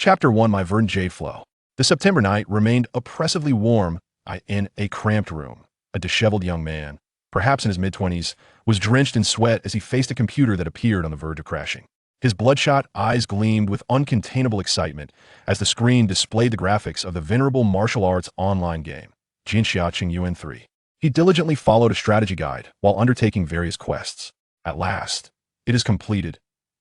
Chapter 1 My Verdant Jade Flow. The September night remained oppressively warm in a cramped room. A disheveled young man, perhaps in his mid-20s, was drenched in sweat as he faced a computer that appeared on the verge of crashing. His bloodshot eyes gleamed with uncontainable excitement as the screen displayed the graphics of the venerable martial arts online game, Jinxiaqing Yuan 3. He diligently followed a strategy guide while undertaking various quests. At last, it is completed.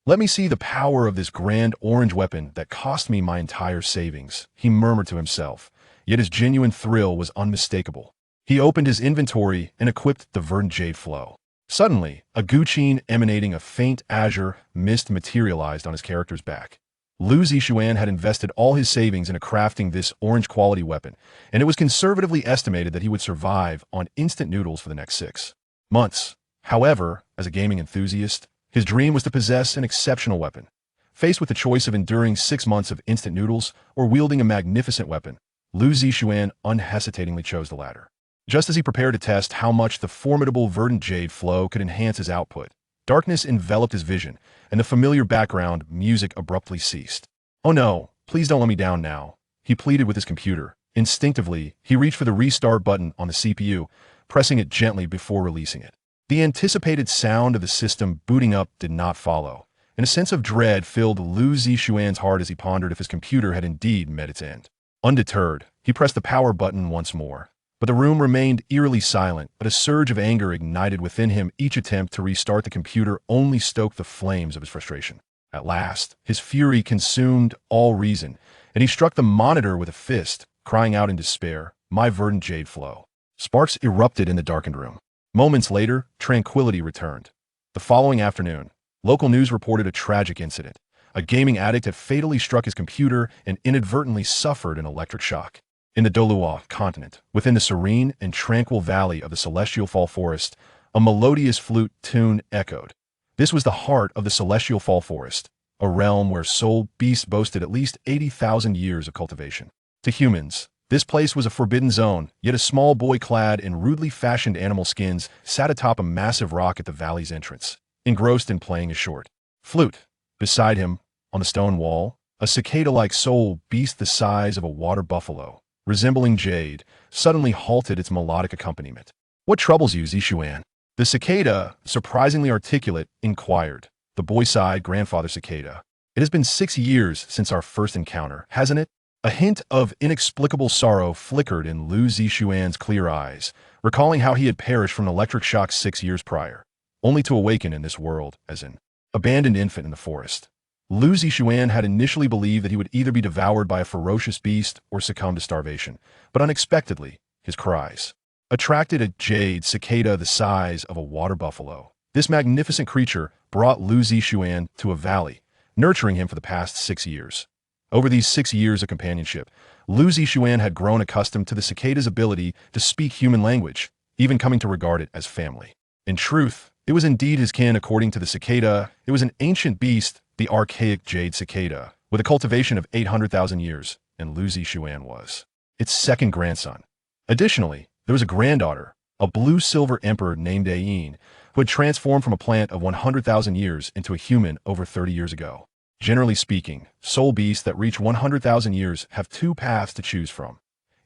Let me see the power of this grand orange weapon that cost me my entire savings, he murmured to himself, yet his genuine thrill was unmistakable. He opened his inventory and equipped the Verdant Jade Flow. Suddenly, a guqin emanating a faint azure mist materialized on his character's back. Lu Zixuan had invested all his savings into crafting this orange-quality weapon, and it was conservatively estimated that he would survive on instant noodles for the next 6 months. However, as a gaming enthusiast, his dream was to possess an exceptional weapon. Faced with the choice of enduring 6 months of instant noodles or wielding a magnificent weapon, Lu Zixuan unhesitatingly chose the latter. Just as he prepared to test how much the formidable Verdant Jade Flow could enhance his output, darkness enveloped his vision, and the familiar background music abruptly ceased. "Oh no, please don't let me down now," he pleaded with his computer. Instinctively, he reached for the restart button on the CPU, pressing it gently before releasing it. The anticipated sound of the system booting up did not follow, and a sense of dread filled Lu Zixuan's heart as he pondered if his computer had indeed met its end. Undeterred, he pressed the power button once more. But the room remained eerily silent, but a surge of anger ignited within him. Each attempt to restart the computer only stoked the flames of his frustration. At last, his fury consumed all reason, and he struck the monitor with a fist, crying out in despair, "My Verdant Jade Flow." Sparks erupted in the darkened room. Moments later, tranquility returned. The following afternoon, local news reported a tragic incident. A gaming addict had fatally struck his computer and inadvertently suffered an electric shock. In the Douluo Continent, within the serene and tranquil valley of the Celestial Fall Forest, a melodious flute tune echoed. This was the heart of the Celestial Fall Forest, a realm where soul beasts boasted at least 80,000 years of cultivation. To humans, this place was a forbidden zone, yet a small boy clad in rudely fashioned animal skins sat atop a massive rock at the valley's entrance, engrossed in playing a short flute. Beside him, on the stone wall, a cicada-like soul beast the size of a water buffalo, resembling Jade, suddenly halted its melodic accompaniment. "What troubles you, Zixuan?" The cicada, surprisingly articulate, inquired. The boy sighed. "Grandfather Cicada, it has been 6 years since our first encounter, hasn't it?" A hint of inexplicable sorrow flickered in Lu Zixuan's clear eyes, recalling how he had perished from an electric shock 6 years prior, only to awaken in this world as an abandoned infant in the forest. Lu Zixuan had initially believed that he would either be devoured by a ferocious beast or succumb to starvation, but unexpectedly, his cries attracted a jade cicada the size of a water buffalo. This magnificent creature brought Lu Zixuan to a valley, nurturing him for the past 6 years. Over these 6 years of companionship, Lu Zixuan had grown accustomed to the cicada's ability to speak human language, even coming to regard it as family. In truth, it was indeed his kin. According to the cicada, it was an ancient beast, the archaic jade cicada, with a cultivation of 800,000 years, and Lu Zixuan was its second grandson. Additionally, there was a granddaughter, a blue-silver emperor named Ayin, who had transformed from a plant of 100,000 years into a human over 30 years ago. Generally speaking, soul beasts that reach 100,000 years have 2 paths to choose from.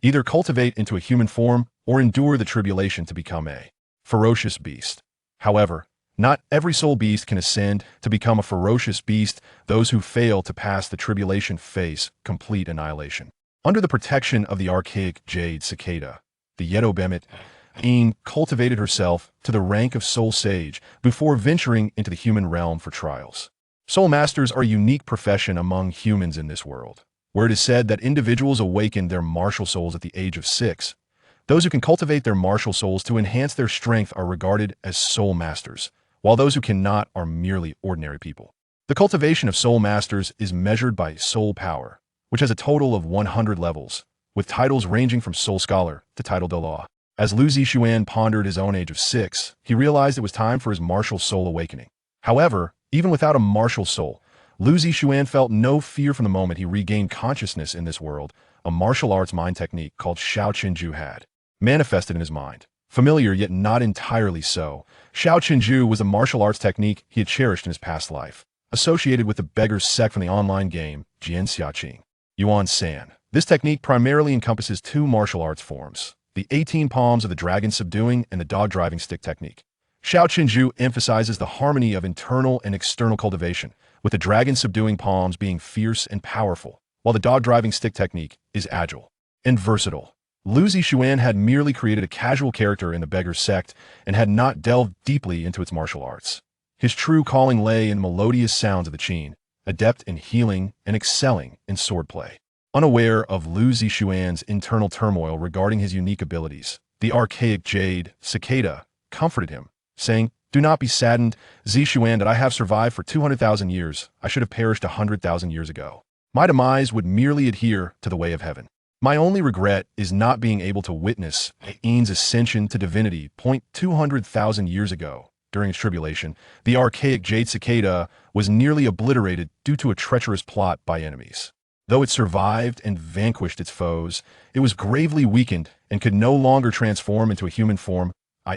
Either cultivate into a human form or endure the tribulation to become a ferocious beast. However, not every soul beast can ascend to become a ferocious beast. Those who fail to pass the tribulation face complete annihilation. Under the protection of the archaic jade cicada, the Yedobemet Ayin cultivated herself to the rank of soul sage before venturing into the human realm for trials. Soul masters are a unique profession among humans in this world, where it is said that individuals awaken their martial souls at the age of 6. Those who can cultivate their martial souls to enhance their strength are regarded as soul masters, while those who cannot are merely ordinary people. The cultivation of soul masters is measured by soul power, which has a total of 100 levels, with titles ranging from soul scholar to title de law. As Lu Zixuan pondered his own age of 6, he realized it was time for his martial soul awakening. However, even without a martial soul, Lu Zixuan felt no fear from the moment he regained consciousness in this world. A martial arts mind technique called Shao Qinju had manifested in his mind. Familiar yet not entirely so, Shao Qinju was a martial arts technique he had cherished in his past life, associated with the beggar's sect from the online game, Jinxiaqing. Yuan San. This technique primarily encompasses two martial arts forms, the 18 palms of the dragon subduing and the dog driving stick technique. Xiao Qinju emphasizes the harmony of internal and external cultivation, with the dragon subduing palms being fierce and powerful, while the dog driving stick technique is agile and versatile. Lu Zixuan had merely created a casual character in the beggar's sect and had not delved deeply into its martial arts. His true calling lay in the melodious sounds of the qin, adept in healing and excelling in swordplay. Unaware of Lu Zixuan's internal turmoil regarding his unique abilities, the archaic Jade, cicada, comforted him, saying, "Do not be saddened, Zixuan, that I have survived for 200,000 years. I should have perished 100,000 years ago. My demise would merely adhere to the way of heaven. My only regret is not being able to witness Ain's ascension to divinity 200,000 years ago. During its tribulation, the archaic Jade cicada was nearly obliterated due to a treacherous plot by enemies. Though it survived and vanquished its foes, it was gravely weakened and could no longer transform into a human form.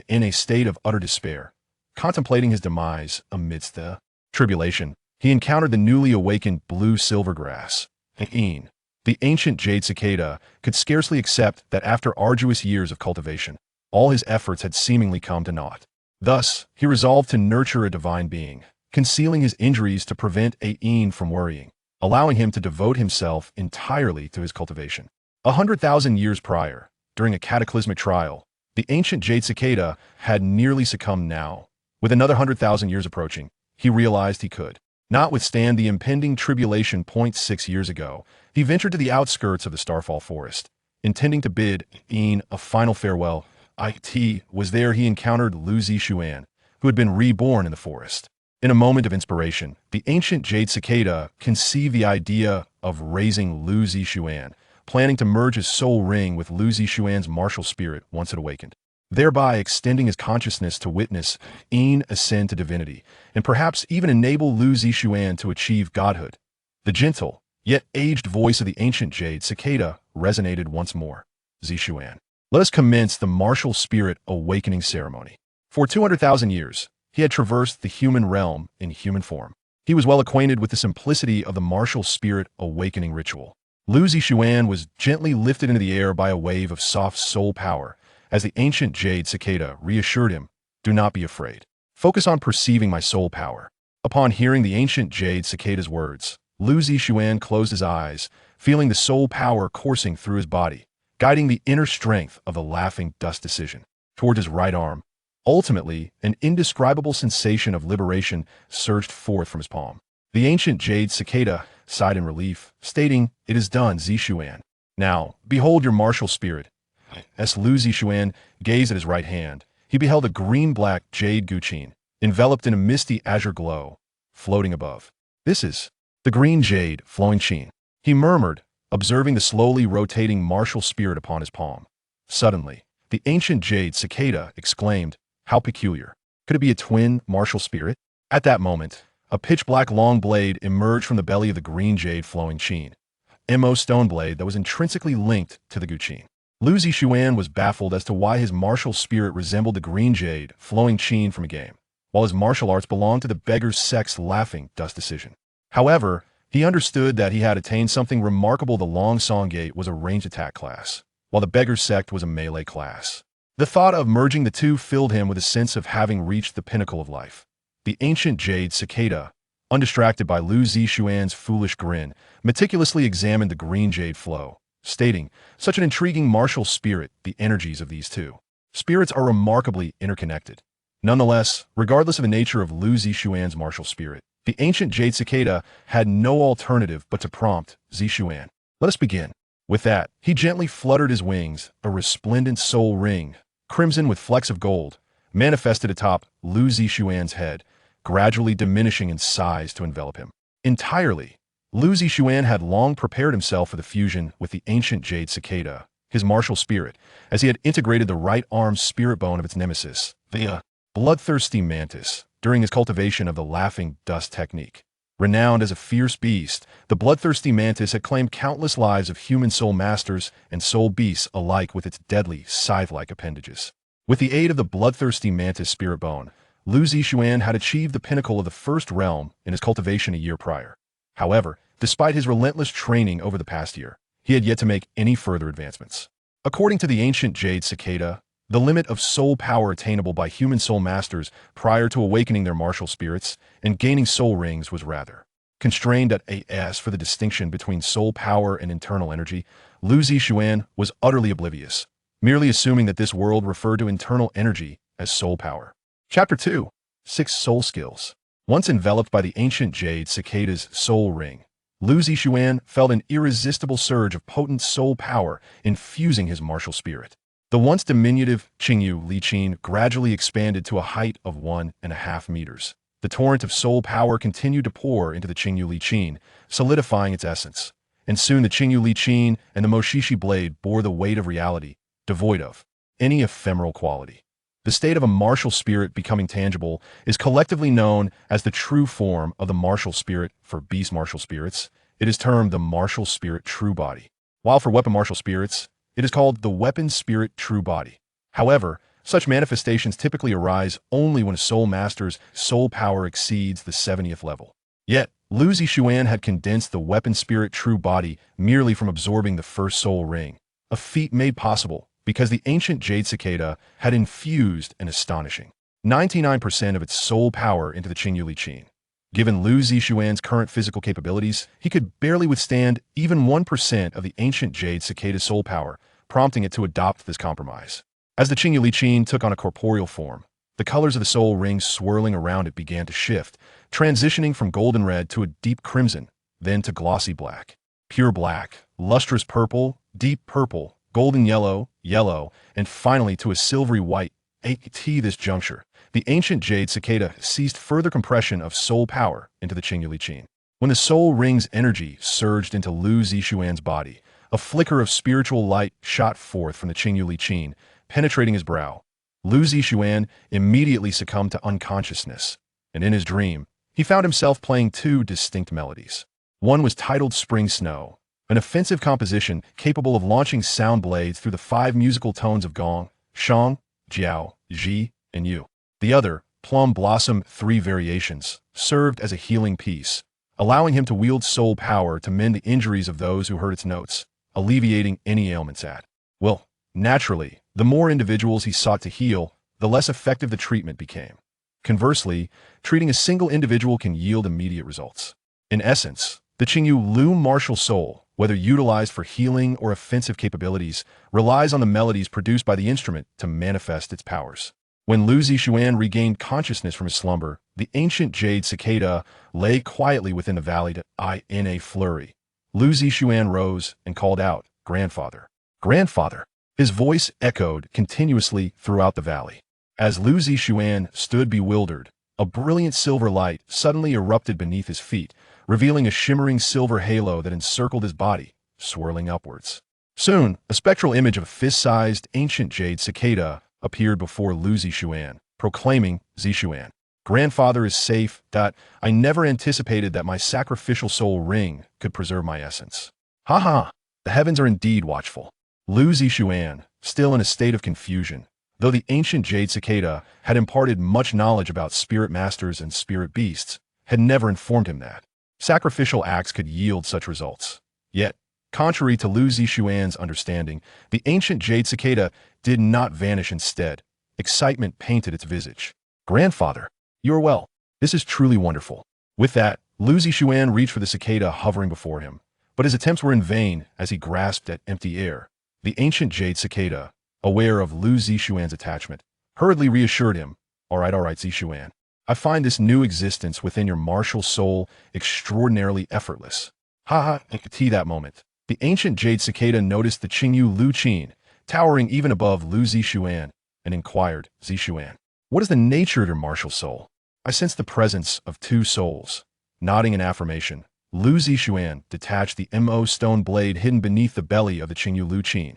In a state of utter despair, contemplating his demise amidst the tribulation, he encountered the newly awakened blue silvergrass. Ain, the ancient Jade cicada, could scarcely accept that after arduous years of cultivation, all his efforts had seemingly come to naught. Thus, he resolved to nurture a divine being, concealing his injuries to prevent Ain from worrying, allowing him to devote himself entirely to his cultivation. 100,000 years prior, during a cataclysmic trial, the ancient Jade cicada had nearly succumbed now. With another 100,000 years approaching, he realized he could not withstand the impending tribulation. 6 years ago, he ventured to the outskirts of the Starfall Forest, intending to bid Ain a final farewell. It was there he encountered Lu Zixuan, who had been reborn in the forest. In a moment of inspiration, the ancient Jade cicada conceived the idea of raising Lu Zixuan, planning to merge his soul ring with Lu Zixuan's martial spirit once it awakened, thereby extending his consciousness to witness Ain ascend to divinity, and perhaps even enable Lu Zixuan to achieve godhood. The gentle, yet aged voice of the ancient Jade cicada resonated once more. Zixuan, let us commence the martial spirit awakening ceremony. For 200,000 years, he had traversed the human realm in human form. He was well acquainted with the simplicity of the martial spirit awakening ritual. Lu Zixuan was gently lifted into the air by a wave of soft soul power, as the ancient Jade cicada reassured him, "Do not be afraid. Focus on perceiving my soul power." Upon hearing the ancient Jade cicada's words, Lu Zixuan closed his eyes, feeling the soul power coursing through his body, guiding the inner strength of the laughing dust decision toward his right arm. Ultimately, an indescribable sensation of liberation surged forth from his palm. The ancient Jade cicada sighed in relief, stating, "It is done, Zixuan. Now, behold your martial spirit." As Lu Zixuan gazed at his right hand, he beheld a green-black Jade guqin, enveloped in a misty azure glow, floating above. "This is the green Jade flowing qin," he murmured, observing the slowly rotating martial spirit upon his palm. Suddenly, the ancient Jade cicada exclaimed, "How peculiar. Could it be a twin martial spirit?" At that moment, a pitch-black long blade emerged from the belly of the green Jade flowing qin, a stone blade that was intrinsically linked to the guqin. Lu Zixuan was baffled as to why his martial spirit resembled the green Jade flowing qin from a game, while his martial arts belonged to the beggar's sect's laughing dust decision. However, he understood that he had attained something remarkable. The Long Song Gate was a ranged attack class, while the beggar's sect was a melee class. The thought of merging the two filled him with a sense of having reached the pinnacle of life. The ancient Jade cicada, undistracted by Lu Zixuan's foolish grin, meticulously examined the green Jade flow, stating, "Such an intriguing martial spirit, the energies of these two spirits are remarkably interconnected." Nonetheless, regardless of the nature of Lu Zixuan's martial spirit, the ancient Jade cicada had no alternative but to prompt Zixuan, "Let us begin." With that, he gently fluttered his wings. A resplendent soul ring, crimson with flecks of gold, manifested atop Lu Zixuan's head, gradually diminishing in size to envelop him entirely. Lu Zixuan had long prepared himself for the fusion with the ancient Jade cicada, his martial spirit, as he had integrated the right arm spirit bone of its nemesis, the bloodthirsty mantis, during his cultivation of the laughing dust technique. Renowned as a fierce beast, the bloodthirsty mantis had claimed countless lives of human soul masters and soul beasts alike with its deadly, scythe-like appendages. With the aid of the bloodthirsty mantis spirit bone, Lu Zixuan had achieved the pinnacle of the first realm in his cultivation a year prior. However, Despite his relentless training over the past year, he had yet to make any further advancements. According to the ancient Jade cicada, the limit of soul power attainable by human soul masters prior to awakening their martial spirits and gaining soul rings was rather constrained at as for the distinction between soul power and internal energy. Lu Zixuan was utterly oblivious, merely assuming that this world referred to internal energy as soul power. Chapter 2. 6 Soul Skills. Once enveloped by the ancient Jade cicada's soul ring, Lu Zixuan felt an irresistible surge of potent soul power infusing his martial spirit. The once diminutive Qingyu Liqin gradually expanded to a height of 1.5 meters. The torrent of soul power continued to pour into the Qingyu Liqin, solidifying its essence. And soon the Qingyu Liqin and the Moshishi blade bore the weight of reality, devoid of any ephemeral quality. The state of a martial spirit becoming tangible is collectively known as the true form of the martial spirit. For beast martial spirits, it is termed the martial spirit true body, while for weapon martial spirits, it is called the weapon spirit true body. However, such manifestations typically arise only when a soul master's soul power exceeds the 70th level. Yet, Lu Zixuan had condensed the weapon spirit true body merely from absorbing the first soul ring, a feat made possible because the ancient Jade cicada had infused an astonishing 99% of its soul power into the Qingyu Liqin. Given Lu Zixuan's current physical capabilities, he could barely withstand even 1% of the ancient Jade cicada's soul power, prompting it to adopt this compromise. As the Qingyu Liqin took on a corporeal form, the colors of the soul rings swirling around it began to shift, transitioning from golden red to a deep crimson, then to glossy black, pure black, lustrous purple, deep purple, golden yellow, and finally to a silvery white. At this juncture, the ancient Jade cicada ceased further compression of soul power into the Qingyu Liqin. When the soul ring's energy surged into Lu Zixuan's body, a flicker of spiritual light shot forth from the Qingyu Liqin, penetrating his brow. Lu Zixuan immediately succumbed to unconsciousness, and in his dream, he found himself playing 2 distinct melodies. One was titled Spring Snow, an offensive composition capable of launching sound blades through the 5 musical tones of gong, shang, jiao, ji, and yu. The other, Plum Blossom 3 Variations, served as a healing piece, allowing him to wield soul power to mend the injuries of those who heard its notes, alleviating any ailments at will. Naturally, the more individuals he sought to heal, the less effective the treatment became. Conversely, treating a single individual can yield immediate results. In essence, the Qingyu Lu martial soul, whether utilized for healing or offensive capabilities, relies on the melodies produced by the instrument to manifest its powers. When Lu Zixuan regained consciousness from his slumber, the ancient Jade cicada lay quietly within the valley in a flurry. Lu Zixuan rose and called out, "Grandfather! Grandfather!" His voice echoed continuously throughout the valley. As Lu Zixuan stood bewildered, a brilliant silver light suddenly erupted beneath his feet, revealing a shimmering silver halo that encircled his body, swirling upwards. Soon, a spectral image of a fist-sized ancient Jade cicada appeared before Lu Zixuan, proclaiming, "Zixuan, grandfather is safe. I never anticipated that my sacrificial soul ring could preserve my essence. Ha ha, the heavens are indeed watchful." Lu Zixuan, still in a state of confusion, though the ancient Jade cicada had imparted much knowledge about spirit masters and spirit beasts, had never informed him that sacrificial acts could yield such results. Yet, contrary to Lu Zixuan's understanding, the ancient Jade cicada did not vanish. Instead, excitement painted its visage. "Grandfather, you are well. This is truly wonderful." With that, Lu Zixuan reached for the cicada hovering before him, but his attempts were in vain as he grasped at empty air. The ancient Jade cicada, aware of Lu Zixuan's attachment, hurriedly reassured him, all right, Zixuan. I find this new existence within your martial soul extraordinarily effortless." Ha ha, and that moment, the ancient Jade cicada noticed the Qingyu Liqin, towering even above Lu Zixuan, and inquired, "Zixuan, what is the nature of your martial soul?" "I sense the presence of 2 souls." Nodding in affirmation, Lu Zixuan detached the Mo stone blade hidden beneath the belly of the Qingyu Liqin.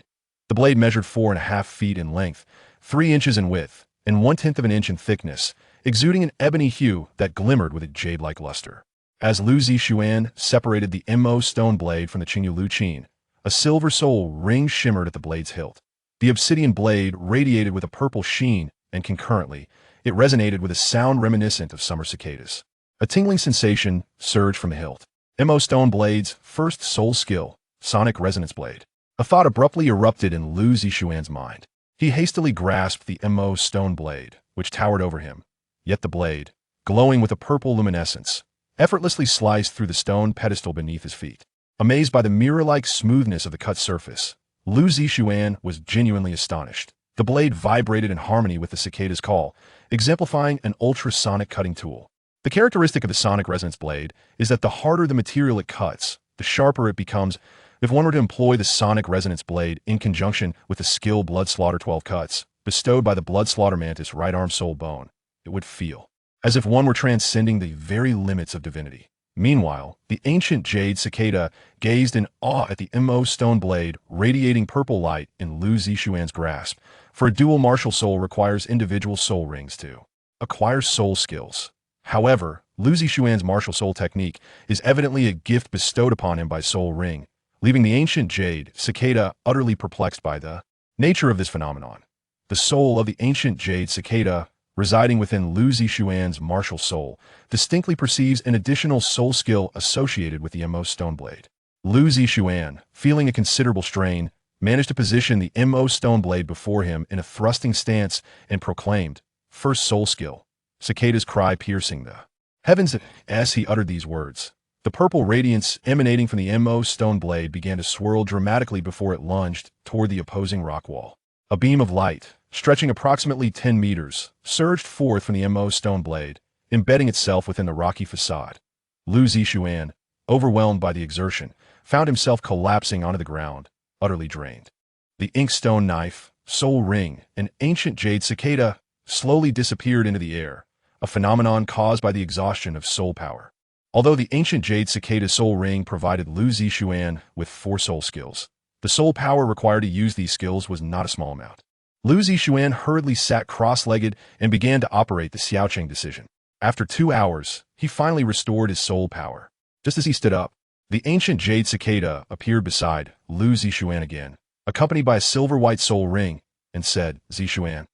The blade measured 4.5 feet in length, 3 inches in width, and 1/10 of an inch in thickness, exuding an ebony hue that glimmered with a jade-like luster. As Lu Zixuan separated the Mo stone blade from the Qingyu Liqin, a silver soul ring shimmered at the blade's hilt. The obsidian blade radiated with a purple sheen, and concurrently, it resonated with a sound reminiscent of summer cicadas. A tingling sensation surged from the hilt. M.O. Stone Blade's first soul skill, Sonic Resonance Blade. A thought abruptly erupted in Lu Zixuan's mind. He hastily grasped the M.O. Stone Blade, which towered over him. Yet the blade, glowing with a purple luminescence, effortlessly sliced through the stone pedestal beneath his feet. Amazed by the mirror-like smoothness of the cut surface, Lu Zixuan was genuinely astonished. The blade vibrated in harmony with the cicada's call, exemplifying an ultrasonic cutting tool. The characteristic of the Sonic Resonance Blade is that the harder the material it cuts, the sharper it becomes. If one were to employ the Sonic Resonance Blade in conjunction with the skill Blood Slaughter 12 cuts, bestowed by the Blood Slaughter Mantis right arm soul bone, it would feel as if one were transcending the very limits of divinity. Meanwhile, the ancient Jade cicada gazed in awe at the M.O. Stone Blade radiating purple light in Lu Zixuan's grasp, for a dual martial soul requires individual soul rings to acquire soul skills. However, Lu Zixuan's martial soul technique is evidently a gift bestowed upon him by Soul Ring, leaving the ancient Jade cicada utterly perplexed by the nature of this phenomenon. The soul of the ancient Jade cicada, residing within Lu Zixuan's martial soul, distinctly perceives an additional soul skill associated with the M.O. Stone Blade. Lu Zixuan, feeling a considerable strain, managed to position the M.O. Stone Blade before him in a thrusting stance and proclaimed, "First soul skill." Cicada's cry piercing the heavens as he uttered these words. The purple radiance emanating from the M.O. Stone Blade began to swirl dramatically before it lunged toward the opposing rock wall. A beam of light, stretching approximately 10 meters, surged forth from the M.O. Stone Blade, embedding itself within the rocky facade. Lu Zixuan, overwhelmed by the exertion, found himself collapsing onto the ground, utterly drained. The inkstone knife, soul ring, and ancient Jade cicada slowly disappeared into the air, a phenomenon caused by the exhaustion of soul power. Although the ancient Jade cicada's soul ring provided Lu Zixuan with 4 soul skills, the soul power required to use these skills was not a small amount. Lu Zixuan hurriedly sat cross-legged and began to operate the Xiaoqing decision. After 2 hours, he finally restored his soul power. Just as he stood up, the ancient Jade cicada appeared beside Lu Zixuan again, accompanied by a silver-white soul ring, and said, "Zixuan,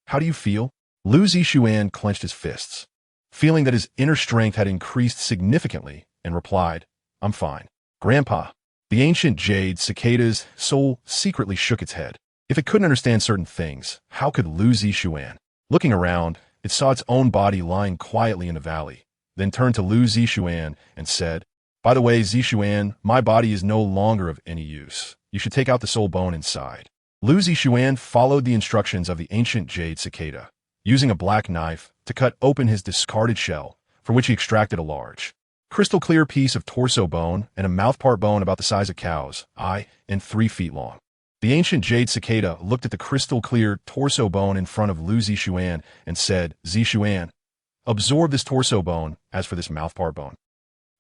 how do you feel?" Lu Zixuan clenched his fists, feeling that his inner strength had increased significantly, and replied, "I'm fine." "Grandpa." The ancient Jade cicada's soul secretly shook its head. If it couldn't understand certain things, how could Lu Zixuan? Looking around, it saw its own body lying quietly in the valley, then turned to Lu Zixuan and said, "By the way, Zixuan, my body is no longer of any use. You should take out the soul bone inside." Lu Zixuan followed the instructions of the ancient Jade cicada, using a black knife to cut open his discarded shell, from which he extracted a large, crystal-clear piece of torso bone and a mouthpart bone about the size of cow's eye and 3 feet long. The ancient Jade cicada looked at the crystal-clear torso bone in front of Lu Zixuan and said, "Zixuan, absorb this torso bone. As for this mouthpart bone,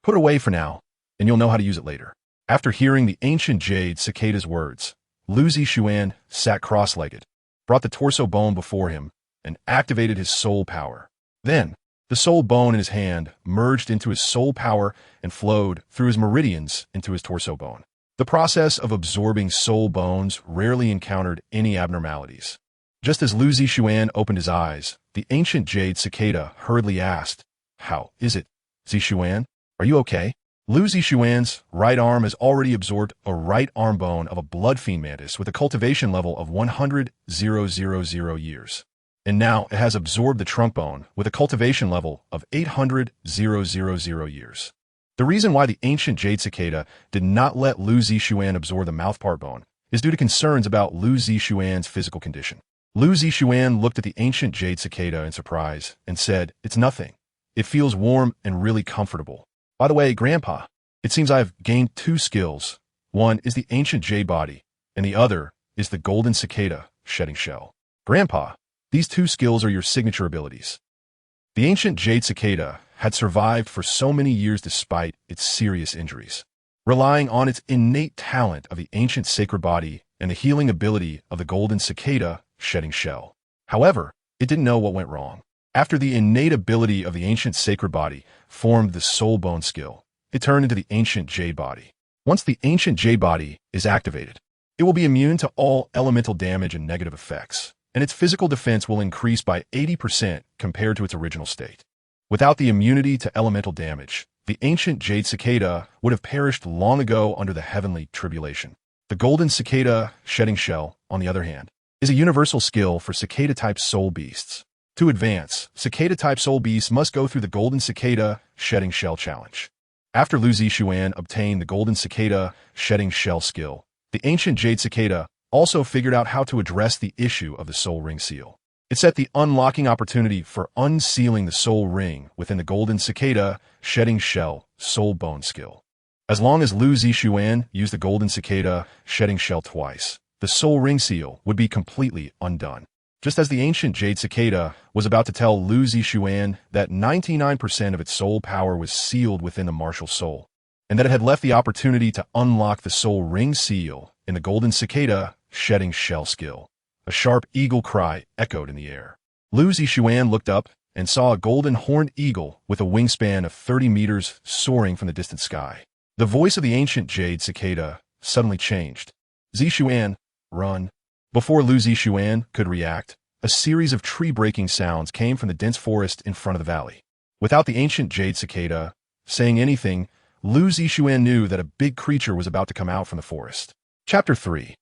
put it away for now, and you'll know how to use it later." After hearing the ancient Jade cicada's words, Lu Zixuan sat cross-legged, brought the torso bone before him, and activated his soul power. Then, the soul bone in his hand merged into his soul power and flowed through his meridians into his torso bone. The process of absorbing soul bones rarely encountered any abnormalities. Just as Lu Zixuan opened his eyes, the ancient Jade cicada hurriedly asked, "How is it, Zixuan? Are you okay?" Lu Zixuan's right arm has already absorbed a right arm bone of a blood fiend mantis with a cultivation level of 100,000 years. And now it has absorbed the trunk bone with a cultivation level of 800,000 years. The reason why the ancient Jade cicada did not let Lu Zixuan absorb the mouthpart bone is due to concerns about Lu Zixuan's physical condition. Lu Zixuan looked at the ancient Jade cicada in surprise and said, "It's nothing. It feels warm and really comfortable. By the way, Grandpa, it seems I have gained 2 skills. One is the ancient Jade body, and the other is the golden cicada shedding shell. Grandpa, these 2 skills are your signature abilities." The ancient Jade cicada had survived for so many years despite its serious injuries, relying on its innate talent of the ancient sacred body and the healing ability of the golden cicada shedding shell. However, it didn't know what went wrong. After the innate ability of the ancient sacred body formed the soul bone skill, it turned into the ancient Jade body. Once the ancient Jade body is activated, it will be immune to all elemental damage and negative effects, and its physical defense will increase by 80% compared to its original state. Without the immunity to elemental damage, the ancient Jade cicada would have perished long ago under the heavenly tribulation. The golden cicada shedding shell, on the other hand, is a universal skill for cicada-type soul beasts. To advance, cicada-type soul beasts must go through the golden cicada shedding shell challenge. After Lu Zixuan obtained the golden cicada shedding shell skill, the ancient Jade cicada also figured out how to address the issue of the soul ring seal. It set the unlocking opportunity for unsealing the soul ring within the golden cicada shedding shell soul bone skill. As long as Lu Zixuan used the golden cicada shedding shell twice, the soul ring seal would be completely undone. Just as the ancient Jade cicada was about to tell Lu Zixuan that 99% of its soul power was sealed within the martial soul, and that it had left the opportunity to unlock the soul ring seal in the golden cicada shedding shell skill, a sharp eagle cry echoed in the air. Lu Zixuan looked up and saw a golden horned eagle with a wingspan of 30 meters soaring from the distant sky. The voice of the ancient Jade cicada suddenly changed. Zixuan, run. Before Lu Zixuan could react, a series of tree-breaking sounds came from the dense forest in front of the valley. Without the ancient Jade cicada saying anything, Lu Zixuan knew that a big creature was about to come out from the forest. Chapter 3.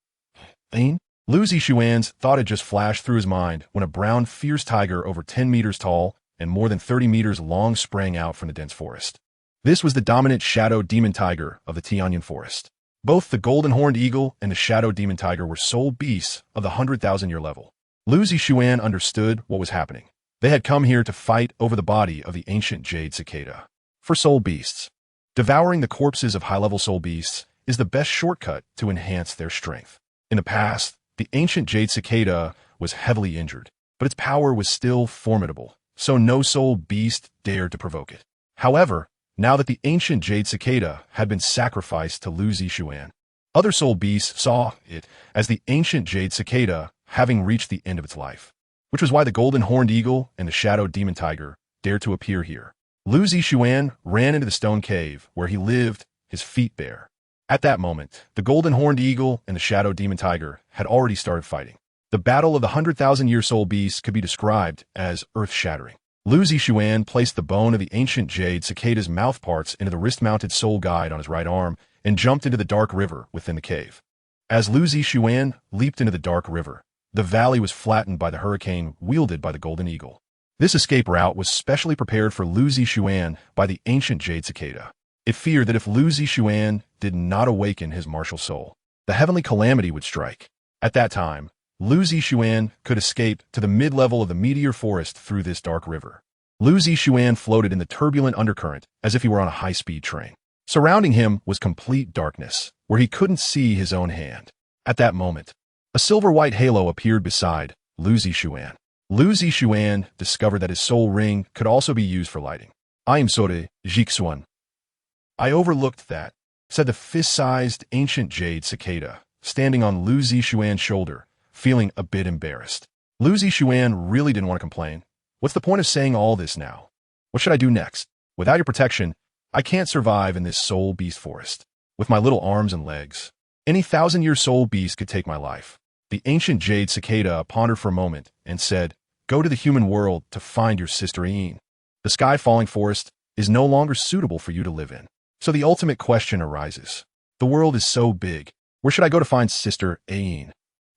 Lu Zixuan's thought had just flashed through his mind when a brown, fierce tiger over 10 meters tall and more than 30 meters long sprang out from the dense forest. This was the dominant shadow demon tiger of the Tianyan forest. Both the golden horned eagle and the shadow demon tiger were soul beasts of the 100,000-year level. Lu Zixuan understood what was happening. They had come here to fight over the body of the ancient Jade cicada. For soul beasts, devouring the corpses of high-level soul beasts is the best shortcut to enhance their strength. In the past, the ancient Jade cicada was heavily injured, but its power was still formidable, so no soul beast dared to provoke it. However, now that the ancient Jade cicada had been sacrificed to Lu Zixuan, other soul beasts saw it as the ancient Jade cicada having reached the end of its life, which was why the golden horned eagle and the shadow demon tiger dared to appear here. Lu Zixuan ran into the stone cave where he lived, his feet bare. At that moment, the golden horned eagle and the shadow demon tiger had already started fighting. The battle of the 100,000-year soul beasts could be described as earth-shattering. Lu Zixuan placed the bone of the ancient Jade cicada's mouthparts into the wrist-mounted soul guide on his right arm and jumped into the dark river within the cave. As Lu Zixuan leaped into the dark river, the valley was flattened by the hurricane wielded by the golden eagle. This escape route was specially prepared for Lu Zixuan by the ancient Jade cicada. It feared that if Lu Zixuan did not awaken his martial soul, the heavenly calamity would strike. At that time, Lu Zixuan could escape to the mid-level of the meteor forest through this dark river. Lu Zixuan floated in the turbulent undercurrent as if he were on a high-speed train. Surrounding him was complete darkness, where he couldn't see his own hand. At that moment, a silver-white halo appeared beside Lu Zixuan. Lu Zixuan discovered that his soul ring could also be used for lighting. "I am Sore Jixuan." "I overlooked that," said the fist-sized ancient Jade cicada, standing on Lu Zixuan's shoulder, feeling a bit embarrassed. Lu Zixuan really didn't want to complain. What's the point of saying all this now? What should I do next? Without your protection, I can't survive in this soul beast forest. With my little arms and legs, any 1,000-year soul beast could take my life. The ancient Jade cicada pondered for a moment and said, "Go to the human world to find your sister Ain. The sky-falling forest is no longer suitable for you to live in." So the ultimate question arises. The world is so big. Where should I go to find sister Ain?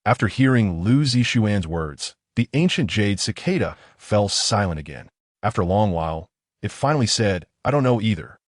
After hearing Lu Zixuan's words, the ancient Jade cicada fell silent again. After a long while, it finally said, "I don't know either."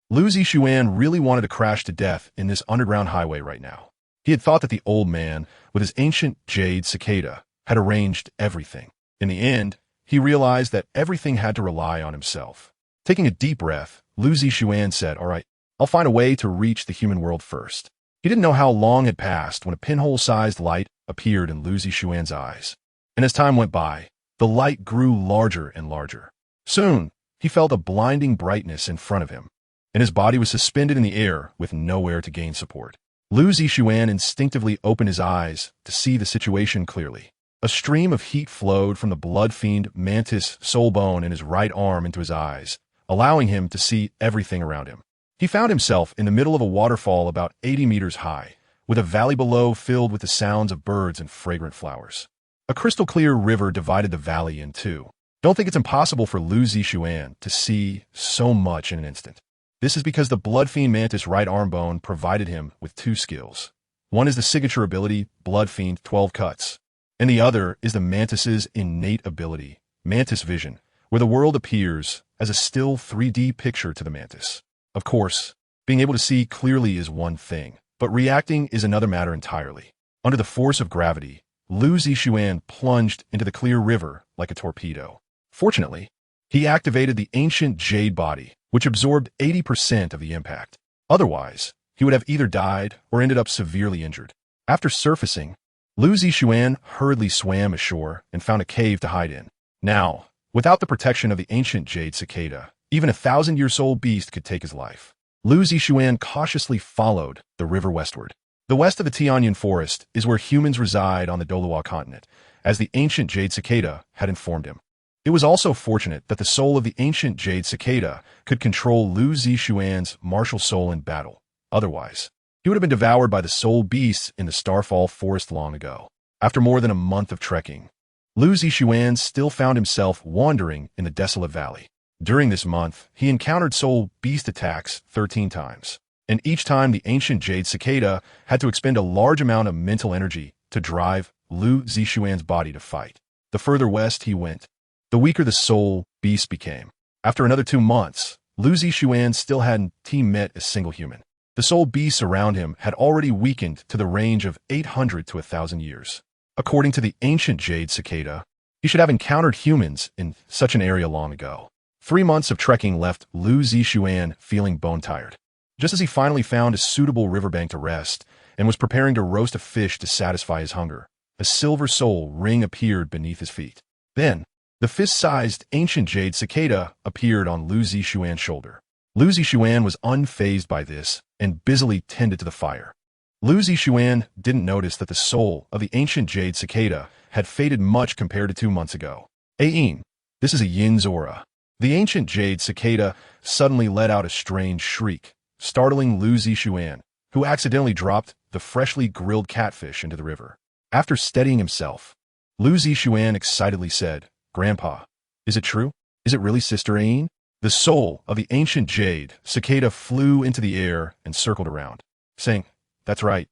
Lu Zixuan really wanted to crash to death in this underground highway right now. He had thought that the old man, with his ancient Jade cicada, had arranged everything. In the end, he realized that everything had to rely on himself. Taking a deep breath, Lu Zixuan said, "All right, I'll find a way to reach the human world first." He didn't know how long had passed when a pinhole-sized light appeared in Lu Zixuan's eyes. And as time went by, the light grew larger and larger. Soon, he felt a blinding brightness in front of him, and his body was suspended in the air with nowhere to gain support. Lu Zixuan instinctively opened his eyes to see the situation clearly. A stream of heat flowed from the blood-fiend mantis soul bone in his right arm into his eyes, allowing him to see everything around him. He found himself in the middle of a waterfall about 80 meters high, with a valley below filled with the sounds of birds and fragrant flowers. A crystal-clear river divided the valley in two. Don't think it's impossible for Lu Zixuan to see so much in an instant. This is because the Blood Fiend Mantis right arm bone provided him with two skills. One is the signature ability, Blood Fiend 12 Cuts, and the other is the Mantis's innate ability, Mantis Vision, where the world appears as a still 3D picture to the Mantis. Of course, being able to see clearly is one thing, but reacting is another matter entirely. Under the force of gravity, Lu Zixuan plunged into the clear river like a torpedo. Fortunately, he activated the ancient Jade body, which absorbed 80% of the impact. Otherwise, he would have either died or ended up severely injured. After surfacing, Lu Zixuan hurriedly swam ashore and found a cave to hide in. Now, without the protection of the ancient Jade cicada, even a 1,000-year-old beast could take his life. Lu Zixuan cautiously followed the river westward. The west of the Tianyan forest is where humans reside on the Douluo Continent, as the ancient Jade cicada had informed him. It was also fortunate that the soul of the ancient Jade cicada could control Lu Zixuan's martial soul in battle. Otherwise, he would have been devoured by the soul beasts in the Starfall forest long ago. After more than a month of trekking, Lu Zixuan still found himself wandering in the desolate valley. During this month, he encountered soul beast attacks 13 times, and each time the ancient Jade cicada had to expend a large amount of mental energy to drive Lu Zixuan's body to fight. The further west he went, the weaker the soul beast became. After another 2 months, Lu Zixuan still hadn't met a single human. The soul beasts around him had already weakened to the range of 800 to 1,000 years. According to the ancient Jade cicada, he should have encountered humans in such an area long ago. 3 months of trekking left Lu Zixuan feeling bone-tired. Just as he finally found a suitable riverbank to rest and was preparing to roast a fish to satisfy his hunger, a silver soul ring appeared beneath his feet. Then, the fist-sized ancient Jade cicada appeared on Lu Zixuan's shoulder. Lu Zixuan was unfazed by this and busily tended to the fire. Lu Zixuan didn't notice that the soul of the ancient Jade cicada had faded much compared to 2 months ago. Ain, this is a Yin's aura. The ancient Jade cicada suddenly let out a strange shriek, startling Lu Zixuan, who accidentally dropped the freshly grilled catfish into the river. After steadying himself, Lu Zixuan excitedly said, "Grandpa, is it true? Is it really Sister Ain?" The soul of the ancient Jade cicada flew into the air and circled around, saying, "That's right.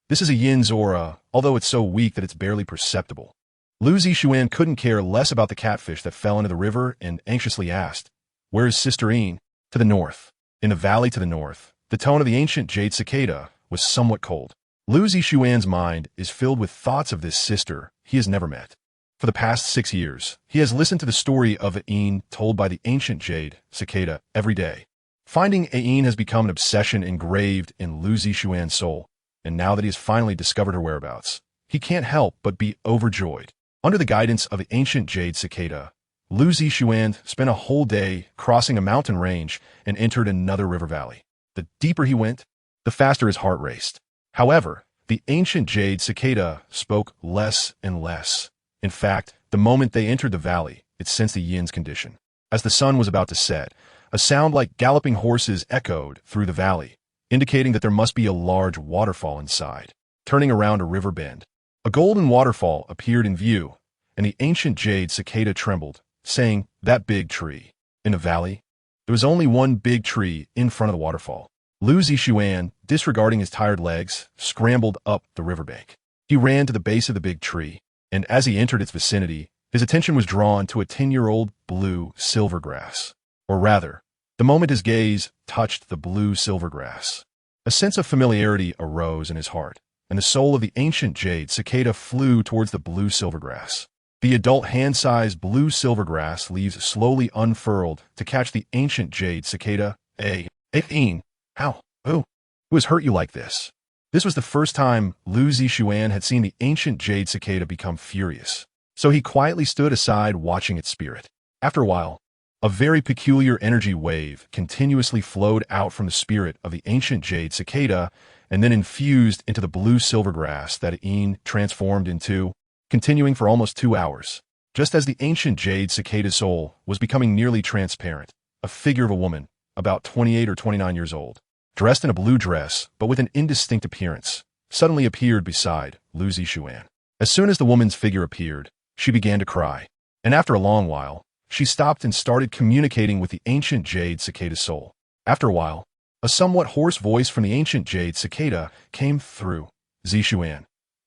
This is a Yin's aura, although it's so weak that it's barely perceptible." Lu Zixuan couldn't care less about the catfish that fell into the river and anxiously asked, "Where is Sister Ain?" To the north. In the valley to the north, the tone of the ancient Jade cicada was somewhat cold. Lu Zixuan's mind is filled with thoughts of this sister he has never met. For the past 6 years, he has listened to the story of Ain told by the ancient Jade cicada every day. Finding Ain has become an obsession engraved in Lu Zixuan's soul, and now that he has finally discovered her whereabouts, he can't help but be overjoyed. Under the guidance of the ancient Jade cicada, Lu Zixuan spent a whole day crossing a mountain range and entered another river valley. The deeper he went, the faster his heart raced. However, the ancient Jade cicada spoke less and less. In fact, the moment they entered the valley, it sensed the Yin's condition. As the sun was about to set, a sound like galloping horses echoed through the valley, indicating that there must be a large waterfall inside. Turning around a river bend, a golden waterfall appeared in view, and the ancient Jade cicada trembled, saying, "That big tree." In the valley, there was only one big tree in front of the waterfall. Lu Zixuan, disregarding his tired legs, scrambled up the riverbank. He ran to the base of the big tree, and as he entered its vicinity, his attention was drawn to a 10-year-old blue silvergrass. Or rather, the moment his gaze touched the blue silvergrass, a sense of familiarity arose in his heart, and the soul of the ancient Jade cicada flew towards the blue silvergrass. The adult hand-sized blue silvergrass leaves slowly unfurled to catch the ancient Jade cicada. Ain, how? Who has hurt you like this? This was the first time Lu Zixuan had seen the ancient Jade cicada become furious, so he quietly stood aside watching its spirit. After a while, a very peculiar energy wave continuously flowed out from the spirit of the ancient Jade cicada and then infused into the blue silvergrass that Ain transformed into, continuing for almost 2 hours. Just as the ancient Jade cicada's soul was becoming nearly transparent, a figure of a woman, about 28 or 29 years old, dressed in a blue dress but with an indistinct appearance, suddenly appeared beside Lu Zixuan. As soon as the woman's figure appeared, she began to cry, and after a long while, she stopped and started communicating with the ancient Jade cicada's soul. After a while, a somewhat hoarse voice from the ancient Jade cicada came through. Zishuan,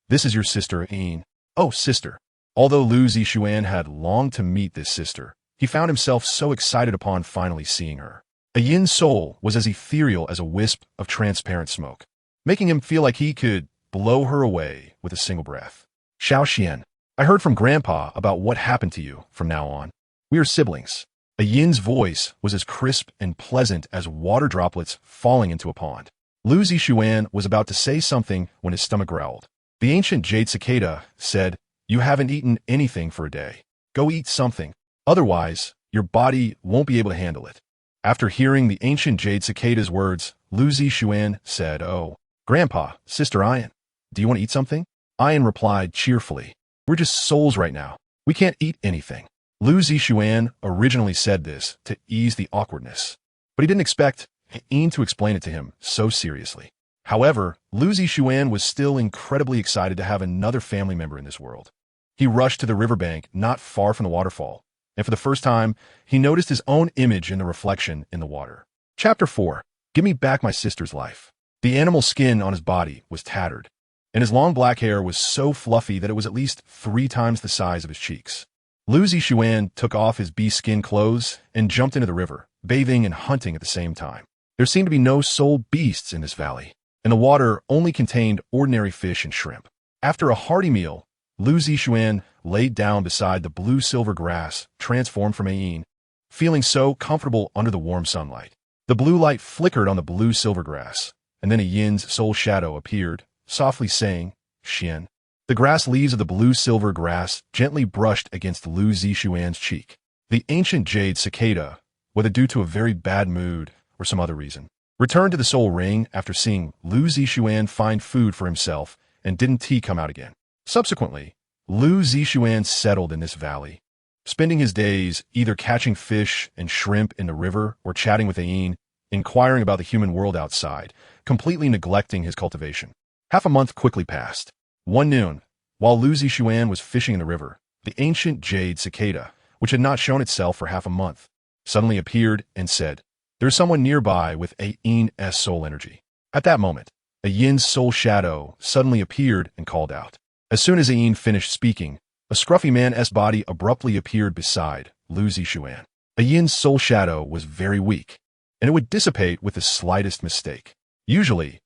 this is your sister, Ain. Oh, sister. Although Lu Zishuan had longed to meet this sister, he found himself so excited upon finally seeing her. A Yin's soul was as ethereal as a wisp of transparent smoke, making him feel like he could blow her away with a single breath. Xiaoxian, I heard from Grandpa about what happened to you from now on. We are siblings. A Yin's voice was as crisp and pleasant as water droplets falling into a pond. Lu Zishuan was about to say something when his stomach growled. The ancient Jade cicada said, You haven't eaten anything for a day. Go eat something. Otherwise, your body won't be able to handle it. After hearing the ancient Jade cicada's words, Lu Zishuan said, Oh, Grandpa, Sister Ian, do you want to eat something? Ian replied cheerfully, We're just souls right now. We can't eat anything. Lu Zishuan originally said this to ease the awkwardness, but he didn't expect Ain to explain it to him so seriously. However, Lu Zishuan was still incredibly excited to have another family member in this world. He rushed to the riverbank not far from the waterfall, and for the first time, he noticed his own image in the reflection in the water. Chapter 4. Give me back my sister's life. The animal skin on his body was tattered, and his long black hair was so fluffy that it was at least 3 times the size of his cheeks. Lu Zishuan took off his bee-skin clothes and jumped into the river, bathing and hunting at the same time. There seemed to be no soul beasts in this valley, and the water only contained ordinary fish and shrimp. After a hearty meal, Lu Zishuan laid down beside the blue-silver grass transformed from Ain, feeling so comfortable under the warm sunlight. The blue light flickered on the blue-silver grass, and then a Yin's soul shadow appeared, softly saying, Xian. The grass leaves of the blue-silver grass gently brushed against Lu Zishuan's cheek. The ancient Jade cicada, whether due to a very bad mood or some other reason, returned to the soul ring after seeing Lu Zishuan find food for himself and didn't tea come out again. Subsequently, Lu Zishuan settled in this valley, spending his days either catching fish and shrimp in the river or chatting with Ain, inquiring about the human world outside, completely neglecting his cultivation. Half a month quickly passed. One noon, while Lu Zishuan was fishing in the river, the ancient Jade cicada, which had not shown itself for half a month, suddenly appeared and said, There is someone nearby with Ain's soul energy. At that moment, a Yin's soul shadow suddenly appeared and called out. As soon as Ain finished speaking, a scruffy man's body abruptly appeared beside Lu Zishuan. A Yin's soul shadow was very weak, and it would dissipate with the slightest mistake. Usually,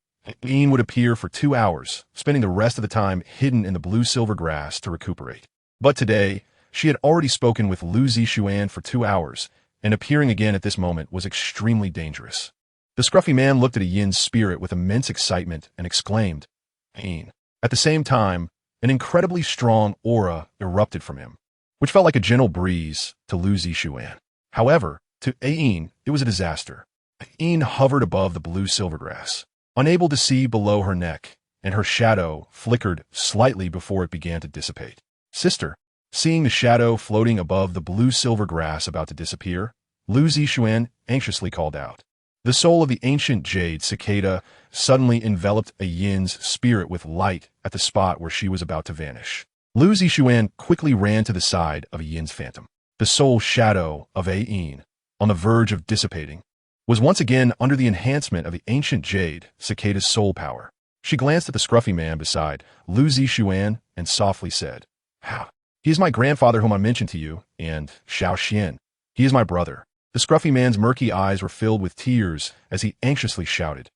Ain would appear for 2 hours, spending the rest of the time hidden in the blue-silver grass to recuperate. But today, she had already spoken with Lu Zishuan for 2 hours, and appearing again at this moment was extremely dangerous. The scruffy man looked at a Yin's spirit with immense excitement and exclaimed, Ain. At the same time, an incredibly strong aura erupted from him, which felt like a gentle breeze to Lu Zishuan. However, to Ain, it was a disaster. Ain hovered above the blue-silver grass, unable to see below her neck, and her shadow flickered slightly before it began to dissipate. Sister, seeing the shadow floating above the blue-silver grass about to disappear, Lu Zishuan anxiously called out. The soul of the ancient Jade cicada suddenly enveloped a Yin's spirit with light at the spot where she was about to vanish. Lu Zishuan quickly ran to the side of a Yin's phantom. The soul shadow of Ain, on the verge of dissipating, was once again under the enhancement of the ancient Jade cicada's soul power. She glanced at the scruffy man beside Lu Zishuan and softly said, He is my grandfather whom I mentioned to you, and Xiaoxian. He is my brother. The scruffy man's murky eyes were filled with tears as he anxiously shouted,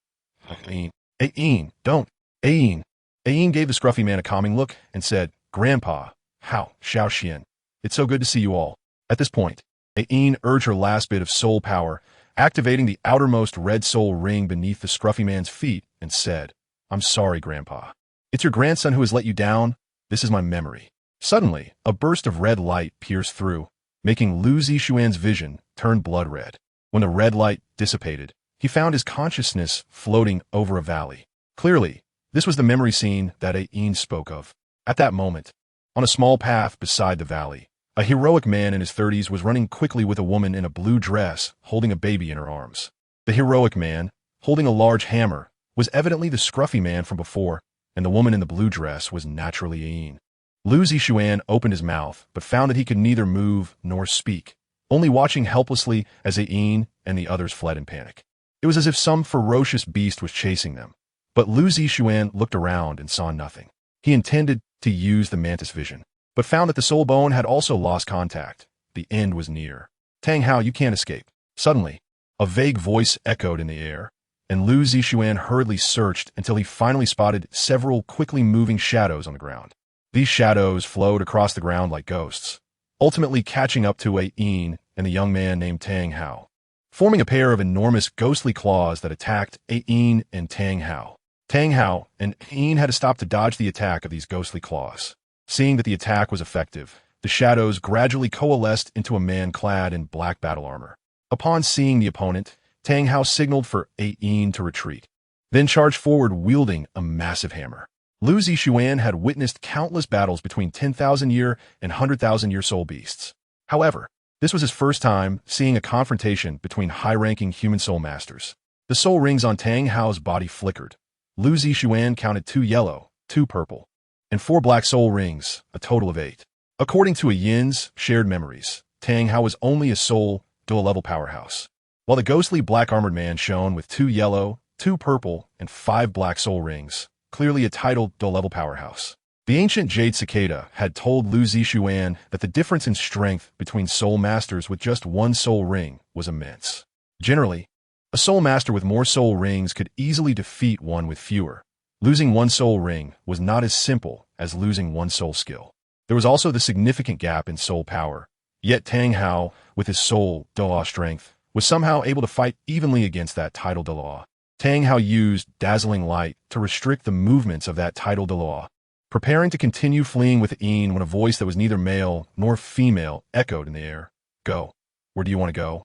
Ain, don't. Ain. Ain gave the scruffy man a calming look and said, Grandpa, Xiaoxian. It's so good to see you all. At this point, Ain urged her last bit of soul power, activating the outermost red soul ring beneath the scruffy man's feet, and said, I'm sorry, Grandpa. It's your grandson who has let you down. This is my memory. Suddenly, a burst of red light pierced through, making Lu Zishuan's vision turn blood red. When the red light dissipated, he found his consciousness floating over a valley. Clearly, this was the memory scene that Ain spoke of. At that moment, on a small path beside the valley, a heroic man in his 30s was running quickly with a woman in a blue dress holding a baby in her arms. The heroic man, holding a large hammer, was evidently the scruffy man from before, and the woman in the blue dress was naturally Ain. Lu Zishuan opened his mouth, but found that he could neither move nor speak, only watching helplessly as Ain and the others fled in panic. It was as if some ferocious beast was chasing them. But Lu Zixuan looked around and saw nothing. He intended to use the mantis vision, but found that the soul bone had also lost contact. The end was near. Tang Hao, you can't escape. Suddenly, a vague voice echoed in the air, and Lu Zixuan hurriedly searched until he finally spotted several quickly moving shadows on the ground. These shadows flowed across the ground like ghosts, ultimately catching up to Ain and the young man named Tang Hao, forming a pair of enormous ghostly claws that attacked Ain and Tang Hao. Tang Hao and Ain had to stop to dodge the attack of these ghostly claws. Seeing that the attack was effective, the shadows gradually coalesced into a man clad in black battle armor. Upon seeing the opponent, Tang Hao signaled for Ain to retreat, then charged forward wielding a massive hammer. Lu Zixuan had witnessed countless battles between 10,000-year and 100,000-year soul beasts. However, this was his first time seeing a confrontation between high-ranking human soul masters. The soul rings on Tang Hao's body flickered. Lu Zixuan counted 2 yellow, 2 purple, and 4 black soul rings, a total of 8. According to Yin's shared memories, Tang Hao was only a soul dual-level powerhouse, while the ghostly black-armored man shone with 2 yellow, 2 purple, and 5 black soul rings, clearly a titled dual-level powerhouse. The ancient Jade cicada had told Lu Zixuan that the difference in strength between soul masters with just 1 soul ring was immense. Generally, a soul master with more soul rings could easily defeat one with fewer. Losing 1 soul ring was not as simple as losing 1 soul skill. There was also the significant gap in soul power, yet Tang Hao, with his soul Douluo strength, was somehow able to fight evenly against that title Douluo. Tang Hao used dazzling light to restrict the movements of that title Douluo, preparing to continue fleeing with Ain when a voice that was neither male nor female echoed in the air. Go. Where do you want to go?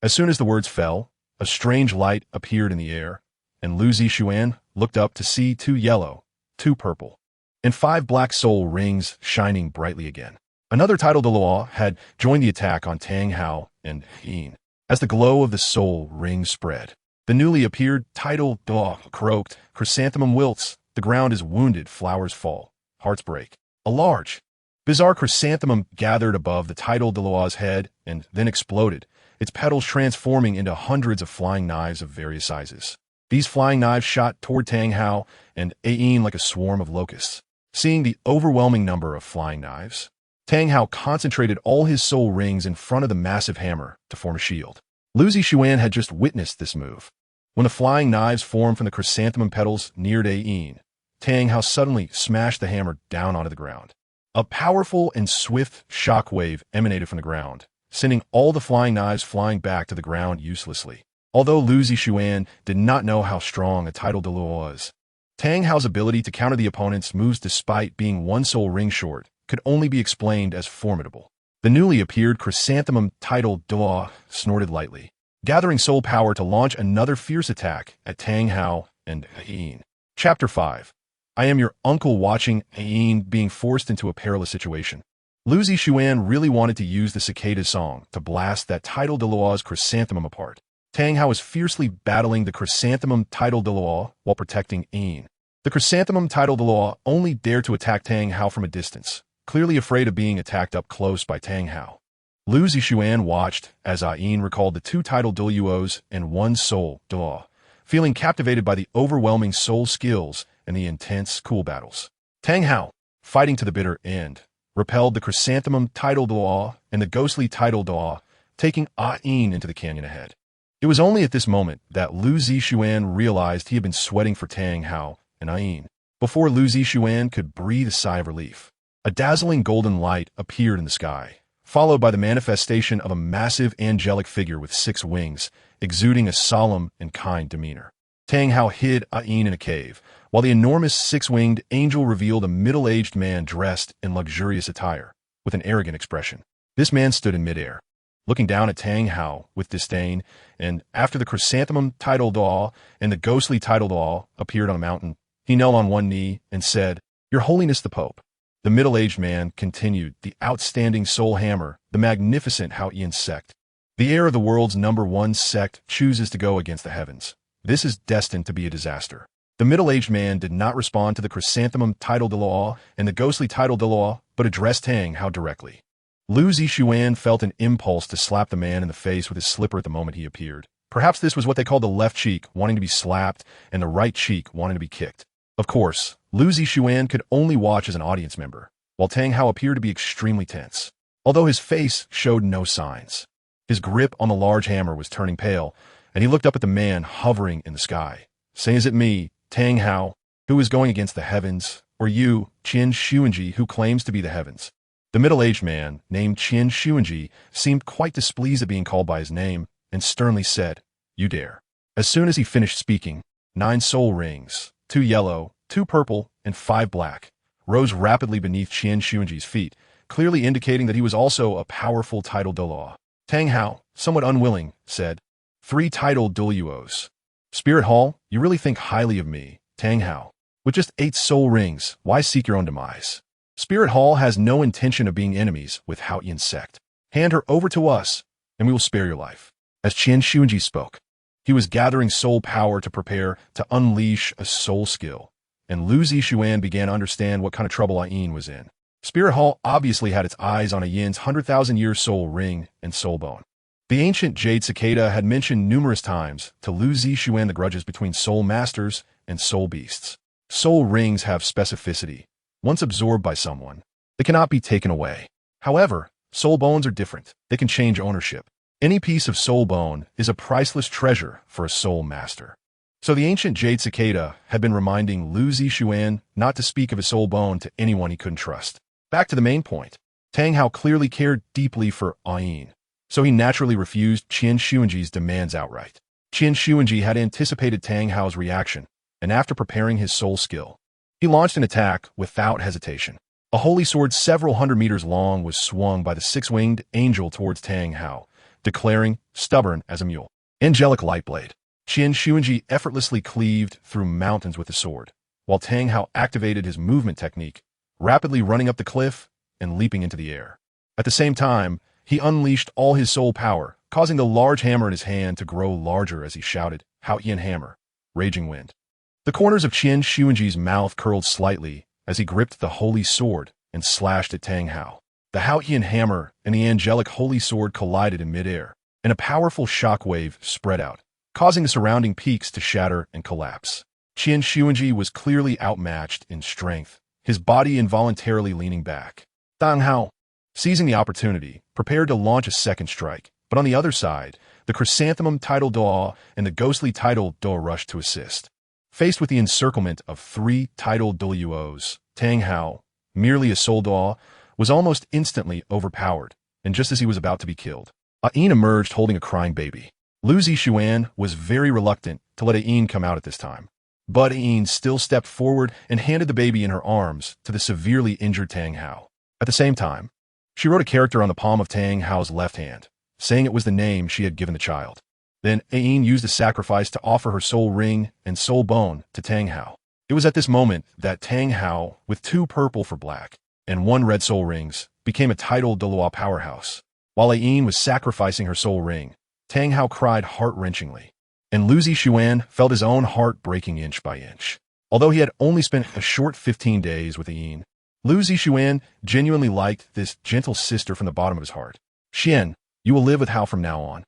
As soon as the words fell, a strange light appeared in the air, and Lu Zixuan looked up to see 2 yellow, 2 purple, and 5 black soul rings shining brightly again. Another title Douluo had joined the attack on Tang Hao and Ain. As the glow of the soul rings spread, the newly appeared title Douluo croaked, chrysanthemum wilts, the ground is wounded, flowers fall, hearts break. A large, bizarre chrysanthemum gathered above the title Douluo's head and then exploded, its petals transforming into hundreds of flying knives of various sizes. These flying knives shot toward Tang Hao and Ain like a swarm of locusts. Seeing the overwhelming number of flying knives, Tang Hao concentrated all his soul rings in front of the massive hammer to form a shield. Lu Zixuan had just witnessed this move. When the flying knives formed from the chrysanthemum petals neared Ain, Tang Hao suddenly smashed the hammer down onto the ground. A powerful and swift shockwave emanated from the ground, sending all the flying knives flying back to the ground uselessly. Although Lu Zixuan did not know how strong a title Douluo was, Tang Hao's ability to counter the opponent's moves despite being 1 soul ring short could only be explained as formidable. The newly appeared chrysanthemum title Douluo snorted lightly, gathering soul power to launch another fierce attack at Tang Hao and Ain. Chapter 5. I am your uncle, watching Ain being forced into a perilous situation. Lu Zixuan really wanted to use the cicada song to blast that title Douluo's chrysanthemum apart. Tang Hao was fiercely battling the chrysanthemum title Douluo while protecting Ain. The chrysanthemum title Douluo only dared to attack Tang Hao from a distance, clearly afraid of being attacked up close by Tang Hao. Lu Zixuan watched as Ain recalled the 2 title Douluos and 1 soul Douluo, feeling captivated by the overwhelming soul skills and the intense cool battles. Tang Hao, fighting to the bitter end, repelled the chrysanthemum title Douluo and the ghostly title Douluo, taking Ain into the canyon ahead. It was only at this moment that Lu Zixuan realized he had been sweating for Tang Hao and Ain. Before Lu Zixuan could breathe a sigh of relief, a dazzling golden light appeared in the sky, followed by the manifestation of a massive angelic figure with 6 wings, exuding a solemn and kind demeanor. Tang Hao hid Ain in a cave, while the enormous 6-winged angel revealed a middle-aged man dressed in luxurious attire, with an arrogant expression. This man stood in midair, looking down at Tang Hao with disdain, and after the chrysanthemum title Douluo and the ghostly title Douluo appeared on a mountain, he knelt on one knee and said, "Your Holiness the Pope." The middle-aged man continued, "The outstanding soul hammer, the magnificent Haoyan sect. The heir of the world's #1 sect chooses to go against the heavens. This is destined to be a disaster." The middle-aged man did not respond to the chrysanthemum title Douluo and the ghostly title Douluo, but addressed Tang Hao directly. Lu Zixuan felt an impulse to slap the man in the face with his slipper at the moment he appeared, Perhaps this was what they called the left cheek wanting to be slapped and the right cheek wanting to be kicked. Of course, Lu Zixuan could only watch as an audience member, while Tang Hao appeared to be extremely tense, although his face showed no signs. His grip on the large hammer was turning pale, and he looked up at the man hovering in the sky, saying, "Is it me, Tang Hao, who is going against the heavens, or you, Qin Xuanji, who claims to be the heavens?" The middle-aged man, named Qin Xuanji, seemed quite displeased at being called by his name, and sternly said, "You dare." As soon as he finished speaking, 9 soul rings, 2 yellow, 2 purple, and 5 black, rose rapidly beneath Qin Xuanji's feet, clearly indicating that he was also a powerful titled Douluo. Tang Hao, somewhat unwilling, said, 3 titled Douluos. Spirit Hall, you really think highly of me, Tang Hao. With just 8 soul rings, why seek your own demise? Spirit Hall has no intention of being enemies with Haotian sect. Hand her over to us, and we will spare your life. As Qin Xuanji spoke, he was gathering soul power to prepare to unleash a soul skill, and Lu Zixuan began to understand what kind of trouble Ayin was in. Spirit Hall obviously had its eyes on Ayin's 100,000-year soul ring and soul bone. The ancient Jade cicada had mentioned numerous times to Lu Zixuan the grudges between soul masters and soul beasts. Soul rings have specificity. Once absorbed by someone, they cannot be taken away. However, soul bones are different. They can change ownership. Any piece of soul bone is a priceless treasure for a soul master. So the ancient Jade cicada had been reminding Lu Zixuan not to speak of his soul bone to anyone he couldn't trust. Back to the main point, Tang Hao clearly cared deeply for Ayin, so he naturally refused Qin Xuanji's demands outright. Qin Xuanji had anticipated Tang Hao's reaction, and after preparing his soul skill, he launched an attack without hesitation. A holy sword several hundred meters long was swung by the 6-winged angel towards Tang Hao, declaring, stubborn as a mule. Angelic Lightblade. Qin Xuanji effortlessly cleaved through mountains with the sword, while Tang Hao activated his movement technique, rapidly running up the cliff and leaping into the air. At the same time, he unleashed all his soul power, causing the large hammer in his hand to grow larger as he shouted, Haotian Hammer, Raging Wind. The corners of Qin Xuanji's mouth curled slightly as he gripped the holy sword and slashed at Tang Hao. The Haotian hammer and the angelic holy sword collided in midair, and a powerful shockwave spread out, causing the surrounding peaks to shatter and collapse. Qin Xuanji was clearly outmatched in strength, his body involuntarily leaning back. Tang Hao, seizing the opportunity, prepared to launch a second strike, but on the other side, the chrysanthemum title Doa and the ghostly title Doa rushed to assist. Faced with the encirclement of 3 titled Douluos, Tang Hao, merely a soul Doa, was almost instantly overpowered, and just as he was about to be killed, Ayin emerged holding a crying baby. Lu Zixuan was very reluctant to let Ayin come out at this time, but Ayin still stepped forward and handed the baby in her arms to the severely injured Tang Hao. At the same time, she wrote a character on the palm of Tang Hao's left hand, saying it was the name she had given the child. Then Ayin used a sacrifice to offer her soul ring and soul bone to Tang Hao. It was at this moment that Tang Hao, with 2 purple for black and 1 red soul rings, became a titled Douluo powerhouse. While Ayin was sacrificing her soul ring, Tang Hao cried heart-wrenchingly, and Lu Zixuan felt his own heart breaking inch by inch. Although he had only spent a short 15 days with Ayin, Lu Zixuan genuinely liked this gentle sister from the bottom of his heart. Xian, you will live with Hao from now on.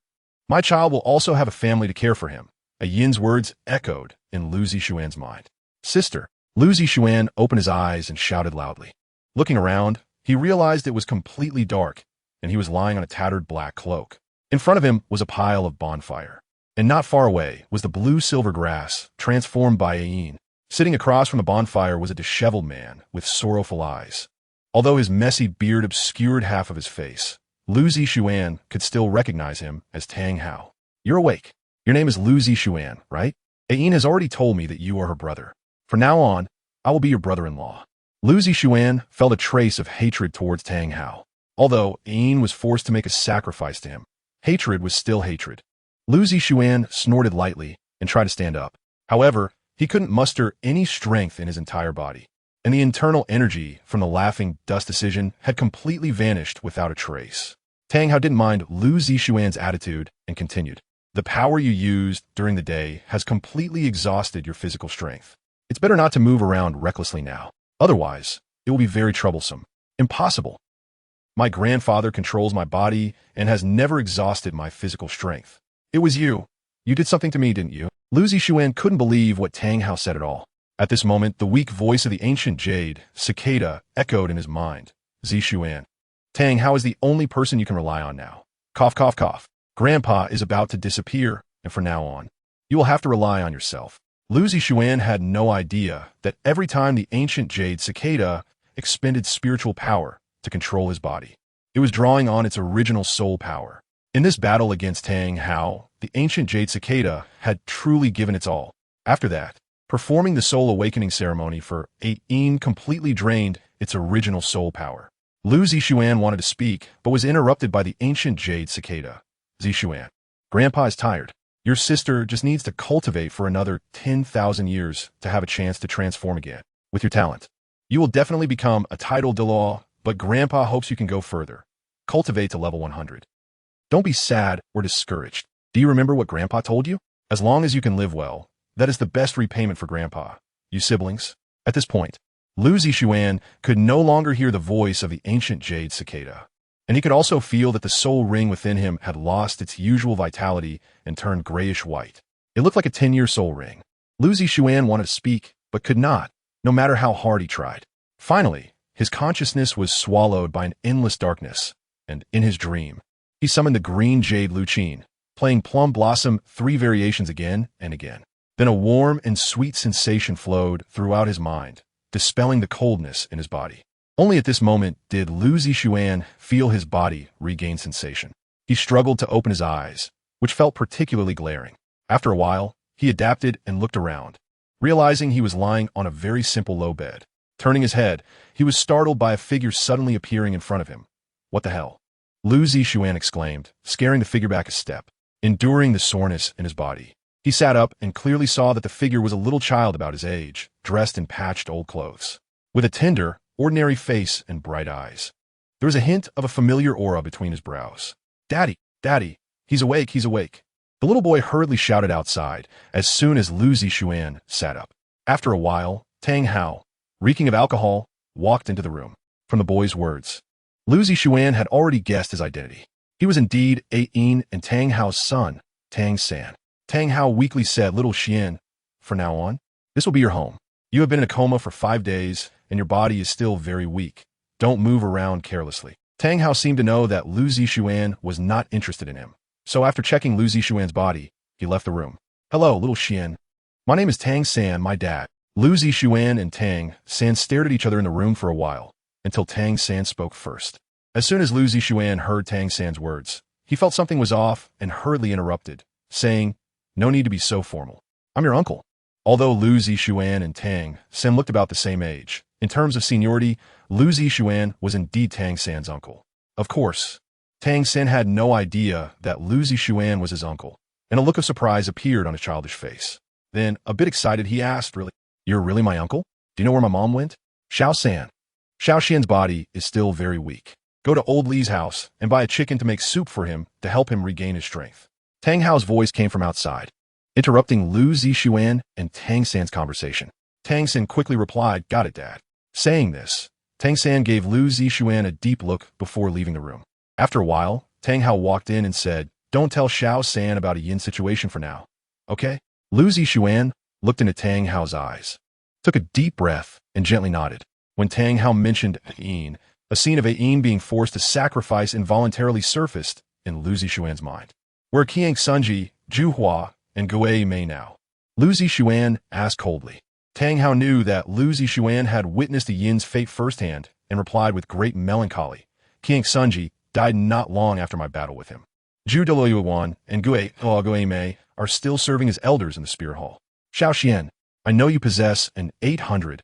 My child will also have a family to care for him. Ayin's words echoed in Lu Zixuan's mind. Sister. Lu Zixuan opened his eyes and shouted loudly. Looking around, he realized it was completely dark, and he was lying on a tattered black cloak. In front of him was a pile of bonfire, and not far away was the blue-silver grass, transformed by Ayin. Sitting across from the bonfire was a disheveled man with sorrowful eyes. Although his messy beard obscured half of his face, Lu Zixuan could still recognize him as Tang Hao. You're awake. Your name is Lu Zixuan, right? Ayin has already told me that you are her brother. From now on, I will be your brother-in-law. Lu Zixuan felt a trace of hatred towards Tang Hao. Although Ayin was forced to make a sacrifice to him, hatred was still hatred. Lu Zixuan snorted lightly and tried to stand up. However, he couldn't muster any strength in his entire body, and the internal energy from the laughing dust decision had completely vanished without a trace. Tang Hao didn't mind Lu Zixuan's attitude and continued. The power you used during the day has completely exhausted your physical strength. It's better not to move around recklessly now. Otherwise, it will be very troublesome. Impossible. My grandfather controls my body and has never exhausted my physical strength. It was you. You did something to me, didn't you? Lu Zixuan couldn't believe what Tang Hao said at all. At this moment, the weak voice of the ancient Jade, cicada, echoed in his mind. Zixuan. Tang Hao is the only person you can rely on now. Cough, cough, cough. Grandpa is about to disappear, and from now on, you will have to rely on yourself. Lu Zixuan had no idea that every time the ancient Jade cicada expended spiritual power to control his body, it was drawing on its original soul power. In this battle against Tang Hao, the ancient Jade cicada had truly given its all. After that, performing the soul awakening ceremony for Awaken completely drained its original soul power. Lu Zixuan wanted to speak, but was interrupted by the ancient Jade cicada. Zixuan. Grandpa is tired. Your sister just needs to cultivate for another 10,000 years to have a chance to transform again. With your talent, you will definitely become a title Douluo, but Grandpa hopes you can go further. Cultivate to level 100. Don't be sad or discouraged. Do you remember what Grandpa told you? As long as you can live well, that is the best repayment for Grandpa. You siblings. At this point, Lu Zixuan could no longer hear the voice of the ancient Jade cicada, and he could also feel that the soul ring within him had lost its usual vitality and turned grayish-white. It looked like a 10-year soul ring. Lu Zixuan wanted to speak, but could not, no matter how hard he tried. Finally, his consciousness was swallowed by an endless darkness, and in his dream, he summoned the green Jade Luchin, playing Plum Blossom 3 variations again and again. Then a warm and sweet sensation flowed throughout his mind, dispelling the coldness in his body. Only at this moment did Lu Zixuan feel his body regain sensation. He struggled to open his eyes, which felt particularly glaring. After a while, he adapted and looked around, realizing he was lying on a very simple low bed. Turning his head, he was startled by a figure suddenly appearing in front of him. What the hell? Lu Zixuan exclaimed, scaring the figure back a step, enduring the soreness in his body. He sat up and clearly saw that the figure was a little child about his age, dressed in patched old clothes, with a tender, ordinary face and bright eyes. There was a hint of a familiar aura between his brows. Daddy, Daddy, he's awake, he's awake. The little boy hurriedly shouted outside as soon as Lu Zixuan sat up. After a while, Tang Hao, reeking of alcohol, walked into the room. From the boy's words, Lu Zixuan had already guessed his identity. He was indeed Awaken and Tang Hao's son, Tang San. Tang Hao weakly said, Little Xian, from now on, this will be your home. You have been in a coma for 5 days, and your body is still very weak. Don't move around carelessly. Tang Hao seemed to know that Lu Zixuan was not interested in him. So after checking Lu Zixuan's body, he left the room. Hello, Little Xian. My name is Tang San, my dad. Lu Zixuan and Tang San stared at each other in the room for a while, until Tang San spoke first. As soon as Lu Zixuan heard Tang San's words, he felt something was off and hurriedly interrupted, saying, No need to be so formal. I'm your uncle. Although Lu Zixuan and Tang San looked about the same age, in terms of seniority, Lu Zixuan was indeed Tang San's uncle. Of course, Tang San had no idea that Lu Zixuan was his uncle, and a look of surprise appeared on his childish face. Then, a bit excited, he asked, Really? You're really my uncle? Do you know where my mom went? Xiao San. Xiao Xian's body is still very weak. Go to Old Li's house and buy a chicken to make soup for him to help him regain his strength. Tang Hao's voice came from outside, interrupting Lu Zixuan and Tang San's conversation. Tang San quickly replied, Got it, Dad. Saying this, Tang San gave Lu Zixuan a deep look before leaving the room. After a while, Tang Hao walked in and said, Don't tell Xiao San about a yin situation for now. Okay? Lu Zixuan looked into Tang Hao's eyes, took a deep breath, and gently nodded. When Tang Hao mentioned Awaken, a scene of Awaken being forced to sacrifice involuntarily surfaced in Lu Zixuan's mind. Where are Qiang Sunji, Juhua, and Gui Mei now? Lu Zixuan asked coldly. Tang Hao knew that Lu Zixuan had witnessed the Yin's fate firsthand and replied with great melancholy. Qiang Sunji died not long after my battle with him. Zhu Deluiyuan and Gui Mei are still serving as elders in the Spirit Hall. Xiao Xian, I know you possess an 800,000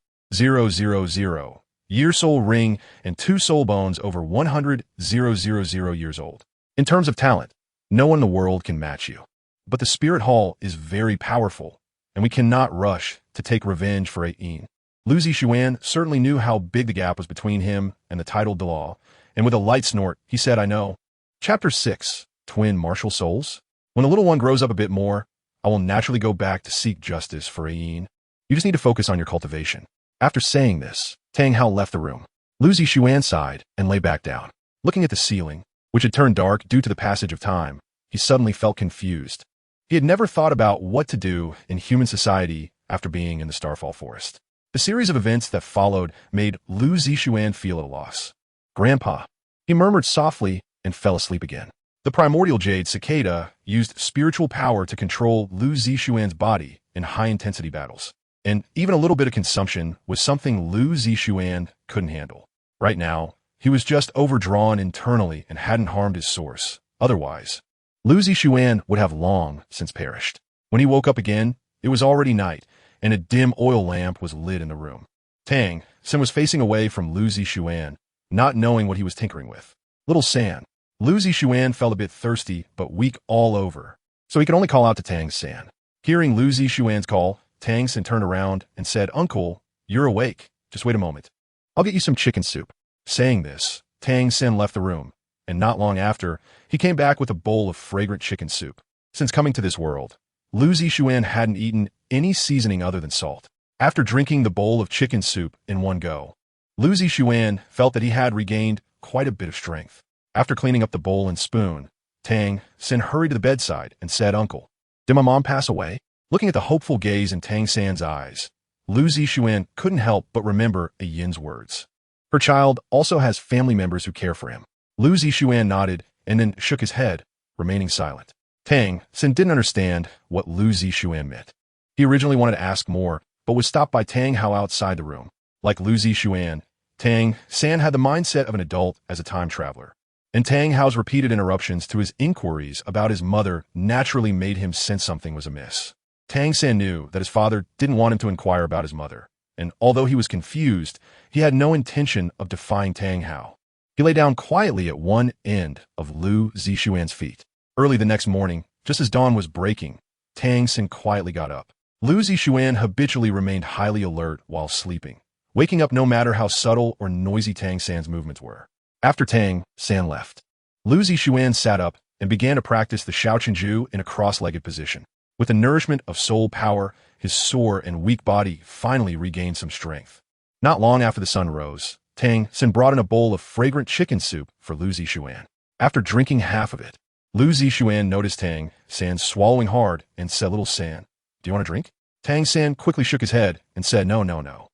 year soul ring and 2 soul bones over 100,000 years old. In terms of talent, no one in the world can match you. But the Spirit Hall is very powerful, and we cannot rush to take revenge for Awaken. Lu Zixuan certainly knew how big the gap was between him and the titled Douluo, and with a light snort, he said, I know. Chapter 6, Twin Martial Souls. When the little one grows up a bit more, I will naturally go back to seek justice for Awaken. You just need to focus on your cultivation. After saying this, Tang Hao left the room. Lu Zixuan sighed and lay back down. Looking at the ceiling, which had turned dark due to the passage of time, he suddenly felt confused. He had never thought about what to do in human society after being in the Starfall Forest. The series of events that followed made Lu Zishuan feel at a loss. "Grandpa," he murmured softly and fell asleep again. The primordial Jade cicada used spiritual power to control Lu Zishuan's body in high-intensity battles, and even a little bit of consumption was something Lu Zishuan couldn't handle. Right now, he was just overdrawn internally and hadn't harmed his source. Otherwise, Lu Zishuan would have long since perished. When he woke up again, it was already night, and a dim oil lamp was lit in the room. Tang Sin was facing away from Lu Zishuan, not knowing what he was tinkering with. "Little San." Lu Zishuan felt a bit thirsty but weak all over, so he could only call out to Tang San. Hearing Lu Zishuan's call, Tang Sin turned around and said, "Uncle, you're awake. Just wait a moment. I'll get you some chicken soup." Saying this, Tang Sin left the room, and not long after, he came back with a bowl of fragrant chicken soup. Since coming to this world, Lu Zishuan hadn't eaten any seasoning other than salt. After drinking the bowl of chicken soup in one go, Lu Zishuan felt that he had regained quite a bit of strength. After cleaning up the bowl and spoon, Tang Sin hurried to the bedside and said, "Uncle, did my mom pass away?" Looking at the hopeful gaze in Tang San's eyes, Lu Zishuan couldn't help but remember a Yin's words. Her child also has family members who care for him. Lu Zishuan nodded and then shook his head, remaining silent. Tang Sin didn't understand what Lu Zishuan meant. He originally wanted to ask more, but was stopped by Tang Hao outside the room. Like Lu Zishuan, Tang San had the mindset of an adult as a time traveler, and Tang Hao's repeated interruptions to his inquiries about his mother naturally made him sense something was amiss. Tang San knew that his father didn't want him to inquire about his mother, and although he was confused, he had no intention of defying Tang Hao. He lay down quietly at one end of Lu Zishuan's feet. Early the next morning, just as dawn was breaking, Tang Sin quietly got up. Lu Zishuan habitually remained highly alert while sleeping, waking up no matter how subtle or noisy Tang San's movements were. After Tang San left, Lu Zishuan sat up and began to practice the Shaoqinju in a cross-legged position. With the nourishment of soul power, his sore and weak body finally regained some strength. Not long after the sun rose, Tang Sin brought in a bowl of fragrant chicken soup for Lu Zishuan. After drinking half of it, Lu Zishuan noticed Tang San swallowing hard and said, "Little San, do you want a drink?" Tang San quickly shook his head and said, No.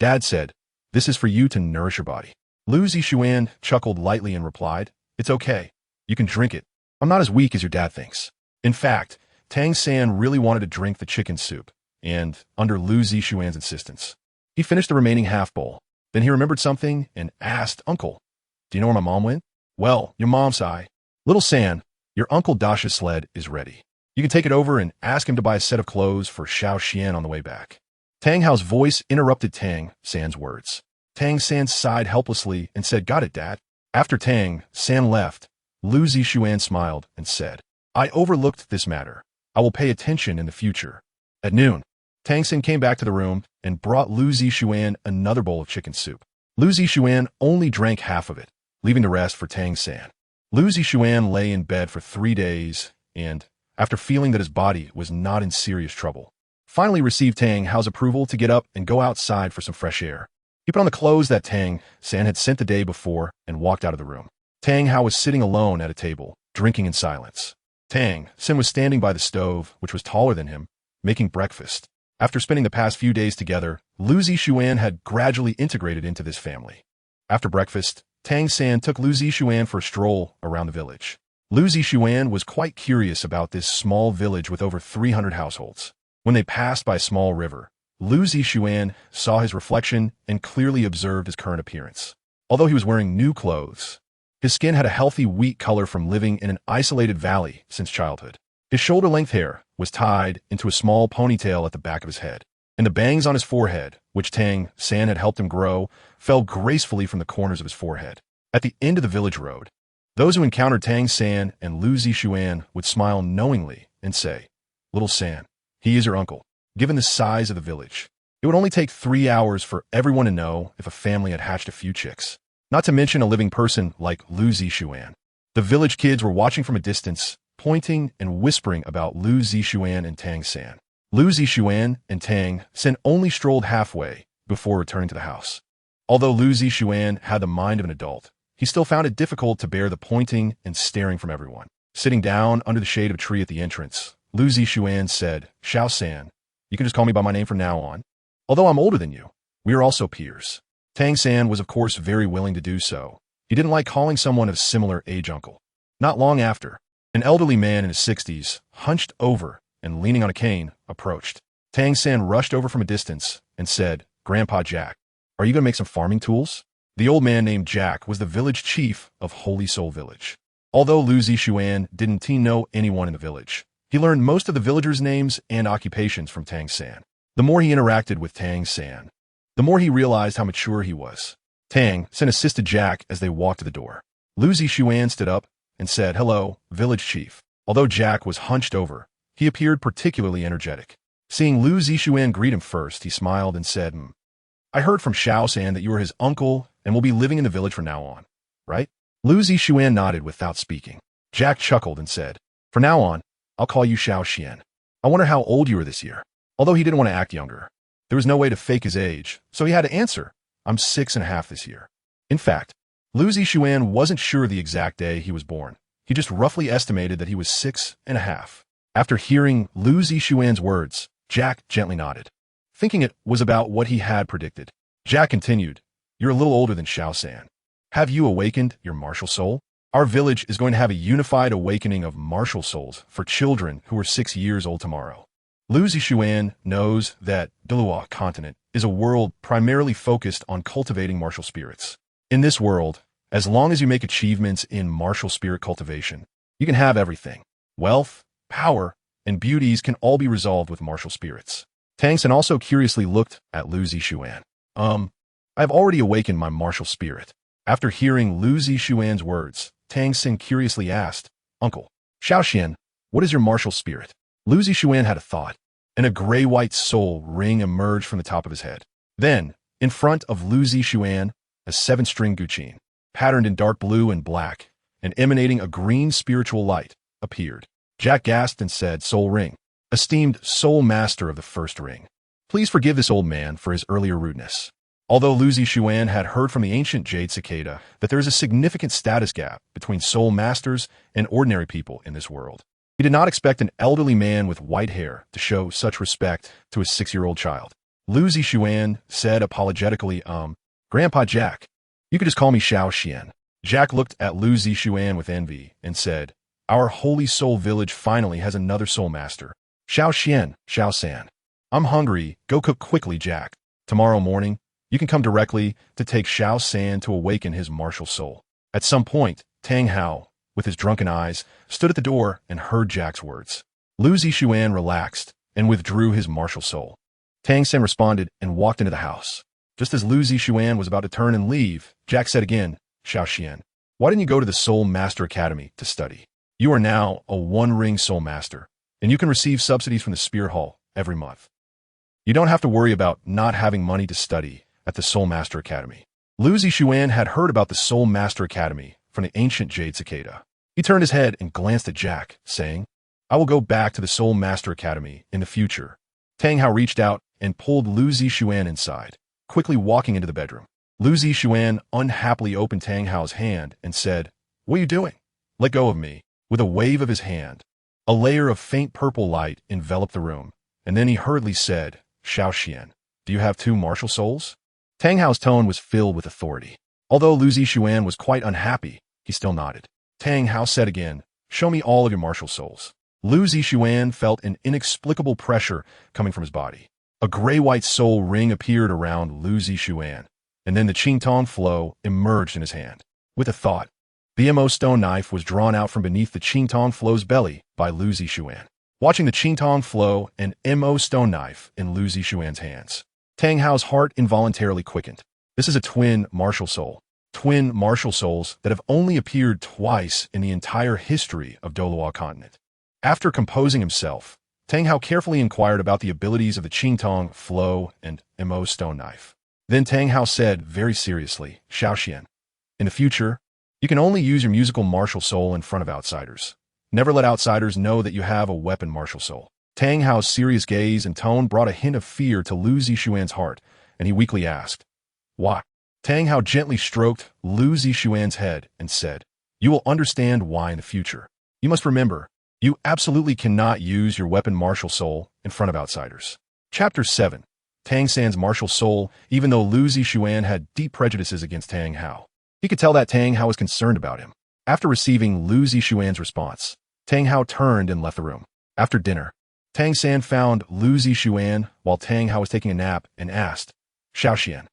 Dad said, "This is for you to nourish your body." Lu Zishuan chuckled lightly and replied, "It's okay. You can drink it. I'm not as weak as your dad thinks." In fact, Tang San really wanted to drink the chicken soup, and, under Lu Zishuan's insistence, he finished the remaining half bowl. Then he remembered something and asked, "Uncle, do you know where my mom went?" "Well, your mom's eye. Little San, your Uncle Dasha's sled is ready. You can take it over and ask him to buy a set of clothes for Xiao Xian on the way back." Tang Hao's voice interrupted Tang San's words. Tang San sighed helplessly and said, "Got it, Dad." After Tang San left, Lu Zishuan smiled and said, "I overlooked this matter. I will pay attention in the future." At noon, Tang San came back to the room and brought Lu Zishuan another bowl of chicken soup. Lu Zishuan only drank half of it, leaving the rest for Tang San. Lu Zishuan lay in bed for 3 days and, after feeling that his body was not in serious trouble, finally received Tang Hao's approval to get up and go outside for some fresh air. He put on the clothes that Tang San had sent the day before and walked out of the room. Tang Hao was sitting alone at a table, drinking in silence. Tang Sin was standing by the stove, which was taller than him, making breakfast. After spending the past few days together, Lu Zishuan had gradually integrated into this family. After breakfast, Tang San took Lu Zishuan for a stroll around the village. Lu Zishuan was quite curious about this small village with over 300 households. When they passed by a small river, Lu Zishuan saw his reflection and clearly observed his current appearance. Although he was wearing new clothes, his skin had a healthy wheat color from living in an isolated valley since childhood. His shoulder-length hair was tied into a small ponytail at the back of his head, and the bangs on his forehead, which Tang San had helped him grow, fell gracefully from the corners of his forehead. At the end of the village road, those who encountered Tang San and Lu Zishuan would smile knowingly and say, "Little San, he is your uncle." Given the size of the village, it would only take 3 hours for everyone to know if a family had hatched a few chicks, not to mention a living person like Lu Zishuan. The village kids were watching from a distance, pointing and whispering about Lu Zishuan and Tang San. Lu Zishuan and Tang San only strolled halfway before returning to the house. Although Lu Zishuan had the mind of an adult, he still found it difficult to bear the pointing and staring from everyone. Sitting down under the shade of a tree at the entrance, Lu Zishuan said, Xiao San, you can just call me by my name from now on. Although I'm older than you, we are also peers. Tang San was of course very willing to do so. He didn't like calling someone of similar age uncle. Not long after, an elderly man in his 60s, hunched over and leaning on a cane, approached. Tang San rushed over from a distance and said, Grandpa Jack, are you going to make some farming tools? The old man named Jack was the village chief of Holy Soul Village. Although Lu Zishuan didn't know anyone in the village, he learned most of the villagers' names and occupations from Tang San. The more he interacted with Tang San, the more he realized how mature he was. Tang San assisted Jack as they walked to the door. Lu Zishuan stood up and said, Hello, village chief. Although Jack was hunched over, he appeared particularly energetic. Seeing Lu Zishuan greet him first, he smiled and said, I heard from Xiao San that you are his uncle and will be living in the village from now on, right? Lu Zishuan nodded without speaking. Jack chuckled and said, For now on, I'll call you Xiao Xian. I wonder how old you are this year. Although he didn't want to act younger, there was no way to fake his age, so he had to answer, I'm 6.5 this year. In fact, Lu Zishuan wasn't sure the exact day he was born. He just roughly estimated that he was 6.5. After hearing Lu Zishuan's words, Jack gently nodded, thinking it was about what he had predicted. Jack continued, You're a little older than Xiao San. Have you awakened your martial soul? Our village is going to have a unified awakening of martial souls for children who are 6 years old tomorrow. Lu Zishuan knows that Douluo Continent is a world primarily focused on cultivating martial spirits. In this world, as long as you make achievements in martial spirit cultivation, you can have everything. Wealth, power, and beauties can all be resolved with martial spirits. Tang San also curiously looked at Lu Zishuan. I have already awakened my martial spirit. After hearing Lu Zishuan's words, Tang San curiously asked, Uncle, Xiao Xian, what is your martial spirit? Lu Zishuan had a thought, and a gray-white soul ring emerged from the top of his head. Then, in front of Lu Zishuan, a 7-string guqin, patterned in dark blue and black, and emanating a green spiritual light, appeared. Jack gasped and said, Soul Ring, esteemed Soul Master of the first ring. Please forgive this old man for his earlier rudeness. Although Lu Zishuan had heard from the ancient Jade cicada that there is a significant status gap between soul masters and ordinary people in this world, he did not expect an elderly man with white hair to show such respect to his 6-year-old child. Lu Zishuan said apologetically, Grandpa Jack, you could just call me Xiao Xian. Jack looked at Lu Zishuan with envy and said, Our Holy Soul Village finally has another soul master. Xiao Xian, Xiao San. I'm hungry, go cook quickly, Jack. Tomorrow morning, you can come directly to take Xiao San to awaken his martial soul. At some point, Tang Hao, with his drunken eyes, stood at the door and heard Jack's words. Lu Zishuan relaxed and withdrew his martial soul. Tang San responded and walked into the house. Just as Lu Zishuan was about to turn and leave, Jack said again, Xiao Xian, why didn't you go to the Soul Master Academy to study? You are now a 1-ring Soul Master, and you can receive subsidies from the Spirit Hall every month. You don't have to worry about not having money to study at the Soul Master Academy. Lu Zishuan had heard about the Soul Master Academy from the ancient Jade cicada. He turned his head and glanced at Jack, saying, I will go back to the Soul Master Academy in the future. Tang Hao reached out and pulled Lu Zishuan inside, quickly walking into the bedroom. Lu Zishuan unhappily opened Tang Hao's hand and said, What are you doing? Let go of me. With a wave of his hand, a layer of faint purple light enveloped the room, and then he hurriedly said, Xiao Xian, do you have 2 martial souls? Tang Hao's tone was filled with authority. Although Lu Zishuan was quite unhappy, he still nodded. Tang Hao said again, Show me all of your martial souls. Lu Zishuan felt an inexplicable pressure coming from his body. A gray-white soul ring appeared around Lu Zishuan, and then the Qingtong flow emerged in his hand. With a thought, the Mo stone knife was drawn out from beneath the Qingtong flow's belly by Lu Zishuan. Watching the Qingtong flow and Mo stone knife in Lu Zishuan's hands, Tang Hao's heart involuntarily quickened. This is a twin martial soul. Twin martial souls that have only appeared twice in the entire history of Douluo Continent. After composing himself, Tang Hao carefully inquired about the abilities of the Qingtong flow and Mo stone knife. Then Tang Hao said very seriously, Xiao Xian, in the future, you can only use your musical martial soul in front of outsiders. Never let outsiders know that you have a weapon martial soul. Tang Hao's serious gaze and tone brought a hint of fear to Lu Zishuan's heart, and he weakly asked, Why? Tang Hao gently stroked Lu Zishuan's head and said, You will understand why in the future. You must remember, You absolutely cannot use your weapon martial soul in front of outsiders. Chapter 7. Tang San's martial soul. Even though Lu Zixuan had deep prejudices against Tang Hao, he could tell that Tang Hao was concerned about him. After receiving Lu Zixuan's response, Tang Hao turned and left the room. After dinner, Tang San found Lu Zixuan while Tang Hao was taking a nap and asked, "Xiaoxian,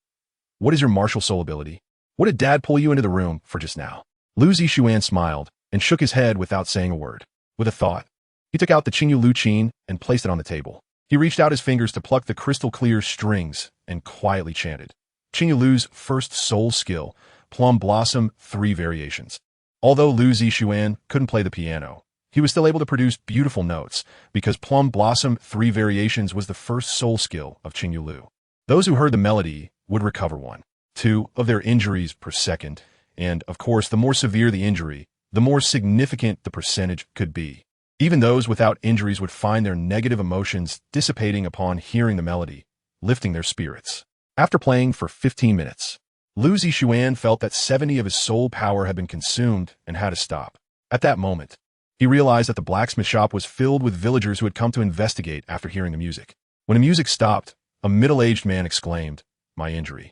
what is your martial soul ability? What did Dad pull you into the room for just now?" Lu Zixuan smiled and shook his head without saying a word. With a thought, he took out the Qingyu Lu Qin and placed it on the table. He reached out his fingers to pluck the crystal-clear strings and quietly chanted. Qingyu Lu's first soul skill, Plum Blossom 3 variations. Although Lu Zixuan couldn't play the piano, he was still able to produce beautiful notes because Plum Blossom 3 variations was the first soul skill of Qingyu Lu. Those who heard the melody would recover 1, 2 of their injuries per second, and, of course, the more severe the injury, the more significant the percentage could be. Even those without injuries would find their negative emotions dissipating upon hearing the melody, lifting their spirits. After playing for 15 minutes, Lu Zixuan felt that 70 of his soul power had been consumed and had to stop. At that moment, he realized that the blacksmith shop was filled with villagers who had come to investigate after hearing the music. When the music stopped, a middle-aged man exclaimed, "My injury.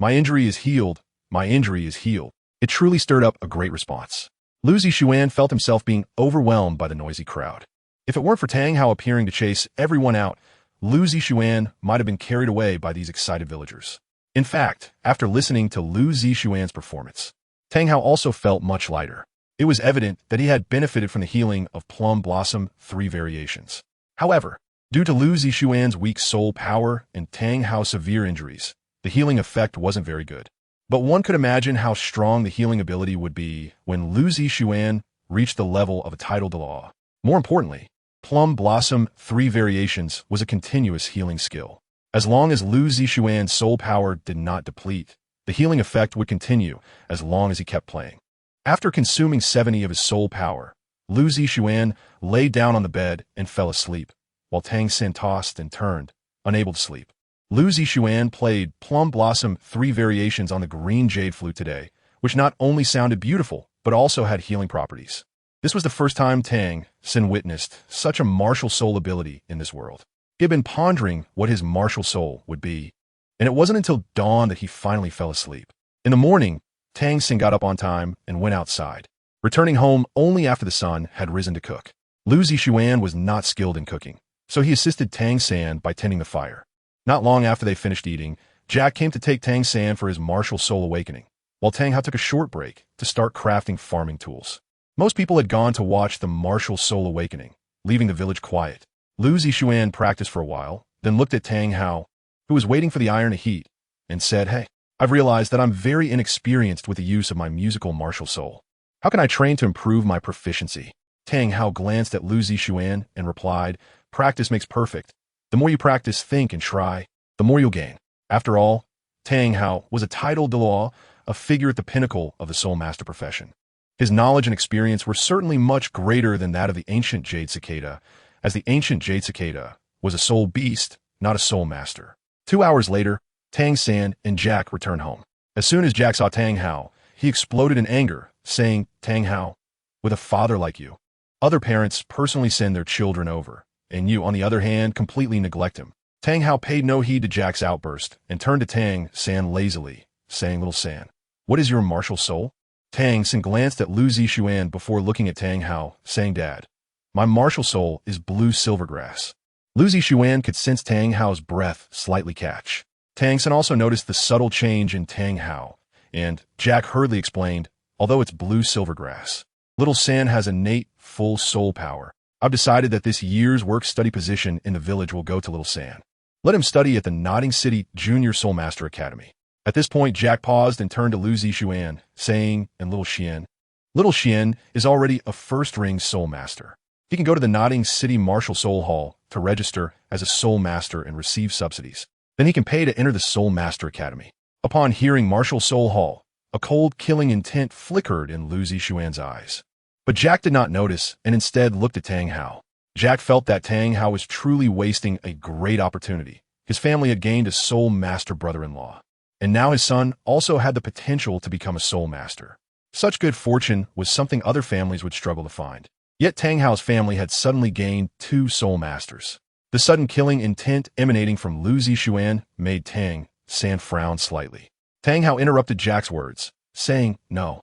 My injury is healed. My injury is healed." It truly stirred up a great response. Lu Zixuan felt himself being overwhelmed by the noisy crowd. If it weren't for Tang Hao appearing to chase everyone out, Lu Zixuan might have been carried away by these excited villagers. In fact, after listening to Lu Zixuan's performance, Tang Hao also felt much lighter. It was evident that he had benefited from the healing of Plum Blossom 3 variations. However, due to Lu Zixuan's weak soul power and Tang Hao's severe injuries, the healing effect wasn't very good. But one could imagine how strong the healing ability would be when Lu Zixuan reached the level of a title Douluo. More importantly, Plum Blossom 3 variations was a continuous healing skill. As long as Lu Zixuan's soul power did not deplete, the healing effect would continue as long as he kept playing. After consuming 70 of his soul power, Lu Zixuan lay down on the bed and fell asleep, while Tang San tossed and turned, unable to sleep. Lu Zixuan played Plum Blossom 3 variations on the green jade flute today, which not only sounded beautiful, but also had healing properties. This was the first time Tang San witnessed such a martial soul ability in this world. He had been pondering what his martial soul would be, and it wasn't until dawn that he finally fell asleep. In the morning, Tang San got up on time and went outside, returning home only after the sun had risen to cook. Lu Zixuan was not skilled in cooking, so he assisted Tang San by tending the fire. Not long after they finished eating, Jack came to take Tang San for his martial soul awakening, while Tang Hao took a short break to start crafting farming tools. Most people had gone to watch the martial soul awakening, leaving the village quiet. Lu Zixuan practiced for a while, then looked at Tang Hao, who was waiting for the iron to heat, and said, "Hey, I've realized that I'm very inexperienced with the use of my musical martial soul. How can I train to improve my proficiency?" Tang Hao glanced at Lu Zixuan and replied, "Practice makes perfect. The more you practice, think, and try, the more you'll gain." After all, Tang Hao was a titled Douluo, a figure at the pinnacle of the soul master profession. His knowledge and experience were certainly much greater than that of the ancient Jade Cicada, as the ancient Jade Cicada was a soul beast, not a soul master. 2 hours later, Tang San and Jack returned home. As soon as Jack saw Tang Hao, he exploded in anger, saying, "Tang Hao, with a father like you, other parents personally send their children over, and you, on the other hand, completely neglect him." Tang Hao paid no heed to Jack's outburst and turned to Tang San lazily, saying, "Little San, what is your martial soul?" Tang San glanced at Lu Zixuan before looking at Tang Hao, saying, "Dad, my martial soul is blue silvergrass." Lu Zixuan could sense Tang Hao's breath slightly catch. Tang San also noticed the subtle change in Tang Hao, and Jack hurriedly explained, "Although it's blue silvergrass, Little San has innate full soul power. I've decided that this year's work-study position in the village will go to Little San. Let him study at the Nodding City Junior Soul Master Academy." At this point, Jack paused and turned to Lu Zixuan, saying, "And Little Xian is already a first-ring soul master. He can go to the Nodding City Martial Soul Hall to register as a soul master and receive subsidies. Then he can pay to enter the Soul Master Academy." Upon hearing Martial Soul Hall, a cold, killing intent flickered in Lu Zixuan's eyes. But Jack did not notice and instead looked at Tang Hao. Jack felt that Tang Hao was truly wasting a great opportunity. His family had gained a soul master brother-in-law, and now his son also had the potential to become a soul master. Such good fortune was something other families would struggle to find. Yet Tang Hao's family had suddenly gained 2 soul masters. The sudden killing intent emanating from Lu Zixuan made Tang San frown slightly. Tang Hao interrupted Jack's words, saying, "No."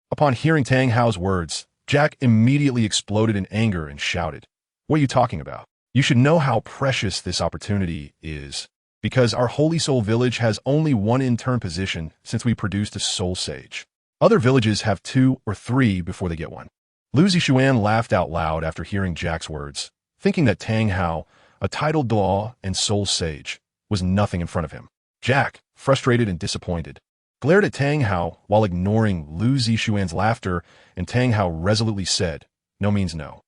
Upon hearing Tang Hao's words, Jack immediately exploded in anger and shouted, "What are you talking about? You should know how precious this opportunity is, because our Holy Soul village has only 1 intern position since we produced a soul sage. Other villages have 2 or 3 before they get one." Lu Zixuan laughed out loud after hearing Jack's words, thinking that Tang Hao, a titled Douluo and soul sage, was nothing in front of him. Jack, frustrated and disappointed, glared at Tang Hao while ignoring Lu Zixuan's laughter, and Tang Hao resolutely said, "No means no.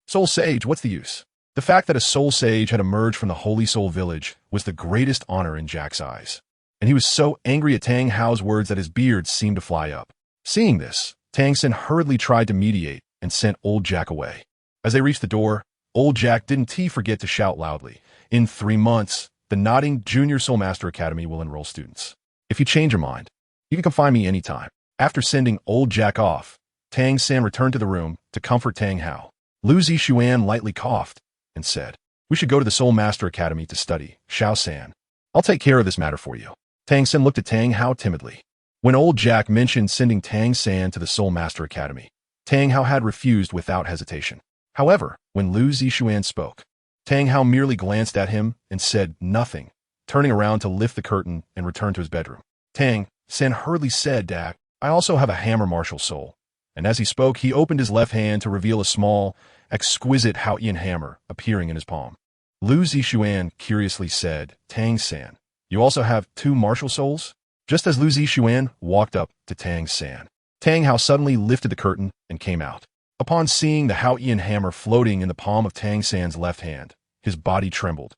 Soul sage, what's the use?" The fact that a soul sage had emerged from the Holy Soul village was the greatest honor in Jack's eyes, and he was so angry at Tang Hao's words that his beard seemed to fly up. Seeing this, Tang Sen hurriedly tried to mediate and sent old Jack away. As they reached the door, old Jack didn't forget to shout loudly, "In 3 months, the Nodding Junior Soul Master Academy will enroll students. If you change your mind, you can come find me anytime." After sending old Jack off, Tang Sen returned to the room to comfort Tang Hao. Lu Zixuan lightly coughed and said, "We should go to the Soul Master Academy to study, Xiao San. I'll take care of this matter for you." Tang Sen looked at Tang Hao timidly. When old Jack mentioned sending Tang San to the Soul Master Academy, Tang Hao had refused without hesitation. However, when Lu Zixuan spoke, Tang Hao merely glanced at him and said nothing, turning around to lift the curtain and return to his bedroom. Tang San hurriedly said, "Dak, I also have a hammer martial soul." And as he spoke, he opened his left hand to reveal a small, exquisite Haotian hammer appearing in his palm. Lu Zixuan curiously said, "Tang San, you also have 2 martial souls?" Just as Lu Zixuan walked up to Tang San, Tang Hao suddenly lifted the curtain and came out. Upon seeing the Haotian hammer floating in the palm of Tang San's left hand, his body trembled,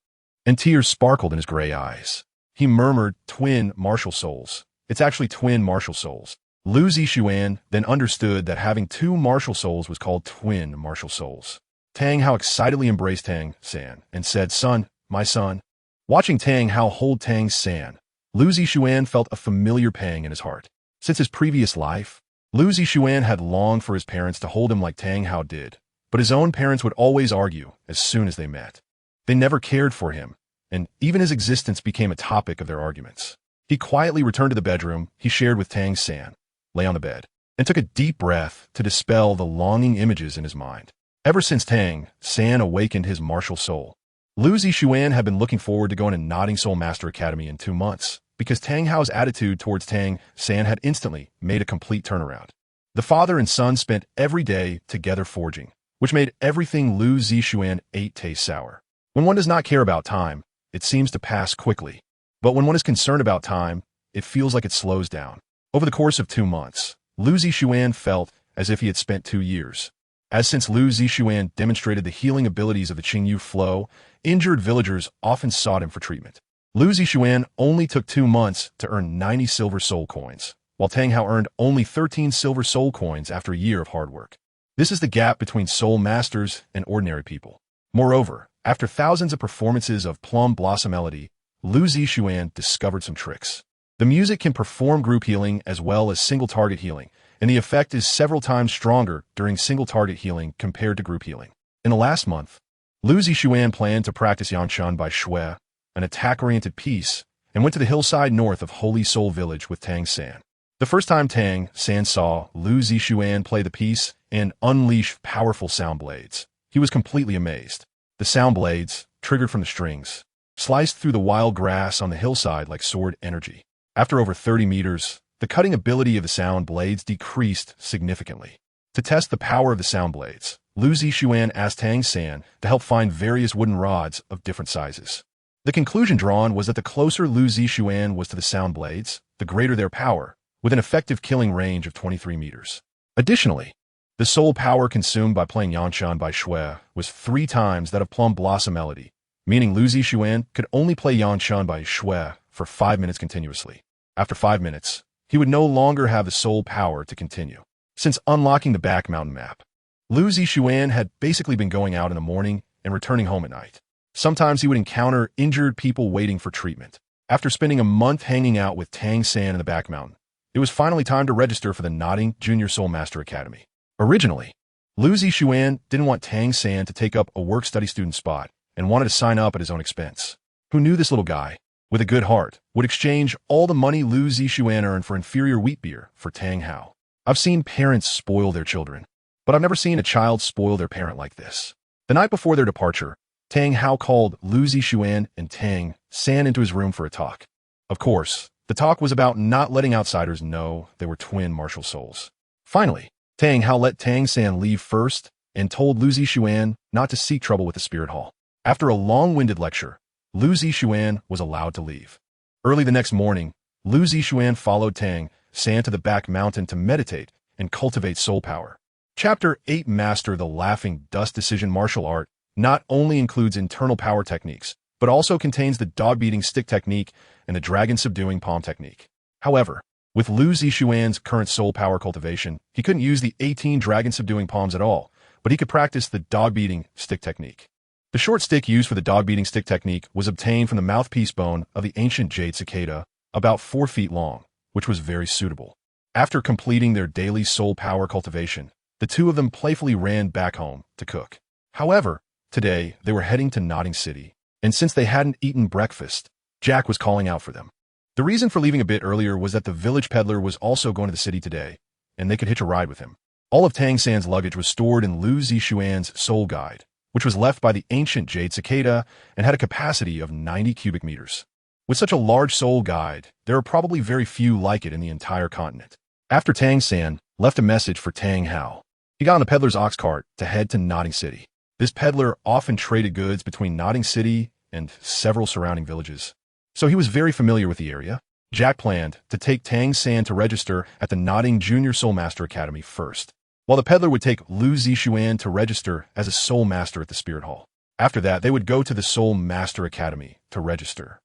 and tears sparkled in his gray eyes. He murmured, "Twin martial souls. It's actually 2 martial souls." Lu Zixuan then understood that having 2 martial souls was called twin martial souls. Tang Hao excitedly embraced Tang San and said, "Son, my son." Watching Tang Hao hold Tang San, Lu Zixuan felt a familiar pang in his heart. Since his previous life, Lu Zixuan had longed for his parents to hold him like Tang Hao did, but his own parents would always argue as soon as they met. They never cared for him, and even his existence became a topic of their arguments. He quietly returned to the bedroom he shared with Tang San, lay on the bed, and took a deep breath to dispel the longing images in his mind. Ever since Tang San awakened his martial soul, Lu Zixuan had been looking forward to going to Nodding Soul Master Academy in 2 months, because Tang Hao's attitude towards Tang San had instantly made a complete turnaround. The father and son spent every day together forging, which made everything Lu Zixuan ate taste sour. When one does not care about time, it seems to pass quickly. But when one is concerned about time, it feels like it slows down. Over the course of 2 months, Lu Zixuan felt as if he had spent 2 years. As since Lu Zixuan demonstrated the healing abilities of the Qingyu flow, injured villagers often sought him for treatment. Lu Zixuan only took 2 months to earn 90 silver soul coins, while Tang Hao earned only 13 silver soul coins after a year of hard work. This is the gap between soul masters and ordinary people. Moreover, after thousands of performances of Plum Blossom Melody, Lu Zixuan discovered some tricks. The music can perform group healing as well as single target healing, and the effect is several times stronger during single target healing compared to group healing. In the last month, Lu Zixuan planned to practice Yanshan by Shui, an attack-oriented piece, and went to the hillside north of Holy Soul Village with Tang San. The first time Tang San saw Lu Zixuan play the piece and unleash powerful sound blades, he was completely amazed. The sound blades, triggered from the strings, sliced through the wild grass on the hillside like sword energy. After over 30 meters, the cutting ability of the sound blades decreased significantly. To test the power of the sound blades, Lu Zixuan asked Tang San to help find various wooden rods of different sizes. The conclusion drawn was that the closer Lu Zixuan was to the sound blades, the greater their power, with an effective killing range of 23 meters. Additionally, the soul power consumed by playing Yanshan by Shui was 3 times that of Plum Blossom Melody, meaning Lu Zixuan could only play Yanshan by Shui for 5 minutes continuously. After 5 minutes, he would no longer have the soul power to continue. Since unlocking the back mountain map, Lu Zixuan had basically been going out in the morning and returning home at night. Sometimes he would encounter injured people waiting for treatment. After spending a month hanging out with Tang San in the back mountain, it was finally time to register for the Nodding Junior Soul Master Academy. Originally, Lu Zixuan didn't want Tang San to take up a work-study student spot and wanted to sign up at his own expense. Who knew this little guy, with a good heart, would exchange all the money Lu Zixuan earned for inferior wheat beer for Tang Hao. I've seen parents spoil their children, but I've never seen a child spoil their parent like this. The night before their departure, Tang Hao called Lu Zixuan and Tang San into his room for a talk. Of course, the talk was about not letting outsiders know they were twin martial souls. Finally, Tang Hao let Tang San leave first and told Lu Zixuan not to seek trouble with the spirit hall. After a long-winded lecture, Lu Zixuan was allowed to leave. Early the next morning, Lu Zixuan followed Tang San to the back mountain to meditate and cultivate soul power. Chapter 8 Master the Laughing Dust Decision Martial Art not only includes internal power techniques, but also contains the dog-beating stick technique and the dragon-subduing palm technique. However, with Lu Zixuan's current soul power cultivation, he couldn't use the 18 dragon-subduing palms at all, but he could practice the dog-beating stick technique. The short stick used for the dog-beating stick technique was obtained from the mouthpiece bone of the ancient Jade cicada, about 4 feet long, which was very suitable. After completing their daily soul power cultivation, the two of them playfully ran back home to cook. However, today they were heading to Notting City, and since they hadn't eaten breakfast, Jack was calling out for them. The reason for leaving a bit earlier was that the village peddler was also going to the city today, and they could hitch a ride with him. All of Tang San's luggage was stored in Lu Zixuan's soul guide, which was left by the ancient Jade cicada and had a capacity of 90 cubic meters. With such a large soul guide, there are probably very few like it in the entire continent. After Tang San left a message for Tang Hao, he got on the peddler's ox cart to head to Notting City. This peddler often traded goods between Notting City and several surrounding villages, so he was very familiar with the area. Jack planned to take Tang San to register at the Notting Junior Soul Master Academy first, while the peddler would take Lu Zixuan to register as a soul master at the Spirit Hall. After that, they would go to the Soul Master Academy to register,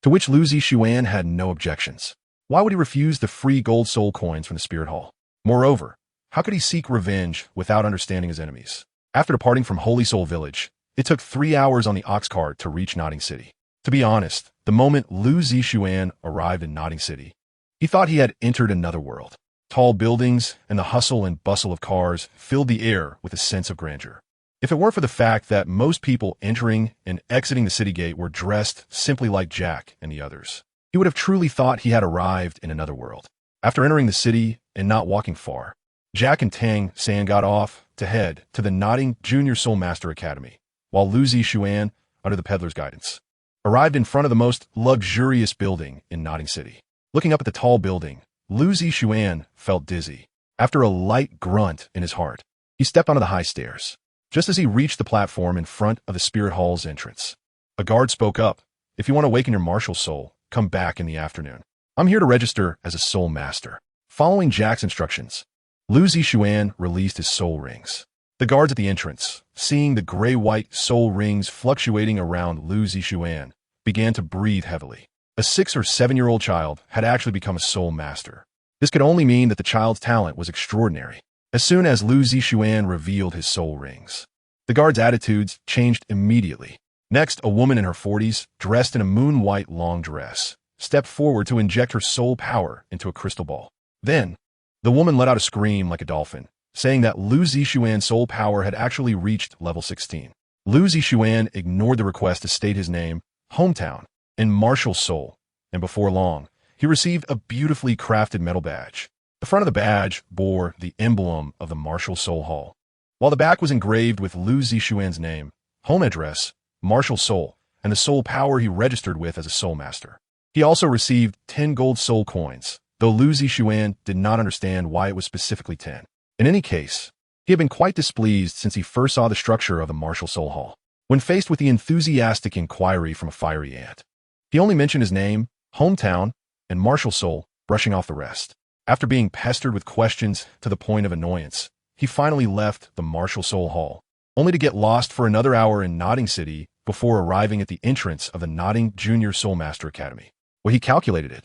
to which Lu Zixuan had no objections. Why would he refuse the free gold soul coins from the Spirit Hall? Moreover, how could he seek revenge without understanding his enemies? After departing from Holy Soul Village, it took 3 hours on the ox cart to reach Notting City. To be honest, the moment Lu Zixuan arrived in Notting City, he thought he had entered another world. Tall buildings and the hustle and bustle of cars filled the air with a sense of grandeur. If it weren't for the fact that most people entering and exiting the city gate were dressed simply like Jack and the others, he would have truly thought he had arrived in another world. After entering the city and not walking far, Jack and Tang San got off to head to the Notting Junior Soul Master Academy, while Lu Zixuan, under the peddler's guidance, arrived in front of the most luxurious building in Notting City. Looking up at the tall building, Lu Zixuan felt dizzy. After a light grunt in his heart, he stepped onto the high stairs. Just as he reached the platform in front of the Spirit Hall's entrance, a guard spoke up. "If you want to awaken your martial soul, come back in the afternoon. I'm here to register as a soul master." Following Jack's instructions, Lu Zixuan released his soul rings. The guards at the entrance, seeing the gray-white soul rings fluctuating around Lu Zixuan, began to breathe heavily. A 6 or 7-year-old child had actually become a soul master. This could only mean that the child's talent was extraordinary. As soon as Lu Zixuan revealed his soul rings, the guards' attitudes changed immediately. Next, a woman in her 40s, dressed in a moon-white long dress, stepped forward to inject her soul power into a crystal ball. Then, the woman let out a scream like a dolphin, saying that Lu Zixuan's soul power had actually reached level 16. Lu Zixuan ignored the request to state his name, hometown, and martial soul, and before long, he received a beautifully crafted metal badge. The front of the badge bore the emblem of the Martial Soul Hall, while the back was engraved with Lu Zixuan's name, home address, martial soul, and the soul power he registered with as a soul master. He also received 10 gold soul coins, though Lu Zixuan did not understand why it was specifically 10. In any case, he had been quite displeased since he first saw the structure of the Martial Soul Hall. When faced with the enthusiastic inquiry from a fiery ant, he only mentioned his name, hometown, and martial soul, brushing off the rest. After being pestered with questions to the point of annoyance, he finally left the Martial Soul Hall, only to get lost for another hour in Notting City before arriving at the entrance of the Notting Junior Soul Master Academy. Well, he calculated it.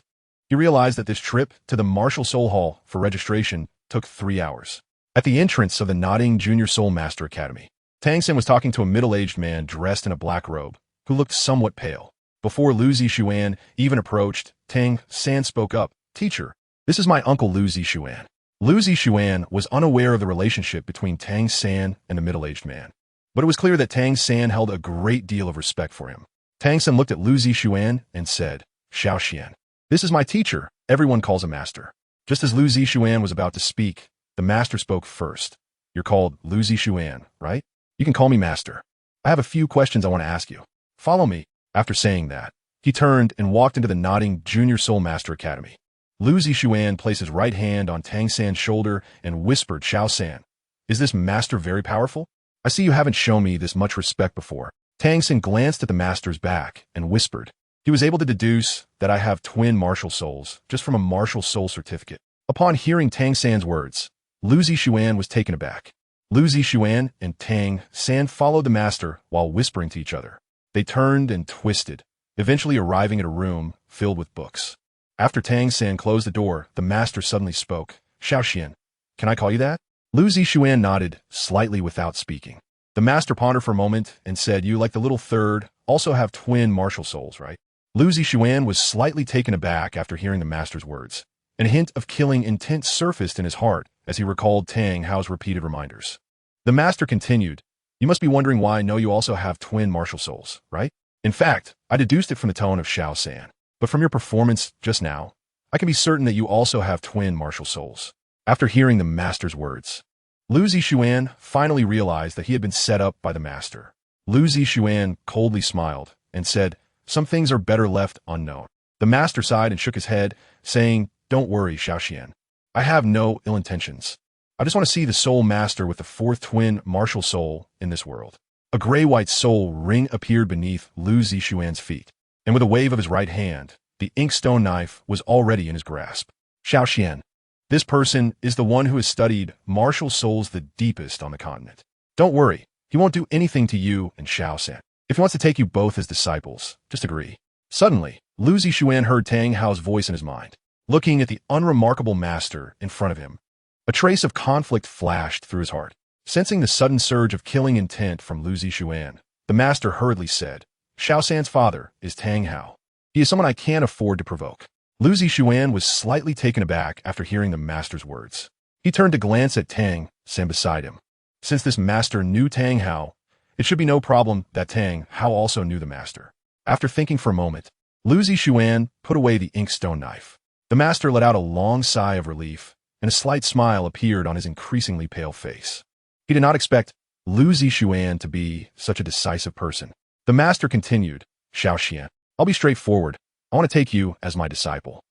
He realized that this trip to the Martial Soul Hall for registration took 3 hours. At the entrance of the Notting Junior Soul Master Academy, Tang San was talking to a middle-aged man dressed in a black robe, who looked somewhat pale. Before Lu Zixuan even approached, Tang San spoke up. "Teacher, this is my uncle Lu Zixuan. Lu Zixuan was unaware of the relationship between Tang San and the middle-aged man, but it was clear that Tang San held a great deal of respect for him. Tang San looked at Lu Zixuan and said, "Xiao Xian, this is my teacher. Everyone calls him master." Just as Lu Zixuan was about to speak, the master spoke first. "You're called Lu Zixuan, right? You can call me master. I have a few questions I want to ask you. Follow me." After saying that, he turned and walked into the nodding Junior Soul Master Academy. Lu Zixuan placed his right hand on Tang San's shoulder and whispered, "Xiao San, is this master very powerful? I see you haven't shown me this much respect before." Tang San glanced at the master's back and whispered, "He was able to deduce that I have twin martial souls just from a martial soul certificate." Upon hearing Tang San's words, Lu Zixuan was taken aback. Lu Zixuan and Tang San followed the master while whispering to each other. They turned and twisted, eventually arriving at a room filled with books. After Tang San closed the door, the master suddenly spoke, "Xiao Xian, can I call you that?" Lu Zixuan nodded, slightly without speaking. The master pondered for a moment and said, "You, like the little third, also have twin martial souls, right?" Lu Zixuan was slightly taken aback after hearing the master's words. And a hint of killing intent surfaced in his heart as he recalled Tang Hao's repeated reminders. The master continued, "You must be wondering why I know you also have twin martial souls, right? In fact, I deduced it from the tone of Xiao San. But from your performance just now, I can be certain that you also have twin martial souls." After hearing the master's words, Lu Zixuan finally realized that he had been set up by the master. Lu Zixuan coldly smiled and said, "Some things are better left unknown." The master sighed and shook his head, saying, "Don't worry, Xiao Xian. I have no ill intentions. I just want to see the soul master with the fourth twin martial soul in this world." A gray-white soul ring appeared beneath Lu Zixuan's feet, and with a wave of his right hand, the inkstone knife was already in his grasp. "Xiao Xian, this person is the one who has studied martial souls the deepest on the continent. Don't worry, he won't do anything to you and Xiao San. If he wants to take you both as disciples, just agree." Suddenly, Lu Zixuan heard Tang Hao's voice in his mind. Looking at the unremarkable master in front of him, a trace of conflict flashed through his heart. Sensing the sudden surge of killing intent from Lu Zixuan, the master hurriedly said, "Xiao San's father is Tang Hao. He is someone I can't afford to provoke." Lu Zixuan was slightly taken aback after hearing the master's words. He turned to glance at Tang San beside him. Since this master knew Tang Hao, it should be no problem that Tang Hao also knew the master. After thinking for a moment, Lu Zixuan put away the inkstone knife. The master let out a long sigh of relief, and a slight smile appeared on his increasingly pale face. He did not expect Lu Zixuan to be such a decisive person. The master continued, "Xiao Xian, I'll be straightforward. I want to take you as my disciple."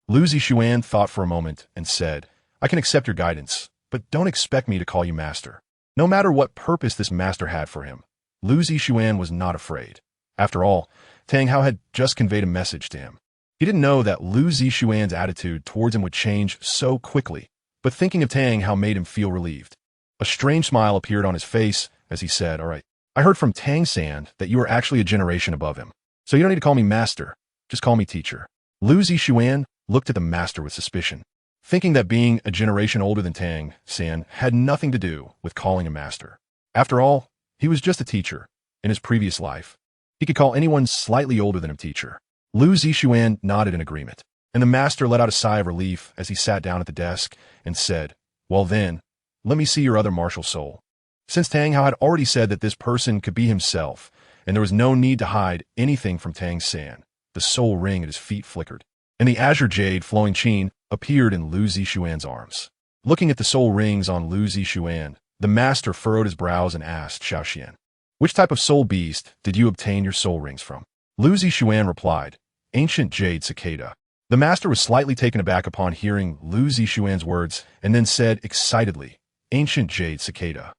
Lu Zixuan thought for a moment and said, "I can accept your guidance, but don't expect me to call you master." No matter what purpose this master had for him, Lu Zixuan was not afraid. After all, Tang Hao had just conveyed a message to him. He didn't know that Lu Zixuan's attitude towards him would change so quickly, but thinking of Tang Hao made him feel relieved. A strange smile appeared on his face as he said, "All right, I heard from Tang San that you are actually a generation above him, so you don't need to call me master, just call me teacher." Lu Zixuan looked at the master with suspicion, thinking that being a generation older than Tang San had nothing to do with calling him master. After all, he was just a teacher. In his previous life, he could call anyone slightly older than him teacher. Lu Zixuan nodded in agreement, and the master let out a sigh of relief as he sat down at the desk and said, "Well then, let me see your other martial soul." Since Tang Hao had already said that this person could be himself, and there was no need to hide anything from Tang San, the soul ring at his feet flickered, and the Azure Jade flowing chin appeared in Lu Zixuan's arms. Looking at the soul rings on Lu Zixuan, the master furrowed his brows and asked Xiao Xian, "Which type of soul beast did you obtain your soul rings from?" Lu Zixuan replied, "Ancient Jade cicada." The master was slightly taken aback upon hearing Lu Zixuan's words and then said excitedly, "Ancient Jade cicada,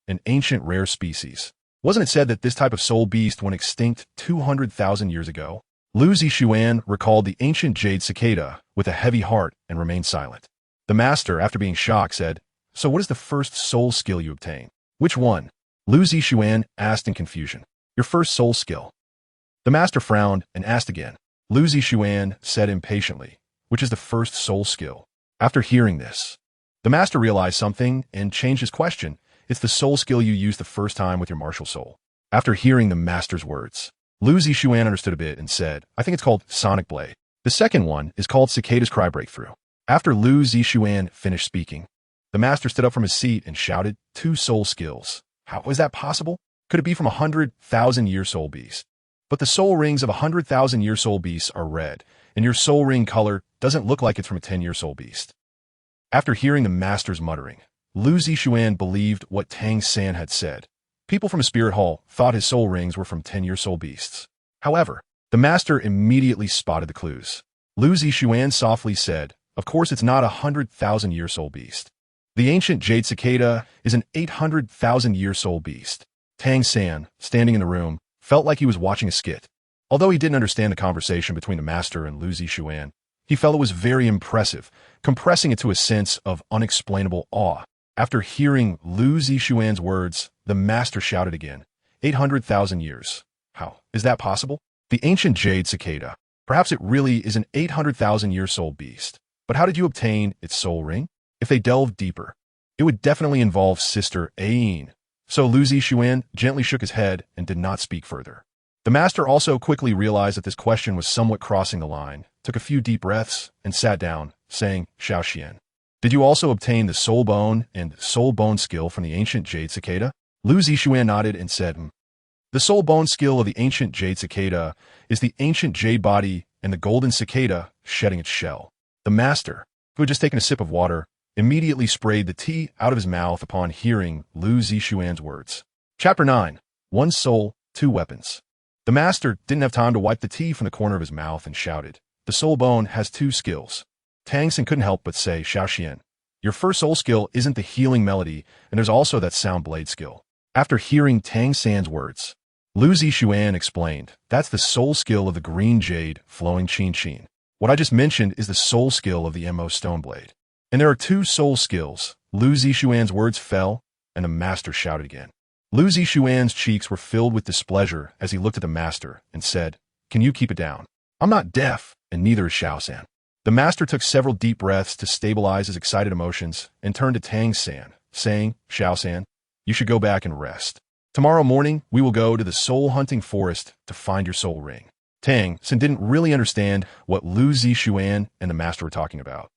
an ancient rare species. Wasn't it said that this type of soul beast went extinct 200,000 years ago?" Lu Zixuan recalled the ancient Jade cicada with a heavy heart and remained silent. The master, after being shocked, said, "So what is the first soul skill you obtained?" "Which one?" Lu Zixuan asked in confusion. "Your first soul skill." The master frowned and asked again. Lu Zixuan said impatiently, "Which is the first soul skill?" After hearing this, the master realized something and changed his question. "It's the soul skill you used the first time with your martial soul." After hearing the master's words, Lu Zixuan understood a bit and said, "I think it's called Sonic Blade. The second one is called Cicada's Cry Breakthrough." After Lu Zixuan finished speaking, the master stood up from his seat and shouted, 2 soul skills. How is that possible? Could it be from 100,000-year soul beast? But the soul rings of 100,000-year soul beasts are red, and your soul ring color doesn't look like it's from a 10-year soul beast. After hearing the master's muttering, Lu Zixuan believed what Tang San had said. People from a spirit hall thought his soul rings were from 10-year soul beasts. However, the master immediately spotted the clues. Lu Zixuan softly said, of course it's not a 100,000-year soul beast. The ancient Jade cicada is an 800,000-year soul beast. Tang San, standing in the room, felt like he was watching a skit. Although he didn't understand the conversation between the master and Lu Zixuan, he felt it was very impressive, compressing it to a sense of unexplainable awe. After hearing Lu Zixuan's words, the master shouted again, 800,000 years. How is that possible? The ancient Jade cicada. Perhaps it really is an 800,000-year soul beast. But how did you obtain its soul ring? If they delved deeper, it would definitely involve Sister Ayin. So Lu Zixuan gently shook his head and did not speak further. The master also quickly realized that this question was somewhat crossing the line, took a few deep breaths, and sat down, saying, Xiaoxian. Did you also obtain the soul bone and soul bone skill from the ancient Jade cicada? Lu Zixuan nodded and said, The soul bone skill of the ancient Jade cicada is the ancient Jade body and the golden cicada shedding its shell. The master, who had just taken a sip of water, immediately sprayed the tea out of his mouth upon hearing Lu Zixuan's words. Chapter 9. 1 Soul, 2 Weapons. The master didn't have time to wipe the tea from the corner of his mouth and shouted, The soul bone has 2 skills. Tang San couldn't help but say, Xiaoxian, your first soul skill isn't the healing melody, and there's also that sound blade skill. After hearing Tang San's words, Lu Zixuan explained, that's the soul skill of the green jade flowing Qin Qin. What I just mentioned is the soul skill of the Mo stone blade. And there are 2 soul skills. Lu Zixuan's words fell, and the master shouted again. Lu Zixuan's cheeks were filled with displeasure as he looked at the master and said, Can you keep it down? I'm not deaf, and neither is Xiaosan. The master took several deep breaths to stabilize his excited emotions and turned to Tang San, saying, Xiaosan, you should go back and rest. Tomorrow morning, we will go to the soul-hunting forest to find your soul ring. Tang San didn't really understand what Lu Zixuan and the master were talking about,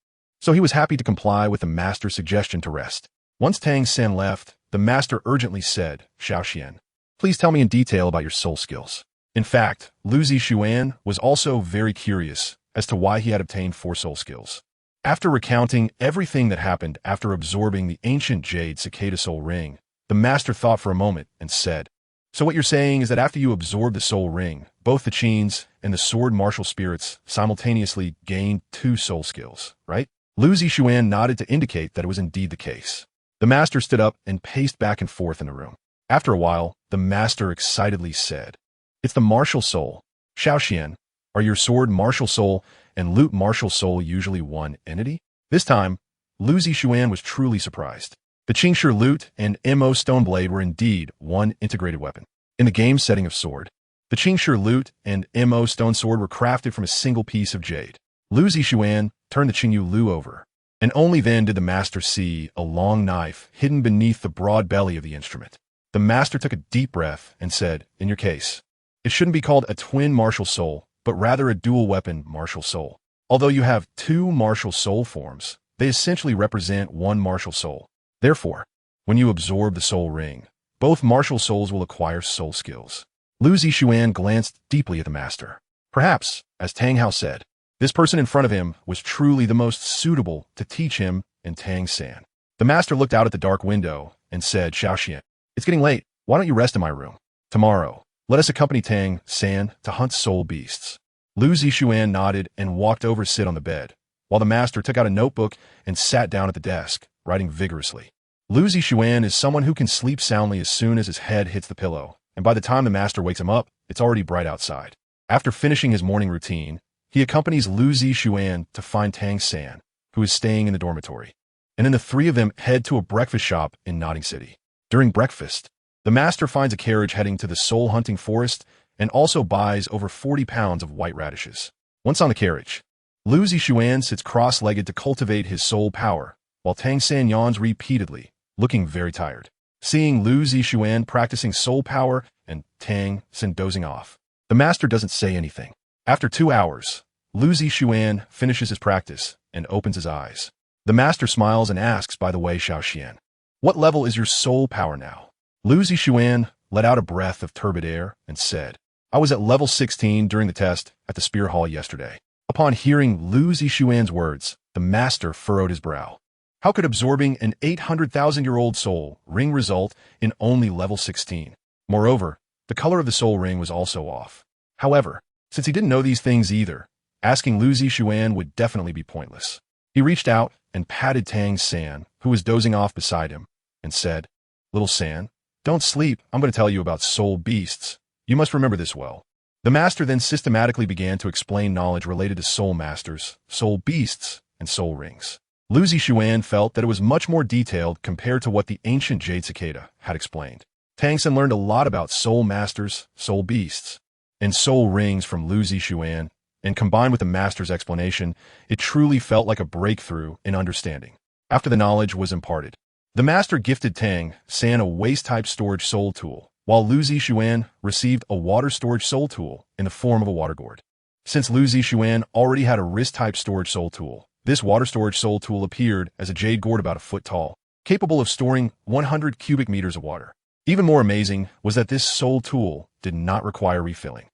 so he was happy to comply with the master's suggestion to rest. Once Tang San left, the master urgently said, Xiaoxian, please tell me in detail about your soul skills. In fact, Lu Zixuan was also very curious as to why he had obtained 4 soul skills. After recounting everything that happened after absorbing the ancient Jade cicada soul ring, the master thought for a moment and said, So what you're saying is that after you absorbed the soul ring, both the Qins and the sword martial spirits simultaneously gained 2 soul skills, right? Lu Zixuan nodded to indicate that it was indeed the case. The master stood up and paced back and forth in the room. After a while, the master excitedly said, It's the martial soul. Xiaoxian, are your sword martial soul and lute martial soul usually one entity? This time, Lu Zixuan was truly surprised. The Qingshi lute and Mo stone blade were indeed one integrated weapon. In the game setting of sword, the Qingshi lute and Mo stone sword were crafted from a single piece of jade. Lu Zixuan turned the Qingyu Lu over, and only then did the master see a long knife hidden beneath the broad belly of the instrument. The master took a deep breath and said, In your case, it shouldn't be called a twin martial soul, but rather a dual weapon martial soul. Although you have 2 martial soul forms, they essentially represent 1 martial soul. Therefore, when you absorb the soul ring, both martial souls will acquire soul skills. Lu Zixuan glanced deeply at the master. Perhaps, as Tang Hao said, this person in front of him was truly the most suitable to teach him and Tang San. The master looked out at the dark window and said, Xiaoxian, it's getting late. Why don't you rest in my room? Tomorrow, let us accompany Tang San to hunt soul beasts. Lu Zixuan nodded and walked over to sit on the bed, while the master took out a notebook and sat down at the desk, writing vigorously. Lu Zixuan is someone who can sleep soundly as soon as his head hits the pillow, and by the time the master wakes him up, it's already bright outside. After finishing his morning routine, he accompanies Lu Zixuan to find Tang San, who is staying in the dormitory, and then the 3 of them head to a breakfast shop in Notting City. During breakfast, the master finds a carriage heading to the soul-hunting forest and also buys over 40 pounds of white radishes. Once on the carriage, Lu Zixuan sits cross-legged to cultivate his soul power, while Tang San yawns repeatedly, looking very tired. Seeing Lu Zixuan practicing soul power and Tang San dozing off, the master doesn't say anything. After 2 hours, Lu Zishuan finishes his practice and opens his eyes. The master smiles and asks, by the way, Xiaoxian, what level is your soul power now? Lu Zishuan let out a breath of turbid air and said, I was at level 16 during the test at the Spear Hall yesterday. Upon hearing Lu Zishuan's words, the master furrowed his brow. How could absorbing an 800,000-year-old soul ring result in only level 16? Moreover, the color of the soul ring was also off. However, since he didn't know these things either, asking Lu Zishuan would definitely be pointless. He reached out and patted Tang San, who was dozing off beside him, and said, Little San, don't sleep, I'm going to tell you about soul beasts. You must remember this well. The master then systematically began to explain knowledge related to soul masters, soul beasts, and soul rings. Lu Zishuan felt that it was much more detailed compared to what the ancient Jade cicada had explained. Tang San learned a lot about soul masters, soul beasts, and soul rings from Lu Zishuan, and combined with the master's explanation, it truly felt like a breakthrough in understanding. After the knowledge was imparted, the master gifted Tang San a waste-type storage soul tool, while Lu Zishuan received a water storage soul tool in the form of a water gourd. Since Lu Zishuan already had a wrist-type storage soul tool, this water storage soul tool appeared as a jade gourd about a foot tall, capable of storing 100 cubic meters of water. Even more amazing was that this soul tool did not require refilling.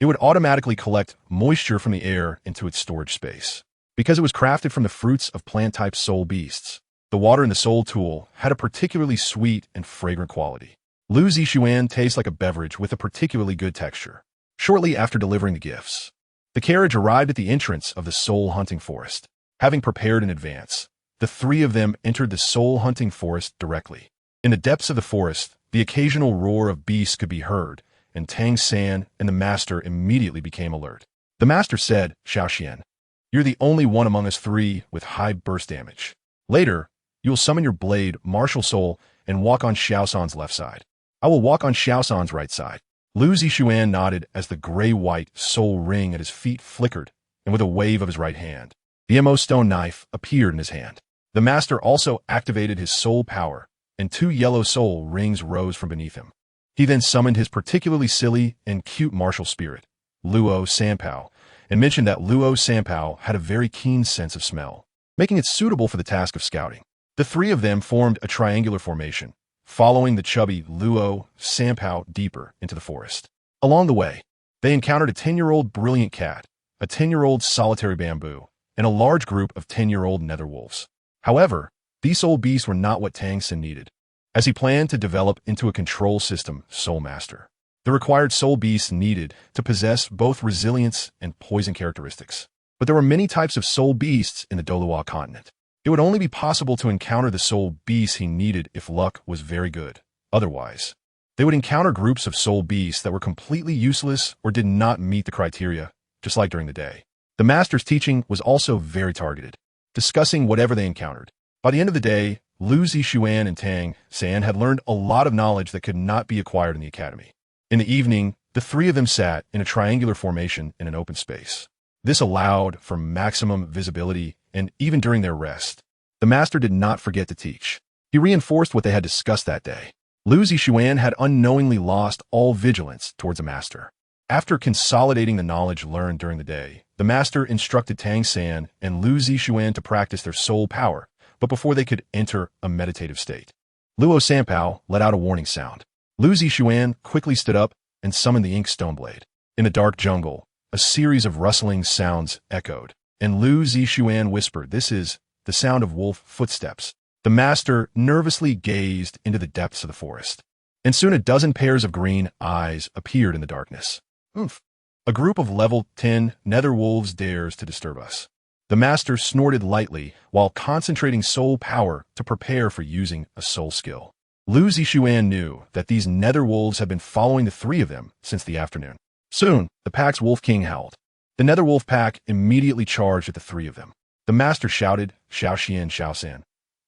It would automatically collect moisture from the air into its storage space. Because it was crafted from the fruits of plant-type soul beasts, the water in the soul tool had a particularly sweet and fragrant quality. Lu Zishuan tastes like a beverage with a particularly good texture. Shortly after delivering the gifts, the carriage arrived at the entrance of the soul hunting forest. Having prepared in advance, the three of them entered the soul hunting forest directly. In the depths of the forest, the occasional roar of beasts could be heard, and Tang San and the master immediately became alert. The master said, Xiaoxian, you're the only one among us three with high burst damage. Later, you will summon your blade, martial soul, and walk on Xiaosan's left side. I will walk on Xiaosan's right side. Lu Zishuan nodded as the gray-white soul ring at his feet flickered, and with a wave of his right hand, the MO stone knife appeared in his hand. The master also activated his soul power, and 2 yellow soul rings rose from beneath him. He then summoned his particularly silly and cute martial spirit, Luo Sanpao, and mentioned that Luo Sanpao had a very keen sense of smell, making it suitable for the task of scouting. The three of them formed a triangular formation, following the chubby Luo Sanpao deeper into the forest. Along the way, they encountered a 10-year-old brilliant cat, a 10-year-old solitary bamboo, and a large group of 10-year-old nether wolves. However, these soul beasts were not what Tang San needed, as he planned to develop into a control system soul master. The required soul beasts needed to possess both resilience and poison characteristics. But there were many types of soul beasts in the Douluo Continent. It would only be possible to encounter the soul beasts he needed if luck was very good. Otherwise, they would encounter groups of soul beasts that were completely useless or did not meet the criteria, just like during the day. The master's teaching was also very targeted, discussing whatever they encountered. By the end of the day, Lu Zishuan and Tang San had learned a lot of knowledge that could not be acquired in the academy. In the evening, the three of them sat in a triangular formation in an open space. This allowed for maximum visibility, and even during their rest, the master did not forget to teach. He reinforced what they had discussed that day. Lu Zishuan had unknowingly lost all vigilance towards the master. After consolidating the knowledge learned during the day, the master instructed Tang San and Lu Zishuan to practice their soul power, but before they could enter a meditative state, Luo Sanpao let out a warning sound. Lu Zishuan quickly stood up and summoned the ink stone blade. In the dark jungle, a series of rustling sounds echoed, and Lu Zishuan whispered, "This is the sound of wolf footsteps." The master nervously gazed into the depths of the forest, and soon a dozen pairs of green eyes appeared in the darkness. "Oomph! A group of level 10 nether wolves dares to disturb us." The master snorted lightly while concentrating soul power to prepare for using a soul skill. Lu Zishuan knew that these nether wolves had been following the three of them since the afternoon. Soon, the pack's wolf king howled. The nether wolf pack immediately charged at the three of them. The master shouted, "Xiaoxian, Xiaosan,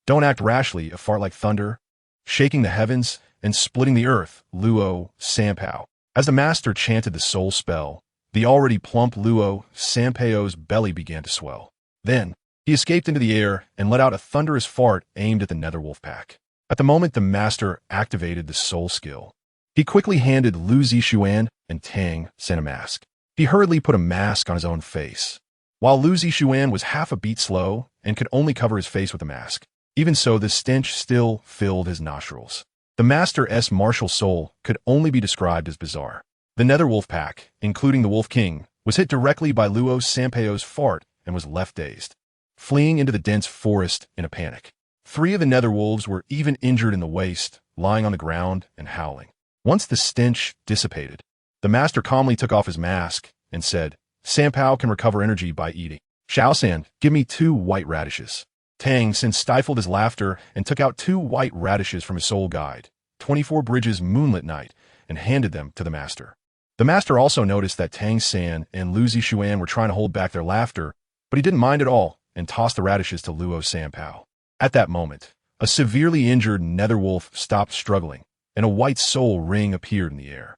don't act rashly, a fart like thunder, shaking the heavens and splitting the earth, Luo Sanpao." As the master chanted the soul spell, the already plump Luo Sanpao's belly began to swell. Then, he escaped into the air and let out a thunderous fart aimed at the nether wolf pack. At the moment the master activated the soul skill, he quickly handed Lu Zishuan and Tang San a mask. He hurriedly put a mask on his own face, while Lu Zixuan was half a beat slow and could only cover his face with a mask. Even so, the stench still filled his nostrils. The Master's martial soul could only be described as bizarre. The Netherwolf pack, including the Wolf King, was hit directly by Luo Sanpao's fart and was left dazed, fleeing into the dense forest in a panic. 3 of the Netherwolves were even injured in the waist, lying on the ground and howling. Once the stench dissipated, the Master calmly took off his mask and said, "Sanpao can recover energy by eating. Shaosan, give me 2 white radishes." Tang Sin stifled his laughter and took out 2 white radishes from his soul guide, 24 Bridges Moonlit Night, and handed them to the Master. The Master also noticed that Tang San and Lu Zixuan were trying to hold back their laughter, but he didn't mind at all and tossed the radishes to Luo Sanpao. At that moment, a severely injured Netherwolf stopped struggling, and a white soul ring appeared in the air.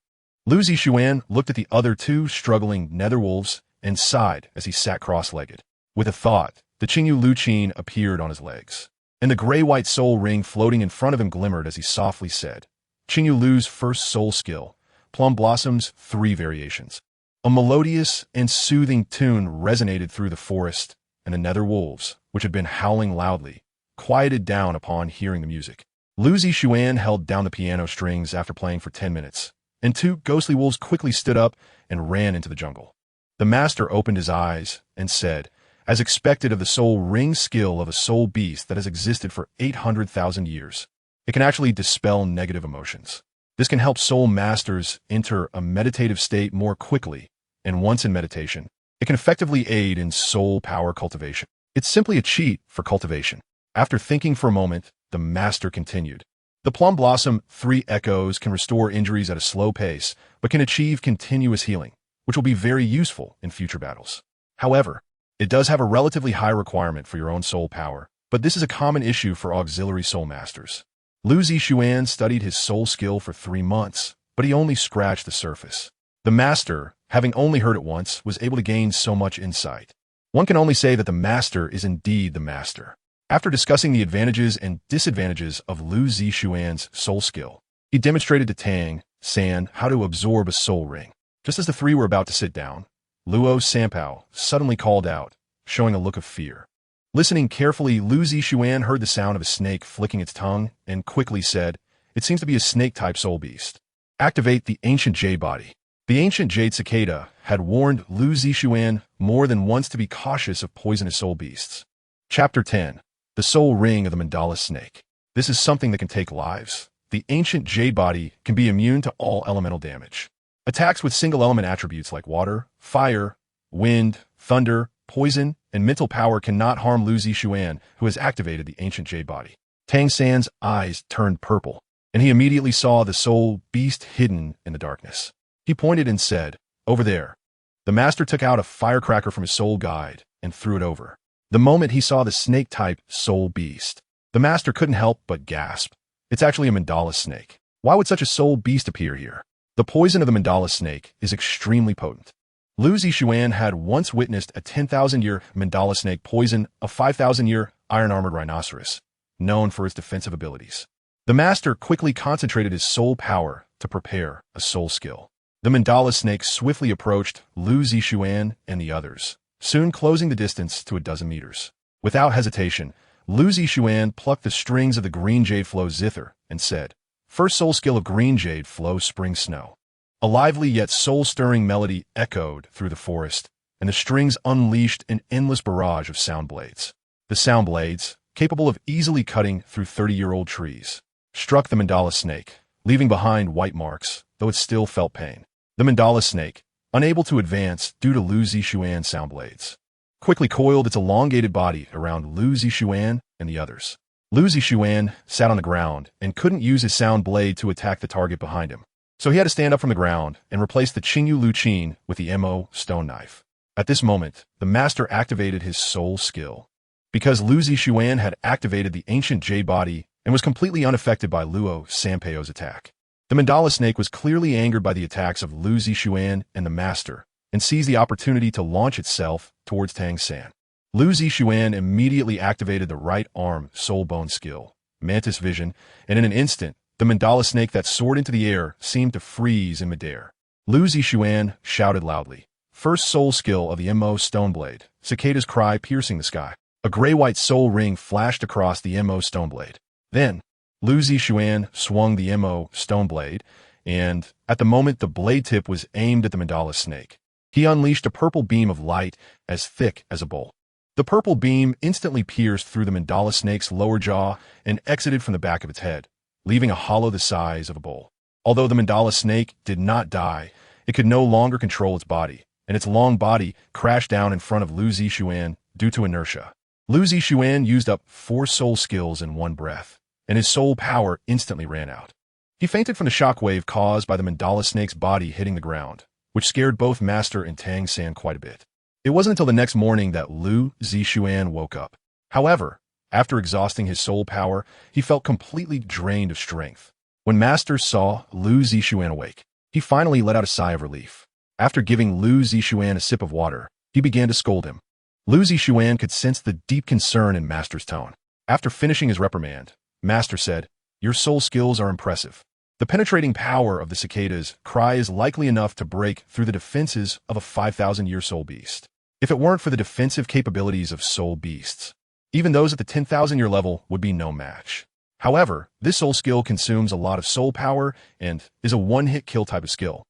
Lu Zixuan looked at the other 2 struggling Netherwolves and sighed as he sat cross-legged. With a thought, the Qingyu Luqin appeared on his legs, and the gray-white soul ring floating in front of him glimmered as he softly said, "Qingyu Lu's first soul skill, Plum Blossom's 3 variations." A melodious and soothing tune resonated through the forest, and the Netherwolves, which had been howling loudly, quieted down upon hearing the music. Lu Zixuan held down the piano strings after playing for 10 minutes, and 2 ghostly wolves quickly stood up and ran into the jungle. The Master opened his eyes and said, as expected of the soul ring skill of a soul beast that has existed for 800,000 years, it can actually dispel negative emotions. This can help soul masters enter a meditative state more quickly, and once in meditation, it can effectively aid in soul power cultivation. It's simply a cheat for cultivation. After thinking for a moment, the Master continued. The Plum Blossom 3 Echoes can restore injuries at a slow pace, but can achieve continuous healing, which will be very useful in future battles. However, it does have a relatively high requirement for your own soul power, but this is a common issue for auxiliary soul masters. Lu Zixuan studied his soul skill for 3 months, but he only scratched the surface. The Master, having only heard it once, was able to gain so much insight. One can only say that the Master is indeed the Master. After discussing the advantages and disadvantages of Lu Zixuan's soul skill, he demonstrated to Tang San how to absorb a soul ring. Just as the 3 were about to sit down, Luo Sanpao suddenly called out, showing a look of fear. Listening carefully, Lu Zixuan heard the sound of a snake flicking its tongue and quickly said, "It seems to be a snake-type soul beast. Activate the ancient Jade body." The ancient Jade cicada had warned Lu Zixuan more than once to be cautious of poisonous soul beasts. Chapter 10. The Soul Ring of the Mandala Snake. This is something that can take lives. The ancient Jade body can be immune to all elemental damage. Attacks with single-element attributes like water, fire, wind, thunder, poison, and mental power cannot harm Lu Zixuan, who has activated the ancient Jade body. Tang San's eyes turned purple, and he immediately saw the soul beast hidden in the darkness. He pointed and said, "Over there." The Master took out a firecracker from his soul guide and threw it over. The moment he saw the snake-type soul beast, the Master couldn't help but gasp. It's actually a mandala snake. Why would such a soul beast appear here? The poison of the mandala snake is extremely potent. Lu Zixuan had once witnessed a 10,000-year mandala snake poison a 5,000-year iron-armored rhinoceros, known for its defensive abilities. The Master quickly concentrated his soul power to prepare a soul skill. The mandala snake swiftly approached Lu Zixuan and the others, soon closing the distance to a dozen meters. Without hesitation, Lu Zixuan plucked the strings of the green jade flow zither and said, "First soul skill of green jade flow spring snow." A lively yet soul-stirring melody echoed through the forest, and the strings unleashed an endless barrage of sound blades. The sound blades, capable of easily cutting through 30-year-old trees, struck the mandala snake, leaving behind white marks, though it still felt pain. The mandala snake, unable to advance due to Lu Zixuan's sound blades, quickly coiled its elongated body around Lu Zixuan and the others. Lu Zixuan sat on the ground and couldn't use his sound blade to attack the target behind him, so he had to stand up from the ground and replace the Qingyu Luqin with the Mo stone knife. At this moment, the Master activated his soul skill. Because Lu Zixuan had activated the ancient Jade body and was completely unaffected by Luo Sanpao's attack, the mandala snake was clearly angered by the attacks of Lu Zixuan and the Master and seized the opportunity to launch itself towards Tang San. Lu Zixuan immediately activated the right arm soul bone skill, Mantis Vision, and in an instant, the mandala snake that soared into the air seemed to freeze in midair. Lu Zixuan shouted loudly, First soul skill of the MO Stoneblade, Cicada's Cry piercing the sky. A gray-white soul ring flashed across the MO Stoneblade. Then, Lu Zixuan swung the MO Stoneblade, and at the moment the blade tip was aimed at the mandala snake. He unleashed a purple beam of light as thick as a bolt. The purple beam instantly pierced through the mandala snake's lower jaw and exited from the back of its head, leaving a hollow the size of a bowl. Although the mandala snake did not die, it could no longer control its body, and its long body crashed down in front of Lu Zixuan due to inertia. Lu Zixuan used up 4 soul skills in one breath, and his soul power instantly ran out. He fainted from the shockwave caused by the mandala snake's body hitting the ground, which scared both Master and Tang San quite a bit. It wasn't until the next morning that Lu Zixuan woke up. However, after exhausting his soul power, he felt completely drained of strength. When Master saw Lu Zixuan awake, he finally let out a sigh of relief. After giving Lu Zixuan a sip of water, he began to scold him. Lu Zixuan could sense the deep concern in Master's tone. After finishing his reprimand, Master said, "Your soul skills are impressive. The penetrating power of the cicada's cry is likely enough to break through the defenses of a 5,000-year soul beast. If it weren't for the defensive capabilities of soul beasts, even those at the 10,000-year level would be no match. However, this soul skill consumes a lot of soul power and is a one-hit kill type of skill,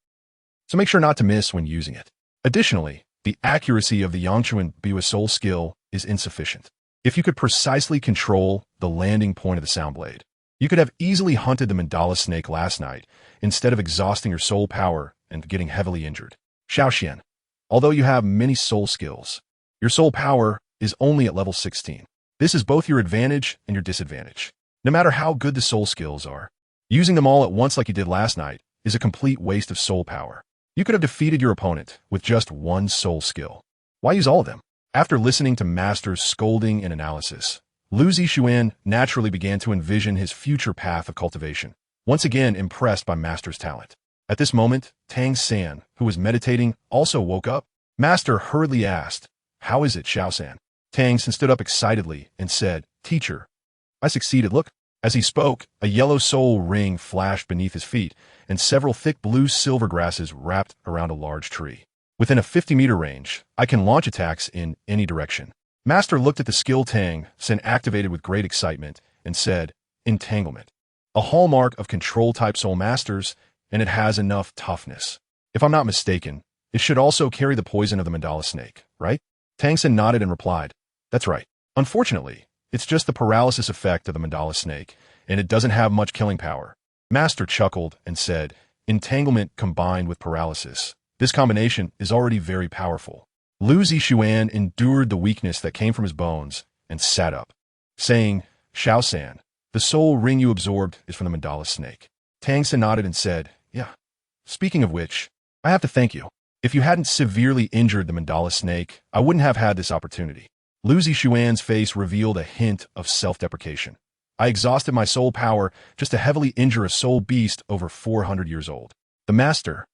so make sure not to miss when using it. Additionally, the accuracy of the Yangchuan Biwa soul skill is insufficient. If you could precisely control the landing point of the sound blade, you could have easily hunted the mandala snake last night instead of exhausting your soul power and getting heavily injured. Xiaoxian, although you have many soul skills, your soul power is only at level 16. This is both your advantage and your disadvantage. No matter how good the soul skills are, using them all at once like you did last night is a complete waste of soul power. You could have defeated your opponent with just one soul skill. Why use all of them? After listening to Master's scolding and analysis, Lu Zixuan naturally began to envision his future path of cultivation, once again impressed by Master's talent. At this moment, Tang San, who was meditating, also woke up. Master hurriedly asked, "How is it, Xiao San?" Tang San stood up excitedly and said, "Teacher, I succeeded. Look." As he spoke, a yellow soul ring flashed beneath his feet, and several thick blue silver grasses wrapped around a large tree. Within a 50-meter range, I can launch attacks in any direction. Master looked at the skill Tang San activated with great excitement and said, "Entanglement. A hallmark of control-type soul masters, and it has enough toughness. If I'm not mistaken, it should also carry the poison of the mandala snake, right?" Tang San nodded and replied, "That's right. Unfortunately, it's just the paralysis effect of the mandala snake, and it doesn't have much killing power." Master chuckled and said, "Entanglement combined with paralysis. This combination is already very powerful." Lu Zixuan endured the weakness that came from his bones and sat up, saying, "Xiao San, the soul ring you absorbed is from the mandala snake." Tang San nodded and said, "Yeah. Speaking of which, I have to thank you. If you hadn't severely injured the mandala snake, I wouldn't have had this opportunity." Lu Zixuan's face revealed a hint of self-deprecation. "I exhausted my soul power just to heavily injure a soul beast over 400 years old." The Master,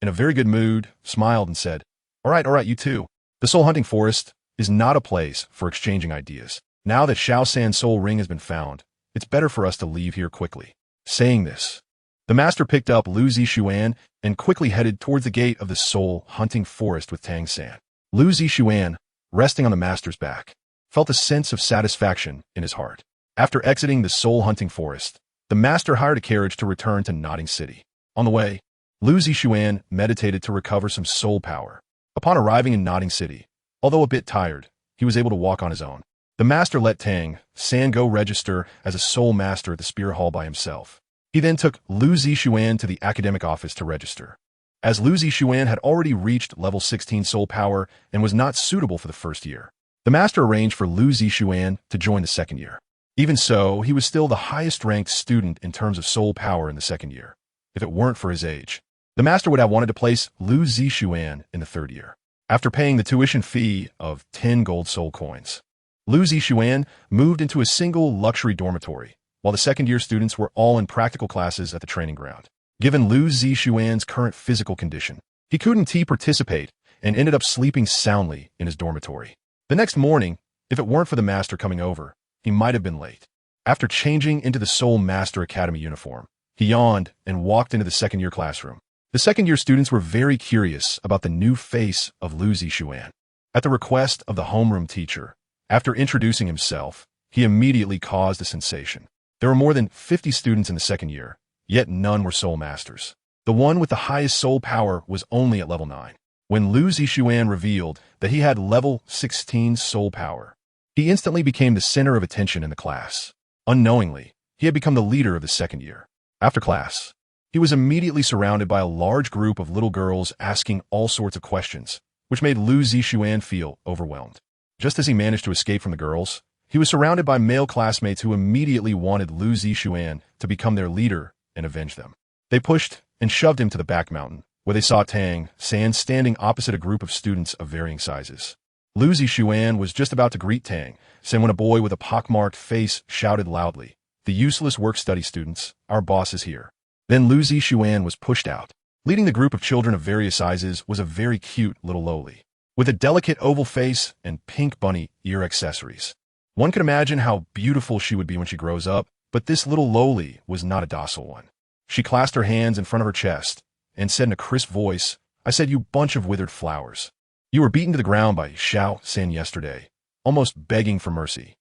in a very good mood, smiled and said, All right, you too. The soul hunting forest is not a place for exchanging ideas. Now that Xiao San's soul ring has been found, it's better for us to leave here quickly." Saying this, the Master picked up Lu Zixuan and quickly headed towards the gate of the soul hunting forest with Tang San. Lu Zixuan, resting on the Master's back, felt a sense of satisfaction in his heart. After exiting the soul hunting forest, the Master hired a carriage to return to Nodding City. On the way, Lu Zixuan meditated to recover some soul power. Upon arriving in Nodding City, although a bit tired, he was able to walk on his own. The Master let Tang San go register as a soul master at the Spear Hall by himself. He then took Lu Zixuan to the academic office to register. As Lu Zixuan had already reached level 16 soul power and was not suitable for the first year, the Master arranged for Lu Zixuan to join the second year. Even so, he was still the highest-ranked student in terms of soul power in the second year. If it weren't for his age, the Master would have wanted to place Lu Zixuan in the third year. After paying the tuition fee of 10 gold soul coins, Lu Zixuan moved into a single luxury dormitory, while the second-year students were all in practical classes at the training ground. Given Lu Zixuan's current physical condition, he couldn't participate and ended up sleeping soundly in his dormitory. The next morning, if it weren't for the Master coming over, he might have been late. After changing into the Soul Master Academy uniform, he yawned and walked into the second-year classroom. The second-year students were very curious about the new face of Lu Zixuan. At the request of the homeroom teacher, after introducing himself, he immediately caused a sensation. There were more than 50 students in the second year, yet none were soul masters. The one with the highest soul power was only at level 9. When Lu Zixuan revealed that he had level 16 soul power, he instantly became the center of attention in the class. Unknowingly, he had become the leader of the second year. After class, he was immediately surrounded by a large group of little girls asking all sorts of questions, which made Lu Zixuan feel overwhelmed. Just as he managed to escape from the girls, he was surrounded by male classmates who immediately wanted Lu Zixuan to become their leader and avenge them. They pushed and shoved him to the back mountain, where they saw Tang San standing opposite a group of students of varying sizes. Lu Zixuan was just about to greet Tang San when a boy with a pockmarked face shouted loudly, "The useless work-study students, our boss is here." Then Lu Zixuan was pushed out. Leading the group of children of various sizes was a very cute little loli, with a delicate oval face and pink bunny ear accessories. One could imagine how beautiful she would be when she grows up, but this little loli was not a docile one. She clasped her hands in front of her chest and said in a crisp voice, "I said, you bunch of withered flowers. You were beaten to the ground by Xiao San yesterday, almost begging for mercy.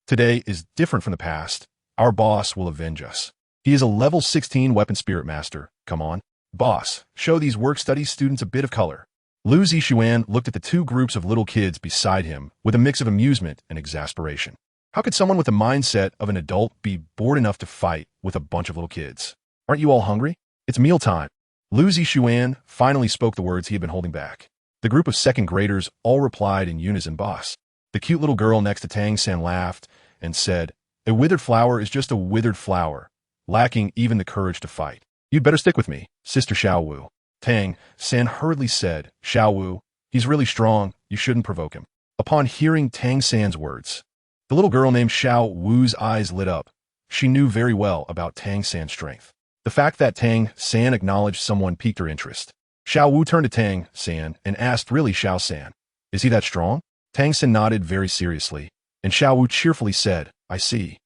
Today is different from the past. Our boss will avenge us. He is a level 16 weapon spirit master. Come on, boss, show these work-study students a bit of color." Lu Zixuan looked at the two groups of little kids beside him with a mix of amusement and exasperation. How could someone with the mindset of an adult be bored enough to fight with a bunch of little kids? Aren't you all hungry? It's mealtime. Lu Zixuan finally spoke the words he had been holding back. The group of second graders all replied in unison, "Boss." The cute little girl next to Tang San laughed and said, "A withered flower is just a withered flower, lacking even the courage to fight. You'd better stick with me, Sister Xiao Wu." Tang San hurriedly said, "Xiao Wu, he's really strong, you shouldn't provoke him." Upon hearing Tang San's words, the little girl named Xiao Wu's eyes lit up. She knew very well about Tang San's strength. The fact that Tang San acknowledged someone piqued her interest. Xiao Wu turned to Tang San and asked, "Really, Xiao San? Is he that strong?" Tang San nodded very seriously, and Xiao Wu cheerfully said, "I see.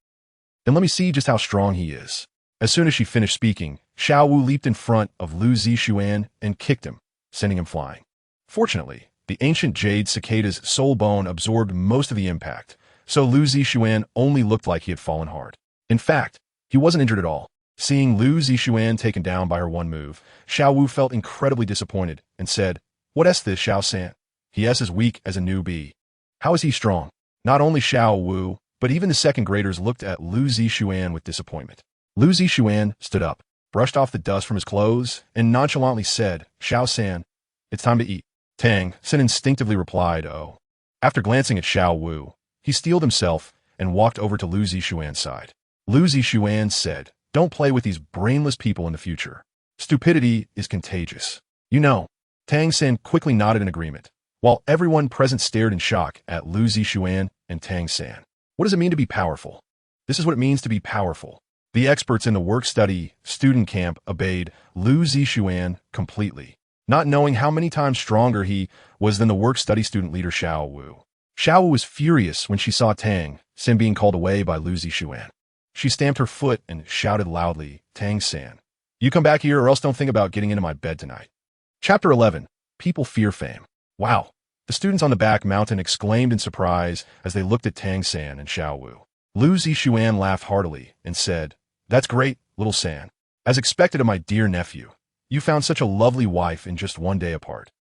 Then let me see just how strong he is." As soon as she finished speaking, Xiao Wu leaped in front of Lu Zixuan and kicked him, sending him flying. Fortunately, the ancient Jade cicada's soul bone absorbed most of the impact, so Lu Zixuan only looked like he had fallen hard. In fact, he wasn't injured at all. Seeing Lu Zixuan taken down by her one move, Xiao Wu felt incredibly disappointed and said, "What is this, Xiao San? He is as weak as a newbie. How is he strong?" Not only Xiao Wu, but even the second graders looked at Lu Zixuan with disappointment. Lu Zixuan stood up, brushed off the dust from his clothes, and nonchalantly said, "Xiao San, it's time to eat." Tang San instinctively replied, "Oh." After glancing at Xiao Wu, he steeled himself and walked over to Lu Zixuan's side. Lu Zixuan said, "Don't play with these brainless people in the future. Stupidity is contagious. You know." Tang San quickly nodded in agreement, while everyone present stared in shock at Lu Zixuan and Tang San. What does it mean to be powerful? This is what it means to be powerful. The experts in the work-study student camp obeyed Lu Zixuan completely, not knowing how many times stronger he was than the work-study student leader Xiao Wu. Xiao Wu was furious when she saw Tang San being called away by Lu Zixuan. She stamped her foot and shouted loudly, "Tang San, you come back here or else don't think about getting into my bed tonight." Chapter 11. People Fear Fame. Wow! The students on the back mountain exclaimed in surprise as they looked at Tang San and Xiao Wu. Lu Zixuan laughed heartily and said, "That's great, little San. As expected of my dear nephew, you found such a lovely wife in just one day apart."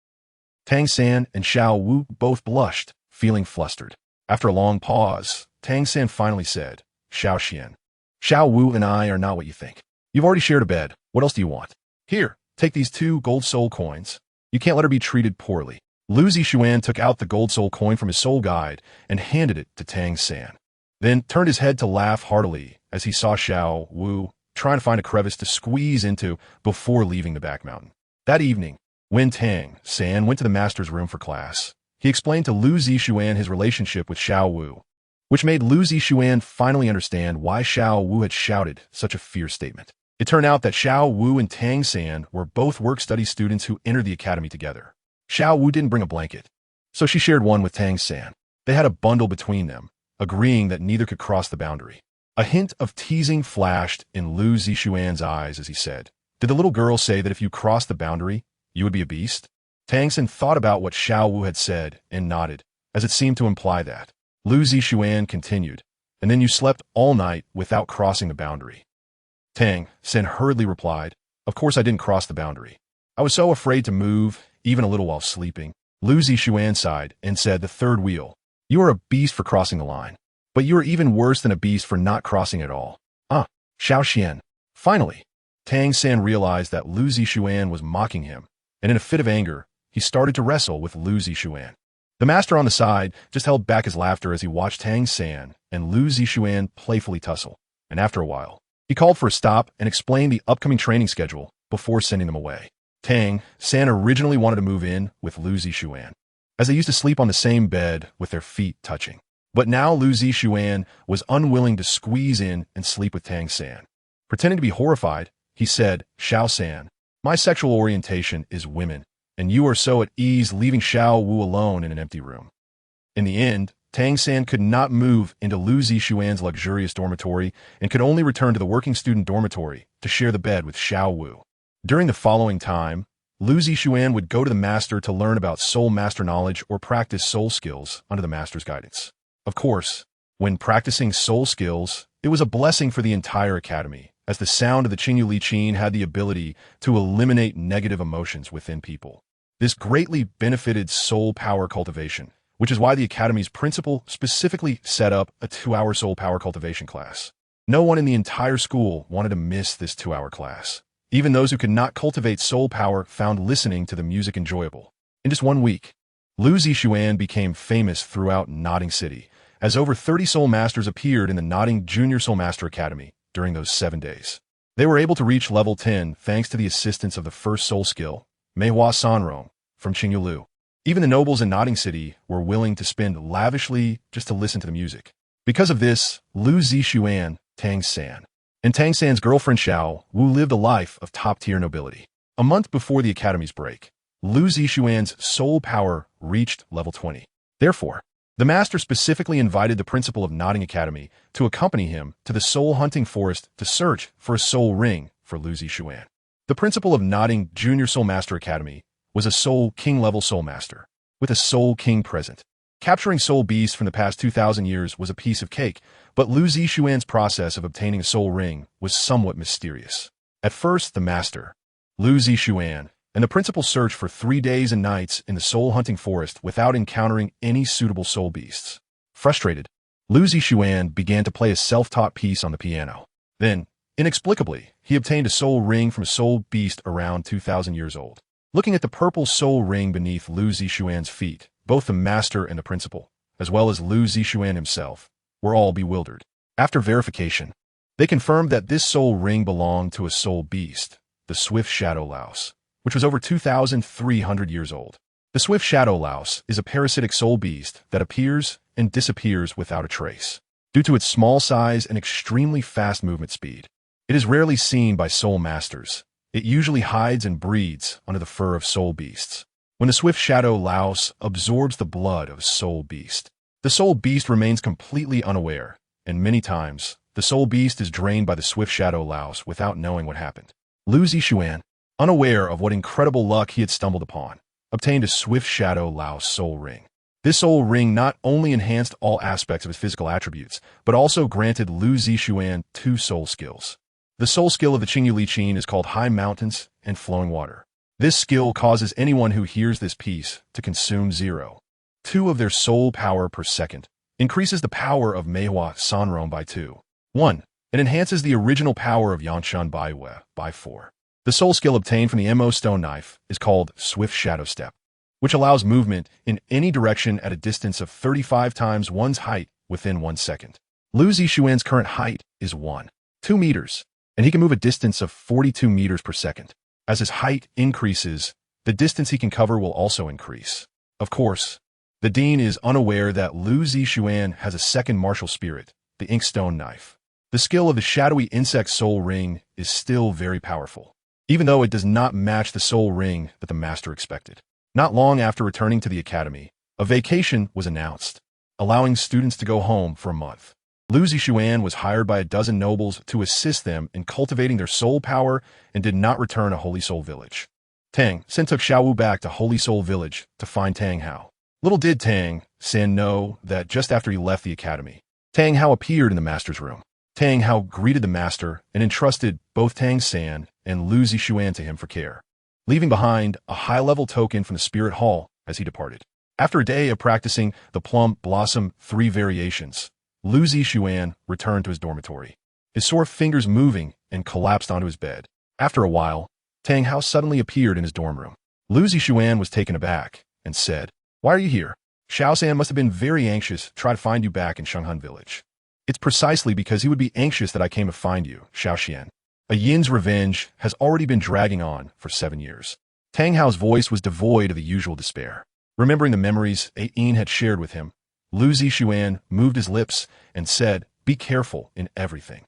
Tang San and Xiao Wu both blushed, feeling flustered. After a long pause, Tang San finally said, "Xiao Xian, Xiao Wu and I are not what you think. You've already shared a bed. What else do you want? Here, take these 2 gold soul coins. You can't let her be treated poorly." Lu Zixuan took out the gold soul coin from his soul guide and handed it to Tang San, then turned his head to laugh heartily as he saw Xiao Wu trying to find a crevice to squeeze into before leaving the back mountain. That evening, when Tang San went to the master's room for class, he explained to Lu Zixuan his relationship with Xiao Wu, which made Lu Zixuan finally understand why Xiao Wu had shouted such a fierce statement. It turned out that Xiao Wu and Tang San were both work-study students who entered the academy together. Xiao Wu didn't bring a blanket, so she shared one with Tang San. They had a bundle between them, agreeing that neither could cross the boundary. A hint of teasing flashed in Lu Zixuan's eyes as he said, Did the little girl say that if you crossed the boundary, you would be a beast? Tang San thought about what Xiao Wu had said and nodded, as it seemed to imply that. Lu Zixuan continued, and then you slept all night without crossing the boundary. Tang San hurriedly replied, of course I didn't cross the boundary. I was so afraid to move, even a little while sleeping. Lu Zixuan sighed and said, the third wheel. You are a beast for crossing the line. But you are even worse than a beast for not crossing at all. Xiao Xian. Finally, Tang San realized that Lu Zixuan was mocking him, and in a fit of anger, he started to wrestle with Lu Zixuan. The master on the side just held back his laughter as he watched Tang San and Lu Zixuan playfully tussle, and after a while, he called for a stop and explained the upcoming training schedule before sending them away. Tang San originally wanted to move in with Lu Zixuan, as they used to sleep on the same bed with their feet touching. But now Lu Zixuan was unwilling to squeeze in and sleep with Tang San. Pretending to be horrified, he said, Xiao San, my sexual orientation is women, and you are so at ease leaving Xiao Wu alone in an empty room. In the end, Tang San could not move into Lu Zixuan's luxurious dormitory and could only return to the working student dormitory to share the bed with Xiao Wu. During the following time, Lu Zixuan would go to the master to learn about soul master knowledge or practice soul skills under the master's guidance. Of course, when practicing soul skills, it was a blessing for the entire academy, as the sound of the Qingyu Li Qin had the ability to eliminate negative emotions within people. This greatly benefited soul power cultivation, which is why the academy's principal specifically set up a 2-hour soul power cultivation class. No one in the entire school wanted to miss this 2-hour class. Even those who could not cultivate soul power found listening to the music enjoyable. In just 1 week, Lu Zixuan became famous throughout Nodding City, as over 30 Soul Masters appeared in the Nodding Junior Soul Master Academy during those 7 days. They were able to reach level 10 thanks to the assistance of the first soul skill, Meihua Sanrong, from Qingyu Lu. Even the nobles in Nodding City were willing to spend lavishly just to listen to the music. Because of this, Lu Zixuan, Tang San, and Tang San's girlfriend Xiao Wu lived a life of top-tier nobility. A month before the academy's break, Lu Zixuan's soul power reached level 20. Therefore, the master specifically invited the principal of Nodding Academy to accompany him to the soul hunting forest to search for a soul ring for Lu Zixuan. The principal of Nodding Junior Soul Master Academy was a soul king level soul master, with a soul king present. Capturing soul beasts from the past 2,000 years was a piece of cake, but Lu Zixuan's process of obtaining a soul ring was somewhat mysterious. At first, the master, Lu Zixuan, and the principal searched for 3 days and nights in the soul hunting forest without encountering any suitable soul beasts. Frustrated, Lu Zixuan began to play a self-taught piece on the piano. Then, inexplicably, he obtained a soul ring from a soul beast around 2,000 years old. Looking at the purple soul ring beneath Lu Zixuan's feet, both the master and the principal, as well as Lu Zixuan himself, were all bewildered. After verification, they confirmed that this soul ring belonged to a soul beast, the Swift Shadow Louse, which was over 2,300 years old. The Swift Shadow Louse is a parasitic soul beast that appears and disappears without a trace. Due to its small size and extremely fast movement speed, it is rarely seen by soul masters. It usually hides and breeds under the fur of soul beasts. When the Swift Shadow Louse absorbs the blood of a soul beast, the soul beast remains completely unaware, and many times, the soul beast is drained by the Swift Shadow Louse without knowing what happened. Lu Zixuan, unaware of what incredible luck he had stumbled upon, obtained a Swift Shadow Louse soul ring. This soul ring not only enhanced all aspects of his physical attributes, but also granted Lu Zixuan 2 soul skills. The soul skill of the Qingyu Li Qin is called High Mountains and Flowing Water. This skill causes anyone who hears this piece to consume 0.2 of their soul power per second, increases the power of Meihua Sanrong by 2.1, and enhances the original power of Yanshan Baiwei by 4. The soul skill obtained from the Mo Stone Knife is called Swift Shadow Step, which allows movement in any direction at a distance of 35 times one's height within 1 second. Lu Zixuan's current height is 1.2 meters, and he can move a distance of 42 meters per second. As his height increases, the distance he can cover will also increase. Of course, the dean is unaware that Lu Zixuan has a second martial spirit, the Inkstone Knife. The skill of the shadowy insect soul ring is still very powerful, even though it does not match the soul ring that the master expected. Not long after returning to the academy, a vacation was announced, allowing students to go home for a month. Lu Zishuan was hired by a dozen nobles to assist them in cultivating their soul power and did not return a Holy Soul village. Tang San took Xiaowu back to Holy Soul village to find Tang Hao. Little did Tang San know that just after he left the academy, Tang Hao appeared in the master's room. Tang Hao greeted the master and entrusted both Tang San and Lu Zishuan to him for care, leaving behind a high-level token from the spirit hall as he departed. After a day of practicing the Plum Blossom 3 variations, Lu Zishuan returned to his dormitory, his sore fingers moving, and collapsed onto his bed. After a while, Tang Hao suddenly appeared in his dorm room. Lu Zishuan was taken aback and said, "Why are you here? Xiao San must have been very anxious to try to find you back in Shenghan village." "It's precisely because he would be anxious that I came to find you, Xiao Xian. A Yin's revenge has already been dragging on for 7 years." Tang Hao's voice was devoid of the usual despair. Remembering the memories a Yin had shared with him, Lu Zishuan moved his lips and said, "Be careful in everything.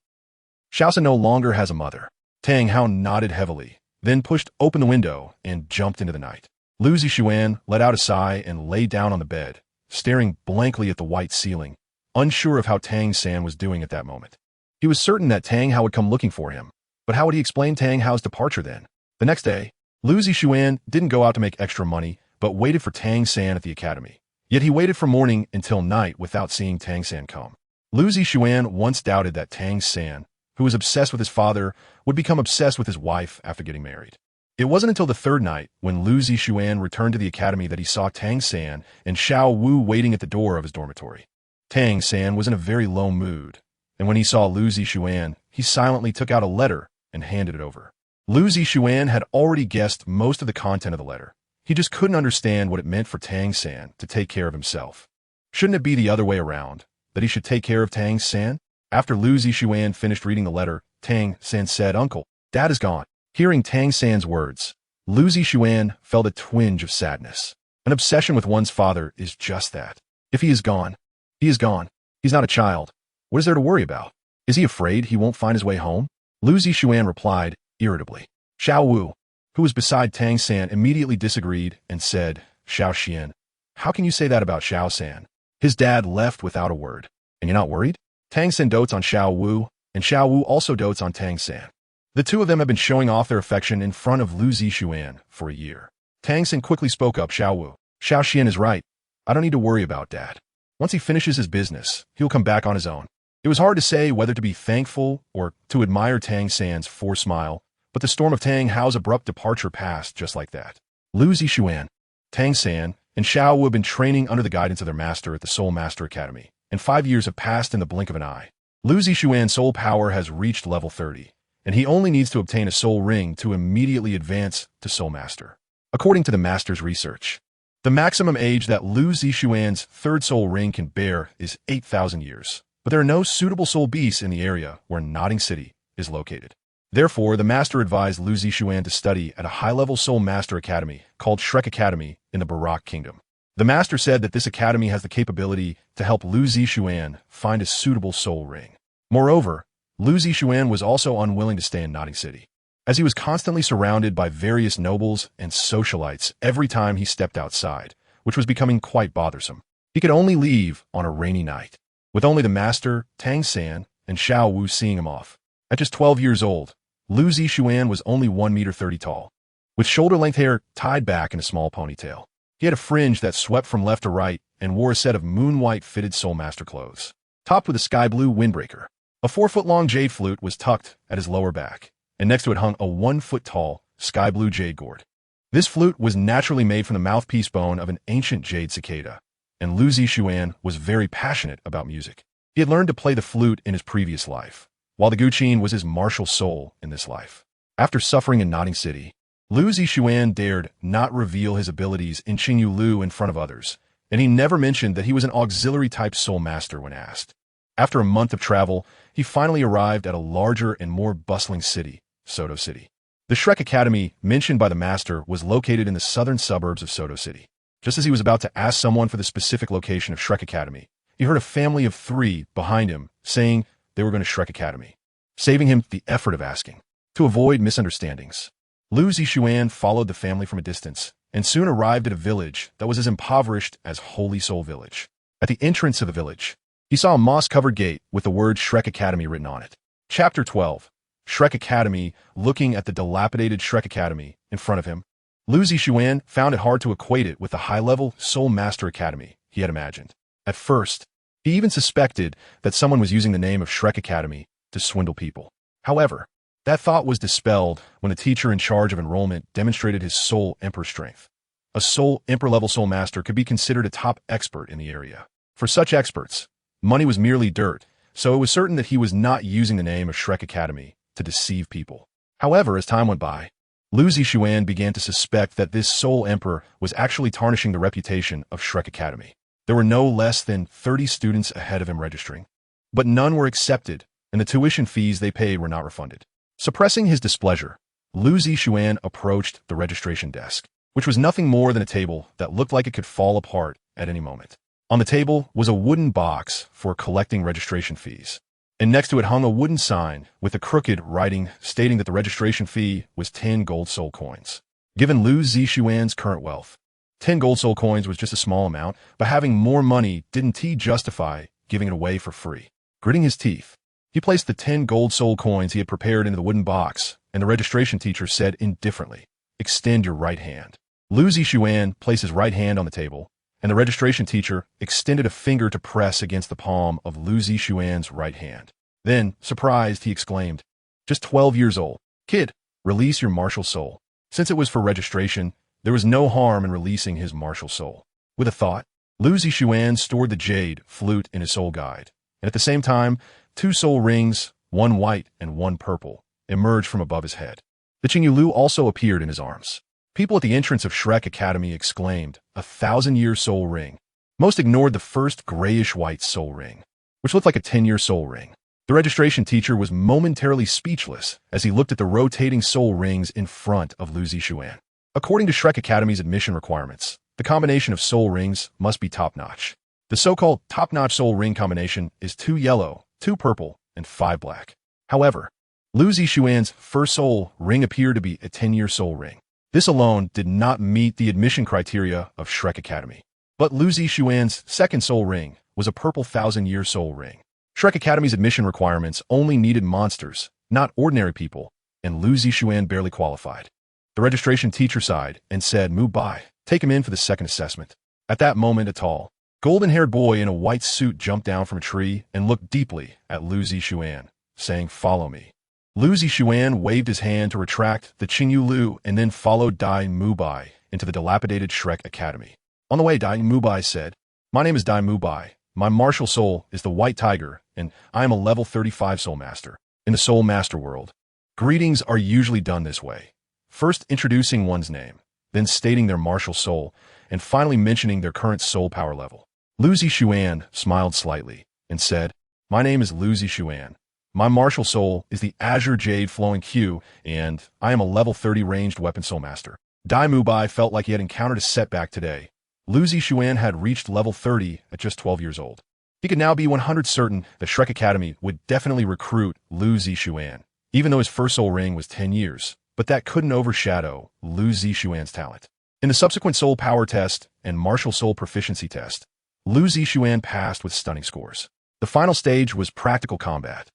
Xiao San no longer has a mother." Tang Hao nodded heavily, then pushed open the window and jumped into the night. Lu Zishuan let out a sigh and lay down on the bed, staring blankly at the white ceiling, unsure of how Tang San was doing at that moment. He was certain that Tang Hao would come looking for him, but how would he explain Tang Hao's departure then? The next day, Lu Zishuan didn't go out to make extra money, but waited for Tang San at the academy. Yet he waited from morning until night without seeing Tang San come. Lu Zishuan once doubted that Tang San, who was obsessed with his father, would become obsessed with his wife after getting married. It wasn't until the third night, when Lu Zishuan returned to the academy, that he saw Tang San and Xiao Wu waiting at the door of his dormitory. Tang San was in a very low mood, and when he saw Lu Zishuan, he silently took out a letter and handed it over. Lu Zishuan had already guessed most of the content of the letter. He just couldn't understand what it meant for Tang San to take care of himself. Shouldn't it be the other way around, that he should take care of Tang San? After Lu Zishuan finished reading the letter, Tang San said, "Uncle, Dad is gone." Hearing Tang San's words, Lu Zishuan felt a twinge of sadness. An obsession with one's father is just that. If he is gone, he is gone. He's not a child. What is there to worry about? Is he afraid he won't find his way home? Lu Zishuan replied irritably. Xiao Wu, who was beside Tang San, immediately disagreed and said, "Xiao Xian, how can you say that about Xiao San? His dad left without a word. And you're not worried?" Tang San dotes on Xiao Wu, and Xiao Wu also dotes on Tang San. The two of them have been showing off their affection in front of Lu Zishuan for a year. Tang San quickly spoke up, "Xiao Wu, Xiao Xian is right. I don't need to worry about Dad. Once he finishes his business, he'll come back on his own." It was hard to say whether to be thankful or to admire Tang San's forced smile, but the storm of Tang Hao's abrupt departure passed just like that. Lu Zishuan, Tang San, and Xiao Wu have been training under the guidance of their master at the Soul Master Academy, and 5 years have passed in the blink of an eye. Lu Zishuan's soul power has reached level 30, and he only needs to obtain a soul ring to immediately advance to Soul Master. According to the master's research, the maximum age that Lu Zishuan's third soul ring can bear is 8,000 years, but there are no suitable soul beasts in the area where Nodding City is located. Therefore, the master advised Lu Zishuan to study at a high-level Soul Master Academy called Shrek Academy in the Barak Kingdom. The master said that this academy has the capability to help Lu Zishuan find a suitable soul ring. Moreover, Lu Zishuan was also unwilling to stay in Nodding City, as he was constantly surrounded by various nobles and socialites every time he stepped outside, which was becoming quite bothersome. He could only leave on a rainy night, with only the master, Tang San, and Xiao Wu seeing him off. At just 12 years old, Lu Zishuan was only 1.30 meters tall, with shoulder-length hair tied back in a small ponytail. He had a fringe that swept from left to right and wore a set of moon-white fitted Soul Master clothes, topped with a sky-blue windbreaker. A 4-foot-long jade flute was tucked at his lower back, and next to it hung a 1-foot-tall sky-blue jade gourd. This flute was naturally made from the mouthpiece bone of an ancient jade cicada, and Lu Zishuan was very passionate about music. He had learned to play the flute in his previous life, while the Guqin was his martial soul in this life. After suffering in Nodding City, Lu Zishuan dared not reveal his abilities in Qingyu Lu in front of others, and he never mentioned that he was an auxiliary-type soul master when asked. After a month of travel, he finally arrived at a larger and more bustling city, Soto City. The Shrek Academy, mentioned by the master, was located in the southern suburbs of Soto City. Just as he was about to ask someone for the specific location of Shrek Academy, he heard a family of 3 behind him saying they were going to Shrek Academy, saving him the effort of asking. To avoid misunderstandings, Lu Zishuan followed the family from a distance and soon arrived at a village that was as impoverished as Holy Soul Village. At the entrance of the village, He saw a moss-covered gate with the word Shrek Academy written on it. Chapter 12. Shrek Academy. Looking at the dilapidated Shrek Academy in front of him, Lu Zixuan found it hard to equate it with the high-level Soul Master Academy he had imagined. At first, he even suspected that someone was using the name of Shrek Academy to swindle people. However, that thought was dispelled when the teacher in charge of enrollment demonstrated his Soul Emperor strength. A Soul Emperor-level Soul Master could be considered a top expert in the area. For such experts, money was merely dirt, so it was certain that he was not using the name of Shrek Academy to deceive people. However, as time went by, Lu Zixuan began to suspect that this Soul Emperor was actually tarnishing the reputation of Shrek Academy. There were no less than 30 students ahead of him registering, but none were accepted, and the tuition fees they paid were not refunded. Suppressing his displeasure, Lu Zixuan approached the registration desk, which was nothing more than a table that looked like it could fall apart at any moment. On the table was a wooden box for collecting registration fees, and next to it hung a wooden sign with a crooked writing stating that the registration fee was 10 gold soul coins. Given Lu Zixuan's current wealth, 10 gold soul coins was just a small amount, but having more money didn't justify giving it away for free. Gritting his teeth, he placed the 10 gold soul coins he had prepared into the wooden box, and the registration teacher said indifferently, "Extend your right hand." Lu Zixuan placed his right hand on the table, and the registration teacher extended a finger to press against the palm of Lu Zixuan's right hand. Then, surprised, he exclaimed, "Just 12 years old. Kid, release your martial soul." Since it was for registration, there was no harm in releasing his martial soul. With a thought, Lu Zixuan stored the Jade flute in his soul guide, and at the same time, 2 soul rings, one white and one purple, emerged from above his head. The Qingyu Lu also appeared in his arms. People at the entrance of Shrek Academy exclaimed, "A 1,000-year soul ring." Most ignored the first grayish-white soul ring, which looked like a 10-year soul ring. The registration teacher was momentarily speechless as he looked at the rotating soul rings in front of Lu Zixuan. According to Shrek Academy's admission requirements, the combination of soul rings must be top-notch. The so-called top-notch soul ring combination is 2 yellow, 2 purple, and 5 black. However, Lu Zixuan's first soul ring appeared to be a 10-year soul ring. This alone did not meet the admission criteria of Shrek Academy. But Lu Zixuan's second soul ring was a purple 1,000-year soul ring. Shrek Academy's admission requirements only needed monsters, not ordinary people, and Lu Zixuan barely qualified. The registration teacher sighed and said, "Move by. Take him in for the second assessment." At that moment, a tall, golden-haired boy in a white suit jumped down from a tree and looked deeply at Lu Zixuan, saying, "Follow me." Lu Zixuan waved his hand to retract the Qingyu Lu and then followed Dai Mubai into the dilapidated Shrek Academy. On the way, Dai Mubai said, "My name is Dai Mubai. My martial soul is the White Tiger, and I am a level 35 Soul Master. In the Soul Master world, greetings are usually done this way. First introducing one's name, then stating their martial soul, and finally mentioning their current soul power level." Lu Zixuan smiled slightly and said, "My name is Lu Zixuan. My martial soul is the Azure Jade Flowing Q, and I am a level 30 ranged weapon soul master." Dai Mubai felt like he had encountered a setback today. Lu Zixuan had reached level 30 at just 12 years old. He could now be 100% certain that Shrek Academy would definitely recruit Lu Zixuan, even though his first soul ring was 10 years, but that couldn't overshadow Lu Zixuan's talent. In the subsequent soul power test and martial soul proficiency test, Lu Zixuan passed with stunning scores. The final stage was practical combat,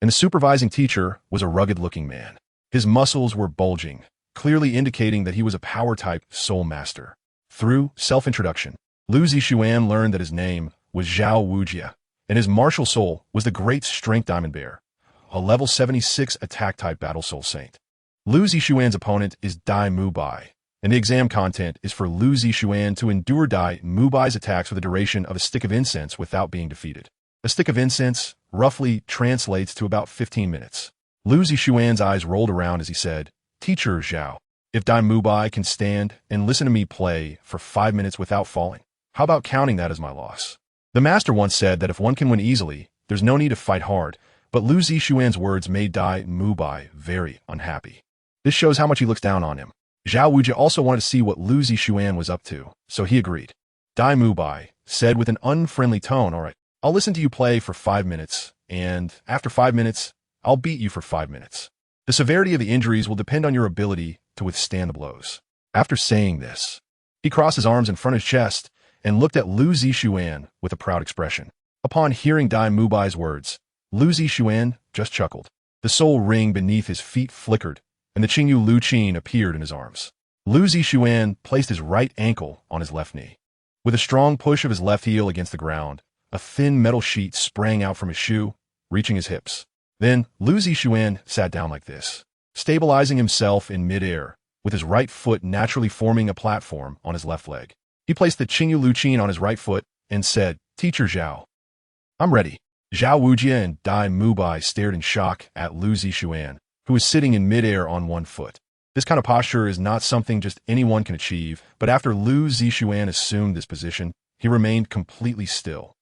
and the supervising teacher was a rugged-looking man. His muscles were bulging, clearly indicating that he was a power-type soul master. Through self-introduction, Lu Zixuan learned that his name was Zhao Wujia, and his martial soul was the Great Strength Diamond Bear, a level 76 attack-type battle soul saint. Lu Zixuan's opponent is Dai Mubai, and the exam content is for Lu Zixuan to endure Dai Mubai's attacks for the duration of a stick of incense without being defeated. A stick of incense roughly translates to about 15 minutes. Lu Zixuan's eyes rolled around as he said, "Teacher Zhao, if Dai Mubai can stand and listen to me play for 5 minutes without falling, how about counting that as my loss?" The master once said that if one can win easily, there's no need to fight hard, but Lu Zixuan's words made Dai Mubai very unhappy. This shows how much he looks down on him. Zhao Wujia also wanted to see what Lu Zixuan was up to, so he agreed. Dai Mubai said with an unfriendly tone, "All right, I'll listen to you play for 5 minutes, and after 5 minutes, I'll beat you for 5 minutes. The severity of the injuries will depend on your ability to withstand the blows." After saying this, he crossed his arms in front of his chest and looked at Lu Zixuan with a proud expression. Upon hearing Dai Mubai's words, Lu Zixuan just chuckled. The soul ring beneath his feet flickered, and the Qingyu Lu Qin appeared in his arms. Lu Zixuan placed his right ankle on his left knee. With a strong push of his left heel against the ground, a thin metal sheet sprang out from his shoe, reaching his hips. Then, Lu Zixuan sat down like this, stabilizing himself in midair, with his right foot naturally forming a platform on his left leg. He placed the Qingyu Lu Qin on his right foot and said, "Teacher Zhao, I'm ready." Zhao Wujia and Dai Mubai stared in shock at Lu Zixuan, who was sitting in midair on one foot. This kind of posture is not something just anyone can achieve, but after Lu Zixuan assumed this position, he remained completely still.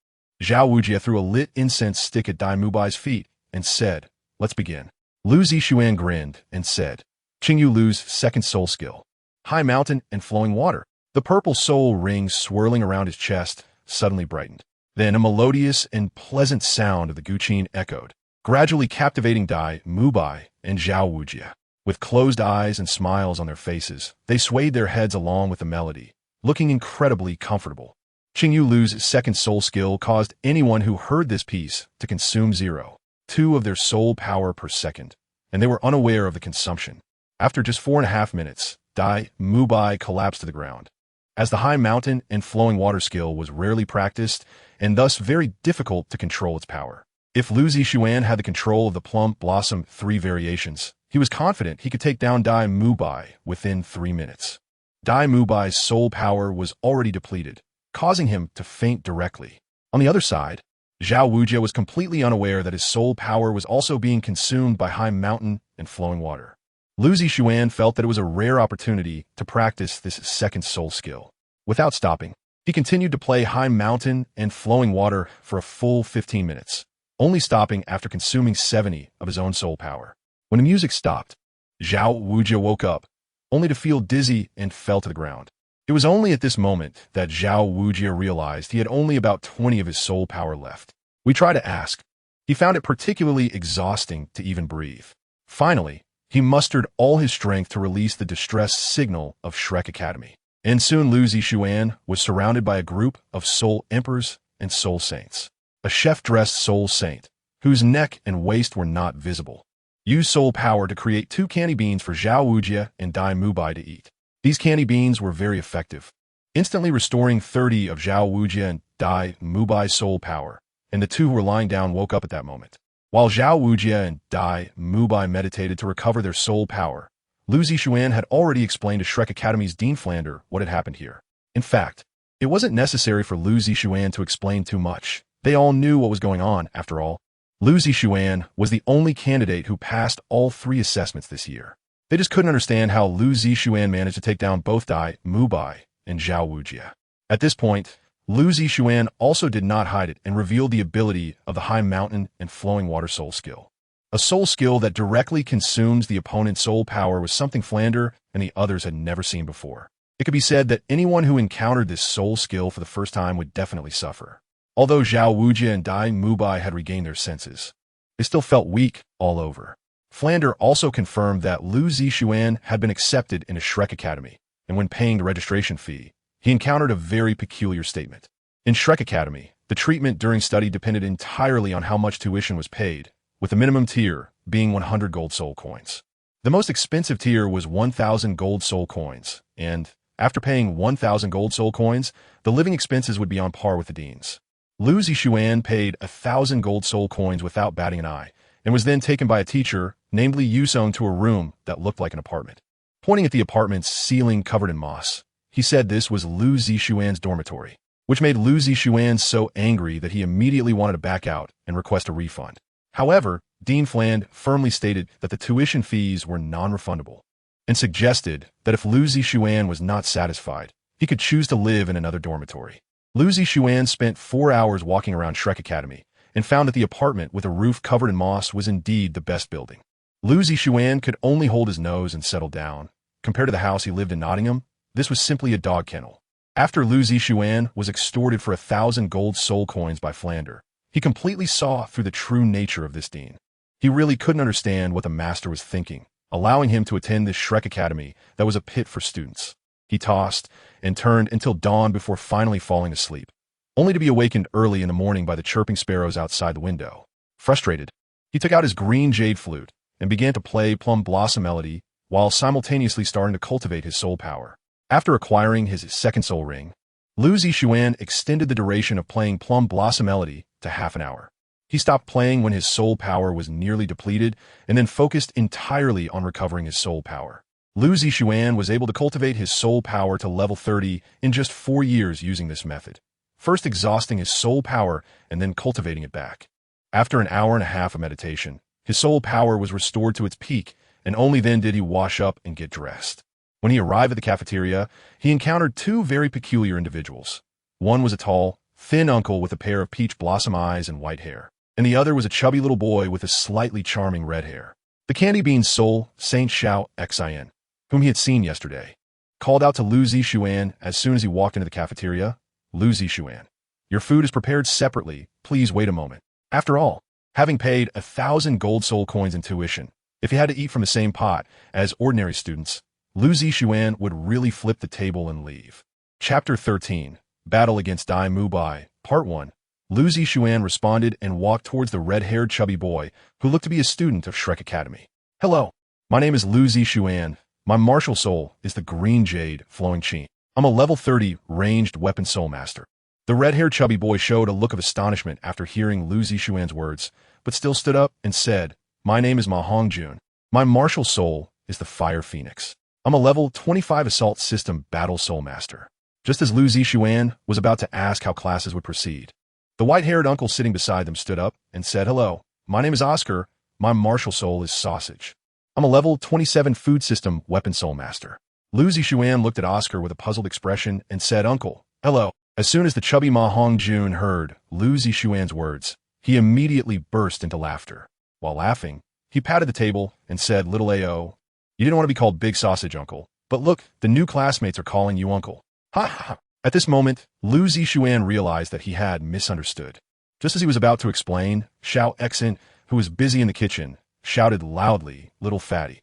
Zhao Wujia threw a lit incense stick at Dai Mubai's feet and said, "Let's begin." Lu Zixuan grinned and said, "Qingyu Lu's second soul skill. High mountain and flowing water." The purple soul ring swirling around his chest suddenly brightened. Then a melodious and pleasant sound of the Guqin echoed, gradually captivating Dai Mubai and Zhao Wujia. With closed eyes and smiles on their faces, they swayed their heads along with the melody, looking incredibly comfortable. Qingyu Lu's second soul skill caused anyone who heard this piece to consume 0.2 of their soul power per second, and they were unaware of the consumption. After just 4.5 minutes, Dai Mubai collapsed to the ground. As the high mountain and flowing water skill was rarely practiced, and thus very difficult to control its power. If Lu Zixuan had the control of the Plum Blossom 3 variations, he was confident he could take down Dai Mubai within 3 minutes. Dai Mubai's soul power was already depleted, causing him to faint directly. On the other side, Zhao Wujia was completely unaware that his soul power was also being consumed by high mountain and flowing water. Lu Zixuan felt that it was a rare opportunity to practice this second soul skill. Without stopping, he continued to play high mountain and flowing water for a full 15 minutes, only stopping after consuming 70 of his own soul power. When the music stopped, Zhao Wujia woke up, only to feel dizzy and fell to the ground. It was only at this moment that Zhao Wujia realized he had only about 20 of his soul power left. We tried to ask. He found it particularly exhausting to even breathe. Finally, he mustered all his strength to release the distress signal of Shrek Academy. And soon Lu Zixuan was surrounded by a group of soul emperors and soul saints. A chef-dressed soul saint, whose neck and waist were not visible, used soul power to create 2 candy beans for Zhao Wujia and Dai Mubai to eat. These candy beans were very effective, instantly restoring 30 of Zhao Wujia and Dai Mubai's soul power, and the 2 who were lying down woke up at that moment. While Zhao Wujia and Dai Mubai meditated to recover their soul power, Lu Zixuan had already explained to Shrek Academy's Dean Flander what had happened here. In fact, it wasn't necessary for Lu Zixuan to explain too much. They all knew what was going on, after all. Lu Zixuan was the only candidate who passed all 3 assessments this year. They just couldn't understand how Lu Zixuan managed to take down both Dai Mubai and Zhao Wujia. At this point, Lu Zixuan also did not hide it and revealed the ability of the high mountain and flowing water soul skill. A soul skill that directly consumes the opponent's soul power was something Flander and the others had never seen before. It could be said that anyone who encountered this soul skill for the first time would definitely suffer. Although Zhao Wujia and Dai Mubai had regained their senses, they still felt weak all over. Flander also confirmed that Lu Zixuan had been accepted into Shrek Academy, and when paying the registration fee, he encountered a very peculiar statement. In Shrek Academy, the treatment during study depended entirely on how much tuition was paid, with the minimum tier being 100 gold soul coins. The most expensive tier was 1,000 gold soul coins, and after paying 1,000 gold soul coins, the living expenses would be on par with the dean's. Lu Zixuan paid 1,000 gold soul coins without batting an eye, and was then taken by a teacher, namely Yusong, to a room that looked like an apartment. Pointing at the apartment's ceiling covered in moss, he said this was Lu Zixuan's dormitory, which made Lu Zixuan so angry that he immediately wanted to back out and request a refund. However, Dean Fland firmly stated that the tuition fees were non-refundable, and suggested that if Lu Zixuan was not satisfied, he could choose to live in another dormitory. Lu Zixuan spent 4 hours walking around Shrek Academy, and found that the apartment with a roof covered in moss was indeed the best building. Lu Zixuan could only hold his nose and settle down. Compared to the house he lived in Nottingham, this was simply a dog kennel. After Lu Zixuan was extorted for 1,000 gold soul coins by Flander, he completely saw through the true nature of this dean. He really couldn't understand what the master was thinking, allowing him to attend this Shrek Academy that was a pit for students. He tossed and turned until dawn before finally falling asleep. only to be awakened early in the morning by the chirping sparrows outside the window. Frustrated, he took out his green jade flute and began to play Plum Blossom Melody while simultaneously starting to cultivate his soul power. After acquiring his second soul ring, Lu Zixuan extended the duration of playing Plum Blossom Melody to half an hour. He stopped playing when his soul power was nearly depleted and then focused entirely on recovering his soul power. Lu Zixuan was able to cultivate his soul power to level 30 in just 4 years using this method, first exhausting his soul power and then cultivating it back. After an hour and a half of meditation, his soul power was restored to its peak, and only then did he wash up and get dressed. When he arrived at the cafeteria, he encountered 2 very peculiar individuals. One was a tall, thin uncle with a pair of peach blossom eyes and white hair, and the other was a chubby little boy with a slightly charming red hair. The candy bean soul, Saint Xiao Xin, whom he had seen yesterday, called out to Lu Zixuan as soon as he walked into the cafeteria. Lu Zixuan, your food is prepared separately. Please wait a moment. After all, having paid 1,000 gold soul coins in tuition, if he had to eat from the same pot as ordinary students, Lu Zixuan would really flip the table and leave. Chapter 13, Battle Against Dai Mubai, Part 1. Lu Zixuan responded and walked towards the red-haired chubby boy who looked to be a student of Shrek Academy. Hello, my name is Lu Zixuan. My martial soul is the green jade flowing qi. I'm a level 30 ranged weapon soul master. The red-haired chubby boy showed a look of astonishment after hearing Lu Zixuan's words, but still stood up and said, My name is Ma Hongjun. My martial soul is the fire phoenix. I'm a level 25 assault system battle soul master. Just as Lu Zixuan was about to ask how classes would proceed, the white-haired uncle sitting beside them stood up and said, Hello, my name is Oscar. My martial soul is sausage. I'm a level 27 food system weapon soul master. Lu Zixuan looked at Oscar with a puzzled expression and said, Uncle, hello. As soon as the chubby Ma Hongjun heard Lu Zixuan's words, he immediately burst into laughter. While laughing, he patted the table and said, Little A.O., you didn't want to be called Big Sausage, Uncle. But look, the new classmates are calling you Uncle. Ha ha! At this moment, Lu Zixuan realized that he had misunderstood. Just as he was about to explain, Xiao Exin, who was busy in the kitchen, shouted loudly, Little fatty,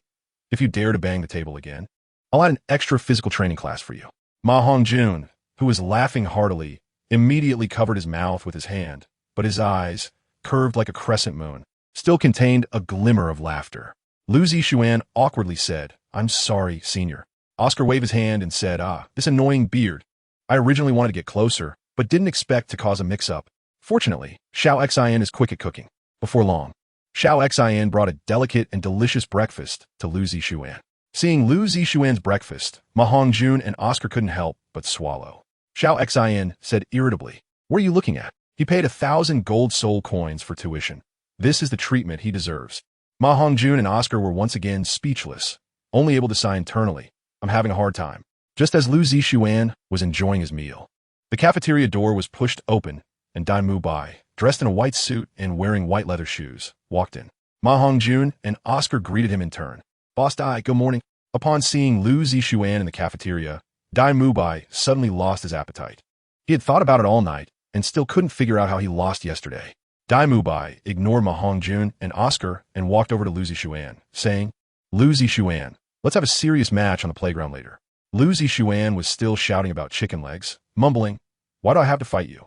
if you dare to bang the table again, I'll add an extra physical training class for you. Ma Hongjun, who was laughing heartily, immediately covered his mouth with his hand, but his eyes, curved like a crescent moon, still contained a glimmer of laughter. Lu Zixuan awkwardly said, I'm sorry, senior. Oscar waved his hand and said, this annoying beard. I originally wanted to get closer, but didn't expect to cause a mix-up. Fortunately, Xiao Xin is quick at cooking. Before long, Xiao Xin brought a delicate and delicious breakfast to Lu Zixuan. Seeing Lu Zixuan's breakfast, Ma Hongjun and Oscar couldn't help but swallow. Xiao Xin said irritably, What are you looking at? He paid 1,000 gold soul coins for tuition. This is the treatment he deserves. Ma Hongjun and Oscar were once again speechless, only able to sigh internally, I'm having a hard time. Just as Lu Zixuan was enjoying his meal, the cafeteria door was pushed open, and Dai Mubai, dressed in a white suit and wearing white leather shoes, walked in. Ma Hongjun and Oscar greeted him in turn. Boss Dai, good morning. Upon seeing Lu Zixuan in the cafeteria, Dai Mubai suddenly lost his appetite. He had thought about it all night and still couldn't figure out how he lost yesterday. Dai Mubai ignored Ma Hongjun and Oscar and walked over to Lu Zixuan, saying, Lu Zixuan, let's have a serious match on the playground later. Lu Zixuan was still shouting about chicken legs, mumbling, Why do I have to fight you?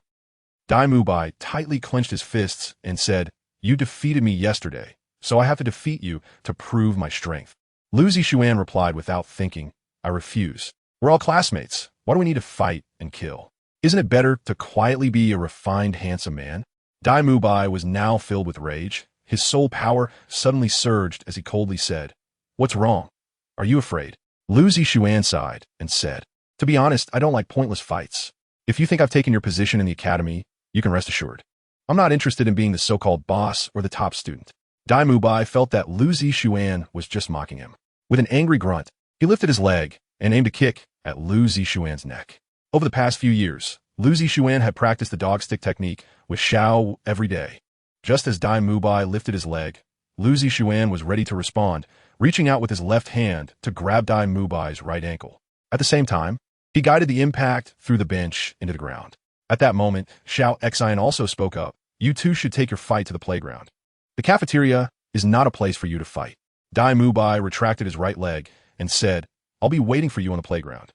Dai Mubai tightly clenched his fists and said, You defeated me yesterday, so I have to defeat you to prove my strength. Lu Zixuan replied without thinking, I refuse. We're all classmates. Why do we need to fight and kill? Isn't it better to quietly be a refined, handsome man? Dai Mubai was now filled with rage. His soul power suddenly surged as he coldly said, What's wrong? Are you afraid? Lu Zixuan sighed and said, To be honest, I don't like pointless fights. If you think I've taken your position in the academy, you can rest assured. I'm not interested in being the so-called boss or the top student. Dai Mubai felt that Lu Zixuan was just mocking him. With an angry grunt, he lifted his leg and aimed a kick at Lu Zixuan's neck. Over the past few years, Lu Zixuan had practiced the dog stick technique with Xiao every day. Just as Dai Mubai lifted his leg, Lu Zixuan was ready to respond, reaching out with his left hand to grab Dai Mubai's right ankle. At the same time, he guided the impact through the bench into the ground. At that moment, Xiao Xin also spoke up. You two should take your fight to the playground. The cafeteria is not a place for you to fight. Dai Mubai retracted his right leg and said, I'll be waiting for you on the playground.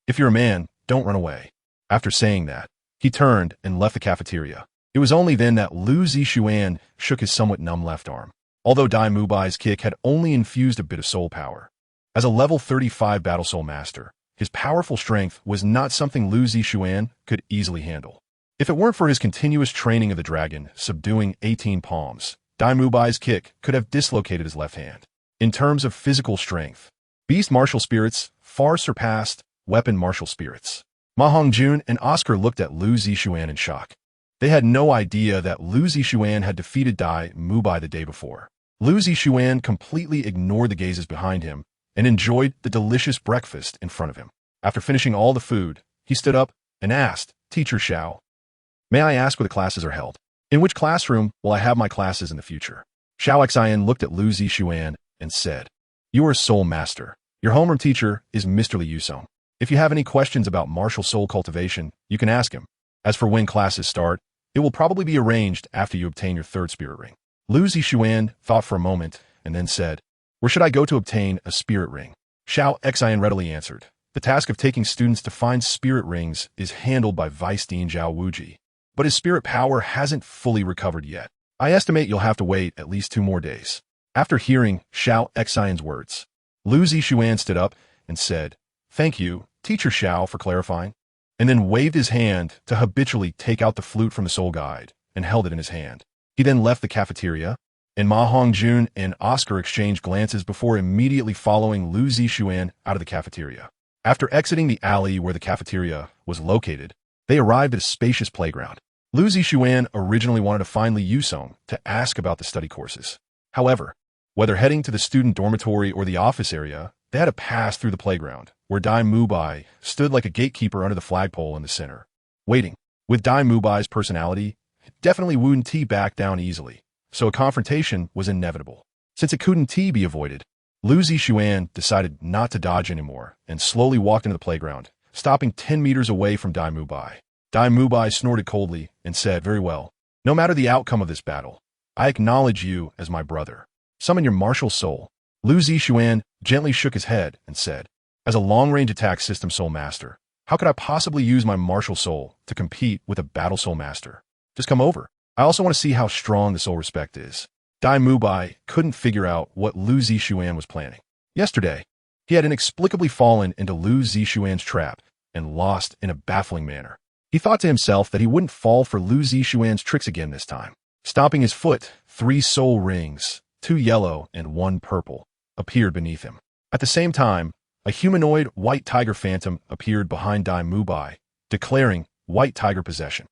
If you're a man, don't run away. After saying that, He turned and left the cafeteria. It was only then that Lu Zixuan shook his somewhat numb left arm, although Dai Mubai's kick had only infused a bit of soul power. As a level 35 Battle Soul Master, his powerful strength was not something Lu Zixuan could easily handle. If it weren't for his continuous training of the dragon, subduing 18 palms, Dai Mubai's kick could have dislocated his left hand. In terms of physical strength, beast martial spirits far surpassed weapon martial spirits. Ma Hongjun and Oscar looked at Lu Zixuan in shock. They had no idea that Lu Zixuan had defeated Dai Mubai the day before. Lu Zixuan completely ignored the gazes behind him and enjoyed the delicious breakfast in front of him. After finishing all the food, he stood up and asked, "Teacher Xiao, may I ask where the classes are held? In which classroom will I have my classes in the future?" Xiao Xian looked at Lu Zixuan and said, "You are Soul Master. Your homeroom teacher is Mr. Li Yusong. If you have any questions about martial soul cultivation, you can ask him. As for when classes start, it will probably be arranged after you obtain your third spirit ring." Lu Zixuan thought for a moment and then said, "Where should I go to obtain a spirit ring?" Xiao Xian readily answered, "The task of taking students to find spirit rings is handled by Vice Dean Zhao Wuji, but his spirit power hasn't fully recovered yet. I estimate you'll have to wait at least 2 more days." After hearing Xiao Xian's words, Lu Zixuan stood up and said, "Thank you, Teacher Xiao, for clarifying," and then waved his hand to habitually take out the flute from the soul guide and held it in his hand. He then left the cafeteria, and Ma Hongjun and Oscar exchanged glances before immediately following Lu Zixuan out of the cafeteria. After exiting the alley where the cafeteria was located, they arrived at a spacious playground. Lu Zixuan originally wanted to find Li Yusong to ask about the study courses. However, whether heading to the student dormitory or the office area, they had to pass through the playground, where Dai Mubai stood like a gatekeeper under the flagpole in the center, waiting. With Dai Mubai's personality, it definitely wouldn't back down easily, so a confrontation was inevitable. Since it couldn't be avoided, Lu Zixuan decided not to dodge anymore and slowly walked into the playground, stopping 10 meters away from Dai Mubai. Dai Mubai snorted coldly and said, "Very well. No matter the outcome of this battle, I acknowledge you as my brother. Summon your martial soul." Lu Zixuan gently shook his head and said, "As a long-range attack system soul master, how could I possibly use my martial soul to compete with a battle soul master? Just come over. I also want to see how strong the soul respect is." Dai Mubai couldn't figure out what Lu Zixuan was planning. Yesterday, he had inexplicably fallen into Lu Zixuan's trap and lost in a baffling manner. He thought to himself that he wouldn't fall for Lu Zixuan's tricks again this time. Stomping his foot, 3 soul rings, 2 yellow and 1 purple, appeared beneath him. At the same time, a humanoid white tiger phantom appeared behind Dai Mubai, declaring white tiger possession.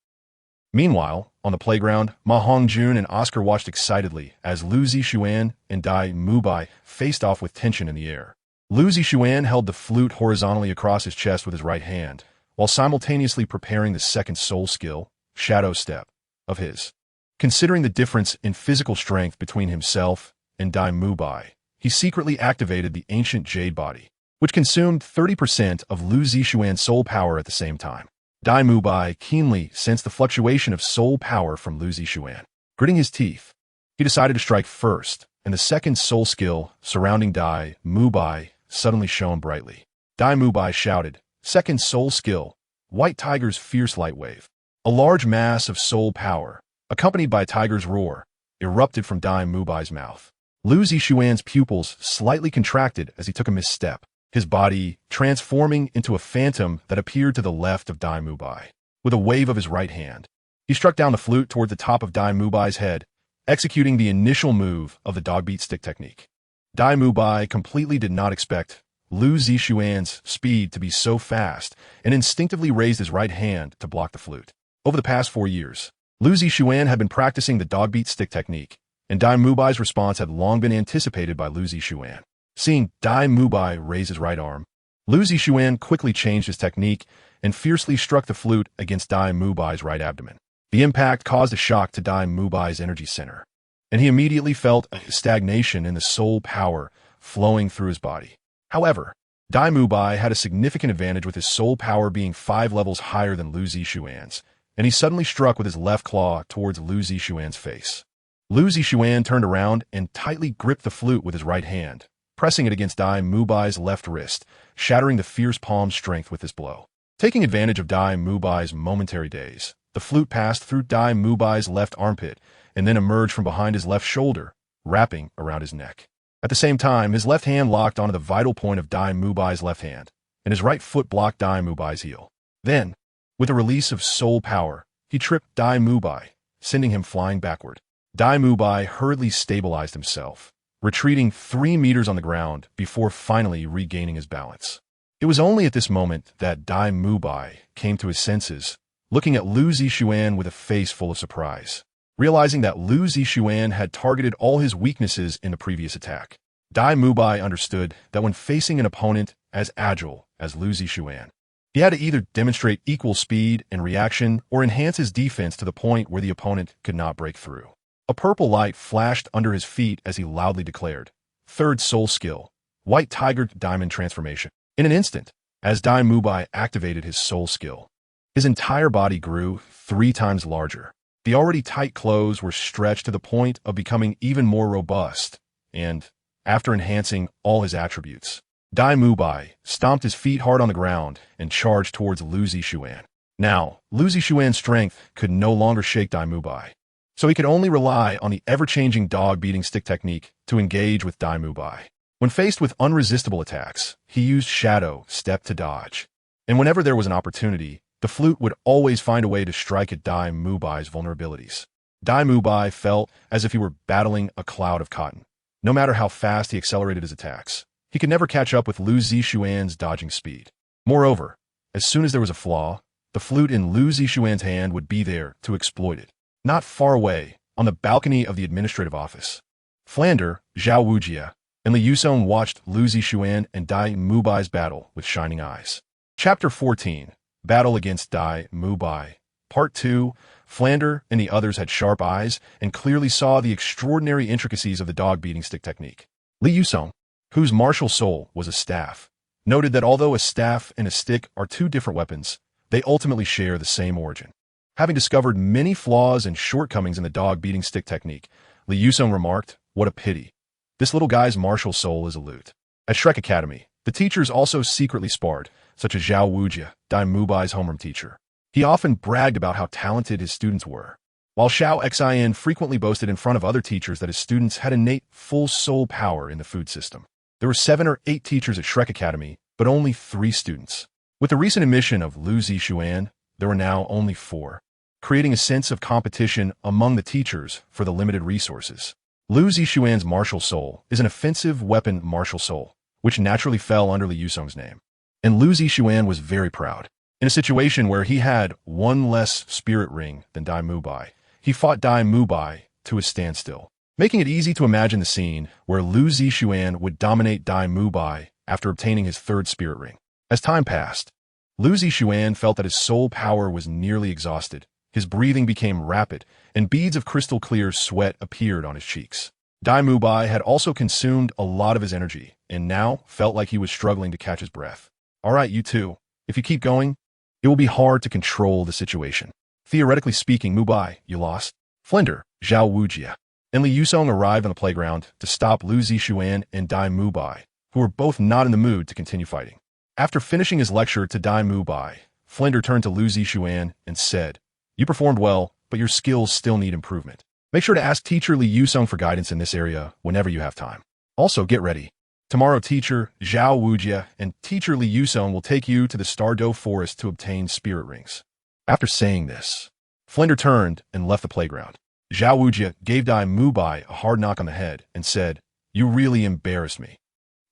Meanwhile, on the playground, Ma Hongjun and Oscar watched excitedly as Lu Zixuan and Dai Mubai faced off with tension in the air. Lu Zixuan held the flute horizontally across his chest with his right hand, while simultaneously preparing the second soul skill, Shadow Step, of his. Considering the difference in physical strength between himself and Dai Mubai, he secretly activated the ancient Jade body, which consumed 30% of Lu Zixuan's soul power at the same time. Dai Mubai keenly sensed the fluctuation of soul power from Lu Zixuan. Gritting his teeth, he decided to strike first, and the second soul skill surrounding Dai Mubai suddenly shone brightly. Dai Mubai shouted, "Second soul skill, White Tiger's Fierce Light Wave." A large mass of soul power, accompanied by a tiger's roar, erupted from Dai Mubai's mouth. Lu Zixuan's pupils slightly contracted as he took a misstep, his body transforming into a phantom that appeared to the left of Dai Mubai. With a wave of his right hand, he struck down the flute toward the top of Dai Mubai's head, executing the initial move of the dogbeat stick technique. Dai Mubai completely did not expect Lu Zixuan's speed to be so fast and instinctively raised his right hand to block the flute. Over the past 4 years, Lu Zixuan had been practicing the dogbeat stick technique, and Dai Mubai's response had long been anticipated by Lu Zixuan. Seeing Dai Mubai raise his right arm, Lu Zixuan quickly changed his technique and fiercely struck the flute against Dai Mubai's right abdomen. The impact caused a shock to Dai Mubai's energy center, and he immediately felt a stagnation in the soul power flowing through his body. However, Dai Mubai had a significant advantage with his soul power being 5 levels higher than Lu Zixuan's, and he suddenly struck with his left claw towards Lu Zixuan's face. Lu Zixuan turned around and tightly gripped the flute with his right hand, pressing it against Dai Mubai's left wrist, shattering the fierce palm's strength with this blow. Taking advantage of Dai Mubai's momentary daze, the flute passed through Dai Mubai's left armpit and then emerged from behind his left shoulder, wrapping around his neck. At the same time, his left hand locked onto the vital point of Dai Mubai's left hand, and his right foot blocked Dai Mubai's heel. Then, with a release of soul power, he tripped Dai Mubai, sending him flying backward. Dai Mubai hurriedly stabilized himself, retreating 3 meters on the ground before finally regaining his balance. It was only at this moment that Dai Mubai came to his senses, looking at Lu Zixuan with a face full of surprise. Realizing that Lu Zixuan had targeted all his weaknesses in the previous attack, Dai Mubai understood that when facing an opponent as agile as Lu Zixuan, he had to either demonstrate equal speed and reaction or enhance his defense to the point where the opponent could not break through. A purple light flashed under his feet as he loudly declared, "Third soul skill, White Tiger Diamond Transformation." In an instant, as Dai Mubai activated his soul skill, his entire body grew 3 times larger. The already tight clothes were stretched to the point of becoming even more robust, and, after enhancing all his attributes, Dai Mubai stomped his feet hard on the ground and charged towards Lu Zixuan. Now, Lu Zixuan's strength could no longer shake Dai Mubai, so he could only rely on the ever-changing dog-beating stick technique to engage with Dai Mubai. When faced with unresistible attacks, he used Shadow Step to dodge, and whenever there was an opportunity, the flute would always find a way to strike at Dai Mubai's vulnerabilities. Dai Mubai felt as if he were battling a cloud of cotton. No matter how fast he accelerated his attacks, he could never catch up with Lu Zixuan's dodging speed. Moreover, as soon as there was a flaw, the flute in Lu Zixuan's hand would be there to exploit it. Not far away, on the balcony of the administrative office, Flander, Zhao Wujia, and Li Yusong watched Lu Zixuan and Dai Mubai's battle with shining eyes. Chapter 14. Battle against Dai Mubai. Part 2. Flander and the others had sharp eyes and clearly saw the extraordinary intricacies of the dog-beating stick technique. Li Yusong, whose martial soul was a staff, noted that although a staff and a stick are 2 different weapons, they ultimately share the same origin. Having discovered many flaws and shortcomings in the dog-beating stick technique, Li Yusong remarked, "What a pity. This little guy's martial soul is a lute." At Shrek Academy, the teachers also secretly sparred, such as Zhao Wujia, Dai Mubai's homeroom teacher. He often bragged about how talented his students were, while Xiao Xin frequently boasted in front of other teachers that his students had innate full soul power in the food system. There were 7 or 8 teachers at Shrek Academy, but only 3 students. With the recent admission of Lu Zixuan, there were now only 4, creating a sense of competition among the teachers for the limited resources. Lu Zixuan's martial soul is an offensive weapon martial soul, which naturally fell under Li Yusong's name. And Lu Zixuan was very proud. In a situation where he had 1 less spirit ring than Dai Mubai, he fought Dai Mubai to a standstill, making it easy to imagine the scene where Lu Zixuan would dominate Dai Mubai after obtaining his 3rd spirit ring. As time passed, Lu Zixuan felt that his soul power was nearly exhausted. His breathing became rapid, and beads of crystal clear sweat appeared on his cheeks. Dai Mubai had also consumed a lot of his energy, and now felt like he was struggling to catch his breath. "All right, you two. If you keep going, it will be hard to control the situation. Theoretically speaking, Mubai, you lost." Flinder, Zhao Wujia, and Li Yusong arrived on the playground to stop Lu Zixuan and Dai Mubai, who were both not in the mood to continue fighting. After finishing his lecture to Dai Mubai, Flinder turned to Lu Zixuan and said, "You performed well, but your skills still need improvement. Make sure to ask Teacher Li Yusong for guidance in this area whenever you have time. Also, get ready. Tomorrow, Teacher Zhao Wujia and Teacher Li Yusong will take you to the Douluo Forest to obtain spirit rings." After saying this, Flinder turned and left the playground. Zhao Wujia gave Dai Mubai a hard knock on the head and said, "You really embarrassed me.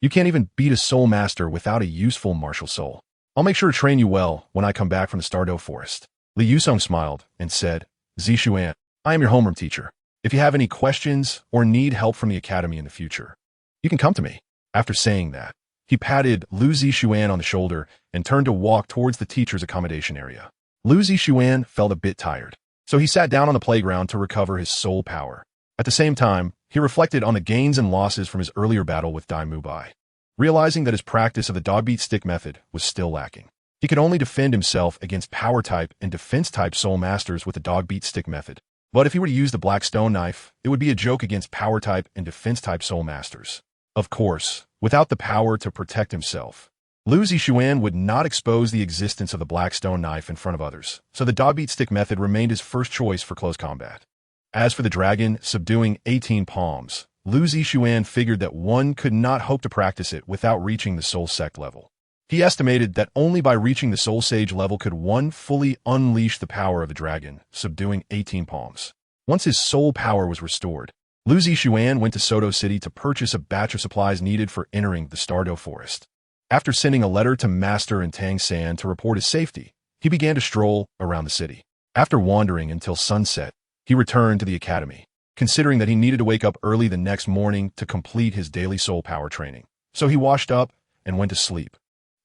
You can't even beat a soul master without a useful martial soul. I'll make sure to train you well when I come back from the Douluo Forest." Li Yusong smiled and said, "Zixuan, I am your homeroom teacher. If you have any questions or need help from the academy in the future, you can come to me." After saying that, he patted Lu Zixuan on the shoulder and turned to walk towards the teacher's accommodation area. Lu Zixuan felt a bit tired, so he sat down on the playground to recover his soul power. At the same time, he reflected on the gains and losses from his earlier battle with Dai Mubai, realizing that his practice of the dog-beat stick method was still lacking. He could only defend himself against power-type and defense-type soul masters with the dog-beat stick method. But if he were to use the black stone knife, it would be a joke against power-type and defense-type soul masters. Of course, without the power to protect himself, Lu Zixuan would not expose the existence of the black stone knife in front of others, so the dog-beat stick method remained his first choice for close combat. As for the dragon subduing 18 palms, Lu Zixuan figured that one could not hope to practice it without reaching the soul sect level. He estimated that only by reaching the soul sage level could one fully unleash the power of the dragon, subduing 18 palms. Once his soul power was restored, Lu Zixuan went to Soto City to purchase a batch of supplies needed for entering the Stardew Forest. After sending a letter to Master and Tang San to report his safety, he began to stroll around the city. After wandering until sunset, he returned to the academy, considering that he needed to wake up early the next morning to complete his daily soul power training. So he washed up and went to sleep.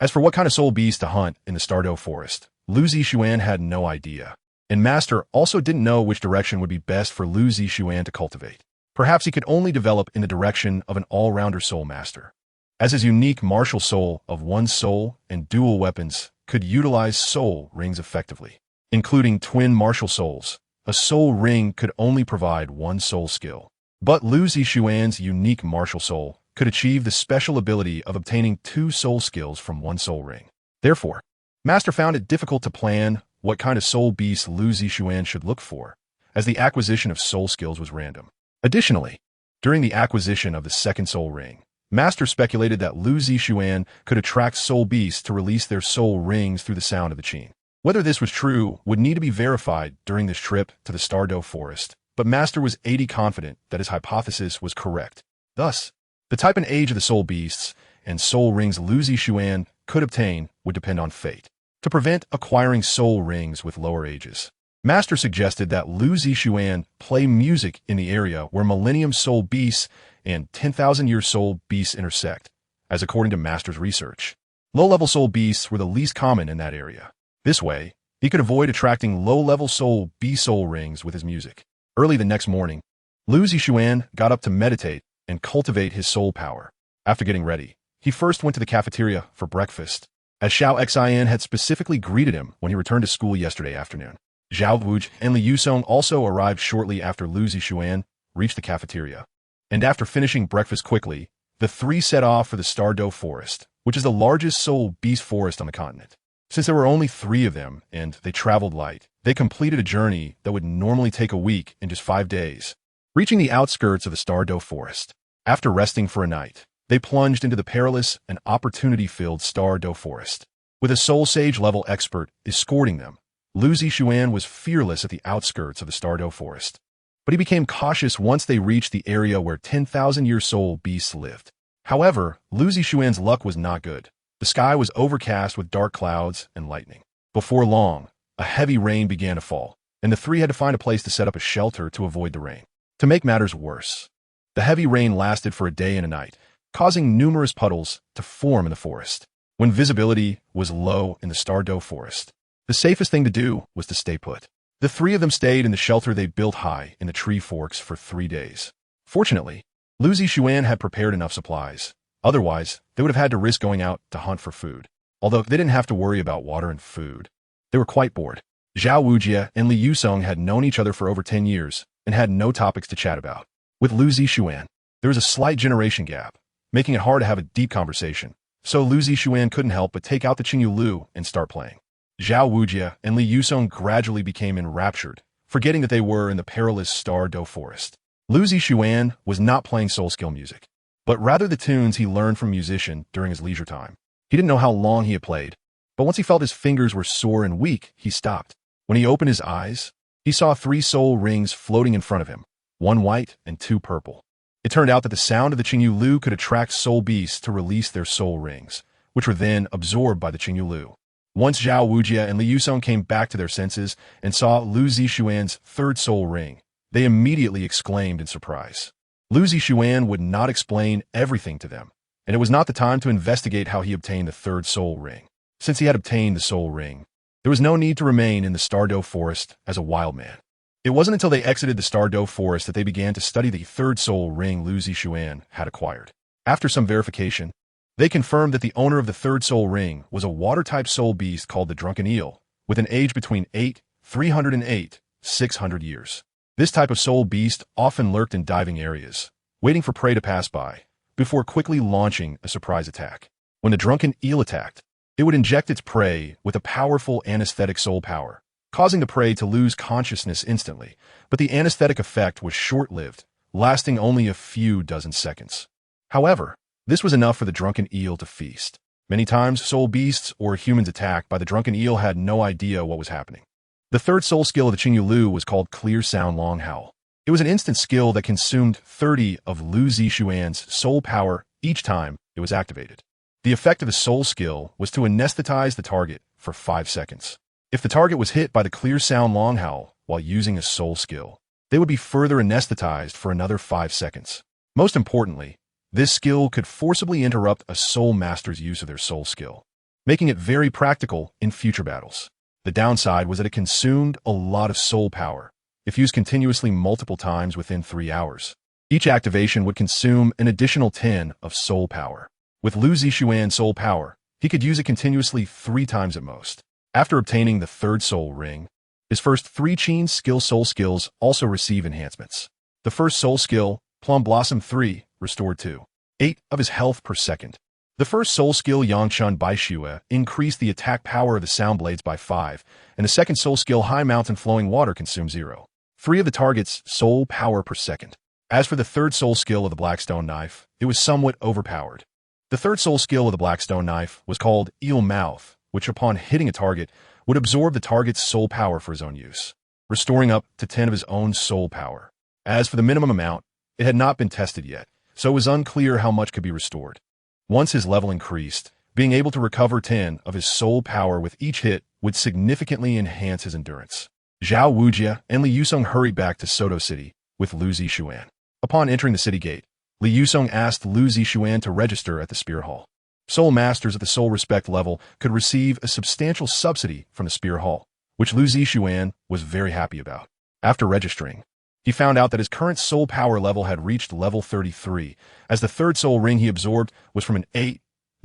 As for what kind of soul beast to hunt in the Stardew Forest, Lu Zixuan had no idea, and Master also didn't know which direction would be best for Lu Zixuan to cultivate. Perhaps he could only develop in the direction of an all-rounder soul master, as his unique martial soul of one soul and dual weapons could utilize soul rings effectively, including twin martial souls. A soul ring could only provide one soul skill, but Lu Zixuan's unique martial soul could achieve the special ability of obtaining two soul skills from one soul ring. Therefore, Master found it difficult to plan what kind of soul beast Lu Zixuan should look for, as the acquisition of soul skills was random. Additionally, during the acquisition of the second soul ring, Master speculated that Lu Zixuan could attract soul beasts to release their soul rings through the sound of the qin. Whether this was true would need to be verified during this trip to the Stardew Forest, but Master was 80% confident that his hypothesis was correct. Thus, the type and age of the soul beasts and soul rings Lu Zixuan could obtain would depend on fate. To prevent acquiring soul rings with lower ages, Master suggested that Lu Zixuan play music in the area where Millennium Soul Beasts and 10,000-year Soul Beasts intersect, as according to Master's research, low-level soul beasts were the least common in that area. This way, he could avoid attracting low-level soul beast soul rings with his music. Early the next morning, Lu Zixuan got up to meditate and cultivate his soul power. After getting ready, he first went to the cafeteria for breakfast, as Xiao Xian had specifically greeted him when he returned to school yesterday afternoon. Zhao Wuji and Li Yusong also arrived shortly after Lu Zixuan reached the cafeteria, and after finishing breakfast quickly, the three set off for the Stardew Forest, which is the largest soul beast forest on the continent. Since there were only 3 of them and they traveled light, they completed a journey that would normally take a week in just 5 days. Reaching the outskirts of the Stardew Forest, after resting for a night, they plunged into the perilous and opportunity-filled Stardew Forest. With a Soul Sage level expert escorting them, Lu Zixuan was fearless at the outskirts of the Stardew Forest. But he became cautious once they reached the area where 10,000-year soul beasts lived. However, Lu Zixuan's luck was not good. The sky was overcast with dark clouds and lightning. Before long, a heavy rain began to fall, and the 3 had to find a place to set up a shelter to avoid the rain. To make matters worse, the heavy rain lasted for a day and a night, causing numerous puddles to form in the forest. When visibility was low in the Stardew Forest, the safest thing to do was to stay put. The 3 of them stayed in the shelter they built high in the tree forks for 3 days. Fortunately, Lu Zixuan had prepared enough supplies. Otherwise, they would have had to risk going out to hunt for food. Although they didn't have to worry about water and food, they were quite bored. Zhao Wuji and Li Yusong had known each other for over 10 years and had no topics to chat about. With Lu Zixuan, there was a slight generation gap, making it hard to have a deep conversation. So Lu Zixuan couldn't help but take out the Qingyu Lu and start playing. Zhao Wuji and Li Yusong gradually became enraptured, forgetting that they were in the perilous Stardew Forest. Lu Zixuan was not playing soul skill music, but rather the tunes he learned from musician during his leisure time. He didn't know how long he had played, but once he felt his fingers were sore and weak, he stopped. When he opened his eyes, he saw 3 soul rings floating in front of him, 1 white and 2 purple. It turned out that the sound of the Qingyu Lu could attract soul beasts to release their soul rings, which were then absorbed by the Qingyu Lu. Once Zhao Wuji and Li Yusong came back to their senses and saw Lu Zixuan's 3rd soul ring, they immediately exclaimed in surprise. Lu Zixuan would not explain everything to them, and it was not the time to investigate how he obtained the 3rd soul ring. Since he had obtained the soul ring, there was no need to remain in the Stardew Forest as a wild man. It wasn't until they exited the Stardew Forest that they began to study the 3rd soul ring Lu Zixuan had acquired. After some verification, they confirmed that the owner of the 3rd soul ring was a water-type soul beast called the Drunken Eel, with an age between 308, 600 years. This type of soul beast often lurked in diving areas, waiting for prey to pass by, before quickly launching a surprise attack. When the drunken eel attacked, it would inject its prey with a powerful anesthetic soul power, causing the prey to lose consciousness instantly, but the anesthetic effect was short-lived, lasting only a few dozen seconds. However, this was enough for the drunken eel to feast. Many times, soul beasts or humans attacked by the drunken eel had no idea what was happening. The third soul skill of the Qingyu Lu was called Clear Sound Long Howl. It was an instant skill that consumed 30 of Lu Zixuan's soul power each time it was activated. The effect of the soul skill was to anesthetize the target for 5 seconds. If the target was hit by the Clear Sound Long Howl while using a soul skill, they would be further anesthetized for another 5 seconds. Most importantly, this skill could forcibly interrupt a soul master's use of their soul skill, making it very practical in future battles. The downside was that it consumed a lot of soul power, if used continuously multiple times within 3 hours. Each activation would consume an additional 10 of soul power. With Lu Zixuan's soul power, he could use it continuously 3 times at most. After obtaining the third soul ring, his first 3 Qin skill soul skills also receive enhancements. The first soul skill, Plum Blossom 3, restored to 8 of his health per second. The first soul skill, Yangchun Baishue, increased the attack power of the sound blades by 5, and the second soul skill, High Mountain Flowing Water, consumed 0.3 of the target's soul power per second. As for the third soul skill of the Blackstone Knife, it was somewhat overpowered. The third soul skill of the Blackstone Knife was called Eel Mouth, which upon hitting a target would absorb the target's soul power for his own use, restoring up to 10 of his own soul power. As for the minimum amount, it had not been tested yet, so it was unclear how much could be restored. Once his level increased, being able to recover 10 of his soul power with each hit would significantly enhance his endurance. Zhao Wujia and Li Yusong hurried back to Soto City with Lu Zixuan. Upon entering the city gate, Li Yusong asked Lu Zixuan to register at the Spear Hall. Soul Masters at the Soul Respect level could receive a substantial subsidy from the Spear Hall, which Lu Zixuan was very happy about. After registering, he found out that his current soul power level had reached level 33, as the third soul ring he absorbed was from an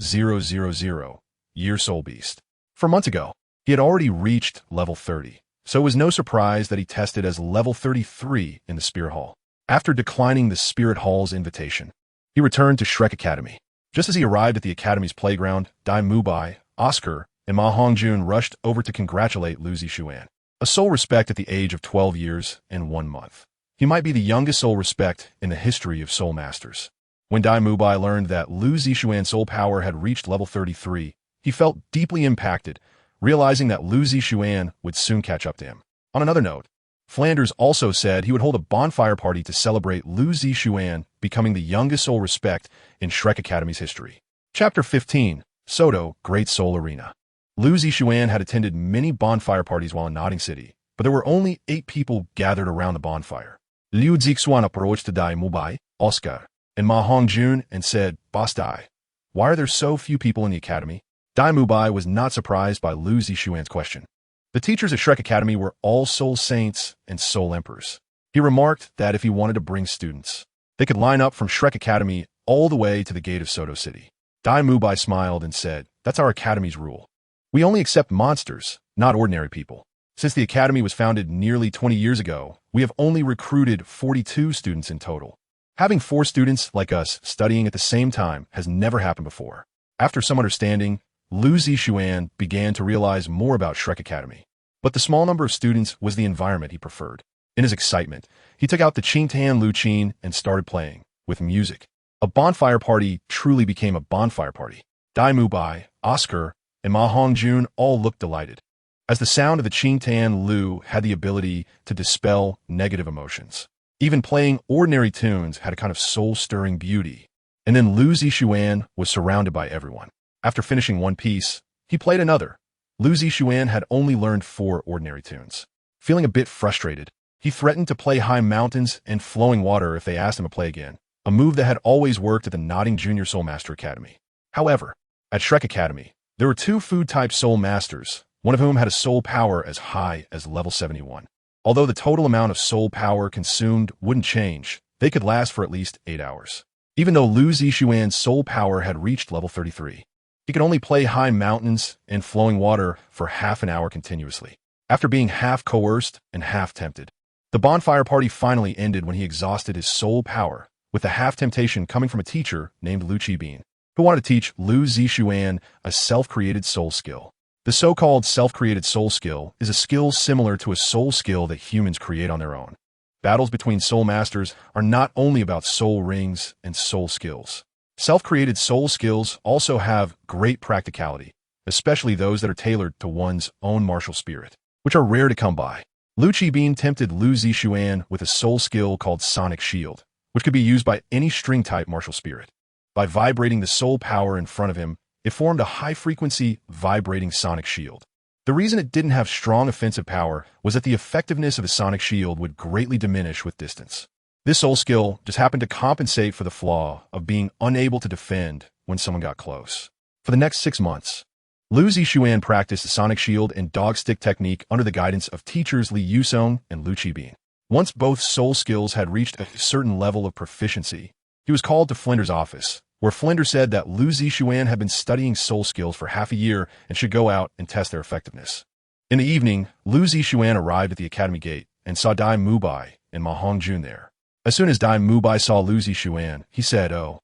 8000-year soul beast. 4 months ago, he had already reached level 30, so it was no surprise that he tested as level 33 in the Spear Hall. After declining the Spirit Hall's invitation, he returned to Shrek Academy. Just as he arrived at the Academy's playground, Dai Mubai, Oscar, and Ma Hongjun rushed over to congratulate Lu Zixuan, a soul respect at the age of 12 years and 1 month. He might be the youngest soul respect in the history of soul masters. When Dai Mubai learned that Lu Zixuan's soul power had reached level 33, he felt deeply impacted, realizing that Lu Zixuan would soon catch up to him. On another note, Flanders also said he would hold a bonfire party to celebrate Lu Zixuan becoming the youngest soul respect in Shrek Academy's history. Chapter 15, Soto, Great Soul Arena. Lu Zixuan had attended many bonfire parties while in Notting City, but there were only 8 people gathered around the bonfire. Liu Zixuan approached Dai Mubai, Oscar, and Ma Hongjun and said, "Boss Dai, why are there so few people in the academy?" Dai Mubai was not surprised by Lu Zixuan's question. The teachers at Shrek Academy were all soul saints and soul emperors. He remarked that if he wanted to bring students, they could line up from Shrek Academy all the way to the gate of Soto City. Dai Mubai smiled and said, "That's our academy's rule. We only accept monsters, not ordinary people. Since the academy was founded nearly 20 years ago, we have only recruited 42 students in total. Having 4 students like us studying at the same time has never happened before." After some understanding, Lu Zixuan began to realize more about Shrek Academy. But the small number of students was the environment he preferred. In his excitement, he took out the Qingtan Luchin and started playing, with music. A bonfire party truly became a bonfire party. Dai Mubai, Oscar, and Ma Hongjun all looked delighted, as the sound of the Qingtan Lu had the ability to dispel negative emotions. Even playing ordinary tunes had a kind of soul-stirring beauty. And then Lu Zixuan was surrounded by everyone. After finishing one piece, he played another. Lu Zixuan had only learned 4 ordinary tunes. Feeling a bit frustrated, he threatened to play High Mountains and Flowing Water if they asked him to play again, a move that had always worked at the Notting Junior Soul Master Academy. However, at Shrek Academy, there were 2 food-type soul masters, one of whom had a soul power as high as level 71. Although the total amount of soul power consumed wouldn't change, they could last for at least 8 hours. Even though Lu Zixuan's soul power had reached level 33, he could only play High Mountains and Flowing Water for half an hour continuously. After being half coerced and half tempted, the bonfire party finally ended when he exhausted his soul power, with the half temptation coming from a teacher named Lu Qibin. who wanted to teach Lu Zixuan a self-created soul skill. The so-called self-created soul skill is a skill similar to a soul skill that humans create on their own. Battles between soul masters are not only about soul rings and soul skills. Self-created soul skills also have great practicality, especially those that are tailored to one's own martial spirit, which are rare to come by. Lu Qibin tempted Lu Zixuan with a soul skill called Sonic Shield, which could be used by any string-type martial spirit. By vibrating the soul power in front of him, it formed a high-frequency, vibrating sonic shield. The reason it didn't have strong offensive power was that the effectiveness of a sonic shield would greatly diminish with distance. This soul skill just happened to compensate for the flaw of being unable to defend when someone got close. For the next 6 months, Lu Zixuan practiced the sonic shield and dog stick technique under the guidance of teachers Li Yusong and Lu Qibin. Once both soul skills had reached a certain level of proficiency, he was called to Flinder's office, where Flinder said that Lu Zixuan had been studying soul skills for half a year and should go out and test their effectiveness. In the evening, Lu Zixuan arrived at the academy gate and saw Dai Mubai and Ma Hongjun there. As soon as Dai Mubai saw Lu Zixuan, he said, "Oh,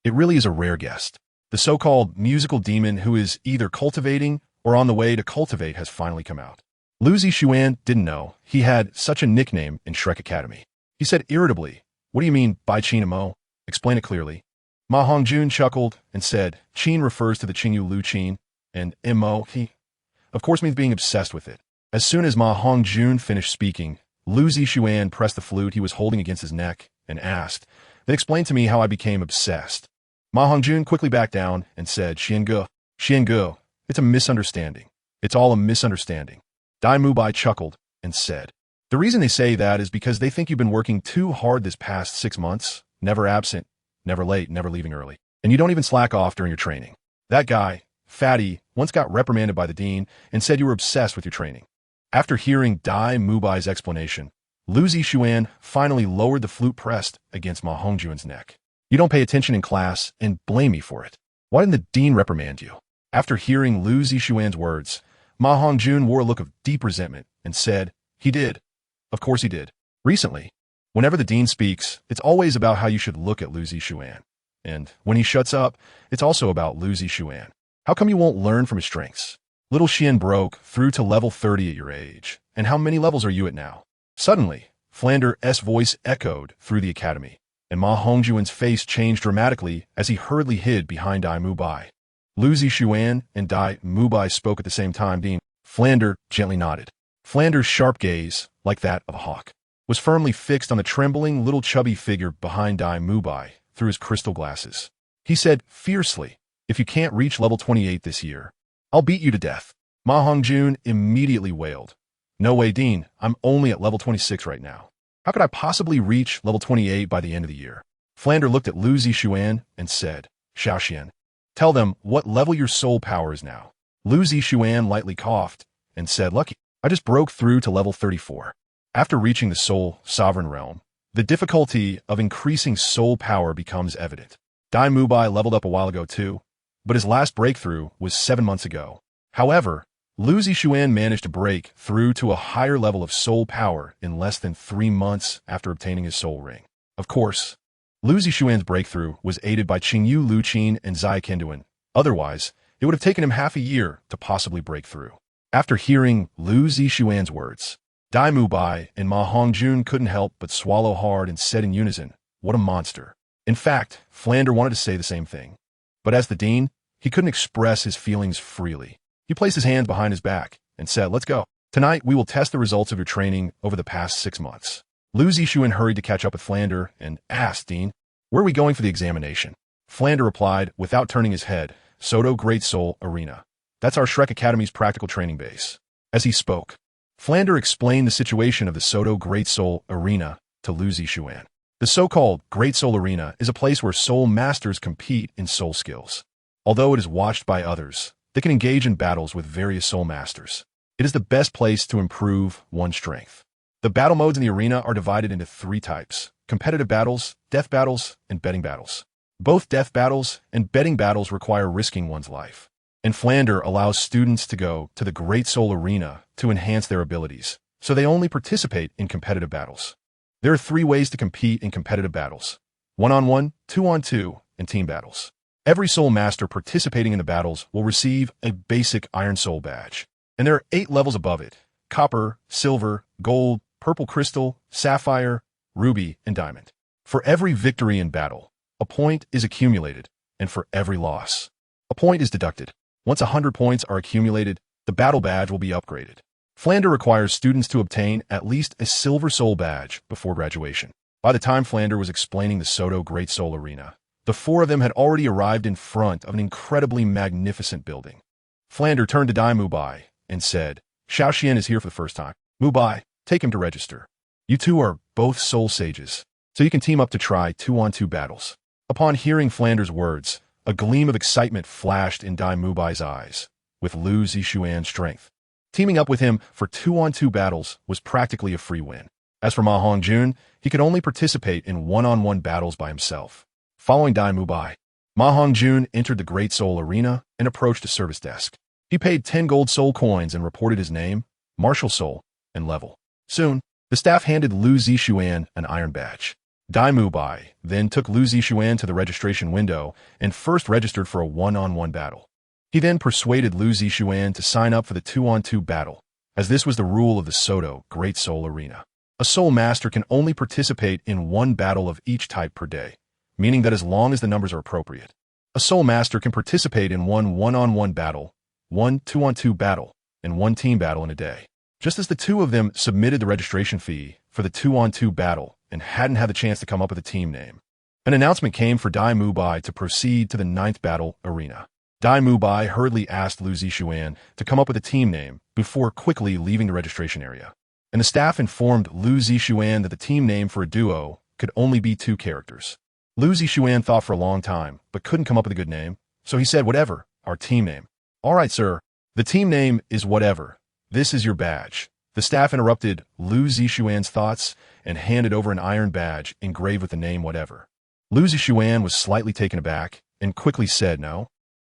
it really is a rare guest. The so-called musical demon who is either cultivating or on the way to cultivate has finally come out." Lu Zixuan didn't know he had such a nickname in Shrek Academy. He said irritably, "What do you mean by Qin Mo? Explain it clearly." Ma Hongjun chuckled and said, "Qin refers to the Qingyu Lu Qin, and Mo, he, of course, means being obsessed with it." As soon as Ma Hongjun finished speaking, Lu Zixuan pressed the flute he was holding against his neck and asked, "Then explain to me how I became obsessed." Ma Hongjun quickly backed down and said, Xiange, it's a misunderstanding. It's all a misunderstanding." Dai Mubai chuckled and said, "The reason they say that is because they think you've been working too hard this past 6 months, never absent, never late, never leaving early. And you don't even slack off during your training. That guy, Fatty, once got reprimanded by the dean and said you were obsessed with your training." After hearing Dai Mubai's explanation, Lu Zixuan finally lowered the flute pressed against Ma Hongjun's neck. "You don't pay attention in class and blame me for it. Why didn't the dean reprimand you?" After hearing Lu Zixuan's words, Ma Hongjun wore a look of deep resentment and said, "He did. Of course he did. Recently, whenever the dean speaks, it's always about how you should look at Lu Zixuan. And when he shuts up, it's also about Lu Zixuan. How come you won't learn from his strengths? Little Xian broke through to level 30 at your age. And how many levels are you at now?" Suddenly, Flander's voice echoed through the academy, and Ma Hongjun's face changed dramatically as he hurriedly hid behind Dai Mubai. Lu Zixuan and Dai Mubai spoke at the same time. Dean Flander gently nodded. Flander's sharp gaze, like that of a hawk, was firmly fixed on the trembling little chubby figure behind Dai Mubai through his crystal glasses. He said fiercely, "If you can't reach level 28 this year, I'll beat you to death." Ma Hongjun immediately wailed, "No way, Dean. I'm only at level 26 right now. How could I possibly reach level 28 by the end of the year?" Flander looked at Lu Zixuan and said, "Xiaoxian, tell them what level your soul power is now." Lu Zixuan lightly coughed and said, "Lucky, I just broke through to level 34. After reaching the soul sovereign realm, the difficulty of increasing soul power becomes evident. Dai Mubai leveled up a while ago too, but his last breakthrough was 7 months ago. However, Lu Zixuan managed to break through to a higher level of soul power in less than 3 months after obtaining his soul ring. Of course, Lu Zixuan's breakthrough was aided by Qingyu Lu Qin and Zai Kenduan. Otherwise, it would have taken him half a year to possibly break through." After hearing Lu Zixuan's words, Dai Mubai and Ma Hongjun couldn't help but swallow hard and said in unison, "What a monster." In fact, Flander wanted to say the same thing. But as the dean, he couldn't express his feelings freely. He placed his hands behind his back and said, "Let's go. Tonight, we will test the results of your training over the past 6 months." Lu Zixuan hurried to catch up with Flander and asked, "Dean, where are we going for the examination?" Flander replied, without turning his head, "Soto Great Soul Arena. That's our Shrek Academy's practical training base." As he spoke, Flander explained the situation of the Soto Great Soul Arena to Lu Zixuan. The so-called Great Soul Arena is a place where soul masters compete in soul skills. Although it is watched by others, they can engage in battles with various soul masters. It is the best place to improve one's strength. The battle modes in the arena are divided into 3 types: competitive battles, death battles, and betting battles. Both death battles and betting battles require risking one's life. And Flander allows students to go to the Great Soul Arena to enhance their abilities, so they only participate in competitive battles. There are 3 ways to compete in competitive battles: 1-on-1, 2-on-2, and team battles. Every soul master participating in the battles will receive a basic Iron Soul badge, and there are 8 levels above it: copper, silver, gold, purple crystal, sapphire, ruby, and diamond. For every victory in battle, a point is accumulated, and for every loss, a point is deducted. Once 100 points are accumulated, the battle badge will be upgraded. Flander requires students to obtain at least a silver soul badge before graduation. By the time Flander was explaining the Soto Great Soul Arena, the 4 of them had already arrived in front of an incredibly magnificent building. Flander turned to Dai Mubai and said, "Xiao Xian is here for the first time. Mubai, take him to register. You two are both soul sages, so you can team up to try 2-on-2 battles." Upon hearing Flander's words, a gleam of excitement flashed in Dai Mubai's eyes, with Lu Zixuan's strength. Teaming up with him for 2-on-2 battles was practically a free win. As for Ma Hongjun, he could only participate in 1-on-1 battles by himself. Following Dai Mubai, Ma Hongjun entered the Great Soul Arena and approached a service desk. He paid 10 gold soul coins and reported his name, martial soul, and level. Soon, the staff handed Lu Zixuan an iron badge. Dai Mubai then took Lu Zixuan to the registration window and first registered for a 1-on-1 battle. He then persuaded Lu Zixuan to sign up for the 2-on-2 battle, as this was the rule of the Soto Great Soul Arena. A soul master can only participate in 1 battle of each type per day, meaning that as long as the numbers are appropriate, a soul master can participate in 1-on-1 battle, 1 2-on-2 battle, and 1 team battle in a day. Just as the 2 of them submitted the registration fee for the 2-on-2 battle and hadn't had the chance to come up with a team name, an announcement came for Dai Mubai to proceed to the 9th battle arena. Dai Mubai hurriedly asked Lu Zixuan to come up with a team name before quickly leaving the registration area, and the staff informed Lu Zixuan that the team name for a duo could only be 2 characters. Lu Zixuan thought for a long time, but couldn't come up with a good name, so he said, "Whatever, our team name." "All right, sir. The team name is whatever. This is your badge." The staff interrupted Lu Zixuan's thoughts and handed over an iron badge engraved with the name whatever. Lu Zixuan was slightly taken aback and quickly said, "No,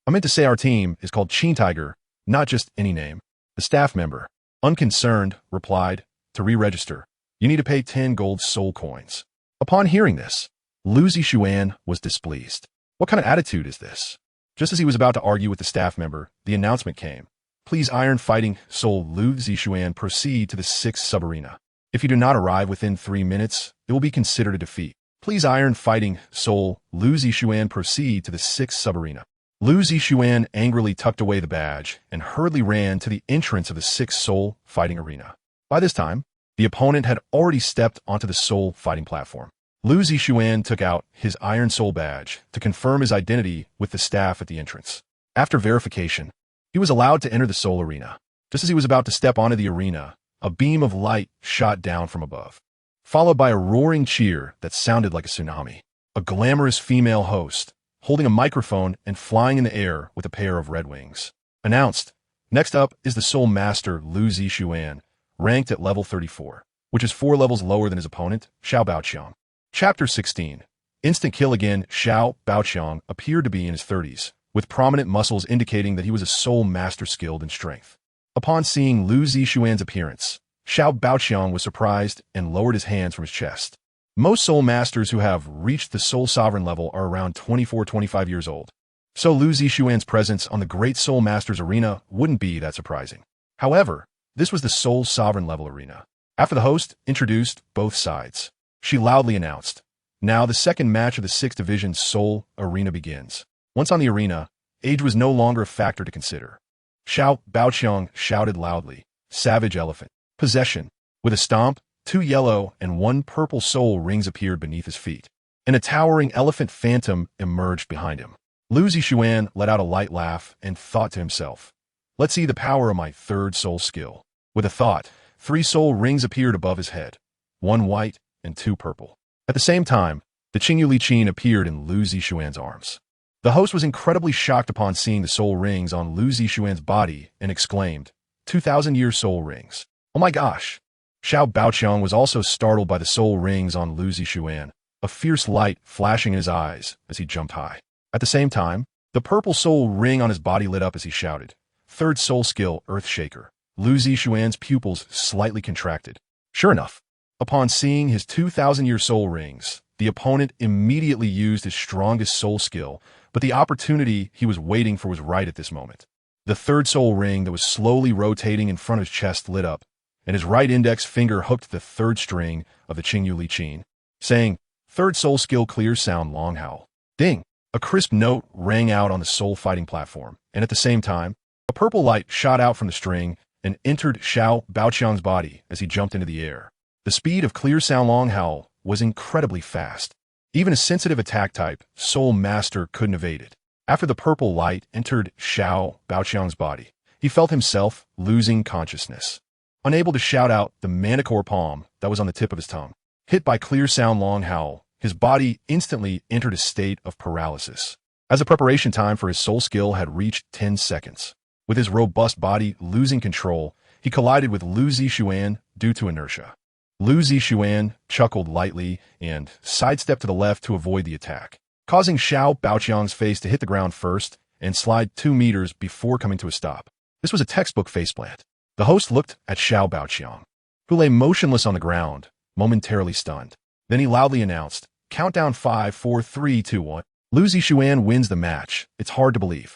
I meant to say our team is called Qin Tiger, not just any name." The staff member, unconcerned, replied, "To re-register, you need to pay 10 gold soul coins." Upon hearing this, Lu Zixuan was displeased. What kind of attitude is this? Just as he was about to argue with the staff member, the announcement came. "Please, Iron Fighting Soul Lu Zixuan, proceed to the 6th sub-arena. If you do not arrive within 3 minutes, it will be considered a defeat. Please, Iron Fighting Soul Lu Zixuan, proceed to the 6th sub-arena." Lu Zixuan angrily tucked away the badge and hurriedly ran to the entrance of the 6th soul fighting arena. By this time, the opponent had already stepped onto the soul fighting platform. Lu Zixuan took out his Iron Soul badge to confirm his identity with the staff at the entrance. After verification, he was allowed to enter the soul arena. Just as he was about to step onto the arena, a beam of light shot down from above, followed by a roaring cheer that sounded like a tsunami. A glamorous female host, holding a microphone and flying in the air with a pair of red wings, announced, "Next up is the Soul Master Lu Zixuan, ranked at level 34, which is 4 levels lower than his opponent, Xiao Baoqiang." Chapter 16. Instant kill again. Xiao Baoqiang appeared to be in his 30s, with prominent muscles indicating that he was a soul master skilled in strength. Upon seeing Lu Zixuan's appearance, Xiao Baoqiang was surprised and lowered his hands from his chest. Most soul masters who have reached the soul sovereign level are around 24-25 years old, so Lu Zixuan's presence on the Great Soul Masters arena wouldn't be that surprising. However, this was the soul sovereign level arena. After the host introduced both sides, she loudly announced, "Now the second match of the 6th Division Soul Arena begins." Once on the arena, age was no longer a factor to consider. Xiao Baoqiang shouted loudly, "Savage Elephant, Possession." With a stomp, 2 yellow and 1 purple soul rings appeared beneath his feet, and a towering elephant phantom emerged behind him. Lu Zixuan let out a light laugh and thought to himself, "Let's see the power of my 3rd soul skill." With a thought, 3 soul rings appeared above his head, 1 white and 2 purple. At the same time, the Qingyu Li Qin appeared in Lu Zixuan's arms. The host was incredibly shocked upon seeing the soul rings on Lu Zixuan's body and exclaimed, 2,000-year soul rings. Oh my gosh! Xiao Baoqiang was also startled by the soul rings on Lu Zixuan, a fierce light flashing in his eyes as he jumped high. At the same time, the purple soul ring on his body lit up as he shouted, 3rd soul skill, Earth Shaker. Lu Zixuan's pupils slightly contracted. Sure enough, Upon seeing his 2,000-year soul rings, the opponent immediately used his strongest soul skill, but the opportunity he was waiting for was right at this moment. The third soul ring that was slowly rotating in front of his chest lit up, and his right index finger hooked the third string of the Qingyu Li Qin, saying, "Third soul skill clear sound long howl." Ding! A crisp note rang out on the soul fighting platform, and at the same time, a purple light shot out from the string and entered Xiao Baoqiang's body as he jumped into the air. The speed of clear sound long howl was incredibly fast. Even a sensitive attack type, Soul Master, couldn't evade it. After the purple light entered Xiao Baoqiang's body, he felt himself losing consciousness. Unable to shout out the manicore palm that was on the tip of his tongue, hit by clear sound long howl, his body instantly entered a state of paralysis. As the preparation time for his soul skill had reached 10 seconds, with his robust body losing control, he collided with Lu Zixuan due to inertia. Lu Zixuan chuckled lightly and sidestepped to the left to avoid the attack, causing Xiao Baoqiang's face to hit the ground first and slide 2 meters before coming to a stop. This was a textbook faceplant. The host looked at Xiao Baoqiang, who lay motionless on the ground, momentarily stunned. Then he loudly announced, "Countdown 5, 4, 3, 2, 1. Lu Zixuan wins the match. It's hard to believe."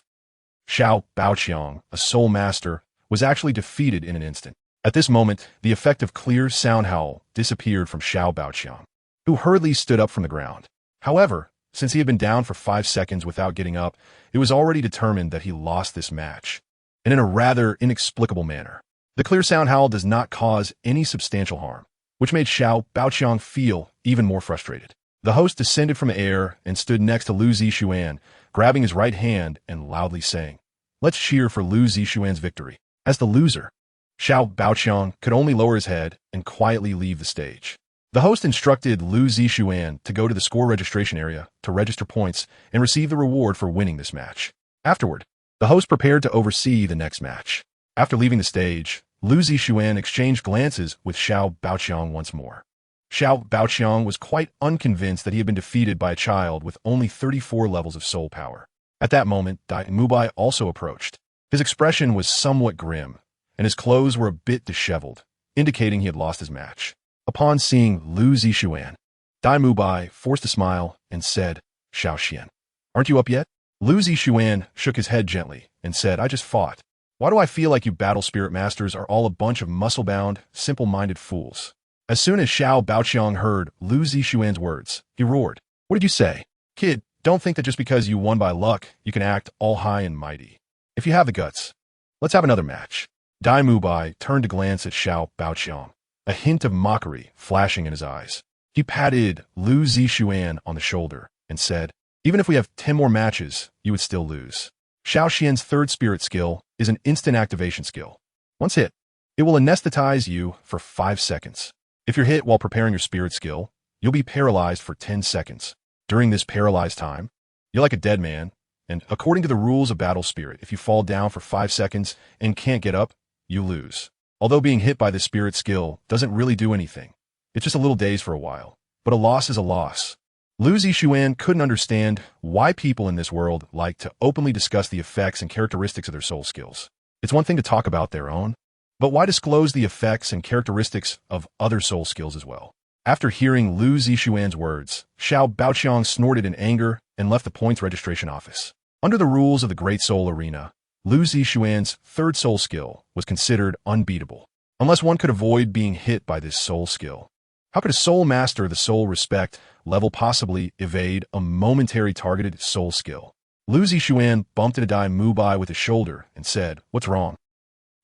Xiao Baoqiang, a soul master, was actually defeated in an instant. At this moment, the effect of clear sound howl disappeared from Xiao Baoqiang, who hurriedly stood up from the ground. However, since he had been down for 5 seconds without getting up, it was already determined that he lost this match, and in a rather inexplicable manner. The clear sound howl does not cause any substantial harm, which made Xiao Baoqiang feel even more frustrated. The host descended from the air and stood next to Lu Zixuan, grabbing his right hand and loudly saying, "Let's cheer for Lu Zixuan's victory." As the loser, Xiao Baoqiang could only lower his head and quietly leave the stage. The host instructed Lu Zixuan to go to the score registration area to register points and receive the reward for winning this match. Afterward, the host prepared to oversee the next match. After leaving the stage, Lu Zixuan exchanged glances with Xiao Baoqiang once more. Xiao Baoqiang was quite unconvinced that he had been defeated by a child with only 34 levels of soul power. At that moment, Dai Mubai also approached. His expression was somewhat grim, and his clothes were a bit disheveled, indicating he had lost his match. Upon seeing Lu Zixuan, Dai Mubai forced a smile and said, "Xiao Xian, aren't you up yet?" Lu Zixuan shook his head gently and said, "I just fought. Why do I feel like you battle spirit masters are all a bunch of muscle-bound, simple-minded fools?" As soon as Xiao Baoqiang heard Lu Zixuan's words, he roared, "What did you say? Kid, don't think that just because you won by luck, you can act all high and mighty. If you have the guts, let's have another match." Dai Mubai turned to glance at Xiao Baoqiang, a hint of mockery flashing in his eyes. He patted Lu Zixuan on the shoulder and said, "Even if we have 10 more matches, you would still lose. Xiao Xian's third spirit skill is an instant activation skill. Once hit, it will anesthetize you for 5 seconds. If you're hit while preparing your spirit skill, you'll be paralyzed for 10 seconds. During this paralyzed time, you're like a dead man, and according to the rules of Battle Spirit, if you fall down for 5 seconds and can't get up, you lose. Although being hit by this spirit skill doesn't really do anything. It's just a little dazed for a while, but a loss is a loss." Lu Zixuan couldn't understand why people in this world like to openly discuss the effects and characteristics of their soul skills. It's one thing to talk about their own, but why disclose the effects and characteristics of other soul skills as well? After hearing Lu Zixuan's words, Xiao Baoqiang snorted in anger and left the points registration office. Under the rules of the Great Soul Arena, Lu Zixuan's third soul skill was considered unbeatable, unless one could avoid being hit by this soul skill. How could a soul master of the soul respect level possibly evade a momentary targeted soul skill? Lu Zixuan bumped into Dai Mubai with his shoulder and said, "What's wrong?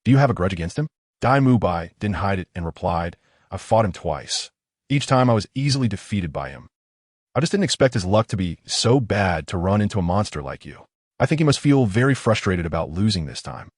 Do you have a grudge against him?" Dai Mubai didn't hide it and replied, "I've fought him twice. Each time I was easily defeated by him. I just didn't expect his luck to be so bad to run into a monster like you. I think he must feel very frustrated about losing this time."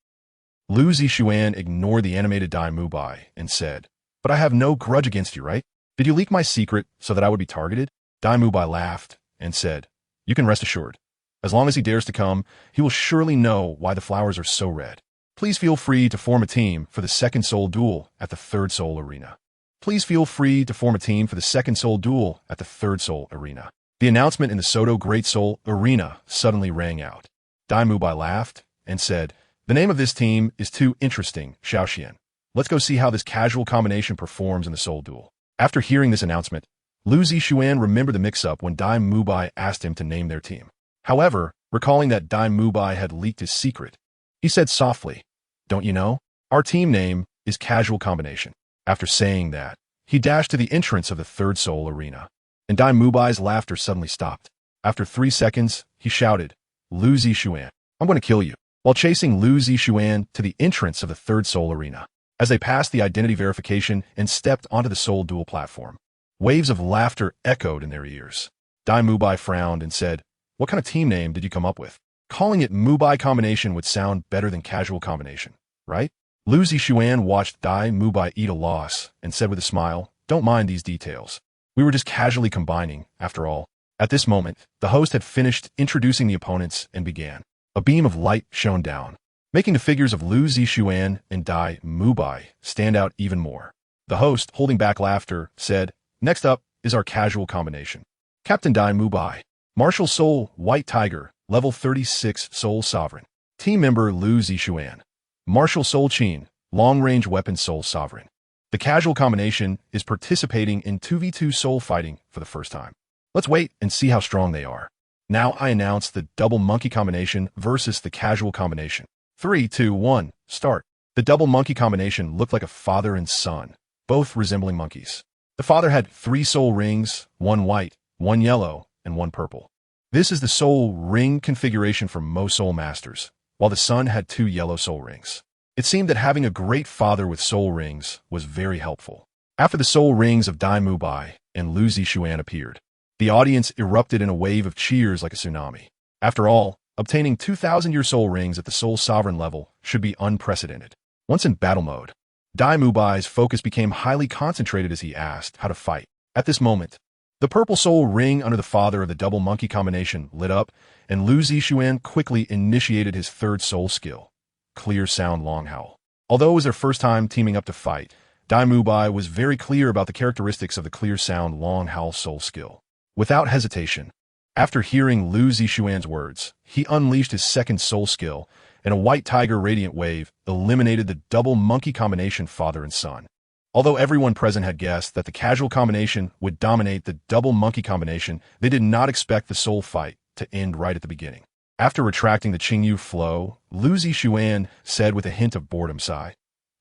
Lu Zixuan ignored the animated Dai Mubai and said, "But I have no grudge against you, right? Did you leak my secret so that I would be targeted?" Dai Mubai laughed and said, "You can rest assured. As long as he dares to come, he will surely know why the flowers are so red. Please feel free to form a team for the second soul duel at the third soul arena. Please feel free to form a team for the second soul duel at the third soul arena." The announcement in the Soto Great Soul Arena suddenly rang out. Dai Mubai laughed and said, "The name of this team is too interesting, Xiao Xian. Let's go see how this casual combination performs in the soul duel." After hearing this announcement, Lu Zixuan remembered the mix-up when Dai Mubai asked him to name their team. However, recalling that Dai Mubai had leaked his secret, he said softly, "Don't you know? Our team name is Casual Combination." After saying that, he dashed to the entrance of the Third Soul Arena, and Dai Mubai's laughter suddenly stopped. After 3 seconds, he shouted, "Lu Zixuan, I'm going to kill you," while chasing Lu Zixuan to the entrance of the Third Soul Arena. As they passed the identity verification and stepped onto the Soul Duel platform, waves of laughter echoed in their ears. Dai Mubai frowned and said, "What kind of team name did you come up with? Calling it Mubai Combination would sound better than Casual Combination, right?" Lu Zixuan watched Dai Mubai eat a loss and said with a smile, "Don't mind these details. We were just casually combining, after all." At this moment, the host had finished introducing the opponents and began. A beam of light shone down, making the figures of Lu Zixuan and Dai Mubai stand out even more. The host, holding back laughter, said, "Next up is our Casual Combination. Captain Dai Mubai, Martial Soul White Tiger, level 36 Soul Sovereign. Team member Lu Zixuan, Martial Soul Qin, long-range weapon Soul Sovereign." The Casual Combination is participating in 2v2 soul fighting for the first time. Let's wait and see how strong they are. Now I announce the Double Monkey Combination versus the Casual Combination. 3, 2, 1, start. The Double Monkey Combination looked like a father and son, both resembling monkeys. The father had 3 soul rings, 1 white, 1 yellow, and 1 purple. This is the soul ring configuration for most soul masters, while the son had 2 yellow soul rings. It seemed that having a great father with soul rings was very helpful. After the soul rings of Dai Mubai and Lu Zixuan appeared, the audience erupted in a wave of cheers like a tsunami. After all, obtaining 2,000-year soul rings at the soul sovereign level should be unprecedented. Once in battle mode, Dai Mubai's focus became highly concentrated as he asked how to fight. At this moment, the purple soul ring under the father of the Double Monkey Combination lit up, and Lu Zixuan quickly initiated his third soul skill, Clear Sound Long Howl. Although it was their first time teaming up to fight, Dai Mubai was very clear about the characteristics of the Clear Sound Long Howl soul skill. Without hesitation, after hearing Lu Zixuan's words, he unleashed his second soul skill, and a White Tiger Radiant Wave eliminated the Double Monkey Combination father and son. Although everyone present had guessed that the Casual Combination would dominate the Double Monkey Combination, they did not expect the soul fight to end right at the beginning. After retracting the Qingyu flow, Lu Zixuan said with a hint of boredom sigh,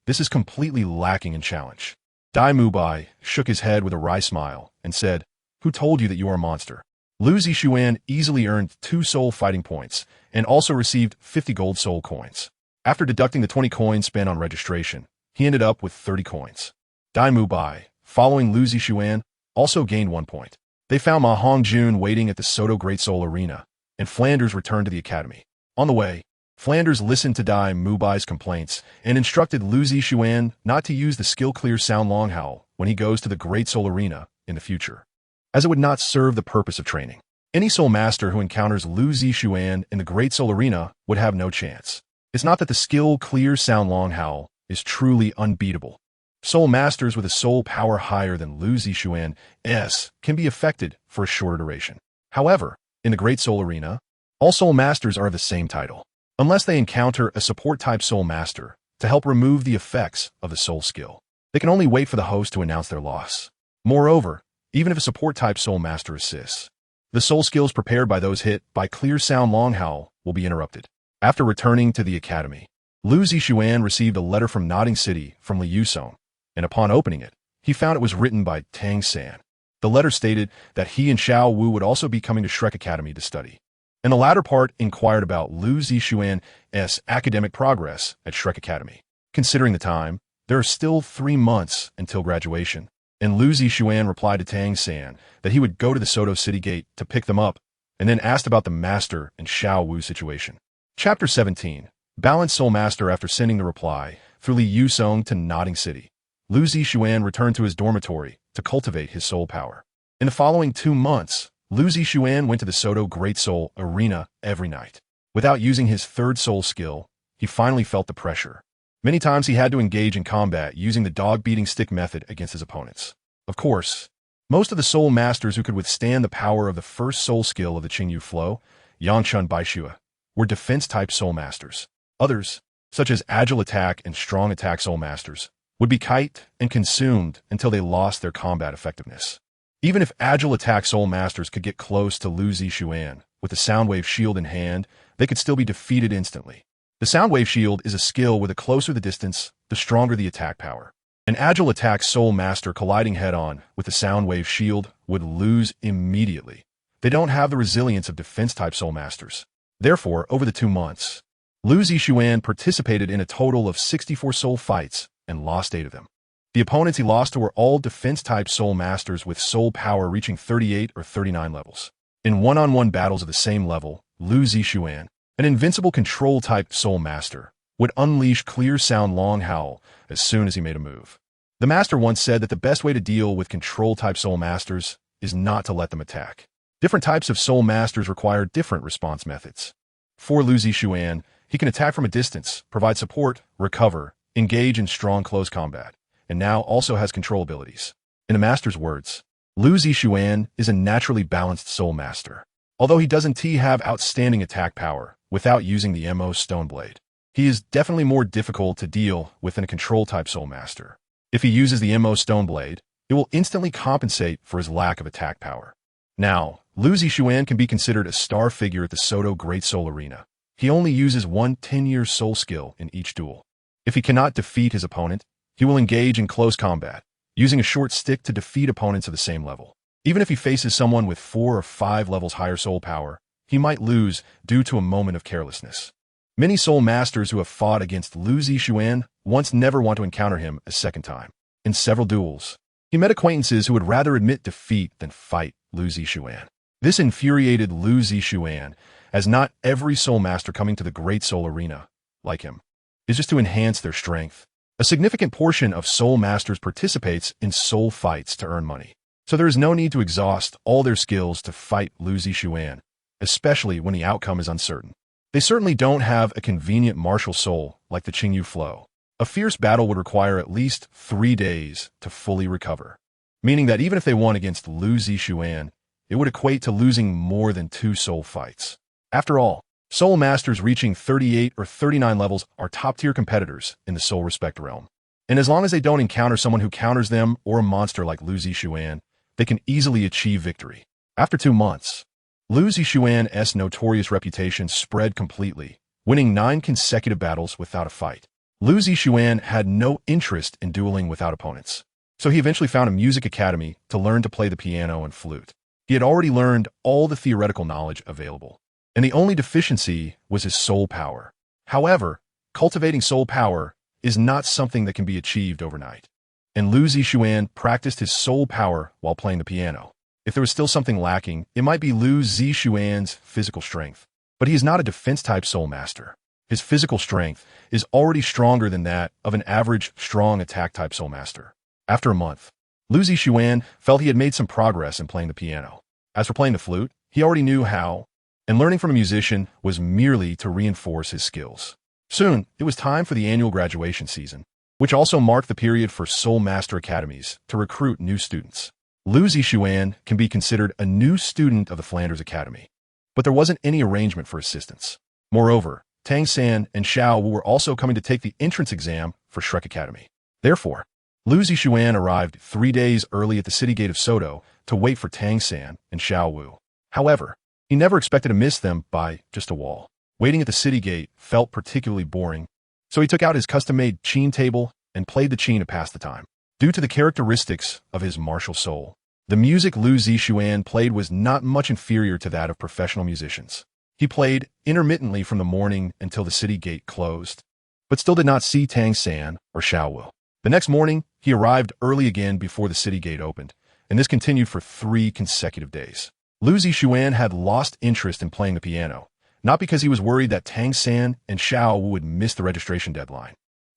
"This is completely lacking in challenge." Dai Mubai shook his head with a wry smile and said, "Who told you that you are a monster?" Lu Zixuan easily earned 2 soul fighting points and also received 50 gold soul coins. After deducting the 20 coins spent on registration, he ended up with 30 coins. Dai Mubai, following Lu Zixuan, also gained 1 point. They found Ma Hongjun waiting at the Soto Great Soul Arena, and Flanders returned to the academy. On the way, Flanders listened to Dai Mubai's complaints and instructed Lu Zixuan not to use the skill Clear Sound Long Howl when he goes to the Great Soul Arena in the future, as it would not serve the purpose of training. Any soul master who encounters Lu Zixuan in the Great Soul Arena would have no chance. It's not that the skill Clear Sound Long Howl is truly unbeatable. Soul masters with a soul power higher than Lu Zixuan's can be affected for a shorter duration. However, in the Great Soul Arena, all soul masters are of the same title, unless they encounter a support-type soul master to help remove the effects of the soul skill. They can only wait for the host to announce their loss. Moreover, even if a support-type soul master assists, the soul skills prepared by those hit by Clear Sound Long Howl will be interrupted. After returning to the academy, Lu Zixuan received a letter from Nodding City from Li Yusong, and upon opening it, he found it was written by Tang San. The letter stated that he and Xiao Wu would also be coming to Shrek Academy to study, and the latter part inquired about Lu Zixuan's academic progress at Shrek Academy. Considering the time, there are still 3 months until graduation, and Lu Zixuan replied to Tang San that he would go to the Soto City Gate to pick them up, and then asked about the Master and Xiao Wu situation. Chapter 17. Balanced Soul Master. After sending the reply through Li Yusong to Nodding City, Lu Zixuan returned to his dormitory to cultivate his soul power. In the following 2 months, Lu Zixuan went to the Soto Great Soul Arena every night. Without using his third soul skill, he finally felt the pressure. Many times he had to engage in combat using the dog-beating stick method against his opponents. Of course, most of the soul masters who could withstand the power of the first soul skill of the Qingyu flow, Yangchun Baixue, were defense-type soul masters. Others, such as agile attack and strong attack soul masters, would be kite and consumed until they lost their combat effectiveness. Even if agile attack soul masters could get close to Lu Zixuan with the soundwave shield in hand, they could still be defeated instantly. The soundwave shield is a skill where the closer the distance, the stronger the attack power. An agile attack soul master colliding head-on with the soundwave shield would lose immediately. They don't have the resilience of defense-type soul masters. Therefore, over the 2 months, Lu Zixuan participated in a total of 64 soul fights and lost 8 of them. The opponents he lost to were all defense-type soul masters with soul power reaching 38 or 39 levels. In one-on-one battles of the same level, Lu Zixuan, an invincible control-type soul master, would unleash clear sound long howl as soon as he made a move. The master once said that the best way to deal with control-type soul masters is not to let them attack. Different types of soul masters require different response methods. For Lu Zixuan, he can attack from a distance, provide support, recover, engage in strong close combat, and now also has control abilities. In the master's words, Lu Zixuan is a naturally balanced soul master. Although he doesn't have outstanding attack power without using the MO Stoneblade, he is definitely more difficult to deal with than a control-type soul master. If he uses the MO Stoneblade, it will instantly compensate for his lack of attack power. Now, Lu Zixuan can be considered a star figure at the Soto Great Soul Arena. He only uses one 10-year soul skill in each duel. If he cannot defeat his opponent, he will engage in close combat, using a short stick to defeat opponents of the same level. Even if he faces someone with 4 or 5 levels higher soul power, he might lose due to a moment of carelessness. Many soul masters who have fought against Lu Zixuan once never want to encounter him a second time. In several duels, he met acquaintances who would rather admit defeat than fight Lu Zixuan. This infuriated Lu Zixuan, as not every soul master coming to the Great Soul Arena, like him, is just to enhance their strength. A significant portion of soul masters participates in soul fights to earn money, so there is no need to exhaust all their skills to fight Lu Zixuan, especially when the outcome is uncertain. They certainly don't have a convenient martial soul like the Qingyu Flow. A fierce battle would require at least 3 days to fully recover, meaning that even if they won against Lu Zixuan, it would equate to losing more than 2 soul fights. After all, soul masters reaching 38 or 39 levels are top-tier competitors in the soul respect realm. And as long as they don't encounter someone who counters them or a monster like Lu Zixuan, they can easily achieve victory. After 2 months, Lu Zixuan's notorious reputation spread completely, winning 9 consecutive battles without a fight. Lu Zixuan had no interest in dueling without opponents, so he eventually found a music academy to learn to play the piano and flute. He had already learned all the theoretical knowledge available, and the only deficiency was his soul power. However, cultivating soul power is not something that can be achieved overnight, and Lu Zixuan practiced his soul power while playing the piano. If there was still something lacking, it might be Lu Zixuan's physical strength. But he is not a defense-type soul master. His physical strength is already stronger than that of an average strong attack-type soul master. After a month, Lu Zixuan felt he had made some progress in playing the piano. As for playing the flute, he already knew how, and learning from a musician was merely to reinforce his skills. Soon, it was time for the annual graduation season, which also marked the period for soul master academies to recruit new students. Lu Zixuan can be considered a new student of the Flanders Academy, but there wasn't any arrangement for assistance. Moreover, Tang San and Xiao Wu were also coming to take the entrance exam for Shrek Academy. Therefore, Lu Zixuan arrived 3 days early at the city gate of Soto to wait for Tang San and Xiao Wu. However, he never expected to miss them by just a wall. Waiting at the city gate felt particularly boring, so he took out his custom-made qin table and played the qin to pass the time. Due to the characteristics of his martial soul, the music Lu Zixuan played was not much inferior to that of professional musicians. He played intermittently from the morning until the city gate closed, but still did not see Tang San or Xiao Wu. The next morning, he arrived early again before the city gate opened, and this continued for 3 consecutive days. Lu Zixuan had lost interest in playing the piano, not because he was worried that Tang San and Xiao Wu would miss the registration deadline,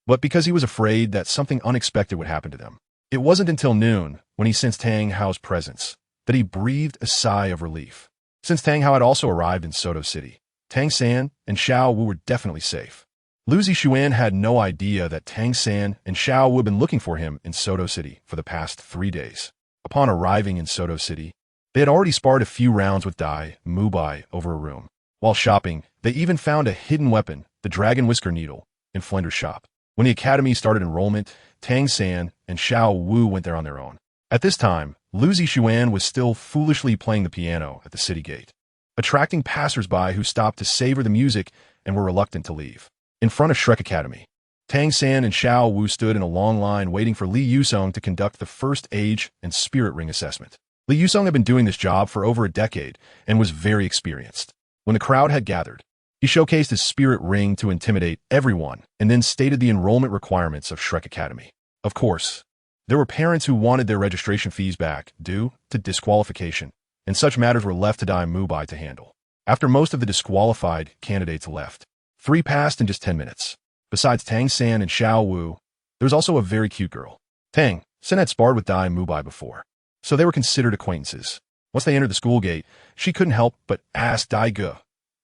but because he was afraid that something unexpected would happen to them. It wasn't until noon, when he sensed Tang Hao's presence, that he breathed a sigh of relief. Since Tang Hao had also arrived in Soto City, Tang San and Xiao Wu were definitely safe. Lu Zixuan had no idea that Tang San and Xiao Wu had been looking for him in Soto City for the past 3 days. Upon arriving in Soto City, they had already sparred a few rounds with Dai Mubai over a room. While shopping, they even found a hidden weapon, the Dragon Whisker Needle, in Flender's shop. When the academy started enrollment, Tang San and Xiao Wu went there on their own. At this time, Lu Zixuan was still foolishly playing the piano at the city gate, attracting passersby who stopped to savor the music and were reluctant to leave. In front of Shrek Academy, Tang San and Xiao Wu stood in a long line waiting for Li Yusong to conduct the first age and spirit ring assessment. Li Yusong had been doing this job for over a decade and was very experienced. When the crowd had gathered, he showcased his spirit ring to intimidate everyone and then stated the enrollment requirements of Shrek Academy. Of course, there were parents who wanted their registration fees back due to disqualification, and such matters were left to Dai Mubai to handle. After most of the disqualified candidates left, 3 passed in just 10 minutes. Besides Tang San and Xiao Wu, there was also a very cute girl. Tang San had sparred with Dai Mubai before, so they were considered acquaintances. Once they entered the school gate, she couldn't help but ask Dai Ge,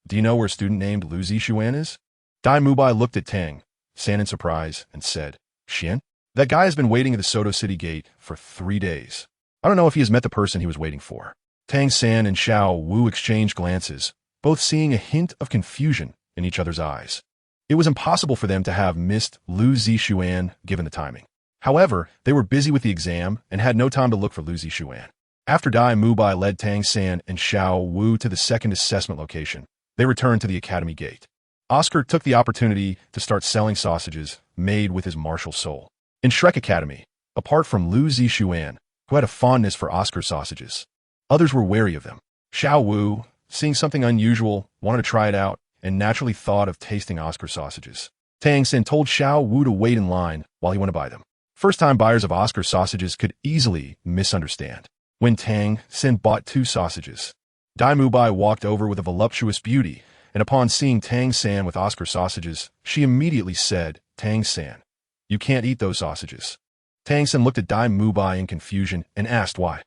"Do you know where a student named Lu Zixuan is?" Dai Mubai looked at Tang San in surprise and said, "Xian? That guy has been waiting at the Soto City gate for 3 days. I don't know if he has met the person he was waiting for." Tang San and Xiao Wu exchanged glances, both seeing a hint of confusion in each other's eyes. It was impossible for them to have missed Lu Zixuan given the timing. However, they were busy with the exam and had no time to look for Lu Zixuan. After Dai Mubai led Tang San and Xiao Wu to the second assessment location, they returned to the academy gate. Oscar took the opportunity to start selling sausages made with his martial soul. In Shrek Academy, apart from Lu Zixuan, who had a fondness for Oscar sausages, others were wary of them. Xiao Wu, seeing something unusual, wanted to try it out, and naturally thought of tasting Oscar sausages. Tang San told Xiao Wu to wait in line while he went to buy them. First-time buyers of Oscar sausages could easily misunderstand. When Tang San bought 2 sausages, Dai Mubai walked over with a voluptuous beauty, and upon seeing Tang San with Oscar sausages, she immediately said, "Tang San, you can't eat those sausages." Tang San looked at Dai Mubai in confusion and asked why.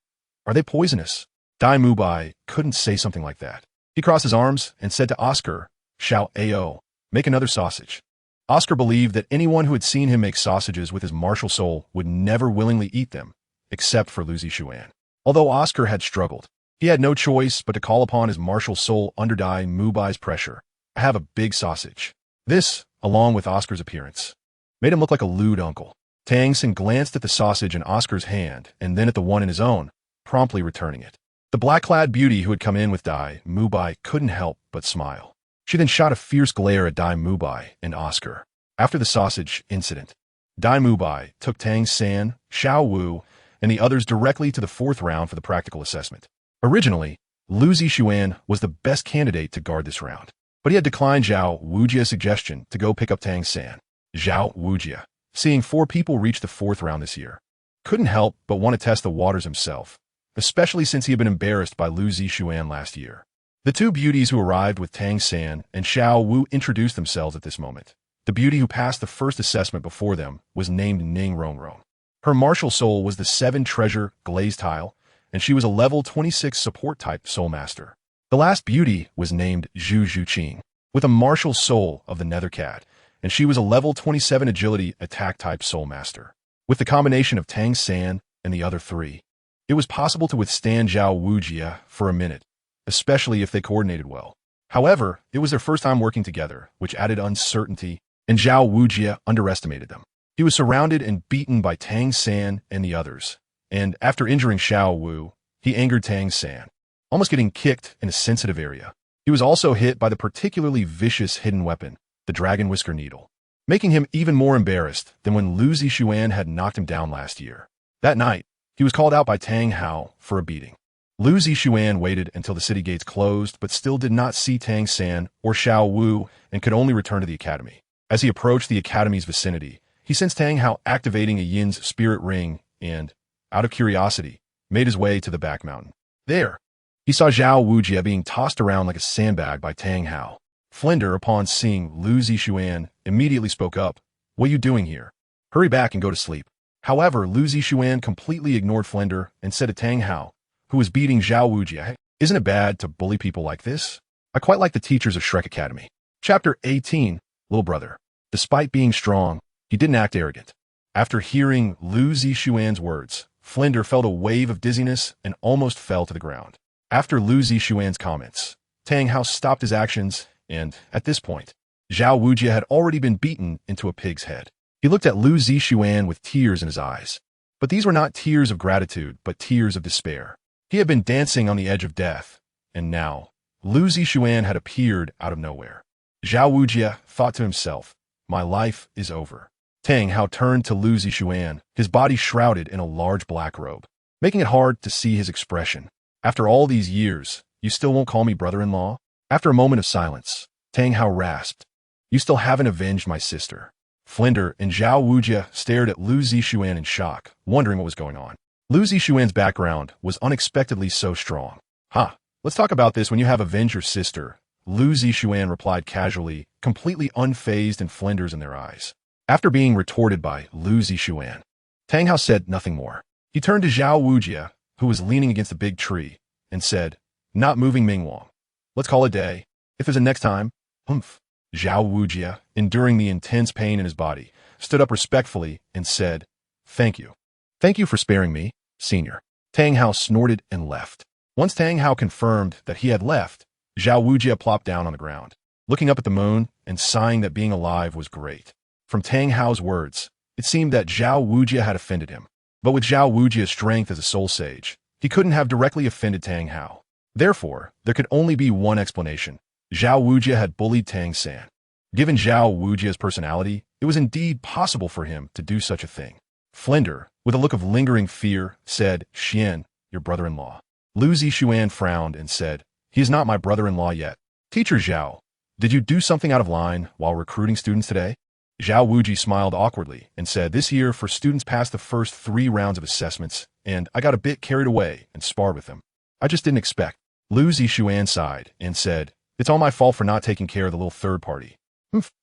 "Are they poisonous?" Dai Mubai couldn't say something like that. He crossed his arms and said to Oscar, "Xiao Ao, make another sausage." Oscar believed that anyone who had seen him make sausages with his martial soul would never willingly eat them, except for Lu Zixuan. Although Oscar had struggled, he had no choice but to call upon his martial soul under Dai Mubai's pressure. "I have a big sausage." This, along with Oscar's appearance, made him look like a lewd uncle. Tang San glanced at the sausage in Oscar's hand and then at the one in his own, promptly returning it. The black-clad beauty who had come in with Dai Mubai couldn't help but smile. She then shot a fierce glare at Dai Mubai and Oscar. After the sausage incident, Dai Mubai took Tang San, Xiao Wu, and the others directly to the 4th round for the practical assessment. Originally, Lu Zixuan was the best candidate to guard this round, but he had declined Zhao Wujia's suggestion to go pick up Tang San. Zhao Wujia, seeing 4 people reach the 4th round this year, couldn't help but want to test the waters himself, especially since he had been embarrassed by Lu Zixuan last year. The 2 beauties who arrived with Tang San and Xiao Wu introduced themselves at this moment. The beauty who passed the first assessment before them was named Ning Rongrong. Her martial soul was the 7 treasure glazed tile, and she was a level 26 support type soul master. The last beauty was named Zhu Zhuqing, with a martial soul of the nether cat, and she was a level 27 agility attack type soul master. With the combination of Tang San and the other 3, it was possible to withstand Zhao Wujia for a minute, especially if they coordinated well. However, it was their first time working together, which added uncertainty, and Zhao Wujia underestimated them. He was surrounded and beaten by Tang San and the others, and after injuring Xiao Wu, he angered Tang San, almost getting kicked in a sensitive area. He was also hit by the particularly vicious hidden weapon, the Dragon Whisker Needle, making him even more embarrassed than when Lu Zixuan had knocked him down last year. That night, he was called out by Tang Hao for a beating. Lu Zixuan waited until the city gates closed, but still did not see Tang San or Xiao Wu and could only return to the academy. As he approached the academy's vicinity, he sensed Tang Hao activating a Yin's spirit ring and, out of curiosity, made his way to the back mountain. There, he saw Zhao Wujia being tossed around like a sandbag by Tang Hao. Flender, upon seeing Lu Zixuan, immediately spoke up, "What are you doing here? Hurry back and go to sleep." However, Lu Zixuan completely ignored Flender and said to Tang Hao, who was beating Zhao Wujia, "Hey, isn't it bad to bully people like this? I quite like the teachers of Shrek Academy." Chapter 18, Little Brother. Despite being strong, he didn't act arrogant. After hearing Lu Zixuan's words, Flender felt a wave of dizziness and almost fell to the ground. After Lu Zixuan's comments, Tang Hao stopped his actions, and, at this point, Zhao Wujia had already been beaten into a pig's head. He looked at Lu Zixuan with tears in his eyes. But these were not tears of gratitude, but tears of despair. He had been dancing on the edge of death, and now, Lu Zixuan had appeared out of nowhere. Zhao Wujie thought to himself, my life is over. Tang Hao turned to Lu Zixuan, his body shrouded in a large black robe, making it hard to see his expression. After all these years, you still won't call me brother-in-law? After a moment of silence, Tang Hao rasped, you still haven't avenged my sister. Flinder and Zhao Wujie stared at Lu Zixuan in shock, wondering what was going on. Lu Zixuan's background was unexpectedly so strong. Let's talk about this when you have avenged your sister, Lu Zixuan replied casually, completely unfazed and flinders in their eyes. After being retorted by Lu Zixuan, Tang Hao said nothing more. He turned to Zhao Wujie, who was leaning against a big tree, and said, not moving Mingwang. Let's call it a day. If there's a next time, humph. Zhao Wujie, enduring the intense pain in his body, stood up respectfully and said, thank you. Thank you for sparing me, senior. Tang Hao snorted and left. Once Tang Hao confirmed that he had left, Zhao Wujie plopped down on the ground, looking up at the moon and sighing that being alive was great. From Tang Hao's words, it seemed that Zhao Wujie had offended him. But with Zhao Wujie's strength as a soul sage, he couldn't have directly offended Tang Hao. Therefore, there could only be one explanation. Zhao Wujie had bullied Tang San. Given Zhao Wujie's personality, it was indeed possible for him to do such a thing. Flinder, with a look of lingering fear, said, Xian, your brother-in-law. Lu Zixuan frowned and said, he is not my brother-in-law yet. Teacher Zhao, did you do something out of line while recruiting students today? Zhao Wujie smiled awkwardly and said, this year for students passed the first 3 rounds of assessments, and I got a bit carried away and sparred with them. I just didn't expect. Lu Zixuan sighed and said, it's all my fault for not taking care of the little third party.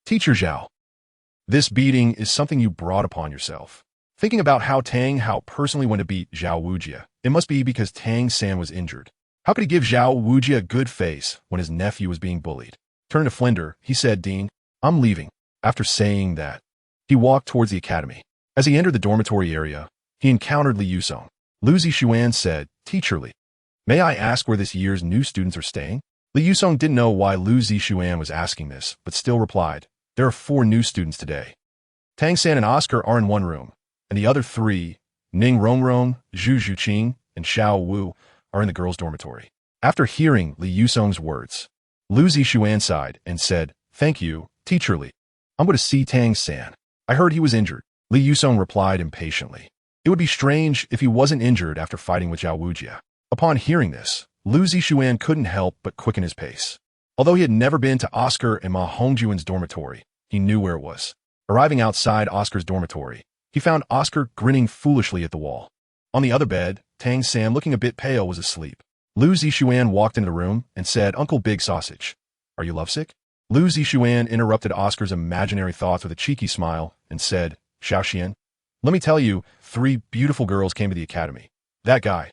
Teacher Zhao, this beating is something you brought upon yourself. Thinking about how Tang Hao personally went to beat Zhao Wujie, it must be because Tang San was injured. How could he give Zhao Wujie a good face when his nephew was being bullied? Turning to Flinder, he said, Dean, I'm leaving. After saying that, he walked towards the academy. As he entered the dormitory area, he encountered Li Yusong. Lu Zixuan said, Teacher Li, may I ask where this year's new students are staying? Li Yusong didn't know why Lu Zixuan was asking this, but still replied, there are 4 new students today. Tang San and Oscar are in one room, and the other 3, Ning Rongrong, Zhu Zhuqing, and Xiao Wu, are in the girls' dormitory. After hearing Li Yusong's words, Lu Zixuan sighed and said, thank you, Teacher Li. I'm going to see Tang San. I heard he was injured. Li Yusong replied impatiently. It would be strange if he wasn't injured after fighting with Zhao Wujie. Upon hearing this, Lu Zixuan couldn't help but quicken his pace. Although he had never been to Oscar and Ma Hongjuan's dormitory, he knew where it was. Arriving outside Oscar's dormitory, he found Oscar grinning foolishly at the wall. On the other bed, Tang San, looking a bit pale, was asleep. Lu Zixuan walked into the room and said, Uncle Big Sausage, are you lovesick? Lu Zixuan interrupted Oscar's imaginary thoughts with a cheeky smile and said, Xiaoxian, let me tell you, 3 beautiful girls came to the academy. That guy.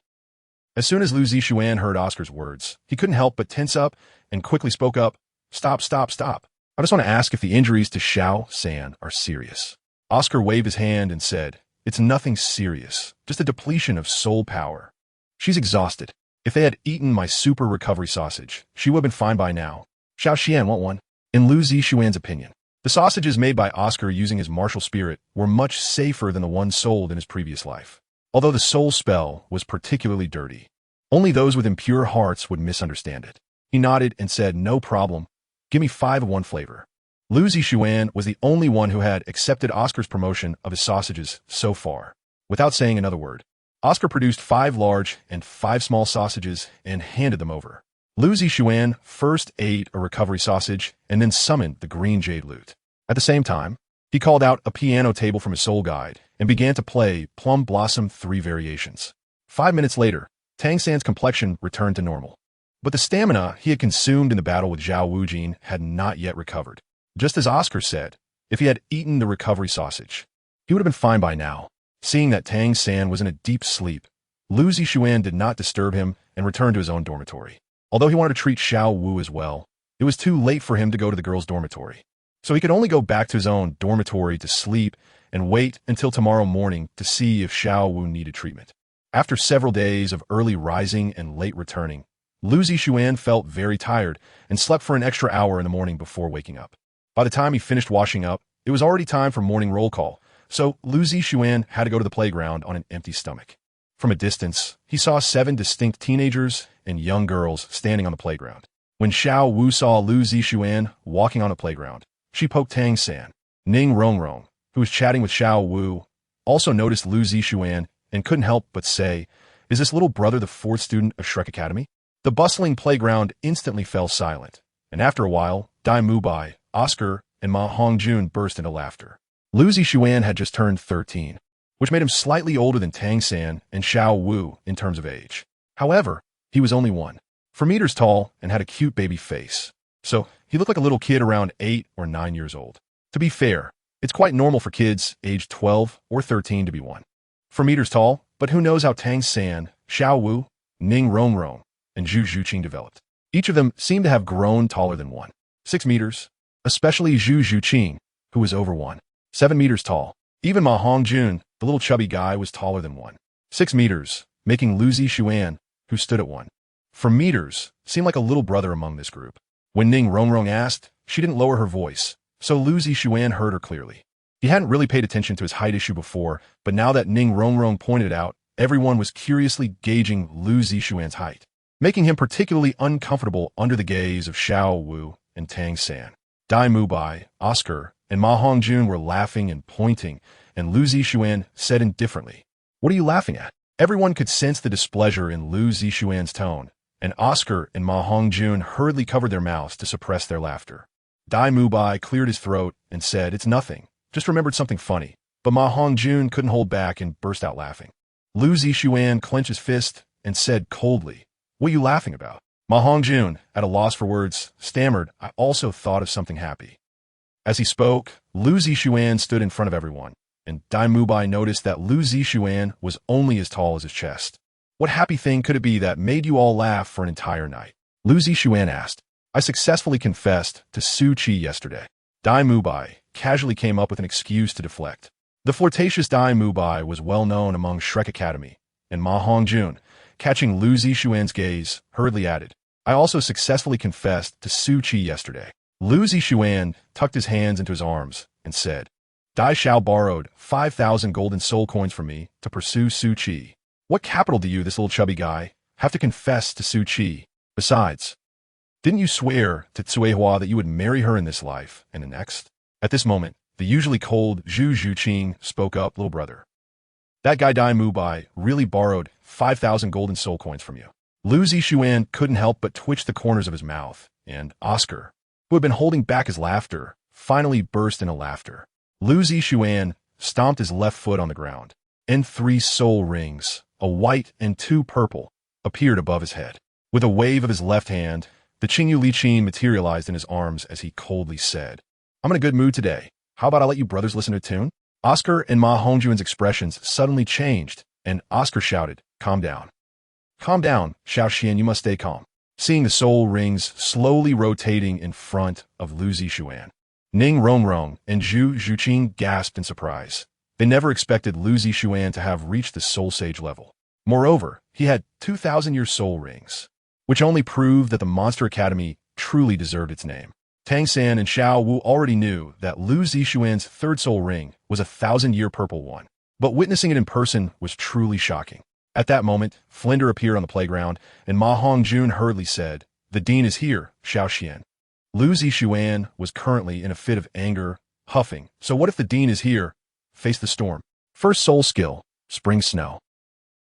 As soon as Lu Zixuan heard Oscar's words, he couldn't help but tense up and quickly spoke up, Stop. I just want to ask if the injuries to Xiao San are serious. Oscar waved his hand and said, it's nothing serious, just a depletion of soul power. She's exhausted. If they had eaten my super recovery sausage, she would have been fine by now. Xiaoxian want one? In Lu Zixuan's opinion, the sausages made by Oscar using his martial spirit were much safer than the ones sold in his previous life. Although the soul spell was particularly dirty, only those with impure hearts would misunderstand it. He nodded and said, no problem. Give me 5 of one flavor. Lu Zixuan was the only one who had accepted Oscar's promotion of his sausages so far. Without saying another word, Oscar produced 5 large and 5 small sausages and handed them over. Lu Zixuan first ate a recovery sausage and then summoned the green jade lute. At the same time, he called out a piano table from his soul guide and began to play Plum Blossom 3 variations. 5 minutes later, Tang San's complexion returned to normal. But the stamina he had consumed in the battle with Zhao Wujie had not yet recovered. Just as Oscar said, if he had eaten the recovery sausage, he would have been fine by now. Seeing that Tang San was in a deep sleep, Lu Zixuan did not disturb him and returned to his own dormitory. Although he wanted to treat Xiao Wu as well, it was too late for him to go to the girls' dormitory. So he could only go back to his own dormitory to sleep and wait until tomorrow morning to see if Xiao Wu needed treatment. After several days of early rising and late returning, Lu Zixuan felt very tired and slept for an extra hour in the morning before waking up. By the time he finished washing up, It was already time for morning roll call, so Lu Zixuan had to go to the playground on an empty stomach. From a distance, he saw 7 distinct teenagers and young girls standing on the playground. When Xiao Wu saw Lu Zixuan walking on the playground, she poked Tang San. Ning Rongrong, who was chatting with Xiao Wu, also noticed Lu Zixuan and couldn't help but say, "Is this little brother the 4th student of Shrek Academy?" The bustling playground instantly fell silent, and after a while, Dai Mubai, Oscar, and Ma Hongjun burst into laughter. Lu Zixuan had just turned 13, which made him slightly older than Tang San and Xiao Wu in terms of age. However, he was only 4 meters tall and had a cute baby face, so he looked like a little kid around 8 or 9 years old. To be fair, it's quite normal for kids aged 12 or 13 to be 4 meters tall, but who knows how Tang San, Xiao Wu, Ning Rongrong, and Zhu Zhuqing developed. Each of them seemed to have grown taller than 6 meters, especially Zhu Zhuqing, who was over 7 meters tall. Even Ma Hongjun, the little chubby guy, was taller than 6 meters, making Lu Zixuan, who stood at 4 meters, seem like a little brother among this group. When Ning Rongrong asked, she didn't lower her voice, so Lu Zixuan heard her clearly. He hadn't really paid attention to his height issue before, but now that Ning Rongrong pointed it out, everyone was curiously gauging Lu Zixuan's height, making him particularly uncomfortable under the gaze of Xiao Wu and Tang San. Dai Mubai, Oscar, and Ma Hongjun were laughing and pointing, and Lu Zixuan said indifferently, "What are you laughing at?" Everyone could sense the displeasure in Lu Zixuan's tone, and Oscar and Ma Hongjun hurriedly covered their mouths to suppress their laughter. Dai Mubai cleared his throat and said, "It's nothing, just remembered something funny," but Ma Hongjun couldn't hold back and burst out laughing. Lu Zixuan clenched his fist and said coldly, "What are you laughing about?" Ma Hongjun, at a loss for words, stammered, "I also thought of something happy." As he spoke, Lu Zixuan stood in front of everyone, and Dai Mubai noticed that Lu Zixuan was only as tall as his chest. "What happy thing could it be that made you all laugh for an entire night?" Lu Zixuan asked. "I successfully confessed to Su Qi yesterday." Dai Mubai casually came up with an excuse to deflect. The flirtatious Dai Mubai was well known among Shrek Academy, and Ma Hongjun, catching Lu Zixuan's gaze, hurriedly added, "I also successfully confessed to Su Qi yesterday." Lu Zixuan tucked his hands into his arms and said, "Dai Xiao borrowed 5,000 golden soul coins from me to pursue Su Qi. What capital do you, this little chubby guy, have to confess to Su Qi? Besides, didn't you swear to Tsuehua that you would marry her in this life and the next?" At this moment, the usually cold Zhu Zhuqing spoke up, "Little brother, that guy Dai Mubai really borrowed 5,000 golden soul coins from you." Lu Zixuan couldn't help but twitch the corners of his mouth, and Oscar, who had been holding back his laughter, finally burst into laughter. Lu Zixuan stomped his left foot on the ground, and 3 soul rings, a white and 2 purple, appeared above his head. With a wave of his left hand, the Qingyu Liqin materialized in his arms as he coldly said, "I'm in a good mood today. How about I let you brothers listen to a tune?" Oscar and Ma Hongjun's expressions suddenly changed, and Oscar shouted, "Calm down. Calm down, Xiao Xian, you must stay calm." Seeing the soul rings slowly rotating in front of Lu Zixuan, Ning Rongrong and Zhu Zhuqing gasped in surprise. They never expected Lu Zixuan to have reached the soul sage level. Moreover, he had 2,000-year soul rings, which only proved that the Monster Academy truly deserved its name. Tang San and Xiao Wu already knew that Lu Zixuan's 3rd soul ring was a 1,000-year purple one, but witnessing it in person was truly shocking. At that moment, Flinder appeared on the playground, and Ma Hongjun hurriedly said, "The dean is here, Xiao Xian." Lu Zixuan was currently in a fit of anger, huffing, "So what if the dean is here? Face the storm." First soul skill, Spring Snow.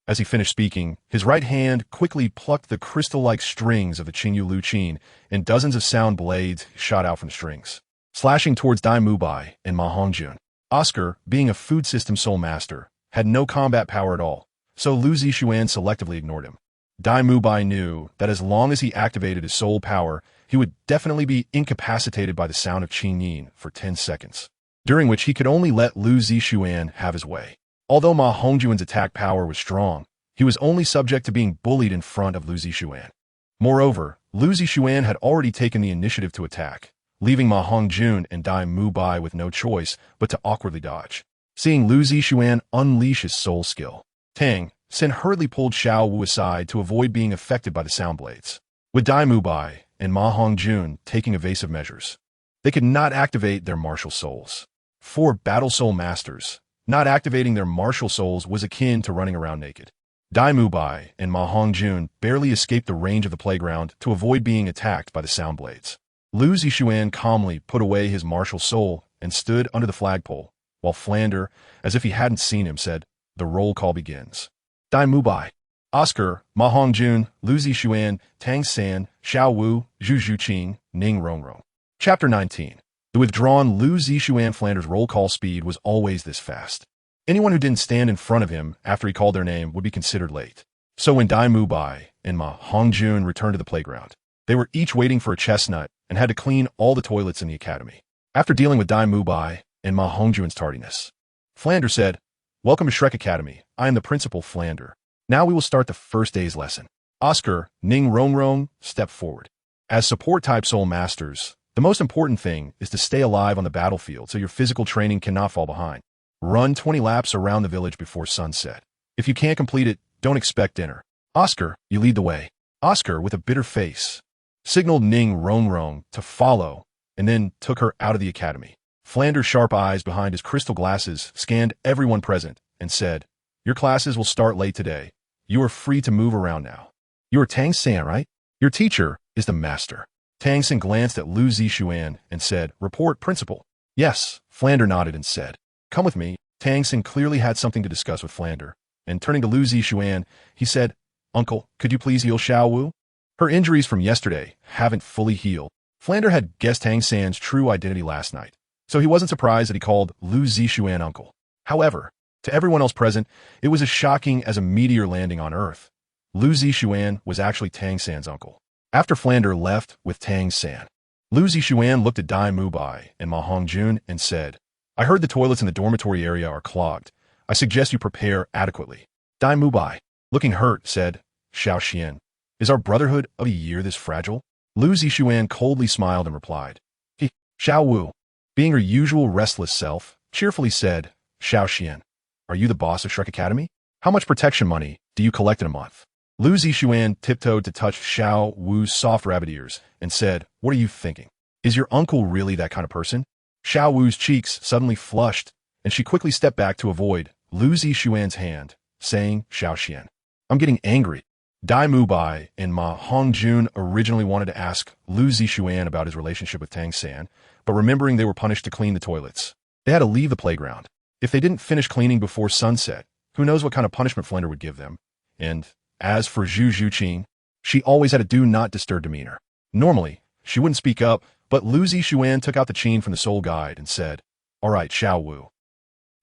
As he finished speaking, his right hand quickly plucked the crystal-like strings of the Qingyu Liqin, and dozens of sound blades shot out from the strings, slashing towards Dai Mubai and Ma Hongjun. Oscar, being a food system soul master, had no combat power at all, so Lu Zixuan selectively ignored him. Dai Mubai knew that as long as he activated his soul power, he would definitely be incapacitated by the sound of Qing Yin for 10 seconds, during which he could only let Lu Zixuan have his way. Although Ma Hongjun's attack power was strong, he was only subject to being bullied in front of Lu Zixuan. Moreover, Lu Zixuan had already taken the initiative to attack, leaving Ma Hongjun and Dai Mubai with no choice but to awkwardly dodge. Seeing Lu Zixuan unleash his soul skill, Tang Sen hurriedly pulled Xiao Wu aside to avoid being affected by the sound blades. With Dai Mubai and Ma Hongjun taking evasive measures, they could not activate their martial souls. 4 battle soul masters. Not activating their martial souls was akin to running around naked. Dai Mubai and Ma Hongjun barely escaped the range of the playground to avoid being attacked by the sound blades. Lu Zixuan calmly put away his martial soul and stood under the flagpole, while Flander, as if he hadn't seen him, said, "The roll call begins." Dai Mubai, Oscar, Ma Hongjun, Lu Zixuan, Tang San, Xiao Wu, Zhu Zhuqing, Ning Rongrong. Chapter 19. The withdrawn Lu Zixuan Flander's roll call speed was always this fast. Anyone who didn't stand in front of him after he called their name would be considered late. So when Dai Mubai and Ma Hongjun returned to the playground, they were each waiting for a chestnut and had to clean all the toilets in the academy. After dealing with Dai Mubai and Ma Hongjun's tardiness, Flander said, "Welcome to Shrek Academy. I am the principal, Flander. Now we will start the first day's lesson." Oscar, Ning Rongrong stepped forward. As support-type soul masters, the most important thing is to stay alive on the battlefield so your physical training cannot fall behind. Run 20 laps around the village before sunset. If you can't complete it, don't expect dinner. Oscar, you lead the way. Oscar, with a bitter face, signaled Ning Rongrong to follow and then took her out of the academy. Flander's sharp eyes behind his crystal glasses scanned everyone present and said, "Your classes will start late today. You are free to move around now." "You are Tang San, right? Your teacher is the master." Tang San glanced at Lu Zixuan and said, "Report, principal." "Yes," Flander nodded and said, "Come with me." Tang San clearly had something to discuss with Flander, and turning to Lu Zixuan, he said, "Uncle, could you please heal Xiao Wu? Her injuries from yesterday haven't fully healed." Flander had guessed Tang San's true identity last night, so he wasn't surprised that he called Lu Zixuan uncle. However, to everyone else present, it was as shocking as a meteor landing on Earth. Lu Zixuan was actually Tang San's uncle. After Flander left with Tang San, Lu Zixuan looked at Dai Mubai and Ma Hongjun and said, "I heard the toilets in the dormitory area are clogged. I suggest you prepare adequately." Dai Mubai, looking hurt, said, "Xiao Xian, is our brotherhood of a year this fragile?" Lu Zixuan coldly smiled and replied, "He." Xiao Wu, being her usual restless self, cheerfully said, "Xiao Xian, are you the boss of Shrek Academy? How much protection money do you collect in a month?" Lu Zixuan tiptoed to touch Xiao Wu's soft rabbit ears and said, "What are you thinking? Is your uncle really that kind of person?" Xiao Wu's cheeks suddenly flushed, and she quickly stepped back to avoid Lu Zixuan's hand, saying, "Xiao Xian, I'm getting angry." Dai Mubai and Ma Hongjun originally wanted to ask Lu Zixuan about his relationship with Tang San, but remembering they were punished to clean the toilets, they had to leave the playground. If they didn't finish cleaning before sunset, who knows what kind of punishment Flander would give them. And as for Zhu Zhuqing, she always had a do-not-disturb demeanor. Normally, she wouldn't speak up, but Lu Zixuan took out the qin from the soul guide and said, "All right, Xiao Wu,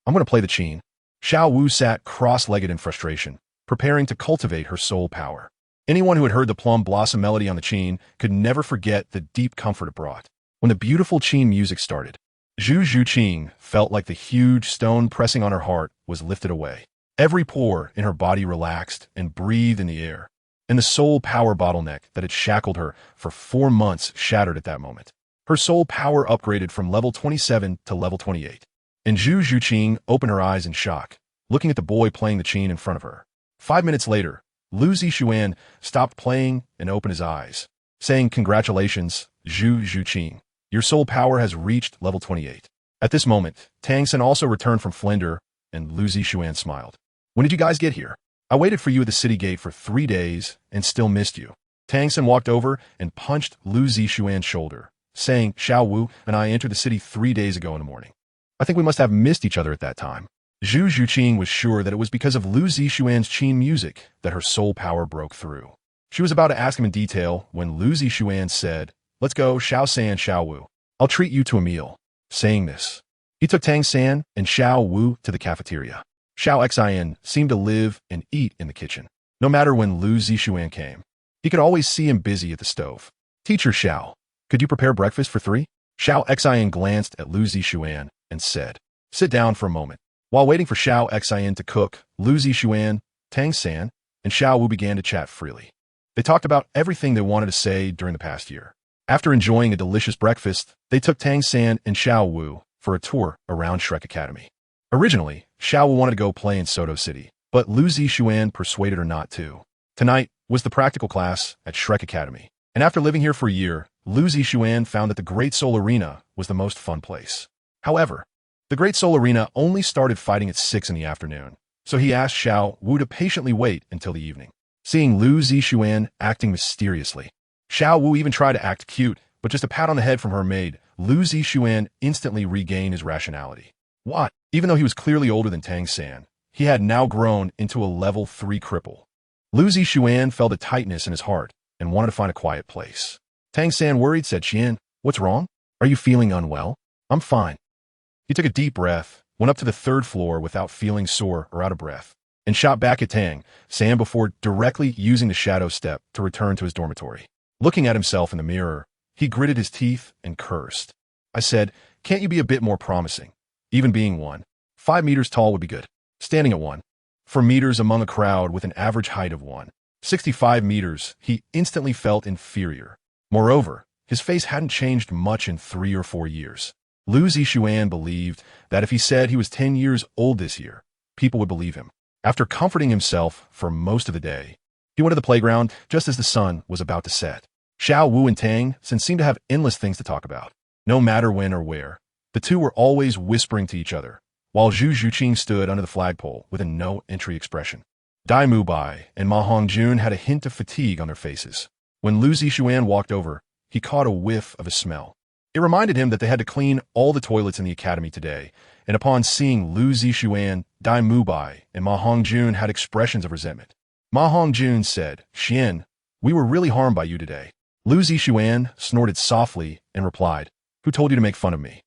I'm going to play the qin." Xiao Wu sat cross-legged in frustration, preparing to cultivate her soul power. Anyone who had heard the plum blossom melody on the qin could never forget the deep comfort it brought. When the beautiful qin music started, Zhu Zhuqing felt like the huge stone pressing on her heart was lifted away. Every pore in her body relaxed and breathed in the air, and the soul power bottleneck that had shackled her for 4 months shattered at that moment. Her soul power upgraded from level 27 to level 28, and Zhu Zhuqing opened her eyes in shock, looking at the boy playing the qin in front of her. 5 minutes later, Lu Zixuan stopped playing and opened his eyes, saying, "Congratulations, Zhu Zhuqing. Your soul power has reached level 28. At this moment, Tang San also returned from Flinder, and Lu Zixuan smiled. "When did you guys get here? I waited for you at the city gate for 3 days and still missed you." Tang San walked over and punched Lu Zixuan's shoulder, saying, "Xiao Wu and I entered the city 3 days ago in the morning. I think we must have missed each other at that time." Zhu Zhuqing was sure that it was because of Lu Zixuan's qin music that her soul power broke through. She was about to ask him in detail when Lu Zixuan said, "Let's go, Xiao San, Xiao Wu. I'll treat you to a meal." Saying this, he took Tang San and Xiao Wu to the cafeteria. Xiao Xian seemed to live and eat in the kitchen. No matter when Lu Zixuan came, he could always see him busy at the stove. "Teacher Xiao, could you prepare breakfast for 3? Xiao Xian glanced at Lu Zixuan and said, "Sit down for a moment." While waiting for Xiao Xian to cook, Lu Zixuan, Tang San, and Xiao Wu began to chat freely. They talked about everything they wanted to say during the past year. After enjoying a delicious breakfast, they took Tang San and Xiao Wu for a tour around Shrek Academy. Originally, Xiao Wu wanted to go play in Soto City, but Lu Zixuan persuaded her not to. Tonight was the practical class at Shrek Academy, and after living here for a year, Lu Zixuan found that the Great Soul Arena was the most fun place. However, The Great Soul Arena only started fighting at 6 in the afternoon, so he asked Xiao Wu to patiently wait until the evening. Seeing Lu Zixuan acting mysteriously, Xiao Wu even tried to act cute, but just a pat on the head from her maid, Lu Zixuan instantly regained his rationality. What? Even though he was clearly older than Tang San, he had now grown into a level 3 cripple. Lu Zixuan felt a tightness in his heart and wanted to find a quiet place. Tang San, worried, said, Xian, what's wrong? Are you feeling unwell? I'm fine. He took a deep breath, went up to the 3rd floor without feeling sore or out of breath, and shot back at Tang San before directly using the shadow step to return to his dormitory. Looking at himself in the mirror, he gritted his teeth and cursed. I said, can't you be a bit more promising? Even being 5 meters tall would be good. Standing at 4 meters among a crowd with an average height of 65 meters, he instantly felt inferior. Moreover, his face hadn't changed much in 3 or 4 years. Lu Zixuan believed that if he said he was 10 years old this year, people would believe him. After comforting himself for most of the day, he went to the playground just as the sun was about to set. Xiao Wu and Tang San seemed to have endless things to talk about. No matter when or where, the two were always whispering to each other, while Zhu Zhuqing stood under the flagpole with a no-entry expression. Dai Mubai and Ma Hongjun had a hint of fatigue on their faces. When Lu Zixuan walked over, he caught a whiff of a smell. It reminded him that they had to clean all the toilets in the academy today, and upon seeing Lu Zixuan, Dai Mubai and Ma Hongjun had expressions of resentment. Ma Hongjun said, Xian, we were really harmed by you today. Lu Zixuan snorted softly and replied, who told you to make fun of me?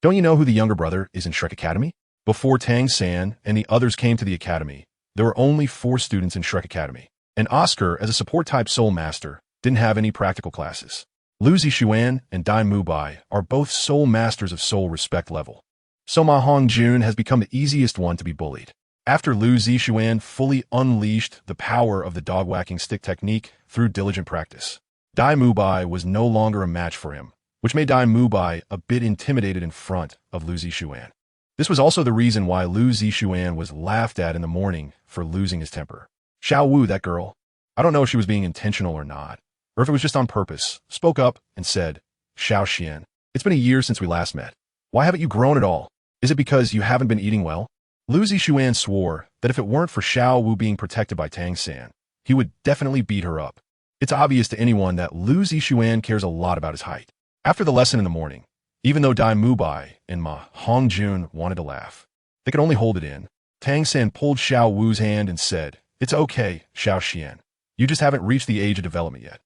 Don't you know who the younger brother is in Shrek Academy? Before Tang San and the others came to the academy, there were only 4 students in Shrek Academy, and Oscar, as a support-type soul master, didn't have any practical classes. Lu Zixuan and Dai Mubai are both soul masters of soul respect level, so Ma Hongjun has become the easiest one to be bullied. After Lu Zixuan fully unleashed the power of the dog-whacking stick technique through diligent practice, Dai Mubai was no longer a match for him, which made Dai Mubai a bit intimidated in front of Lu Zixuan. This was also the reason why Lu Zixuan was laughed at in the morning for losing his temper. Xiao Wu, that girl, I don't know if she was being intentional or not, or if it was just on purpose, spoke up and said, Xiao Xian, it's been a year since we last met. Why haven't you grown at all? Is it because you haven't been eating well? Lu Zixuan swore that if it weren't for Xiao Wu being protected by Tang San, he would definitely beat her up. It's obvious to anyone that Lu Zixuan cares a lot about his height. After the lesson in the morning, even though Dai Mubai and Ma Hongjun wanted to laugh, they could only hold it in. Tang San pulled Xiao Wu's hand and said, it's okay, Xiao Xian. You just haven't reached the age of development yet.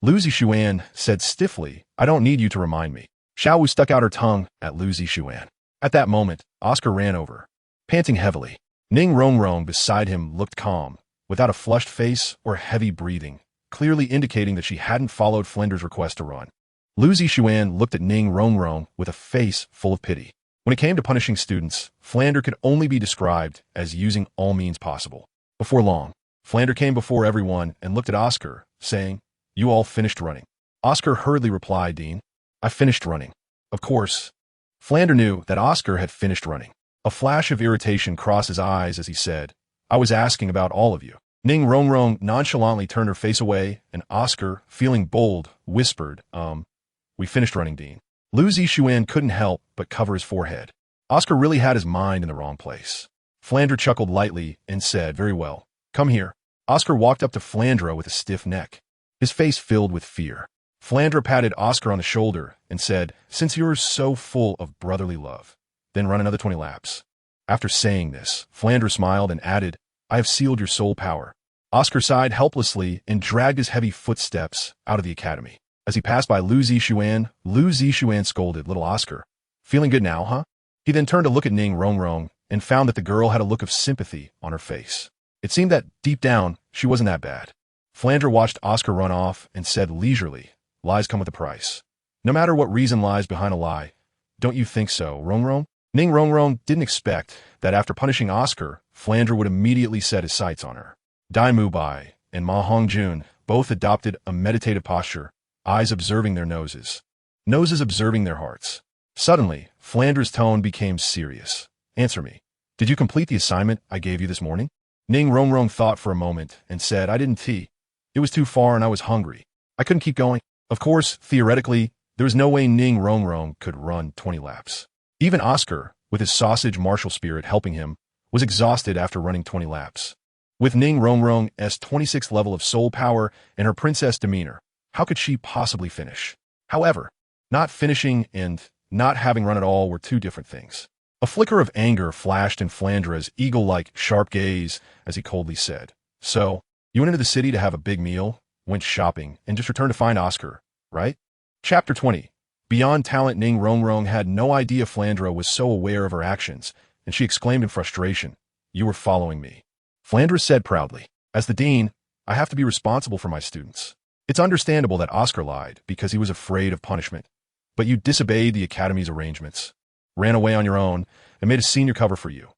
Lu Zixuan said stiffly, I don't need you to remind me. Xiao Wu stuck out her tongue at Lu Zixuan. At that moment, Oscar ran over, panting heavily. Ning Rongrong beside him looked calm, without a flushed face or heavy breathing, clearly indicating that she hadn't followed Flender's request to run. Lu Zixuan looked at Ning Rongrong with a face full of pity. When it came to punishing students, Flander could only be described as using all means possible. Before long, Flander came before everyone and looked at Oscar, saying, you all finished running. Oscar hurriedly replied, Dean, I finished running. Of course. Flander knew that Oscar had finished running. A flash of irritation crossed his eyes as he said, I was asking about all of you. Ning Rongrong nonchalantly turned her face away, and Oscar, feeling bold, whispered, we finished running, Dean. Lu Zixuan couldn't help but cover his forehead. Oscar really had his mind in the wrong place. Flander chuckled lightly and said, very well, come here. Oscar walked up to Flandra with a stiff neck, his face filled with fear. Flandra patted Oscar on the shoulder and said, since you're so full of brotherly love, then run another 20 laps. After saying this, Flandra smiled and added, I have sealed your soul power. Oscar sighed helplessly and dragged his heavy footsteps out of the academy. As he passed by Lu Zixuan scolded, little Oscar, feeling good now, huh? He then turned to look at Ning Rongrong and found that the girl had a look of sympathy on her face. It seemed that, deep down, she wasn't that bad. Flandra watched Oscar run off and said leisurely, lies come with a price. No matter what reason lies behind a lie, don't you think so, Rongrong? Ning Rongrong didn't expect that after punishing Oscar, Flandra would immediately set his sights on her. Dai Mubai and Ma Hongjun both adopted a meditative posture, eyes observing their noses, noses observing their hearts. Suddenly, Flandra's tone became serious. Answer me. Did you complete the assignment I gave you this morning? Ning Rongrong thought for a moment and said, I didn't tea. It was too far and I was hungry. I couldn't keep going. Of course, theoretically, there was no way Ning Rongrong could run 20 laps. Even Oscar, with his sausage martial spirit helping him, was exhausted after running 20 laps. With Ning Rongrong's 26th level of soul power and her princess demeanor, how could she possibly finish? However, not finishing and not having run at all were two different things. A flicker of anger flashed in Flandra's eagle-like sharp gaze as he coldly said, "So, you went into the city to have a big meal, went shopping, and just returned to find Oscar, right?" Chapter 20. Beyond talent, Ning Rongrong had no idea Flandra was so aware of her actions, and she exclaimed in frustration, "You were following me." Flandra said proudly, "As the dean, I have to be responsible for my students. It's understandable that Oscar lied because he was afraid of punishment, but you disobeyed the academy's arrangements, ran away on your own, and made a senior cover for you.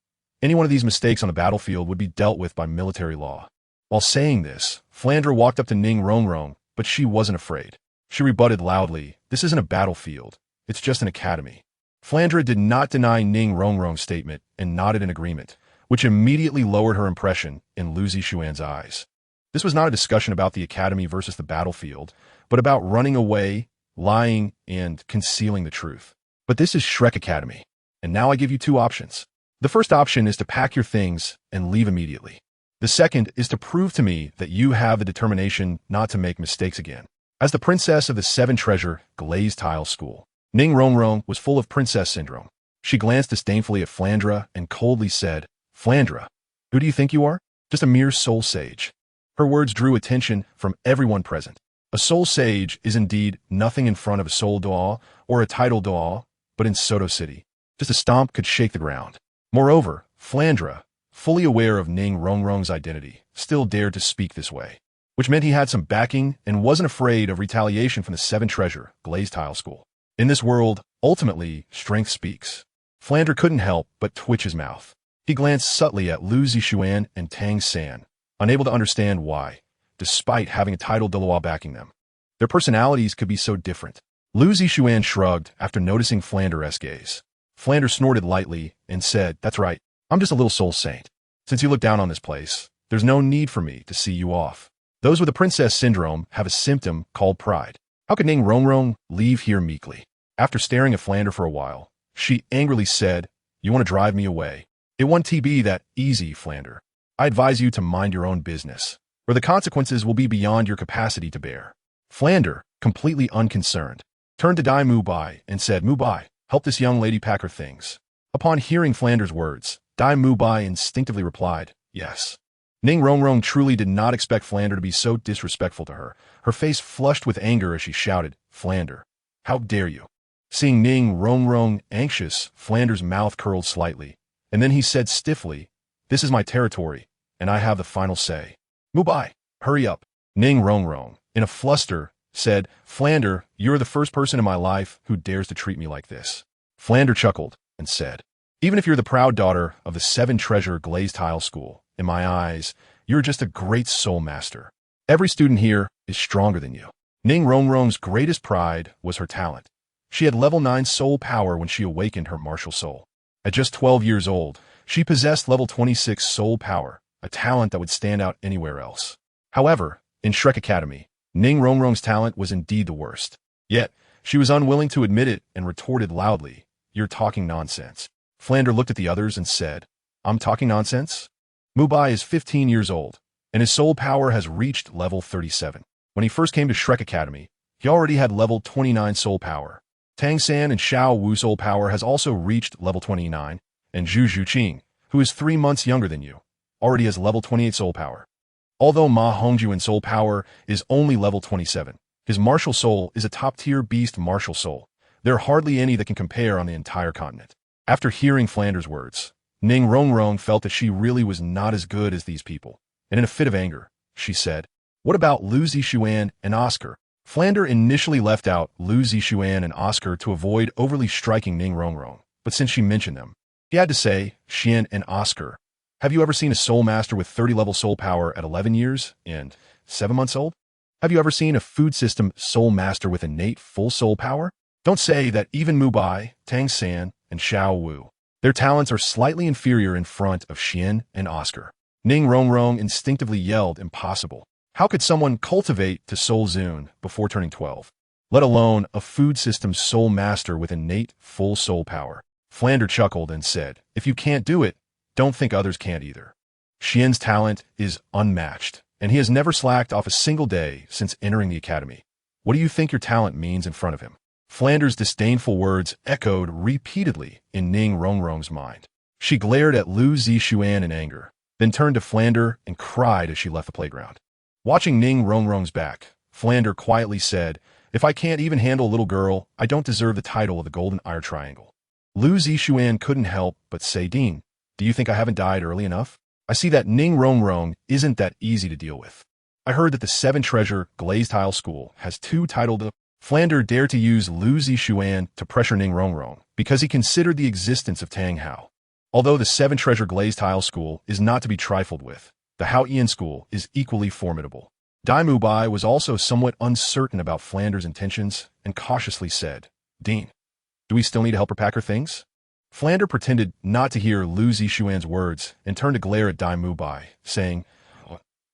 Any one of these mistakes on the battlefield would be dealt with by military law." While saying this, Flandra walked up to Ning Rongrong, but she wasn't afraid. She rebutted loudly, "This isn't a battlefield, it's just an academy." Flandra did not deny Ning Rongrong's statement and nodded in agreement, which immediately lowered her impression in Lu Zixuan's eyes. This was not a discussion about the academy versus the battlefield, but about running away, lying, and concealing the truth. But this is Shrek Academy, and now I give you two options. The first option is to pack your things and leave immediately. The second is to prove to me that you have the determination not to make mistakes again. As the princess of the Seven Treasure Glazed Tile School, Ning Rongrong was full of princess syndrome. She glanced disdainfully at Flandra and coldly said, "Flandra, who do you think you are? Just a mere soul sage." Her words drew attention from everyone present. A soul sage is indeed nothing in front of a soul doll or a title doll, but in Soto City, just a stomp could shake the ground. Moreover, Flandra, fully aware of Ning Rongrong's identity, still dared to speak this way, which meant he had some backing and wasn't afraid of retaliation from the Seven Treasure Glazed Tile School. In this world, ultimately, strength speaks. Flandra couldn't help but twitch his mouth. He glanced subtly at Lu Zixuan and Tang San, unable to understand why, despite having a title Douluo backing them. Their personalities could be so different. Lu Zixuan shrugged after noticing Flandra's gaze. Flandra snorted lightly and said, "That's right, I'm just a little soul saint. Since you look down on this place, there's no need for me to see you off. Those with the princess syndrome have a symptom called pride. How could Ning Rongrong leave here meekly?" After staring at Flandra for a while, she angrily said, "You want to drive me away? It won't be that easy, Flandra. I advise you to mind your own business, or the consequences will be beyond your capacity to bear." Flandra, completely unconcerned, turned to Dai Mubai and said, "Mubai, help this young lady pack her things." Upon hearing Flandra's words, Dai Mubai instinctively replied, "Yes." Ning Rongrong truly did not expect Flandra to be so disrespectful to her. Her face flushed with anger as she shouted, "Flandra, how dare you?" Seeing Ning Rongrong anxious, Flandra's mouth curled slightly, and then he said stiffly, "This is my territory, and I have the final say. Mubai, hurry up." Ning Rongrong, in a fluster, said, "Flandra, you're the first person in my life who dares to treat me like this." Flandra chuckled and said, "Even if you're the proud daughter of the Seven Treasure Glazed Tile School, in my eyes, you're just a great soul master. Every student here is stronger than you." Ning Rongrong's greatest pride was her talent. She had level 9 soul power when she awakened her martial soul. At just 12 years old, she possessed level 26 soul power, a talent that would stand out anywhere else. However, in Shrek Academy, Ning Rongrong's talent was indeed the worst. Yet, she was unwilling to admit it and retorted loudly, "You're talking nonsense." Flandra looked at the others and said, "I'm talking nonsense?" Mubai is 15 years old, and his soul power has reached level 37. When he first came to Shrek Academy, he already had level 29 soul power. Tang San and Xiao Wu soul power has also reached level 29, and Zhu Zhuqing, who is 3 months younger than you, already has level 28 soul power. Although Ma Hongjuan's soul power is only level 27, his martial soul is a top-tier beast martial soul. There are hardly any that can compare on the entire continent. After hearing Flandra's words, Ning Rongrong felt that she really was not as good as these people, and in a fit of anger, she said, "What about Lu Zixuan and Oscar?" Flandra initially left out Lu Zixuan and Oscar to avoid overly striking Ning Rongrong, but since she mentioned them, he had to say, "Xian and Oscar, have you ever seen a soul master with 30-level soul power at 11 years and 7 months old? Have you ever seen a food system soul master with innate full soul power? Don't say that even Mubai, Tang San, and Xiao Wu. Their talents are slightly inferior in front of Xian and Oscar." Ning Rongrong instinctively yelled, "Impossible. How could someone cultivate to Soul Zune before turning 12? Let alone a food system soul master with innate full soul power?" Flander chuckled and said, if you can't do it, don't think others can't either. Xian's talent is unmatched, and he has never slacked off a single day since entering the academy. What do you think your talent means in front of him? Flander's disdainful words echoed repeatedly in Ning Rongrong's mind. She glared at Lu Zixuan in anger, then turned to Flander and cried as she left the playground. Watching Ning Rongrong's back, Flander quietly said, if I can't even handle a little girl, I don't deserve the title of the Golden Eye Triangle. Lu Zixuan couldn't help but say, Dean, do you think I haven't died early enough? I see that Ning Rongrong isn't that easy to deal with. I heard that the 7-treasure glazed tile school has 2 titled. Flander dared to use Lu Zixuan to pressure Ning Rongrong because he considered the existence of Tang Hao. Although the 7-treasure glazed tile school is not to be trifled with, the Hao Ian school is equally formidable. Dai Mubai was also somewhat uncertain about Flander's intentions and cautiously said, Dean, do we still need to help her pack her things? Flander pretended not to hear Lu Zixuan's words and turned to glare at Dai Mubai, saying,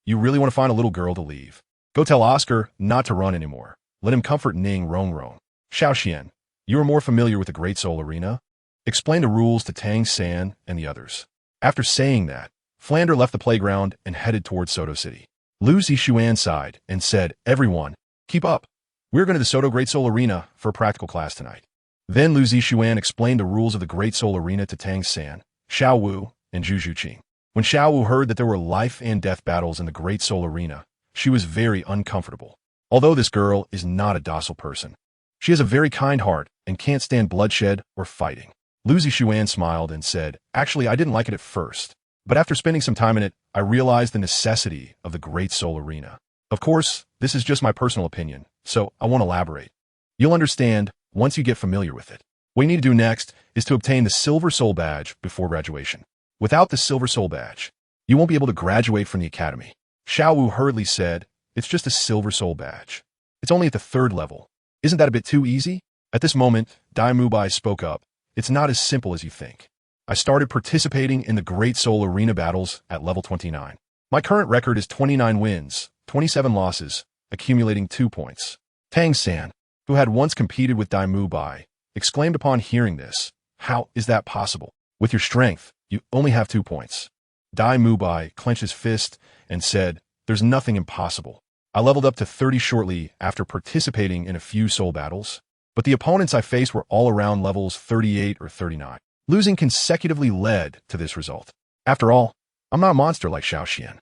you really want to find a little girl to leave? Go tell Oscar not to run anymore. Let him comfort Ning Rongrong. Xiaoxian, you are more familiar with the Great Soul Arena? Explain the rules to Tang San and the others. After saying that, Flander left the playground and headed towards Soto City. Lu Zixuan sighed and said, everyone, keep up. We're going to the Soto Great Soul Arena for a practical class tonight. Then Lu Zixuan explained the rules of the Great Soul Arena to Tang San, Xiao Wu, and Zhu Zhuqing. When Xiao Wu heard that there were life and death battles in the Great Soul Arena, she was very uncomfortable. Although this girl is not a docile person, she has a very kind heart and can't stand bloodshed or fighting. Lu Zixuan smiled and said, actually, I didn't like it at first, but after spending some time in it, I realized the necessity of the Great Soul Arena. Of course, this is just my personal opinion, so I won't elaborate. You'll understand once you get familiar with it. What you need to do next is to obtain the Silver Soul Badge before graduation. Without the Silver Soul Badge, you won't be able to graduate from the academy. Xiao Wu hurriedly said, it's just a Silver Soul Badge. It's only at the 3rd level. Isn't that a bit too easy? At this moment, Dai Mubai spoke up. It's not as simple as you think. I started participating in the Great Soul Arena battles at level 29. My current record is 29 wins, 27 losses, accumulating 2 points. Tang San, who had once competed with Dai Mubai, exclaimed upon hearing this, how is that possible? With your strength, you only have 2 points. Dai Mubai clenched his fist and said, there's nothing impossible. I leveled up to 30 shortly after participating in a few soul battles, but the opponents I faced were all around levels 38 or 39. Losing consecutively led to this result. After all, I'm not a monster like Xiaoxian.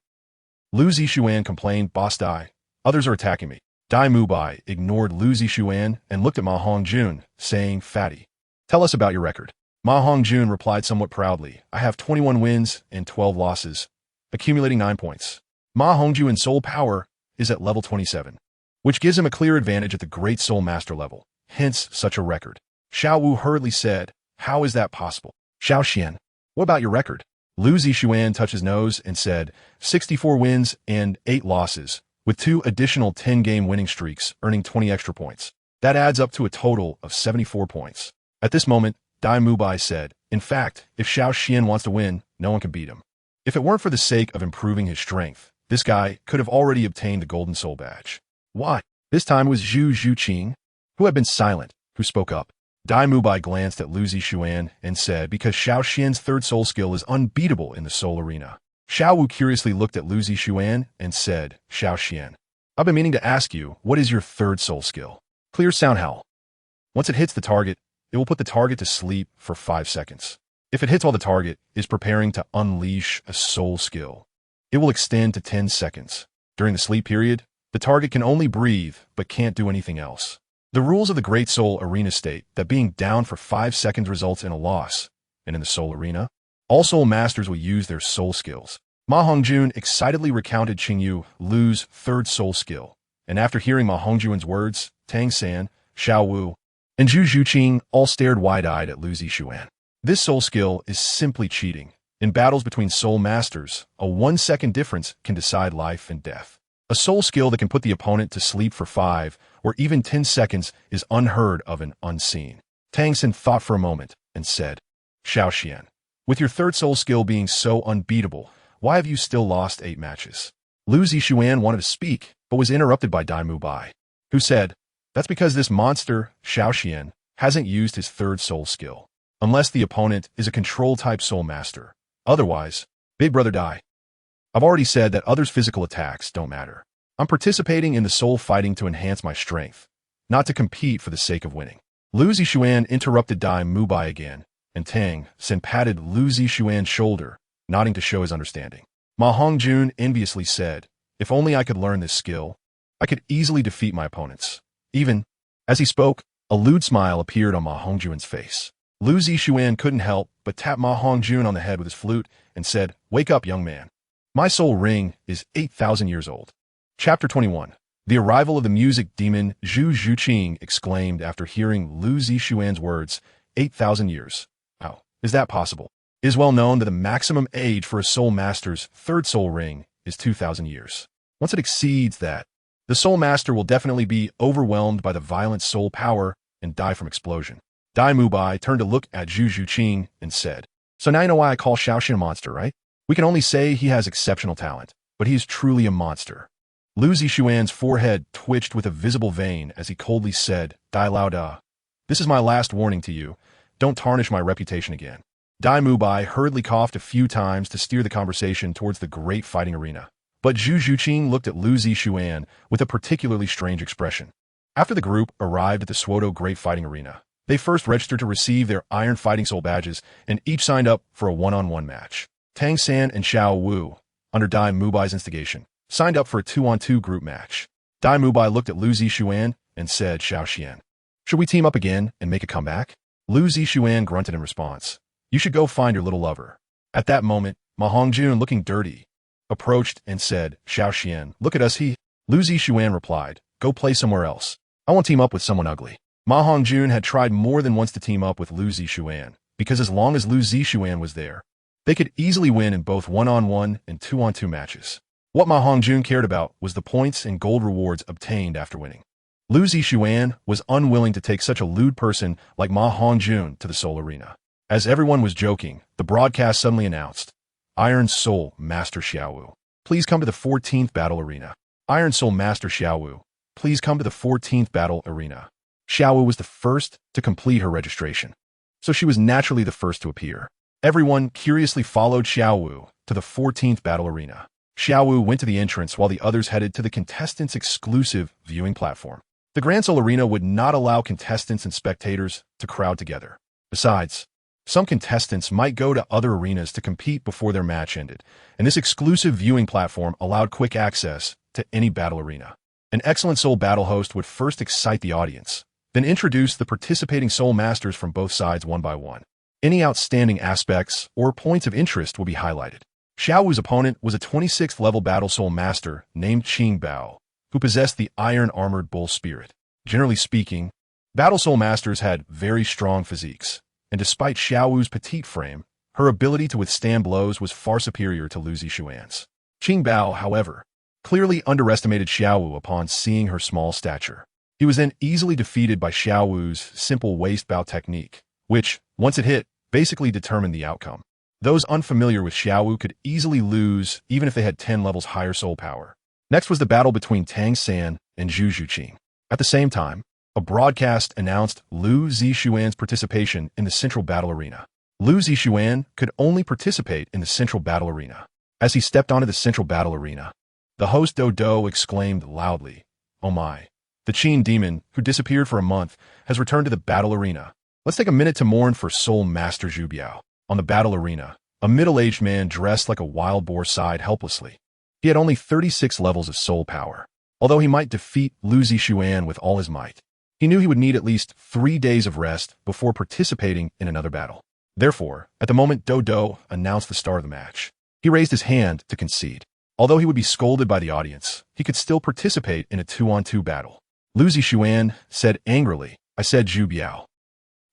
Lu Zixuan complained, Boss Dai, others are attacking me. Dai Mubai ignored Lu Zixuan and looked at Ma Hongjun, saying, Fatty, tell us about your record. Ma Hongjun replied somewhat proudly, I have 21 wins and 12 losses, accumulating 9 points. Ma Hongjun's soul power is at level 27, which gives him a clear advantage at the Great Soul Master level, hence such a record. Xiao Wu hurriedly said, how is that possible? Xiaoxian, what about your record? Lu Zixuan touched his nose and said, 64 wins and 8 losses, with 2 additional 10-game winning streaks, earning 20 extra points. That adds up to a total of 74 points. At this moment, Dai Mubai said, in fact, if Xiaoxian wants to win, no one can beat him. If it weren't for the sake of improving his strength, this guy could have already obtained the Golden Soul Badge. Why? This time it was Zhu Zhuqing, who had been silent, who spoke up. Dai Mubai glanced at Lu Zixuan and said, because Xiaoxian's 3rd soul skill is unbeatable in the soul arena. Xiao Wu curiously looked at Lu Zixuan and said, Xiaoxian, I've been meaning to ask you, what is your 3rd soul skill? Clear sound howl. Once it hits the target, it will put the target to sleep for 5 seconds. If it hits while the target is preparing to unleash a soul skill, it will extend to 10 seconds. During the sleep period, the target can only breathe but can't do anything else. The rules of the Great Soul Arena state that being down for 5 seconds results in a loss, and in the Soul Arena, all Soul Masters will use their soul skills. Ma Hongjun excitedly recounted Qingyu Lu's 3rd soul skill, and after hearing Ma Hongjun's words, Tang San, Xiao Wu, and Zhu Zhuqing all stared wide-eyed at Lu Zixuan. This soul skill is simply cheating. In battles between Soul Masters, a 1-second difference can decide life and death. A soul skill that can put the opponent to sleep for 5 or even 10 seconds is unheard of and unseen. Tang San thought for a moment and said, Xiaoxian, with your 3rd soul skill being so unbeatable, why have you still lost 8 matches? Lu Zixuan wanted to speak, but was interrupted by Dai Mubai, who said, that's because this monster, Xiaoxian, hasn't used his 3rd soul skill. unless the opponent is a control-type soul master. Otherwise, Big Brother die. I've already said that others' physical attacks don't matter. I'm participating in the soul fighting to enhance my strength, not to compete for the sake of winning. Lu Zixuan interrupted Dai Mubai again, and Tang Sen patted Lu Zixuan's shoulder, nodding to show his understanding. Ma Hongjun enviously said, if only I could learn this skill, I could easily defeat my opponents. Even as he spoke, a lewd smile appeared on Ma Hongjun's face. Lu Zixuan couldn't help but tap Ma Hongjun on the head with his flute and said, wake up, young man. My soul ring is 8,000 years old. Chapter 21. The arrival of the music demon Zhu Zhuqing exclaimed after hearing Lu Zixuan's words, 8,000 years. How is that possible? It is well known that the maximum age for a soul master's third soul ring is 2,000 years. Once it exceeds that, the soul master will definitely be overwhelmed by the violent soul power and die from explosion. Dai Mubai turned to look at Zhu Zhuqing and said, so now you know why I call Xiaoxin a monster, right? We can only say he has exceptional talent, but he is truly a monster. Lu Zixuan's forehead twitched with a visible vein as he coldly said, Dai Lao Da. This is my last warning to you. Don't tarnish my reputation again. Dai Mubai hurriedly coughed a few times to steer the conversation towards the great fighting arena. But Zhu Zhuqing looked at Lu Zixuan with a particularly strange expression. After the group arrived at the Suodo Great Fighting Arena, they first registered to receive their Iron Fighting Soul badges and each signed up for a one-on-one match. Tang San and Xiao Wu, under Dai Mubai's instigation, signed up for a 2-on-2 group match. Dai Mubai looked at Lu Zixuan and said, Xiao Xian, should we team up again and make a comeback? Lu Zixuan grunted in response. You should go find your little lover. At that moment, Ma Hongjun, looking dirty, approached and said, Xiao Xian, look at us. Lu Zixuan replied, go play somewhere else. I won't team up with someone ugly. Ma Hongjun had tried more than once to team up with Lu Zixuan, because as long as Lu Zixuan was there, they could easily win in both 1-on-1 and 2-on-2 matches. What Ma Hongjun cared about was the points and gold rewards obtained after winning. Lu Zixuan was unwilling to take such a lewd person like Ma Hongjun to the Soul Arena. As everyone was joking, the broadcast suddenly announced, Iron Soul Master Xiaowu, please come to the 14th Battle Arena. Iron Soul Master Xiaowu, please come to the 14th Battle Arena. Xiaowu was the first to complete her registration, so she was naturally the first to appear. Everyone curiously followed Xiaowu to the 14th Battle Arena. Xiaowu went to the entrance while the others headed to the contestants' exclusive viewing platform. The Grand Soul Arena would not allow contestants and spectators to crowd together. Besides, some contestants might go to other arenas to compete before their match ended, and this exclusive viewing platform allowed quick access to any battle arena. An excellent soul battle host would first excite the audience, then introduce the participating soul masters from both sides one by one. Any outstanding aspects or points of interest will be highlighted. Xiaowu's opponent was a 26th level battle soul master named Qing Bao, who possessed the iron armored bull spirit. Generally speaking, battle soul masters had very strong physiques, and despite Xiaowu's petite frame, her ability to withstand blows was far superior to Lu Zixuan's. Qing Bao, however, clearly underestimated Xiaowu upon seeing her small stature. He was then easily defeated by Xiaowu's simple waist bow technique, which, once it hit, basically determined the outcome. Those unfamiliar with Xiaowu could easily lose even if they had 10 levels higher soul power. Next was the battle between Tang San and Zhu Zhuqing. At the same time, a broadcast announced Lu Zixuan's participation in the Central Battle Arena. Lu Zixuan could only participate in the Central Battle Arena. As he stepped onto the Central Battle Arena, the host Douluo exclaimed loudly, "Oh my! The Qin demon, who disappeared for a month, has returned to the battle arena. Let's take a minute to mourn for Soul Master Zhu Biao." On the battle arena, a middle-aged man dressed like a wild boar sighed helplessly. He had only 36 levels of soul power. Although he might defeat Lu Zixuan with all his might, he knew he would need at least 3 days of rest before participating in another battle. Therefore, at the moment Douluo announced the start of the match, he raised his hand to concede. Although he would be scolded by the audience, he could still participate in a 2-on-2 battle. Lu Zixuan said angrily, "I said Zhu Biao.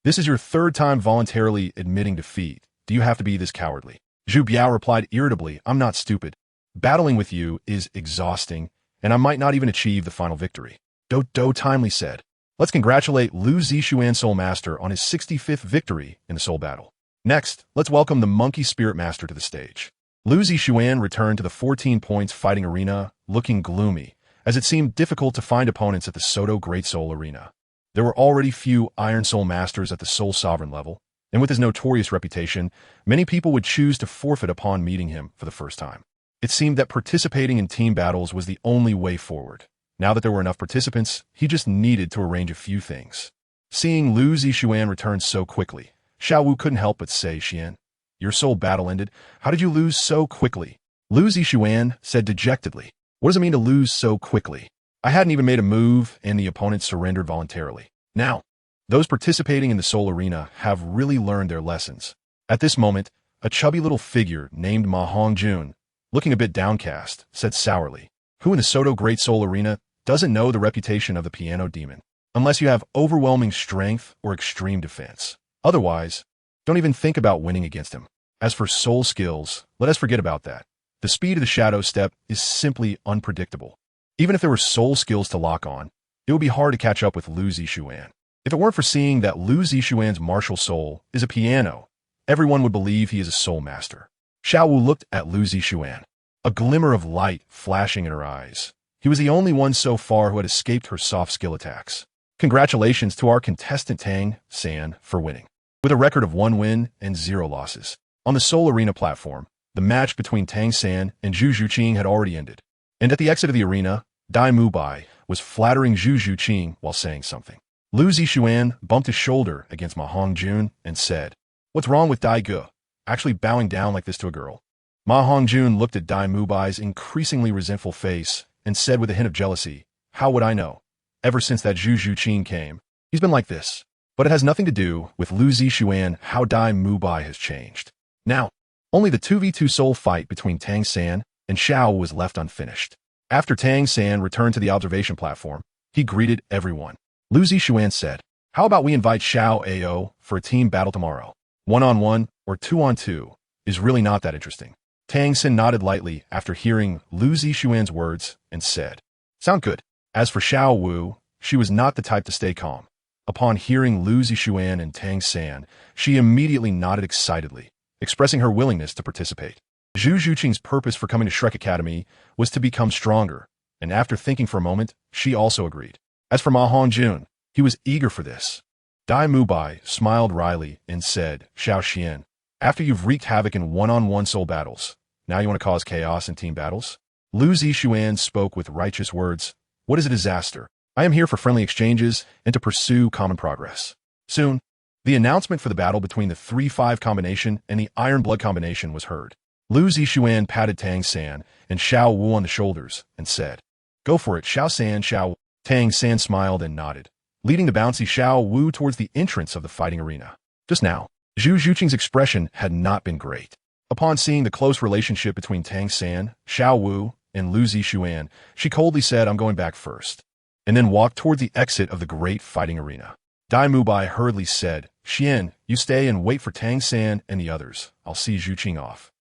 This is your 3rd time voluntarily admitting defeat. Do you have to be this cowardly?" Zhu Biao replied irritably, "I'm not stupid. Battling with you is exhausting, and I might not even achieve the final victory." Douluo timely said, "Let's congratulate Lu Zixuan Soul Master on his 65th victory in the Soul Battle. Next, let's welcome the Monkey Spirit Master to the stage." Lu Zixuan returned to the 14 points fighting arena, looking gloomy, as it seemed difficult to find opponents at the Suodo Great Soul Arena. There were already few Iron Soul Masters at the Soul Sovereign level, and with his notorious reputation, many people would choose to forfeit upon meeting him for the first time. It seemed that participating in team battles was the only way forward. Now that there were enough participants, he just needed to arrange a few things. Seeing Lu Zixuan return so quickly, Xiao Wu couldn't help but say, "Xian, your soul battle ended. How did you lose so quickly?" Lu Zixuan said dejectedly, "What does it mean to lose so quickly? I hadn't even made a move, and the opponent surrendered voluntarily. Now, those participating in the soul arena have really learned their lessons." At this moment, a chubby little figure named Ma Hongjun, looking a bit downcast, said sourly, "Who in the Soto Great Soul Arena doesn't know the reputation of the piano demon? Unless you have overwhelming strength or extreme defense. Otherwise, don't even think about winning against him. As for soul skills, let us forget about that. The speed of the shadow step is simply unpredictable. Even if there were soul skills to lock on, it would be hard to catch up with Lu Zixuan. If it weren't for seeing that Lu Zixuan's martial soul is a piano, everyone would believe he is a soul master." Xiao Wu looked at Lu Zixuan, a glimmer of light flashing in her eyes. He was the only one so far who had escaped her soft skill attacks. "Congratulations to our contestant Tang San for winning, with a record of 1 win and 0 losses. On the Soul Arena platform, the match between Tang San and Zhu Zhuqing had already ended, and at the exit of the arena, Dai Mubai was flattering Zhu Zhuqing while saying something. Lu Zixuan bumped his shoulder against Ma Hongjun and said, "What's wrong with Dai Ge? Actually bowing down like this to a girl?" Ma Hongjun looked at Dai Mubai's increasingly resentful face and said with a hint of jealousy, "How would I know? Ever since that Zhu Zhuqing came, he's been like this." But it has nothing to do with Lu Zixuan how Dai Mubai has changed. Now, only the 2v2 soul fight between Tang San and Xiao was left unfinished. After Tang San returned to the observation platform, he greeted everyone. Lu Zixuan said, "How about we invite Xiao Ao for a team battle tomorrow? 1-on-1 or 2-on-2 is really not that interesting." Tang San nodded lightly after hearing Lu Zixuan's words and said, "Sound good." As for Xiao Wu, she was not the type to stay calm. Upon hearing Lu Zixuan and Tang San, she immediately nodded excitedly, expressing her willingness to participate. Zhu Zhuqing's purpose for coming to Shrek Academy was to become stronger, and after thinking for a moment, she also agreed. As for Ma Hongjun, he was eager for this. Dai Mubai smiled wryly and said, "Xiao Xian, after you've wreaked havoc in 1-on-1 soul battles, now you want to cause chaos in team battles?" Lu Zixuan spoke with righteous words. "What is a disaster? I am here for friendly exchanges and to pursue common progress." Soon, the announcement for the battle between the 3-5 combination and the Iron Blood combination was heard. Lu Zixuan patted Tang San and Xiao Wu on the shoulders and said, "Go for it, Xiao San, Xiao Wu." Tang San smiled and nodded, leading the bouncy Xiao Wu towards the entrance of the fighting arena. Just now, Zhu Zhuqing's expression had not been great. Upon seeing the close relationship between Tang San, Xiao Wu, and Lu Zixuan, she coldly said, "I'm going back first," and then walked toward the exit of the great fighting arena. Dai Mubai hurriedly said, "Xian, you stay and wait for Tang San and the others. I'll see Zhu Qing off."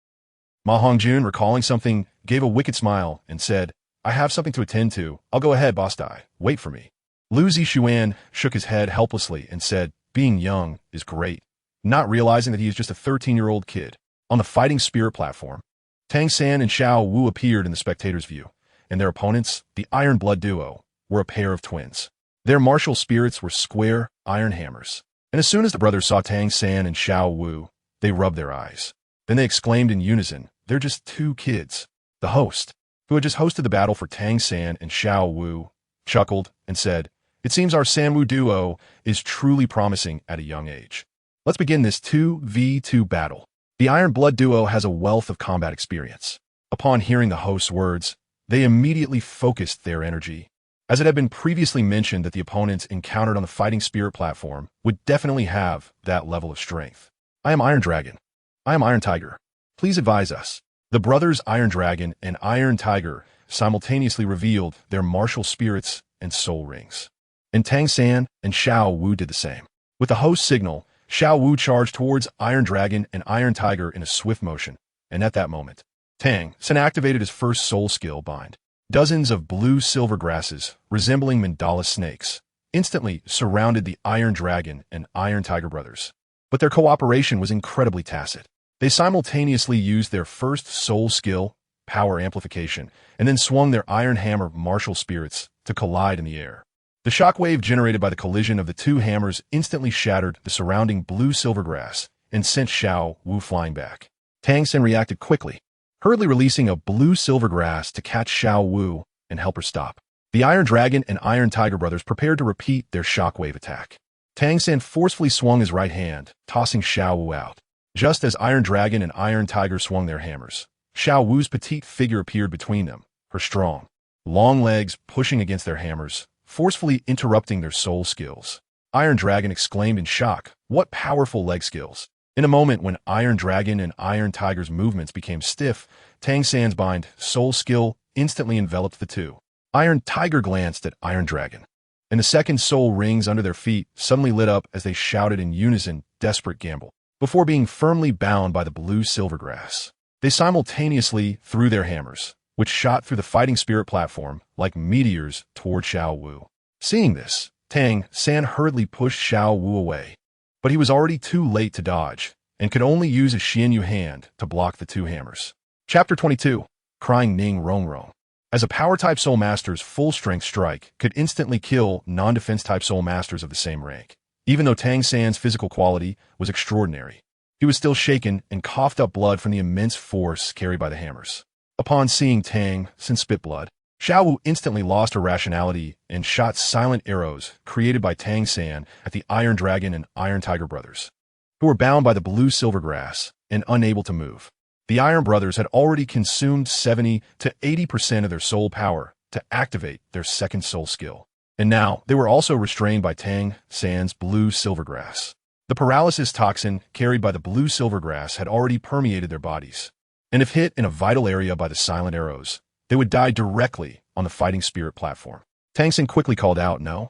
Ma Hongjun, recalling something, gave a wicked smile and said, "I have something to attend to. I'll go ahead, Boss Dai. Wait for me." Lu Zixuan shook his head helplessly and said, "Being young is great," not realizing that he is just a 13-year-old kid. On the fighting spirit platform, Tang San and Xiao Wu appeared in the spectator's view, and their opponents, the Iron Blood duo, were a pair of twins. Their martial spirits were square iron hammers, and as soon as the brothers saw Tang San and Xiao Wu, they rubbed their eyes. Then they exclaimed in unison, "They're just 2 kids." The host, who had just hosted the battle for Tang San and Xiao Wu, chuckled and said, "It seems our Sanwu duo is truly promising at a young age. Let's begin this 2v2 battle." The Iron Blood duo has a wealth of combat experience. Upon hearing the host's words, they immediately focused their energy. As it had been previously mentioned that the opponents encountered on the Fighting Spirit platform would definitely have that level of strength. "I am Iron Dragon. I am Iron Tiger. Please advise us." The brothers Iron Dragon and Iron Tiger simultaneously revealed their martial spirits and soul rings. And Tang San and Xiao Wu did the same. With the host's signal, Xiao Wu charged towards Iron Dragon and Iron Tiger in a swift motion, and at that moment, Tang San activated his first soul skill, Bind. Dozens of blue-silver grasses, resembling mandala snakes, instantly surrounded the Iron Dragon and Iron Tiger brothers. But their cooperation was incredibly tacit. They simultaneously used their first soul skill, Power Amplification, and then swung their Iron Hammer martial spirits to collide in the air. The shockwave generated by the collision of the two hammers instantly shattered the surrounding blue-silver grass and sent Xiao Wu flying back. Tang Sen reacted quickly, hurriedly releasing a blue-silver grass to catch Xiao Wu and help her stop. The Iron Dragon and Iron Tiger brothers prepared to repeat their shockwave attack. Tang Sen forcefully swung his right hand, tossing Xiao Wu out. Just as Iron Dragon and Iron Tiger swung their hammers, Xiao Wu's petite figure appeared between them, her strong, long legs pushing against their hammers, forcefully interrupting their soul skills. Iron Dragon exclaimed in shock, "What powerful leg skills!" In a moment when Iron Dragon and Iron Tiger's movements became stiff, Tang San's bind soul skill instantly enveloped the two. Iron Tiger glanced at Iron Dragon, and the second soul rings under their feet suddenly lit up as they shouted in unison, "Desperate gamble," before being firmly bound by the blue-silver grass. They simultaneously threw their hammers, which shot through the fighting spirit platform like meteors toward Xiao Wu. Seeing this, Tang San hurriedly pushed Xiao Wu away, but he was already too late to dodge and could only use a Xianyu hand to block the two hammers. Chapter 22. Crying Ning Rong Rong. As a power-type soul master's full-strength strike could instantly kill non-defense-type soul masters of the same rank. Even though Tang San's physical quality was extraordinary, he was still shaken and coughed up blood from the immense force carried by the hammers. Upon seeing Tang San spit blood, Xiao Wu instantly lost her rationality and shot silent arrows created by Tang San at the Iron Dragon and Iron Tiger brothers, who were bound by the blue-silver grass and unable to move. The Iron brothers had already consumed 70 to 80% of their soul power to activate their second soul skill, and now they were also restrained by Tang San's blue-silver grass. The paralysis toxin carried by the blue-silver grass had already permeated their bodies, and if hit in a vital area by the silent arrows, they would die directly on the fighting spirit platform. Tang San quickly called out, "No,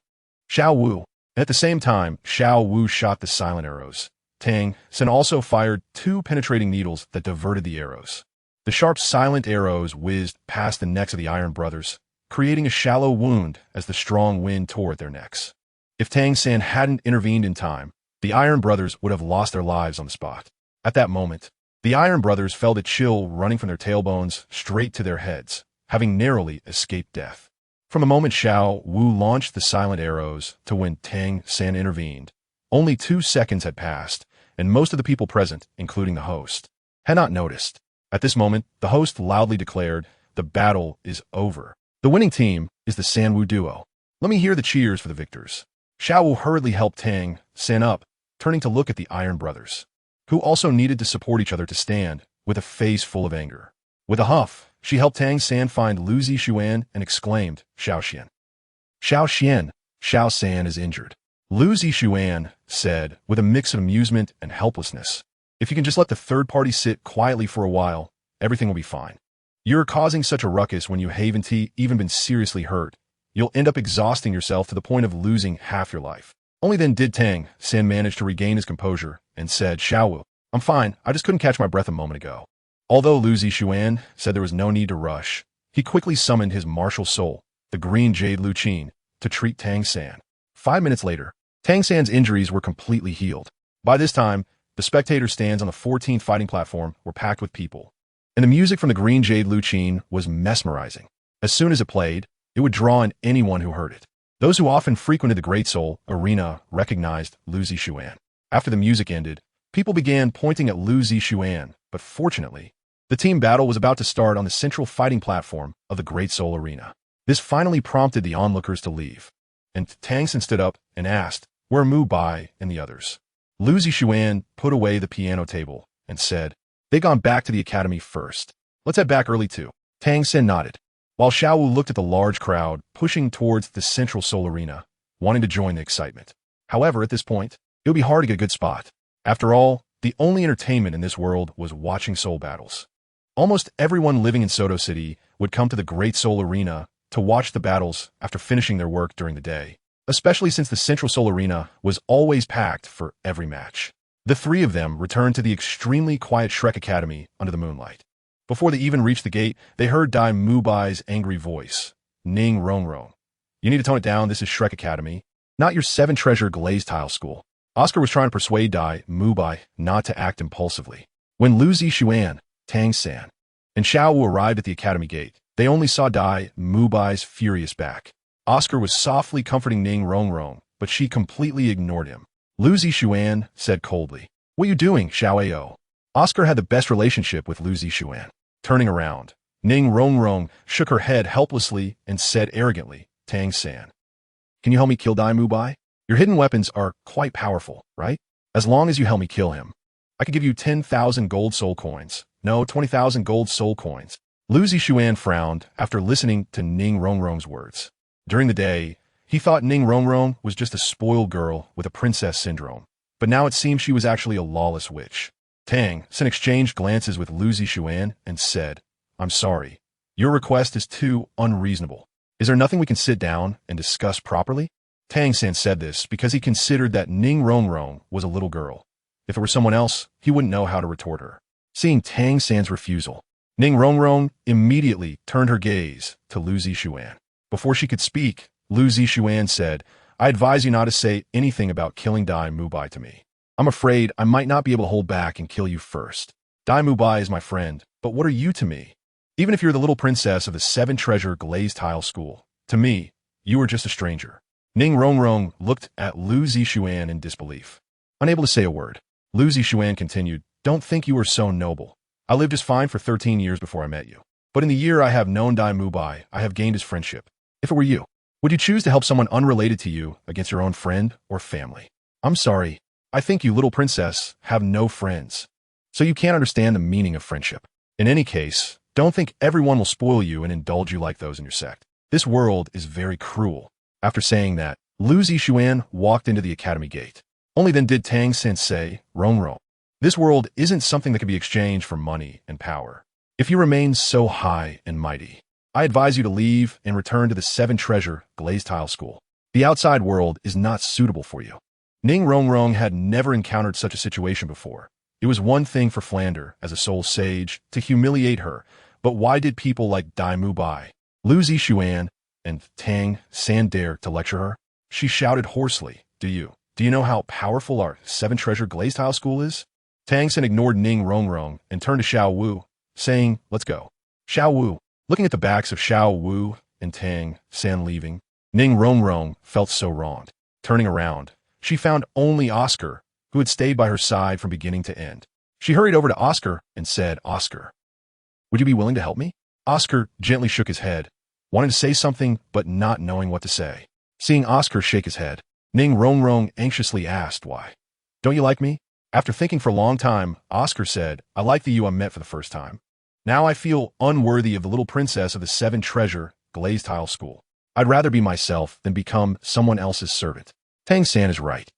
Xiao Wu," and at the same time, Xiao Wu shot the silent arrows. Tang San also fired two penetrating needles that diverted the arrows. The sharp silent arrows whizzed past the necks of the Iron brothers, creating a shallow wound as the strong wind tore at their necks. If Tang San hadn't intervened in time, the Iron brothers would have lost their lives on the spot. At that moment, the Iron brothers felt a chill running from their tailbones straight to their heads, having narrowly escaped death. From the moment Xiao Wu launched the silent arrows to when Tang San intervened, only 2 seconds had passed, and most of the people present, including the host, had not noticed. At this moment, the host loudly declared, "The battle is over. The winning team is the Sanwu duo. Let me hear the cheers for the victors." Xiao Wu hurriedly helped Tang San up, turning to look at the Iron brothers, who also needed to support each other to stand, with a face full of anger. With a huff, she helped Tang San find Lu Zixuan and exclaimed, "Xiao Xian. Xiao Xian, Xiao San is injured." Lu Zixuan said, with a mix of amusement and helplessness, "If you can just let the third party sit quietly for a while, everything will be fine. You're causing such a ruckus when you haven't even been seriously hurt. You'll end up exhausting yourself to the point of losing half your life." Only then did Tang San manage to regain his composure and said, "Xiao Wu, I'm fine, I just couldn't catch my breath a moment ago." Although Lu Zixuan said there was no need to rush, he quickly summoned his martial soul, the green Jade Luqin, to treat Tang San. 5 minutes later, Tang San's injuries were completely healed. By this time, the spectator stands on the 14th fighting platform were packed with people, and the music from the green Jade Luqin was mesmerizing. As soon as it played, it would draw in anyone who heard it. Those who often frequented the Great Soul Arena recognized Lu Zixuan. After the music ended, people began pointing at Lu Zixuan, but fortunately, the team battle was about to start on the central fighting platform of the Great Soul Arena. This finally prompted the onlookers to leave, and Tang San stood up and asked, "Where are Mu Bai and the others?" Lu Zixuan put away the piano table and said, "They've gone back to the academy first. Let's head back early too." Tang San nodded, while Xiao Wu looked at the large crowd pushing towards the central Soul Arena, wanting to join the excitement. However, at this point, it would be hard to get a good spot. After all, the only entertainment in this world was watching soul battles. Almost everyone living in Soto City would come to the Great Soul Arena to watch the battles after finishing their work during the day, especially since the Central Soul Arena was always packed for every match. The three of them returned to the extremely quiet Shrek Academy under the moonlight. Before they even reached the gate, they heard Dai Mubai's angry voice. "Ning Rong Rong. You need to tone it down, this is Shrek Academy, not your 7-treasure glazed tile school." Oscar was trying to persuade Dai Mubai not to act impulsively. When Lu Zixuan, Tang San, and Xiao Wu arrived at the academy gate, they only saw Dai Mubai's furious back. Oscar was softly comforting Ning Rongrong, but she completely ignored him. Lu Zishuan said coldly, "What are you doing, Xiao Ao?" Oscar had the best relationship with Lu Zishuan. Turning around, Ning Rongrong shook her head helplessly and said arrogantly, "Tang San, can you help me kill Dai Mubai? Your hidden weapons are quite powerful, right? As long as you help me kill him, I could give you 10,000 gold soul coins. No, 20,000 gold soul coins." Lu Zishuan frowned after listening to Ning Rongrong's words. During the day, he thought Ning Rongrong was just a spoiled girl with a princess syndrome, but now it seemed she was actually a lawless witch. Tang San exchanged glances with Lu Zishuan and said, "I'm sorry. Your request is too unreasonable. Is there nothing we can sit down and discuss properly?" Tang San said this because he considered that Ning Rongrong was a little girl. If it were someone else, he wouldn't know how to retort her. Seeing Tang San's refusal, Ning Rongrong immediately turned her gaze to Lu Zishuan. Before she could speak, Lu Zishuan said, "I advise you not to say anything about killing Dai Mubai to me. I'm afraid I might not be able to hold back and kill you first. Dai Mubai is my friend, but what are you to me? Even if you're the little princess of the 7-treasure glazed tile school, to me, you are just a stranger." Ning Rongrong looked at Lu Zishuan in disbelief. Unable to say a word, Lu Zishuan continued, "Don't think you are so noble. I lived just fine for 13 years before I met you. But in the year I have known Dai Mubai, I have gained his friendship. If it were you, would you choose to help someone unrelated to you against your own friend or family? I'm sorry. I think you, little princess, have no friends. So you can't understand the meaning of friendship. In any case, don't think everyone will spoil you and indulge you like those in your sect. This world is very cruel." After saying that, Lu Zishuan walked into the academy gate. Only then did Tang San say, "Rongrong, this world isn't something that can be exchanged for money and power. If you remain so high and mighty, I advise you to leave and return to the 7-treasure glazed tile school. The outside world is not suitable for you." Ning Rongrong had never encountered such a situation before. It was one thing for Flander, as a soul sage, to humiliate her, but why did people like Dai Mubai, Lu Zishuan, and Tang San dare to lecture her? She shouted hoarsely, Do you know how powerful our 7-treasure glazed tile school is?" Tang San ignored Ning Rongrong and turned to Xiao Wu, saying, "Let's go." Xiao Wu, looking at the backs of Xiao Wu and Tang San leaving, Ning Rongrong felt so wronged. Turning around, she found only Oscar, who had stayed by her side from beginning to end. She hurried over to Oscar and said, "Oscar, would you be willing to help me?" Oscar gently shook his head, wanting to say something but not knowing what to say. Seeing Oscar shake his head, Ning Rongrong anxiously asked why. "Don't you like me?" After thinking for a long time, Oscar said, "I like the you I met for the first time. Now I feel unworthy of the little princess of the 7-treasure glazed tile school. I'd rather be myself than become someone else's servant." Tang San is right.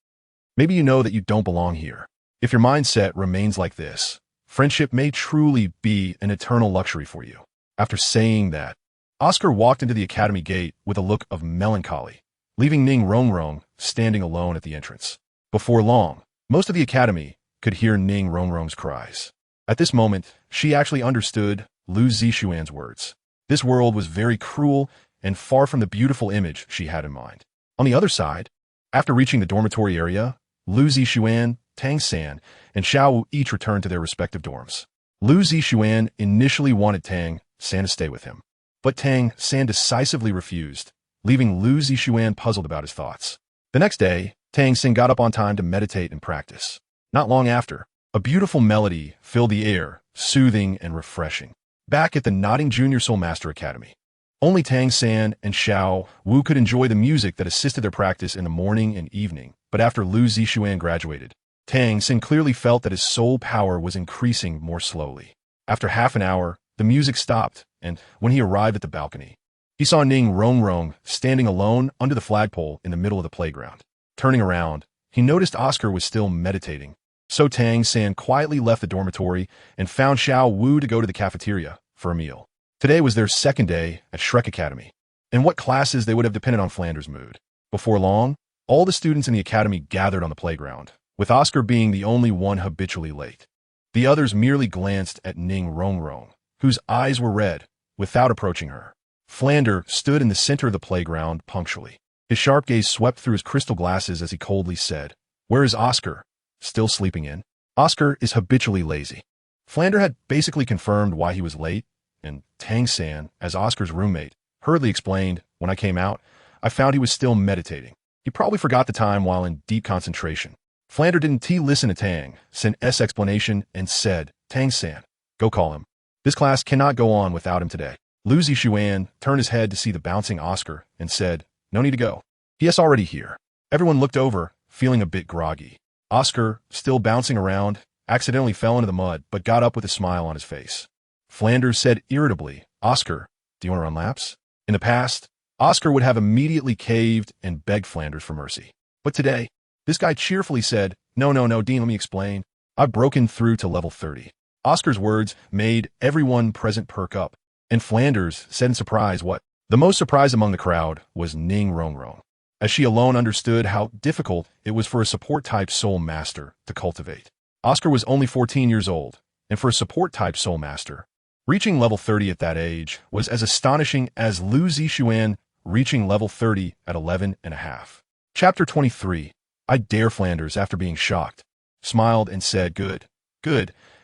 Maybe you know that you don't belong here. If your mindset remains like this, friendship may truly be an eternal luxury for you. After saying that, Oscar walked into the academy gate with a look of melancholy, leaving Ning Rongrong standing alone at the entrance. Before long, most of the academy could hear Ning Rongrong's cries. At this moment, she actually understood Lu Zishuan's words. This world was very cruel and far from the beautiful image she had in mind. On the other side, after reaching the dormitory area, Lu Zishuan, Tang San, and Xiao Wu each returned to their respective dorms. Lu Zishuan initially wanted Tang San to stay with him, but Tang San decisively refused, leaving Lu Zishuan puzzled about his thoughts. The next day, Tang San got up on time to meditate and practice. Not long after, a beautiful melody filled the air, soothing and refreshing. Back at the Nodding Junior Soul Master Academy, only Tang San and Xiao Wu could enjoy the music that assisted their practice in the morning and evening, but after Lu Zishuan graduated, Tang San clearly felt that his soul power was increasing more slowly. After half an hour, the music stopped, and when he arrived at the balcony, he saw Ning Rongrong standing alone under the flagpole in the middle of the playground. Turning around, he noticed Oscar was still meditating. So Tang San quietly left the dormitory and found Xiao Wu to go to the cafeteria for a meal. Today was their second day at Shrek Academy. In what classes they would have depended on Flanders' mood. Before long, all the students in the academy gathered on the playground, with Oscar being the only one habitually late. The others merely glanced at Ning Rongrong, whose eyes were red, without approaching her. Flander stood in the center of the playground punctually. His sharp gaze swept through his crystal glasses as he coldly said, "Where is Oscar? Still sleeping in?" Oscar is habitually lazy. Flander had basically confirmed why he was late, and Tang San, as Oscar's roommate, hurriedly explained, "When I came out, I found he was still meditating. He probably forgot the time while in deep concentration. Flander didn't listen to Tang's explanation and said, Tang-san, go call him. This class cannot go on without him today. Lu Zixuan turned his head to see the bouncing Oscar and said, no need to go. He is already here. Everyone looked over, feeling a bit groggy. Oscar, still bouncing around, accidentally fell into the mud but got up with a smile on his face. Flanders said irritably, Oscar, do you want to run laps? In the past, Oscar would have immediately caved and begged Flanders for mercy. But today, this guy cheerfully said, no, Dean, let me explain. I've broken through to level 30. Oscar's words made everyone present perk up, and Flanders said in surprise what? The most surprised among the crowd was Ning Rongrong, as she alone understood how difficult it was for a support-type soul master to cultivate. Oscar was only 14 years old, and for a support-type soul master, reaching level 30 at that age was as astonishing as Lu Zixuan reaching level 30 at 11 and a half. Chapter 23. I dare Flanders, after being shocked, smiled and said, good.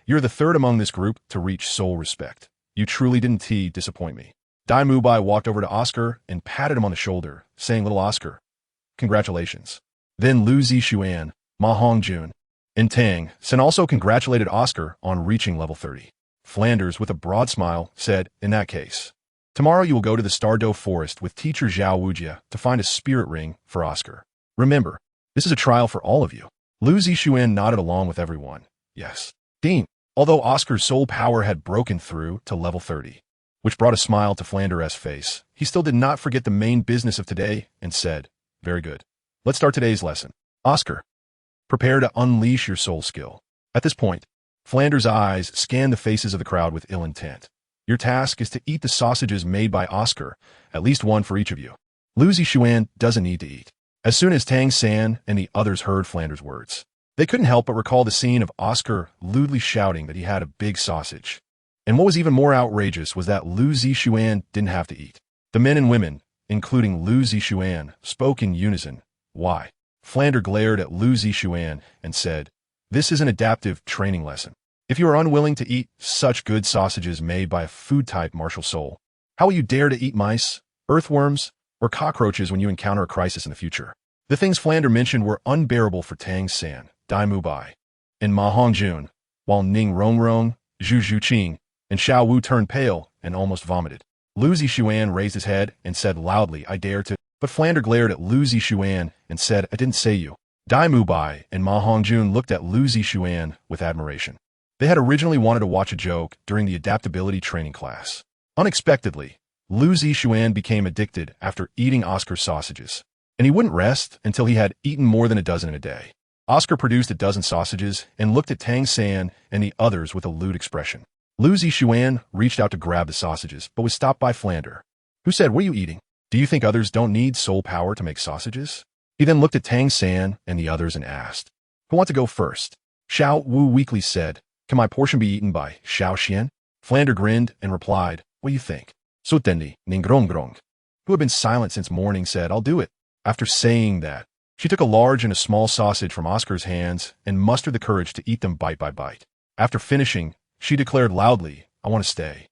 You're the third among this group to reach soul respect. You truly didn't disappoint me. Dai Mubai walked over to Oscar and patted him on the shoulder, saying, little Oscar, congratulations. Then Lu Zixuan, Ma Hongjun, and Tang Sen also congratulated Oscar on reaching level 30. Flanders, with a broad smile, said, in that case, tomorrow you will go to the Stardoe Forest with teacher Zhao Wujia to find a spirit ring for Oscar. Remember, this is a trial for all of you. Lu Zixuan nodded along with everyone. Yes. Dean, although Oscar's soul power had broken through to level 30, which brought a smile to Flanders' face, he still did not forget the main business of today and said, very good. Let's start today's lesson. Oscar, prepare to unleash your soul skill. At this point, Flanders' eyes scanned the faces of the crowd with ill intent. Your task is to eat the sausages made by Oscar, at least one for each of you. Lu Zixuan doesn't need to eat. As soon as Tang San and the others heard Flanders' words, they couldn't help but recall the scene of Oscar lewdly shouting that he had a big sausage. And what was even more outrageous was that Lu Zixuan didn't have to eat. The men and women, including Lu Zixuan, spoke in unison. Why? Flanders glared at Lu Zixuan and said, this is an adaptive training lesson. If you are unwilling to eat such good sausages made by a food-type martial soul, how will you dare to eat mice, earthworms, or cockroaches when you encounter a crisis in the future? The things Flanders mentioned were unbearable for Tang San, Dai Mubai, and Ma Hongjun, while Ning Rongrong, Zhu Zhuqing, and Xiao Wu turned pale and almost vomited. Lu Zixuan raised his head and said loudly, I dare to, but Flanders glared at Lu Zixuan and said, I didn't say you. Dai Mubai and Ma Hongjun looked at Lu Zixuan with admiration. They had originally wanted to watch a joke during the adaptability training class. Unexpectedly, Lu Zixuan became addicted after eating Oscar's sausages, and he wouldn't rest until he had eaten more than a dozen in a day. Oscar produced a dozen sausages and looked at Tang San and the others with a lewd expression. Lu Zixuan reached out to grab the sausages, but was stopped by Flanders, who said, what are you eating? Do you think others don't need soul power to make sausages? He then looked at Tang San and the others and asked, who want to go first? Xiao Wu weakly said, can my portion be eaten by Xiao Xian? Flanders grinned and replied, what do you think? Sutendi, Ningrongrong, who had been silent since morning, said, I'll do it. After saying that, she took a large and a small sausage from Oscar's hands and mustered the courage to eat them bite by bite. After finishing, she declared loudly, I want to stay.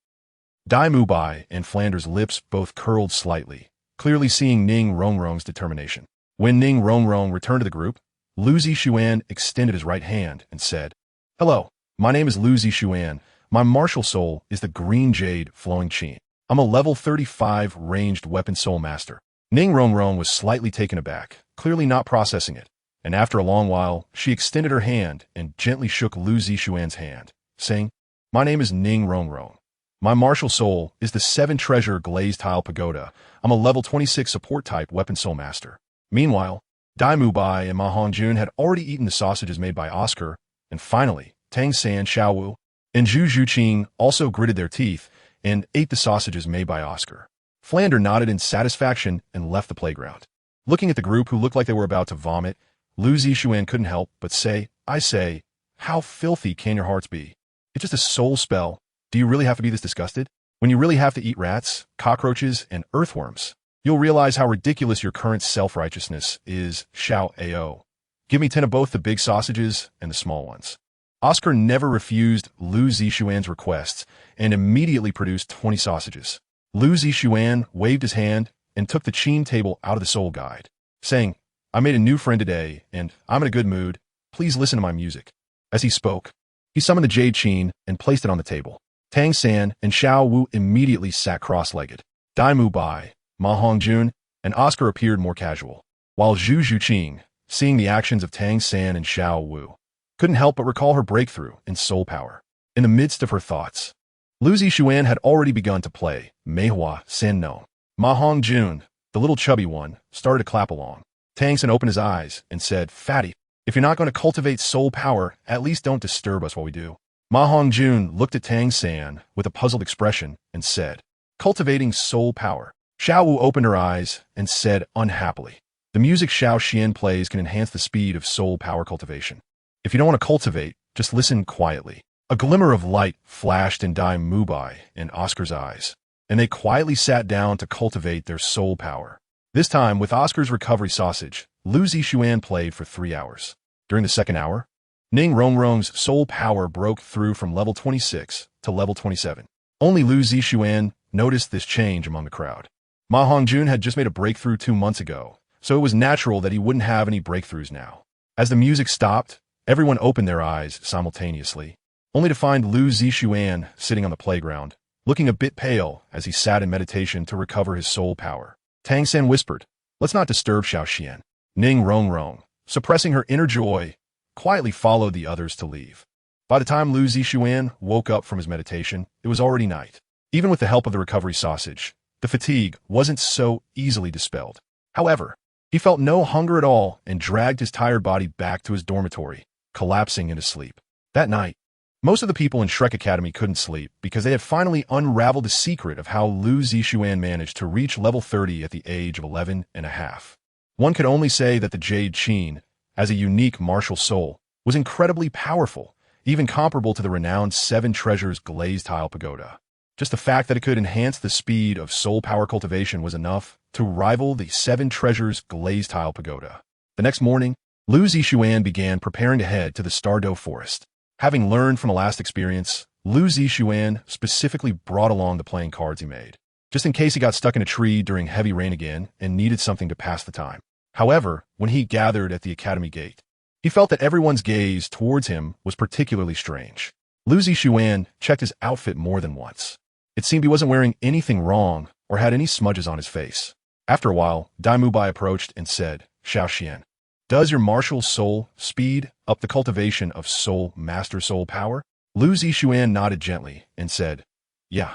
Dai Mubai and Flanders' lips both curled slightly, clearly seeing Ning Rongrong's determination. When Ning Rongrong returned to the group, Lu Zixuan extended his right hand and said, hello, my name is Lu Zixuan. My martial soul is the green jade flowing qi. I'm a level 35 ranged weapon soul master. Ning Rongrong was slightly taken aback, clearly not processing it, and after a long while, she extended her hand and gently shook Lu Zixuan's hand, saying, my name is Ning Rongrong. My martial soul is the 7-treasure glazed tile pagoda. I'm a level 26 support type weapon soul master. Meanwhile, Dai Mubai and Ma Hongjun had already eaten the sausages made by Oscar, and finally, Tang San, Xiao Wu, and Zhu Zhuqing also gritted their teeth and ate the sausages made by Oscar. Flanders nodded in satisfaction and left the playground. Looking at the group who looked like they were about to vomit, Lu Zixuan couldn't help but say, I say, how filthy can your hearts be? It's just a soul spell. Do you really have to be this disgusted? When you really have to eat rats, cockroaches, and earthworms, you'll realize how ridiculous your current self-righteousness is, Xiao Ao. Give me 10 of both the big sausages and the small ones. Oscar never refused Lu Zixuan's requests and immediately produced 20 sausages. Lu Zixuan waved his hand and took the Qin table out of the soul guide, saying, "I made a new friend today, and I'm in a good mood. Please listen to my music." As he spoke, he summoned the Jade Qin and placed it on the table. Tang San and Xiao Wu immediately sat cross-legged. Dai Mu Bai, Ma Hongjun, and Oscar appeared more casual, while Zhu Zhuqing, seeing the actions of Tang San and Xiao Wu, couldn't help but recall her breakthrough in soul power. In the midst of her thoughts, Lu Zixuan had already begun to play Meihua San No. Ma Hongjun, the little chubby one, started to clap along. Tang San opened his eyes and said, "Fatty, if you're not going to cultivate soul power, at least don't disturb us while we do." Ma Hongjun looked at Tang San with a puzzled expression and said, "Cultivating soul power." Xiao Wu opened her eyes and said unhappily, "The music Xiao Xian plays can enhance the speed of soul power cultivation. If you don't want to cultivate, just listen quietly." A glimmer of light flashed in Dai Mubai and Oscar's eyes, and they quietly sat down to cultivate their soul power. This time, with Oscar's recovery sausage, Lu Zixuan played for 3 hours. During the second hour, Ning Rongrong's soul power broke through from level 26 to level 27. Only Lu Zixuan noticed this change among the crowd. Ma Hongjun had just made a breakthrough 2 months ago, so it was natural that he wouldn't have any breakthroughs now. As the music stopped, everyone opened their eyes simultaneously, only to find Lu Zixuan sitting on the playground, looking a bit pale as he sat in meditation to recover his soul power. Tang San whispered, "Let's not disturb Xiao Xian." Ning Rongrong, suppressing her inner joy, quietly followed the others to leave. By the time Lu Zixuan woke up from his meditation, it was already night. Even with the help of the recovery sausage, the fatigue wasn't so easily dispelled. However, he felt no hunger at all and dragged his tired body back to his dormitory, collapsing into sleep. That night, most of the people in Shrek Academy couldn't sleep because they had finally unraveled the secret of how Lu Zixuan managed to reach level 30 at the age of 11 and a half. One could only say that the Jade Qin, as a unique martial soul, was incredibly powerful, even comparable to the renowned Seven Treasures Glazed Tile Pagoda. Just the fact that it could enhance the speed of soul power cultivation was enough to rival the Seven Treasures Glazed Tile Pagoda. The next morning, Lu Zixuan began preparing to head to the Stardow Forest. Having learned from a last experience, Lu Zixuan specifically brought along the playing cards he made, just in case he got stuck in a tree during heavy rain again and needed something to pass the time. However, when he gathered at the academy gate, he felt that everyone's gaze towards him was particularly strange. Lu Zixuan checked his outfit more than once. It seemed he wasn't wearing anything wrong or had any smudges on his face. After a while, Dai Mubai approached and said, "Xiao Xian, does your martial soul speed up the cultivation of soul master soul power?" Lu Zixuan nodded gently and said, "Yeah."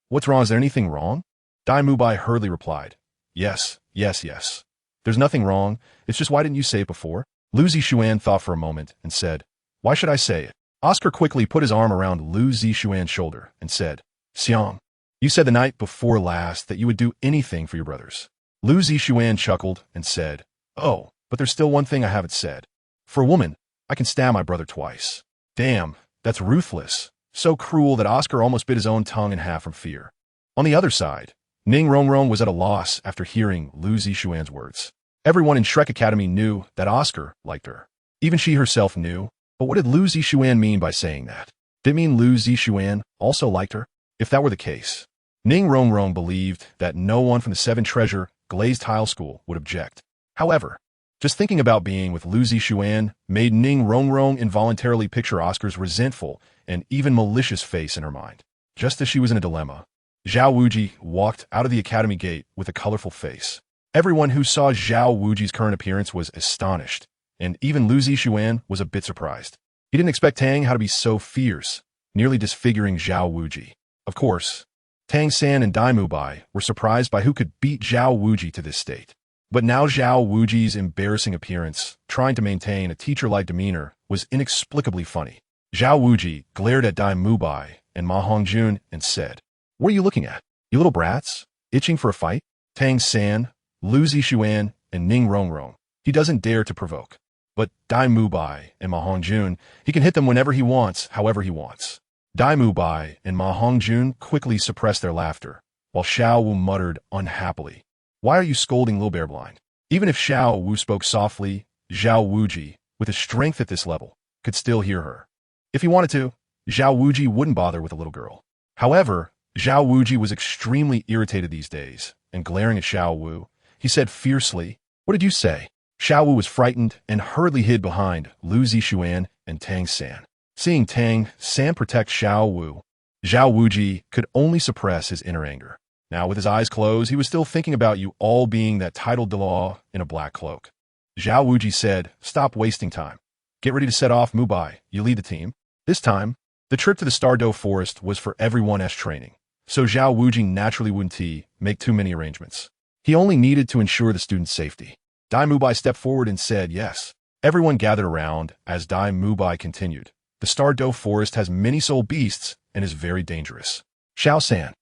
"What's wrong? Is there anything wrong?" Dai Mubai hurriedly replied, Yes. There's nothing wrong. It's just, why didn't you say it before?" Lu Zixuan thought for a moment and said, "Why should I say it?" Oscar quickly put his arm around Lu Zixuan's shoulder and said, "Xiang, you said the night before last that you would do anything for your brothers." Lu Zixuan chuckled and said, "Oh, but there's still one thing I haven't said. For a woman, I can stab my brother twice." Damn, that's ruthless. So cruel that Oscar almost bit his own tongue in half from fear. On the other side, Ning Rongrong was at a loss after hearing Lu Zixuan's words. Everyone in Shrek Academy knew that Oscar liked her. Even she herself knew, but what did Lu Zixuan mean by saying that? Did it mean Lu Zixuan also liked her? If that were the case, Ning Rongrong believed that no one from the Seven Treasure Glazed Tile School would object. However, just thinking about being with Lu Zixuan made Ning Rongrong involuntarily picture Oscar's resentful and even malicious face in her mind. Just as she was in a dilemma, Zhao Wuji walked out of the academy gate with a colorful face. Everyone who saw Zhao Wuji's current appearance was astonished, and even Lu Zixuan was a bit surprised. He didn't expect Tang How to be so fierce, nearly disfiguring Zhao Wuji. Of course, Tang San and Dai Mubai were surprised by who could beat Zhao Wuji to this state. But now Zhao Wuji's embarrassing appearance, trying to maintain a teacher-like demeanor, was inexplicably funny. Zhao Wuji glared at Dai Mubai and Ma Hongjun and said, "What are you looking at? You little brats? Itching for a fight?" Tang San, Lu Zixuan, and Ning Rongrong, he doesn't dare to provoke. But Dai Mubai and Ma Hongjun, he can hit them whenever he wants, however he wants. Dai Mubai and Ma Hongjun quickly suppressed their laughter, while Xiao Wu muttered unhappily, "Why are you scolding Lil Bear Blind?" Even if Xiao Wu spoke softly, Zhao Wuji, with his strength at this level, could still hear her. If he wanted to, Zhao Wuji wouldn't bother with a little girl. However, Zhao Wuji was extremely irritated these days, and glaring at Xiao Wu. He said fiercely, "What did you say?" Xiao Wu was frightened and hurriedly hid behind Lu Zixuan and Tang San. Seeing Tang San protect Xiao Wu, Zhao Wuji could only suppress his inner anger. Now, with his eyes closed, he was still thinking about you all being that titled Douluo in a black cloak. Zhao Wuji said, "Stop wasting time. Get ready to set off, Mubai. You lead the team." This time, the trip to the Douluo Forest was for everyone's training, so Zhao Wuji naturally wouldn't make too many arrangements. He only needed to ensure the students' safety. Dai Mubai stepped forward and said yes. Everyone gathered around as Dai Mubai continued. The Douluo Forest has many soul beasts and is very dangerous. Xiao San,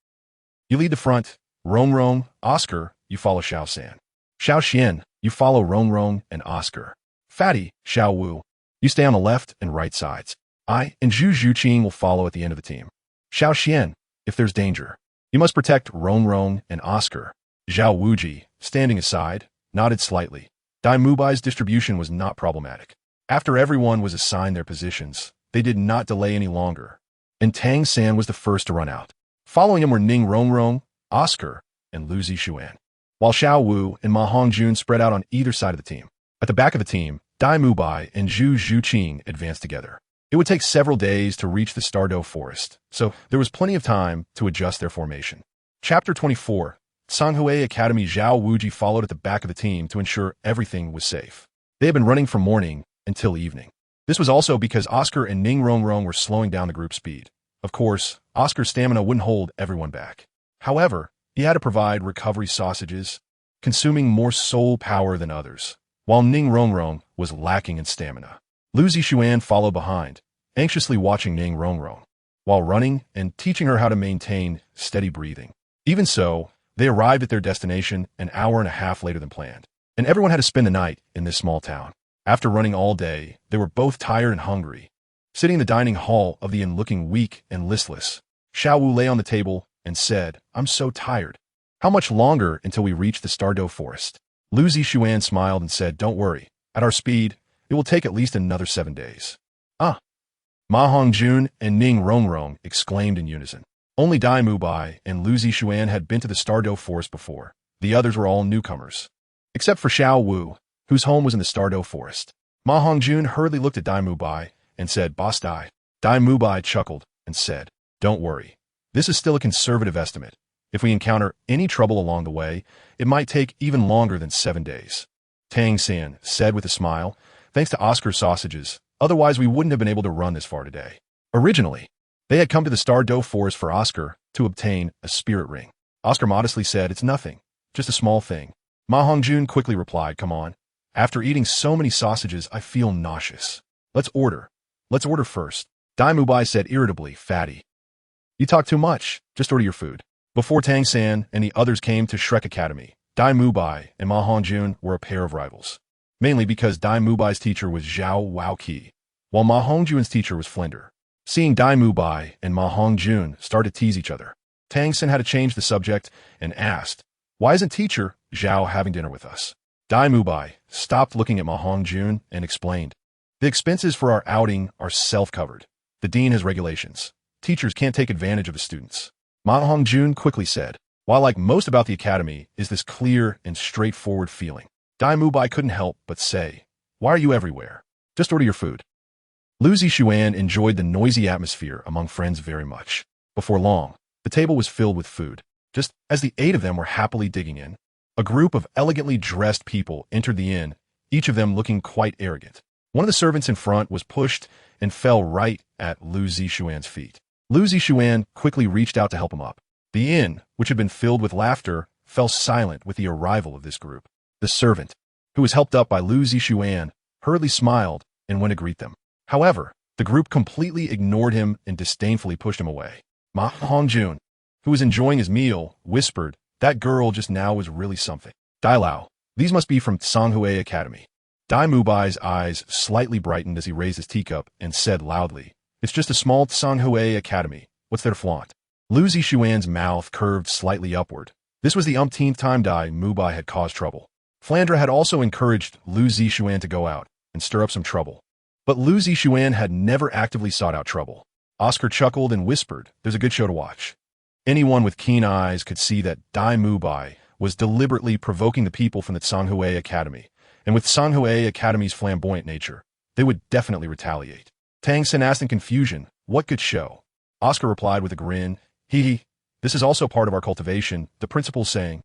you lead the front. Rong Rong, Oscar, you follow Xiao San. Xiao Xian, you follow Rong Rong and Oscar. Fatty, Xiao Wu, you stay on the left and right sides. I and Zhu Zhuqing will follow at the end of the team. Xiao Xian, if there's danger, you must protect Rong Rong and Oscar. Zhao Wuji, standing aside, nodded slightly. Dai Mubai's distribution was not problematic. After everyone was assigned their positions, they did not delay any longer, and Tang San was the first to run out. Following him were Ning Rongrong, Oscar, and Lu Zixuan, while Xiao Wu and Ma Hongjun spread out on either side of the team. At the back of the team, Dai Mubai and Zhu Zhuqing advanced together. It would take several days to reach the Douluo Forest, so there was plenty of time to adjust their formation. Chapter 24. Sanghui Academy. Zhao Wuji followed at the back of the team to ensure everything was safe. They had been running from morning until evening. This was also because Oscar and Ning Rongrong were slowing down the group speed. Of course, Oscar's stamina wouldn't hold everyone back. However, he had to provide recovery sausages, consuming more soul power than others, while Ning Rongrong was lacking in stamina. Lu Zixuan followed behind, anxiously watching Ning Rongrong, while running and teaching her how to maintain steady breathing. Even so, they arrived at their destination an hour and a half later than planned, and everyone had to spend the night in this small town. After running all day, they were both tired and hungry. Sitting in the dining hall of the inn looking weak and listless, Xiao Wu lay on the table and said, "I'm so tired. How much longer until we reach the Douluo Forest?" Lu Zixuan smiled and said, "Don't worry. At our speed, it will take at least another 7 days. Ah! Ma Hongjun and Ning Rongrong exclaimed in unison. Only Dai Mubai and Lu Zixuan had been to the Douluo Forest before. The others were all newcomers, except for Xiao Wu, whose home was in the Douluo Forest. Ma Hongjun hurriedly looked at Dai Mubai and said, "Boss Dai." Dai Mubai chuckled and said, "Don't worry. This is still a conservative estimate. If we encounter any trouble along the way, it might take even longer than 7 days." Tang San said with a smile, "Thanks to Oscar's sausages, otherwise we wouldn't have been able to run this far today." Originally, they had come to the Douluo Forest for Oscar to obtain a spirit ring. Oscar modestly said, "It's nothing, just a small thing." Ma Hongjun quickly replied, "Come on. After eating so many sausages, I feel nauseous. Let's order. Let's order first." Dai Mubai said irritably, "Fatty, you talk too much. Just order your food." Before Tang San and the others came to Shrek Academy, Dai Mubai and Ma Hongjun were a pair of rivals, mainly because Dai Mubai's teacher was Zhao Waoqi, while Ma Hongjun's teacher was Flinder. Seeing Dai Mubai and Ma Hongjun start to tease each other, Tang San had to change the subject and asked, "Why isn't teacher Zhao having dinner with us?" Dai Mubai stopped looking at Ma Hongjun and explained, "The expenses for our outing are self-covered. The dean has regulations. Teachers can't take advantage of the students." Ma Hongjun quickly said, "What I like most about the academy is this clear and straightforward feeling." Dai Mubai couldn't help but say, "Why are you everywhere? Just order your food." Lu Zixuan enjoyed the noisy atmosphere among friends very much. Before long, the table was filled with food. Just as the 8 of them were happily digging in, a group of elegantly dressed people entered the inn, each of them looking quite arrogant. One of the servants in front was pushed and fell right at Lu Zixuan's feet. Lu Zixuan quickly reached out to help him up. The inn, which had been filled with laughter, fell silent with the arrival of this group. The servant, who was helped up by Lu Zixuan, hurriedly smiled and went to greet them. However, the group completely ignored him and disdainfully pushed him away. Ma Hongjun, who was enjoying his meal, whispered, "That girl just now was really something." Dai Lao, these must be from Sanghui Academy. Dai Mubai's eyes slightly brightened as he raised his teacup and said loudly, "It's just a small Sanghui Academy. What's there to flaunt?" Lu Zixuan's mouth curved slightly upward. This was the umpteenth time Dai Mubai had caused trouble. Flandra had also encouraged Lu Zixuan to go out and stir up some trouble. But Lu Zixuan had never actively sought out trouble. Oscar chuckled and whispered, "There's a good show to watch." Anyone with keen eyes could see that Dai Mubai was deliberately provoking the people from the Tsanghui Academy, and with Tsanghui Academy's flamboyant nature, they would definitely retaliate. Tang San asked in confusion, "What could show?" Oscar replied with a grin, "Hee, this is also part of our cultivation," the principal saying,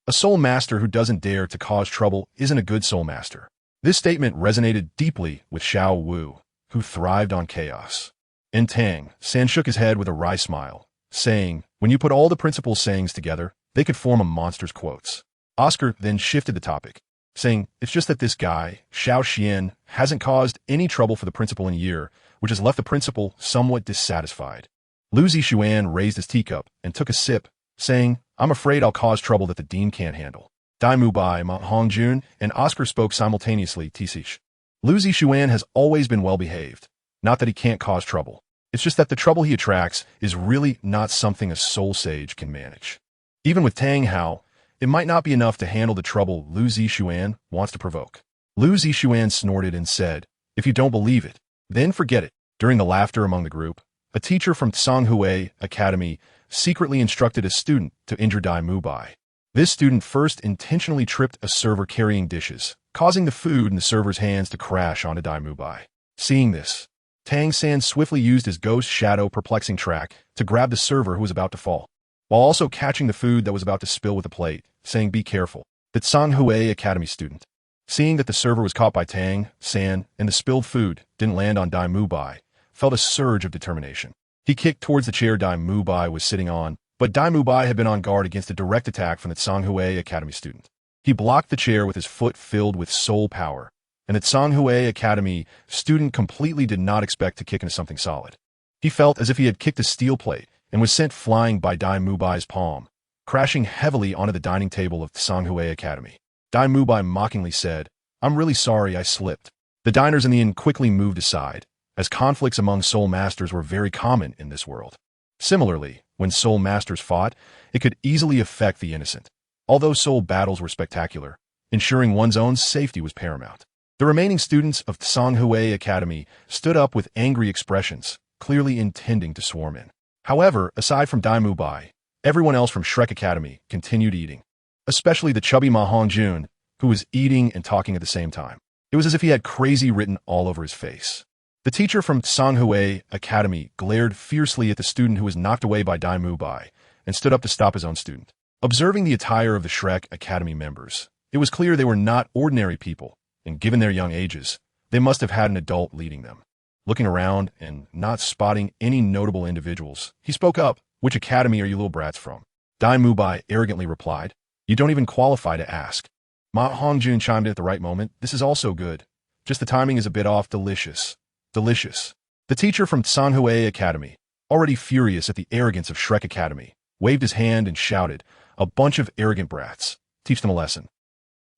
"A soul master who doesn't dare to cause trouble isn't a good soul master." This statement resonated deeply with Xiao Wu, who thrived on chaos. And Tang San shook his head with a wry smile, saying, "When you put all the principal's sayings together, they could form a monster's quotes." Oscar then shifted the topic, saying, "It's just that this guy, Xiao Xian, hasn't caused any trouble for the principal in a year, which has left the principal somewhat dissatisfied." Lu Zixuan raised his teacup and took a sip, saying, "I'm afraid I'll cause trouble that the dean can't handle." Dai Mubai, Ma Hongjun, and Oscar spoke simultaneously, Tisish. Lu Zixuan has always been well-behaved. Not that he can't cause trouble. It's just that the trouble he attracts is really not something a soul sage can manage. Even with Tang Hao, it might not be enough to handle the trouble Lu Zixuan wants to provoke. Lu Zixuan snorted and said, "If you don't believe it, then forget it." During the laughter among the group, a teacher from Tsanghui Academy secretly instructed a student to injure Dai Mubai. This student first intentionally tripped a server carrying dishes, causing the food in the server's hands to crash onto Dai Mubai. Seeing this, Tang San swiftly used his ghost shadow perplexing track to grab the server who was about to fall, while also catching the food that was about to spill with a plate, saying, "Be careful." The Tsanghui Academy student, seeing that the server was caught by Tang San and the spilled food didn't land on Dai Mubai, felt a surge of determination. He kicked towards the chair Dai Mubai was sitting on, but Dai Mubai had been on guard against a direct attack from the Tsanghui Academy student. He blocked the chair with his foot filled with soul power, and the Tsanghui Academy student completely did not expect to kick into something solid. He felt as if he had kicked a steel plate and was sent flying by Dai Mubai's palm, crashing heavily onto the dining table of the Tsanghui Academy. Dai Mubai mockingly said, "I'm really sorry I slipped." The diners in the inn quickly moved aside, as conflicts among soul masters were very common in this world. Similarly, when soul masters fought, it could easily affect the innocent. Although soul battles were spectacular, ensuring one's own safety was paramount. The remaining students of Tsanghui Academy stood up with angry expressions, clearly intending to swarm in. However, aside from Dai Mubai, everyone else from Shrek Academy continued eating, especially the chubby Ma Hongjun, who was eating and talking at the same time. It was as if he had crazy written all over his face. The teacher from Tsanghui Academy glared fiercely at the student who was knocked away by Dai Mubai and stood up to stop his own student. Observing the attire of the Shrek Academy members, it was clear they were not ordinary people, and given their young ages, they must have had an adult leading them. Looking around and not spotting any notable individuals, he spoke up, "Which academy are you little brats from?" Dai Mubai arrogantly replied, "You don't even qualify to ask." Ma Hongjun chimed in at the right moment, "This is also good. Just the timing is a bit off. Delicious. Delicious." The teacher from Tsanghui Academy, already furious at the arrogance of Shrek Academy, waved his hand and shouted, "A bunch of arrogant brats. Teach them a lesson."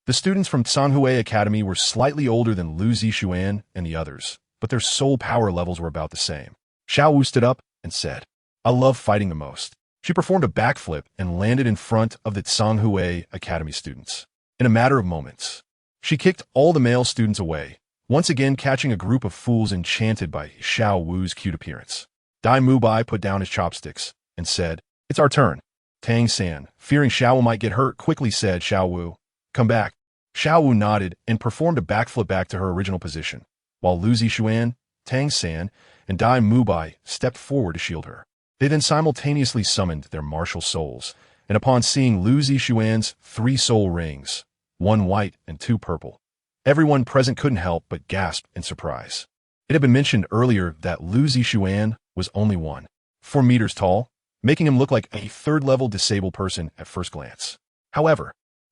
The students from Tsanghui Academy were slightly older than Lu Zixuan and the others, but their soul power levels were about the same. Xiao Wu stood up and said, "I love fighting the most." She performed a backflip and landed in front of the Tsanghui Academy students. In a matter of moments, she kicked all the male students away, once again catching a group of fools enchanted by Xiao Wu's cute appearance. Dai Mubai put down his chopsticks and said, "It's our turn." Tang San, fearing Xiao Wu might get hurt, quickly said, "Xiao Wu, come back." Xiao Wu nodded and performed a backflip back to her original position, while Lu Zixuan, Tang San, and Dai Mubai stepped forward to shield her. They then simultaneously summoned their martial souls, and upon seeing Lu Zixuan's 3 soul rings, 1 white and 2 purple, everyone present couldn't help but gasp in surprise. It had been mentioned earlier that Lu Zixuan was only 1.4 meters tall, making him look like a 3rd-level disabled person at first glance. However,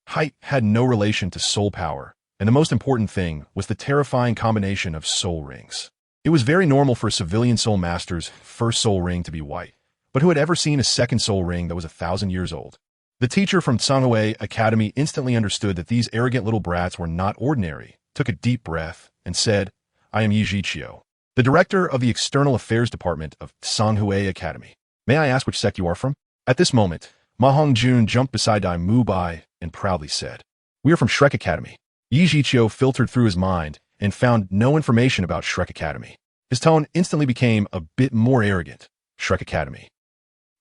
height had no relation to soul power, and the most important thing was the terrifying combination of soul rings. It was very normal for a civilian soul master's first soul ring to be white, but who had ever seen a second soul ring that was 1,000 years old? The teacher from Tsanghui Academy instantly understood that these arrogant little brats were not ordinary, took a deep breath, and said, "I am Yi Zhiqiu, the director of the External Affairs Department of Tsanghui Academy. May I ask which sect you are from?" At this moment, Ma Hongjun jumped beside Dai Mubai and proudly said, "We are from Shrek Academy." Yi Zhiqiu filtered through his mind and found no information about Shrek Academy. His tone instantly became a bit more arrogant. "Shrek Academy?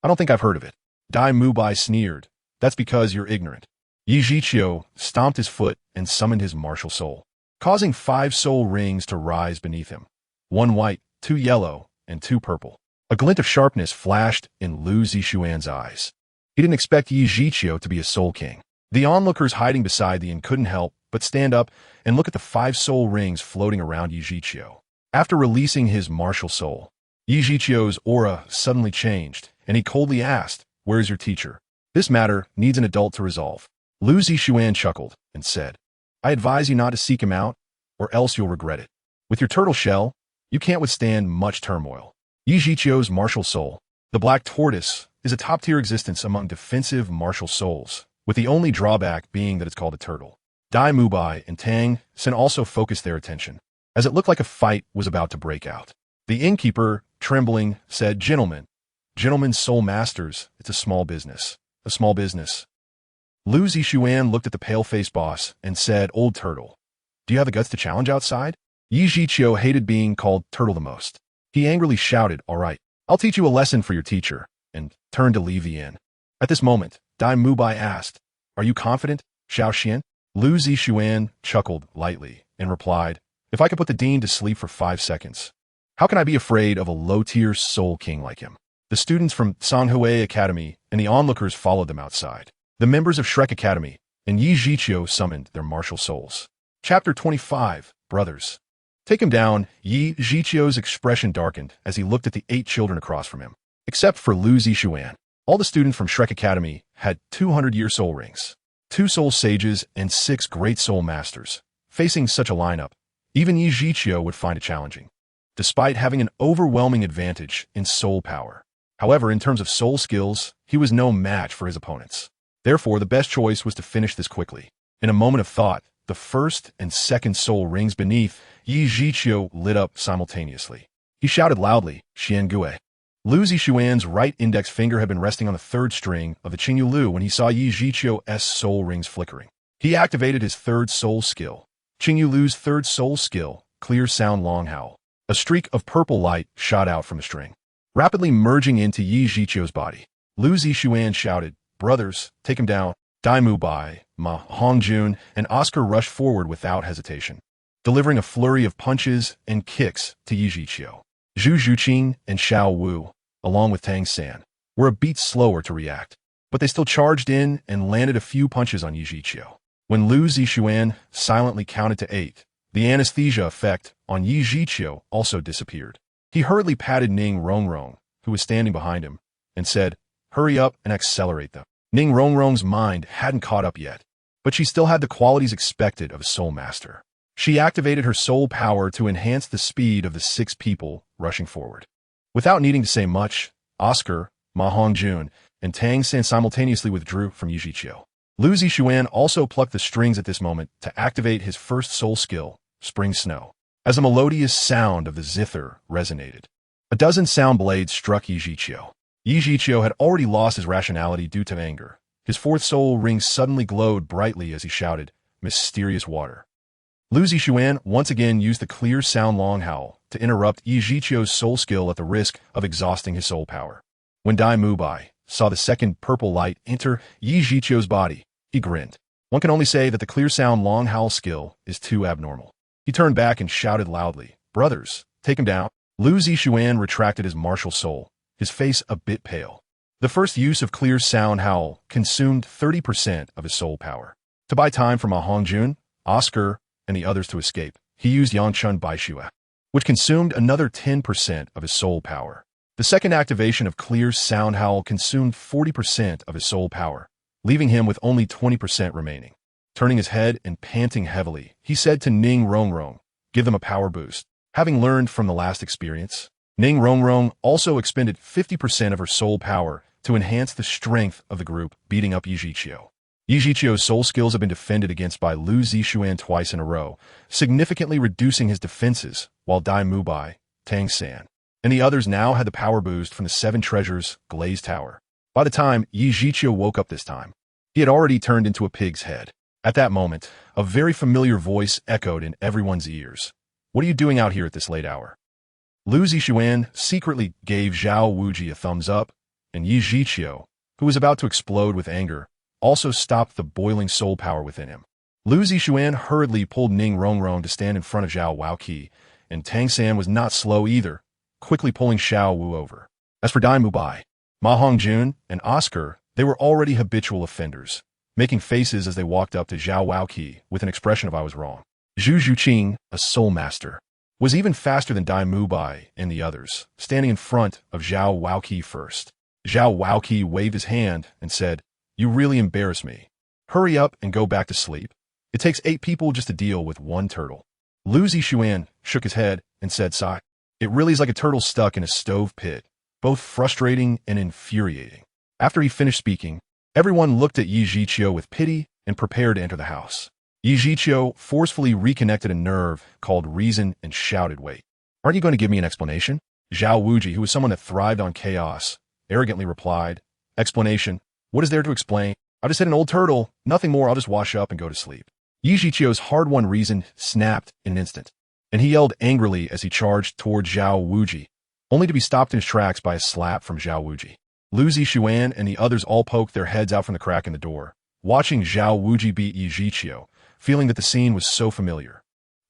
I don't think I've heard of it." Dai Mubai sneered, That's because you're ignorant. Yi Zhiqiu stomped his foot and summoned his martial soul, causing 5 soul rings to rise beneath him. 1 white, 2 yellow, and 2 purple. A glint of sharpness flashed in Lu Zixuan's eyes. He didn't expect Yi Zhiqiu to be a soul king. The onlookers hiding beside the inn couldn't help but stand up and look at the 5 soul rings floating around Yi Zhiqiu. After releasing his martial soul, Yi Zhiqiu's aura suddenly changed, and he coldly asked, "Where's your teacher? This matter needs an adult to resolve." Lu Zixuan chuckled and said, "I advise you not to seek him out, or else you'll regret it. With your turtle shell, you can't withstand much turmoil." Yi Zhiqiu's martial soul, the Black Tortoise, is a top-tier existence among defensive martial souls, with the only drawback being that it's called a turtle. Dai Mubai and Tang Sen also focused their attention, as it looked like a fight was about to break out. The innkeeper, trembling, said, Gentlemen, soul masters, it's a small business. A small business." Lu Zixuan looked at the pale-faced boss and said, "Old turtle, do you have the guts to challenge outside?" Yi Zhiqiu hated being called turtle the most. He angrily shouted, "All right, I'll teach you a lesson for your teacher," and turned to leave the inn. At this moment, Dai Mubai asked, "Are you confident, Xiao Xian?" Lu Zixuan chuckled lightly and replied, "If I could put the dean to sleep for 5 seconds, how can I be afraid of a low-tier soul king like him?" The students from Songhui Academy and the onlookers followed them outside. The members of Shrek Academy and Yi Zhiqiu summoned their martial souls. Chapter 25, Brothers. Take him down. Yi Zhiqiu's expression darkened as he looked at the 8 children across from him. Except for Lu Zixuan, all the students from Shrek Academy had 200-year soul rings, 2 soul sages, and 6 great soul masters. Facing such a lineup, even Yi Zhiqiu would find it challenging, despite having an overwhelming advantage in soul power. However, in terms of soul skills, he was no match for his opponents. Therefore, the best choice was to finish this quickly. In a moment of thought, the first and second soul rings beneath Yi Zhiqiu lit up simultaneously. He shouted loudly, "Xian Gue." Lu Zixuan's right index finger had been resting on the 3rd string of the Qingyu Lu when he saw Yi Zhiqiu's soul rings flickering. He activated his 3rd soul skill, Qingyu Lu's 3rd soul skill, Clear Sound Long Howl. A streak of purple light shot out from the string, rapidly merging into Yi Zhiqiu's body. Lu Zixuan shouted, "Brothers, take him down." Dai Mubai, Ma Hongjun, and Oscar rushed forward without hesitation, delivering a flurry of punches and kicks to Yi Zhiqiu. Zhu Zhuqing and Xiao Wu, along with Tang San, were a beat slower to react, but they still charged in and landed a few punches on Yi Zhiqiu. When Lu Zixuan silently counted to 8, the anesthesia effect on Yi Zhiqiu also disappeared. He hurriedly patted Ning Rongrong, who was standing behind him, and said, "Hurry up and accelerate them." Ning Rongrong's mind hadn't caught up yet, but she still had the qualities expected of a soul master. She activated her soul power to enhance the speed of the 6 people rushing forward. Without needing to say much, Oscar, Ma Hongjun, and Tang San simultaneously withdrew from Yi Zhiqiu. Lu Zixuan also plucked the strings at this moment to activate his 1st soul skill, Spring Snow. As a melodious sound of the zither resonated, a dozen sound blades struck Yi Zhiqiu. Yi Zhiqiu had already lost his rationality due to anger. His 4th soul ring suddenly glowed brightly as he shouted, "Mysterious water." Lu Zixuan once again used the Clear Sound Long Howl to interrupt Yi Zhiqiu's soul skill at the risk of exhausting his soul power. When Dai Mubai saw the 2nd purple light enter Yi Zhiqiu's body, he grinned. One can only say that the Clear Sound Long Howl skill is too abnormal. He turned back and shouted loudly, "Brothers, take him down." Lu Zixuan retracted his martial soul, his face a bit pale. The first use of Clear Sound Howl consumed 30% of his soul power. To buy time for Ma Hongjun, Oscar, and the others to escape, he used Yangchun Baishua, which consumed another 10% of his soul power. The second activation of Clear Sound Howl consumed 40% of his soul power, leaving him with only 20% remaining. Turning his head and panting heavily, he said to Ning Rongrong, "Give them a power boost." Having learned from the last experience, Ning Rongrong also expended 50% of her soul power to enhance the strength of the group beating up Yi Zhiqiu. Yi Zhiqiu's soul skills have been defended against by Lu Zixuan twice in a row, significantly reducing his defenses, while Dai Mubai, Tang San, and the others now had the power boost from the 7 treasures Glazed Tower. By the time Yi Zhiqiu woke up this time, he had already turned into a pig's head. At that moment, a very familiar voice echoed in everyone's ears. "What are you doing out here at this late hour?" Lu Zixuan secretly gave Zhao Wuji a thumbs up, and Yi Zhiqiu, who was about to explode with anger, also stopped the boiling soul power within him. Lu Zixuan hurriedly pulled Ning Rongrong to stand in front of Zhao Waoqi, and Tang San was not slow either, quickly pulling Xiao Wu over. As for Dai Mubai, Ma Hongjun, and Oscar, they were already habitual offenders, making faces as they walked up to Zhao Waoqi with an expression of I was wrong. Zhu Zhuqing, a soul master, was even faster than Dai Mubai and the others, standing in front of Zhao Waoqi first. Zhao Waoqi waved his hand and said, "You really embarrass me. Hurry up and go back to sleep. It takes 8 people just to deal with 1 turtle." Lu Zixuan shook his head and said, "Sigh. It really is like a turtle stuck in a stove pit, both frustrating and infuriating." After he finished speaking, everyone looked at Yi Zhiqiu with pity and prepared to enter the house. Yi Zhiqiu forcefully reconnected a nerve called reason and shouted, "Wait, aren't you going to give me an explanation?" Zhao Wuji, who was someone that thrived on chaos, arrogantly replied, "Explanation? What is there to explain? I just hit an old turtle, nothing more, I'll just wash up and go to sleep." Yi Zhiqiu's hard-won reason snapped in an instant, and he yelled angrily as he charged toward Zhao Wuji, only to be stopped in his tracks by a slap from Zhao Wuji. Lu Zixuan and the others all poked their heads out from the crack in the door, watching Zhao Wuji beat Yi Zhiqiu, feeling that the scene was so familiar.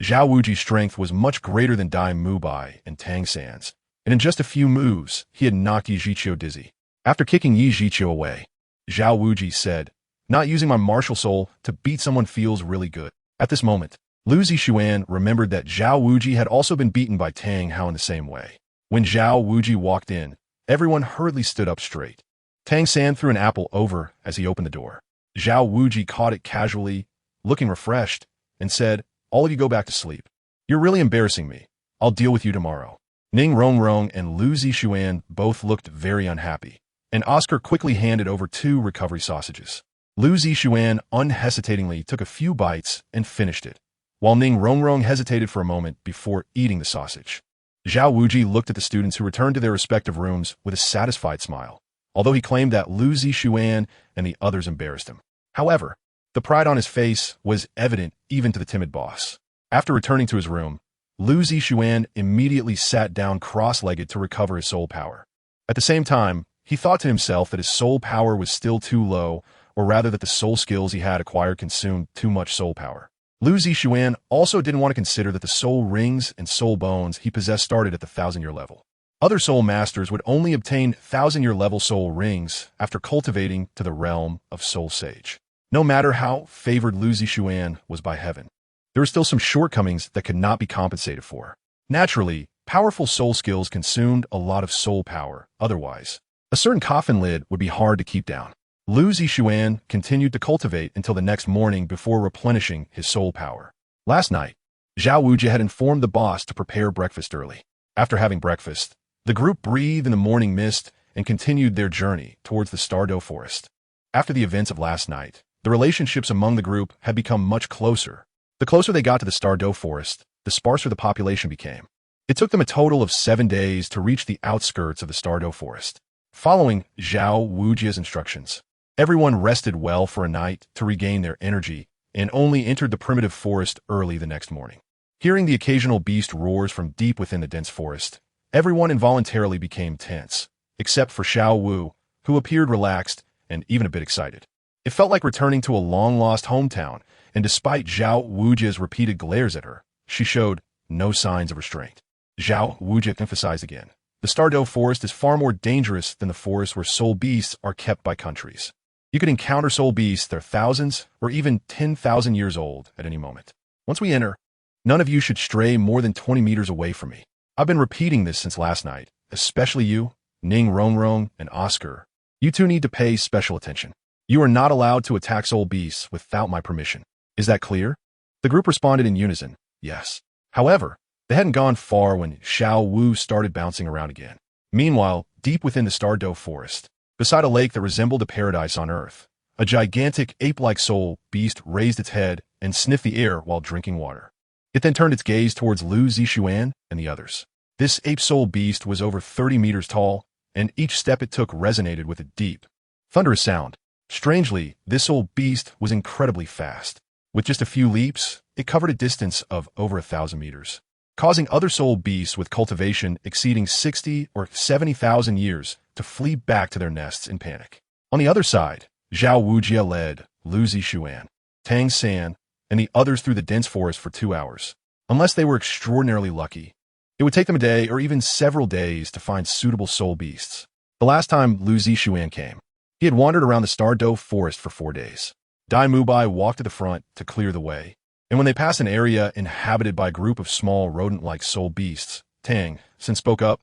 Zhao Wuji's strength was much greater than Dai Mubai and Tang San's, and in just a few moves, he had knocked Yi Zhiqiu dizzy. After kicking Yi Zhiqiu away, Zhao Wuji said, "Not using my martial soul to beat someone feels really good." At this moment, Lu Zixuan remembered that Zhao Wuji had also been beaten by Tang Hao in the same way. When Zhao Wuji walked in, everyone hurriedly stood up straight. Tang San threw an apple over as he opened the door. Zhao Wuji caught it casually, looking refreshed, and said, "All of you go back to sleep. You're really embarrassing me. I'll deal with you tomorrow." Ning Rongrong and Lu Zixuan both looked very unhappy, and Oscar quickly handed over 2 recovery sausages. Lu Zixuan unhesitatingly took a few bites and finished it, while Ning Rongrong hesitated for a moment before eating the sausage. Zhao Wuji looked at the students who returned to their respective rooms with a satisfied smile, although he claimed that Lu Zixuan and the others embarrassed him. However, the pride on his face was evident even to the timid boss. After returning to his room, Lu Zixuan immediately sat down cross-legged to recover his soul power. At the same time, he thought to himself that his soul power was still too low, or rather that the soul skills he had acquired consumed too much soul power. Lu Zixuan also didn't want to consider that the soul rings and soul bones he possessed started at the 1,000-year level. Other soul masters would only obtain 1,000-year level soul rings after cultivating to the realm of soul sage. No matter how favored Lu Zixuan was by heaven, there were still some shortcomings that could not be compensated for. Naturally, powerful soul skills consumed a lot of soul power. Otherwise, a certain coffin lid would be hard to keep down. Lu Zixuan continued to cultivate until the next morning before replenishing his soul power. Last night, Zhao Wuji had informed the boss to prepare breakfast early. After having breakfast, the group breathed in the morning mist and continued their journey towards the Stardow Forest. After the events of last night, the relationships among the group had become much closer. The closer they got to the Stardow Forest, the sparser the population became. It took them a total of 7 days to reach the outskirts of the Stardow Forest. Following Zhao Wuji's instructions, everyone rested well for a night to regain their energy and only entered the primitive forest early the next morning. Hearing the occasional beast roars from deep within the dense forest, everyone involuntarily became tense, except for Xiao Wu, who appeared relaxed and even a bit excited. It felt like returning to a long-lost hometown, and despite Zhao Wuji's repeated glares at her, she showed no signs of restraint. Zhao Wuji emphasized again, the Stardow Forest is far more dangerous than the forest where soul beasts are kept by countries. You could encounter soul beasts that are thousands or even 10,000 years old at any moment. Once we enter, none of you should stray more than 20 meters away from me. I've been repeating this since last night, especially you, Ning Rongrong, and Oscar. You two need to pay special attention. You are not allowed to attack soul beasts without my permission. Is that clear? The group responded in unison, yes. However, they hadn't gone far when Xiao Wu started bouncing around again. Meanwhile, deep within the Stardow Forest, beside a lake that resembled a paradise on Earth, a gigantic ape-like soul beast raised its head and sniffed the air while drinking water. It then turned its gaze towards Lu Zixuan and the others. This ape-soul beast was over 30 meters tall, and each step it took resonated with a deep, thunderous sound. Strangely, this soul beast was incredibly fast. With just a few leaps, it covered a distance of over 1,000 meters, causing other soul beasts with cultivation exceeding 60 or 70,000 years to flee back to their nests in panic. On the other side, Zhao Wujia led Lu Zishuan, Tang San, and the others through the dense forest for 2 hours. Unless they were extraordinarily lucky, it would take them a day or even several days to find suitable soul beasts. The last time Lu Zishuan came, he had wandered around the Star Dove forest for 4 days. Dai Mubai walked to the front to clear the way, and when they passed an area inhabited by a group of small rodent-like soul beasts, Tang San spoke up,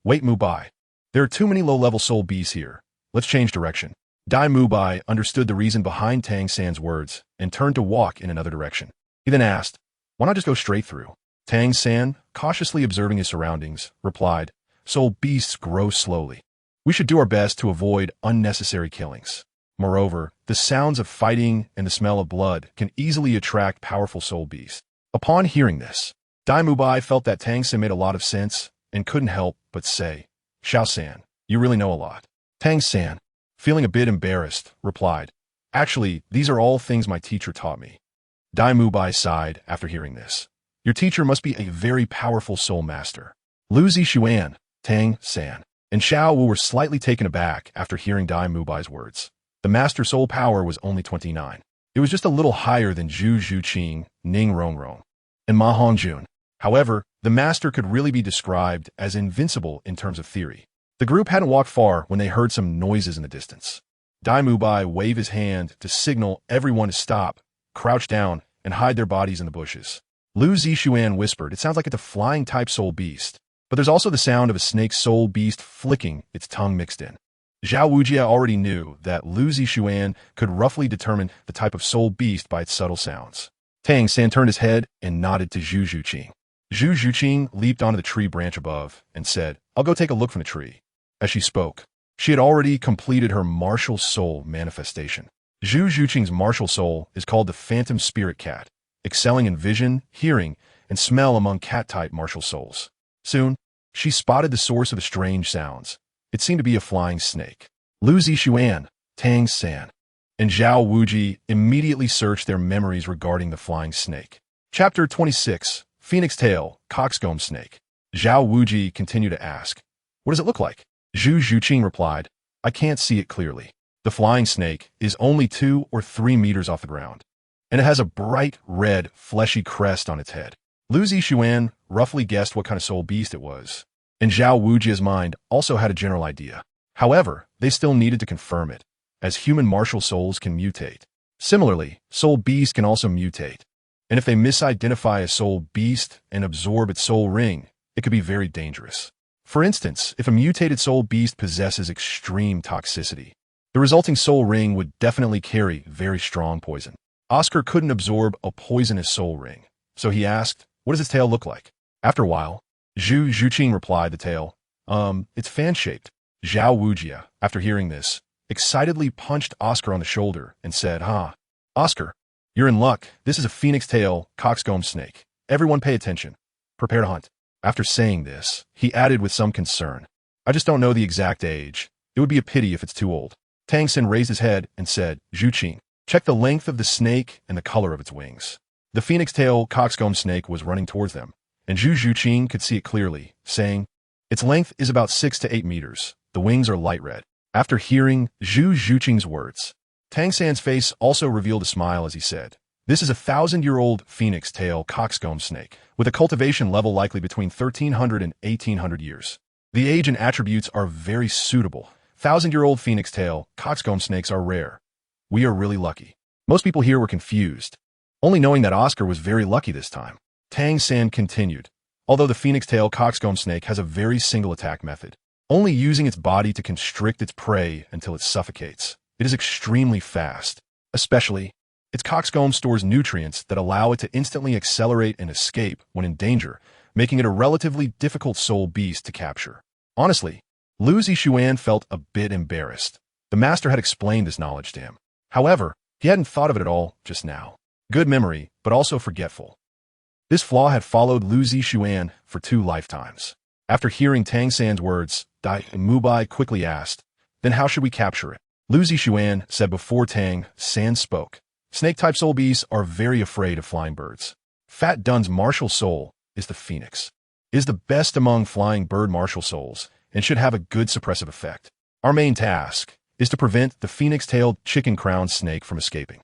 "Wait, Mubai. There are too many low-level soul beasts here. Let's change direction." Dai Mubai understood the reason behind Tang San's words and turned to walk in another direction. He then asked, "Why not just go straight through?" Tang San, cautiously observing his surroundings, replied, "Soul beasts grow slowly. We should do our best to avoid unnecessary killings. Moreover, the sounds of fighting and the smell of blood can easily attract powerful soul beasts." Upon hearing this, Dai Mubai felt that Tang San made a lot of sense and couldn't help but say, "Xiao San, you really know a lot." Tang San, feeling a bit embarrassed, replied, "Actually, these are all things my teacher taught me." Dai Mubai sighed after hearing this. "Your teacher must be a very powerful soul master." Lu Zishuan, Tang San, and Xiao Wu were slightly taken aback after hearing Dai Mubai's words. The master soul power was only 29. It was just a little higher than Zhu Zhuqing, Ning Rongrong, and Ma Hongjun. However, the master could really be described as invincible in terms of theory. The group hadn't walked far when they heard some noises in the distance. Dai Mubai waved his hand to signal everyone to stop, crouch down, and hide their bodies in the bushes. Lu Zishuan whispered, "It sounds like it's a flying-type soul beast, but there's also the sound of a snake soul beast flicking its tongue mixed in." Zhao Wujia already knew that Lu Zishuan could roughly determine the type of soul beast by its subtle sounds. Tang San turned his head and nodded to Zhu Zhuqing. Zhu Zhuqing leaped onto the tree branch above and said, "I'll go take a look from the tree." As she spoke, she had already completed her martial soul manifestation. Zhu Zhuqing's martial soul is called the Phantom Spirit Cat, excelling in vision, hearing, and smell among cat-type martial souls. Soon, she spotted the source of the strange sounds. It seemed to be a flying snake. Lu Zishuan, Tang San, and Zhao Wuji immediately searched their memories regarding the flying snake. Chapter 26, Phoenix Tail, Coxcomb Snake. Zhao Wuji continued to ask, "What does it look like?" Zhu Zhuqing replied, "I can't see it clearly. The flying snake is only 2 or 3 meters off the ground, and it has a bright red, fleshy crest on its head." Lu Zishuan roughly guessed what kind of soul beast it was, and Zhao Wujia's mind also had a general idea. However, they still needed to confirm it, as human martial souls can mutate. Similarly, soul beasts can also mutate, and if they misidentify a soul beast and absorb its soul ring, it could be very dangerous. For instance, if a mutated soul beast possesses extreme toxicity, the resulting soul ring would definitely carry very strong poison. Oscar couldn't absorb a poisonous soul ring, so he asked, "What does its tail look like?" After a while, Zhu Zhuqing replied, "The tail, it's fan-shaped." Zhao Wujia, after hearing this, excitedly punched Oscar on the shoulder and said, Oscar, you're in luck. This is a phoenix tail coxcomb snake. Everyone pay attention. Prepare to hunt." After saying this, he added with some concern, "I just don't know the exact age. It would be a pity if it's too old." Tang San raised his head and said, "Zhuqing, check the length of the snake and the color of its wings." The phoenix tail coxcomb snake was running towards them, and Zhu Zhuqing could see it clearly, saying, "Its length is about 6 to 8 meters. The wings are light red." After hearing Zhu Zhuqing's words, Tang San's face also revealed a smile as he said, "This is a 1,000-year-old phoenix tail coxcomb snake, with a cultivation level likely between 1,300 and 1,800 years. The age and attributes are very suitable. 1,000-year-old phoenix tail coxcomb snakes are rare. We are really lucky." Most people here were confused, only knowing that Oscar was very lucky this time. Tang San continued, "Although the phoenix tail coxcomb snake has a very single attack method, only using its body to constrict its prey until it suffocates, it is extremely fast. Especially, its coxcomb stores nutrients that allow it to instantly accelerate and escape when in danger, making it a relatively difficult soul beast to capture." Honestly, Lu Zishuan felt a bit embarrassed. The master had explained this knowledge to him. However, he hadn't thought of it at all just now. Good memory, but also forgetful. This flaw had followed Lu Zishuan for 2 lifetimes. After hearing Tang San's words, Dai Mubai quickly asked, "Then how should we capture it?" Lu Zishuan said before Tang San spoke, "Snake-type soul beasts are very afraid of flying birds. Fat Dun's martial soul is the phoenix. It is the best among flying bird martial souls and should have a good suppressive effect. Our main task is to prevent the phoenix-tailed chicken-crowned snake from escaping.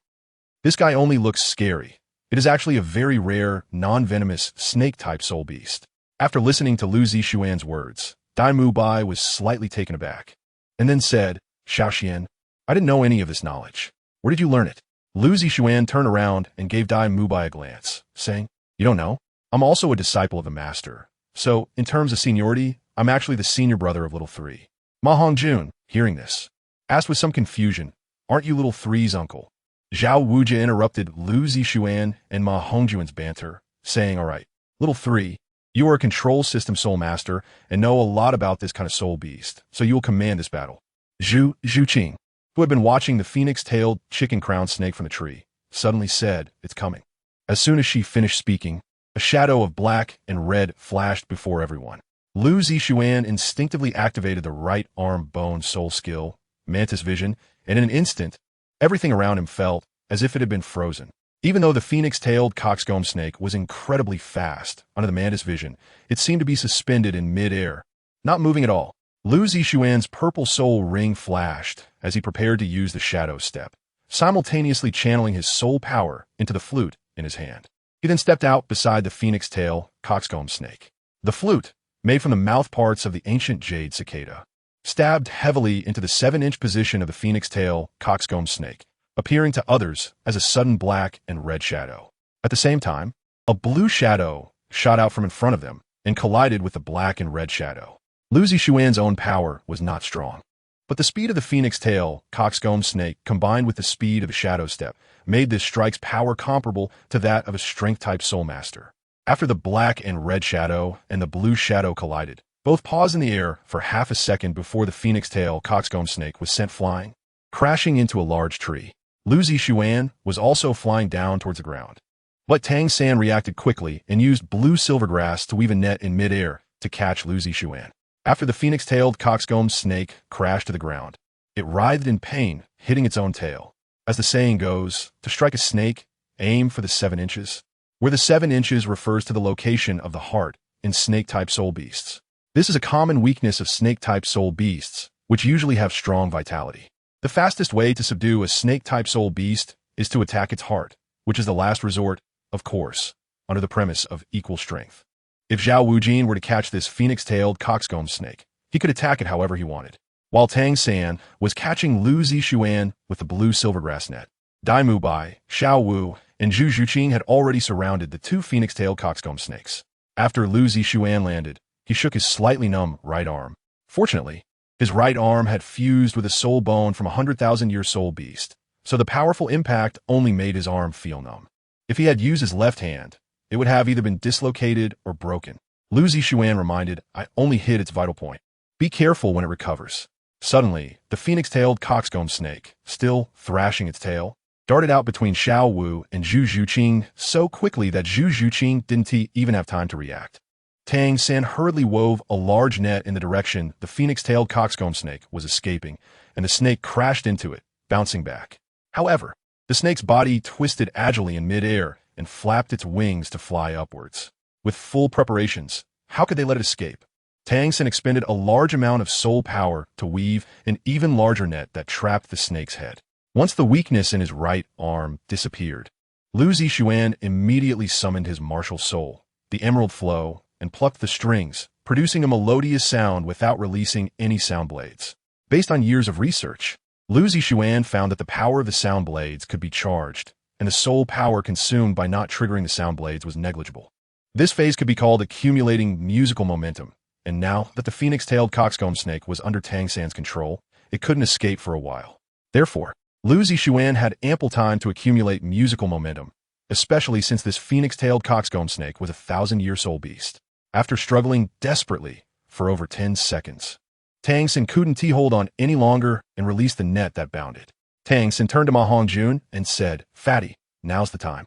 This guy only looks scary. It is actually a very rare, non-venomous, snake-type soul beast. After listening to Lu Zixuan's words, Dai Mubai was slightly taken aback, and then said, Xiaoxian, I didn't know any of this knowledge. Where did you learn it? Lu Zixuan turned around and gave Dai Mubai a glance, saying, You don't know? I'm also a disciple of the master. So, in terms of seniority, I'm actually the senior brother of Little Three. Ma Hongjun, hearing this, asked with some confusion, Aren't you Little Three's uncle? Zhao Wujia interrupted Lu Zixuan and Ma Hongjun's banter, saying, All right, Little Three, you are a control system soul master and know a lot about this kind of soul beast, so you will command this battle. Zhu Qing, who had been watching the phoenix-tailed chicken-crowned snake from the tree, suddenly said, It's coming. As soon as she finished speaking, a shadow of black and red flashed before everyone. Lu Zixuan instinctively activated the right arm bone soul skill, Mantis Vision, and in an instant, everything around him felt as if it had been frozen. Even though the phoenix-tailed coxcomb snake was incredibly fast under the Mantis Vision, it seemed to be suspended in mid-air, not moving at all. Lu Zixuan's purple soul ring flashed as he prepared to use the shadow step, simultaneously channeling his soul power into the flute in his hand. He then stepped out beside the phoenix-tail coxcomb snake. The flute, made from the mouthparts of the ancient Jade cicada, stabbed heavily into the 7-inch position of the phoenix-tail coxcomb snake, appearing to others as a sudden black and red shadow. At the same time, a blue shadow shot out from in front of them and collided with the black and red shadow. Lu Zixuan's own power was not strong, but the speed of the phoenix-tail coxcomb snake combined with the speed of the shadow step made this strike's power comparable to that of a strength-type soul master. After the black and red shadow and the blue shadow collided, both paused in the air for half a second before the phoenix-tail coxcomb snake was sent flying, crashing into a large tree. Lu Zixuan was also flying down towards the ground. But Tang San reacted quickly and used blue silvergrass to weave a net in mid-air to catch Lu Zixuan. After the phoenix-tailed coxcomb snake crashed to the ground, it writhed in pain, hitting its own tail. As the saying goes, to strike a snake, aim for the 7 inches, where the 7 inches refers to the location of the heart in snake-type soul beasts. This is a common weakness of snake-type soul beasts, which usually have strong vitality. The fastest way to subdue a snake-type soul beast is to attack its heart, which is the last resort, of course, under the premise of equal strength. If Zhao Wujin were to catch this phoenix-tailed coxcomb snake, he could attack it however he wanted. While Tang San was catching Lu Zixuan with the blue silvergrass net, Dai Mubai, Xiao Wu, and Zhu Zhuqing had already surrounded the 2 phoenix-tailed coxcomb snakes. After Lu Zixuan landed, he shook his slightly numb right arm. Fortunately, his right arm had fused with a soul bone from a 100,000-year soul beast, so the powerful impact only made his arm feel numb. If he had used his left hand, it would have either been dislocated or broken. Lu Zixuan reminded, I only hit its vital point. Be careful when it recovers. Suddenly, the phoenix-tailed coxcomb snake, still thrashing its tail, darted out between Xiao Wu and Zhu Zhuqing so quickly that Zhu Zhuqing didn't even have time to react. Tang San hurriedly wove a large net in the direction the phoenix-tailed coxcomb snake was escaping, and the snake crashed into it, bouncing back. However, the snake's body twisted agilely in mid-air and flapped its wings to fly upwards. With full preparations, how could they let it escape? Tang San expended a large amount of soul power to weave an even larger net that trapped the snake's head. Once the weakness in his right arm disappeared, Lu Zixuan immediately summoned his martial soul, the emerald flow, and plucked the strings, producing a melodious sound without releasing any sound blades. Based on years of research, Lu Zixuan found that the power of the sound blades could be charged, and the soul power consumed by not triggering the sound blades was negligible. This phase could be called accumulating musical momentum, and now that the phoenix-tailed coxcomb snake was under Tang San's control, it couldn't escape for a while. Therefore, Lu Zixuan had ample time to accumulate musical momentum, especially since this phoenix-tailed coxcomb snake was a 1,000-year soul beast. After struggling desperately for over 10 seconds, Tang San couldn't hold on any longer and released the net that bound it. Tang San turned to Ma Hongjun and said, Fatty, now's the time.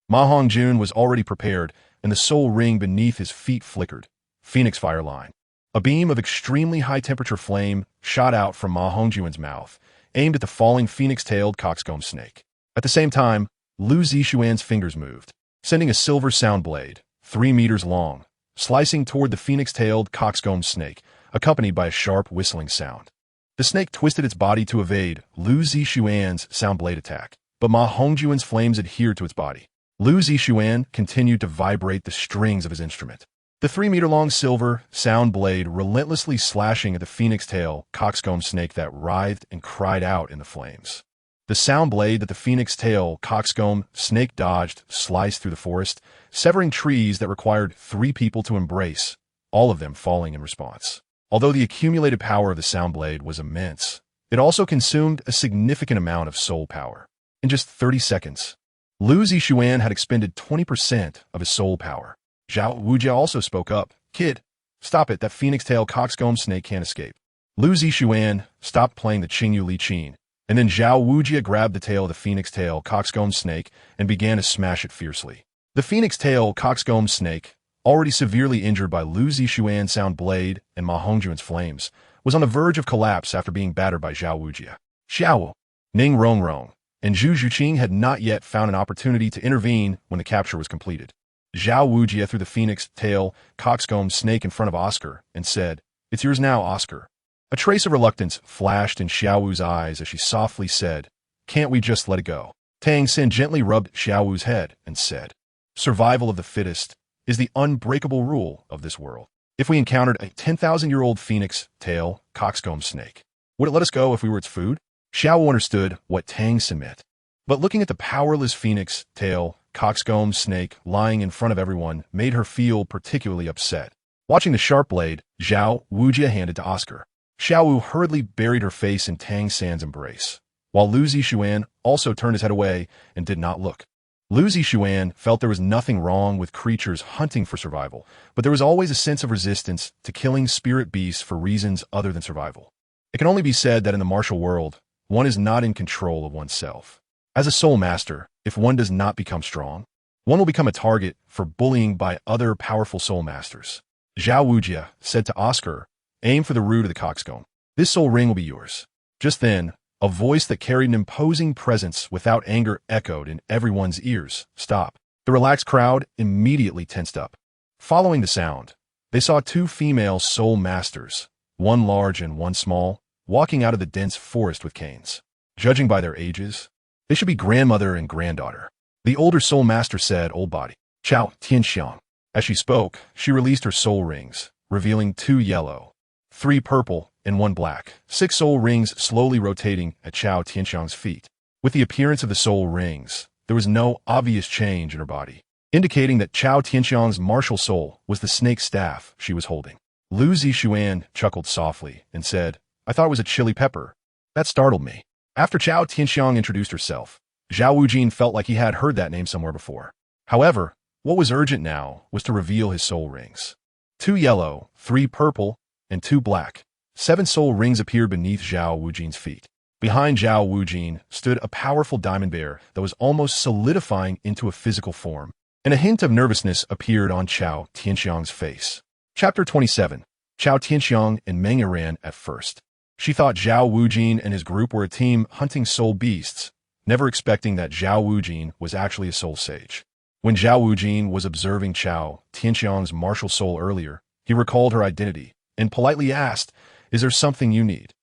Ma Hongjun was already prepared, and the soul ring beneath his feet flickered. Phoenix Fire Line. A beam of extremely high-temperature flame shot out from Ma Hongjun's mouth, aimed at the falling phoenix-tailed coxcomb snake. At the same time, Lu Zixuan's fingers moved, sending a silver sound blade, 3 meters long, slicing toward the phoenix-tailed coxcomb snake, accompanied by a sharp whistling sound. The snake twisted its body to evade Lu Zixuan's sound blade attack, but Ma Hongjuan's flames adhered to its body. Lu Zixuan continued to vibrate the strings of his instrument. The 3-meter-long silver sound blade relentlessly slashing at the phoenix tail coxcomb snake that writhed and cried out in the flames. The sound blade that the phoenix tail coxcomb snake dodged sliced through the forest, severing trees that required 3 people to embrace, all of them falling in response. Although the accumulated power of the sound blade was immense, it also consumed a significant amount of soul power. In just 30 seconds, Lu Zixuan had expended 20% of his soul power. Zhao Wujia also spoke up. Kid, stop it, that phoenix tail coxcomb snake can't escape. Lu Zixuan stopped playing the Qingyu Li Qin, and then Zhao Wujia grabbed the tail of the phoenix tail coxcomb snake and began to smash it fiercely. The phoenix tail coxcomb snake, already severely injured by Lu Zixuan's sound blade and Ma Hongjuan's flames, was on the verge of collapse after being battered by Zhao Wujia. Xiao, Ning Rongrong, and Zhu Zhuqing had not yet found an opportunity to intervene when the capture was completed. Zhao Wujia threw the phoenix tail coxcomb snake in front of Oscar and said, "It's yours now, Oscar." A trace of reluctance flashed in Xiao Wu's eyes as she softly said, "Can't we just let it go?" Tang Xin gently rubbed Xiao Wu's head and said, "Survival of the fittest is the unbreakable rule of this world. If we encountered a 10,000-year-old phoenix tail coxcomb snake, would it let us go if we were its food?" Xiao Wu understood what Tang Xin meant. But looking at the powerless phoenix tail coxcomb snake lying in front of everyone made her feel particularly upset. Watching the sharp blade, Zhao Wujia handed to Oscar. Xiao Wu hurriedly buried her face in Tang San's embrace, while Lu Zixuan also turned his head away and did not look. Lu Zixuan felt there was nothing wrong with creatures hunting for survival, but there was always a sense of resistance to killing spirit beasts for reasons other than survival. It can only be said that in the martial world, one is not in control of oneself. As a soul master, if one does not become strong, one will become a target for bullying by other powerful soul masters. Zhao Wujia said to Oscar, "Aim for the root of the coxcomb. This soul ring will be yours." Just then, a voice that carried an imposing presence without anger echoed in everyone's ears. "Stop." The relaxed crowd immediately tensed up. Following the sound, they saw 2 female soul masters, one large and one small, walking out of the dense forest with canes. Judging by their ages, they should be grandmother and granddaughter. The older soul master said, "Old body, Chao Tianxiang." As she spoke, she released her soul rings, revealing 2 yellow, 3 purple, and 1 black. 6 soul rings slowly rotating at Chao Tianxiang's feet. With the appearance of the soul rings, there was no obvious change in her body, indicating that Chao Tianxiang's martial soul was the snake staff she was holding. Lu Zixuan chuckled softly and said, "I thought it was a chili pepper. That startled me." After Chao Tianxiang introduced herself, Zhao Wujin felt like he had heard that name somewhere before. However, what was urgent now was to reveal his soul rings. 2 yellow, 3 purple, and 2 black. 7 soul rings appeared beneath Zhao Wujin's feet. Behind Zhao Wujin stood a powerful diamond bear that was almost solidifying into a physical form, and a hint of nervousness appeared on Chao Tianxiang's face. Chapter 27. Chao Tianxiang and Meng ran at first. She thought Zhao Wujin and his group were a team hunting soul beasts, never expecting that Zhao Wujin was actually a soul sage. When Zhao Wujin was observing Chao Tianxiang's martial soul earlier, he recalled her identity and politely asked, "Is there something you need?"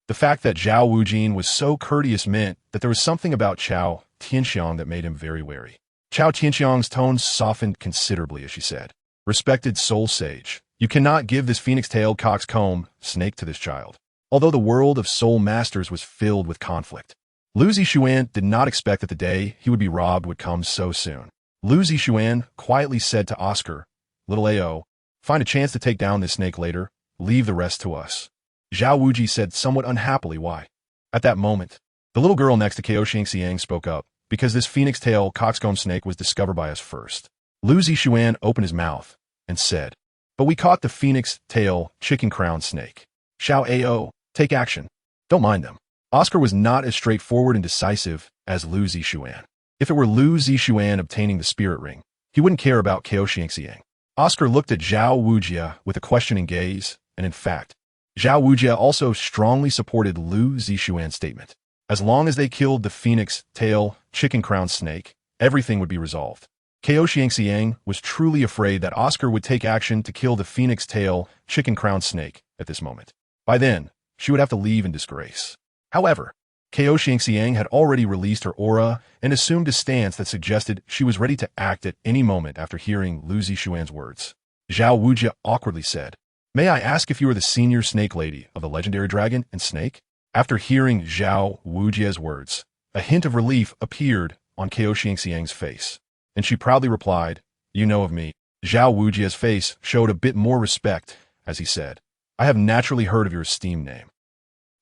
The fact that Zhao Wujin was so courteous meant that there was something about Chao Tianxiang that made him very wary. Chao Tianxiang's tone softened considerably as she said, "Respected soul sage, you cannot give this phoenix-tailed coxcomb snake to this child." Although the world of soul masters was filled with conflict, Lu Zixuan did not expect that the day he would be robbed would come so soon. Lu Zixuan quietly said to Oscar, "Little Ao, find a chance to take down this snake later. Leave the rest to us." Zhao Wuji said somewhat unhappily why. At that moment, the little girl next to Xiang spoke up, "Because this phoenix-tail coxcomb snake was discovered by us first." Lu Zixuan opened his mouth and said, "But we caught the phoenix-tail chicken-crown snake. Xiao Ao, take action. Don't mind them." Oscar was not as straightforward and decisive as Lu Zixuan. If it were Lu Zixuan obtaining the spirit ring, he wouldn't care about Xiang. Oscar looked at Zhao Wujia with a questioning gaze, and in fact, Zhao Wujia also strongly supported Lu Zixuan's statement. As long as they killed the phoenix-tail chicken-crown snake, everything would be resolved. Xiang was truly afraid that Oscar would take action to kill the phoenix-tail chicken-crown snake at this moment. By then, she would have to leave in disgrace. However, Ko Xiangxiang had already released her aura and assumed a stance that suggested she was ready to act at any moment after hearing Lu Zixuan's words. Zhao Wujie awkwardly said, "May I ask if you are the senior snake lady of the legendary dragon and snake?" After hearing Zhao Wujie's words, a hint of relief appeared on Ko Xiangxiang's face, and she proudly replied, "You know of me." Zhao Wujie's face showed a bit more respect as he said, "I have naturally heard of your esteemed name."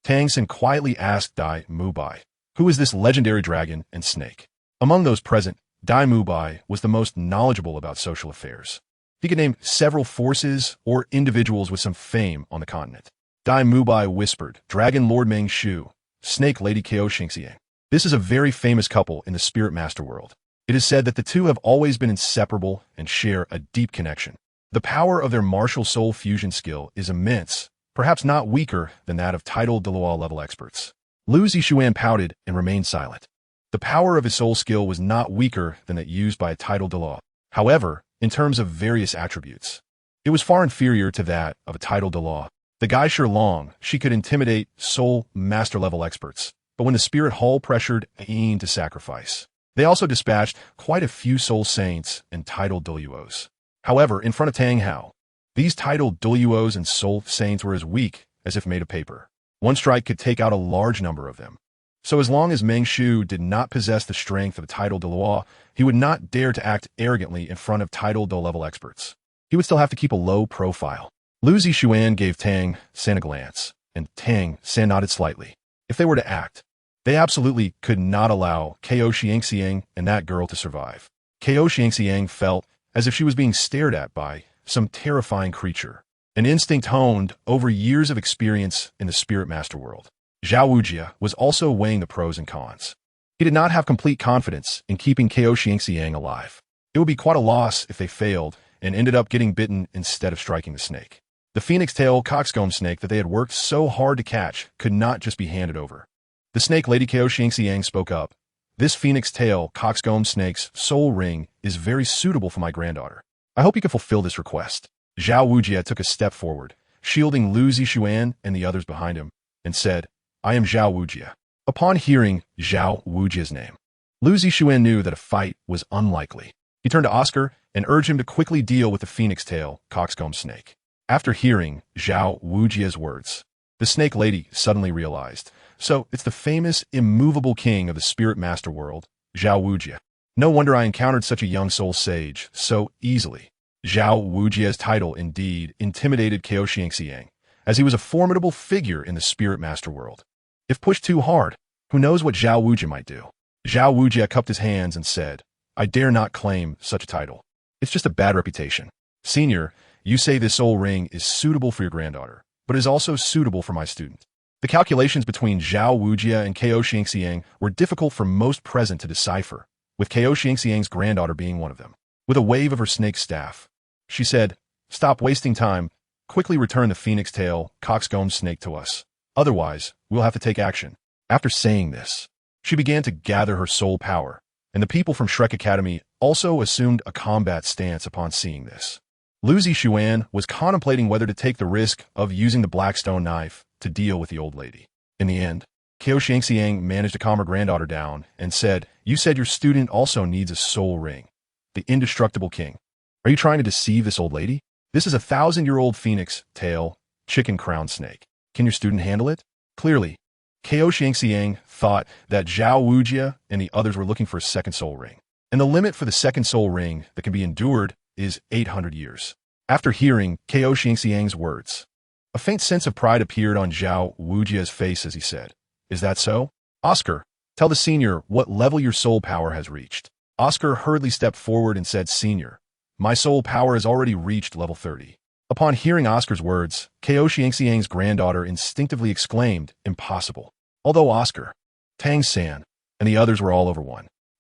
Tang Xin quietly asked Dai Mubai, "Who is this legendary dragon and snake?" Among those present, Dai Mubai was the most knowledgeable about social affairs. He could name several forces or individuals with some fame on the continent. Dai Mubai whispered, "Dragon Lord Meng Shu, Snake Lady Ko Xiangxiang. This is a very famous couple in the spirit master world. It is said that the two have always been inseparable and share a deep connection. The power of their martial soul fusion skill is immense, perhaps not weaker than that of titled Douluo level experts." Lu Zixuan pouted and remained silent. The power of his soul skill was not weaker than that used by a titled Douluo. However, in terms of various attributes, it was far inferior to that of a titled Douluo. The Geisher Long, she could intimidate soul master level experts, but when the spirit hall pressured Ain to sacrifice, they also dispatched quite a few soul saints and titled Douluos. However, in front of Tang Hao, these titled Douluos and soul saints were as weak as if made of paper. One strike could take out a large number of them. So as long as Meng Shu did not possess the strength of a titled Douluo, he would not dare to act arrogantly in front of titled Douluo level experts. He would still have to keep a low profile. Lu Zixuan gave Tang San a glance, and Tang San nodded slightly. If they were to act, they absolutely could not allow Ko Xiangxiang and that girl to survive. Ko Xiangxiang felt as if she was being stared at by some terrifying creature, an instinct honed over years of experience in the spirit master world. Zhao Wujie was also weighing the pros and cons. He did not have complete confidence in keeping Ko Xiangxiang alive. It would be quite a loss if they failed and ended up getting bitten instead of striking the snake. The phoenix tail coxcomb snake that they had worked so hard to catch could not just be handed over. The snake lady Ko Xiangxiang spoke up. "This phoenix tail coxcomb snake's soul ring is very suitable for my granddaughter. I hope you can fulfill this request." Zhao Wujie took a step forward, shielding Lu Zixuan and the others behind him, and said, "I am Zhao Wujie." Upon hearing Zhao Wujie's name, Lu Zixuan knew that a fight was unlikely. He turned to Oscar and urged him to quickly deal with the phoenix tail coxcomb snake. After hearing Zhao Wujie's words, the snake lady suddenly realized, so it's the famous immovable king of the spirit master world, Zhao Wujie. No wonder I encountered such a young soul sage so easily. Zhao Wujie's title indeed intimidated Ko Xiangxiang, as he was a formidable figure in the spirit master world. If pushed too hard, who knows what Zhao Wujie might do? Zhao Wujie cupped his hands and said, "I dare not claim such a title. It's just a bad reputation. Senior, you say this soul ring is suitable for your granddaughter, but is also suitable for my student." The calculations between Zhao Wujie and Ko Xiangxiang were difficult for most present to decipher, with Ko Xiangxiang's granddaughter being one of them. With a wave of her snake staff, she said, "Stop wasting time. Quickly return the phoenix tail coxcomb snake to us. Otherwise, we'll have to take action." After saying this, she began to gather her soul power, and the people from Shrek Academy also assumed a combat stance upon seeing this. Lu Zixuan was contemplating whether to take the risk of using the blackstone knife to deal with the old lady. In the end, Ko Xiangxiang managed to calm her granddaughter down and said, "You said your student also needs a soul ring. The indestructible king. Are you trying to deceive this old lady? This is a 1,000-year-old phoenix tail chicken crown snake. Can your student handle it?" Clearly, Ko Xiangxiang thought that Zhao Wujie and the others were looking for a second soul ring, and the limit for the second soul ring that can be endured is 800 years. After hearing Ko Xiangxiang's words, a faint sense of pride appeared on Zhao Wujie's face as he said, "Is that so? Oscar, tell the senior what level your soul power has reached." Oscar hurriedly stepped forward and said, "Senior, my soul power has already reached level 30. Upon hearing Oscar's words, Ko Xiangxiang's granddaughter instinctively exclaimed, "Impossible." Although Oscar, Tang San, and the others were all over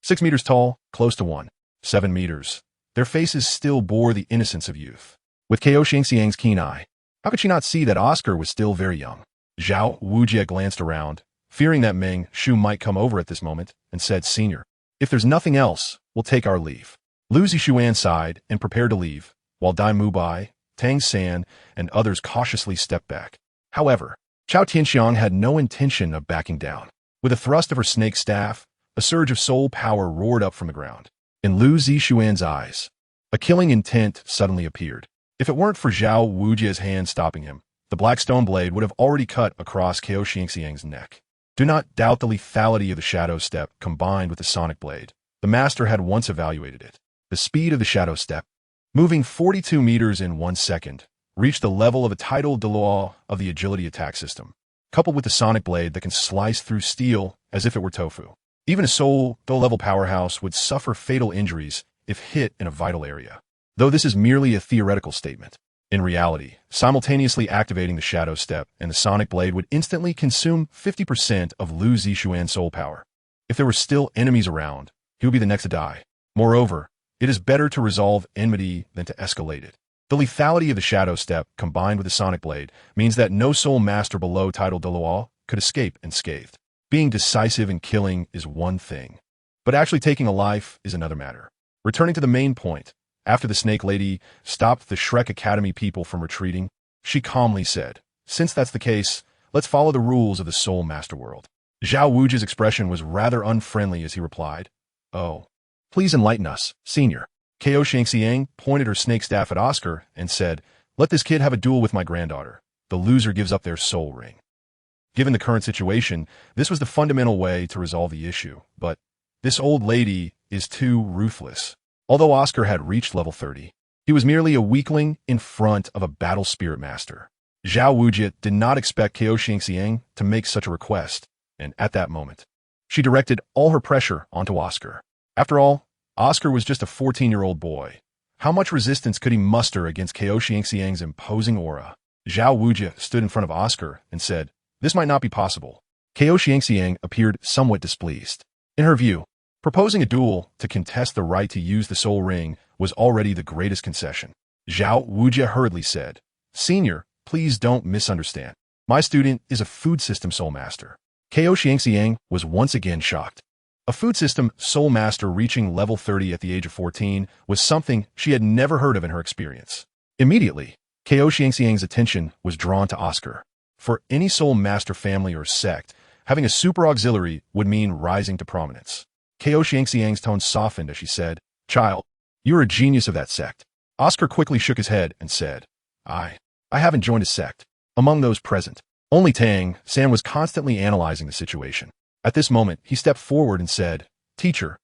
6 meters tall, close to 7 meters, their faces still bore the innocence of youth. With Ko Xiangxiang's keen eye, how could she not see that Oscar was still very young? Zhao Wujie glanced around, fearing that Meng Shu might come over at this moment, and said, "Senior, if there's nothing else, we'll take our leave." Lu Zixuan sighed and prepared to leave, while Dai Mubai, Tang San, and others cautiously stepped back. However, Chao Tianxiang had no intention of backing down. With a thrust of her snake staff, a surge of soul power roared up from the ground. In Lu Zixuan's eyes, a killing intent suddenly appeared. If it weren't for Zhao Wujia's hand stopping him, the black stone blade would have already cut across Cao Xiangxiang's neck. Do not doubt the lethality of the Shadow Step combined with the Sonic Blade. The master had once evaluated it. The speed of the Shadow Step, moving 42 meters in 1 second, reached the level of a tidal Douluo of the agility attack system, coupled with the Sonic Blade that can slice through steel as if it were tofu. Even a soul-level powerhouse would suffer fatal injuries if hit in a vital area. Though this is merely a theoretical statement. In reality, simultaneously activating the Shadow Step and the Sonic Blade would instantly consume 50% of Lu Zixuan's soul power. If there were still enemies around, he would be the next to die. Moreover, it is better to resolve enmity than to escalate it. The lethality of the Shadow Step, combined with the Sonic Blade, means that no soul master below Tidal Douluo could escape unscathed. Being decisive in killing is one thing, but actually taking a life is another matter. Returning to the main point, after the Snake Lady stopped the Shrek Academy people from retreating, she calmly said, "Since that's the case, let's follow the rules of the Soul Master World." Zhao Wuji's expression was rather unfriendly as he replied, "Oh, please enlighten us, senior." Cao Xiangxiang pointed her snake staff at Oscar and said, "Let this kid have a duel with my granddaughter. The loser gives up their soul ring." Given the current situation, this was the fundamental way to resolve the issue, but this old lady is too ruthless. Although Oscar had reached level 30, he was merely a weakling in front of a battle spirit master. Zhao Wujia did not expect Cao Xiangxiang to make such a request, and at that moment, she directed all her pressure onto Oscar. After all, Oscar was just a 14-year-old boy. How much resistance could he muster against Cao Xiangxiang's imposing aura? Zhao Wujia stood in front of Oscar and said, "This might not be possible." Cao Xiangxiang appeared somewhat displeased. In her view, proposing a duel to contest the right to use the soul ring was already the greatest concession. Zhao Wujia hurriedly said, "Senior, please don't misunderstand. My student is a food system soul master." Cao Xiangxiang was once again shocked. A food system soul master reaching level 30 at the age of 14 was something she had never heard of in her experience. Immediately, Cao Xiangxiang's attention was drawn to Oscar. For any soul master family or sect, having a super auxiliary would mean rising to prominence. Cao Xiangxiang's tone softened as she said, "Child, you are a genius of that sect." Oscar quickly shook his head and said, I haven't joined a sect." Among those present, only Tang San was constantly analyzing the situation. At this moment, he stepped forward and said, "Teacher,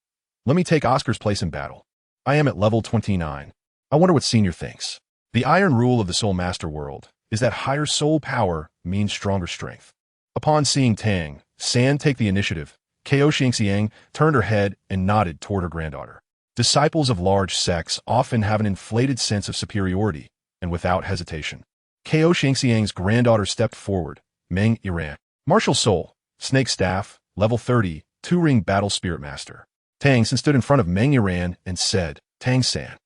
let me take Oscar's place in battle. I am at level 29. I wonder what Senior thinks." The iron rule of the Soul Master world is that higher soul power means stronger strength. Upon seeing Tang San take the initiative, Cao Xiangxiang turned her head and nodded toward her granddaughter. Disciples of large sects often have an inflated sense of superiority, and without hesitation, Cao Xiangxiang's granddaughter stepped forward. Meng Yiran, martial soul, snake staff, level 30, 2-ring battle spirit master. Tang San stood in front of Meng Yiran and said, "Tang San,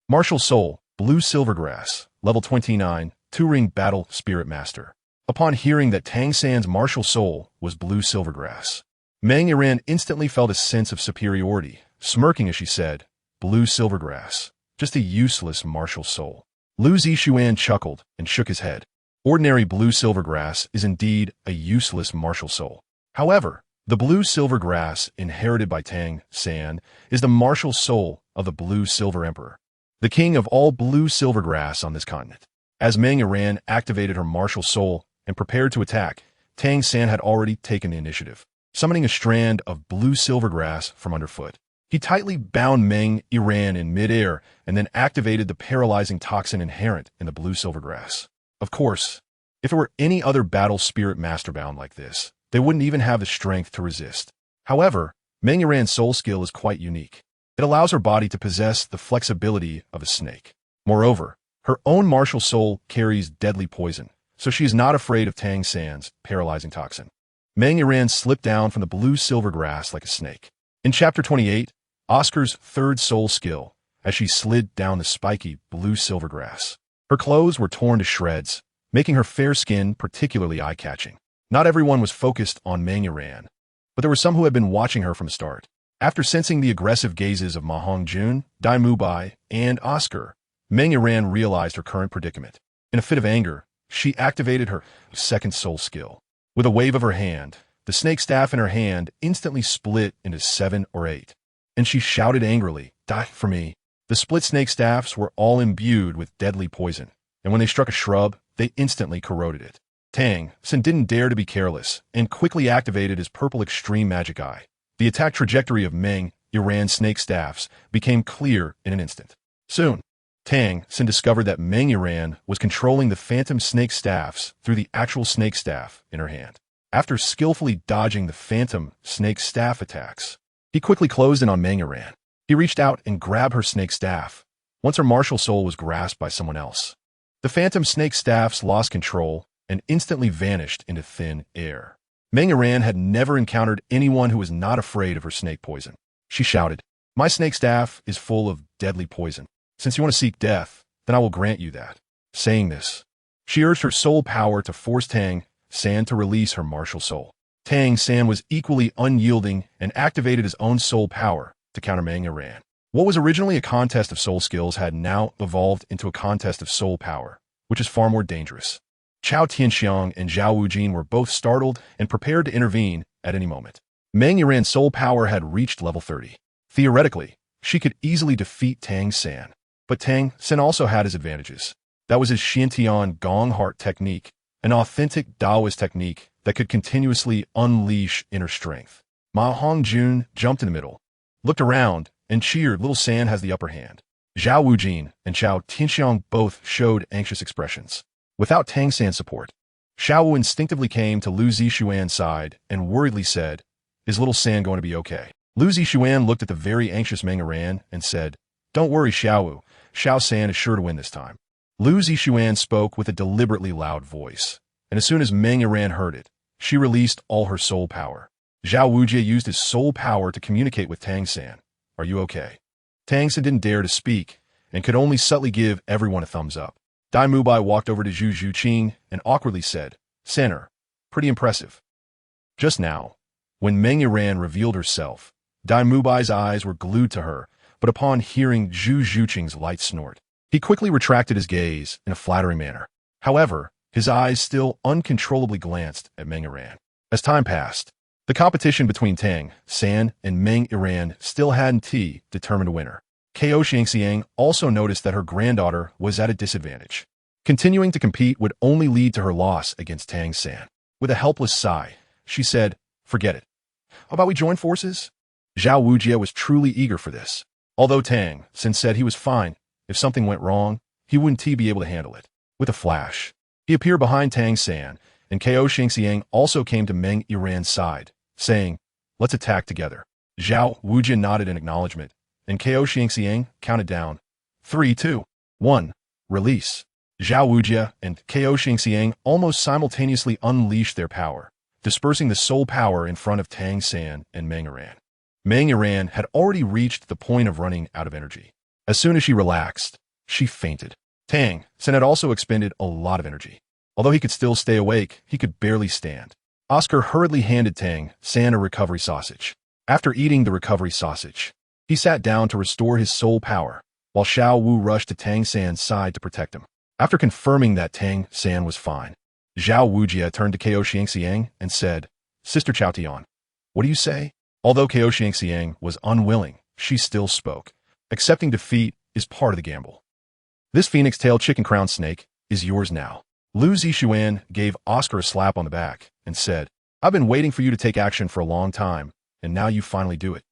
martial soul, blue silvergrass, level 29, 2-ring battle spirit master." Upon hearing that Tang San's martial soul was blue silvergrass, Meng Yiran instantly felt a sense of superiority, smirking as she said, "Blue silvergrass, just a useless martial soul." Lu Zixuan chuckled and shook his head. Ordinary blue silvergrass is indeed a useless martial soul. However, the blue silvergrass inherited by Tang San is the martial soul of the blue silver emperor, the king of all blue silvergrass on this continent. As Meng Yiran activated her martial soul and prepared to attack, Tang San had already taken the initiative, summoning a strand of blue silvergrass from underfoot. He tightly bound Meng Yiran in midair and then activated the paralyzing toxin inherent in the blue silvergrass. Of course, if it were any other battle spirit masterbound like this, they wouldn't even have the strength to resist. However, Meng Yiran's soul skill is quite unique. It allows her body to possess the flexibility of a snake. Moreover, her own martial soul carries deadly poison, so she is not afraid of Tang San's paralyzing toxin. Meng Yiran slipped down from the blue silvergrass like a snake. In Chapter 28, Oscar's third soul skill, as she slid down the spiky blue silvergrass. Her clothes were torn to shreds, making her fair skin particularly eye-catching. Not everyone was focused on Meng Yiran, but there were some who had been watching her from the start. After sensing the aggressive gazes of Ma Hongjun, Dai Mubai, and Oscar, Meng Yiran realized her current predicament. In a fit of anger, she activated her second soul skill. With a wave of her hand, the snake staff in her hand instantly split into 7 or 8. And she shouted angrily, "Die for me." The split snake staffs were all imbued with deadly poison, and when they struck a shrub, they instantly corroded it. Tang Sin didn't dare to be careless, and quickly activated his purple extreme magic eye. The attack trajectory of Meng Iran's snake staffs became clear in an instant. Soon, Tang Sin discovered that Meng Iran was controlling the phantom snake staffs through the actual snake staff in her hand. After skillfully dodging the phantom snake staff attacks, he quickly closed in on Meng Iran. He reached out and grabbed her snake staff, once her martial soul was grasped by someone else. The phantom snake staffs lost control and instantly vanished into thin air. Meng Iran had never encountered anyone who was not afraid of her snake poison. She shouted, "My snake staff is full of deadly poison. Since you want to seek death, then I will grant you that." Saying this, she urged her soul power to force Tang San to release her martial soul. Tang San was equally unyielding and activated his own soul power to counter Meng Iran. What was originally a contest of soul skills had now evolved into a contest of soul power, which is far more dangerous. Chao Tianxiang and Zhao Wujin were both startled and prepared to intervene at any moment. Meng Iran's soul power had reached level 30. Theoretically, she could easily defeat Tang San. But Tang San also had his advantages. That was his Xiantian Gong Heart technique, an authentic Taoist technique that could continuously unleash inner strength. Ma Hongjun jumped in the middle, looked around, and cheered, "Little San has the upper hand." Zhao Wujin and Chao Tianxiang both showed anxious expressions. Without Tang San's support, Xiao Wu instinctively came to Lu Zixuan's side and worriedly said, "Is Little San going to be okay?" Lu Zixuan looked at the very anxious Meng Iran and said, "Don't worry, Xiao Wu. Xiao San is sure to win this time." Lu Zixuan spoke with a deliberately loud voice, and as soon as Meng Iran heard it, she released all her soul power. Zhao Wujie used his soul power to communicate with Tang San. "Are you okay?" Tang San didn't dare to speak and could only subtly give everyone a thumbs up. Dai Mubai walked over to Zhu Zhuqing and awkwardly said, "Sanner, pretty impressive." Just now, when Meng Iran revealed herself, Dai Mubai's eyes were glued to her, but upon hearing Zhu Zhuqing's light snort, he quickly retracted his gaze in a flattering manner. However, his eyes still uncontrollably glanced at Meng Iran. As time passed, the competition between Tang San and Meng Iran still hadn't determined a winner. Ko Xiangxiang also noticed that her granddaughter was at a disadvantage. Continuing to compete would only lead to her loss against Tang San. With a helpless sigh, she said, "Forget it. How about we join forces?" Zhao Wujie was truly eager for this. Although Tang San said he was fine, if something went wrong, he wouldn't be able to handle it. With a flash, he appeared behind Tang San, and Ko Xiangxiang also came to Meng Iran's side, saying, "Let's attack together." Zhao Wujie nodded in acknowledgement, and Ko Xiangxiang counted down. 3, 2, 1, release. Zhao Wujie and Ko Xiangxiang almost simultaneously unleashed their power, dispersing the soul power in front of Tang San and Meng Iran. Meng Iran had already reached the point of running out of energy. As soon as she relaxed, she fainted. Tang San had also expended a lot of energy. Although he could still stay awake, he could barely stand. Oscar hurriedly handed Tang San a recovery sausage. After eating the recovery sausage, he sat down to restore his soul power, while Xiao Wu rushed to Tang San's side to protect him. After confirming that Tang San was fine, Zhao Wujie turned to Ko Xiangxiang and said, "Sister Chao Tian, what do you say?" Although Ko Xiangxiang was unwilling, she still spoke. "Accepting defeat is part of the gamble. This phoenix-tailed chicken-crowned snake is yours now." Lu Zixuan gave Oscar a slap on the back and said, "I've been waiting for you to take action for a long time, and now you finally do it.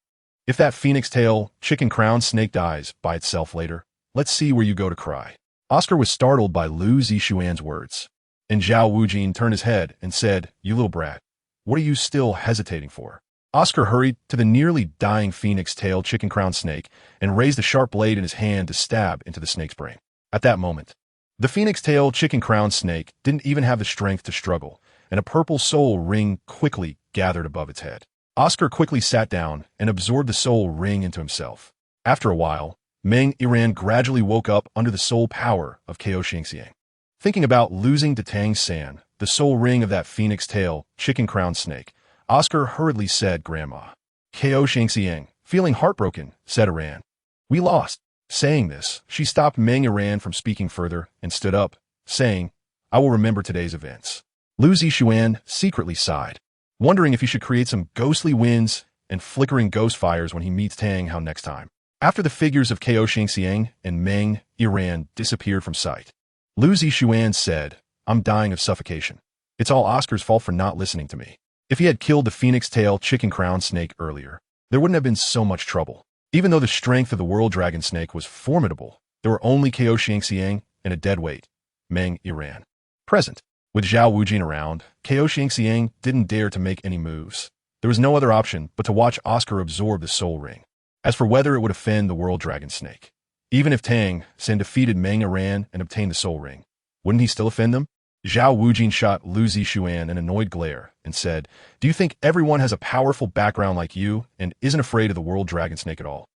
If that phoenix-tail chicken-crowned snake dies by itself later, let's see where you go to cry." Oscar was startled by Lu Zixuan's words, and Zhao Wujin turned his head and said, "You little brat, what are you still hesitating for?" Oscar hurried to the nearly dying phoenix-tailed chicken-crowned snake and raised a sharp blade in his hand to stab into the snake's brain. At that moment, the phoenix-tailed chicken-crowned snake didn't even have the strength to struggle, and a purple soul ring quickly gathered above its head. Oscar quickly sat down and absorbed the soul ring into himself. After a while, Meng Iran gradually woke up under the soul power of Ko Xiangxiang. Thinking about losing to Tang San, the soul ring of that phoenix-tailed chicken-crowned snake, Oscar hurriedly said, "Grandma." Ko Xiangxiang, feeling heartbroken, said Iran, "We lost." Saying this, she stopped Meng Iran from speaking further and stood up, saying, I will remember today's events. Lu Zixuan secretly sighed, wondering if he should create some ghostly winds and flickering ghost fires when he meets Tang Hao next time. After the figures of Ko Xingxiang and Meng Yiran disappeared from sight, Lu Zixuan said, I'm dying of suffocation. It's all Oscar's fault for not listening to me. If he had killed the phoenix tail chicken crown snake earlier, there wouldn't have been so much trouble. Even though the strength of the world dragon snake was formidable, there were only Ko Xingxiang and a deadweight, Meng Yiran, present. With Zhao Wujin around, Ko Xingxiang didn't dare to make any moves. There was no other option but to watch Oscar absorb the soul ring. As for whether it would offend the world dragon snake, even if Tang San defeated Meng Yiran and obtained the soul ring, wouldn't he still offend them? Zhao Wujin shot Lu Zixuan an annoyed glare and said, Do you think everyone has a powerful background like you and isn't afraid of the world dragon snake at all?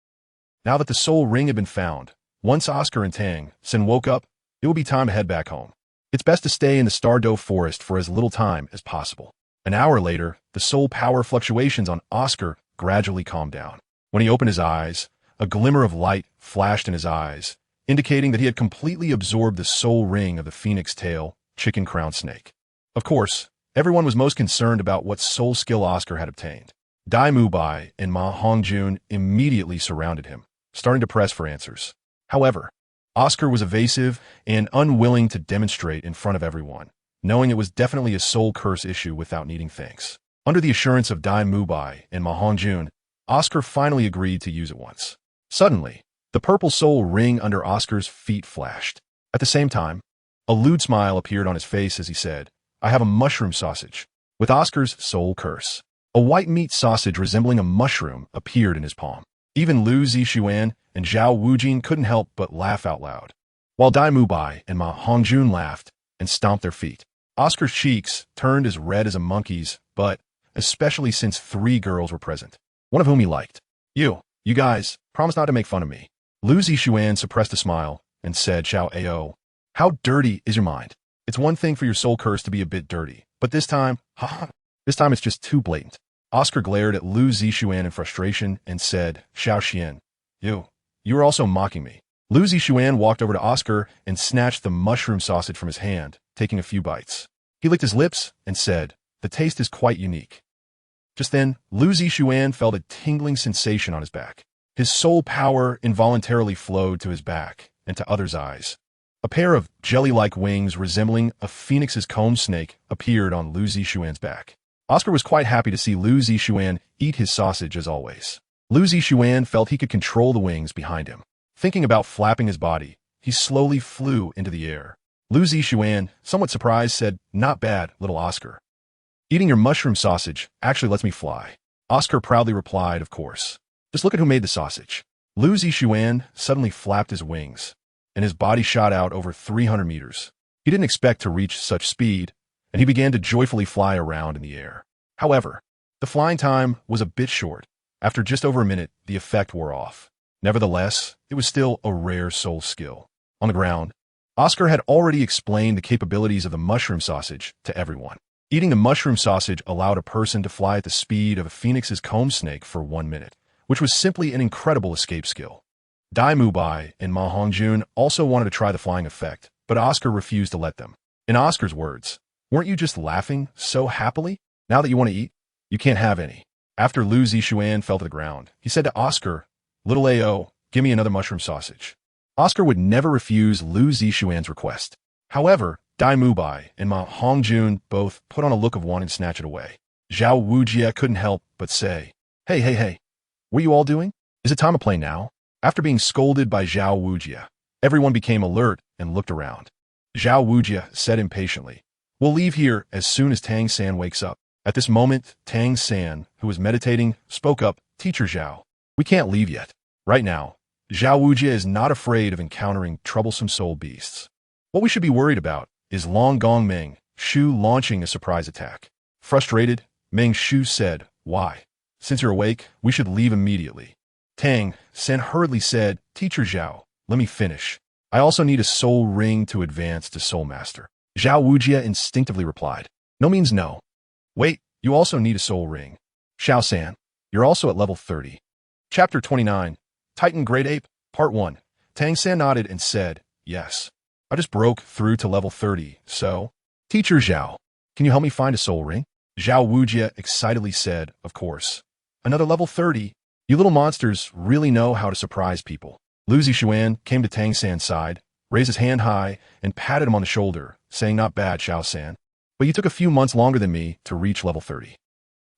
Now that the soul ring had been found, once Oscar and Tang San woke up, it would be time to head back home. It's best to stay in the Stardoe forest for as little time as possible. An hour later, the soul power fluctuations on Oscar gradually calmed down. When he opened his eyes, a glimmer of light flashed in his eyes, indicating that he had completely absorbed the soul ring of the phoenix tail chicken crown snake. Of course, everyone was most concerned about what soul skill Oscar had obtained. Dai Mubai and Ma Hongjun immediately surrounded him, starting to press for answers. However, Oscar was evasive and unwilling to demonstrate in front of everyone, knowing it was definitely a soul curse issue without needing thanks. Under the assurance of Dai Mubai and Ma Hongjun, Oscar finally agreed to use it once. Suddenly, the purple soul ring under Oscar's feet flashed. At the same time, a lewd smile appeared on his face as he said, I have a mushroom sausage. With Oscar's soul curse, a white meat sausage resembling a mushroom appeared in his palm. Even Lu Zixuan and Zhao Wujin couldn't help but laugh out loud. While Dai Mubai and Ma Hongjun laughed and stomped their feet, Oscar's cheeks turned as red as a monkey's, but especially since 3 girls were present, one of whom he liked. You guys, promise not to make fun of me. Lu Zixuan suppressed a smile and said, Xiao Ao, how dirty is your mind? It's one thing for your soul curse to be a bit dirty, but this time it's just too blatant. Oscar glared at Lu Zixuan in frustration and said, Xiao Xian, you are also mocking me. Lu Zixuan walked over to Oscar and snatched the mushroom sausage from his hand, taking a few bites. He licked his lips and said, the taste is quite unique. Just then, Lu Zixuan felt a tingling sensation on his back. His soul power involuntarily flowed to his back and to others' eyes. A pair of jelly-like wings resembling a phoenix's comb snake appeared on Lu Zixuan's back. Oscar was quite happy to see Lu Zixuan eat his sausage as always. Lu Zixuan felt he could control the wings behind him. Thinking about flapping his body, he slowly flew into the air. Lu Zixuan, somewhat surprised, said, Not bad, little Oscar. Eating your mushroom sausage actually lets me fly. Oscar proudly replied, Of course. Just look at who made the sausage. Lu Zixuan suddenly flapped his wings, and his body shot out over 300 meters. He didn't expect to reach such speed, and he began to joyfully fly around in the air. However, the flying time was a bit short. After just over a minute, the effect wore off. Nevertheless, it was still a rare soul skill. On the ground, Oscar had already explained the capabilities of the mushroom sausage to everyone. Eating the mushroom sausage allowed a person to fly at the speed of a phoenix's comb snake for 1 minute, which was simply an incredible escape skill. Dai Mubai and Ma Hongjun also wanted to try the flying effect, but Oscar refused to let them. In Oscar's words, weren't you just laughing so happily? Now that you want to eat, you can't have any. After Lu Zixuan fell to the ground, he said to Oscar, Little Ao, give me another mushroom sausage. Oscar would never refuse Lu Zixuan's request. However, Dai Mubai and Ma Hongjun both put on a look of wanting to snatch it away. Zhao Wujia couldn't help but say, Hey, what are you all doing? Is it time to play now? After being scolded by Zhao Wujia, everyone became alert and looked around. Zhao Wujia said impatiently, We'll leave here as soon as Tang San wakes up. At this moment, Tang San, who was meditating, spoke up, Teacher Zhao, we can't leave yet. Right now, Zhao Wujia is not afraid of encountering troublesome soul beasts. What we should be worried about is Long Gong Meng Shu launching a surprise attack. Frustrated, Meng Shu said, Why? Since you're awake, we should leave immediately. Tang San hurriedly said, Teacher Zhao, let me finish. I also need a soul ring to advance to Soul Master. Zhao Wujia instinctively replied, No means no. Wait, you also need a soul ring. Xiao San, you're also at level 30. Chapter 29, Titan Great Ape, Part 1. Tang San nodded and said, Yes. I just broke through to level 30, so... Teacher Zhao, can you help me find a soul ring? Zhao Wujie excitedly said, of course. Another level 30? You little monsters really know how to surprise people. Lu Zixuan came to Tang San's side, raised his hand high, and patted him on the shoulder, saying, not bad, Xiao San. But you took a few months longer than me to reach level 30.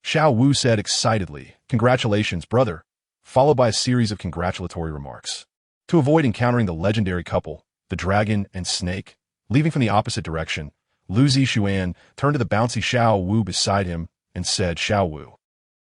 Xiao Wu said excitedly, congratulations, brother, followed by a series of congratulatory remarks. To avoid encountering the legendary couple, the dragon and snake, leaving from the opposite direction, Lu Zixuan turned to the bouncy Xiao Wu beside him and said, Xiao Wu,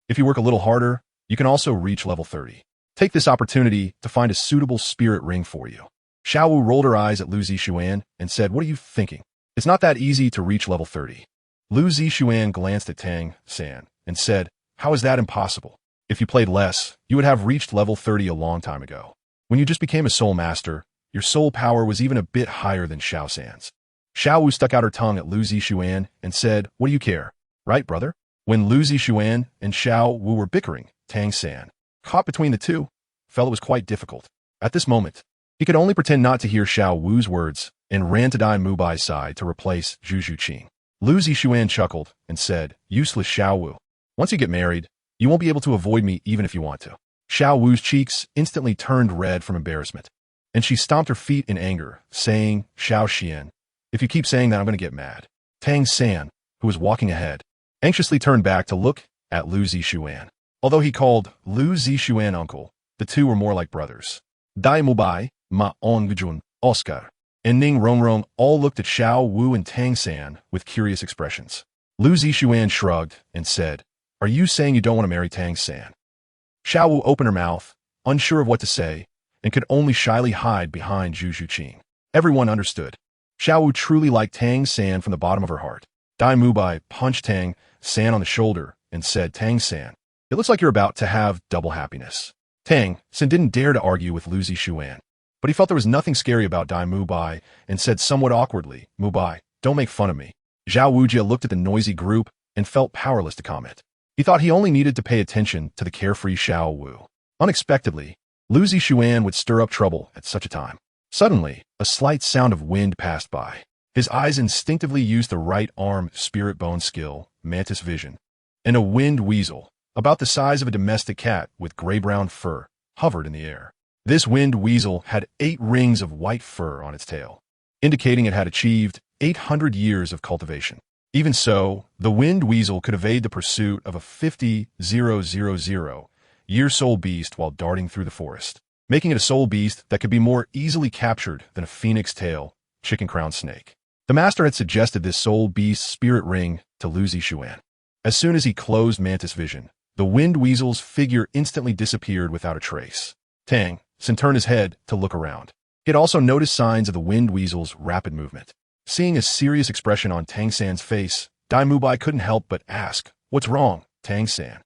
if you work a little harder, you can also reach level 30. Take this opportunity to find a suitable spirit ring for you. Xiao Wu rolled her eyes at Lu Zixuan and said, what are you thinking? It's not that easy to reach level 30. Lu Zixuan glanced at Tang San and said, how is that impossible? If you played less, you would have reached level 30 a long time ago. When you just became a soul master, your soul power was even a bit higher than Xiao San's. Xiao Wu stuck out her tongue at Lu Zixuan and said, what do you care? Right, brother? When Lu Zixuan and Xiao Wu were bickering, Tang San, caught between the two, felt it was quite difficult. At this moment, he could only pretend not to hear Xiao Wu's words and ran to Dai Mubai's side to replace Zhu Zhuqing. Lu Zixuan chuckled and said, useless Xiao Wu. Once you get married, you won't be able to avoid me even if you want to. Xiao Wu's cheeks instantly turned red from embarrassment, and she stomped her feet in anger, saying, Xiao Xian, if you keep saying that, I'm going to get mad. Tang San, who was walking ahead, anxiously turned back to look at Lu Zixuan. Although he called Lu Zixuan uncle, the two were more like brothers. Dai Mubai, Ma Ongjun, Oscar, and Ning Rongrong all looked at Xiao Wu and Tang San with curious expressions. Lu Zixuan shrugged and said, are you saying you don't want to marry Tang San? Xiao Wu opened her mouth, unsure of what to say, and could only shyly hide behind Zhu Zhuqing. Everyone understood. Xiao Wu truly liked Tang San from the bottom of her heart. Dai Mubai punched Tang San on the shoulder and said, Tang San, it looks like you're about to have double happiness. Tang San didn't dare to argue with Lu Zixuan, but he felt there was nothing scary about Dai Mubai and said somewhat awkwardly, Mubai, don't make fun of me. Zhao Wujie looked at the noisy group and felt powerless to comment. He thought he only needed to pay attention to the carefree Xiao Wu. Unexpectedly, Lu Zixuan would stir up trouble at such a time. Suddenly, a slight sound of wind passed by. His eyes instinctively used the right arm spirit bone skill, mantis vision, and a wind weasel, about the size of a domestic cat with gray-brown fur, hovered in the air. This wind weasel had 8 rings of white fur on its tail, indicating it had achieved 800 years of cultivation. Even so, the wind weasel could evade the pursuit of a 50,000-year soul beast while darting through the forest, making it a soul beast that could be more easily captured than a phoenix tail, chicken crown snake. The master had suggested this soul beast spirit ring to Lu Zixuan. As soon as he closed mantis vision, the wind weasel's figure instantly disappeared without a trace. Tang San turned his head to look around. He had also noticed signs of the wind weasel's rapid movement. Seeing a serious expression on Tang San's face, Dai Mubai couldn't help but ask, what's wrong, Tang San?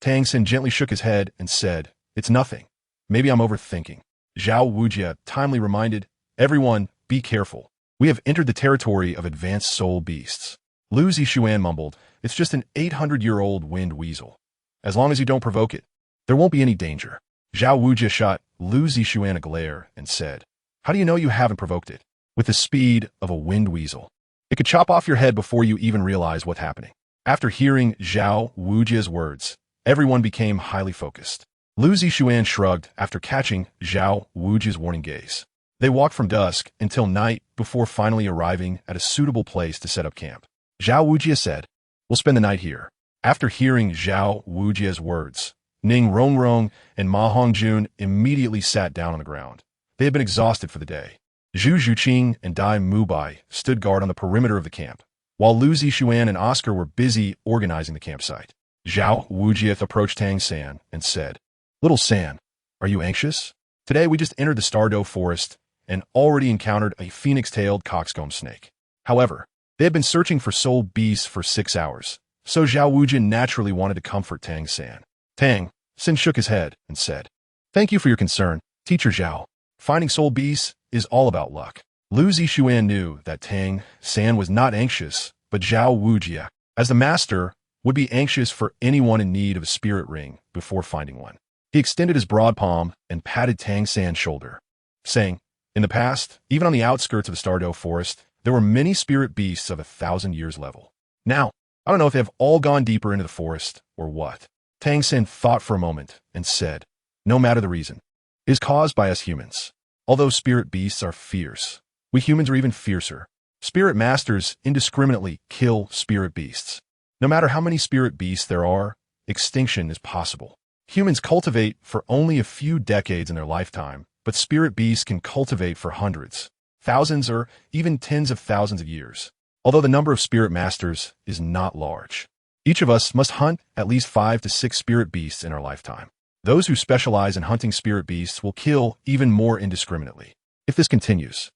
Tang San gently shook his head and said, it's nothing. Maybe I'm overthinking. Zhao Wujie timely reminded, everyone, be careful. We have entered the territory of advanced soul beasts. Lu Zixuan mumbled, it's just an 800-year-old wind weasel. As long as you don't provoke it, there won't be any danger. Zhao Wujie shot Lu Zixuan a glare and said, how do you know you haven't provoked it? With the speed of a wind weasel, it could chop off your head before you even realize what's happening. After hearing Zhao Wujie's words, everyone became highly focused. Lu Zixuan shrugged after catching Zhao Wujie's warning gaze. They walked from dusk until night before finally arriving at a suitable place to set up camp. Zhao Wujie said, we'll spend the night here. After hearing Zhao Wujie's words, Ning Rongrong and Ma Hongjun immediately sat down on the ground. They had been exhausted for the day. Zhu Zhuqing and Dai Mubai stood guard on the perimeter of the camp, while Lu Zixuan and Oscar were busy organizing the campsite. Zhao Wujie approached Tang San and said, little San, are you anxious? Today we just entered the Stardoe Forest and already encountered a phoenix-tailed coxcomb snake. However, they had been searching for soul beasts for 6 hours, so Zhao Wujie naturally wanted to comfort Tang San. Tang San shook his head and said, thank you for your concern, Teacher Zhao. Finding soul beasts is all about luck. Lu Zixuan knew that Tang San was not anxious, but Zhao Wujie, as the master, would be anxious for anyone in need of a spirit ring before finding one. He extended his broad palm and patted Tang San's shoulder, saying, In the past, even on the outskirts of the Douluo Forest, there were many spirit beasts of 1,000 years level. Now, I don't know if they have all gone deeper into the forest or what. Tang Sen thought for a moment and said, no matter the reason, it is caused by us humans. Although spirit beasts are fierce, we humans are even fiercer. Spirit masters indiscriminately kill spirit beasts. No matter how many spirit beasts there are, extinction is possible. Humans cultivate for only a few decades in their lifetime, but spirit beasts can cultivate for hundreds, thousands, or even tens of thousands of years. Although the number of spirit masters is not large, each of us must hunt at least 5 to 6 spirit beasts in our lifetime. Those who specialize in hunting spirit beasts will kill even more indiscriminately. If this continues,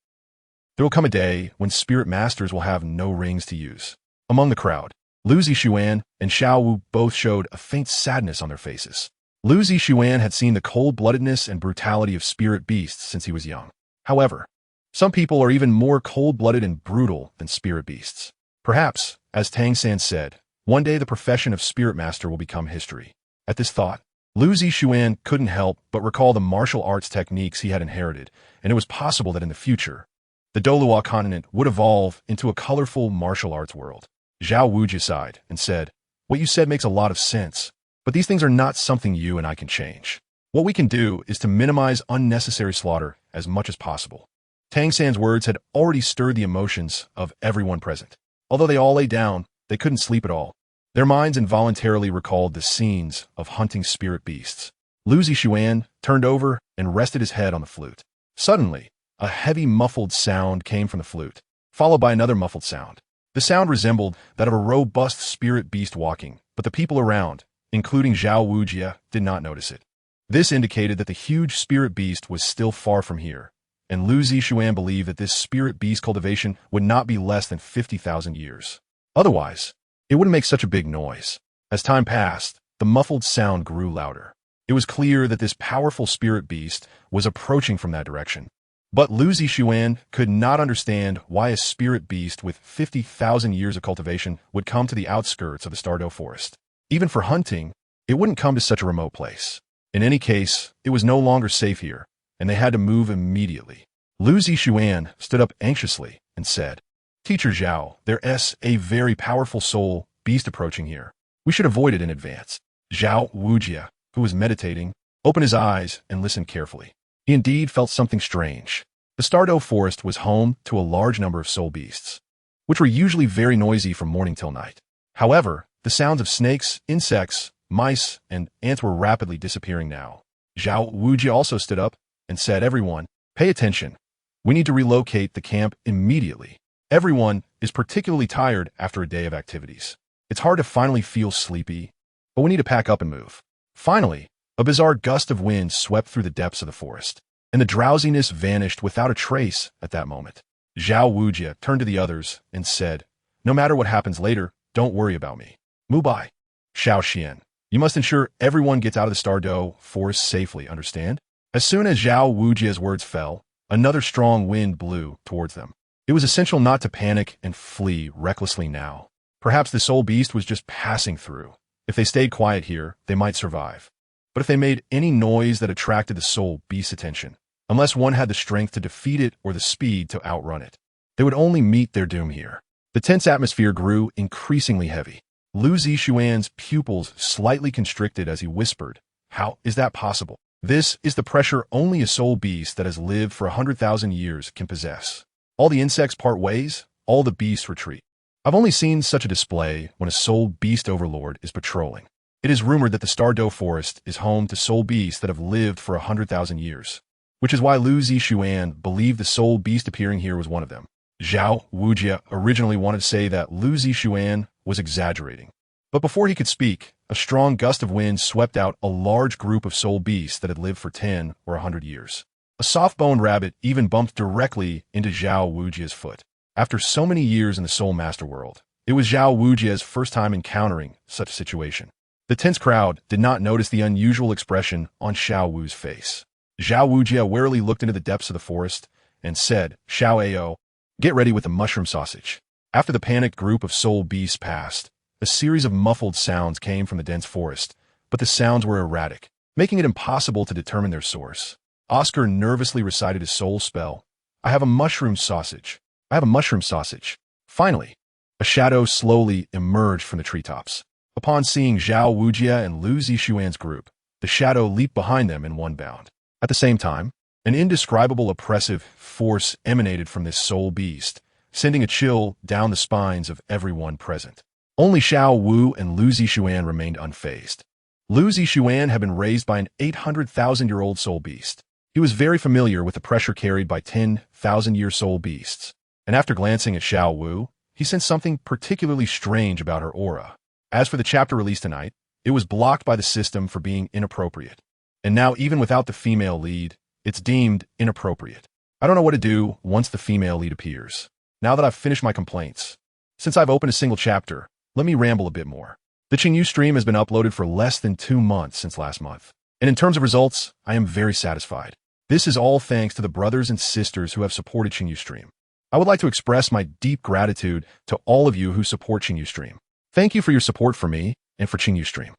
there will come a day when spirit masters will have no rings to use. Among the crowd, Lu Zixuan and Xiao Wu both showed a faint sadness on their faces. Lu Zixuan had seen the cold-bloodedness and brutality of spirit beasts since he was young. However, some people are even more cold-blooded and brutal than spirit beasts. Perhaps, as Tang San said, one day the profession of spirit master will become history. At this thought, Lu Zixuan couldn't help but recall the martial arts techniques he had inherited, and it was possible that in the future, the Douluo Continent would evolve into a colorful martial arts world. Zhao Wujia sighed and said, what you said makes a lot of sense, but these things are not something you and I can change. What we can do is to minimize unnecessary slaughter as much as possible. Tang San's words had already stirred the emotions of everyone present. Although they all lay down, they couldn't sleep at all. Their minds involuntarily recalled the scenes of hunting spirit beasts. Lu Zixuan turned over and rested his head on the flute. Suddenly, a heavy muffled sound came from the flute, followed by another muffled sound. The sound resembled that of a robust spirit beast walking, but the people around, including Zhao Wujia, did not notice it. This indicated that the huge spirit beast was still far from here, and Lu Zixuan believed that this spirit beast cultivation would not be less than 50,000 years. Otherwise, it wouldn't make such a big noise. As time passed, the muffled sound grew louder. It was clear that this powerful spirit beast was approaching from that direction. But Lu Zixuan could not understand why a spirit beast with 50,000 years of cultivation would come to the outskirts of the Douluo Forest. Even for hunting, it wouldn't come to such a remote place. In any case, it was no longer safe here, and they had to move immediately. Lu Zixuan stood up anxiously and said, Teacher Zhao, there's a very powerful soul beast approaching here. We should avoid it in advance. Zhao Wujia, who was meditating, opened his eyes and listened carefully. He indeed felt something strange. The Douluo Forest was home to a large number of soul beasts, which were usually very noisy from morning till night. However, the sounds of snakes, insects, mice, and ants were rapidly disappearing now. Zhao Wujia also stood up and said, everyone, pay attention. We need to relocate the camp immediately. Everyone is particularly tired after a day of activities. It's hard to finally feel sleepy, but we need to pack up and move. Finally, a bizarre gust of wind swept through the depths of the forest, and the drowsiness vanished without a trace at that moment. Zhao Wujia turned to the others and said, no matter what happens later, don't worry about me. Mubai. Xiao Xian, you must ensure everyone gets out of the Douluo Forest safely, understand? As soon as Zhao Wujia's words fell, another strong wind blew towards them. It was essential not to panic and flee recklessly now. Perhaps the soul beast was just passing through. If they stayed quiet here, they might survive. But if they made any noise that attracted the soul beast's attention, unless one had the strength to defeat it or the speed to outrun it, they would only meet their doom here. The tense atmosphere grew increasingly heavy. Lu Zixuan's pupils slightly constricted as he whispered, how is that possible? This is the pressure only a soul beast that has lived for 100,000 years can possess. All the insects part ways, all the beasts retreat. I've only seen such a display when a soul beast overlord is patrolling. It is rumored that the Douluo Forest is home to soul beasts that have lived for 100,000 years, which is why Lu Zixuan believed the soul beast appearing here was one of them. Zhao Wujia originally wanted to say that Lu Zixuan was exaggerating, but before he could speak, a strong gust of wind swept out a large group of soul beasts that had lived for 10 or 100 years. A soft-boned rabbit even bumped directly into Zhao Wujia's foot. After so many years in the Soul Master world, it was Zhao Wujia's first time encountering such a situation. The tense crowd did not notice the unusual expression on Xiao Wu's face. Zhao Wujia warily looked into the depths of the forest and said, Xiao Ao, get ready with the mushroom sausage. After the panicked group of soul beasts passed, a series of muffled sounds came from the dense forest, but the sounds were erratic, making it impossible to determine their source. Oscar nervously recited his soul spell. I have a mushroom sausage. I have a mushroom sausage. Finally, a shadow slowly emerged from the treetops. Upon seeing Zhao Wujia and Lu Zixuan's group, the shadow leaped behind them in one bound. At the same time, an indescribable oppressive force emanated from this soul beast, sending a chill down the spines of everyone present. Only Xiao Wu and Lu Zixuan remained unfazed. Lu Zixuan had been raised by an 800,000-year-old soul beast. He was very familiar with the pressure carried by 10,000-year soul beasts, and after glancing at Xiao Wu, he sensed something particularly strange about her aura. As for the chapter released tonight, it was blocked by the system for being inappropriate. And now, even without the female lead, it's deemed inappropriate. I don't know what to do once the female lead appears. Now that I've finished my complaints, since I've opened a single chapter, let me ramble a bit more. The Qingyu stream has been uploaded for less than 2 months since last month. And in terms of results, I am very satisfied. This is all thanks to the brothers and sisters who have supported Qingyu stream. I would like to express my deep gratitude to all of you who support Qingyu stream. Thank you for your support for me and for Qingyu stream.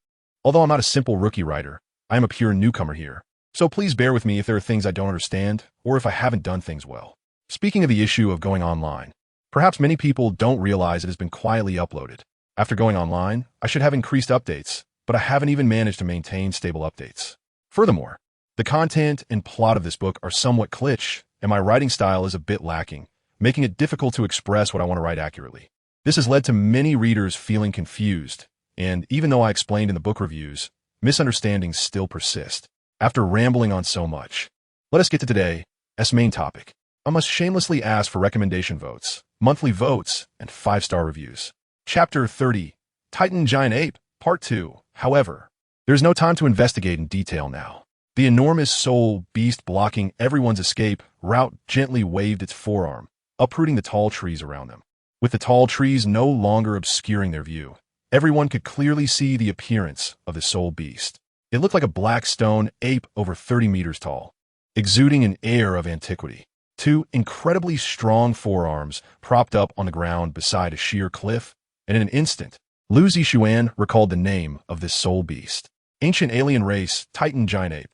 Although I'm not a simple rookie writer, I am a pure newcomer here. So please bear with me if there are things I don't understand or if I haven't done things well. Speaking of the issue of going online, perhaps many people don't realize it has been quietly uploaded. After going online, I should have increased updates, but I haven't even managed to maintain stable updates. Furthermore, the content and plot of this book are somewhat glitch, and my writing style is a bit lacking, making it difficult to express what I want to write accurately. This has led to many readers feeling confused, and even though I explained in the book reviews, misunderstandings still persist. After rambling on so much, let us get to today's main topic. I must shamelessly ask for recommendation votes, monthly votes, and 5-star reviews. Chapter 30, Titan Giant Ape, Part 2. However, there is no time to investigate in detail now. The enormous soul beast blocking everyone's escape route gently waved its forearm, uprooting the tall trees around them. With the tall trees no longer obscuring their view, everyone could clearly see the appearance of the soul beast. It looked like a black stone ape over 30 meters tall, exuding an air of antiquity. 2 incredibly strong forearms propped up on the ground beside a sheer cliff, and in an instant, Lu Zixuan recalled the name of this soul beast. Ancient alien race, Titan Giant Ape.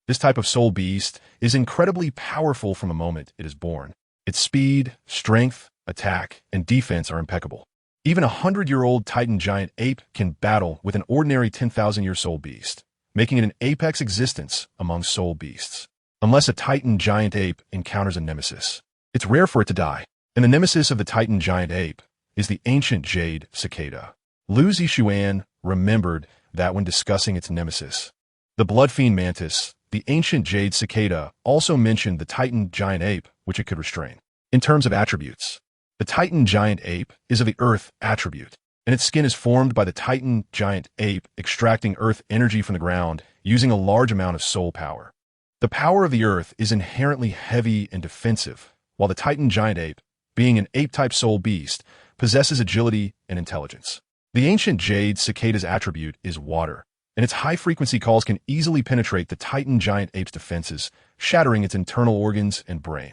This type of soul beast is incredibly powerful from the moment it is born. Its speed, strength, attack, and defense are impeccable. Even a 100-year-old Titan Giant Ape can battle with an ordinary 10,000-year soul beast, making it an apex existence among soul beasts. Unless a Titan Giant Ape encounters a nemesis, it's rare for it to die, and the nemesis of the Titan Giant Ape is the ancient Jade cicada. Lu Zixuan remembered that when discussing its nemesis, the blood fiend mantis, the ancient Jade cicada also mentioned the Titan Giant Ape, which it could restrain. In terms of attributes, the Titan Giant Ape is of the Earth attribute, and its skin is formed by the Titan Giant Ape extracting Earth energy from the ground using a large amount of soul power. The power of the Earth is inherently heavy and defensive, while the Titan Giant Ape, being an ape-type soul beast, possesses agility and intelligence. The ancient Jade cicada's attribute is water, and its high-frequency calls can easily penetrate the Titan Giant Ape's defenses, shattering its internal organs and brain.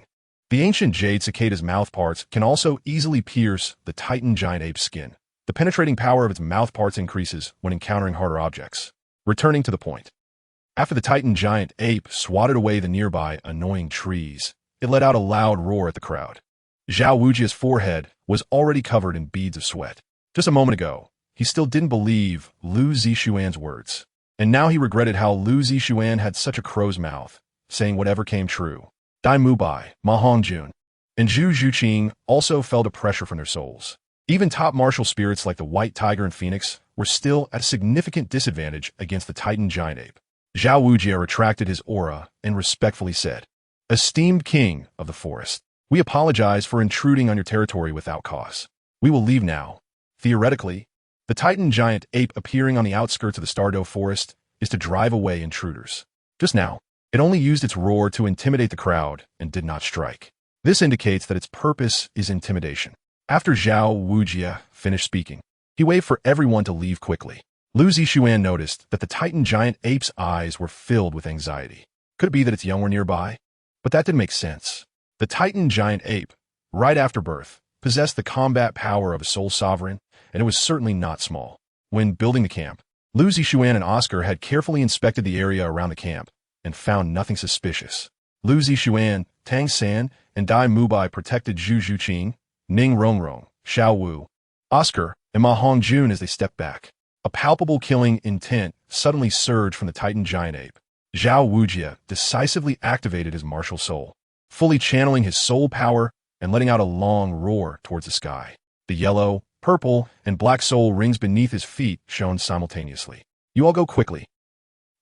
The ancient Jade cicada's mouth parts can also easily pierce the Titan Giant Ape's skin. The penetrating power of its mouth parts increases when encountering harder objects. Returning to the point. After the Titan Giant Ape swatted away the nearby annoying trees, it let out a loud roar at the crowd. Zhao Wujia's forehead was already covered in beads of sweat. Just a moment ago, he still didn't believe Lu Zixuan's words, and now he regretted how Lu Zixuan had such a crow's mouth, saying whatever came true. Dai Mubai, Ma Hongjun, and Zhu Zhuqing also felt a pressure from their souls. Even top martial spirits like the White Tiger and Phoenix were still at a significant disadvantage against the Titan Giant Ape. Zhao Wujia retracted his aura and respectfully said, "Esteemed king of the forest, we apologize for intruding on your territory without cause. We will leave now." Theoretically, the Titan Giant Ape appearing on the outskirts of the Stardow Forest is to drive away intruders. Just now, it only used its roar to intimidate the crowd and did not strike. This indicates that its purpose is intimidation. After Zhao Wujia finished speaking, he waved for everyone to leave quickly. Lu Zixuan noticed that the Titan Giant Ape's eyes were filled with anxiety. Could it be that its young were nearby? But that didn't make sense. The Titan Giant Ape, right after birth, possessed the combat power of a soul sovereign, and it was certainly not small. When building the camp, Lu Zixuan and Oscar had carefully inspected the area around the camp, and found nothing suspicious. Lu Zixuan, Tang San, and Dai Mubai protected Zhu Zhuqing, Ning Rongrong, Xiao Wu, Oscar, and Ma Hongjun as they stepped back. A palpable killing intent suddenly surged from the Titan giant ape. Zhao Wujia decisively activated his martial soul, fully channeling his soul power and letting out a long roar towards the sky. The yellow, purple, and black soul rings beneath his feet shone simultaneously. You all go quickly.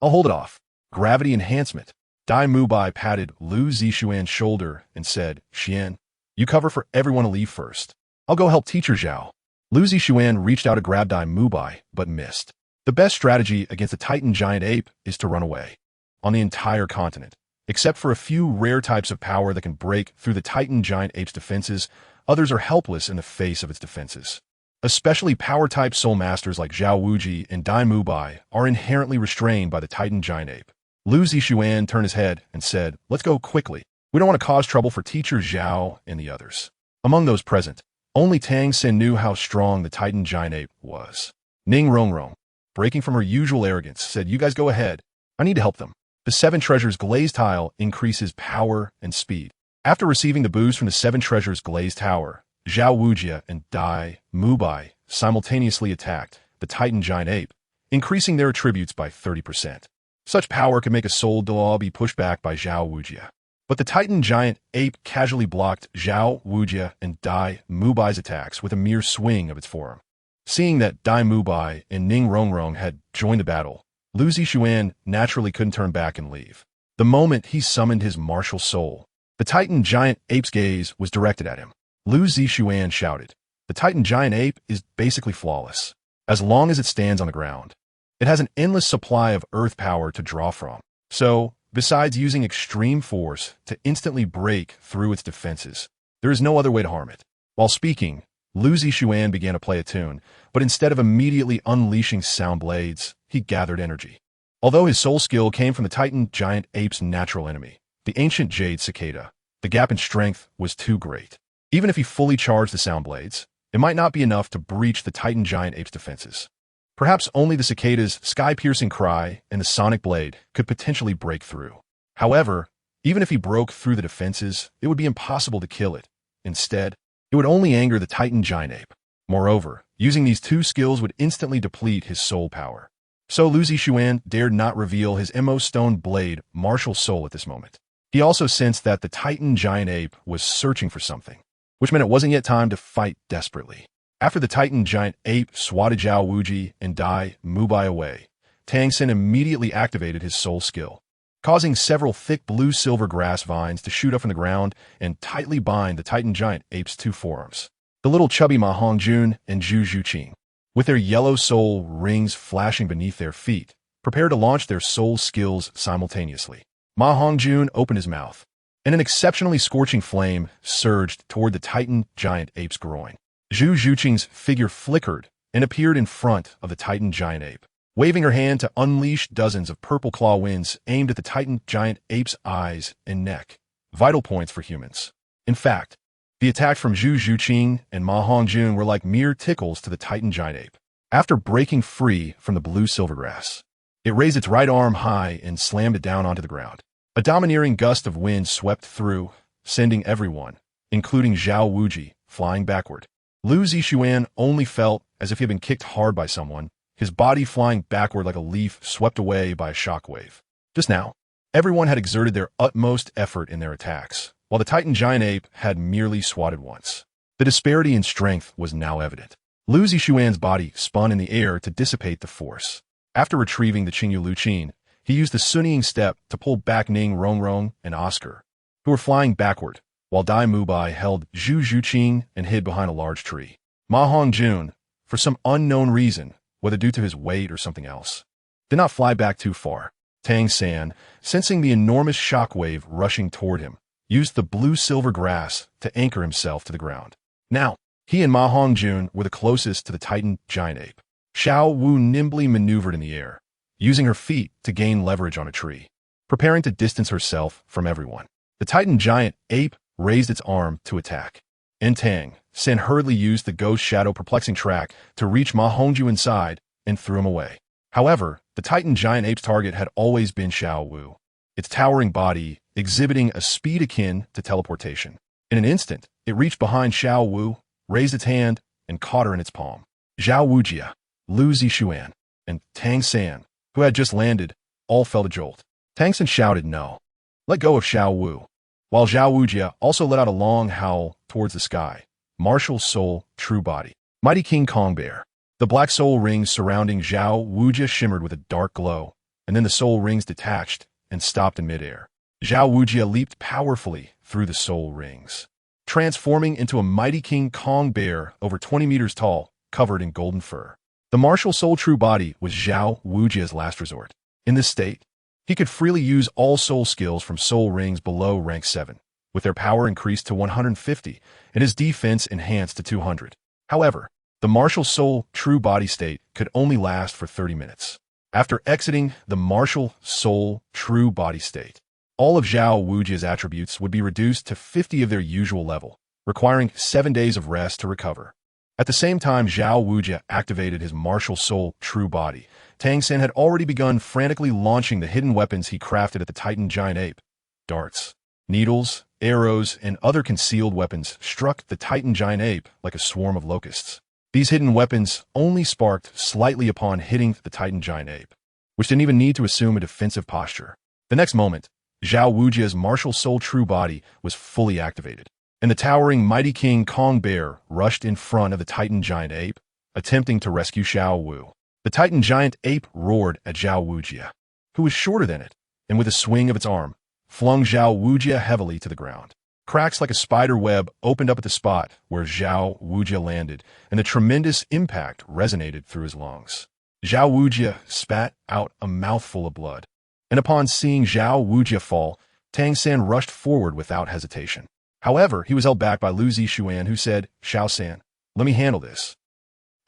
I'll hold it off. Gravity enhancement. Dai Mubai patted Lu Zixuan's shoulder and said, Xian, you cover for everyone to leave first. I'll go help Teacher Zhao. Lu Zixuan reached out to grab Dai Mubai, but missed. The best strategy against a Titan giant ape is to run away. On the entire continent, except for a few rare types of power that can break through the Titan giant ape's defenses, others are helpless in the face of its defenses. Especially power-type soul masters like Zhao Wuji and Dai Mubai are inherently restrained by the Titan giant ape. Lu Zixuan turned his head and said, let's go quickly. We don't want to cause trouble for Teacher Zhao and the others. Among those present, only Tang Sen knew how strong the Titan giant ape was. Ning Rongrong, breaking from her usual arrogance, said, you guys go ahead. I need to help them. The Seven Treasures Glazed Tile increases power and speed. After receiving the boost from the Seven Treasures Glazed Tower, Zhao Wujia and Dai Mubai simultaneously attacked the Titan giant ape, increasing their attributes by 30%. Such power could make a soul Douluo be pushed back by Zhao Wujia. But the Titan giant ape casually blocked Zhao Wujia and Dai Mubai's attacks with a mere swing of its forearm. Seeing that Dai Mubai and Ning Rongrong had joined the battle, Lu Zixuan naturally couldn't turn back and leave. The moment he summoned his martial soul, the Titan giant ape's gaze was directed at him. Lu Zixuan shouted, the Titan giant ape is basically flawless. As long as it stands on the ground, it has an endless supply of earth power to draw from. So, besides using extreme force to instantly break through its defenses, there is no other way to harm it. While speaking, Lu Zixuan began to play a tune, but instead of immediately unleashing sound blades, he gathered energy. Although his soul skill came from the Titan giant ape's natural enemy, the ancient Jade cicada, the gap in strength was too great. Even if he fully charged the sound blades, it might not be enough to breach the Titan giant ape's defenses. Perhaps only the cicada's sky-piercing cry and the sonic blade could potentially break through. However, even if he broke through the defenses, it would be impossible to kill it. Instead, it would only anger the Titan giant ape. Moreover, using these two skills would instantly deplete his soul power. So Lu Zixuan dared not reveal his Emo Stone Blade martial soul at this moment. He also sensed that the Titan giant ape was searching for something, which meant it wasn't yet time to fight desperately. After the Titan giant ape swatted Zhao Wuji and Dai Mubai away, Tang Sen immediately activated his soul skill, causing several thick blue-silver grass vines to shoot up from the ground and tightly bind the Titan giant ape's two forearms. The little chubby Ma Hongjun and Zhu Zhuqing, with their yellow soul rings flashing beneath their feet, prepared to launch their soul skills simultaneously. Ma Hongjun opened his mouth, and an exceptionally scorching flame surged toward the Titan giant ape's groin. Zhu Zhuqing's figure flickered and appeared in front of the Titan giant ape, waving her hand to unleash dozens of purple claw winds aimed at the Titan giant ape's eyes and neck, vital points for humans. In fact, the attacks from Zhu Zhuqing and Ma Hongjun were like mere tickles to the Titan giant ape. After breaking free from the blue silvergrass, it raised its right arm high and slammed it down onto the ground. A domineering gust of wind swept through, sending everyone, including Zhao Wuji, flying backward. Lu Zixuan only felt as if he had been kicked hard by someone, his body flying backward like a leaf swept away by a shockwave. Just now, everyone had exerted their utmost effort in their attacks, while the Titan giant ape had merely swatted once. The disparity in strength was now evident. Lu Zixuan's body spun in the air to dissipate the force. After retrieving the Qingyu Luqin, he used the Sunnying step to pull back Ning Rongrong and Oscar, who were flying backward, while Dai Mubai held Zhu Zhuqing and hid behind a large tree. Ma Hongjun, for some unknown reason, whether due to his weight or something else, did not fly back too far. Tang San, sensing the enormous shockwave rushing toward him, used the blue-silver grass to anchor himself to the ground. Now, he and Ma Hongjun were the closest to the Titan giant ape. Xiao Wu nimbly maneuvered in the air, using her feet to gain leverage on a tree, preparing to distance herself from everyone. The Titan giant ape raised its arm to attack, and Tang Sen hurriedly used the ghost shadow perplexing track to reach Ma Hongju inside and threw him away. However, the Titan giant ape's target had always been Xiao Wu. its towering body exhibiting a speed akin to teleportation. In an instant, it reached behind Xiao Wu, raised its hand, and caught her in its palm. Zhao Wujia, Lu Zixuan, and Tang San, who had just landed, all felt a jolt. Tang San shouted no. Let go of Xiao Wu. While Zhao Wujia also let out a long howl towards the sky. Martial soul, true body. Mighty King Kong Bear. The black soul rings surrounding Zhao Wujia shimmered with a dark glow, and then the soul rings detached and stopped in midair. Zhao Wujia leaped powerfully through the soul rings, transforming into a mighty King Kong Bear over 20 meters tall, covered in golden fur. The martial soul true body was Zhao Wujia's last resort. In this state, he could freely use all soul skills from soul rings below rank 7, with their power increased to 150 and his defense enhanced to 200. However, the martial soul true body state could only last for 30 minutes. After exiting the martial soul true body state, all of Zhao Wujia's attributes would be reduced to 50 of their usual level, requiring 7 days of rest to recover. At the same time Zhao Wujia activated his martial soul true body, Tang San had already begun frantically launching the hidden weapons he crafted at the Titan giant ape. Darts, needles, arrows, and other concealed weapons struck the Titan giant ape like a swarm of locusts. These hidden weapons only sparked slightly upon hitting the Titan giant ape, which didn't even need to assume a defensive posture. The next moment, Zhao Wujia's martial soul true body was fully activated, and the towering mighty King Kong Bear rushed in front of the Titan giant ape, attempting to rescue Xiao Wu. The Titan giant ape roared at Zhao Wujia, who was shorter than it, and with a swing of its arm, flung Zhao Wujia heavily to the ground. Cracks like a spider web opened up at the spot where Zhao Wujia landed, and the tremendous impact resonated through his lungs. Zhao Wujia spat out a mouthful of blood, and upon seeing Zhao Wujia fall, Tang San rushed forward without hesitation. However, he was held back by Lu Zixuan, who said, "Xiao San, let me handle this."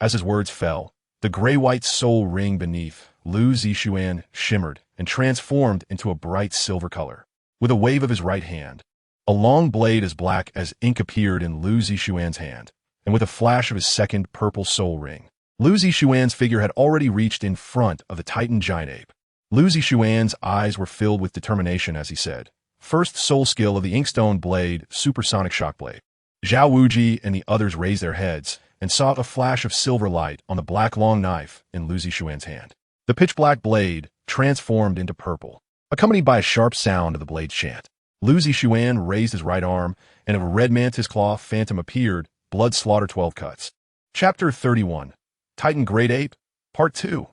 As his words fell, the gray-white soul ring beneath Lu Zixuan shimmered and transformed into a bright silver color. With a wave of his right hand, a long blade as black as ink appeared in Lu Zixuan's hand, and with a flash of his second purple soul ring, Lu Zixuan's figure had already reached in front of the Titan giant ape. Lu Zixuan's eyes were filled with determination as he said, "First soul skill of the Inkstone Blade, Supersonic Shock Blade." Zhao Wuji and the others raised their heads and saw a flash of silver light on the black long knife in Lu Zixuan's hand. The pitch-black blade transformed into purple, accompanied by a sharp sound of the blade's chant. Lu Zixuan raised his right arm, and a red mantis claw phantom appeared, blood slaughter 12 cuts. Chapter 31, Titan Great Ape, Part 2.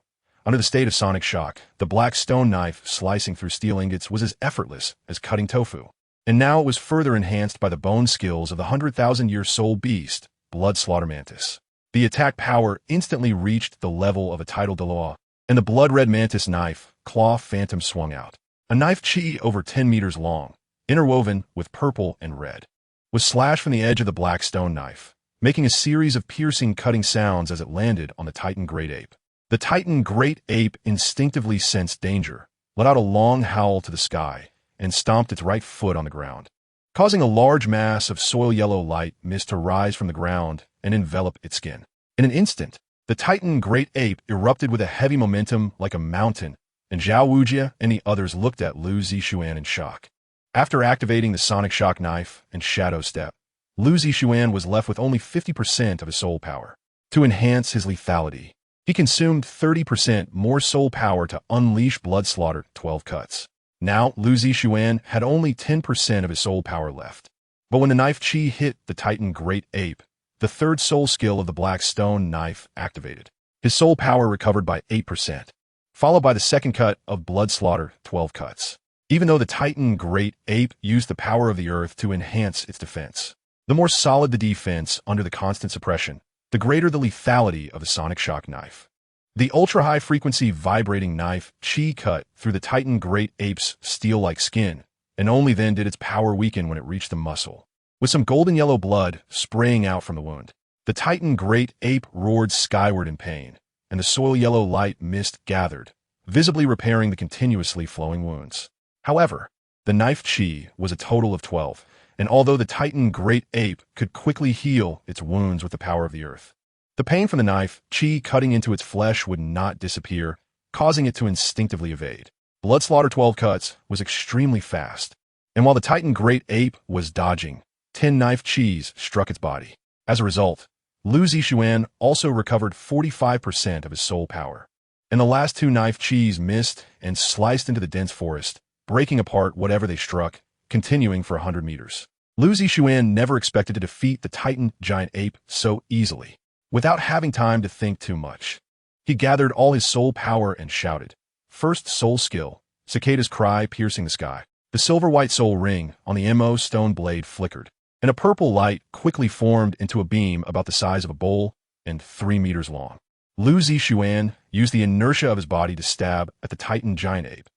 Under the state of sonic shock, the black stone knife slicing through steel ingots was as effortless as cutting tofu. And now it was further enhanced by the bone skills of the 100,000-year soul beast, Blood Slaughter Mantis. The attack power instantly reached the level of a tidal Douluo, and the blood-red mantis knife, claw phantom swung out. A knife chi over 10 meters long, interwoven with purple and red, was slashed from the edge of the black stone knife, making a series of piercing cutting sounds as it landed on the Titan Great Ape. The Titan Great Ape instinctively sensed danger, let out a long howl to the sky, and stomped its right foot on the ground, causing a large mass of soil yellow light mist to rise from the ground and envelop its skin. In an instant, the Titan Great Ape erupted with a heavy momentum like a mountain, and Zhao Wujia and the others looked at Lu Zixuan in shock. After activating the Sonic Shock Knife and Shadow Step, Lu Zixuan was left with only 50% of his soul power. To enhance his lethality, he consumed 30% more soul power to unleash Blood Slaughter 12 cuts. Now, Lu Zixuan had only 10% of his soul power left. But when the knife chi hit the Titan Great Ape, the third soul skill of the black stone knife activated. His soul power recovered by 8%, followed by the second cut of Blood Slaughter 12 cuts. Even though the Titan Great Ape used the power of the earth to enhance its defense, the more solid the defense under the constant suppression, the greater the lethality of the Sonic Shock Knife. The ultra-high-frequency vibrating knife chi cut through the Titan Great Ape's steel-like skin, and only then did its power weaken when it reached the muscle. With some golden yellow blood spraying out from the wound, the Titan Great Ape roared skyward in pain, and the soil yellow light mist gathered, visibly repairing the continuously flowing wounds. However, the knife chi was a total of 12, and although the Titan Great Ape could quickly heal its wounds with the power of the earth, the pain from the knife chi cutting into its flesh would not disappear, causing it to instinctively evade. Blood Slaughter 12 Cuts was extremely fast, and while the Titan Great Ape was dodging, 10 Knife Cheese struck its body. As a result, Lu Zixuan also recovered 45% of his soul power, and the last 2 Knife Cheese missed and sliced into the dense forest, breaking apart whatever they struck, continuing for 100 meters. Lu Zixuan never expected to defeat the Titan Giant Ape so easily, without having time to think too much. He gathered all his soul power and shouted. First soul skill, Cicada's Cry piercing the sky. The silver-white soul ring on the MO stone blade flickered, and a purple light quickly formed into a beam about the size of a bowl and 3 meters long. Lu Zixuan used the inertia of his body to stab at the Titan Giant Ape,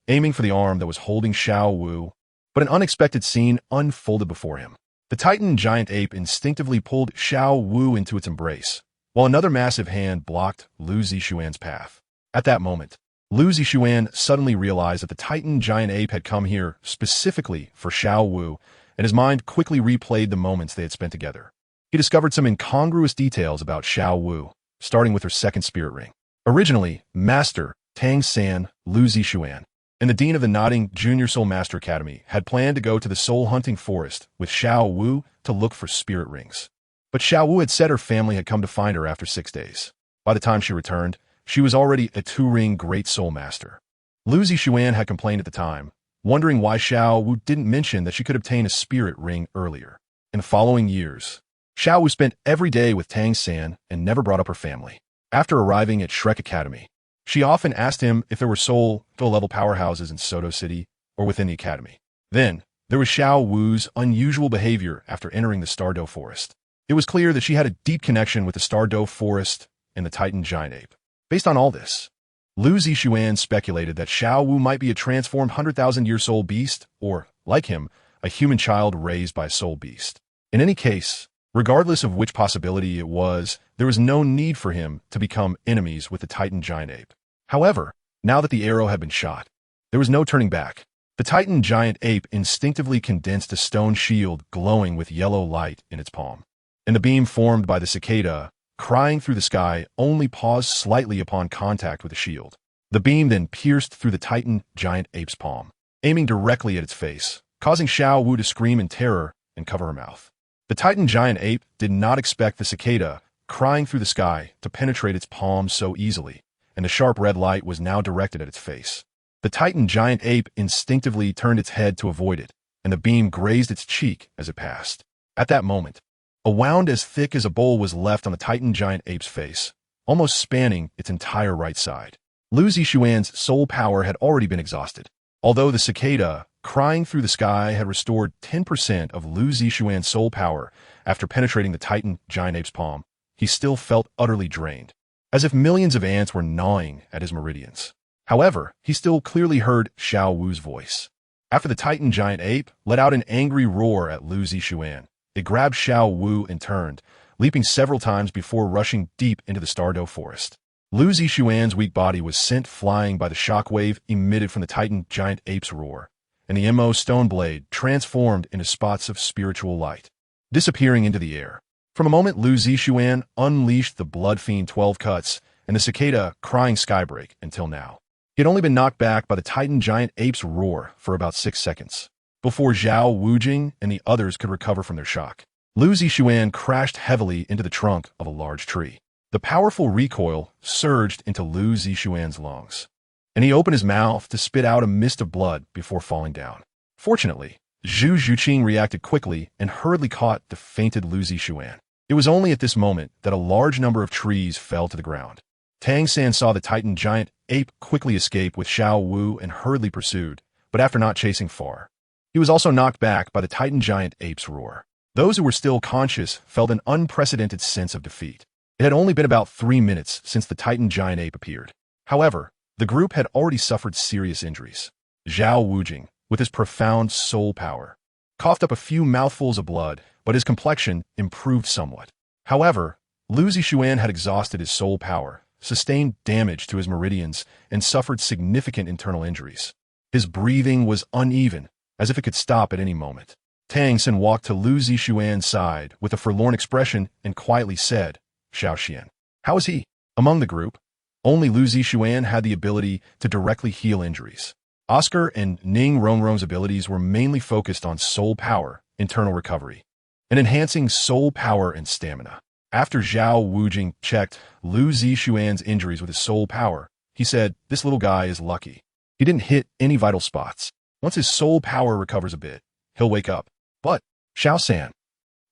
aiming for the arm that was holding Xiao Wu, but an unexpected scene unfolded before him. The Titan Giant Ape instinctively pulled Xiao Wu into its embrace, while another massive hand blocked Lu Zixuan's path. At that moment, Lu Zixuan suddenly realized that the Titan Giant Ape had come here specifically for Xiao Wu, and his mind quickly replayed the moments they had spent together. He discovered some incongruous details about Xiao Wu, starting with her second spirit ring. Originally, Master Tang San Lu Zixuan and the Dean of the Nodding Junior Soul Master Academy had planned to go to the Soul Hunting Forest with Xiao Wu to look for spirit rings. But Xiao Wu had said her family had come to find her after 6 days. By the time she returned, she was already a 2-ring Great Soul Master. Lu Zixuan had complained at the time, wondering why Xiao Wu didn't mention that she could obtain a spirit ring earlier. In the following years, Xiao Wu spent every day with Tang San and never brought up her family. After arriving at Shrek Academy, she often asked him if there were soul-level powerhouses in Soto City or within the academy. Then, there was Xiao Wu's unusual behavior after entering the Stardow Forest. It was clear that she had a deep connection with the Stardow Forest and the Titan Giant Ape. Based on all this, Lu Zixuan speculated that Xiao Wu might be a transformed 100,000-year soul beast, or, like him, a human child raised by a soul beast. In any case, regardless of which possibility it was, there was no need for him to become enemies with the Titan Giant Ape. However, now that the arrow had been shot, there was no turning back. The Titan Giant Ape instinctively condensed a stone shield glowing with yellow light in its palm, and the beam formed by the cicada, crying through the sky, only paused slightly upon contact with the shield. The beam then pierced through the Titan Giant Ape's palm, aiming directly at its face, causing Xiao Wu to scream in terror and cover her mouth. The Titan Giant Ape did not expect the cicada, crying through the sky, to penetrate its palm so easily, and the sharp red light was now directed at its face. The Titan Giant Ape instinctively turned its head to avoid it, and the beam grazed its cheek as it passed. At that moment, a wound as thick as a bowl was left on the Titan Giant Ape's face, almost spanning its entire right side. Lu Zixuan's soul power had already been exhausted. Although the cicada, crying through the sky, had restored 10% of Lu Zixuan's soul power after penetrating the Titan Giant Ape's palm, he still felt utterly drained, as if millions of ants were gnawing at his meridians. However, he still clearly heard Xiao Wu's voice. After the Titan Giant Ape let out an angry roar at Lu Zixuan, it grabbed Xiao Wu and turned, leaping several times before rushing deep into the Stardow Forest. Lu Zixuan's weak body was sent flying by the shockwave emitted from the Titan Giant Ape's roar, and the MO stone blade transformed into spots of spiritual light, disappearing into the air. From a moment, Lu Zixuan unleashed the Blood Fiend 12 Cuts and the cicada crying skybreak until now. He had only been knocked back by the Titan Giant Ape's roar for about 6 seconds, before Zhao Wujing and the others could recover from their shock. Lu Zixuan crashed heavily into the trunk of a large tree. The powerful recoil surged into Lu Zixuan's lungs, and he opened his mouth to spit out a mist of blood before falling down. Fortunately, Zhu Zhuqing reacted quickly and hurriedly caught the fainted Lu Zixuan. It was only at this moment that a large number of trees fell to the ground. Tang San saw the Titan Giant Ape quickly escape with Xiao Wu and hurriedly pursued, but after not chasing far, he was also knocked back by the Titan Giant Ape's roar. Those who were still conscious felt an unprecedented sense of defeat. It had only been about 3 minutes since the Titan Giant Ape appeared. However, the group had already suffered serious injuries. Zhao Wujing, with his profound soul power, coughed up a few mouthfuls of blood, but his complexion improved somewhat. However, Lu Zixuan had exhausted his soul power, sustained damage to his meridians, and suffered significant internal injuries. His breathing was uneven, as if it could stop at any moment. Tang San walked to Lu Zixuan's side with a forlorn expression and quietly said, "Xiao Xian, how is he?" Among the group, only Lu Zixuan had the ability to directly heal injuries. Oscar and Ning Rongrong's abilities were mainly focused on soul power, internal recovery, and enhancing soul power and stamina. After Zhao Wujing checked Lu Zixuan's injuries with his soul power, he said, "This little guy is lucky. He didn't hit any vital spots. Once his soul power recovers a bit, he'll wake up." But Xiao San,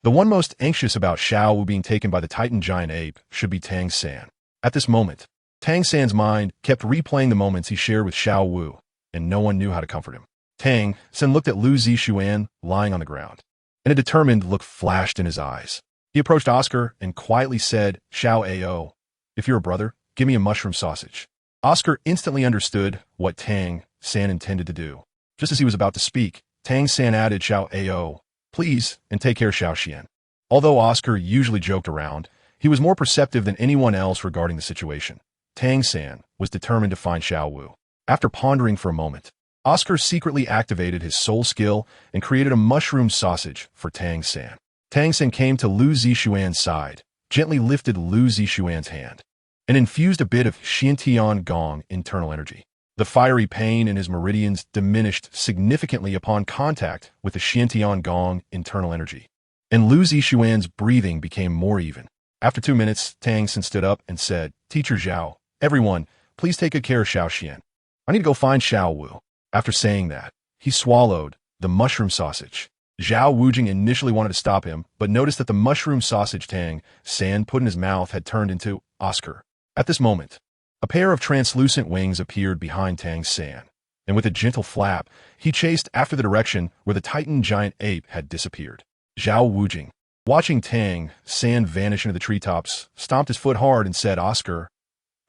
the one most anxious about Xiao Wu being taken by the Titan giant ape, should be Tang San. At this moment, Tang San's mind kept replaying the moments he shared with Xiao Wu, and no one knew how to comfort him. Tang San looked at Lu Zixuan lying on the ground, and a determined look flashed in his eyes. He approached Oscar and quietly said, "Xiao Ao, if you're a brother, give me a mushroom sausage." Oscar instantly understood what Tang San intended to do. Just as he was about to speak, Tang San added, "Xiao Ao, please, and take care, Xiao Xian." Although Oscar usually joked around, he was more perceptive than anyone else regarding the situation. Tang San was determined to find Xiao Wu. After pondering for a moment, Oscar secretly activated his soul skill and created a mushroom sausage for Tang San. Tang San came to Lu Zixuan's side, gently lifted Lu Zixuan's hand, and infused a bit of Xiantian Gong internal energy. The fiery pain in his meridians diminished significantly upon contact with the Xiantian Gong internal energy, and Lu Zixuan's breathing became more even. After 2 minutes, Tang San stood up and said, "Teacher Zhao, everyone, please take good care of Xiao Xian. I need to go find Xiao Wu." After saying that, he swallowed the mushroom sausage. Zhao Wujing initially wanted to stop him, but noticed that the mushroom sausage Tang San put in his mouth had turned into Oscar. At this moment, a pair of translucent wings appeared behind Tang San, and with a gentle flap, he chased after the direction where the Titan giant ape had disappeared. Zhao Wujing, watching Tang San vanish into the treetops, stomped his foot hard and said, "Oscar,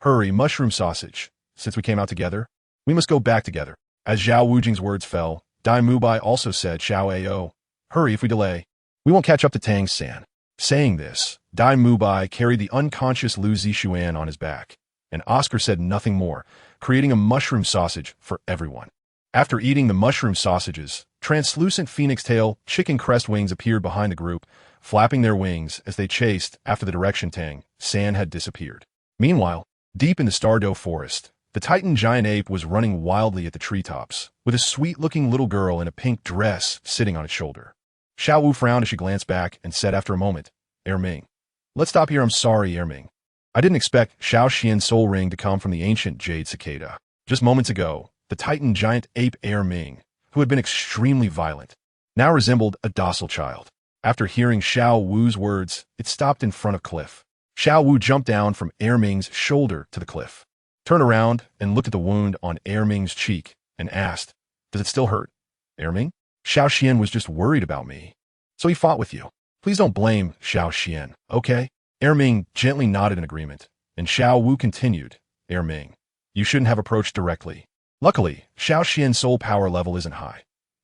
hurry, mushroom sausage. Since we came out together, we must go back together." As Zhao Wujing's words fell, Dai Mubai also said, "Xiao Ao, hurry, if we delay, we won't catch up to Tang San." Saying this, Dai Mubai carried the unconscious Lu Zixuan on his back, and Oscar said nothing more, creating a mushroom sausage for everyone. After eating the mushroom sausages, translucent phoenix tail, chicken crest wings appeared behind the group, flapping their wings as they chased after the direction Tang San had disappeared. Meanwhile, deep in the Stardow forest, the Titan giant ape was running wildly at the treetops, with a sweet-looking little girl in a pink dress sitting on its shoulder. Xiao Wu frowned as she glanced back and said after a moment, "Erming, let's stop here. I'm sorry, Erming. I didn't expect Xiao Xian's soul ring to come from the ancient Jade cicada." Just moments ago, the Titan giant ape Erming, who had been extremely violent, now resembled a docile child. After hearing Xiao Wu's words, it stopped in front of cliff. Xiao Wu jumped down from Erming's shoulder to the cliff, turned around and looked at the wound on Erming's cheek and asked, "Does it still hurt, Erming?" "Xiao Xian was just worried about me, so he fought with you. Please don't blame Xiao Xian, okay?" Erming gently nodded in agreement, and Xiao Wu continued, "Erming, you shouldn't have approached directly. Luckily, Xiao Xian's soul power level isn't high.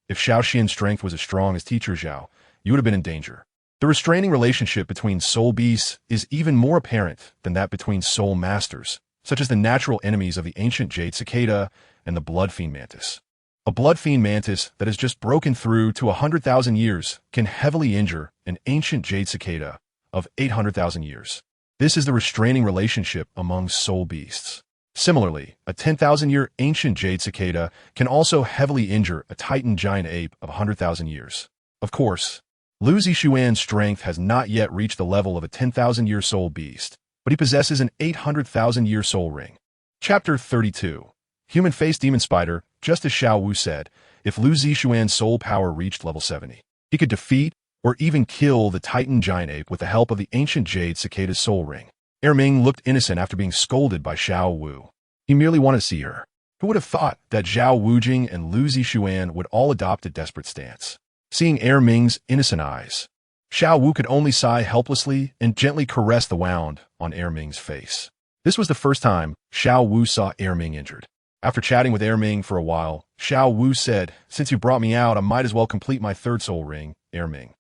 If Xiao Xian's strength was as strong as Teacher Zhao, you would have been in danger. The restraining relationship between soul beasts is even more apparent than that between soul masters, such as the natural enemies of the ancient Jade cicada and the blood fiend mantis. A blood fiend mantis that has just broken through to 100,000 years can heavily injure an ancient Jade cicada of 800,000 years. This is the restraining relationship among soul beasts. Similarly, a 10,000-year ancient Jade cicada can also heavily injure a Titan giant ape of 100,000 years. Of course, Lu Zixuan's strength has not yet reached the level of a 10,000-year soul beast, but he possesses an 800,000-year soul ring. Chapter 32. Human Face Demon Spider. Just as Xiao Wu said, if Lu Zixuan's soul power reached level 70, he could defeat or even kill the Titan giant ape with the help of the ancient Jade cicada's soul ring. Erming looked innocent after being scolded by Xiao Wu. He merely wanted to see her. Who would have thought that Zhao Wujing and Lu Zixuan would all adopt a desperate stance? Seeing Erming's innocent eyes, Xiao Wu could only sigh helplessly and gently caress the wound on Erming's face. This was the first time Xiao Wu saw Erming injured. After chatting with Erming for a while, Xiao Wu said, "Since you brought me out, I might as well complete my third soul ring, Erming.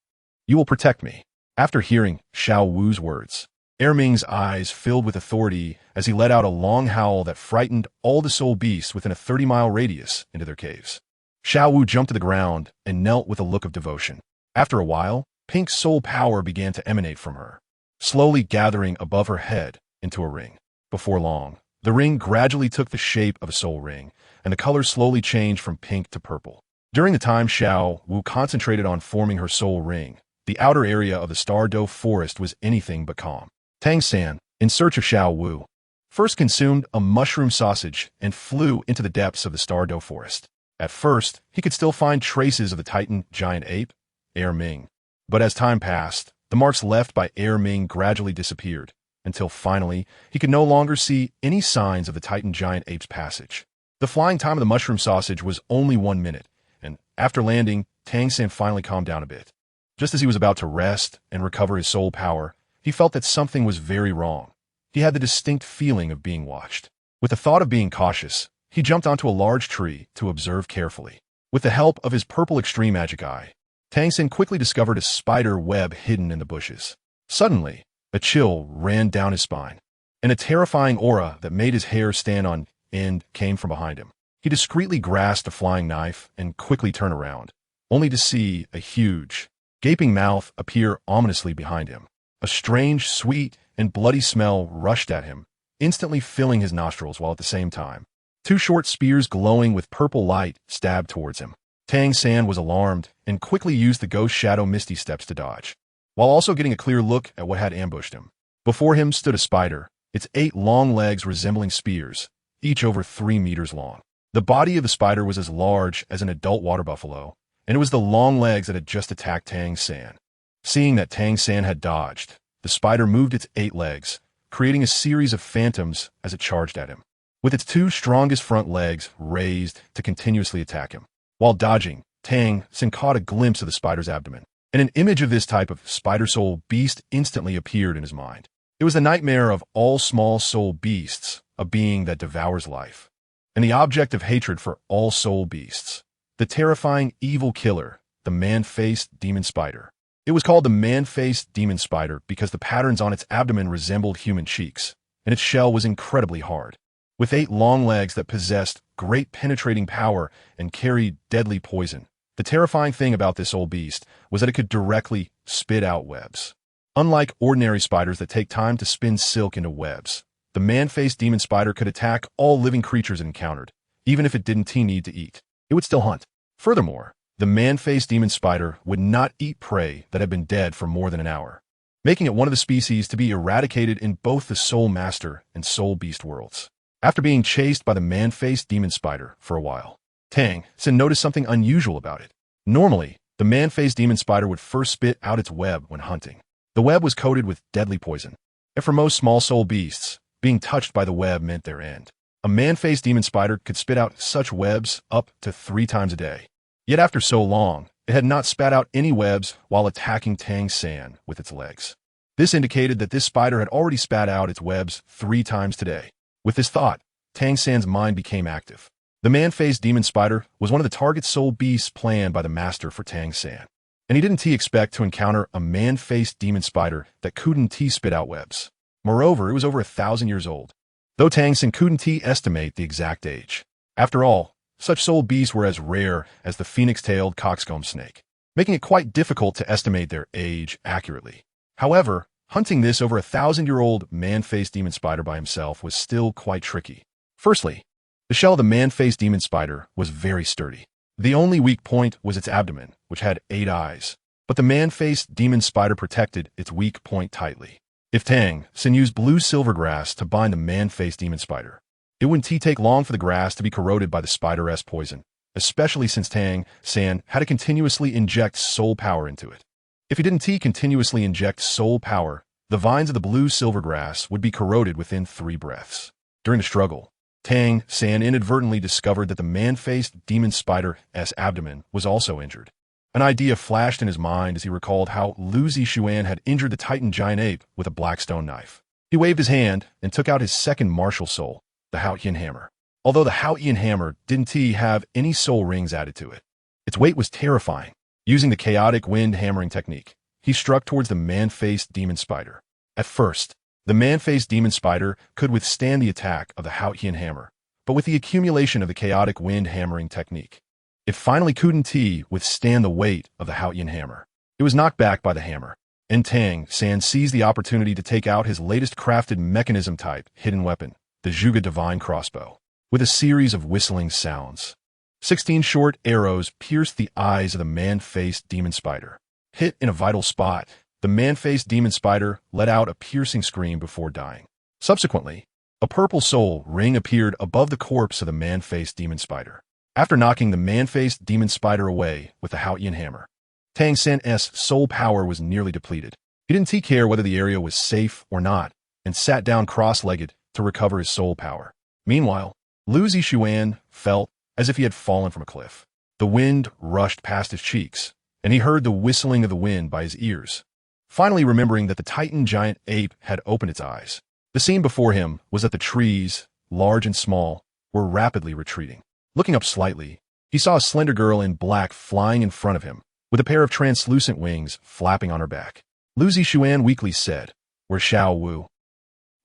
You will protect me." After hearing Xiao Wu's words, Erming's eyes filled with authority as he let out a long howl that frightened all the soul beasts within a 30-mile radius into their caves. Xiao Wu jumped to the ground and knelt with a look of devotion. After a while, pink soul power began to emanate from her, slowly gathering above her head into a ring. Before long, The ring gradually took the shape of a soul ring, and the color slowly changed from pink to purple. During the time Xiao Wu concentrated on forming her soul ring, the outer area of the Douluo forest was anything but calm. Tang San, in search of Xiao Wu, first consumed a mushroom sausage and flew into the depths of the Douluo forest. At first, he could still find traces of the Titan giant ape, Ming. But as time passed, the marks left by Ming gradually disappeared, until finally he could no longer see any signs of the Titan giant ape's passage. The flying time of the mushroom sausage was only 1 minute, and after landing, Tang San finally calmed down a bit. Just as he was about to rest and recover his soul power, he felt that something was very wrong. He had the distinct feeling of being watched. With the thought of being cautious, he jumped onto a large tree to observe carefully. With the help of his purple extreme magic eye, Tang San quickly discovered a spider web hidden in the bushes. Suddenly, a chill ran down his spine, and a terrifying aura that made his hair stand on end came from behind him. He discreetly grasped a flying knife and quickly turned around, only to see a huge, gaping mouth appear ominously behind him. A strange, sweet, and bloody smell rushed at him, instantly filling his nostrils while at the same time 2 short spears glowing with purple light stabbed towards him. Tang San was alarmed and quickly used the ghost shadow misty steps to dodge, while also getting a clear look at what had ambushed him. Before him stood a spider, its 8 long legs resembling spears, each over 3 meters long. The body of the spider was as large as an adult water buffalo, and it was the long legs that had just attacked Tang San. Seeing that Tang San had dodged, the spider moved its 8 legs, creating a series of phantoms as it charged at him, with its 2 strongest front legs raised to continuously attack him. While dodging, Tang San caught a glimpse of the spider's abdomen, and an image of this type of spider soul beast instantly appeared in his mind. It was the nightmare of all small soul beasts, a being that devours life, and the object of hatred for all soul beasts, the terrifying evil killer, the man-faced demon spider. It was called the man-faced demon spider because the patterns on its abdomen resembled human cheeks, and its shell was incredibly hard. With 8 long legs that possessed great penetrating power and carried deadly poison, the terrifying thing about this old beast was that it could directly spit out webs. Unlike ordinary spiders that take time to spin silk into webs, the man-faced demon spider could attack all living creatures it encountered, even if it didn't need to eat. It would still hunt. Furthermore, the man-faced demon spider would not eat prey that had been dead for more than an hour, making it one of the species to be eradicated in both the Soul Master and Soul Beast worlds. After being chased by the man-faced demon spider for a while, Tang San noticed something unusual about it. Normally, the man-faced demon spider would first spit out its web when hunting. The web was coated with deadly poison, and for most small soul beasts, being touched by the web meant their end. A man-faced demon spider could spit out such webs up to 3 times a day. Yet after so long, it had not spat out any webs while attacking Tang San with its legs. This indicated that this spider had already spat out its webs 3 times today. With this thought, Tang San's mind became active. The man-faced demon spider was one of the target soul beasts planned by the master for Tang San, and he didn't expect to encounter a man-faced demon spider that couldn't spit out webs. Moreover, it was over 1,000 years old, though Tang San couldn't estimate the exact age. After all, such soul beasts were as rare as the phoenix-tailed coxcomb snake, making it quite difficult to estimate their age accurately. However, hunting this over 1,000-year-old man-faced demon spider by himself was still quite tricky. Firstly, the shell of the man-faced demon spider was very sturdy. The only weak point was its abdomen, which had 8 eyes, but the man-faced demon spider protected its weak point tightly. If Tang San used blue silver grass to bind the man-faced demon spider, it wouldn't take long for the grass to be corroded by the spider's poison, especially since Tang San had to continuously inject soul power into it. If he didn't continuously inject soul power, the vines of the blue silver grass would be corroded within 3 breaths. During the struggle, Tang San inadvertently discovered that the man-faced demon spider's abdomen was also injured. An idea flashed in his mind as he recalled how Lu Zixuan had injured the Titan giant ape with a black stone knife. He waved his hand and took out his second martial soul, the Haotian hammer. Although the Haotian hammer didn't have any soul rings added to it, its weight was terrifying. Using the chaotic wind hammering technique, he struck towards the man-faced demon spider. At first, the man-faced demon spider could withstand the attack of the Haotian hammer, but with the accumulation of the chaotic wind hammering technique, it finally couldn't withstand the weight of the Haotian hammer. It was knocked back by the hammer, and Tang San seized the opportunity to take out his latest crafted mechanism type hidden weapon, the Zhuge divine crossbow, with a series of whistling sounds. 16 short arrows pierced the eyes of the man-faced demon spider. Hit in a vital spot, the man-faced demon spider let out a piercing scream before dying. Subsequently, a purple soul ring appeared above the corpse of the man-faced demon spider. After knocking the man-faced demon spider away with the Haotian hammer, Tang San's soul power was nearly depleted. He didn't take care whether the area was safe or not, and sat down cross-legged to recover his soul power. Meanwhile, Lu Zixuan felt as if he had fallen from a cliff. The wind rushed past his cheeks, and he heard the whistling of the wind by his ears. Finally remembering that the Titan giant ape had opened its eyes, the scene before him was that the trees, large and small, were rapidly retreating. Looking up slightly, he saw a slender girl in black flying in front of him, with a pair of translucent wings flapping on her back. Lu Zixuan weakly said, "Where's Xiao Wu?"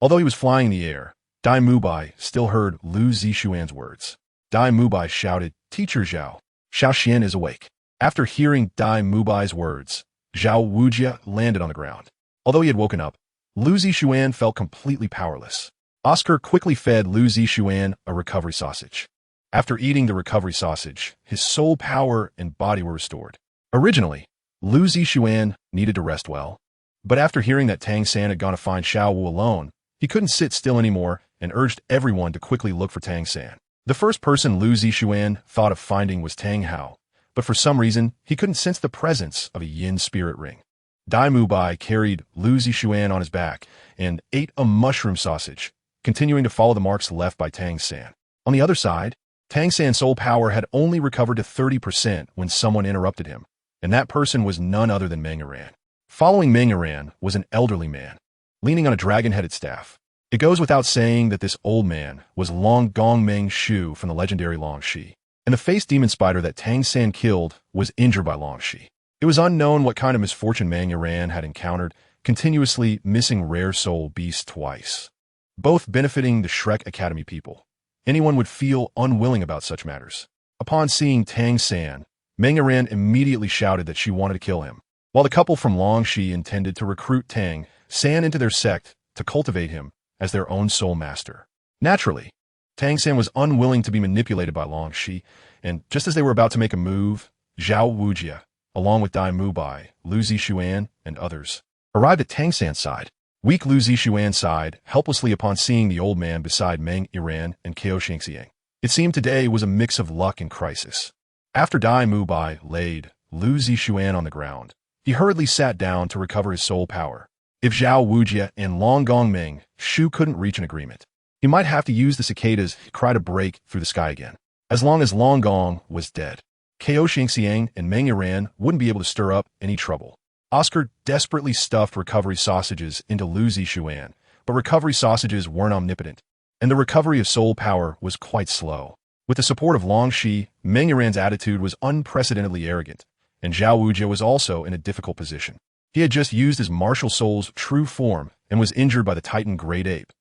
Although he was flying in the air, Dai Mubai still heard Lu Zixuan's words. Dai Mubai shouted, "Teacher Zhao, Xiao Xian is awake." After hearing Dai Mubai's words, Zhao Wujia landed on the ground. Although he had woken up, Lu Zixuan felt completely powerless. Oscar quickly fed Lu Zixuan a recovery sausage. After eating the recovery sausage, his soul power and body were restored. Originally, Lu Zixuan needed to rest well, but after hearing that Tang San had gone to find Xiao Wu alone, he couldn't sit still anymore and urged everyone to quickly look for Tang San. The first person Lu Zixuan thought of finding was Tang Hao, but for some reason, he couldn't sense the presence of a yin spirit ring. Dai Mubai carried Lu Zixuan on his back and ate a mushroom sausage, continuing to follow the marks left by Tang San. On the other side, Tang San's soul power had only recovered to 30% when someone interrupted him, and that person was none other than Meng Yiran. Following Meng Yiran was an elderly man, leaning on a dragon-headed staff. It goes without saying that this old man was Long Gong Meng Shu from the legendary Long Shi, and the face demon spider that Tang San killed was injured by Long Shi. It was unknown what kind of misfortune Meng Yiran had encountered, continuously missing rare soul beasts twice, both benefiting the Shrek Academy people. Anyone would feel unwilling about such matters. Upon seeing Tang San, Meng Yiran immediately shouted that she wanted to kill him. While the couple from Long Shi intended to recruit Tang San into their sect to cultivate him as their own soul master. Naturally, Tang San was unwilling to be manipulated by Long Shi, and just as they were about to make a move, Zhao Wujia, along with Dai Mubai, Lu Zixuan, and others, arrived at Tang San's side. Weak Lu Zixuan sighed helplessly upon seeing the old man beside Meng Yiran and Kao Shengxiang. It seemed today was a mix of luck and crisis. After Dai Mubai laid Lu Zixuan on the ground, he hurriedly sat down to recover his soul power. If Zhao Wujia and Long Gong Meng Shu couldn't reach an agreement, he might have to use the cicadas to cry to break through the sky again. As long as Long Gong was dead, Kao Shengxiang and Meng Yiran wouldn't be able to stir up any trouble. Oscar desperately stuffed recovery sausages into Lu Zixuan, but recovery sausages weren't omnipotent, and the recovery of soul power was quite slow. With the support of Long Shi, Meng Yiran's attitude was unprecedentedly arrogant, and Zhao Wujia was also in a difficult position. He had just used his martial soul's true form and was injured by the Titan Great Ape.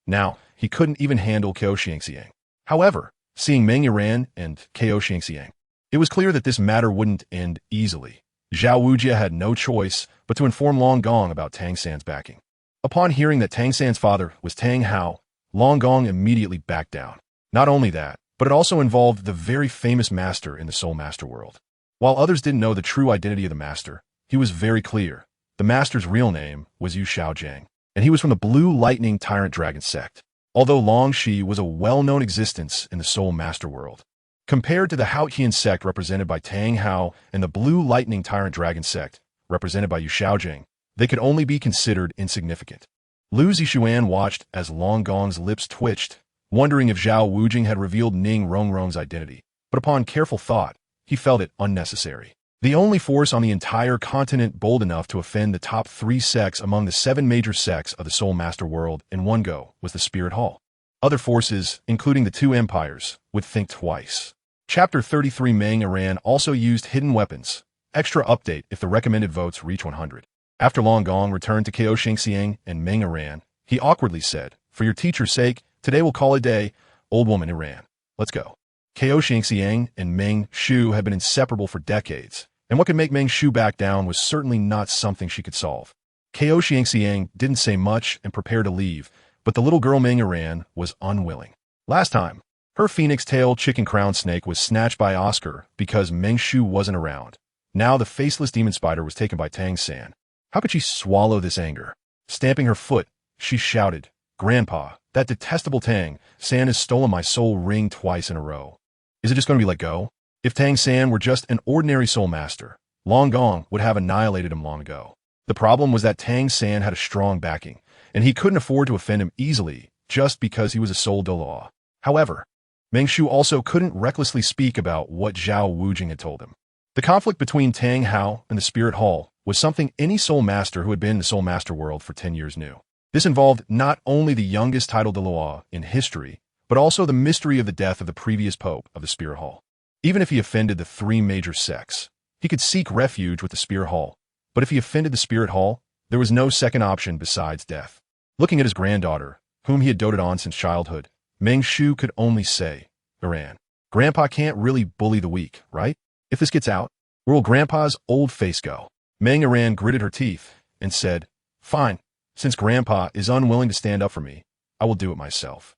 Now, he couldn't even handle Kao Shengxiang. However, seeing Meng Yiran and Kao Shengxiang, it was clear that this matter wouldn't end easily. Zhao Wujia had no choice but to inform Long Gong about Tang San's backing. Upon hearing that Tang San's father was Tang Hao, Long Gong immediately backed down. Not only that, but it also involved the very famous master in the Soul Master world. While others didn't know the true identity of the master, he was very clear. The master's real name was Yu Shaojiang, and he was from the Blue Lightning Tyrant Dragon sect. Although Long Shi was a well-known existence in the Soul Master world, compared to the Haotian sect represented by Tang Hao and the Blue Lightning Tyrant Dragon sect represented by Yu Shaojiang, they could only be considered insignificant. Lu Zixuan watched as Long Gong's lips twitched, wondering if Zhao Wujing had revealed Ning Rongrong's identity, but upon careful thought, he felt it unnecessary. The only force on the entire continent bold enough to offend the top 3 sects among the 7 major sects of the Soul Master world in one go was the Spirit Hall. Other forces, including the 2 empires, would think twice. Chapter 33 Meng Yiran also used hidden weapons. Extra update if the recommended votes reach 100. After Long Gong returned to Kao Shengxiang and Meng Yiran, he awkwardly said, "For your teacher's sake, today we'll call it a day. Old woman Yiran, let's go." Kao Shengxiang and Meng Shu had been inseparable for decades, and what could make Meng Shu back down was certainly not something she could solve. Kao Shengxiang didn't say much and prepared to leave, but the little girl Meng Iran was unwilling. Last time, her phoenix-tailed chicken crown snake was snatched by Oscar because Meng Shu wasn't around. Now the faceless demon spider was taken by Tang San. How could she swallow this anger? Stamping her foot, she shouted, "Grandpa, that detestable Tang San has stolen my soul ring twice in a row. Is it just going to be let go? If Tang San were just an ordinary soul master, Long Gong would have annihilated him long ago. The problem was that Tang San had a strong backing, and he couldn't afford to offend him easily just because he was a soul Douluo. However, Meng Shu also couldn't recklessly speak about what Zhao Wujing had told him. The conflict between Tang Hao and the Spirit Hall was something any soul master who had been in the soul master world for 10 years knew. This involved not only the youngest title Douluo in history, but also the mystery of the death of the previous pope of the Spirit Hall. Even if he offended the three major sects, he could seek refuge with the Spirit Hall. But if he offended the Spirit Hall, there was no second option besides death. Looking at his granddaughter, whom he had doted on since childhood, Meng Shu could only say, "Iran, Grandpa can't really bully the weak, right? If this gets out, where will Grandpa's old face go?" Meng Iran gritted her teeth and said, "Fine, since Grandpa is unwilling to stand up for me, I will do it myself."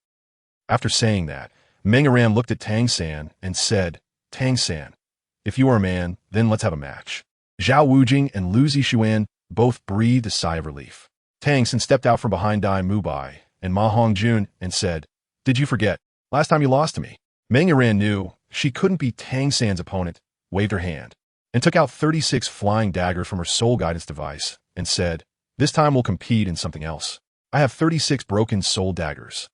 After saying that, Meng Iran looked at Tang San and said, "Tang San, if you are a man, then let's have a match." Zhao Wujing and Lu Zixuan both breathed a sigh of relief. Tang San stepped out from behind Dai Mubai and Ma Hongjun and said, "Did you forget? Last time you lost to me." Meng Iran knew she couldn't be Tang San's opponent, waved her hand, and took out 36 flying daggers from her soul guidance device and said, "This time we'll compete in something else. I have 36 broken soul daggers.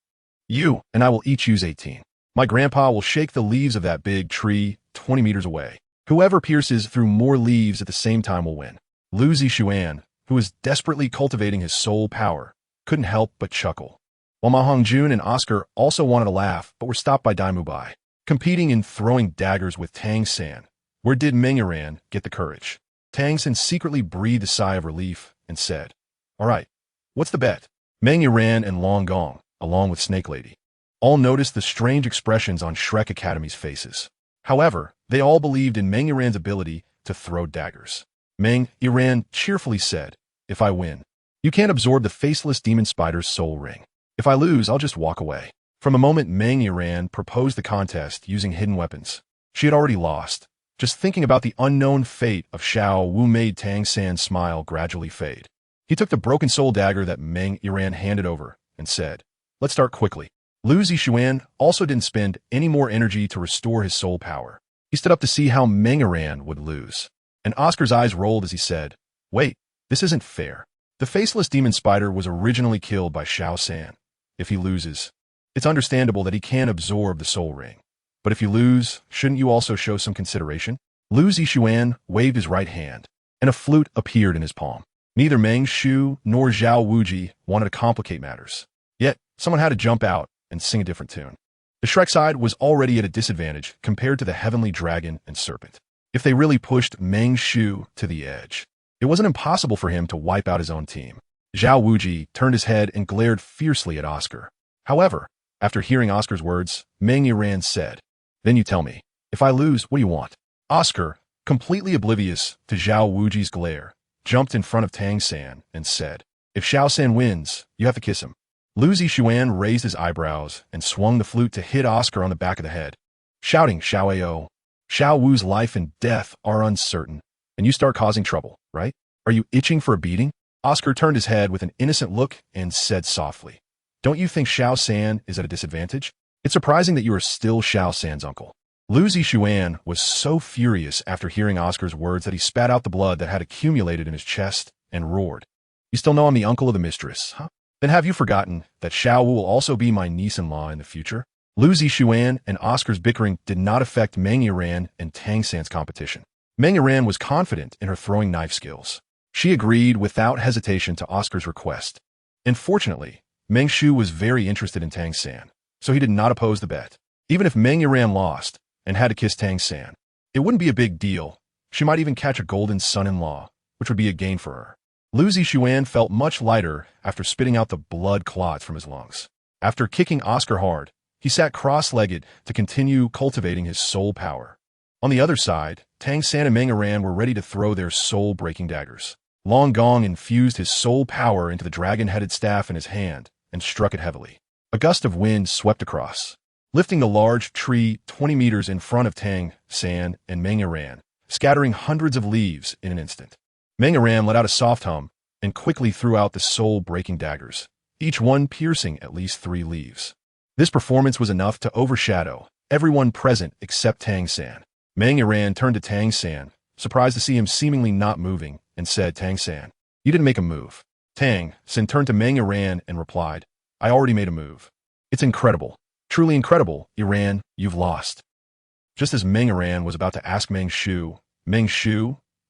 You and I will each use 18. My grandpa will shake the leaves of that big tree 20 meters away. Whoever pierces through more leaves at the same time will win." Lu Zixuan, who was desperately cultivating his soul power, couldn't help but chuckle. While Ma Hongjun and Oscar also wanted to laugh but were stopped by Dai Mubai. Competing in throwing daggers with Tang San, where did Meng Iran get the courage? Tang San secretly breathed a sigh of relief and said, "All right, what's the bet?" Meng Iran and Long Gong, along with Snake Lady, all noticed the strange expressions on Shrek Academy's faces. However, they all believed in Meng Iran's ability to throw daggers. Meng Iran cheerfully said, "If I win, you can't absorb the faceless demon spider's soul ring. If I lose, I'll just walk away." From the moment Meng Iran proposed the contest using hidden weapons, she had already lost. Just thinking about the unknown fate of Xiao Wu made Tang San's smile gradually fade. He took the broken soul dagger that Meng Iran handed over and said, "Let's start quickly." Lu Zixuan also didn't spend any more energy to restore his soul power. He stood up to see how Meng Iran would lose. And Oscar's eyes rolled as he said, "Wait, this isn't fair. The faceless demon spider was originally killed by Xiao San. If he loses, it's understandable that he can't absorb the soul ring. But if you lose, shouldn't you also show some consideration?" Lu Zixuan waved his right hand, and a flute appeared in his palm. Neither Meng Shu nor Zhao Wuji wanted to complicate matters. Yet, someone had to jump out and sing a different tune. The Shrek side was already at a disadvantage compared to the heavenly dragon and serpent. If they really pushed Meng Shu to the edge, it wasn't impossible for him to wipe out his own team. Zhao Wuji turned his head and glared fiercely at Oscar. However, after hearing Oscar's words, Meng Iran said, "Then you tell me, if I lose, what do you want?" Oscar, completely oblivious to Zhao Wuji's glare, jumped in front of Tang San and said, "If Xiao San wins, you have to kiss him." Lu Zixuan raised his eyebrows and swung the flute to hit Oscar on the back of the head, shouting, "Xiao Ao, Xiao Wu's life and death are uncertain, and you start causing trouble, right? Are you itching for a beating?" Oscar turned his head with an innocent look and said softly, "Don't you think Xiao San is at a disadvantage? It's surprising that you are still Xiao San's uncle." Lu Zixuan was so furious after hearing Oscar's words that he spat out the blood that had accumulated in his chest and roared, "You still know I'm the uncle of the mistress, huh? Then have you forgotten that Xiao Wu will also be my niece-in-law in the future?" Lu Zixuan and Oscar's bickering did not affect Meng Iran and Tang San's competition. Meng Iran was confident in her throwing knife skills. She agreed without hesitation to Oscar's request. And fortunately, Meng Shu was very interested in Tang San, so he did not oppose the bet. Even if Meng Iran lost and had to kiss Tang San, it wouldn't be a big deal. She might even catch a golden son-in-law, which would be a gain for her. Lu Zixuan felt much lighter after spitting out the blood clots from his lungs. After kicking Oscar hard, he sat cross-legged to continue cultivating his soul power. On the other side, Tang San and Meng Iran were ready to throw their soul-breaking daggers. Long Gong infused his soul power into the dragon-headed staff in his hand and struck it heavily. A gust of wind swept across, lifting the large tree 20 meters in front of Tang San and Meng Iran, scattering hundreds of leaves in an instant. Meng Iran let out a soft hum and quickly threw out the soul-breaking daggers, each one piercing at least 3 leaves. This performance was enough to overshadow everyone present except Tang San. Meng Iran turned to Tang San, surprised to see him seemingly not moving, and said, "Tang San, you didn't make a move." Tang San turned to Meng Iran and replied, "I already made a move. It's incredible. Truly incredible, Iran, you've lost." Just as Meng Iran was about to ask Meng Shu,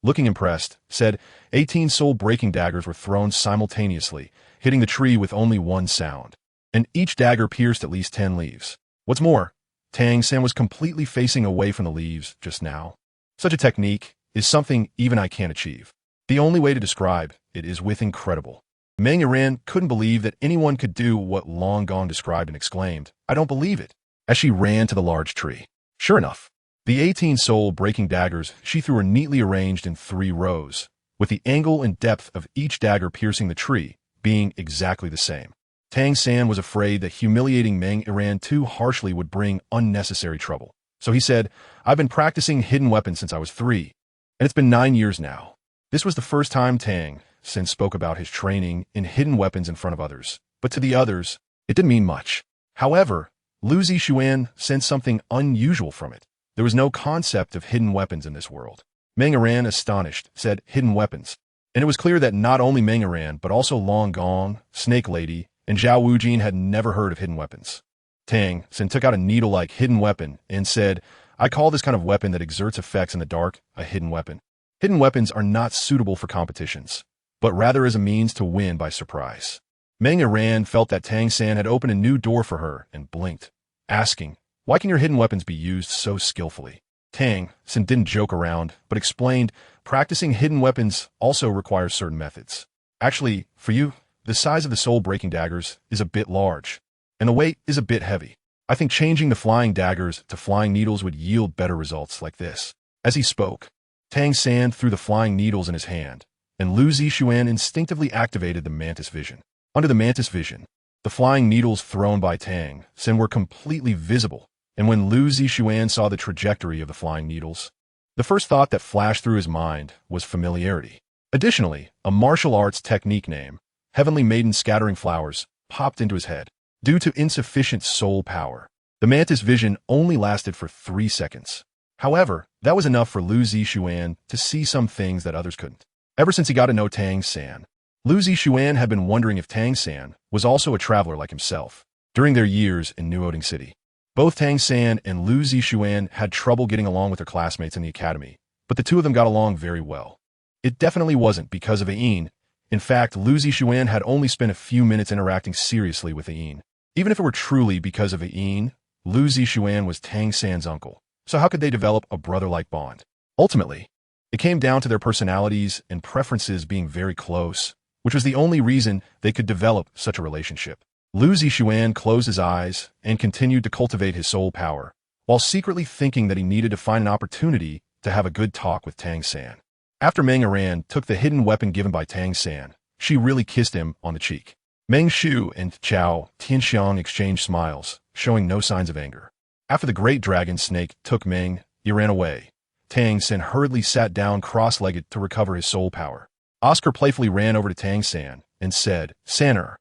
looking impressed, said 18 soul-breaking daggers were thrown simultaneously, hitting the tree with only one sound. And each dagger pierced at least 10 leaves. What's more, Tang San was completely facing away from the leaves just now. Such a technique is something even I can't achieve. The only way to describe it is with incredible. Meng Iran couldn't believe that anyone could do what Long Gone described and exclaimed, "I don't believe it," as she ran to the large tree. Sure enough, the 18 soul-breaking daggers she threw were neatly arranged in 3 rows, with the angle and depth of each dagger piercing the tree being exactly the same. Tang San was afraid that humiliating Meng Iran too harshly would bring unnecessary trouble. So he said, "I've been practicing hidden weapons since I was 3, and it's been 9 years now." This was the first time Tang San spoke about his training in hidden weapons in front of others, but to the others, it didn't mean much. However, Lu Zixuan sensed something unusual from it. There was no concept of hidden weapons in this world. Meng Iran, astonished, said, "Hidden weapons." And it was clear that not only Meng Iran, but also Long Gong, Snake Lady, and Zhao Wujin had never heard of hidden weapons. Tang San took out a needle-like hidden weapon and said, "I call this kind of weapon that exerts effects in the dark a hidden weapon. Hidden weapons are not suitable for competitions, but rather as a means to win by surprise." Meng Iran felt that Tang San had opened a new door for her and blinked, asking, "Why can your hidden weapons be used so skillfully?" Tang San didn't joke around, but explained, "Practicing hidden weapons also requires certain methods. Actually, for you, the size of the soul-breaking daggers is a bit large, and the weight is a bit heavy. I think changing the flying daggers to flying needles would yield better results like this." As he spoke, Tang San threw the flying needles in his hand, and Lu Zixuan instinctively activated the mantis vision. Under the mantis vision, the flying needles thrown by Tang San were completely visible, and when Lu Zixuan saw the trajectory of the flying needles, the first thought that flashed through his mind was familiarity. Additionally, a martial arts technique name, Heavenly Maiden Scattering Flowers, popped into his head. Due to insufficient soul power, the mantis vision only lasted for 3 seconds. However, that was enough for Lu Zixuan to see some things that others couldn't. Ever since he got to know Tang San, Lu Zixuan had been wondering if Tang San was also a traveler like himself. During their years in New Oding City, both Tang San and Lu Zixuan had trouble getting along with their classmates in the academy, but the two of them got along very well. It definitely wasn't because of Ain. In fact, Lu Zixuan had only spent a few minutes interacting seriously with Ain. Even if it were truly because of Ain, Lu Zixuan was Tang San's uncle, so how could they develop a brother-like bond? Ultimately, it came down to their personalities and preferences being very close, which was the only reason they could develop such a relationship. Lu Zixuan closed his eyes and continued to cultivate his soul power, while secretly thinking that he needed to find an opportunity to have a good talk with Tang San. After Meng Iran took the hidden weapon given by Tang San, she really kissed him on the cheek. Meng Shu and Chao Tianxiang exchanged smiles, showing no signs of anger. After the great dragon snake took Meng Iran away, Tang San hurriedly sat down cross-legged to recover his soul power. Oscar playfully ran over to Tang San and said, "Sanner,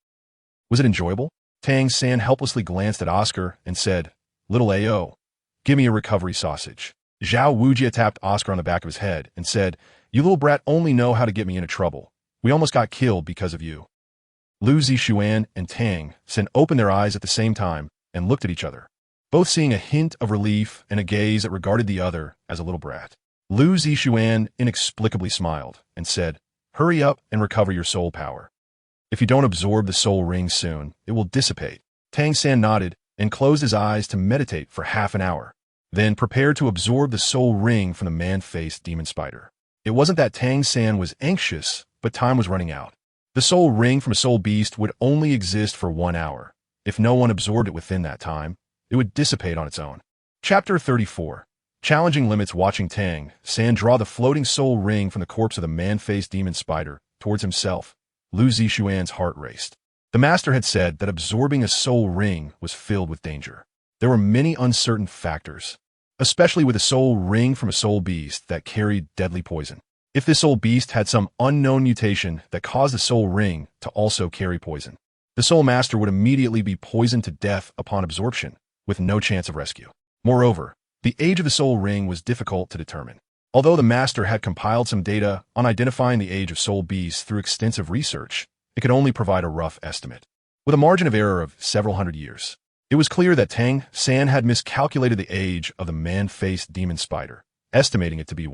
was it enjoyable?" Tang San helplessly glanced at Oscar and said, "Little AO, give me a recovery sausage." Zhao Wujia tapped Oscar on the back of his head and said, "You little brat only know how to get me into trouble. We almost got killed because of you." Lu Zixuan and Tang San opened their eyes at the same time and looked at each other, both seeing a hint of relief and a gaze that regarded the other as a little brat. Lu Zixuan inexplicably smiled and said, "Hurry up and recover your soul power. If you don't absorb the soul ring soon, it will dissipate." Tang San nodded and closed his eyes to meditate for half an hour, then prepared to absorb the soul ring from the man-faced demon spider. It wasn't that Tang San was anxious, but time was running out. The soul ring from a soul beast would only exist for 1 hour. If no one absorbed it within that time, it would dissipate on its own. Chapter 34. Challenging limits. Watching Tang San draw the floating soul ring from the corpse of the man-faced demon spider towards himself, Lu Zixuan's heart raced. The master had said that absorbing a soul ring was filled with danger. There were many uncertain factors, especially with a soul ring from a soul beast that carried deadly poison. If this soul beast had some unknown mutation that caused the soul ring to also carry poison, the soul master would immediately be poisoned to death upon absorption, with no chance of rescue. Moreover, the age of the soul ring was difficult to determine. Although the master had compiled some data on identifying the age of soul beasts through extensive research, it could only provide a rough estimate. With a margin of error of several hundred years, it was clear that Tang San had miscalculated the age of the man-faced demon spider, estimating it to be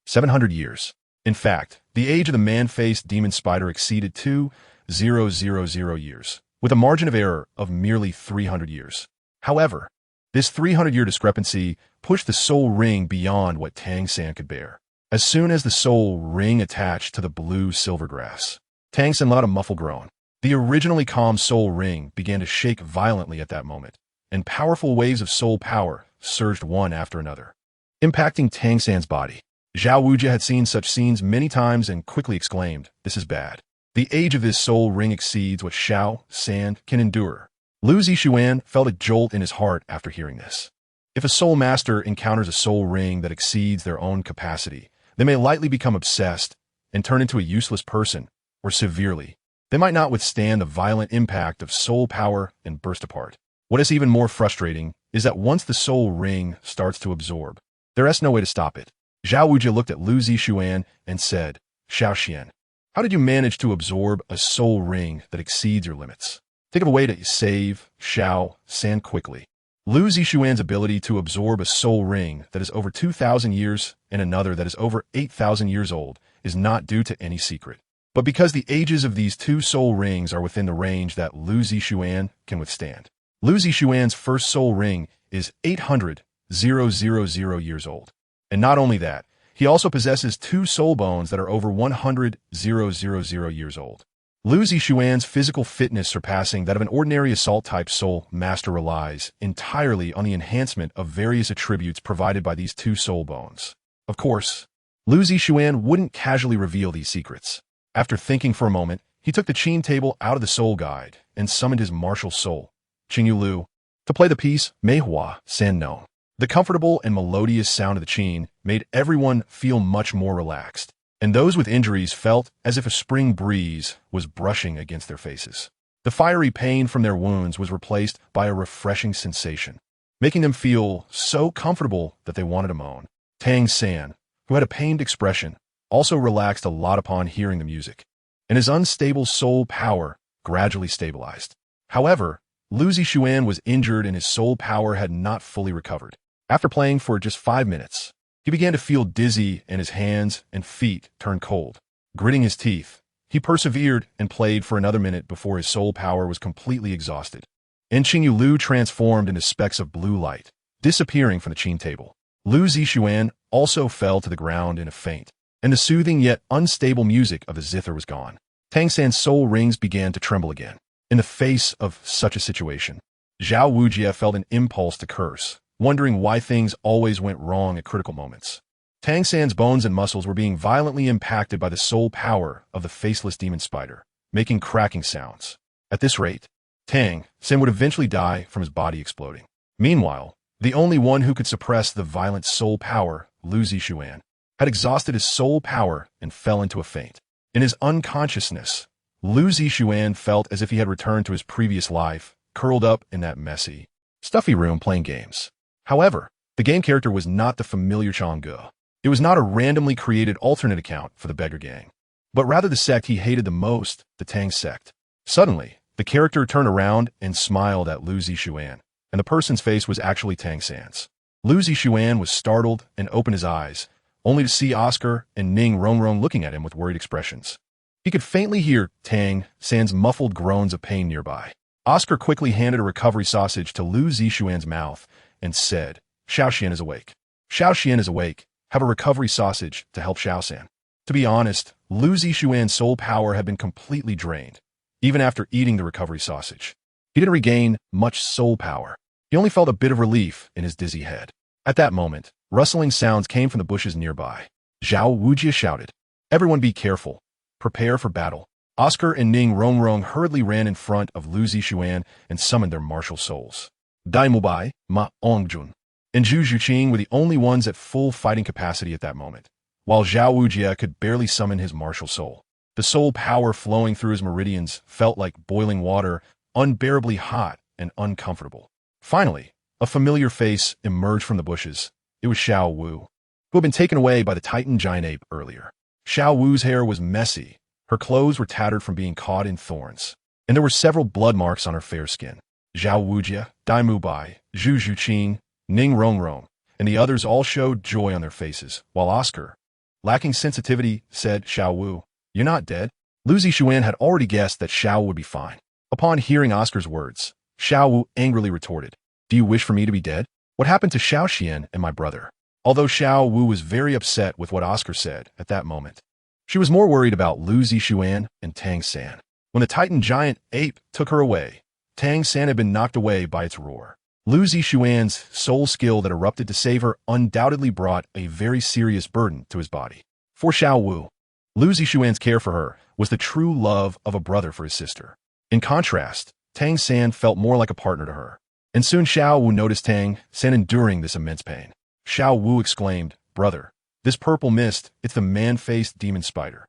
700 years. In fact, the age of the man-faced demon spider exceeded 2,000 years, with a margin of error of merely 300 years. However, this 300-year discrepancy pushed the soul ring beyond what Tang San could bear. As soon as the soul ring attached to the blue silvergrass, Tang San let out a muffled groan. The originally calm soul ring began to shake violently at that moment, and powerful waves of soul power surged one after another, impacting Tang San's body. Zhao Wujia had seen such scenes many times and quickly exclaimed, "This is bad. The age of this soul ring exceeds what Xiao San can endure." Lu Zixuan felt a jolt in his heart after hearing this. If a soul master encounters a soul ring that exceeds their own capacity, they may lightly become obsessed and turn into a useless person, or severely, they might not withstand the violent impact of soul power and burst apart. What is even more frustrating is that once the soul ring starts to absorb, there is no way to stop it. Zhao Wujia looked at Lu Zixuan and said, "Xiao Xian, how did you manage to absorb a soul ring that exceeds your limits? Think of a way to save Xiao San quickly." Lu Zixuan's ability to absorb a soul ring that is over 2,000 years and another that is over 8,000 years old is not due to any secret, but because the ages of these two soul rings are within the range that Lu Zixuan can withstand. Lu Zixuan's first soul ring is 800,000 years old. And not only that, he also possesses two soul bones that are over 100,000 years old. Lu Zixuan's physical fitness surpassing that of an ordinary assault-type soul master relies entirely on the enhancement of various attributes provided by these two soul bones. Of course, Lu Zixuan wouldn't casually reveal these secrets. After thinking for a moment, he took the Qin table out of the soul guide and summoned his martial soul, Qingyu Lu, to play the piece Meihua San No. The comfortable and melodious sound of the Qin made everyone feel much more relaxed, and those with injuries felt as if a spring breeze was brushing against their faces. The fiery pain from their wounds was replaced by a refreshing sensation, making them feel so comfortable that they wanted to moan. Tang San, who had a pained expression, also relaxed a lot upon hearing the music, and his unstable soul power gradually stabilized. However, Lu Zixuan was injured and his soul power had not fully recovered. After playing for just 5 minutes, he began to feel dizzy and his hands and feet turned cold. Gritting his teeth, he persevered and played for another minute before his soul power was completely exhausted. And Qingyu Lu transformed into specks of blue light, disappearing from the Qin table. Lu Zixuan also fell to the ground in a faint, and the soothing yet unstable music of the zither was gone. Tang San's soul rings began to tremble again. In the face of such a situation, Zhao Wujia felt an impulse to curse, wondering why things always went wrong at critical moments. Tang San's bones and muscles were being violently impacted by the soul power of the faceless demon spider, making cracking sounds. At this rate, Tang San would eventually die from his body exploding. Meanwhile, the only one who could suppress the violent soul power, Lu Zixuan, had exhausted his soul power and fell into a faint. In his unconsciousness, Lu Zixuan felt as if he had returned to his previous life, curled up in that messy, stuffy room playing games. However, the game character was not the familiar Chang'e. It was not a randomly created alternate account for the beggar gang, but rather the sect he hated the most, the Tang sect. Suddenly, the character turned around and smiled at Lu Zixuan, and the person's face was actually Tang San's. Lu Zixuan was startled and opened his eyes, only to see Oscar and Ning Rongrong looking at him with worried expressions. He could faintly hear Tang San's muffled groans of pain nearby. Oscar quickly handed a recovery sausage to Lu Zixuan's mouth and said, "Xiao Xian is awake. Xiao Xian is awake. Have a recovery sausage to help Xiao San." To be honest, Lu Zixuan's soul power had been completely drained, even after eating the recovery sausage. He didn't regain much soul power. He only felt a bit of relief in his dizzy head. At that moment, rustling sounds came from the bushes nearby. Zhao Wujia shouted, "Everyone be careful. Prepare for battle." Oscar and Ning Rongrong hurriedly ran in front of Lu Zixuan and summoned their martial souls. Dai Mubai, Ma Ongjun, and Zhu Zhuqing were the only ones at full fighting capacity at that moment, while Zhao Wujia could barely summon his martial soul. The soul power flowing through his meridians felt like boiling water, unbearably hot and uncomfortable. Finally, a familiar face emerged from the bushes. It was Xiao Wu, who had been taken away by the Titan giant ape earlier. Xiao Wu's hair was messy, her clothes were tattered from being caught in thorns, and there were several blood marks on her fair skin. Zhao Wujia, Dai Mubai, Zhu Zhuqing, Ning Rongrong, and the others all showed joy on their faces, while Oscar, lacking sensitivity, said, Xiao Wu, you're not dead. Lu Zixuan had already guessed that Xiao would be fine. Upon hearing Oscar's words, Xiao Wu angrily retorted, do you wish for me to be dead? What happened to Xiao Xian and my brother? Although Xiao Wu was very upset with what Oscar said at that moment, she was more worried about Lu Zixuan and Tang San. When the Titan giant ape took her away, Tang San had been knocked away by its roar. Lu Zixuan's soul skill that erupted to save her undoubtedly brought a very serious burden to his body. For Xiao Wu, Lu Zixuan's care for her was the true love of a brother for his sister. In contrast, Tang San felt more like a partner to her. And soon Xiao Wu noticed Tang San enduring this immense pain. Xiao Wu exclaimed, brother, this purple mist, it's the man-faced demon spider.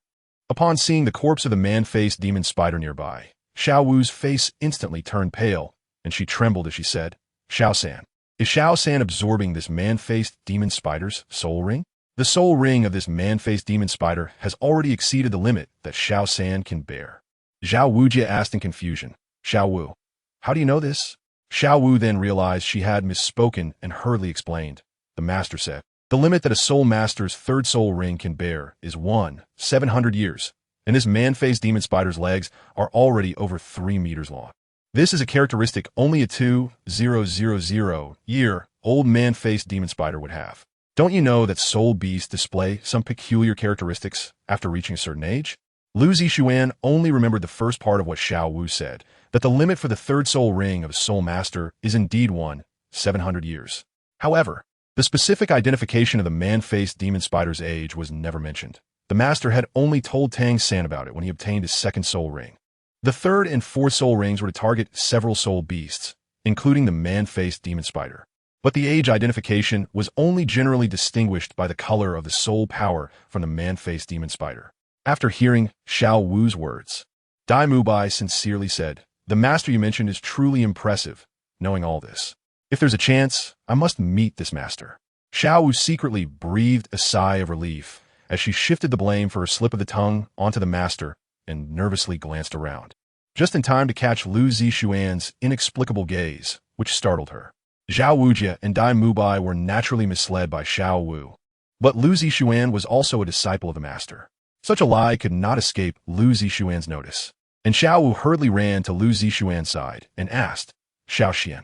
Upon seeing the corpse of the man-faced demon spider nearby, Xiao Wu's face instantly turned pale, and she trembled as she said, Xiao San, is Xiao San absorbing this man-faced demon spider's soul ring? The soul ring of this man-faced demon spider has already exceeded the limit that Xiao San can bear. Zhao Wujia asked in confusion, Xiao Wu, how do you know this? Xiao Wu then realized she had misspoken and hurriedly explained. The master said, the limit that a soul master's third soul ring can bear is 700 years, and this man-faced demon spider's legs are already over 3 meters long. This is a characteristic only a 2000-year-old man-faced demon spider would have. Don't you know that soul beasts display some peculiar characteristics after reaching a certain age? Lu Zixuan only remembered the first part of what Xiao Wu said, that the limit for the third soul ring of a soul master is indeed 700 years. However, the specific identification of the man-faced demon spider's age was never mentioned. The master had only told Tang San about it when he obtained his second soul ring. The third and fourth soul rings were to target several soul beasts, including the man-faced demon spider. But the age identification was only generally distinguished by the color of the soul power from the man-faced demon spider. After hearing Xiao Wu's words, Dai Mubai sincerely said, the master you mentioned is truly impressive, knowing all this. If there's a chance, I must meet this master. Xiao Wu secretly breathed a sigh of relief as she shifted the blame for her slip of the tongue onto the master and nervously glanced around, just in time to catch Lu Zixuan's inexplicable gaze, which startled her. Zhao Wujia and Dai Mubai were naturally misled by Xiao Wu, but Lu Zixuan was also a disciple of the master. Such a lie could not escape Lu Zixuan's notice, and Xiao Wu hurriedly ran to Lu Zixuan's side and asked, Xiao Xian,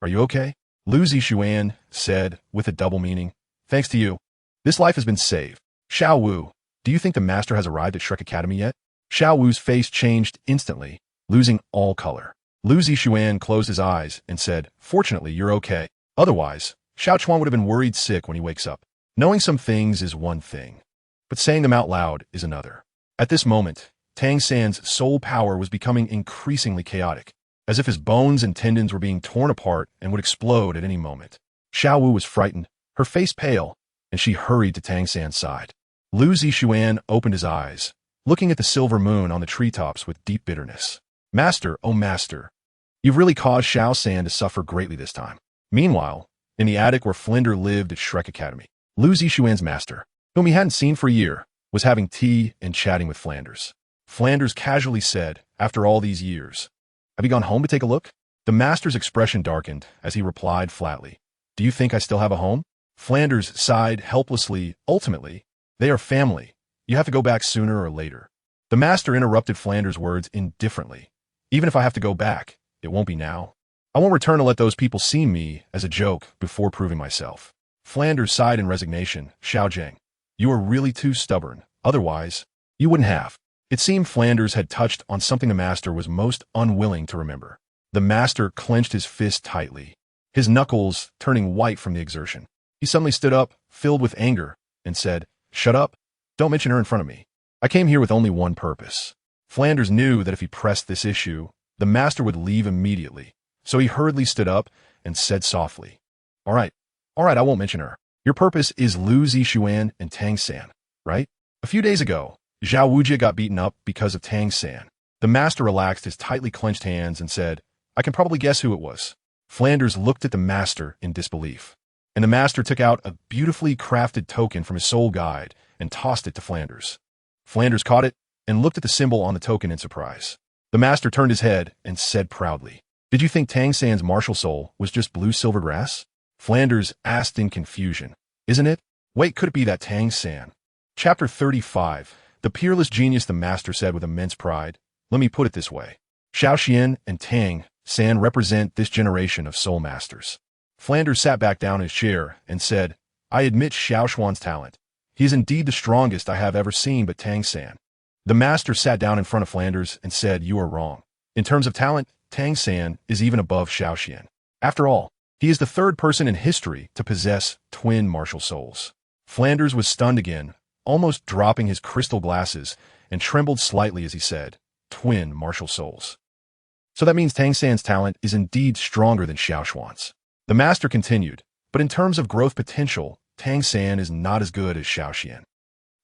are you okay? Lu Zixuan said, with a double meaning, thanks to you, this life has been saved. Xiao Wu, do you think the master has arrived at Shrek Academy yet? Xiao Wu's face changed instantly, losing all color. Lu Zixuan closed his eyes and said, fortunately, you're okay. Otherwise, Xiao Chuan would have been worried sick when he wakes up. Knowing some things is one thing, but saying them out loud is another. At this moment, Tang San's soul power was becoming increasingly chaotic, as if his bones and tendons were being torn apart and would explode at any moment. Xiao Wu was frightened, her face pale, and she hurried to Tang San's side. Lu Zixuan opened his eyes, looking at the silver moon on the treetops with deep bitterness. Master, oh master, you've really caused Xiao San to suffer greatly this time. Meanwhile, in the attic where Flinder lived at Shrek Academy, Lu Zixuan's master, whom he hadn't seen for a year, was having tea and chatting with Flanders. Flanders casually said, after all these years, have you gone home to take a look? The master's expression darkened as he replied flatly, do you think I still have a home? Flanders sighed helplessly. Ultimately, they are family. You have to go back sooner or later. The master interrupted Flanders' words indifferently. Even if I have to go back, it won't be now. I won't return to let those people see me as a joke before proving myself. Flanders sighed in resignation. Xiao Zheng, you are really too stubborn. Otherwise, you wouldn't have. It seemed Flanders had touched on something the master was most unwilling to remember. The master clenched his fist tightly, his knuckles turning white from the exertion. He suddenly stood up, filled with anger, and said, shut up. Don't mention her in front of me. I came here with only one purpose. Flanders knew that if he pressed this issue, the master would leave immediately, so he hurriedly stood up and said softly, All right, I won't mention her. Your purpose is Lu Zixuan and Tang San, right? A few days ago, Zhao Wujie got beaten up because of Tang San. The master relaxed his tightly clenched hands and said, I can probably guess who it was. Flanders looked at the master in disbelief, and the master took out a beautifully crafted token from his soul guide and tossed it to Flanders. Flanders caught it and looked at the symbol on the token in surprise. The master turned his head and said proudly, Did you think Tang San's martial soul was just blue silver grass? Flanders asked in confusion, Isn't it? Wait, could it be that Tang San? Chapter 35. The peerless genius, the master said with immense pride. Let me put it this way. Xiaoxian and Tang San represent this generation of soul masters. Flanders sat back down in his chair and said, I admit Xiaoshuan's talent. He is indeed the strongest I have ever seen, but Tang San. The master sat down in front of Flanders and said, You are wrong. In terms of talent, Tang San is even above Xiaoxian. After all, he is the third person in history to possess twin martial souls. Flanders was stunned again, almost dropping his crystal glasses, and trembled slightly as he said, Twin martial souls. So that means Tang San's talent is indeed stronger than Xiaoshuan's. The master continued, but in terms of growth potential, Tang San is not as good as Xiaoxian.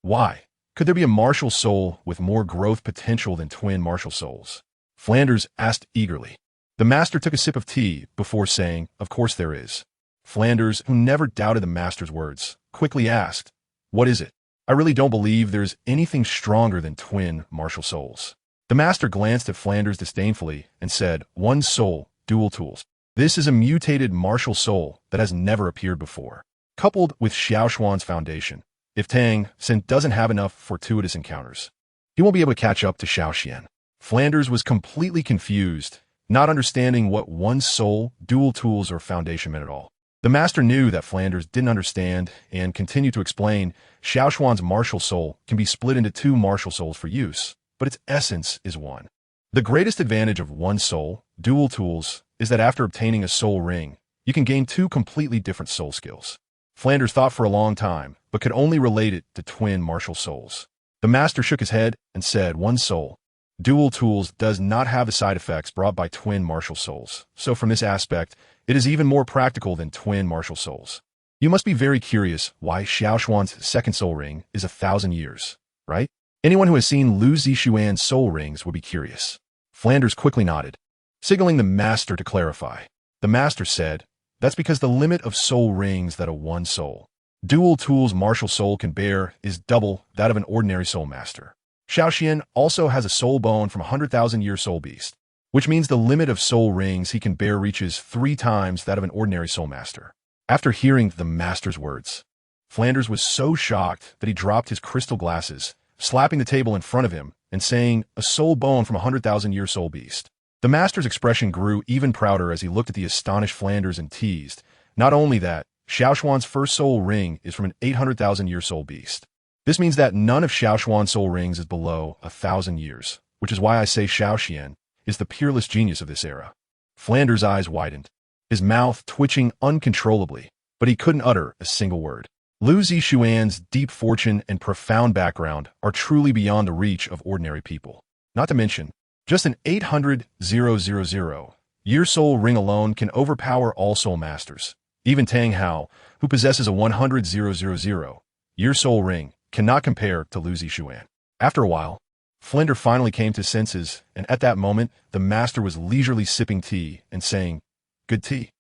Why? Could there be a martial soul with more growth potential than twin martial souls? Flanders asked eagerly. The master took a sip of tea before saying, Of course there is. Flanders, who never doubted the master's words, quickly asked, What is it? I really don't believe there's anything stronger than twin martial souls. The master glanced at Flanders disdainfully and said, One soul, dual tools. This is a mutated martial soul that has never appeared before. Coupled with Xiaoshuan's foundation, if Tang San doesn't have enough fortuitous encounters, he won't be able to catch up to Xiaoxian. Flanders was completely confused, not understanding what one soul, dual tools, or foundation meant at all. The master knew that Flanders didn't understand and continued to explain Xiaoshuan's martial soul can be split into two martial souls for use, but its essence is one. The greatest advantage of one soul, dual tools, is that after obtaining a soul ring, you can gain two completely different soul skills. Flanders thought for a long time, but could only relate it to twin martial souls. The master shook his head and said, One soul, dual tools does not have the side effects brought by twin martial souls, so from this aspect, it is even more practical than twin martial souls. You must be very curious why Xiaoshuan's second soul ring is 1,000 years, right? Anyone who has seen Lu Zixuan's soul rings would be curious. Flanders quickly nodded, signaling the master to clarify. The master said, That's because the limit of soul rings that a one soul, dual tools martial soul can bear is double that of an ordinary soul master. Xiaoxian also has a soul bone from a 100,000-year soul beast, which means the limit of soul rings he can bear reaches 3 times that of an ordinary soul master. After hearing the master's words, Flanders was so shocked that he dropped his crystal glasses, slapping the table in front of him and saying, A soul bone from a 100,000-year soul beast. The master's expression grew even prouder as he looked at the astonished Flanders and teased, Not only that, Xiaoshuan's first soul ring is from an 800,000-year soul beast. This means that none of Xiaoshuan's soul rings is below 1,000 years, which is why I say Xiaoxian is the peerless genius of this era. Flanders' eyes widened, his mouth twitching uncontrollably, but he couldn't utter a single word. Lu Zixuan's deep fortune and profound background are truly beyond the reach of ordinary people. Not to mention, just an 800,000-year soul ring alone can overpower all soul masters. Even Tang Hao, who possesses a 100,000-year soul ring, cannot compare to Lu Zixuan. After a while, Flanders finally came to senses, and at that moment, the master was leisurely sipping tea and saying, Good tea.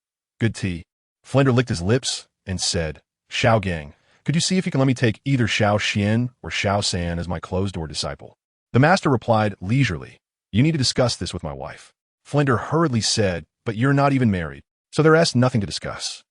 Good tea. Flanders licked his lips and said, Xiao Gang, could you see if you can let me take either Xiao Xian or Xiao San as my closed-door disciple? The master replied leisurely, You need to discuss this with my wife. Flanders hurriedly said, But you're not even married, so there is nothing to discuss.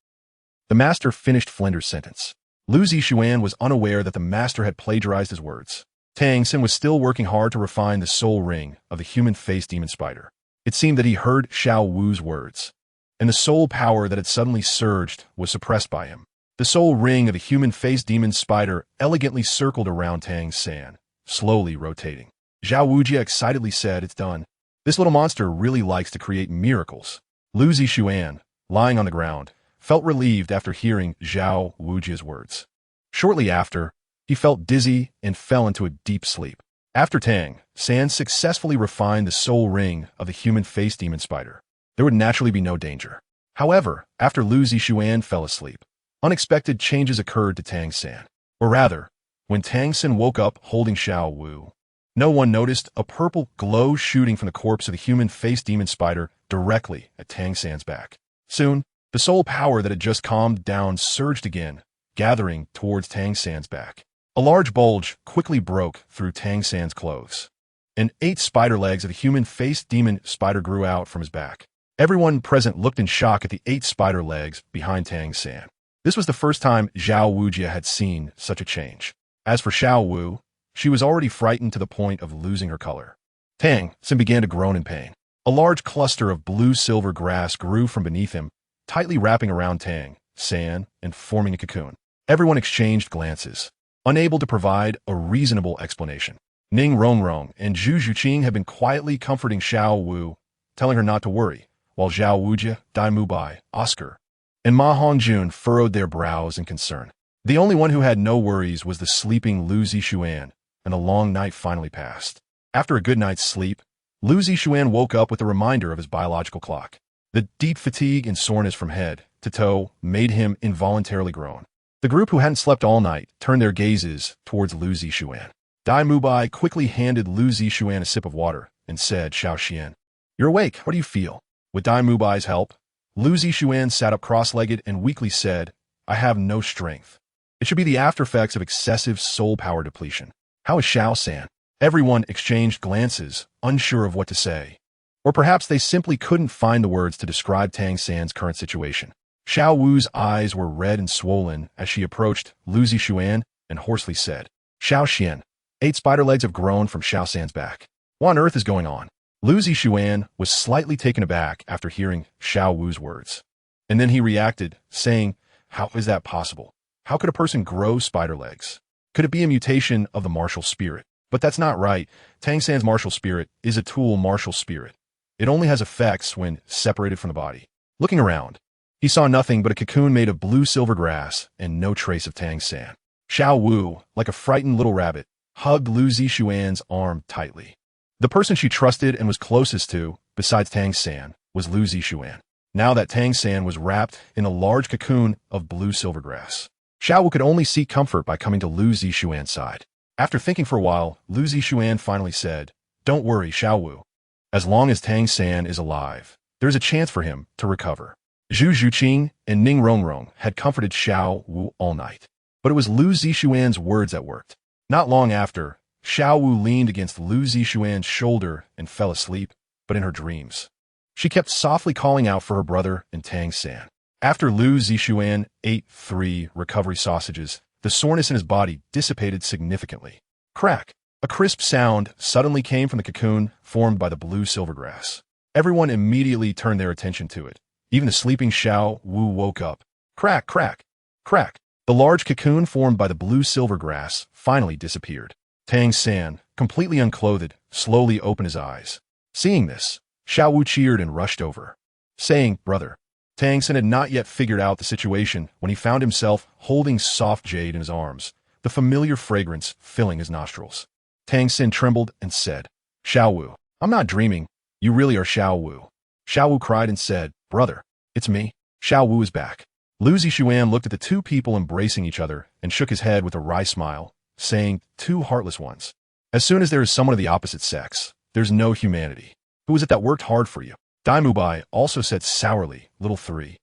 The master finished Flanders' sentence. Lu Zixuan was unaware that the master had plagiarized his words. Tang San was still working hard to refine the soul ring of the human-faced demon spider. It seemed that he heard Xiao Wu's words, and the soul power that had suddenly surged was suppressed by him. The soul ring of the human-faced demon spider elegantly circled around Tang San, slowly rotating. Zhao Wujie excitedly said, It's done. This little monster really likes to create miracles. Lu Zixuan, lying on the ground, felt relieved after hearing Zhao Wujie's words. Shortly after, he felt dizzy and fell into a deep sleep. After Tang San successfully refined the soul ring of the human face demon spider, there would naturally be no danger. However, after Lu Zixuan fell asleep, unexpected changes occurred to Tang San. Or rather, when Tang San woke up holding Xiao Wu, no one noticed a purple glow shooting from the corpse of the human face demon spider directly at Tang San's back. Soon, the soul power that had just calmed down surged again, gathering towards Tang San's back. A large bulge quickly broke through Tang San's clothes, and 8 spider legs of the human face demon spider grew out from his back. Everyone present looked in shock at the 8 spider legs behind Tang San. This was the first time Zhao Wujia had seen such a change. As for Xiao Wu, she was already frightened to the point of losing her color. Tang San began to groan in pain. A large cluster of blue-silver grass grew from beneath him, tightly wrapping around Tang San and forming a cocoon. Everyone exchanged glances, unable to provide a reasonable explanation. Ning Rongrong and Zhu Zhuqing had been quietly comforting Xiao Wu, telling her not to worry, while Zhao Wujia, Dai Mubai, Oscar, and Ma Hongjun furrowed their brows in concern. The only one who had no worries was the sleeping Lu Zixuan, and the long night finally passed. After a good night's sleep, Lu Zixuan woke up with a reminder of his biological clock. The deep fatigue and soreness from head to toe made him involuntarily groan. The group who hadn't slept all night turned their gazes towards Lu Zixuan. Dai Mubai quickly handed Lu Zixuan a sip of water and said, "Xiao Xian, you're awake. What do you feel?" With Dai Mubai's help, Lu Zixuan sat up cross-legged and weakly said, "I have no strength. It should be the after-effects of excessive soul power depletion. How is Xiao San?" Everyone exchanged glances, unsure of what to say. Or perhaps they simply couldn't find the words to describe Tang San's current situation. Xiao Wu's eyes were red and swollen as she approached Lu Zixuan and hoarsely said, "Xiao Xian, 8 spider legs have grown from Xiao San's back. What on earth is going on?" Lu Zixuan was slightly taken aback after hearing Xiao Wu's words. And then he reacted, saying, "How is that possible? How could a person grow spider legs? Could it be a mutation of the martial spirit? But that's not right. Tang San's martial spirit is a tool martial spirit. It only has effects when separated from the body." Looking around, he saw nothing but a cocoon made of blue-silver grass and no trace of Tang San. Xiao Wu, like a frightened little rabbit, hugged Lu Zixuan's arm tightly. The person she trusted and was closest to, besides Tang San, was Lu Zixuan. Now that Tang San was wrapped in a large cocoon of blue-silver grass, Xiao Wu could only seek comfort by coming to Lu Zixuan's side. After thinking for a while, Lu Zixuan finally said, "Don't worry, Xiao Wu. As long as Tang San is alive, there's a chance for him to recover." Zhu Zhuqing and Ning Rongrong had comforted Xiao Wu all night, but it was Lu Zixuan's words that worked. Not long after, Xiao Wu leaned against Lu Zixuan's shoulder and fell asleep, but in her dreams. She kept softly calling out for her brother and Tang San. After Lu Zixuan ate 3 recovery sausages, the soreness in his body dissipated significantly. Crack! A crisp sound suddenly came from the cocoon formed by the blue-silver grass. Everyone immediately turned their attention to it. Even the sleeping Xiao Wu woke up. Crack, crack, crack. The large cocoon formed by the blue-silver grass finally disappeared. Tang San, completely unclothed, slowly opened his eyes. Seeing this, Xiao Wu cheered and rushed over, saying, "Brother." Tang San had not yet figured out the situation when he found himself holding soft Jade in his arms, the familiar fragrance filling his nostrils. Tang San trembled and said, "Xiao Wu, I'm not dreaming. You really are Xiao Wu." Xiao Wu cried and said, "Brother, it's me." Xiao Wu is back. Lu Zixuan looked at the 2 people embracing each other and shook his head with a wry smile, saying, "2 heartless ones. As soon as there is someone of the opposite sex, there's no humanity. Who is it that worked hard for you?" Dai Mubai also said sourly, "Little 3.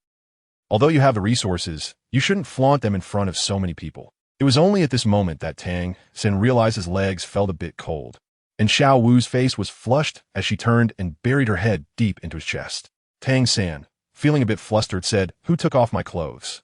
Although you have the resources, you shouldn't flaunt them in front of so many people." It was only at this moment that Tang San realized his legs felt a bit cold, and Xiao Wu's face was flushed as she turned and buried her head deep into his chest. Tang San, feeling a bit flustered, said, "Who took off my clothes?"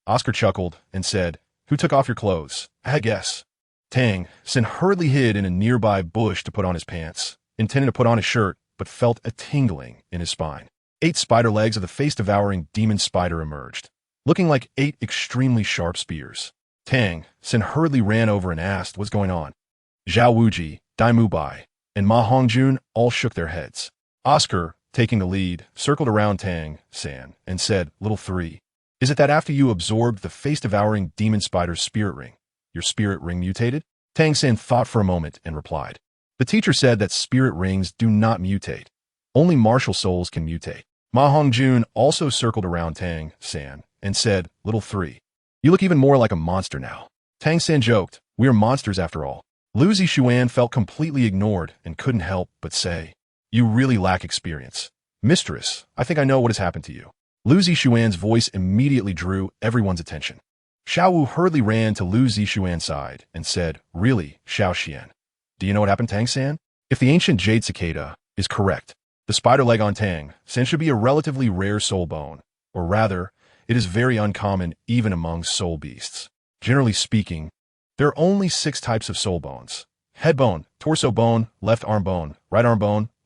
Oscar chuckled and said, "Who took off your clothes? I guess." Tang San hurriedly hid in a nearby bush to put on his pants, intending to put on his shirt, but felt a tingling in his spine. 8 spider legs of the face-devouring demon spider emerged, looking like 8 extremely sharp spears. Tang San hurriedly ran over and asked what's going on. Zhao Wuji, Dai Mubai, and Ma Hongjun all shook their heads. Oscar, taking the lead, circled around Tang San and said, "Little 3, is it that after you absorbed the face-devouring demon spider's spirit ring, your spirit ring mutated?" Tang San thought for a moment and replied. The teacher said that spirit rings do not mutate. Only martial souls can mutate. Ma Hongjun also circled around Tang San and said, Little 3. You look even more like a monster now. Tang San joked, We are monsters after all. Lu Zixuan felt completely ignored and couldn't help but say, You really lack experience. Mistress, I think I know what has happened to you. Lu Zixuan's voice immediately drew everyone's attention. Xiao Wu hurriedly ran to Lu Zixuan's side and said, Really, Xiao Xian? Do you know what happened, Tang San? If the ancient Jade cicada is correct, the spider leg on Tang San should be a relatively rare soul bone, or rather, it is very uncommon even among soul beasts. Generally speaking, there are only 6 types of soul bones: head bone, torso bone, left arm bone,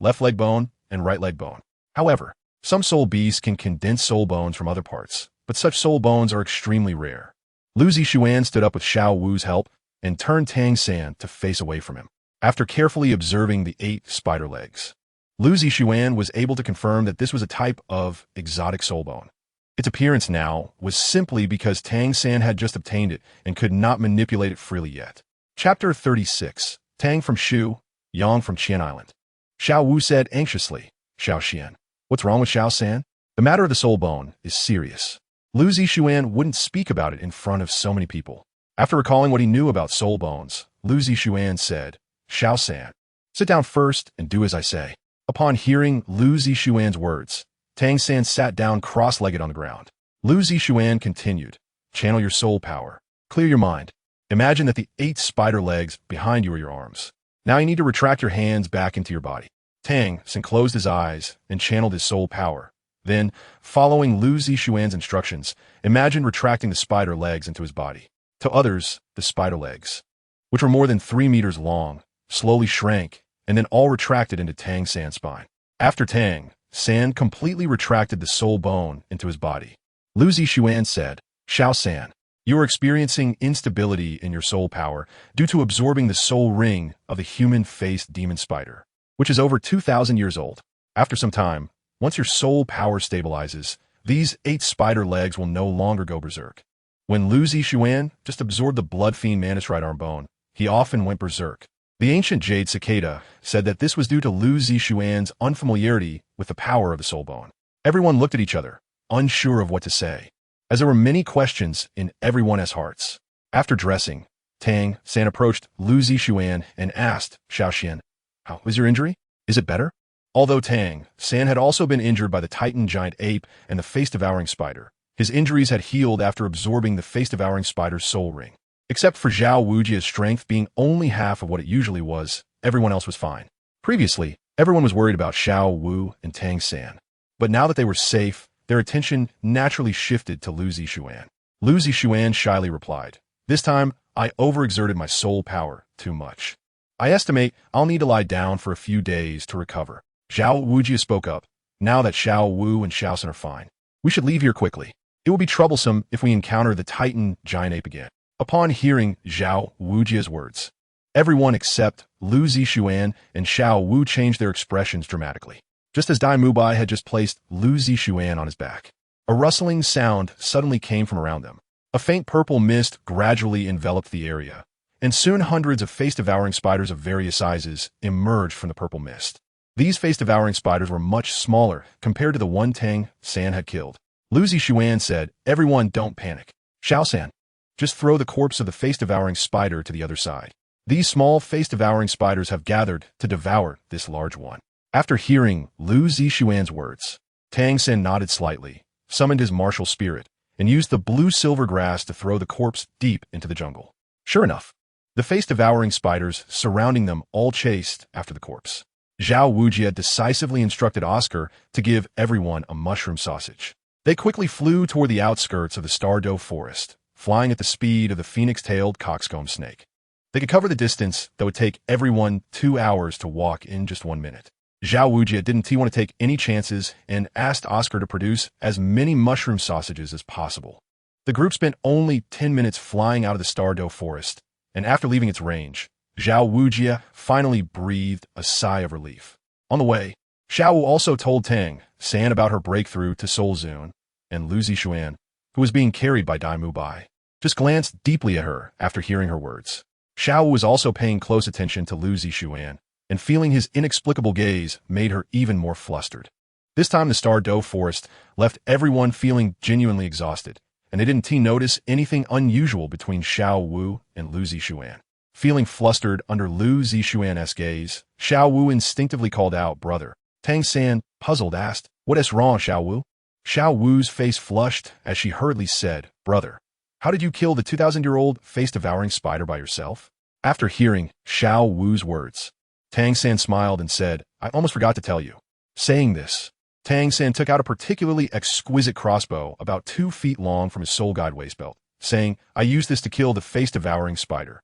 left leg bone, and right leg bone. However, some soul beasts can condense soul bones from other parts, but such soul bones are extremely rare. Lu Zixuan stood up with Xiao Wu's help and turned Tang San to face away from him. After carefully observing the 8 spider legs, Lu Zixuan was able to confirm that this was a type of exotic soul bone. Its appearance now was simply because Tang San had just obtained it and could not manipulate it freely yet. Chapter 36. Tang from Shu, Yang from Qian Island. Xiao Wu said anxiously, Xiao Xian, what's wrong with Xiao San? The matter of the soul bone is serious. Lu Zixuan wouldn't speak about it in front of so many people. After recalling what he knew about soul bones, Lu Zixuan said, Xiao San, sit down first and do as I say. Upon hearing Lu Zixuan's words, Tang San sat down cross-legged on the ground. Lu Zixuan continued, channel your soul power. Clear your mind. Imagine that the 8 spider legs behind you are your arms. Now you need to retract your hands back into your body. Tang San closed his eyes and channeled his soul power. Then, following Lu Zixuan's instructions, imagine retracting the spider legs into his body. To others, the spider legs, which were more than 3 meters long, slowly shrank and then all retracted into Tang San's spine. After Tang San completely retracted the soul bone into his body, Lu Zixuan said, Xiao San, you are experiencing instability in your soul power due to absorbing the soul ring of the human-faced demon spider, which is over 2,000 years old. After some time, once your soul power stabilizes, these 8 spider legs will no longer go berserk. When Lu Zixuan just absorbed the blood fiend mantis right arm bone, he often went berserk. The ancient Jade cicada said that this was due to Lu Zixuan's unfamiliarity with the power of the soul bone. Everyone looked at each other, unsure of what to say, as there were many questions in everyone's hearts. After dressing, Tang San approached Lu Zixuan and asked, Xiao Xian, how was your injury? Is it better? Although Tang San had also been injured by the Titan giant ape and the face-devouring spider, his injuries had healed after absorbing the face-devouring spider's soul ring. Except for Zhao Wujia's strength being only half of what it usually was, everyone else was fine. Previously, everyone was worried about Xiao Wu and Tang San, but now that they were safe, their attention naturally shifted to Lu Zixuan. Lu Zixuan shyly replied, This time, I overexerted my soul power too much. I estimate I'll need to lie down for a few days to recover. Zhao Wujia spoke up, Now that Xiao Wu and Xiao San are fine, we should leave here quickly. It will be troublesome if we encounter the Titan giant ape again. Upon hearing Zhao Wujia's words, everyone except Lu Zixuan and Xiao Wu changed their expressions dramatically. Just as Dai Mubai had just placed Lu Zixuan on his back, a rustling sound suddenly came from around them. A faint purple mist gradually enveloped the area, and soon hundreds of face-devouring spiders of various sizes emerged from the purple mist. These face-devouring spiders were much smaller compared to the one Tang San had killed. Lu Zixuan said, Everyone don't panic. Xiao San, just throw the corpse of the face-devouring spider to the other side. These small face-devouring spiders have gathered to devour this large one. After hearing Lu Zixuan's words, Tang San nodded slightly, summoned his martial spirit, and used the blue-silver grass to throw the corpse deep into the jungle. Sure enough, the face-devouring spiders surrounding them all chased after the corpse. Zhao Wujia decisively instructed Oscar to give everyone a mushroom sausage. They quickly flew toward the outskirts of the Stardoe forest, flying at the speed of the phoenix-tailed coxcomb snake. They could cover the distance that would take everyone 2 hours to walk in just 1 minute. Zhao Wujia didn't want to take any chances and asked Oscar to produce as many mushroom sausages as possible. The group spent only 10 minutes flying out of the Stardoe forest, and after leaving its range, Zhao Wujia finally breathed a sigh of relief. On the way, Xiao Wu also told Tang San about her breakthrough to Soul Zune, and Lu Zixuan, who was being carried by Dai Mubai, just glanced deeply at her after hearing her words. Xiao was also paying close attention to Lu Zixuan, and feeling his inexplicable gaze made her even more flustered. This time the Star Doe Forest left everyone feeling genuinely exhausted, and they didn't notice anything unusual between Xiao Wu and Lu Zixuan. Feeling flustered under Lu Zixuan's gaze, Xiao Wu instinctively called out, "Brother." Tang San, puzzled, asked, "What is wrong, Xiao Wu?" Xiao Wu's face flushed as she hurriedly said, "Brother, how did you kill the 2,000-year-old face-devouring spider by yourself?" After hearing Xiao Wu's words, Tang San smiled and said, "I almost forgot to tell you." Saying this, Tang San took out a particularly exquisite crossbow about 2 feet long from his soul guide waist belt, saying, "I used this to kill the face-devouring spider."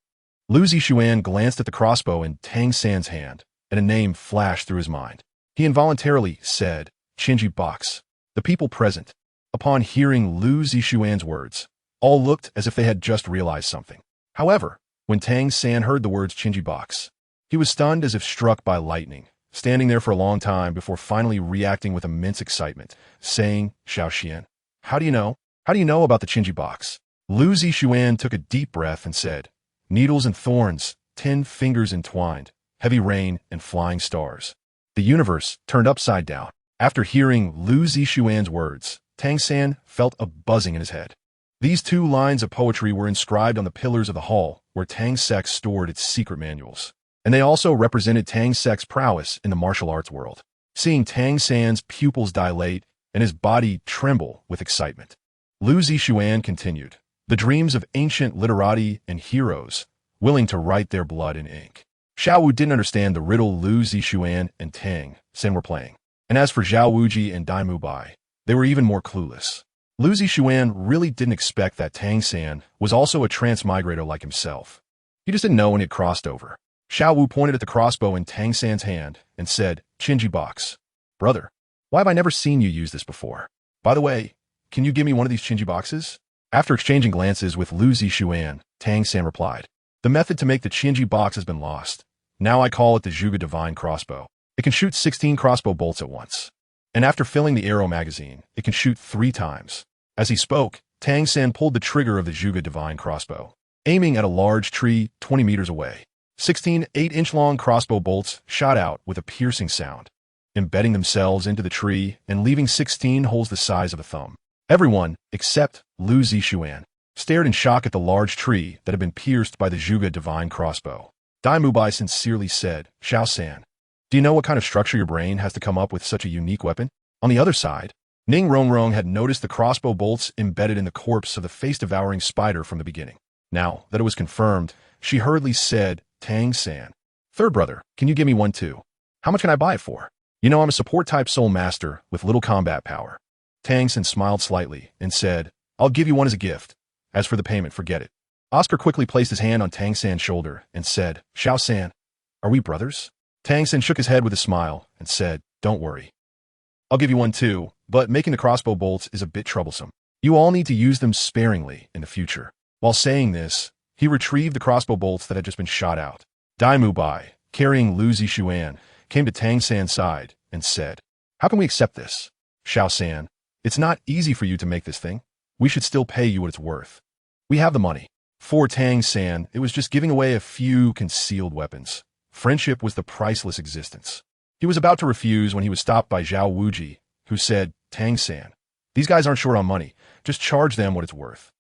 Lu Zixuan glanced at the crossbow in Tang San's hand, and a name flashed through his mind. He involuntarily said, "Chinji Box." The people present, upon hearing Lu Zixuan's words, all looked as if they had just realized something. However, when Tang San heard the words Chinji Box, he was stunned as if struck by lightning, standing there for a long time before finally reacting with immense excitement, saying, "Xiao Xian, how do you know? How do you know about the Chinji Box?" Lu Zixuan took a deep breath and said, "Needles and thorns, 10 fingers entwined, heavy rain and flying stars." The universe turned upside down. After hearing Lu Zixuan's words, Tang San felt a buzzing in his head. These 2 lines of poetry were inscribed on the pillars of the hall where Tang Sek stored its secret manuals, and they also represented Tang Sek's prowess in the martial arts world. Seeing Tang San's pupils dilate and his body tremble with excitement, Lu Zixuan continued, "The dreams of ancient literati and heroes, willing to write their blood in ink." Xiao Wu didn't understand the riddle Lu Zixuan and Tang San were playing, and as for Zhao Wuji and Dai Mubai, they were even more clueless. Lu Zixuan really didn't expect that Tang San was also a transmigrator like himself. He just didn't know when it crossed over. Xiao Wu pointed at the crossbow in Tang San's hand and said, "Chinji Box." "Brother, why have I never seen you use this before? By the way, can you give me one of these Chinji Boxes?" After exchanging glances with Lu Zixuan, Tang San replied, "The method to make the Chinji Box has been lost. Now I call it the Zhuge Divine Crossbow. It can shoot 16 crossbow bolts at once. And after filling the arrow magazine, it can shoot 3 times. As he spoke, Tang San pulled the trigger of the Zhuge Divine Crossbow, aiming at a large tree 20 meters away. 16 8-inch-long crossbow bolts shot out with a piercing sound, embedding themselves into the tree and leaving 16 holes the size of a thumb. Everyone, except Lu Zixuan, stared in shock at the large tree that had been pierced by the Zhuge Divine Crossbow. Dai Mubai sincerely said, "Xiao San, do you know what kind of structure your brain has to come up with such a unique weapon?" On the other side, Ning Rongrong had noticed the crossbow bolts embedded in the corpse of the face-devouring spider from the beginning. Now that it was confirmed, she hurriedly said, "Tang San, third brother, can you give me one too? How much can I buy it for? You know I'm a support-type soul master with little combat power." Tang San smiled slightly and said, "I'll give you one as a gift. As for the payment, forget it." Oscar quickly placed his hand on Tang San's shoulder and said, "Xiao San, are we brothers?" Tang San shook his head with a smile and said, "Don't worry. I'll give you one too, but making the crossbow bolts is a bit troublesome. You all need to use them sparingly in the future." While saying this, he retrieved the crossbow bolts that had just been shot out. Dai Mubai, carrying Lu Zixuan, came to Tang San's side and said, "How can we accept this? Xiao San, it's not easy for you to make this thing. We should still pay you what it's worth. We have the money." For Tang San, it was just giving away a few concealed weapons. Friendship was the priceless existence. He was about to refuse when he was stopped by Zhao Wuji, who said, "Tang San, these guys aren't short on money. Just charge them what it's worth."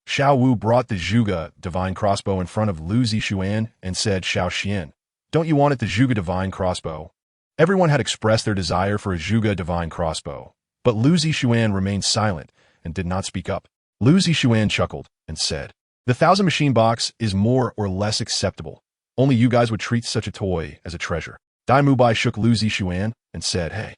Xiao Wu brought the Zhuge Divine Crossbow in front of Lu Zixuan and said, "Xiao Xian, don't you want it the Zhuge Divine Crossbow?" Everyone had expressed their desire for a Zhuge Divine Crossbow, but Lu Zixuan remained silent and did not speak up. Lu Zixuan chuckled and said, "The 1,000 machine box is more or less acceptable. Only you guys would treat such a toy as a treasure." Dai Mubai shook Lu Zixuan and said, "Hey,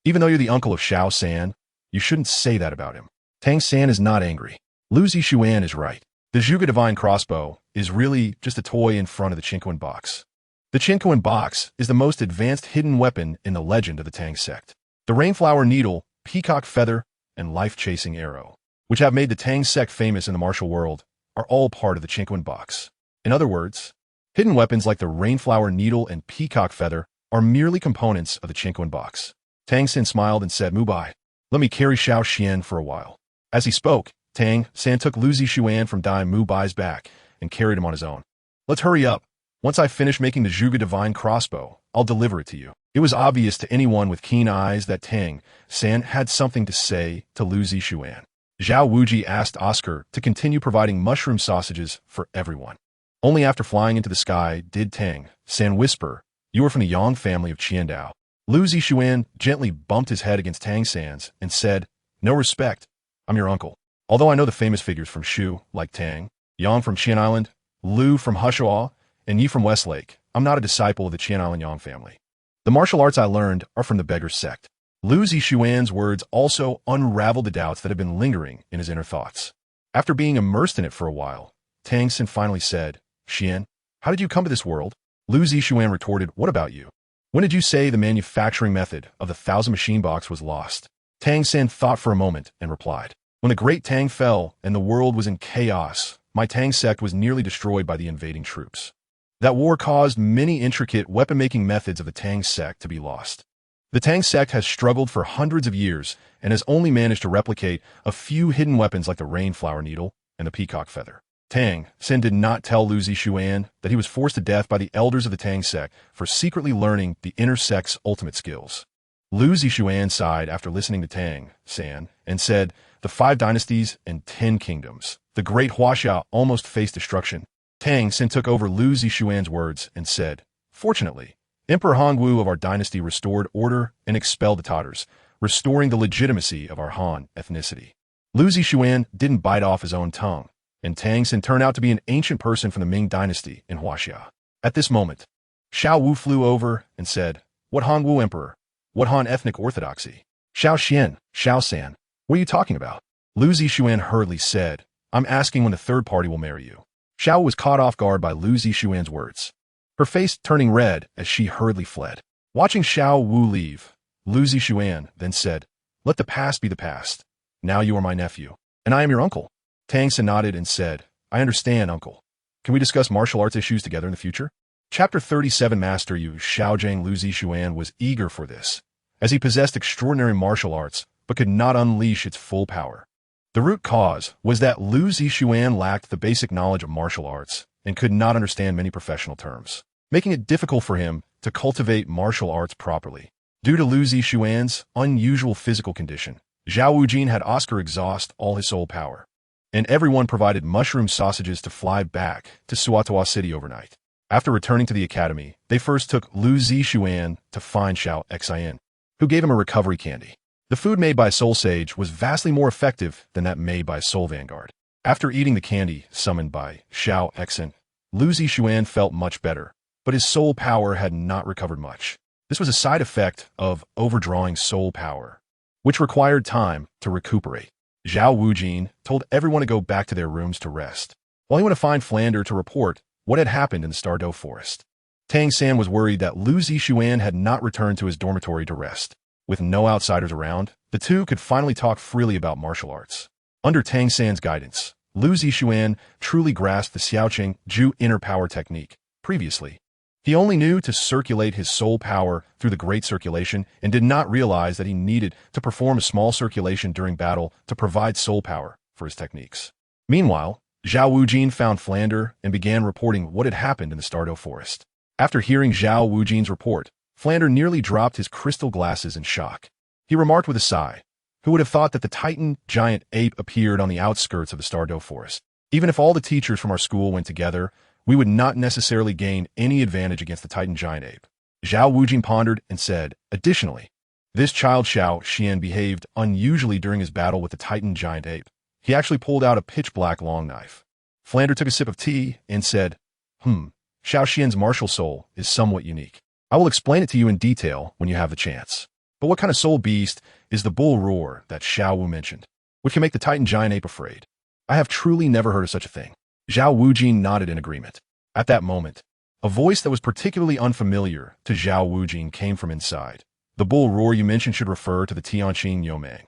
even though you're the uncle of Xiao San, you shouldn't say that about him." Tang San is not angry. Lu Zixuan is right. The Zhuge Divine Crossbow is really just a toy in front of the Qinquan Box. The Qinquan Box is the most advanced hidden weapon in the legend of the Tang sect. The Rainflower Needle, Peacock Feather, and Life-Chasing Arrow, which have made the Tang sect famous in the martial world, are all part of the Qinquan Box. In other words, hidden weapons like the Rainflower Needle and Peacock Feather are merely components of the Qinquan Box. Tang San smiled and said, "Mubai, let me carry Xiao Xian for a while." As he spoke, Tang San took Lu Zixuan from Dai Mubai's back and carried him on his own. Let's hurry up. Once I finish making the Zhuge divine crossbow, I'll deliver it to you. It was obvious to anyone with keen eyes that Tang San had something to say to Lu Zixuan. Zhao Wuji asked Oscar to continue providing mushroom sausages for everyone. Only after flying into the sky did Tang San whisper, "You are from the Yang family of Qiandao." Lu Zixuan gently bumped his head against Tang San's and said, "No respect. I'm your uncle. Although I know the famous figures from Shu, like Tang, Yang from Qian Island, Lu from Hushuo, and Yi from Westlake, I'm not a disciple of the Qian Island Yang family. The martial arts I learned are from the beggar sect." Lu Zixuan's words also unraveled the doubts that had been lingering in his inner thoughts. After being immersed in it for a while, Tang San finally said, "Xian, how did you come to this world?" Lu Zixuan retorted, "What about you? When did you say the manufacturing method of the 1,000 machine box was lost?" Tang San thought for a moment and replied, "When the great Tang fell and the world was in chaos, my Tang sect was nearly destroyed by the invading troops. That war caused many intricate weapon-making methods of the Tang sect to be lost. The Tang sect has struggled for hundreds of years and has only managed to replicate a few hidden weapons like the rainflower needle and the peacock feather." Tang San did not tell Lu Zixuan that he was forced to death by the elders of the Tang sect for secretly learning the inner sect's ultimate skills. Lu Zixuan sighed after listening to Tang San and said, "The 5 dynasties and 10 kingdoms. The great Huaxia almost faced destruction." Tang San took over Lu Zixuan's words and said, "Fortunately, Emperor Hongwu of our dynasty restored order and expelled the Tatars, restoring the legitimacy of our Han ethnicity." Lu Zixuan didn't bite off his own tongue, and Tang San turned out to be an ancient person from the Ming dynasty in Huaxia. At this moment, Xiao Wu flew over and said, "What Hongwu emperor? What Han ethnic orthodoxy?" "Xiao Xian, Xiao San, what are you talking about?" Lu Zixuan hurriedly said, "I'm asking when the third party will marry you." Xiao was caught off guard by Lu Zixuan's words, her face turning red as she hurriedly fled. Watching Xiao Wu leave, Lu Zixuan then said, "Let the past be the past. Now you are my nephew, and I am your uncle." Tang San nodded and said, "I understand, uncle. Can we discuss martial arts issues together in the future?" Chapter 37 Master Yu Xiaojing Lu Zixuan was eager for this, as he possessed extraordinary martial arts but could not unleash its full power. The root cause was that Lu Zixuan lacked the basic knowledge of martial arts and could not understand many professional terms, making it difficult for him to cultivate martial arts properly. Due to Lu Zixuan's unusual physical condition, Zhao Wujin had Oscar exhaust all his soul power, and everyone provided mushroom sausages to fly back to Suatoa City overnight. After returning to the academy, they first took Lu Zixuan to find Xiao Xian, who gave him a recovery candy. The food made by Soul Sage was vastly more effective than that made by Soul Vanguard. After eating the candy summoned by Xiao Xian, Lu Zixuan felt much better, but his soul power had not recovered much. This was a side effect of overdrawing soul power, which required time to recuperate. Zhao Wujin told everyone to go back to their rooms to rest, while he went to find Flander to report what had happened in the Stardew Forest. Tang San was worried that Lu Zixuan had not returned to his dormitory to rest. With no outsiders around, the two could finally talk freely about martial arts. Under Tang San's guidance, Lu Zixuan truly grasped the Xiaoqing Ju inner power technique. Previously, he only knew to circulate his soul power through the great circulation and did not realize that he needed to perform a small circulation during battle to provide soul power for his techniques. Meanwhile, Zhao Wujin found Flander and began reporting what had happened in the Stardew Forest. After hearing Zhao Wujin's report, Flander nearly dropped his crystal glasses in shock. He remarked with a sigh, "Who would have thought that the Titan giant ape appeared on the outskirts of the Stardew Forest? Even if all the teachers from our school went together, we would not necessarily gain any advantage against the Titan giant ape." Zhao Wujin pondered and said, "Additionally, this child Xiao Xian behaved unusually during his battle with the Titan giant ape. He actually pulled out a pitch-black long knife." Flander took a sip of tea and said, Xiao Xian's martial soul is somewhat unique. I will explain it to you in detail when you have the chance. But what kind of soul beast is the bull roar that Xiao Wu mentioned, which can make the Titan giant ape afraid? I have truly never heard of such a thing." Zhao Wujin nodded in agreement. At that moment, a voice that was particularly unfamiliar to Zhao Wujin came from inside. "The bull roar you mentioned should refer to the Tianqing Yomang."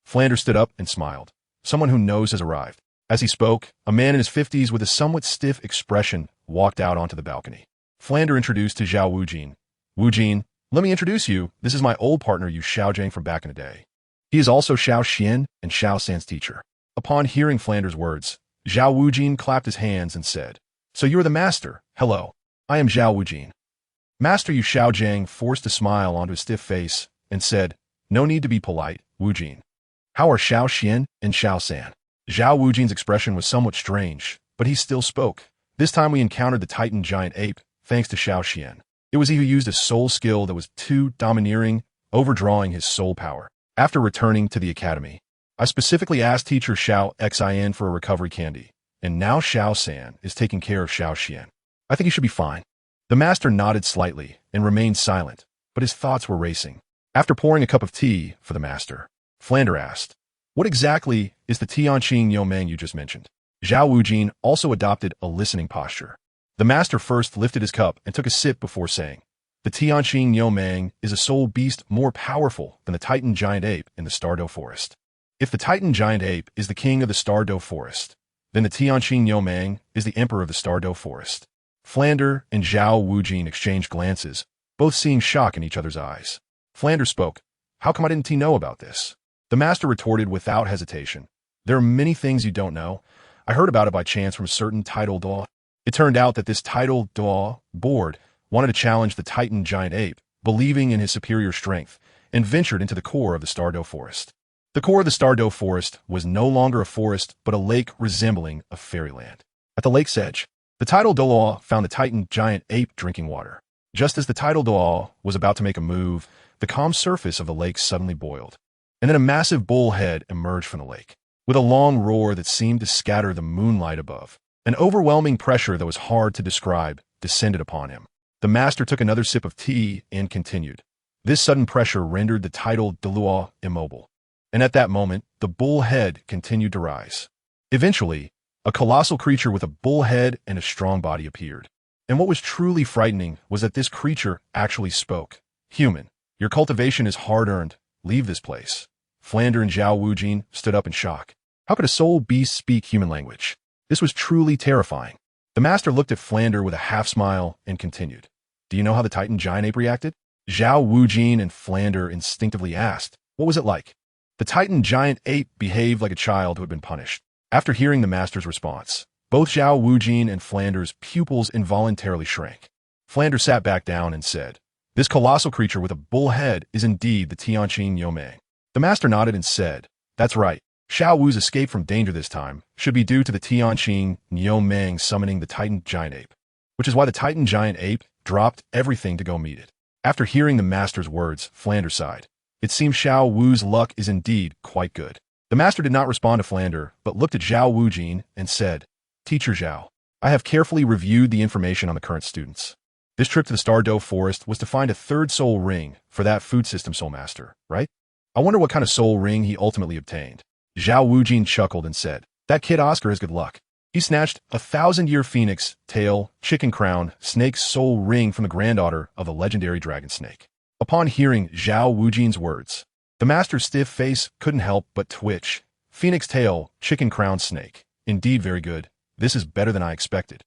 Flander stood up and smiled. "Someone who knows has arrived." As he spoke, a man in his 50s with a somewhat stiff expression walked out onto the balcony. Flander introduced to Zhao Wujin. "Wujin, let me introduce you. This is my old partner Yu Xiaojing from back in the day. He is also Xiao Xian and Xiao San's teacher." Upon hearing Flander's words, Zhao Wujin clapped his hands and said, So you're the master. Hello. I am Zhao Wujin. Master Yu Xiaojiang forced a smile onto his stiff face and said, no need to be polite, Wujin. How are Xiao Xian and Xiao San? Zhao Wujin's expression was somewhat strange, but he still spoke. This time we encountered the Titan giant ape, thanks to Xiao Xian. It was he who used a soul skill that was too domineering, overdrawing his soul power. After returning to the academy, I specifically asked teacher Xiao Xin for a recovery candy, and now Xiao San is taking care of Xiao Xian. I think he should be fine. The master nodded slightly and remained silent, but his thoughts were racing. After pouring a cup of tea for the master, Flander asked, what exactly is the Tianqing Yomeng you just mentioned? Zhao Wujin also adopted a listening posture. The master first lifted his cup and took a sip before saying, the Tianqing Yomeng is a soul beast more powerful than the Titan giant ape in the Stardow Forest. If the Titan giant ape is the king of the Stardow Forest, then the Tianqing Yomeng is the emperor of the Stardow Forest. Flander and Zhao Wujin exchanged glances, both seeing shock in each other's eyes. Flander spoke, how come I didn't know about this? The master retorted without hesitation, there are many things you don't know. I heard about it by chance from a certain title Douluo. It turned out that this title Douluo board wanted to challenge the Titan giant ape, believing in his superior strength, and ventured into the core of the Stardow Forest. The core of the Stardow Forest was no longer a forest, but a lake resembling a fairyland. At the lake's edge, the title Douluo found the Titan giant ape drinking water. Just as the title Douluo was about to make a move, the calm surface of the lake suddenly boiled, and then a massive bull head emerged from the lake. With a long roar that seemed to scatter the moonlight above, an overwhelming pressure that was hard to describe descended upon him. The master took another sip of tea and continued. This sudden pressure rendered the title Douluo immobile, and at that moment, the bull head continued to rise. Eventually, a colossal creature with a bull head and a strong body appeared. And what was truly frightening was that this creature actually spoke. Human, your cultivation is hard-earned. Leave this place. Flander and Zhao Wujin stood up in shock. How could a soul beast speak human language? This was truly terrifying. The master looked at Flander with a half-smile and continued. Do you know how the Titan giant ape reacted? Zhao Wujin and Flander instinctively asked, what was it like? The Titan giant ape behaved like a child who had been punished. After hearing the master's response, both Zhao Wujin and Flander's pupils involuntarily shrank. Flander sat back down and said, this colossal creature with a bull head is indeed the Tianqing Yomeng. The master nodded and said, that's right. Xiao Wu's escape from danger this time should be due to the Tianqing Yomeng summoning the Titan giant ape, which is why the Titan giant ape dropped everything to go meet it. After hearing the master's words, Flander sighed. It seems Xiao Wu's luck is indeed quite good. The master did not respond to Flander, but looked at Zhao Wujin and said, Teacher Zhao, I have carefully reviewed the information on the current students. This trip to the Stardow Forest was to find a third soul ring for that food system soul master, right? I wonder what kind of soul ring he ultimately obtained. Zhao Wujin chuckled and said, that kid Oscar has good luck. He snatched a 1,000-year phoenix, tail, chicken crown, snake's soul ring from the granddaughter of the legendary dragon snake. Upon hearing Zhao Wujin's words, the master's stiff face couldn't help but twitch. Phoenix tail, chicken crown snake. Indeed very good. This is better than I expected.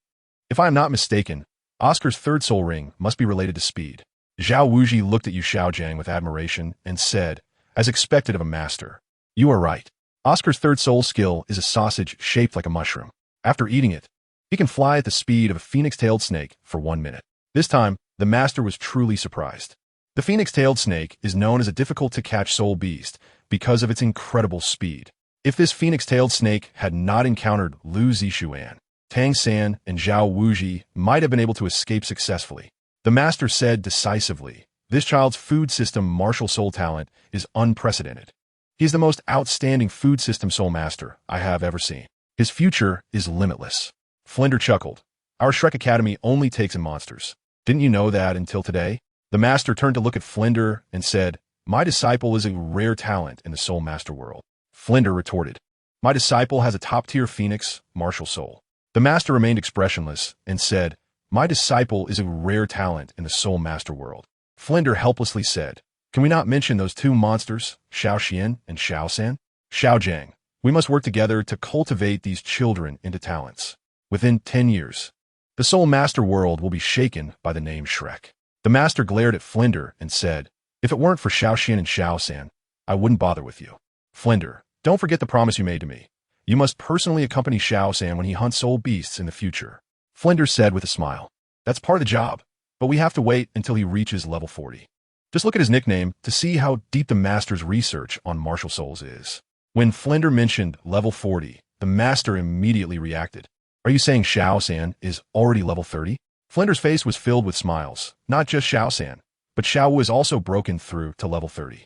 If I am not mistaken, Oscar's third soul ring must be related to speed. Zhao Wuji looked at Yu Xiaojiang with admiration and said, as expected of a master, you are right. Oscar's third soul skill is a sausage shaped like a mushroom. After eating it, he can fly at the speed of a phoenix-tailed snake for 1 minute. This time, the master was truly surprised. The phoenix-tailed snake is known as a difficult-to-catch soul beast because of its incredible speed. If this phoenix-tailed snake had not encountered Lu Zixuan, Tang San and Zhao Wuji might have been able to escape successfully. The master said decisively, this child's food system martial soul talent is unprecedented. He is the most outstanding food system soul master I have ever seen. His future is limitless. Flinder chuckled. Our Shrek Academy only takes in monsters. Didn't you know that until today? The master turned to look at Flinder and said, my disciple is a rare talent in the soul master world. Flinder retorted, my disciple has a top-tier phoenix, martial soul. The master remained expressionless and said, my disciple is a rare talent in the soul master world. Flinder helplessly said, can we not mention those two monsters, Xiao Xian and Xiao San? Xiaojiang, we must work together to cultivate these children into talents. Within 10 years, the soul master world will be shaken by the name Shrek. The master glared at Flinder and said, if it weren't for Xiao Xian and Xiao San, I wouldn't bother with you. Flinder, don't forget the promise you made to me. You must personally accompany Xiao San when he hunts soul beasts in the future. Flinders said with a smile. That's part of the job, but we have to wait until he reaches level 40. Just look at his nickname to see how deep the master's research on martial souls is. When Flinder mentioned level 40, the master immediately reacted. Are you saying Xiao San is already level 30? Flinder's face was filled with smiles. Not just Xiao San, but Xiao Wu is also broken through to level 30.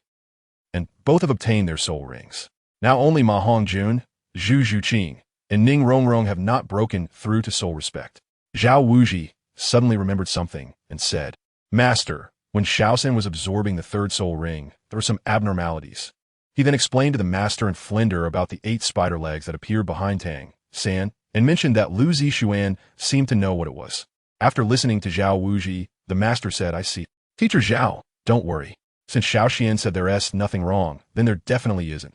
And both have obtained their soul rings. Now only Ma Hongjun, Zhu Zhuqing, and Ning Rongrong have not broken through to soul respect. Zhao Wuji suddenly remembered something and said, Master, when Xiao San was absorbing the third soul ring, there were some abnormalities. He then explained to the master and Flinder about the 8 spider legs that appeared behind Tang San, and mentioned that Lu Zixuan seemed to know what it was. After listening to Zhao Wuji, the master said, I see. Teacher Zhao, don't worry. Since Xiao Xian said there's nothing wrong, then there definitely isn't.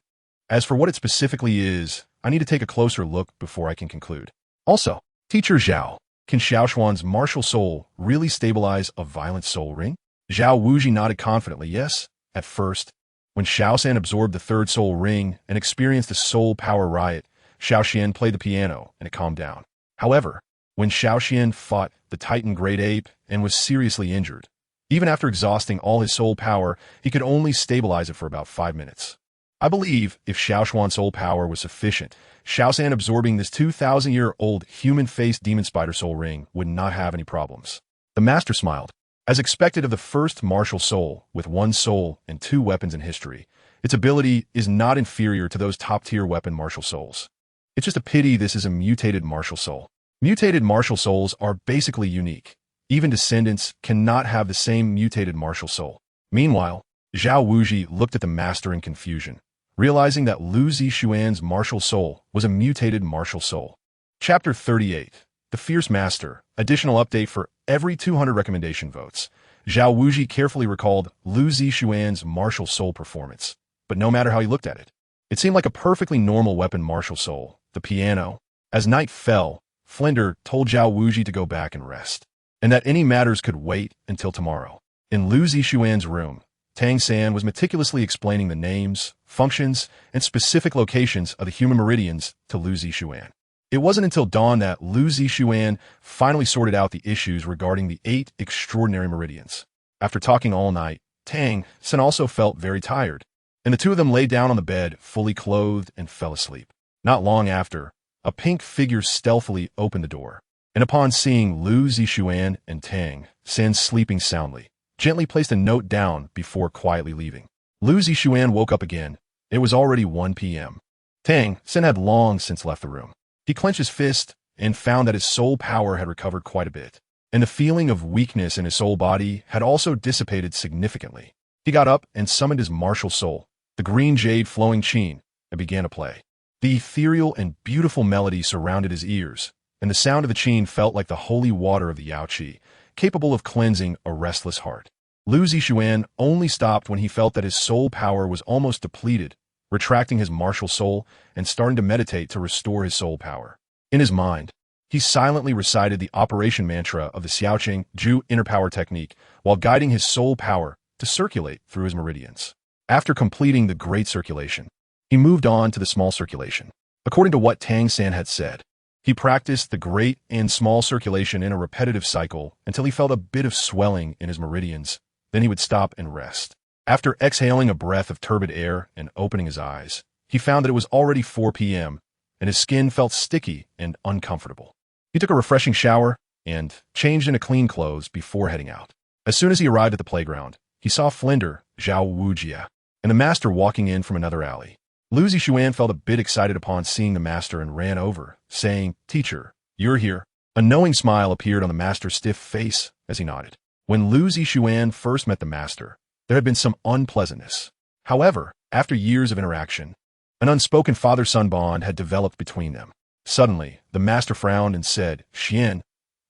As for what it specifically is, I need to take a closer look before I can conclude. Also, Teacher Zhao, can Xiao Xuan's martial soul really stabilize a violent soul ring? Zhao Wuji nodded confidently, yes. At first, when Xiao San absorbed the third soul ring and experienced the soul power riot, Xiao Xian played the piano and it calmed down. However, when Xiao Xian fought the Titan Great Ape and was seriously injured, even after exhausting all his soul power, he could only stabilize it for about 5 minutes. I believe if Xiao Xuan's soul power was sufficient, Xiao San absorbing this 2,000-year-old human-faced demon spider soul ring would not have any problems. The master smiled. As expected of the first martial soul, with 1 soul and 2 weapons in history, its ability is not inferior to those top-tier weapon martial souls. It's just a pity this is a mutated martial soul. Mutated martial souls are basically unique. Even descendants cannot have the same mutated martial soul. Meanwhile, Zhao Wuji looked at the master in confusion, realizing that Lu Zixuan's martial soul was a mutated martial soul. Chapter 38. The Fierce Master. Additional update for every 200 recommendation votes. Zhao Wuji carefully recalled Lu Zixuan's martial soul performance, but no matter how he looked at it, it seemed like a perfectly normal weapon martial soul. The piano. As night fell, Flinder told Zhao Wuji to go back and rest, and that any matters could wait until tomorrow. In Lu Zixuan's room, Tang San was meticulously explaining the names, functions, and specific locations of the human meridians to Lu Zixuan. It wasn't until dawn that Lu Zixuan finally sorted out the issues regarding the 8 extraordinary meridians. After talking all night, Tang San also felt very tired, and the two of them lay down on the bed, fully clothed, and fell asleep. Not long after, a pink figure stealthily opened the door, and upon seeing Lu Zixuan and Tang San sleeping soundly, gently placed a note down before quietly leaving. Lu Zixuan woke up again. It was already 1 p.m. Tang San had long since left the room. He clenched his fist and found that his soul power had recovered quite a bit, and the feeling of weakness in his soul body had also dissipated significantly. He got up and summoned his martial soul, the green jade flowing qin, and began to play. The ethereal and beautiful melody surrounded his ears, and the sound of the qin felt like the holy water of the Yao Qi, capable of cleansing a restless heart. Lu Zixuan only stopped when he felt that his soul power was almost depleted, retracting his martial soul and starting to meditate to restore his soul power. In his mind, he silently recited the operation mantra of the Xiaoqing Ju inner power technique while guiding his soul power to circulate through his meridians. After completing the great circulation, he moved on to the small circulation. According to what Tang San had said, he practiced the great and small circulation in a repetitive cycle until he felt a bit of swelling in his meridians. Then he would stop and rest. After exhaling a breath of turbid air and opening his eyes, he found that it was already 4 p.m., and his skin felt sticky and uncomfortable. He took a refreshing shower and changed into clean clothes before heading out. As soon as he arrived at the playground, he saw Flinder, Zhao Wujia, and the master walking in from another alley. Lu Zixuan felt a bit excited upon seeing the master and ran over, saying, Teacher, you're here. A knowing smile appeared on the master's stiff face as he nodded. When Lu Zixuan first met the master, there had been some unpleasantness. However, after years of interaction, an unspoken father-son bond had developed between them. Suddenly, the master frowned and said, Xian,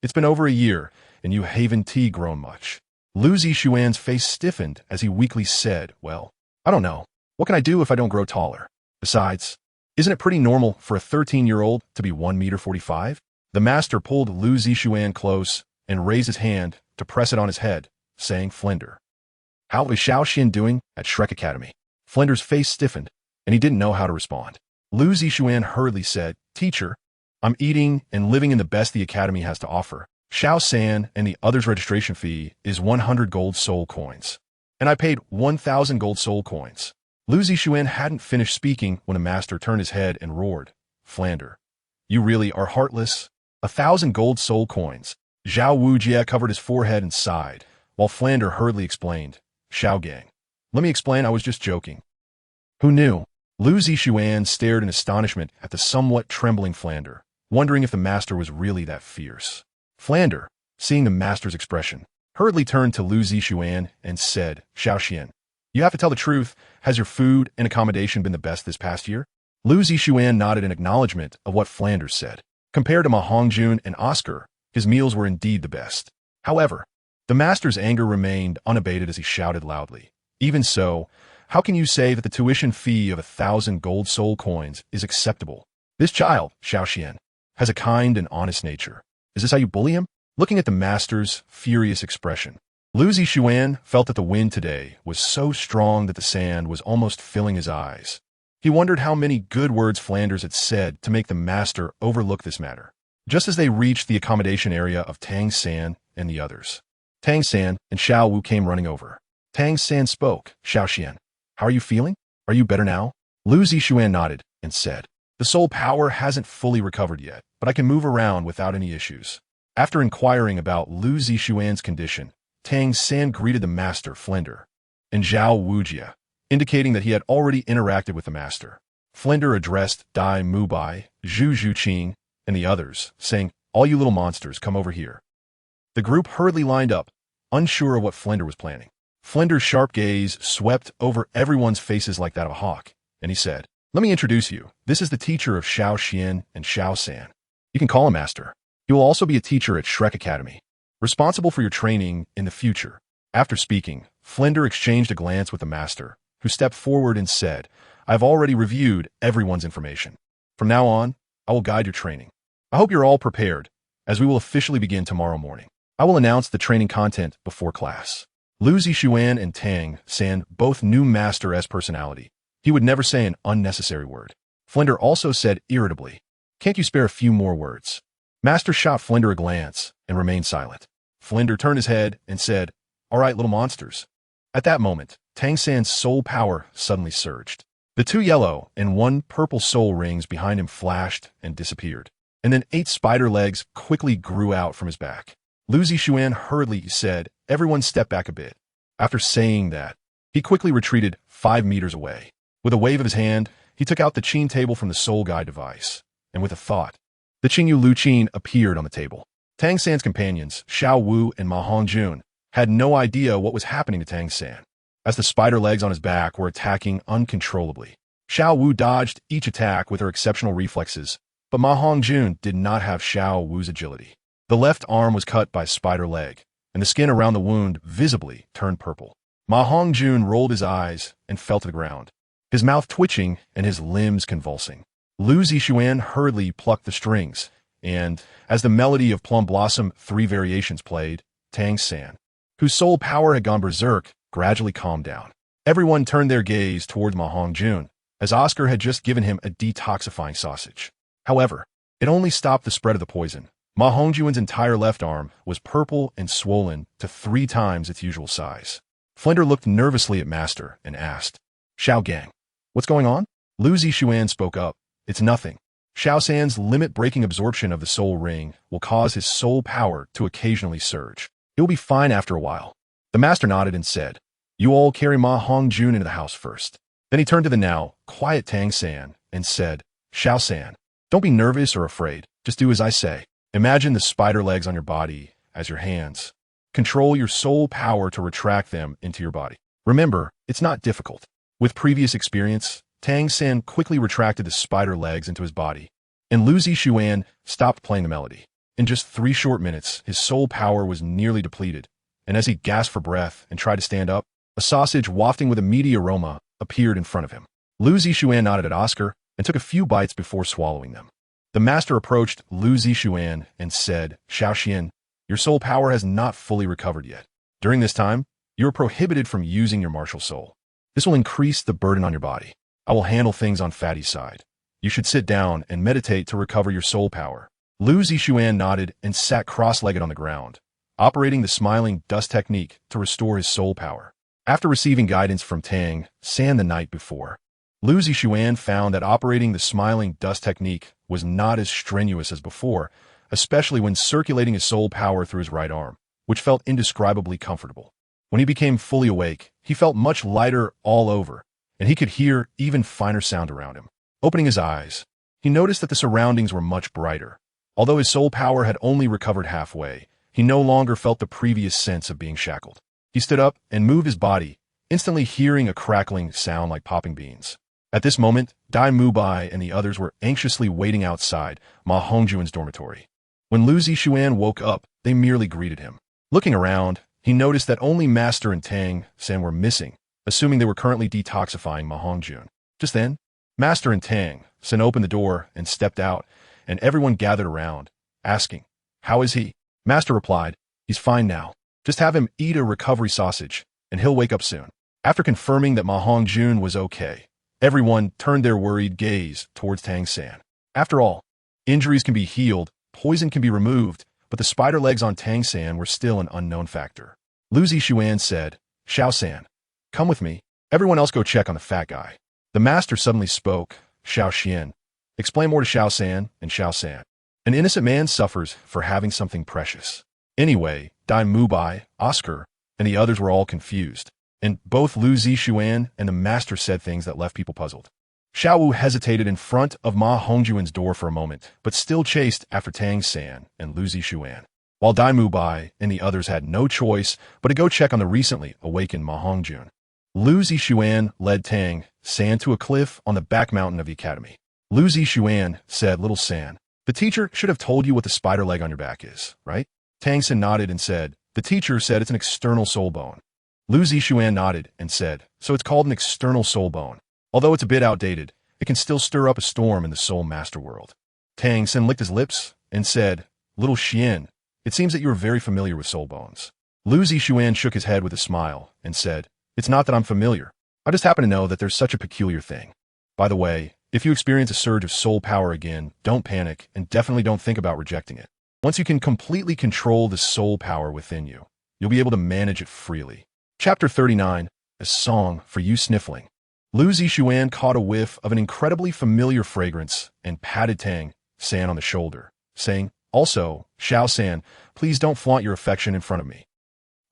it's been over a year, and you haven't grown much. Lu Zixuan's face stiffened as he weakly said, Well, I don't know. What can I do if I don't grow taller? Besides, isn't it pretty normal for a 13-year-old to be 1.45 meters? The master pulled Lu Zixuan close and raised his hand to press it on his head, saying, Flinder. How is Xiao Xian doing at Shrek Academy? Flinder's face stiffened, and he didn't know how to respond. Lu Zixuan hurriedly said, Teacher, I'm eating and living in the best the Academy has to offer. Xiao San and the others' registration fee is 100 gold soul coins. And I paid 1,000 gold soul coins. Lu Zixuan hadn't finished speaking when a master turned his head and roared, Flander, you really are heartless? 1,000 gold soul coins. Zhao Wujie covered his forehead and sighed, while Flander hurriedly explained, Xiao Gang. Let me explain, I was just joking. Who knew? Lu Zixuan stared in astonishment at the somewhat trembling Flander, wondering if the master was really that fierce. Flander, seeing the master's expression, hurriedly turned to Lu Zixuan and said, Xiao Xian, you have to tell the truth. Has your food and accommodation been the best this past year? Lu Zixuan nodded in acknowledgement of what Flander said. Compared to Ma Hongjun and Oscar, his meals were indeed the best. However, the master's anger remained unabated as he shouted loudly. Even so, how can you say that the tuition fee of 1,000 gold soul coins is acceptable? This child, Xiao Xian, has a kind and honest nature. Is this how you bully him? Looking at the master's furious expression, Lu Zixuan felt that the wind today was so strong that the sand was almost filling his eyes. He wondered how many good words Flanders had said to make the master overlook this matter. Just as they reached the accommodation area of Tang San and the others, Tang San and Xiao Wu came running over. Tang San spoke, Xiao Xian, how are you feeling? Are you better now? Lu Zixuan nodded and said, the soul power hasn't fully recovered yet, but I can move around without any issues. After inquiring about Lu Zixuan's condition, Tang San greeted the master, Flinder, and Zhao Wujie, indicating that he had already interacted with the master. Flinder addressed Dai Mubai, Zhu Zhuqing, and the others, saying, all you little monsters, come over here. The group hurriedly lined up, unsure of what Flinder was planning. Flinder's sharp gaze swept over everyone's faces like that of a hawk, and he said, let me introduce you. This is the teacher of Xiao Xian and Xiao San. You can call him master. He will also be a teacher at Shrek Academy, responsible for your training in the future. After speaking, Flinder exchanged a glance with the master, who stepped forward and said, I've already reviewed everyone's information. From now on, I will guide your training. I hope you're all prepared, as we will officially begin tomorrow morning. I will announce the training content before class. Lu Zixuan and Tang San both knew Master's personality. He would never say an unnecessary word. Flinder also said irritably, can't you spare a few more words? Master shot Flinder a glance and remained silent. Flinder turned his head and said, all right, little monsters. At that moment, Tang San's soul power suddenly surged. The 2 yellow and 1 purple soul rings behind him flashed and disappeared, and then 8 spider legs quickly grew out from his back. Lu Zixuan hurriedly said, everyone step back a bit. After saying that, he quickly retreated 5 meters away. With a wave of his hand, he took out the Qin table from the soul guide device, and with a thought, the Qingyu Lu Qin appeared on the table. Tang San's companions, Xiao Wu and Ma Hongjun, had no idea what was happening to Tang San, as the spider legs on his back were attacking uncontrollably. Xiao Wu dodged each attack with her exceptional reflexes, but Ma Hongjun did not have Xiao Wu's agility. The left arm was cut by a spider leg, and the skin around the wound visibly turned purple. Ma Hongjun rolled his eyes and fell to the ground, his mouth twitching and his limbs convulsing. Lu Zixuan hurriedly plucked the strings, and, as the melody of Plum Blossom 3 variations played, Tang San, whose soul power had gone berserk, gradually calmed down. Everyone turned their gaze towards Ma Hongjun, as Oscar had just given him a detoxifying sausage. However, it only stopped the spread of the poison. Ma Hongjun's entire left arm was purple and swollen to 3 times its usual size. Flinder looked nervously at Master and asked, Xiao Gang, what's going on? Lu Zixuan spoke up, it's nothing. Xiao San's limit-breaking absorption of the soul ring will cause his soul power to occasionally surge. It will be fine after a while. The master nodded and said, you all carry Ma Hongjun into the house first. Then he turned to the now quiet Tang San and said, Xiao San, don't be nervous or afraid. Just do as I say. Imagine the spider legs on your body as your hands. Control your soul power to retract them into your body. Remember, it's not difficult. With previous experience, Tang San quickly retracted the spider legs into his body, and Lu Zixuan stopped playing the melody. In just 3 short minutes, his soul power was nearly depleted, and as he gasped for breath and tried to stand up, a sausage wafting with a meaty aroma appeared in front of him. Lu Zixuan nodded at Oscar and took a few bites before swallowing them. The master approached Lu Zixuan and said, Xiao Xian, your soul power has not fully recovered yet. During this time, you are prohibited from using your martial soul. This will increase the burden on your body. I will handle things on Fatty's side. You should sit down and meditate to recover your soul power. Lu Zishuan nodded and sat cross-legged on the ground, operating the smiling dust technique to restore his soul power. After receiving guidance from Tang San the night before, Lu Zishuan found that operating the smiling dust technique was not as strenuous as before, especially when circulating his soul power through his right arm, which felt indescribably comfortable. When he became fully awake, he felt much lighter all over, and he could hear even finer sound around him. Opening his eyes, he noticed that the surroundings were much brighter. Although his soul power had only recovered halfway, he no longer felt the previous sense of being shackled. He stood up and moved his body, instantly hearing a crackling sound like popping beans. At this moment, Dai Mubai and the others were anxiously waiting outside Ma Hongjuan's dormitory. When Lu Zishuan woke up, they merely greeted him. Looking around, he noticed that only Master and Tang San were missing, assuming they were currently detoxifying Ma Hongjun. Just then, Master and Tang San opened the door and stepped out, and everyone gathered around, asking, "How is he?" Master replied, "He's fine now. Just have him eat a recovery sausage, and he'll wake up soon." After confirming that Ma Hongjun was okay, everyone turned their worried gaze towards Tang San. After all, injuries can be healed, poison can be removed, but the spider legs on Tang San were still an unknown factor. Lu Zishuan said, "Xiao San, come with me. Everyone else go check on the fat guy." The master suddenly spoke, "Xiao Xian, explain more to Xiao San and Xiao San. An innocent man suffers for having something precious." Anyway, Dai Mubai, Oscar, and the others were all confused, and both Lu Zishuan and the master said things that left people puzzled. Xiao Wu hesitated in front of Ma Hongjuan's door for a moment, but still chased after Tang San and Lu Zishuan, while Dai Mubai and the others had no choice but to go check on the recently awakened Ma Hongjun. Lu Zishuan led Tang San to a cliff on the back mountain of the academy. Lu Zishuan said, "Little San, the teacher should have told you what the spider leg on your back is, right?" Tang San nodded and said, "The teacher said it's an external soul bone." Lu Zishuan nodded and said, "So it's called an external soul bone. Although it's a bit outdated, it can still stir up a storm in the soul master world." Tang San licked his lips and said, "Little Xian, it seems that you are very familiar with soul bones." Lu Zishuan shook his head with a smile and said, "It's not that I'm familiar. I just happen to know that there's such a peculiar thing. By the way, if you experience a surge of soul power again, don't panic and definitely don't think about rejecting it. Once you can completely control the soul power within you, you'll be able to manage it freely." Chapter 39, A Song for You Sniffling. Lu Zishuan caught a whiff of an incredibly familiar fragrance and patted Tang San on the shoulder, saying, "Also, Xiao San, please don't flaunt your affection in front of me.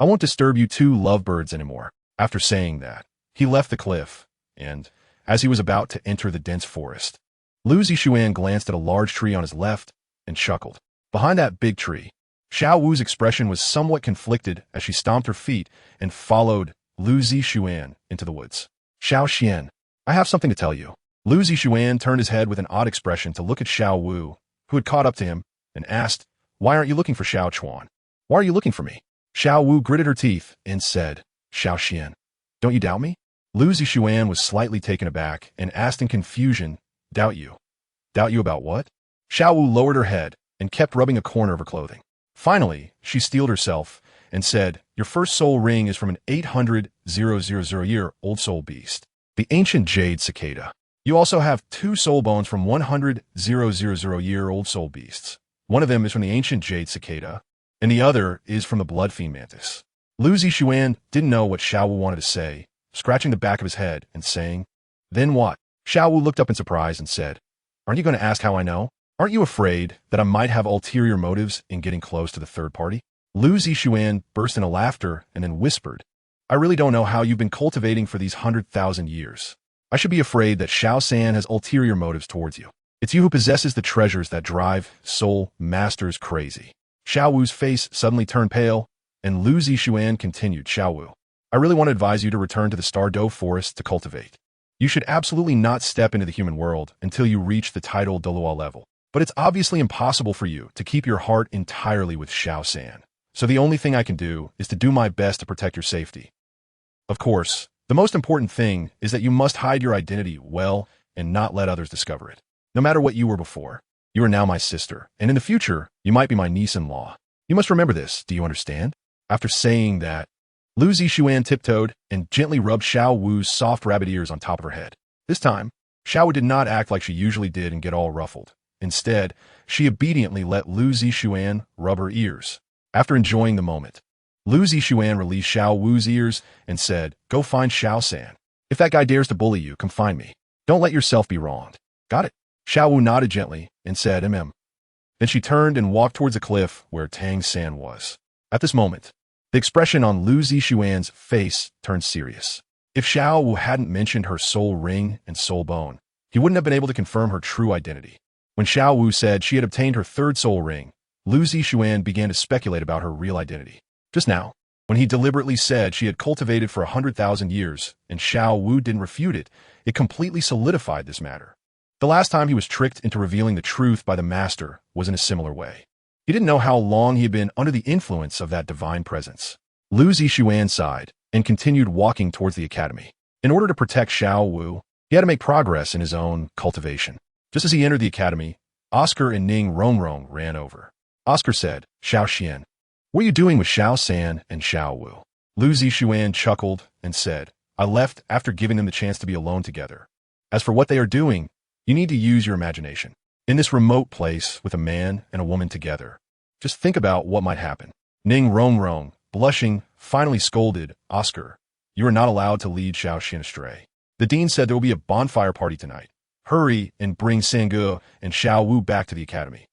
I won't disturb you two lovebirds anymore." After saying that, he left the cliff, and, as he was about to enter the dense forest, Lu Zishuan glanced at a large tree on his left and chuckled. Behind that big tree, Xiao Wu's expression was somewhat conflicted as she stomped her feet and followed Lu Zishuan into the woods. "Xiao Xian, I have something to tell you." Lu Zishuan turned his head with an odd expression to look at Xiao Wu, who had caught up to him, and asked, "Why aren't you looking for Xiao Chuan? Why are you looking for me?" Xiao Wu gritted her teeth and said, "Xiao Xian, don't you doubt me?" Lu Zishuan was slightly taken aback and asked in confusion, "Doubt you? Doubt you about what?" Xiao Wu lowered her head and kept rubbing a corner of her clothing. Finally, she steeled herself and said, "Your first soul ring is from an 800,000-year-old soul beast, the ancient Jade cicada. You also have 2 soul bones from 100,000-year-old soul beasts. One of them is from the ancient Jade cicada, and the other is from the blood fiend mantis." Lu Zishuan didn't know what Xiao Wu wanted to say, scratching the back of his head and saying, "Then what?" Xiao Wu looked up in surprise and said, "Aren't you going to ask how I know? Aren't you afraid that I might have ulterior motives in getting close to the third party?" Lu Zishuan burst into laughter and then whispered, "I really don't know how you've been cultivating for these 100,000 years. I should be afraid that Xiao San has ulterior motives towards you. It's you who possesses the treasures that drive soul masters crazy." Xiao Wu's face suddenly turned pale, and Lu Zishuan continued, "Xiao Wu, I really want to advise you to return to the Star Dough Forest to cultivate. You should absolutely not step into the human world until you reach the tidal Douluo level. But it's obviously impossible for you to keep your heart entirely with Xiao San. So the only thing I can do is to do my best to protect your safety. Of course, the most important thing is that you must hide your identity well and not let others discover it. No matter what you were before, you are now my sister, and in the future, you might be my niece-in-law. You must remember this, do you understand?" After saying that, Lu Zishuan tiptoed and gently rubbed Xiao Wu's soft rabbit ears on top of her head. This time, Xiao Wu did not act like she usually did and get all ruffled. Instead, she obediently let Lu Zixuan rub her ears. After enjoying the moment, Lu Zixuan released Xiao Wu's ears and said, "Go find Xiao San. If that guy dares to bully you, come find me. Don't let yourself be wronged." "Got it." Xiao Wu nodded gently and said, "Mm." Then she turned and walked towards the cliff where Tang San was. At this moment, the expression on Lu Zixuan's face turned serious. If Xiao Wu hadn't mentioned her soul ring and soul bone, he wouldn't have been able to confirm her true identity. When Xiao Wu said she had obtained her third soul ring, Lu Zixuan began to speculate about her real identity. Just now, when he deliberately said she had cultivated for 100,000 years and Xiao Wu didn't refute it, it completely solidified this matter. The last time he was tricked into revealing the truth by the master was in a similar way. He didn't know how long he had been under the influence of that divine presence. Lu Zixuan sighed and continued walking towards the academy. In order to protect Xiao Wu, he had to make progress in his own cultivation. Just as he entered the academy, Oscar and Ning Rongrong ran over. Oscar said, "Xiao Xian, what are you doing with Xiao San and Xiao Wu?" Lu Zixuan chuckled and said, "I left after giving them the chance to be alone together. As for what they are doing, you need to use your imagination. In this remote place with a man and a woman together, just think about what might happen." Ning Rongrong, blushing, finally scolded, "Oscar, you are not allowed to lead Xiao Xian astray. The dean said there will be a bonfire party tonight. Hurry and bring Sangu and Xiao Wu back to the academy."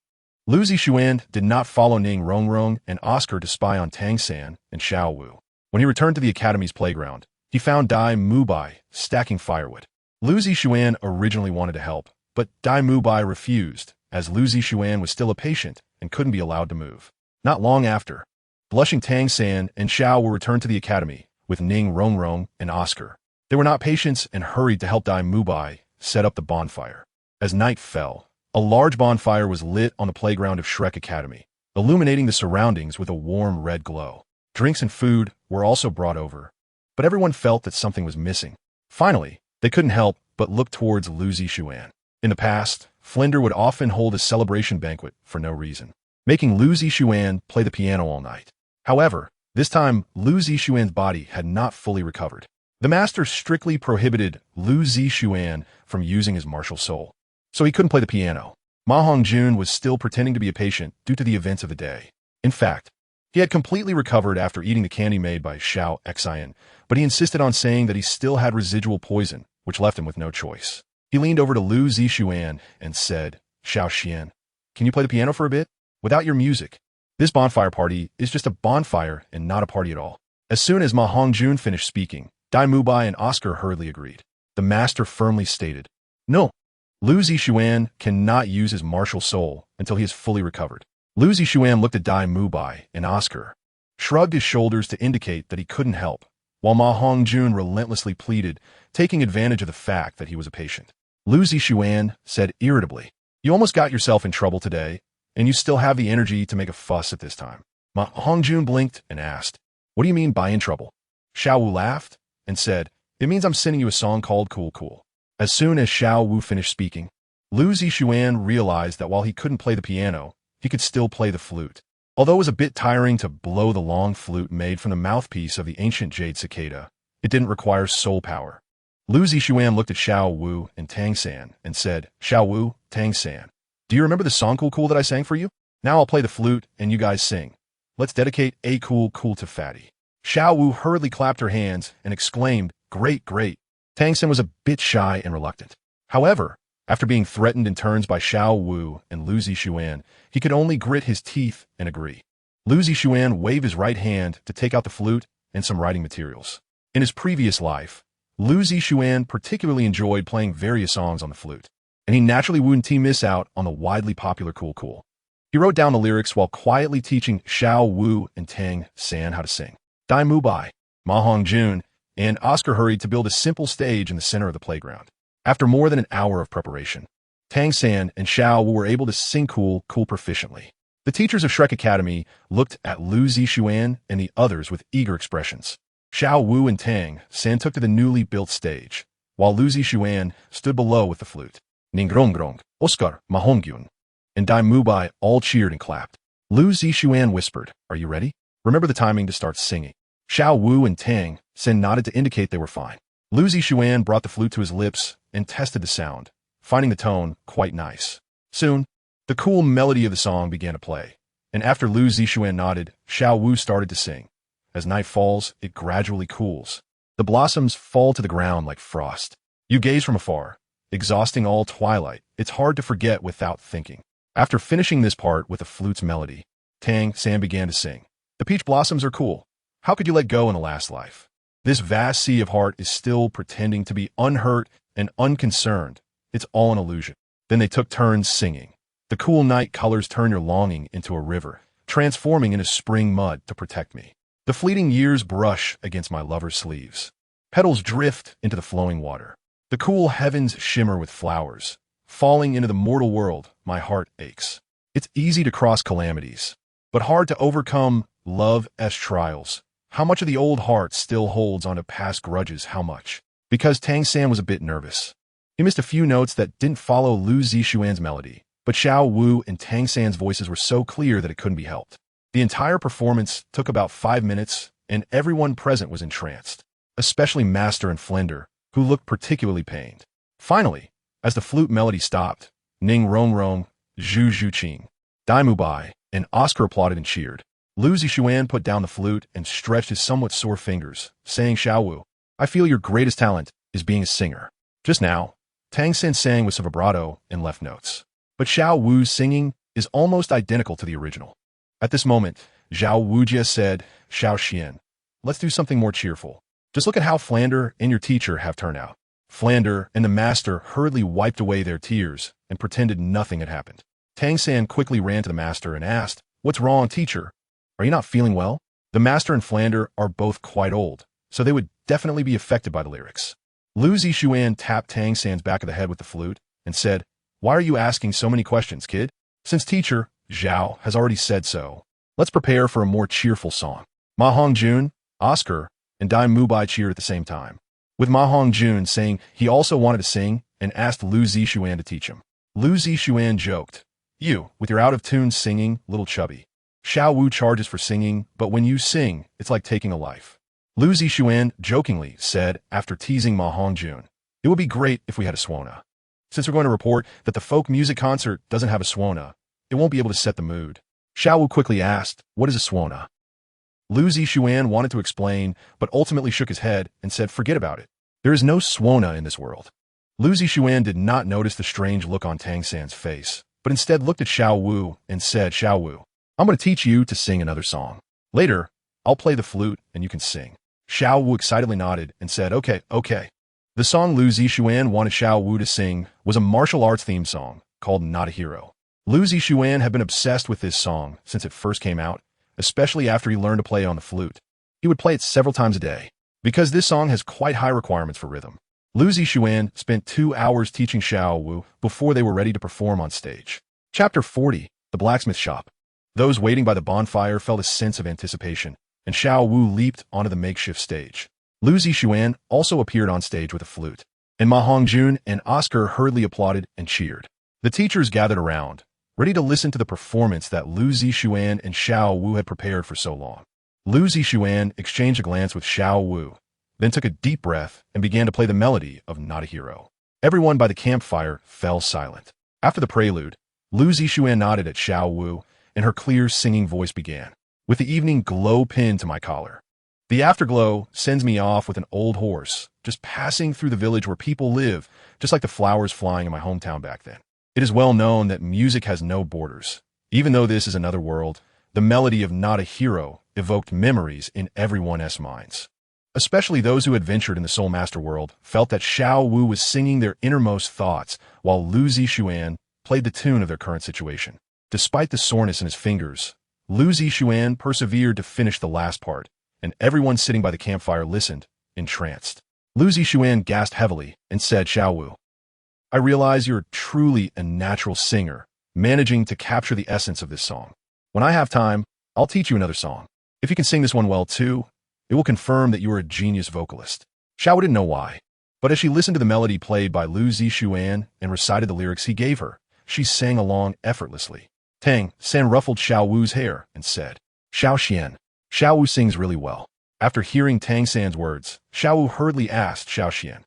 Lu Zixuan did not follow Ning Rongrong and Oscar to spy on Tang San and Xiao Wu. When he returned to the academy's playground, he found Dai Mubai stacking firewood. Lu Zixuan originally wanted to help, but Dai Mubai refused, as Lu Zixuan was still a patient and couldn't be allowed to move. Not long after, blushing Tang San and Xiao Wu returned to the academy with Ning Rongrong and Oscar. They were not patients and hurried to help Dai Mubai set up the bonfire. As night fell, a large bonfire was lit on the playground of Shrek Academy, illuminating the surroundings with a warm red glow. Drinks and food were also brought over, but everyone felt that something was missing. Finally, they couldn't help but look towards Lu Zixuan. In the past, Flinder would often hold a celebration banquet for no reason, making Lu Zixuan play the piano all night. However, this time, Lu Zixuan's body had not fully recovered. The master strictly prohibited Lu Zixuan from using his martial soul, so he couldn't play the piano. Ma Hongjun was still pretending to be a patient due to the events of the day. In fact, he had completely recovered after eating the candy made by Xiao Xian, but he insisted on saying that he still had residual poison, which left him with no choice. He leaned over to Lu Zixuan and said, "Xiao Xian, can you play the piano for a bit? Without your music, this bonfire party is just a bonfire and not a party at all." As soon as Ma Hongjun finished speaking, Dai Mubai and Oscar hurriedly agreed. The master firmly stated, "No, Lu Zixuan cannot use his martial soul until he is fully recovered." Lu Zixuan looked at Dai Mubai and Oscar, shrugged his shoulders to indicate that he couldn't help, while Ma Hongjun relentlessly pleaded, taking advantage of the fact that he was a patient. Lu Zixuan said irritably, "You almost got yourself in trouble today, and you still have the energy to make a fuss at this time." Ma Hongjun blinked and asked, "What do you mean by in trouble?" Xiao Wu laughed and said, "It means I'm sending you a song called Cool Cool." As soon as Xiao Wu finished speaking, Lu Zixuan realized that while he couldn't play the piano, he could still play the flute. Although it was a bit tiring to blow the long flute made from the mouthpiece of the ancient Jade cicada, it didn't require soul power. Lu Zixuan looked at Xiao Wu and Tang San and said, "Xiao Wu, Tang San, do you remember the song Cool Cool that I sang for you? Now I'll play the flute and you guys sing. Let's dedicate A Cool Cool to Fatty." Xiao Wu hurriedly clapped her hands and exclaimed, "Great, great." Tang San was a bit shy and reluctant. However, after being threatened in turns by Xiao Wu and Lu Zixuan, he could only grit his teeth and agree. Lu Zixuan waved his right hand to take out the flute and some writing materials. In his previous life, Lu Zixuan particularly enjoyed playing various songs on the flute, and he naturally wouldn't miss out on the widely popular Cool Cool. He wrote down the lyrics while quietly teaching Xiao Wu and Tang San how to sing. Dai Mubai, Ma Hongjun, and Oscar hurried to build a simple stage in the center of the playground. After more than an hour of preparation, Tang San and Xiao Wu were able to sing Cool Cool proficiently. The teachers of Shrek Academy looked at Lu Zixuan and the others with eager expressions. Xiao Wu and Tang San took to the newly built stage, while Lu Zixuan stood below with the flute. Ning Rongrong, Oscar, Ma Hongjun, and Dai Mubai all cheered and clapped. Lu Zixuan whispered, "Are you ready? Remember the timing to start singing." Xiao Wu and Tang San nodded to indicate they were fine. Lu Zixuan brought the flute to his lips and tested the sound, finding the tone quite nice. Soon, the cool melody of the song began to play, and after Lu Zixuan nodded, Xiao Wu started to sing. As night falls, it gradually cools. The blossoms fall to the ground like frost. You gaze from afar, exhausting all twilight. It's hard to forget without thinking. After finishing this part with the flute's melody, Tang San began to sing. The peach blossoms are cool. How could you let go in the last life? This vast sea of heart is still pretending to be unhurt and unconcerned. It's all an illusion. Then they took turns singing. The cool night colors turn your longing into a river, transforming into spring mud to protect me. The fleeting years brush against my lover's sleeves. Petals drift into the flowing water. The cool heavens shimmer with flowers. Falling into the mortal world, my heart aches. It's easy to cross calamities, but hard to overcome love's trials. How much of the old heart still holds onto past grudges? How much? Because Tang San was a bit nervous. He missed a few notes that didn't follow Lu Zixuan's melody, but Xiao Wu and Tang San's voices were so clear that it couldn't be helped. The entire performance took about 5 minutes, and everyone present was entranced, especially Master and Flender, who looked particularly pained. Finally, as the flute melody stopped, Ning Rong Rong, Zhu Zhuqing, Dai Mubai, and Oscar applauded and cheered. Lu Zixuan put down the flute and stretched his somewhat sore fingers, saying, Xiao Wu, I feel your greatest talent is being a singer. Just now, Tang San sang with some vibrato and left notes. But Xiao Wu's singing is almost identical to the original. At this moment, Zhao Wujia said, Xiao Xian, let's do something more cheerful. Just look at how Flander and your teacher have turned out. Flander and the master hurriedly wiped away their tears and pretended nothing had happened. Tang San quickly ran to the master and asked, What's wrong, teacher? Are you not feeling well? The master and Flander are both quite old, so they would definitely be affected by the lyrics. Lu Zixuan tapped Tang San's back of the head with the flute and said, Why are you asking so many questions, kid? Since teacher, Zhao, has already said so, let's prepare for a more cheerful song. Ma Hongjun, Oscar, and Dai Mubai cheered at the same time, with Ma Hongjun saying he also wanted to sing and asked Lu Zixuan to teach him. Lu Zixuan joked, You, with your out-of-tune singing, little chubby. Xiao Wu charges for singing, but when you sing, it's like taking a life. Lu Zixuan jokingly said after teasing Ma Hongjun, It would be great if we had a swona. Since we're going to report that the folk music concert doesn't have a swona, it won't be able to set the mood. Xiao Wu quickly asked, What is a swona? Lu Zixuan wanted to explain, but ultimately shook his head and said, Forget about it. There is no swona in this world. Lu Zixuan did not notice the strange look on Tang San's face, but instead looked at Xiao Wu and said, Xiao Wu, I'm going to teach you to sing another song. Later, I'll play the flute and you can sing. Xiao Wu excitedly nodded and said, Okay. The song Lu Zixuan wanted Xiao Wu to sing was a martial arts theme song called Not a Hero. Lu Zixuan had been obsessed with this song since it first came out, especially after he learned to play on the flute. He would play it several times a day, because this song has quite high requirements for rhythm. Lu Zixuan spent 2 hours teaching Xiao Wu before they were ready to perform on stage. Chapter 40, The Blacksmith Shop. Those waiting by the bonfire felt a sense of anticipation, and Xiao Wu leaped onto the makeshift stage. Lu Zixuan also appeared on stage with a flute, and Ma Hongjun and Oscar hurriedly applauded and cheered. The teachers gathered around, ready to listen to the performance that Lu Zixuan and Xiao Wu had prepared for so long. Lu Zixuan exchanged a glance with Xiao Wu, then took a deep breath and began to play the melody of Not a Hero. Everyone by the campfire fell silent. After the prelude, Lu Zixuan nodded at Xiao Wu, and her clear singing voice began, With the evening glow pinned to my collar. The afterglow sends me off with an old horse, just passing through the village where people live, just like the flowers flying in my hometown back then. It is well known that music has no borders. Even though this is another world, the melody of Not a Hero evoked memories in everyone's minds. Especially those who had ventured in the Soul Master world felt that Xiao Wu was singing their innermost thoughts, while Lu Zixuan played the tune of their current situation. Despite the soreness in his fingers, Lu Zixuan persevered to finish the last part, and everyone sitting by the campfire listened, entranced. Lu Zixuan gasped heavily and said, Xiao Wu, I realize you're truly a natural singer, managing to capture the essence of this song. When I have time, I'll teach you another song. If you can sing this one well too, it will confirm that you are a genius vocalist. Xiao Wu didn't know why, but as she listened to the melody played by Lu Zixuan and recited the lyrics he gave her, she sang along effortlessly. Tang San ruffled Xiao Wu's hair and said, Xiao Xian, Xiao Wu sings really well. After hearing Tang San's words, Xiao Wu hurriedly asked Xiao Xian,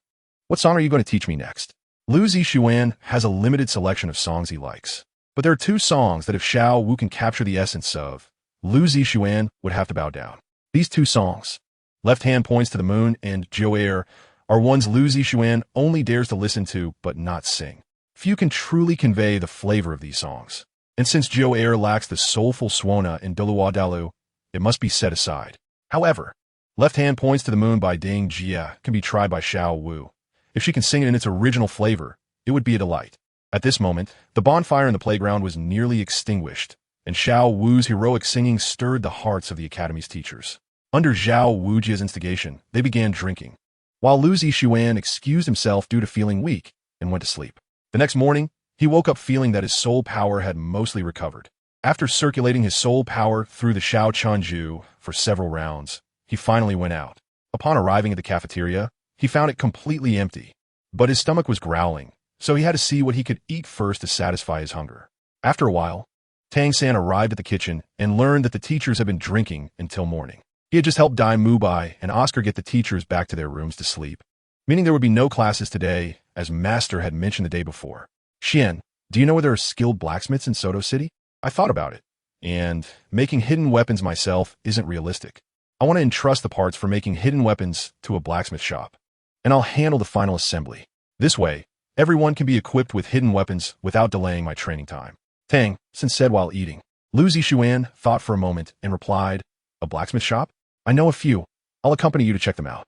"What song are you going to teach me next?" Lu Zixuan has a limited selection of songs he likes, but there are two songs that if Xiao Wu can capture the essence of, Lu Zixuan would have to bow down. These two songs, Left Hand Points to the Moon and Joer, are ones Lu Zixuan only dares to listen to but not sing. Few can truly convey the flavor of these songs, and since Joer lacks the soulful Suona in Douluo Dalu, it must be set aside. However, Left Hand Points to the Moon by Ding Jia can be tried by Xiao Wu. If she can sing it in its original flavor, it would be a delight. At this moment, the bonfire in the playground was nearly extinguished, and Xiao Wu's heroic singing stirred the hearts of the academy's teachers. Under Zhao Wujia's instigation, they began drinking, while Lu Zixuan excused himself due to feeling weak and went to sleep. The next morning, he woke up feeling that his soul power had mostly recovered. After circulating his soul power through the Shao Chunju for several rounds, he finally went out. Upon arriving at the cafeteria, he found it completely empty, but his stomach was growling, so he had to see what he could eat first to satisfy his hunger. After a while, Tang San arrived at the kitchen and learned that the teachers had been drinking until morning. He had just helped Dai Mubai and Oscar get the teachers back to their rooms to sleep, meaning there would be no classes today, as Master had mentioned the day before. "Xian, do you know where there are skilled blacksmiths in Soto City? I thought about it, and making hidden weapons myself isn't realistic. I want to entrust the parts for making hidden weapons to a blacksmith shop, and I'll handle the final assembly. This way, everyone can be equipped with hidden weapons without delaying my training time." Tang San said while eating. Lu Zixuan thought for a moment and replied, "A blacksmith shop? I know a few. I'll accompany you to check them out.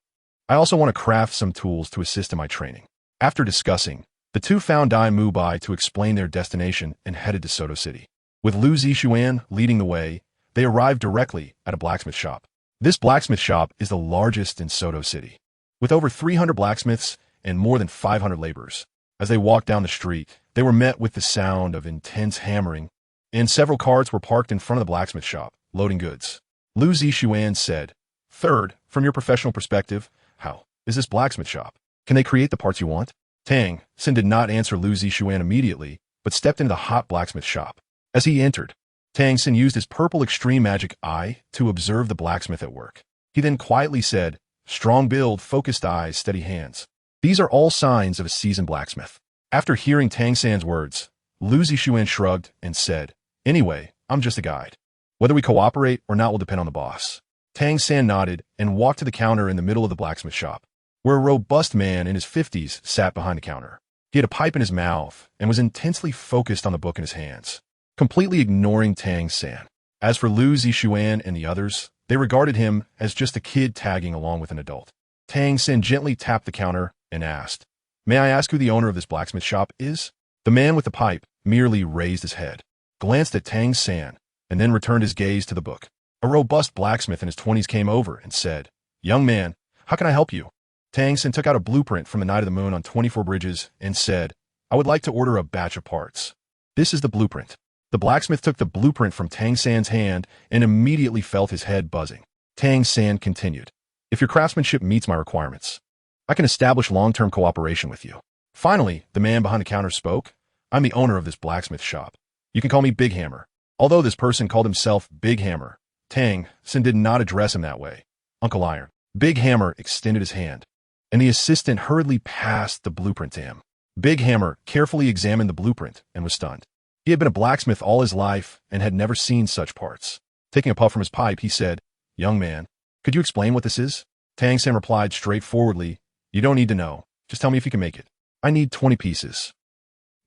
I also want to craft some tools to assist in my training." After discussing, the two found Dai Mubai to explain their destination and headed to Soto City. With Lu Zixuan leading the way, they arrived directly at a blacksmith shop. This blacksmith shop is the largest in Soto City, with over 300 blacksmiths and more than 500 laborers. As they walked down the street, they were met with the sound of intense hammering, and several carts were parked in front of the blacksmith shop, loading goods. Lu Zixuan said, "Third, from your professional perspective, how is this blacksmith shop? Can they create the parts you want?" Tang San did not answer Lu Zixuan immediately, but stepped into the hot blacksmith shop. As he entered, Tang San used his purple extreme magic eye to observe the blacksmith at work. He then quietly said, "Strong build, focused eyes, steady hands. These are all signs of a seasoned blacksmith." After hearing Tang San's words, Lu Zixuan shrugged and said, "Anyway, I'm just a guide. Whether we cooperate or not will depend on the boss." Tang San nodded and walked to the counter in the middle of the blacksmith shop, where a robust man in his 50s sat behind the counter. He had a pipe in his mouth and was intensely focused on the book in his hands, completely ignoring Tang San. As for Lu Zixuan and the others, they regarded him as just a kid tagging along with an adult. Tang San gently tapped the counter and asked, "May I ask who the owner of this blacksmith shop is?" The man with the pipe merely raised his head, glanced at Tang San, and then returned his gaze to the book. A robust blacksmith in his 20s came over and said, "Young man, how can I help you?" Tang San took out a blueprint from the Night of the Moon on 24 Bridges and said, "I would like to order a batch of parts." "This is the blueprint." The blacksmith took the blueprint from Tang San's hand and immediately felt his head buzzing. Tang San continued, "If your craftsmanship meets my requirements, I can establish long-term cooperation with you." Finally, the man behind the counter spoke, "I'm the owner of this blacksmith shop. You can call me Big Hammer." Although this person called himself Big Hammer, Tang San did not address him that way. "Uncle Iron." Big Hammer extended his hand, and the assistant hurriedly passed the blueprint to him. Big Hammer carefully examined the blueprint and was stunned. He had been a blacksmith all his life and had never seen such parts. Taking a puff from his pipe, he said, "Young man, could you explain what this is?" Tang San replied straightforwardly, "You don't need to know. Just tell me if you can make it. I need 20 pieces.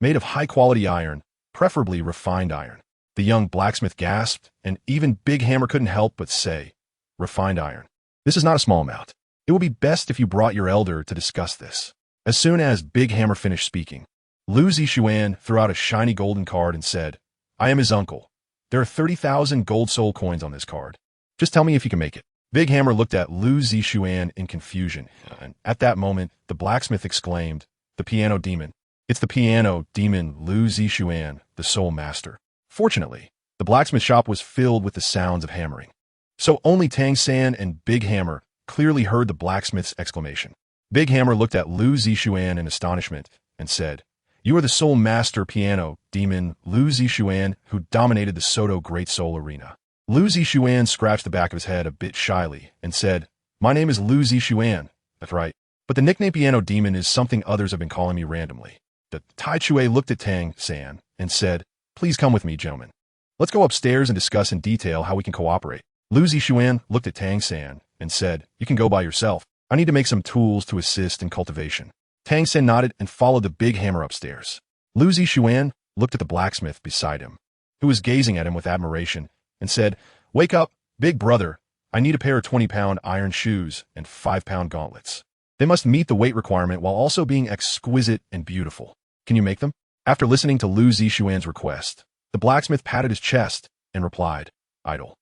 Made of high-quality iron, preferably refined iron." The young blacksmith gasped, and even Big Hammer couldn't help but say, "Refined iron. This is not a small amount. It would be best if you brought your elder to discuss this." As soon as Big Hammer finished speaking, Lu Zixuan threw out a shiny golden card and said, "I am his uncle. There are 30,000 gold soul coins on this card. Just tell me if you can make it." Big Hammer looked at Lu Zixuan in confusion, and at that moment, the blacksmith exclaimed, "The piano demon. It's the piano demon Lu Zixuan, the soul master." Fortunately, the blacksmith shop was filled with the sounds of hammering, so only Tang San and Big Hammer clearly heard the blacksmith's exclamation. Big Hammer looked at Lu Zixuan in astonishment and said, "You are the soul master piano demon Lu Zixuan who dominated the Soto Great Soul Arena." Lu Zixuan scratched the back of his head a bit shyly and said, "My name is Lu Zixuan. That's right. But the nickname Piano Demon is something others have been calling me randomly." The Tai Chue looked at Tang San and said, "Please come with me, gentlemen. Let's go upstairs and discuss in detail how we can cooperate." Lu Zixuan looked at Tang San and said, "You can go by yourself. I need to make some tools to assist in cultivation." Tang San nodded and followed the big hammer upstairs. Lu Zixuan looked at the blacksmith beside him, who was gazing at him with admiration, and said, "Wake up, big brother. I need a pair of 20-pound iron shoes and 5-pound gauntlets. They must meet the weight requirement while also being exquisite and beautiful. Can you make them?" After listening to Lu Zixuan's request, the blacksmith patted his chest and replied, "Idle.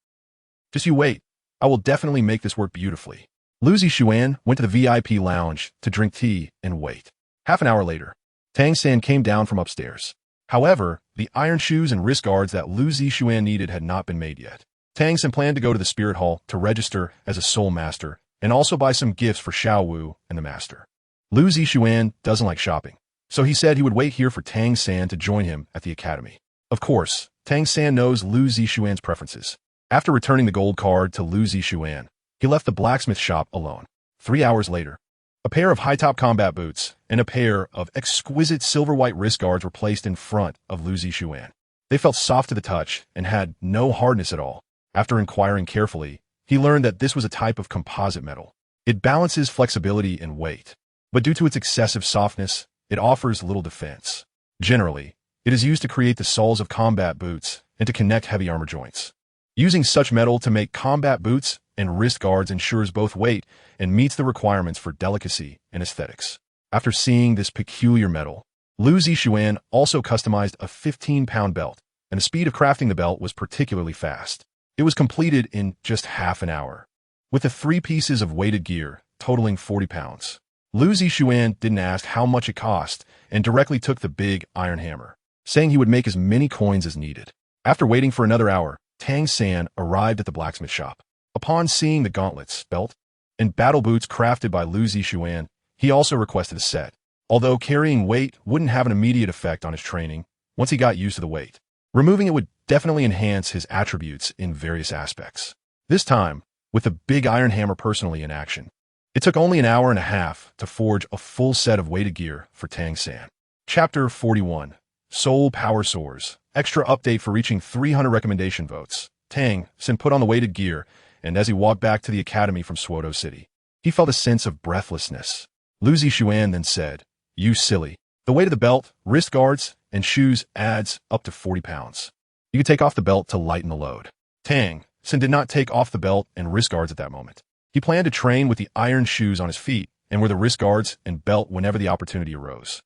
Just you wait. I will definitely make this work beautifully." Lu Zixuan went to the VIP lounge to drink tea and wait. Half an hour later, Tang San came down from upstairs. However, the iron shoes and wrist guards that Lu Zixuan needed had not been made yet. Tang San planned to go to the spirit hall to register as a soul master and also buy some gifts for Xiao Wu and the master. Lu Zixuan doesn't like shopping, so he said he would wait here for Tang San to join him at the academy. Of course, Tang San knows Lu Zixuan's preferences. After returning the gold card to Lu Zixuan, he left the blacksmith shop alone. 3 hours later, a pair of high-top combat boots and a pair of exquisite silver-white wrist guards were placed in front of Lu Zixuan. They felt soft to the touch and had no hardness at all. After inquiring carefully, he learned that this was a type of composite metal. It balances flexibility and weight, but due to its excessive softness, it offers little defense. Generally, it is used to create the soles of combat boots and to connect heavy armor joints. Using such metal to make combat boots and wrist guards ensures both weight and meets the requirements for delicacy and aesthetics. After seeing this peculiar metal, Lu Zixuan also customized a 15-pound belt, and the speed of crafting the belt was particularly fast. It was completed in just half an hour, with the 3 pieces of weighted gear totaling 40 pounds. Lu Zixuan didn't ask how much it cost and directly took the big iron hammer, saying he would make as many coins as needed. After waiting for another hour, Tang San arrived at the blacksmith shop. Upon seeing the gauntlets, belt, and battle boots crafted by Lu Zixuan, he also requested a set. Although carrying weight wouldn't have an immediate effect on his training once he got used to the weight, removing it would definitely enhance his attributes in various aspects. This time, with the big iron hammer personally in action, it took only an hour and a half to forge a full set of weighted gear for Tang San. Chapter 41. Soul Power Soars. Extra update for reaching 300 recommendation votes. Tang San put on the weighted gear, and as he walked back to the academy from Swoto City, he felt a sense of breathlessness. Lu Zixuan then said, "You silly. The weight of the belt, wrist guards, and shoes adds up to 40 pounds. You could take off the belt to lighten the load." Tang San did not take off the belt and wrist guards at that moment. He planned to train with the iron shoes on his feet and wear the wrist guards and belt whenever the opportunity arose.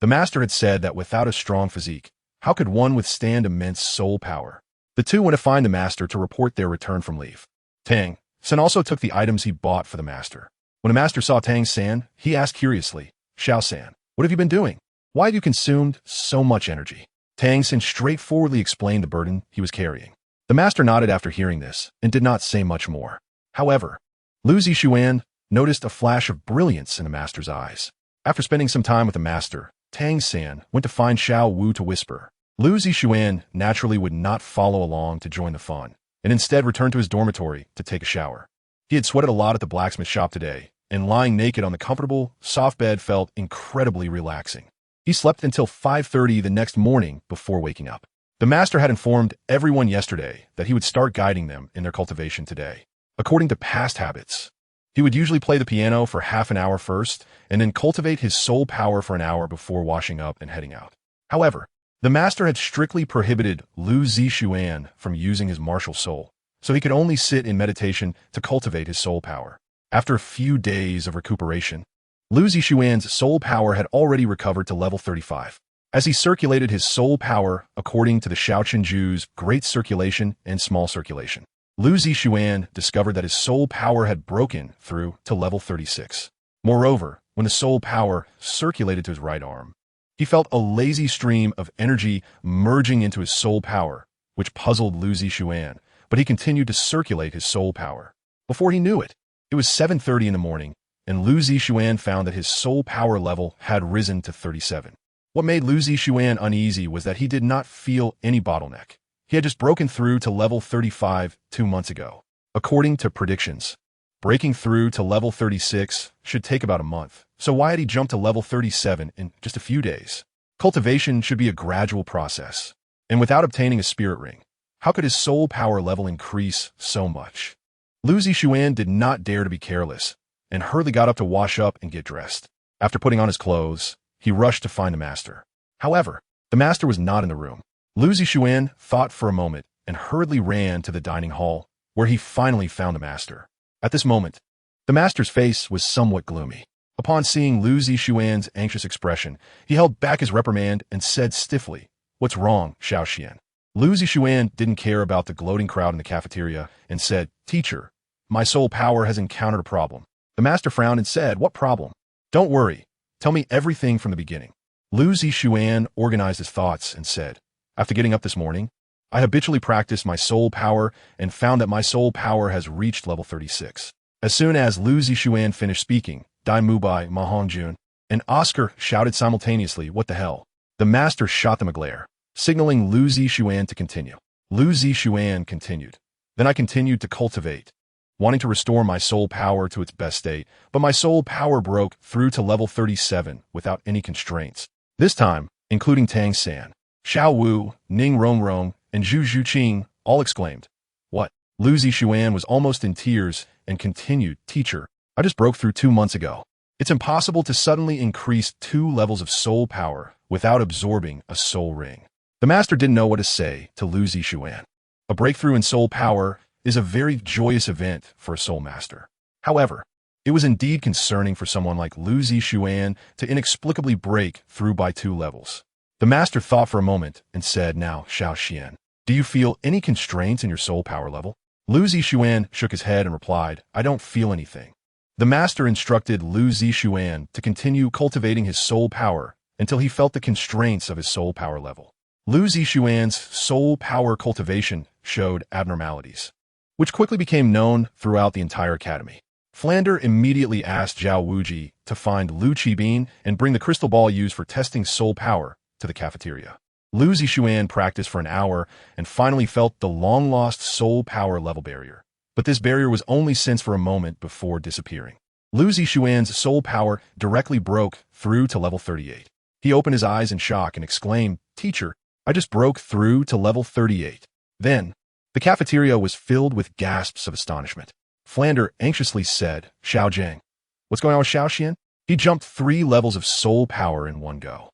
The master had said that without a strong physique, how could one withstand immense soul power? The two went to find the master to report their return from leave. Tang San also took the items he bought for the master. When the master saw Tang San, he asked curiously, "Xiao San, what have you been doing? Why have you consumed so much energy?" Tang San straightforwardly explained the burden he was carrying. The master nodded after hearing this and did not say much more. However, Lu Zixuan noticed a flash of brilliance in the master's eyes. After spending some time with the master, Tang San went to find Xiao Wu to whisper. Lu Zixuan naturally would not follow along to join the fun, and instead returned to his dormitory to take a shower. He had sweated a lot at the blacksmith shop today, and lying naked on the comfortable, soft bed felt incredibly relaxing. He slept until 5:30 the next morning before waking up. The master had informed everyone yesterday that he would start guiding them in their cultivation today. According to past habits, he would usually play the piano for half an hour first, and then cultivate his soul power for an hour before washing up and heading out. However, the master had strictly prohibited Lu Zixuan from using his martial soul, so he could only sit in meditation to cultivate his soul power. After a few days of recuperation, Lu Zixuan's soul power had already recovered to level 35. As he circulated his soul power according to the Shaoqin Ju's great circulation and small circulation, Lu Zixuan discovered that his soul power had broken through to level 36. Moreover, when the soul power circulated to his right arm, he felt a lazy stream of energy merging into his soul power, which puzzled Lu Zixuan, but he continued to circulate his soul power. Before he knew it, it was 7:30 in the morning, and Lu Zixuan found that his soul power level had risen to 37. What made Lu Zixuan uneasy was that he did not feel any bottleneck. He had just broken through to level 35 2 months ago. According to predictions, breaking through to level 36 should take about a month. So why had he jumped to level 37 in just a few days? Cultivation should be a gradual process. And without obtaining a spirit ring, how could his soul power level increase so much? Lu Zixuan did not dare to be careless, and hurriedly got up to wash up and get dressed. After putting on his clothes, he rushed to find the master. However, the master was not in the room. Lu Zixuan thought for a moment and hurriedly ran to the dining hall, where he finally found the master. At this moment, the master's face was somewhat gloomy. Upon seeing Lu Zixuan's anxious expression, he held back his reprimand and said stiffly, "What's wrong, Xiaoxian?" Lu Zixuan didn't care about the gloating crowd in the cafeteria and said, "Teacher, my soul power has encountered a problem." The master frowned and said, "What problem?" "Don't worry. Tell me everything from the beginning." Lu Zixuan organized his thoughts and said, "After getting up this morning, I habitually practiced my soul power and found that my soul power has reached level 36. As soon as Lu Zixuan finished speaking, Dai Mubai, Ma Hongjun, and Oscar shouted simultaneously, "What the hell?" The master shot them a glare, signaling Lu Zixuan to continue. Lu Zixuan continued. Then I continued to cultivate, wanting to restore my soul power to its best state, but my soul power broke through to level 37 without any constraints. This time, including Tang San, Xiao Wu, Ning Rongrong, and Zhu Zhuqing all exclaimed, "What?" Lu Zixuan was almost in tears and continued, "Teacher, I just broke through 2 months ago. It's impossible to suddenly increase 2 levels of soul power without absorbing a soul ring." The master didn't know what to say to Lu Zixuan. A breakthrough in soul power is a very joyous event for a soul master. However, it was indeed concerning for someone like Lu Zixuan to inexplicably break through by 2 levels. The master thought for a moment and said, "Now, Xiaoxian, do you feel any constraints in your soul power level?" Lu Zixuan shook his head and replied, "I don't feel anything." The master instructed Lu Zixuan to continue cultivating his soul power until he felt the constraints of his soul power level. Lu Zixuan's soul power cultivation showed abnormalities, which quickly became known throughout the entire academy. Flander immediately asked Zhao Wuji to find Lu Qibin and bring the crystal ball used for testing soul power to the cafeteria. Lu Zixuan practiced for an hour and finally felt the long-lost soul power level barrier. But this barrier was only sensed for a moment before disappearing. Lu Zixuan's soul power directly broke through to level 38. He opened his eyes in shock and exclaimed, "Teacher, I just broke through to level 38. Then, the cafeteria was filled with gasps of astonishment. Flander anxiously said, "Xiao Zhang, what's going on with Xiaoxian?" He jumped 3 levels of soul power in one go.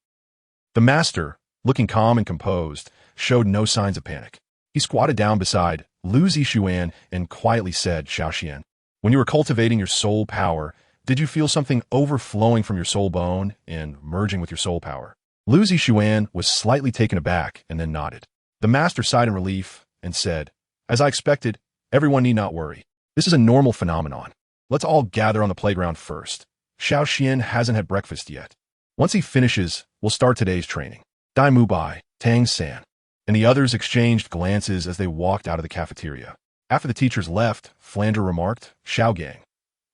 The master, looking calm and composed, showed no signs of panic. He squatted down beside Lu Zixuan and quietly said, "Xiaoxian, when you were cultivating your soul power, did you feel something overflowing from your soul bone and merging with your soul power?" Lu Zixuan was slightly taken aback and then nodded. The master sighed in relief and said, "As I expected, everyone need not worry. This is a normal phenomenon. Let's all gather on the playground first. Xiaoxian hasn't had breakfast yet. Once he finishes, we'll start today's training." Dai Mubai, Tang San, and the others exchanged glances as they walked out of the cafeteria. After the teachers left, Flander remarked, "Xiao Gang,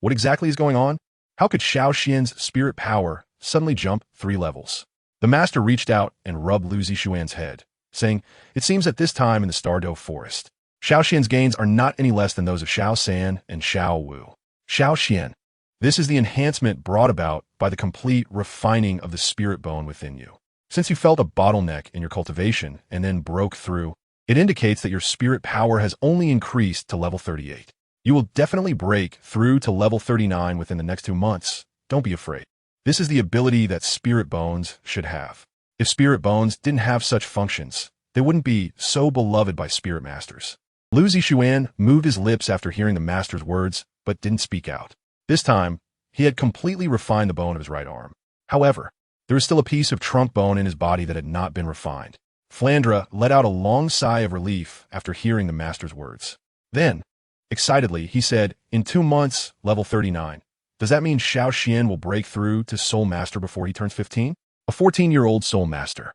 what exactly is going on? How could Xiaoxian's spirit power suddenly jump 3 levels?" The master reached out and rubbed Lu Zixuan's head, saying, "It seems at this time in the Stardow Forest, Xiaoxian's gains are not any less than those of Xiao San and Xiao Wu. Xiaoxian, this is the enhancement brought about by the complete refining of the spirit bone within you. Since you felt a bottleneck in your cultivation and then broke through, it indicates that your spirit power has only increased to level 38. You will definitely break through to level 39 within the next 2 months. Don't be afraid. This is the ability that spirit bones should have. If spirit bones didn't have such functions, they wouldn't be so beloved by spirit masters." Lu Zixuan moved his lips after hearing the master's words, but didn't speak out. This time, he had completely refined the bone of his right arm. However, there was still a piece of trunk bone in his body that had not been refined. Flandra let out a long sigh of relief after hearing the master's words. Then, excitedly, he said, "In 2 months, level 39. Does that mean Xiaoxian will break through to Soul Master before he turns 15? A 14-year-old Soul Master."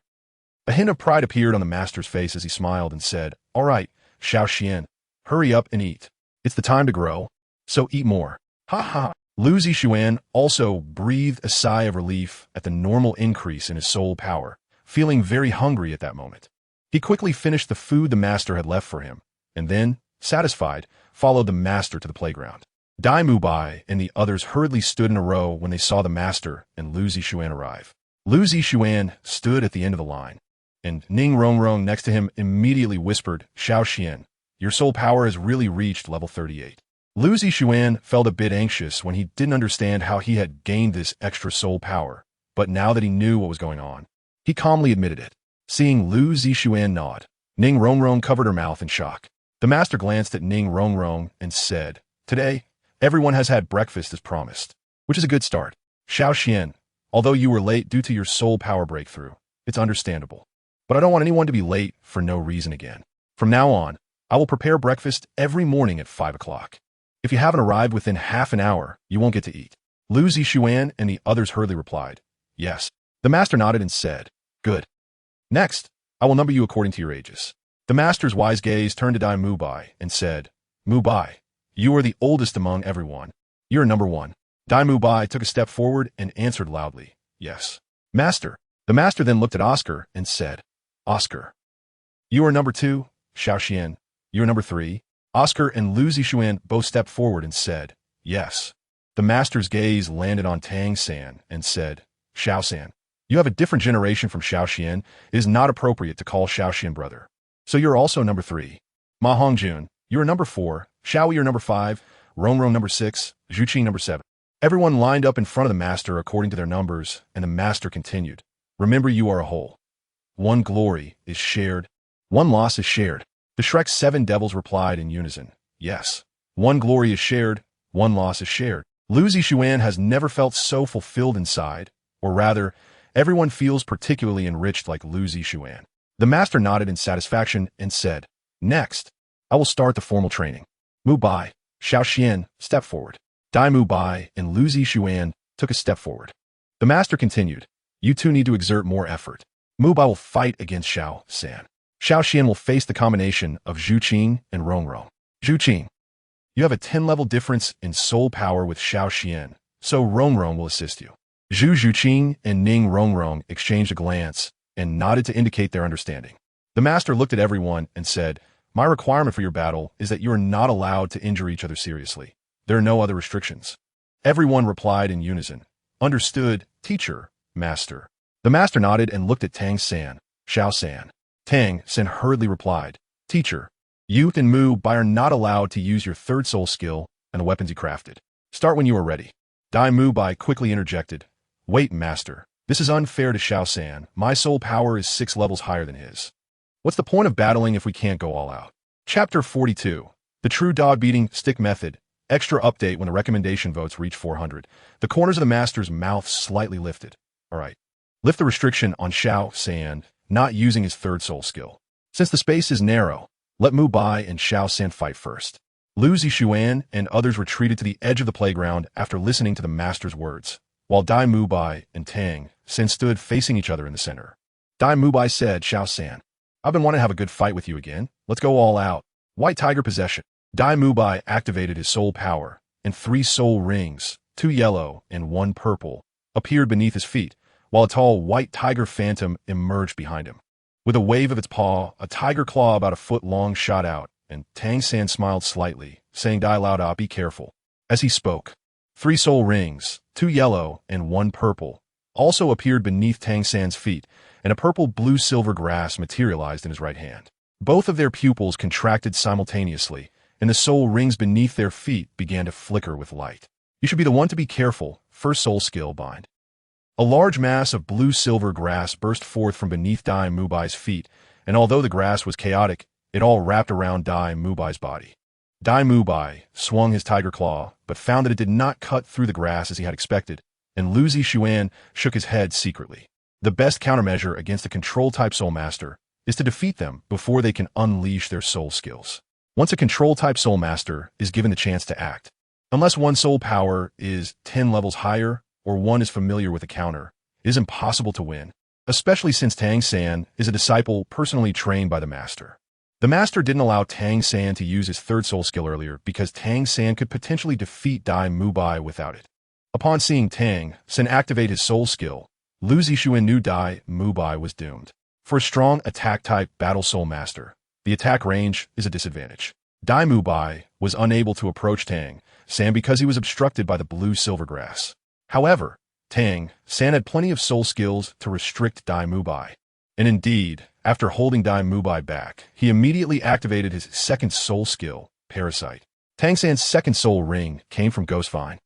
A hint of pride appeared on the master's face as he smiled and said, "All right, Xiaoxian, hurry up and eat. It's the time to grow, so eat more." Ha ha. Lu Zixuan also breathed a sigh of relief at the normal increase in his soul power, feeling very hungry at that moment. He quickly finished the food the master had left for him, and then, satisfied, followed the master to the playground. Dai Mubai and the others hurriedly stood in a row when they saw the master and Lu Zixuan arrive. Lu Zixuan stood at the end of the line, and Ning Rongrong next to him immediately whispered, "Xiao Xian, your soul power has really reached level 38. Lu Zixuan felt a bit anxious when he didn't understand how he had gained this extra soul power, but now that he knew what was going on, he calmly admitted it. Seeing Lu Zixuan nod, Ning Rongrong covered her mouth in shock. The master glanced at Ning Rongrong and said, "Today, everyone has had breakfast as promised, which is a good start. Xiao Xian, although you were late due to your soul power breakthrough, it's understandable. But I don't want anyone to be late for no reason again. From now on, I will prepare breakfast every morning at 5 o'clock. If you haven't arrived within half an hour, you won't get to eat." Lu Zixuan and the others hurriedly replied, "Yes." The master nodded and said, "Good. Next, I will number you according to your ages." The master's wise gaze turned to Dai Mubai and said, "Mubai, you are the oldest among everyone. You're number 1. Dai Mubai took a step forward and answered loudly, "Yes, master." The master then looked at Oscar and said, "Oscar, you are number 2. Xiao Xian, you are number 3. Oscar and Lu Zixuan both stepped forward and said, "Yes." The master's gaze landed on Tang San and said, "Xiao San, you have a different generation from Xiao Xian. It is not appropriate to call Xiao Xian brother. So you're also number 3. Ma Hongjun, you are number 4. Xiao, you're number 5. Rongrong number 6. Zhuqing number 7. Everyone lined up in front of the master according to their numbers, and the master continued, "Remember, you are a whole. One glory is shared. One loss is shared." The Shrek's 7 devils replied in unison, "Yes. One glory is shared. One loss is shared." Lu Zixuan has never felt so fulfilled inside, or rather, everyone feels particularly enriched like Lu Zixuan. The master nodded in satisfaction and said, "Next, I will start the formal training. Mubai, Xiao Xian, step forward." Dai Mubai and Lu Zixuan took a step forward. The master continued, "You two need to exert more effort. Mubai will fight against Xiao San. Xiao Xian will face the combination of Zhuqing and Rongrong. Zhuqing, you have a 10-level difference in soul power with Xiao Xian, so Rongrong will assist you." Zhuqing and Ning Rongrong exchanged a glance and nodded to indicate their understanding. The master looked at everyone and said, "My requirement for your battle is that you are not allowed to injure each other seriously. There are no other restrictions." Everyone replied in unison, "Understood, teacher, master." The master nodded and looked at Tang San, Xiao San. Tang San hurriedly replied, "Teacher, you and Mu Bai are not allowed to use your third soul skill and the weapons you crafted. Start when you are ready." Dai Mu Bai quickly interjected, "Wait, master. This is unfair to Xiao San. My soul power is 6 levels higher than his. What's the point of battling if we can't go all out?" Chapter 42. The True Dog-Beating Stick Method. Extra update when the recommendation votes reach 400. The corners of the master's mouth slightly lifted. All right. Lift the restriction on Xiao San not using his third soul skill. Since the space is narrow, let Mu Bai and Xiao San fight first. Lu Zixuan and others retreated to the edge of the playground after listening to the master's words, while Dai Mu Bai and Tang San stood facing each other in the center. Dai Mu Bai said, "Xiao San, I've been wanting to have a good fight with you again. Let's go all out." White Tiger Possession. Dai Mu Bai activated his soul power, and 3 soul rings, 2 yellow and 1 purple, appeared beneath his feet, while a tall white tiger phantom emerged behind him. With a wave of its paw, a tiger claw about a foot long shot out, and Tang San smiled slightly, saying, "Dai Lao Da, be careful." As he spoke, 3 soul rings, 2 yellow and 1 purple, also appeared beneath Tang San's feet, and a purple blue silver grass materialized in his right hand. Both of their pupils contracted simultaneously, and the soul rings beneath their feet began to flicker with light. "You should be the one to be careful. First soul skill, bind." A large mass of blue-silver grass burst forth from beneath Dai Mu Bai's feet, and although the grass was chaotic, it all wrapped around Dai Mu Bai's body. Dai Mu Bai swung his tiger claw, but found that it did not cut through the grass as he had expected, and Lu Zixuan shook his head secretly. The best countermeasure against a control-type soul master is to defeat them before they can unleash their soul skills. Once a control-type soul master is given the chance to act, unless one soul power is 10 levels higher, or one is familiar with a counter, it is impossible to win, especially since Tang San is a disciple personally trained by the master. The master didn't allow Tang San to use his third soul skill earlier because Tang San could potentially defeat Dai Mu Bai without it. Upon seeing Tang San activate his soul skill, Lu Zixuan knew Dai Mu Bai was doomed. For a strong attack-type Battle Soul Master, the attack range is a disadvantage. Dai Mubai was unable to approach Tang San because he was obstructed by the blue silvergrass. However, Tang San had plenty of soul skills to restrict Dai Mubai. And indeed, after holding Dai Mubai back, he immediately activated his second soul skill, Parasite. Tang San's second soul ring came from Ghost Vine,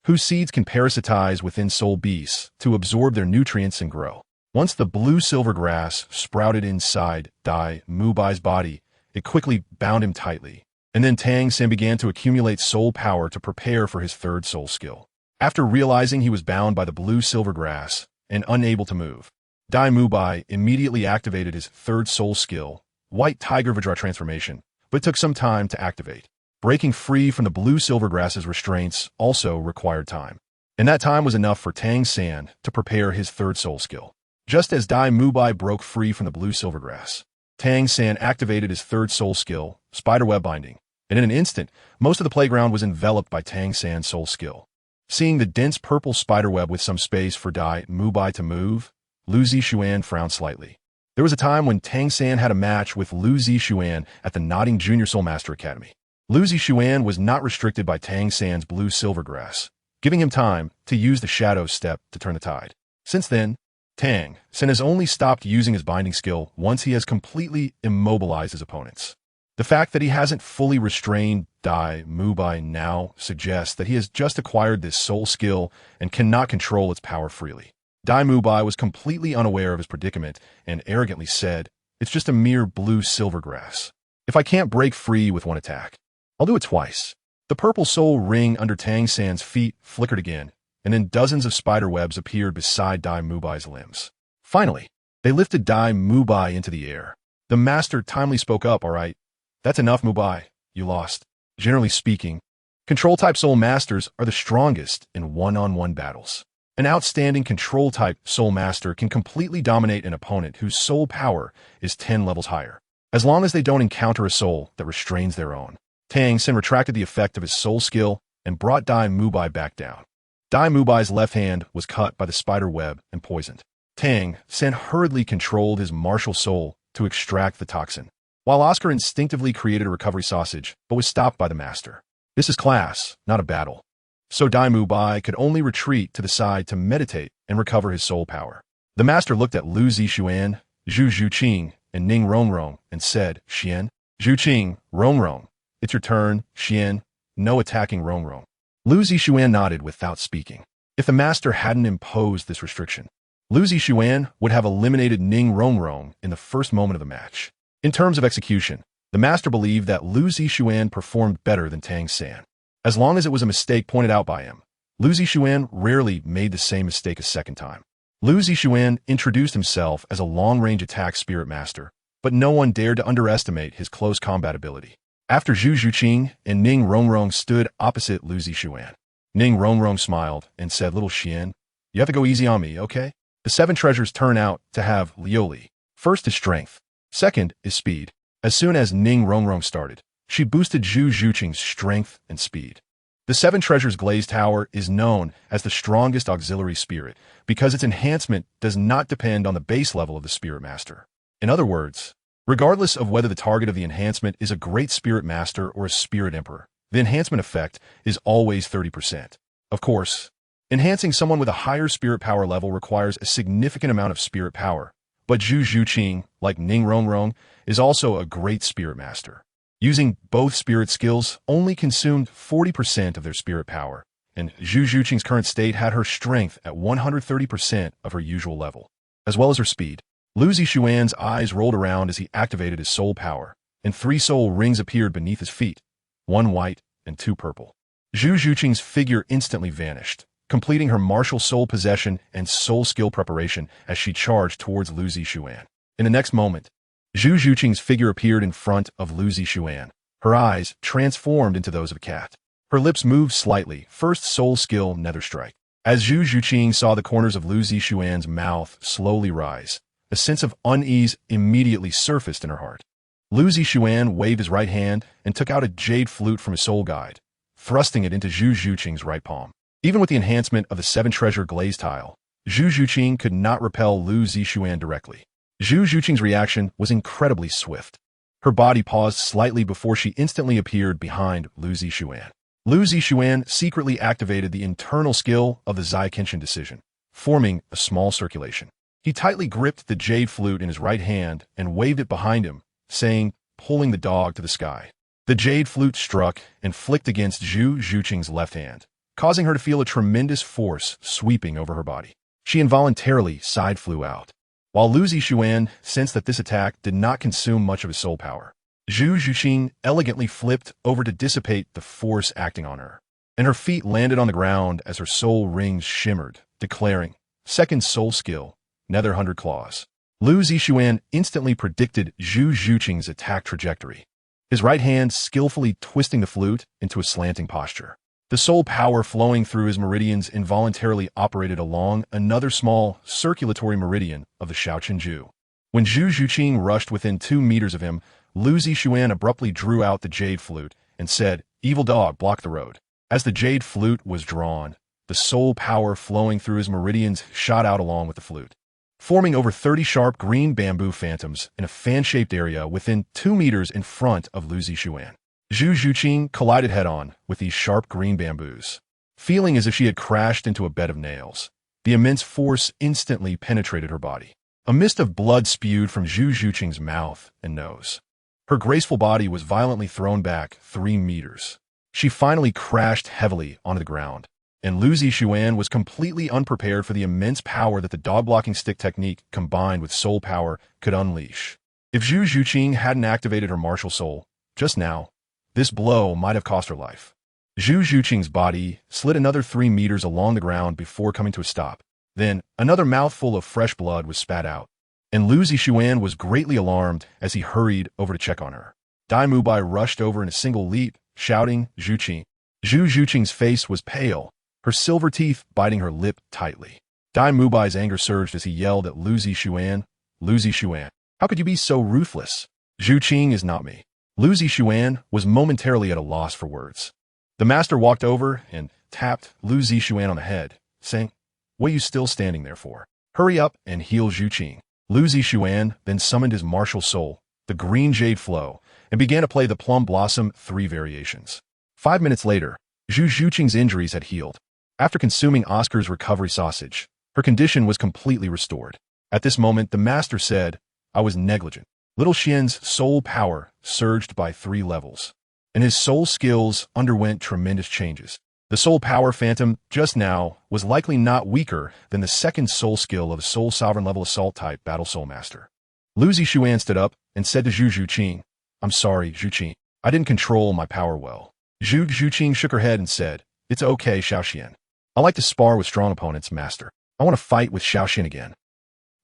whose seeds can parasitize within soul beasts to absorb their nutrients and grow. Once the blue silvergrass sprouted inside Dai Mubai's body, it quickly bound him tightly. And then Tang San began to accumulate soul power to prepare for his third soul skill. After realizing he was bound by the blue silvergrass and unable to move, Dai Mubai immediately activated his third soul skill, White Tiger Vajra Transformation, but took some time to activate. Breaking free from the blue silvergrass's restraints also required time. And that time was enough for Tang San to prepare his third soul skill. Just as Dai Mubai broke free from the blue silvergrass, Tang San activated his third soul skill, Spiderweb Binding, and in an instant, most of the playground was enveloped by Tang San's soul skill. Seeing the dense purple spiderweb with some space for Dai Mubai to move, Lu Zixuan frowned slightly. There was a time when Tang San had a match with Lu Zixuan at the Nodding Junior Soul Master Academy. Lu Zixuan was not restricted by Tang San's blue silvergrass, giving him time to use the shadow step to turn the tide. Since then, Tang San has only stopped using his binding skill once he has completely immobilized his opponents. The fact that he hasn't fully restrained Dai Mubai now suggests that he has just acquired this soul skill and cannot control its power freely. Dai Mubai was completely unaware of his predicament and arrogantly said, "It's just a mere blue silvergrass. If I can't break free with one attack, I'll do it twice." The purple soul ring under Tang San's feet flickered again, and then dozens of spider webs appeared beside Dai Mubai's limbs. Finally, they lifted Dai Mubai into the air. The master timely spoke up, "All right, that's enough, Mubai. You lost." Generally speaking, control-type soul masters are the strongest in one-on-one battles. An outstanding control-type soul master can completely dominate an opponent whose soul power is 10 levels higher, as long as they don't encounter a soul that restrains their own. Tang San retracted the effect of his soul skill and brought Dai Mubai back down. Dai Mubai's left hand was cut by the spider web and poisoned. Tang San hurriedly controlled his martial soul to extract the toxin, while Oscar instinctively created a recovery sausage, but was stopped by the master. This is class, not a battle. So Dai Mubai could only retreat to the side to meditate and recover his soul power. The master looked at Lu Zixuan, Zhu Zhuqing, and Ning Rongrong and said, "Xian, Zhuqing, Rongrong, it's your turn, Xian, no attacking Rongrong." Lu Zixuan nodded without speaking. If the master hadn't imposed this restriction, Lu Zixuan would have eliminated Ning Rongrong in the first moment of the match. In terms of execution, the master believed that Lu Zixuan performed better than Tang San. As long as it was a mistake pointed out by him, Lu Zixuan rarely made the same mistake a second time. Lu Zixuan introduced himself as a long-range attack spirit master, but no one dared to underestimate his close combat ability. After Zhu Zhuqing and Ning Rongrong stood opposite Lu Zixuan, Ning Rongrong smiled and said, "Little Xian, you have to go easy on me, okay?" The 7 treasures turn out to have Lioli. First is strength. Second is speed. As soon as Ning Rongrong started, she boosted Zhu Zhuqing's strength and speed. The 7 treasures Glaze Tower is known as the strongest auxiliary spirit because its enhancement does not depend on the base level of the spirit master. In other words, regardless of whether the target of the enhancement is a great spirit master or a spirit emperor, the enhancement effect is always 30%. Of course, enhancing someone with a higher spirit power level requires a significant amount of spirit power, but Zhu Zhuqing, like Ning Rongrong, is also a great spirit master. Using both spirit skills only consumed 40% of their spirit power, and Zhu Zhuqing's current state had her strength at 130% of her usual level, as well as her speed. Lu Zixuan's eyes rolled around as he activated his soul power, and 3 soul rings appeared beneath his feet, 1 white and 2 purple. Zhu Zhuqing's figure instantly vanished, completing her martial soul possession and soul skill preparation as she charged towards Lu Zixuan. In the next moment, Zhu Zhuqing's figure appeared in front of Lu Zixuan. Her eyes transformed into those of a cat. Her lips moved slightly, first soul skill Nether Strike. As Zhu Zhuqing saw the corners of Lu Zixuan's mouth slowly rise, a sense of unease immediately surfaced in her heart. Lu Zixuan waved his right hand and took out a jade flute from his soul guide, thrusting it into Zhu Zhuqing's right palm. Even with the enhancement of the 7 treasure glaze tile, Zhu Zhuqing could not repel Lu Zixuan directly. Zhu Zhuqing's reaction was incredibly swift. Her body paused slightly before she instantly appeared behind Lu Zixuan. Lu Zixuan secretly activated the internal skill of the Zai Kenshin decision, forming a small circulation. He tightly gripped the jade flute in his right hand and waved it behind him, saying, pulling the dog to the sky. The jade flute struck and flicked against Zhu Zhuqing's left hand, causing her to feel a tremendous force sweeping over her body. She involuntarily side flew out. While Lu Zixuan sensed that this attack did not consume much of his soul power, Zhu Zhuqing elegantly flipped over to dissipate the force acting on her, and her feet landed on the ground as her soul rings shimmered, declaring, second soul skill, Nether 100 Claws. Lu Zixuan instantly predicted Zhu Zhuqing's attack trajectory, his right hand skillfully twisting the flute into a slanting posture. The soul power flowing through his meridians involuntarily operated along another small circulatory meridian of the Shaoqin Ju. When Zhu Zhuqing rushed within 2 meters of him, Lu Zixuan abruptly drew out the jade flute and said, "Evil dog, block the road." As the jade flute was drawn, the soul power flowing through his meridians shot out along with the flute, forming over 30 sharp green bamboo phantoms in a fan-shaped area within 2 meters in front of Lu Zixuan. Zhu Zhuqing collided head-on with these sharp green bamboos, feeling as if she had crashed into a bed of nails. The immense force instantly penetrated her body. A mist of blood spewed from Zhu Zhuqing's mouth and nose. Her graceful body was violently thrown back 3 meters. She finally crashed heavily onto the ground, and Lu Zixuan was completely unprepared for the immense power that the dog-blocking stick technique combined with soul power could unleash. If Zhu Zhuqing hadn't activated her martial soul just now, this blow might have cost her life. Zhu Zhuqing's body slid another 3 meters along the ground before coming to a stop. Then, another mouthful of fresh blood was spat out, and Lu Zixuan was greatly alarmed as he hurried over to check on her. Dai Mubai rushed over in a single leap, shouting, "Zhuqing." Zhu Zhuqing's face was pale, her silver teeth biting her lip tightly. Dai Mubai's anger surged as he yelled at Lu Zixuan, "Lu Zixuan, how could you be so ruthless? Zhuqing is not me." Lu Zixuan was momentarily at a loss for words. The master walked over and tapped Lu Zixuan on the head, saying, "What are you still standing there for? Hurry up and heal Zhuqing." Lu Zixuan then summoned his martial soul, the green jade flow, and began to play the Plum Blossom 3 variations. 5 minutes later, Zhu Zhuqing's injuries had healed. After consuming Oscar's recovery sausage, her condition was completely restored. At this moment, the master said, "I was negligent." Little Xian's soul power surged by 3 levels, and his soul skills underwent tremendous changes. The soul power phantom just now was likely not weaker than the second soul skill of a soul sovereign level assault type battle soul master. Lu Zixuan stood up and said to Zhu Zhuqing, "I'm sorry, Zhuqing. I didn't control my power well." Zhu Zhuqing shook her head and said, "It's okay, Xiaoxian. I like to spar with strong opponents, master. I want to fight with Xiaoxian again."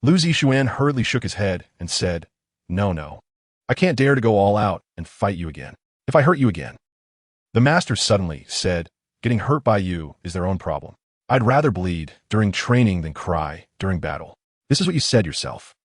Lu Zixuan hurriedly shook his head and said, No. I can't dare to go all out and fight you again. If I hurt you again." The master suddenly said, "Getting hurt by you is their own problem. I'd rather bleed during training than cry during battle. This is what you said yourself.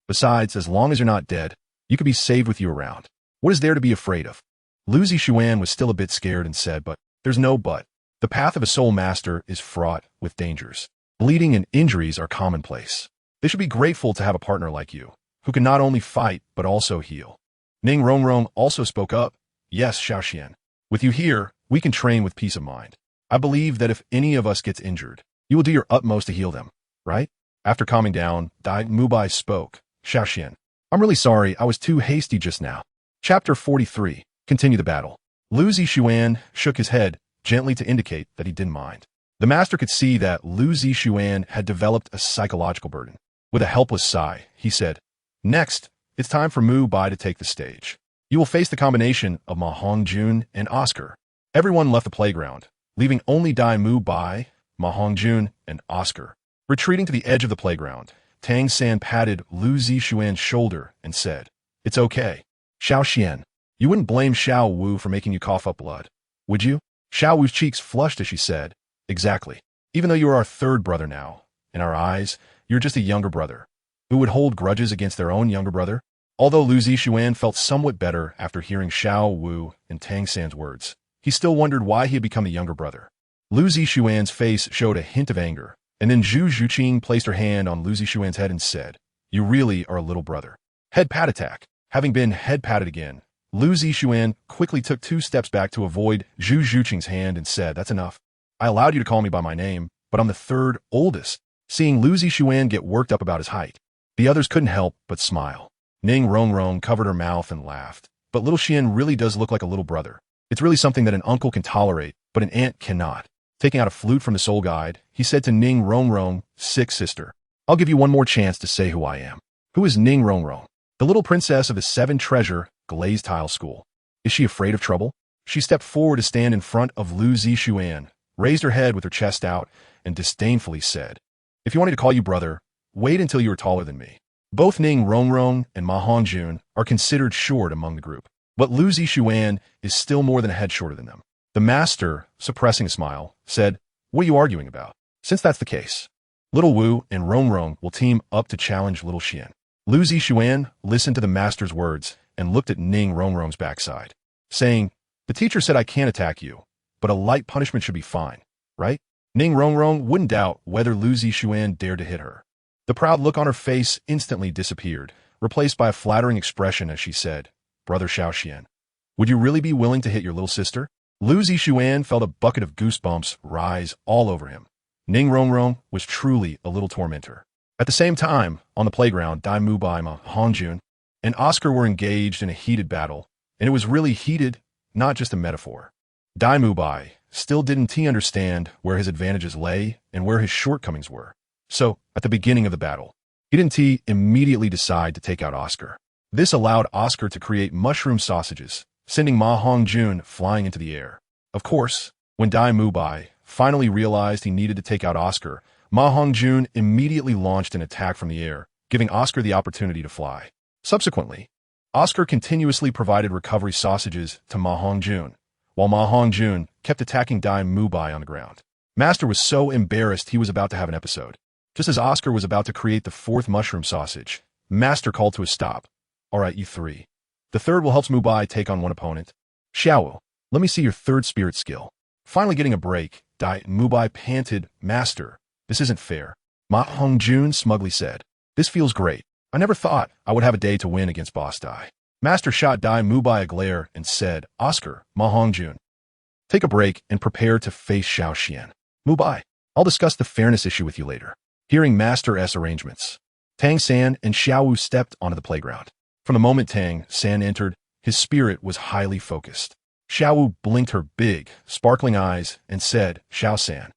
Besides, as long as you're not dead, you could be saved with you around. What is there to be afraid of?" Lu Zixuan was still a bit scared and said, "But there's no but. The path of a soul master is fraught with dangers. Bleeding and injuries are commonplace. They should be grateful to have a partner like you, who can not only fight but also heal." Ning Rongrong also spoke up, "Yes, Xiaoxian. With you here, we can train with peace of mind. I believe that if any of us gets injured, you will do your utmost to heal them, right?" After calming down, Dai Mubai spoke, "Xiaoxian, I'm really sorry I was too hasty just now." Chapter 43. Continue the battle. Lu Zixuan shook his head gently to indicate that he didn't mind. The master could see that Lu Zixuan had developed a psychological burden. With a helpless sigh, he said, "Next, it's time for Mu Bai to take the stage. You will face the combination of Ma Hongjun and Oscar." Everyone left the playground, leaving only Dai Mubai, Ma Hongjun, and Oscar. Retreating to the edge of the playground, Tang San patted Lu Zixuan's shoulder and said, "It's okay. Xiaoxian, you wouldn't blame Xiao Wu for making you cough up blood, would you?" Xiao Wu's cheeks flushed as she said, "Exactly. Even though you are our 3rd brother now, in our eyes, you're just a younger brother. Who would hold grudges against their own younger brother?" Although Lu Zixuan felt somewhat better after hearing Xiao Wu and Tang San's words, he still wondered why he had become the younger brother. Lu Zixuan's face showed a hint of anger, and then Zhu Zhuqing placed her hand on Lu Zixuan's head and said, You really are a little brother. Head pat attack. Having been head patted again, Lu Zixuan quickly took 2 steps back to avoid Zhu Zhuqing's hand and said, "That's enough. I allowed you to call me by my name, but I'm the 3rd oldest." Seeing Lu Zixuan get worked up about his height, the others couldn't help but smile. Ning Rongrong covered her mouth and laughed. But little Xian really does look like a little brother. It's really something that an uncle can tolerate, but an aunt cannot. Taking out a flute from the soul guide, he said to Ning Rongrong, "Sick sister, I'll give you one more chance to say who I am." Who is Ning Rongrong? The little princess of the 7 treasure glazed tile school. Is she afraid of trouble? She stepped forward to stand in front of Lu Zixuan, raised her head with her chest out, and disdainfully said, "If you want me to call you brother, wait until you are taller than me." Both Ning Rongrong and Ma Hongjun are considered short among the group, but Lu Zixuan is still more than a head shorter than them. The master, suppressing a smile, said, "What are you arguing about? Since that's the case, Little Wu and Rongrong will team up to challenge Little Xian." Lu Zixuan listened to the master's words and looked at Ning Rongrong's backside, saying, "The teacher said I can't attack you, but a light punishment should be fine, right?" Ning Rongrong wouldn't doubt whether Lu Zixuan dared to hit her. The proud look on her face instantly disappeared, replaced by a flattering expression as she said, "Brother Xiao Xian, would you really be willing to hit your little sister?" Lu Zixuan felt a bucket of goosebumps rise all over him. Ning Rongrong was truly a little tormentor. At the same time, on the playground, Dai Mubai, Ma Hongjun, and Oscar were engaged in a heated battle, and it was really heated, not just a metaphor. Dai Mubai still didn't understand where his advantages lay and where his shortcomings were. So, at the beginning of the battle, he didn't immediately decide to take out Oscar. This allowed Oscar to create mushroom sausages, sending Ma Hongjun flying into the air. Of course, when Dai Mubai finally realized he needed to take out Oscar, Ma Hongjun immediately launched an attack from the air, giving Oscar the opportunity to fly. Subsequently, Oscar continuously provided recovery sausages to Ma Hongjun, while Ma Hongjun kept attacking Dai Mubai on the ground. Master was so embarrassed he was about to have an episode. Just as Oscar was about to create the 4th mushroom sausage, Master called to a stop. "All right, you 3. The 3rd will help Mubai take on one opponent. Xiao, let me see your 3rd spirit skill." Finally getting a break, Dai Mubai panted, "Master, this isn't fair." Ma Hongjun smugly said, "This feels great. I never thought I would have a day to win against Boss Dai." Master shot Dai Mubai a glare and said, "Oscar, Ma Hongjun, take a break and prepare to face Xiao Xian. Mubai, I'll discuss the fairness issue with you later." Hearing Master's arrangements, Tang San and Xiao Wu stepped onto the playground. From the moment Tang San entered, his spirit was highly focused. Xiao Wu blinked her big, sparkling eyes and said, "Xiao San,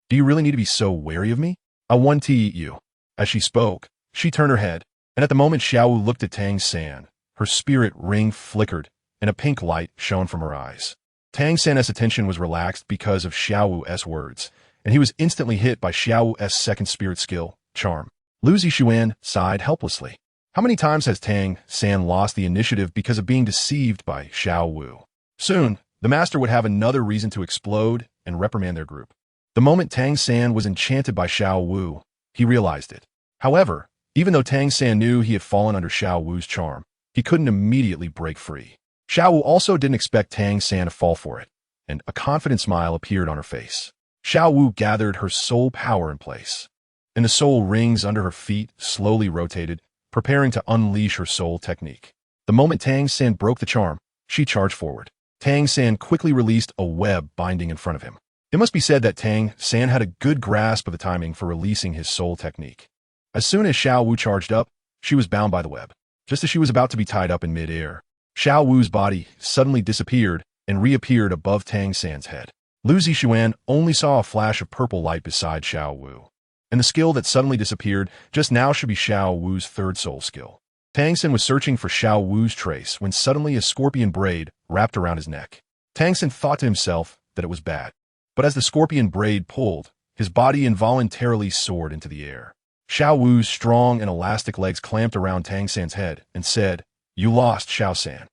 do you really need to be so wary of me? I want to eat you." As she spoke, she turned her head, and at the moment Xiao Wu looked at Tang San, her spirit ring flickered, and a pink light shone from her eyes. Tang San's attention was relaxed because of Xiao Wu's words, and he was instantly hit by Xiao Wu's 2nd spirit skill, Charm. Lu Zixuan sighed helplessly. How many times has Tang San lost the initiative because of being deceived by Xiao Wu? Soon, the master would have another reason to explode and reprimand their group. The moment Tang San was enchanted by Xiao Wu, he realized it. However, even though Tang San knew he had fallen under Xiao Wu's charm, he couldn't immediately break free. Xiao Wu also didn't expect Tang San to fall for it, and a confident smile appeared on her face. Xiao Wu gathered her soul power in place, and the soul rings under her feet slowly rotated, preparing to unleash her soul technique. The moment Tang San broke the charm, she charged forward. Tang San quickly released a web binding in front of him. It must be said that Tang San had a good grasp of the timing for releasing his soul technique. As soon as Xiao Wu charged up, she was bound by the web. Just as she was about to be tied up in mid-air, Xiao Wu's body suddenly disappeared and reappeared above Tang San's head. Lu Zixuan only saw a flash of purple light beside Xiao Wu, and the skill that suddenly disappeared just now should be Xiao Wu's 3rd soul skill. Tang San was searching for Xiao Wu's trace when suddenly a scorpion braid wrapped around his neck. Tang San thought to himself that it was bad, but as the scorpion braid pulled, his body involuntarily soared into the air. Xiao Wu's strong and elastic legs clamped around Tang San's head and said, "You lost, Xiao San."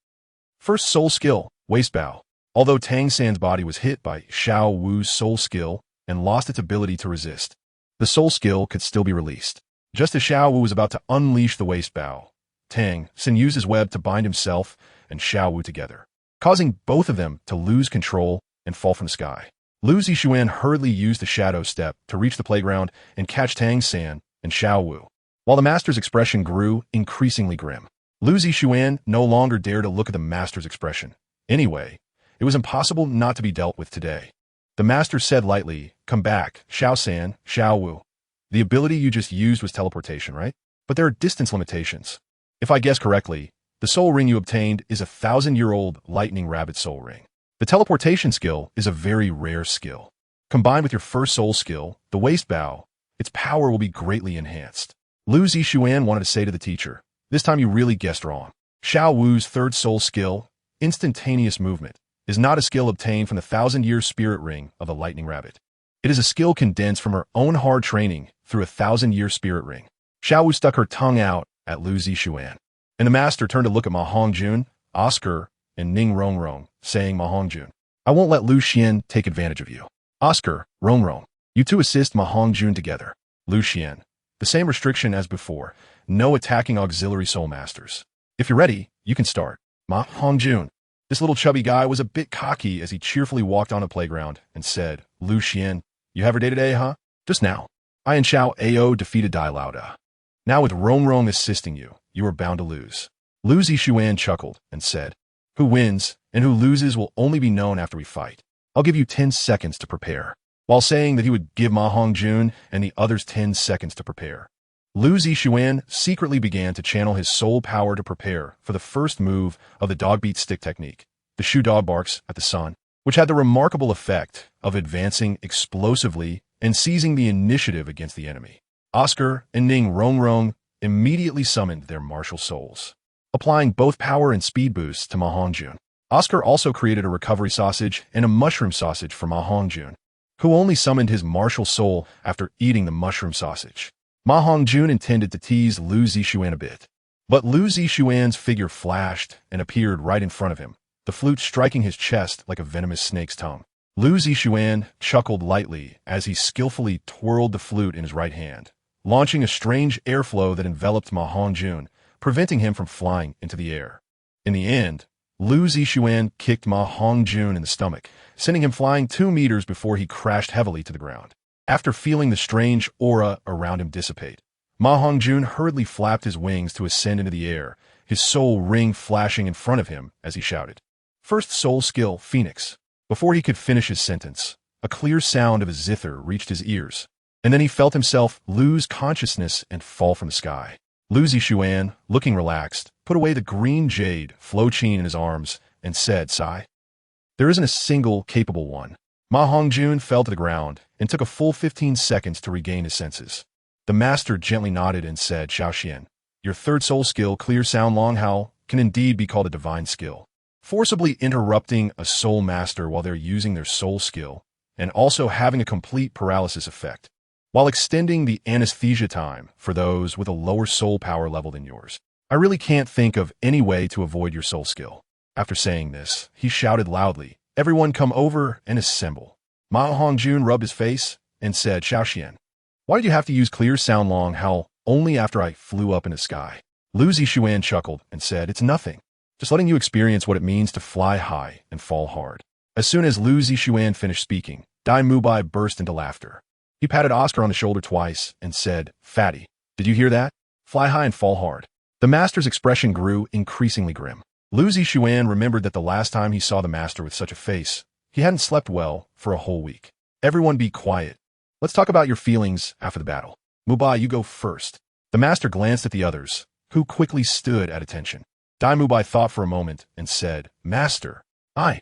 1st soul skill, waist bow. Although Tang San's body was hit by Xiao Wu's soul skill and lost its ability to resist, the soul skill could still be released. Just as Xiao Wu was about to unleash the waist bow, Tang San used his web to bind himself and Xiao Wu together, causing both of them to lose control and fall from the sky. Lu Zixuan hurriedly used the shadow step to reach the playground and catch Tang San and Xiao Wu. while the master's expression grew increasingly grim. Lu Zixuan no longer dared to look at the master's expression. Anyway, it was impossible not to be dealt with today. The master said lightly, "Come back, Xiao San, Xiao Wu. The ability you just used was teleportation, right? But there are distance limitations. If I guess correctly, the soul ring you obtained is a 1,000-year-old lightning rabbit soul ring. The teleportation skill is a very rare skill. Combined with your first soul skill, the waist bow, its power will be greatly enhanced." Lu Zixuan wanted to say to the teacher, "This time you really guessed wrong. Xiao Wu's third soul skill, instantaneous movement, is not a skill obtained from the 1,000-year spirit ring of the lightning rabbit. It is a skill condensed from her own hard training through a 1,000-year spirit ring." Xiao Wu stuck her tongue out at Lu Zixuan, and the master turned to look at Ma Hongjun, Oscar, and Ning Rongrong, saying, "Ma Hongjun, I won't let Lu Xian take advantage of you. Oscar, Rongrong, you two assist Ma Hongjun together. Lu Xian, the same restriction as before, no attacking auxiliary soul masters. If you're ready, you can start." Ma Hongjun. This little chubby guy was a bit cocky as he cheerfully walked on the playground and said, "Lu Xian, you have her day today, huh? Just now. I and Xiao Ao defeated Dai Lauda. Now with Rongrong assisting you, you are bound to lose." Lu Zixuan chuckled and said, "Who wins and who loses will only be known after we fight. I'll give you 10 seconds to prepare," while saying that he would give Ma Hongjun and the others 10 seconds to prepare. Lu Zixuan secretly began to channel his soul power to prepare for the first move of the dog beat stick technique, the shoe dog barks at the sun, which had the remarkable effect of advancing explosively and seizing the initiative against the enemy. Oscar and Ning Rongrong immediately summoned their martial souls, applying both power and speed boosts to Ma Hongjun. Oscar also created a recovery sausage and a mushroom sausage for Ma Hongjun, who only summoned his martial soul after eating the mushroom sausage. Ma Hongjun intended to tease Lu Zixuan a bit, but Lu Zixuan's figure flashed and appeared right in front of him, the flute striking his chest like a venomous snake's tongue. Lu Zixuan chuckled lightly as he skillfully twirled the flute in his right hand, launching a strange airflow that enveloped Ma Hongjun, preventing him from flying into the air. In the end, Lu Zixuan kicked Ma Hongjun in the stomach, sending him flying 2 meters before he crashed heavily to the ground. After feeling the strange aura around him dissipate, Ma Hongjun hurriedly flapped his wings to ascend into the air, his soul ring flashing in front of him as he shouted, "First soul skill, Phoenix." Before he could finish his sentence, a clear sound of a zither reached his ears, and then he felt himself lose consciousness and fall from the sky. Lu Zixuan, looking relaxed, put away the green jade flow chain in his arms and said, "Sigh. There isn't a single capable one." Ma Hongjun fell to the ground and took a full 15 seconds to regain his senses. The master gently nodded and said, "Xiao Xian, your third soul skill, Clear Sound Long Howl, can indeed be called a divine skill. Forcibly interrupting a soul master while they're using their soul skill, and also having a complete paralysis effect, while extending the anesthesia time for those with a lower soul power level than yours. I really can't think of any way to avoid your soul skill." After saying this, he shouted loudly, "Everyone come over and assemble." Ma Hongjun rubbed his face and said, "Xiao Xian, why did you have to use Clear Sound Long Howl only after I flew up in the sky?" Lu Zixuan chuckled and said, "It's nothing. Just letting you experience what it means to fly high and fall hard." As soon as Lu Zixuan finished speaking, Dai Mubai burst into laughter. He patted Oscar on the shoulder twice and said, "Fatty, did you hear that? Fly high and fall hard." The master's expression grew increasingly grim. Lu Zixuan remembered that the last time he saw the master with such a face, he hadn't slept well for a whole week. "Everyone be quiet. Let's talk about your feelings after the battle. Mubai, you go first." The master glanced at the others, who quickly stood at attention. Dai Mubai thought for a moment and said, "Master, I.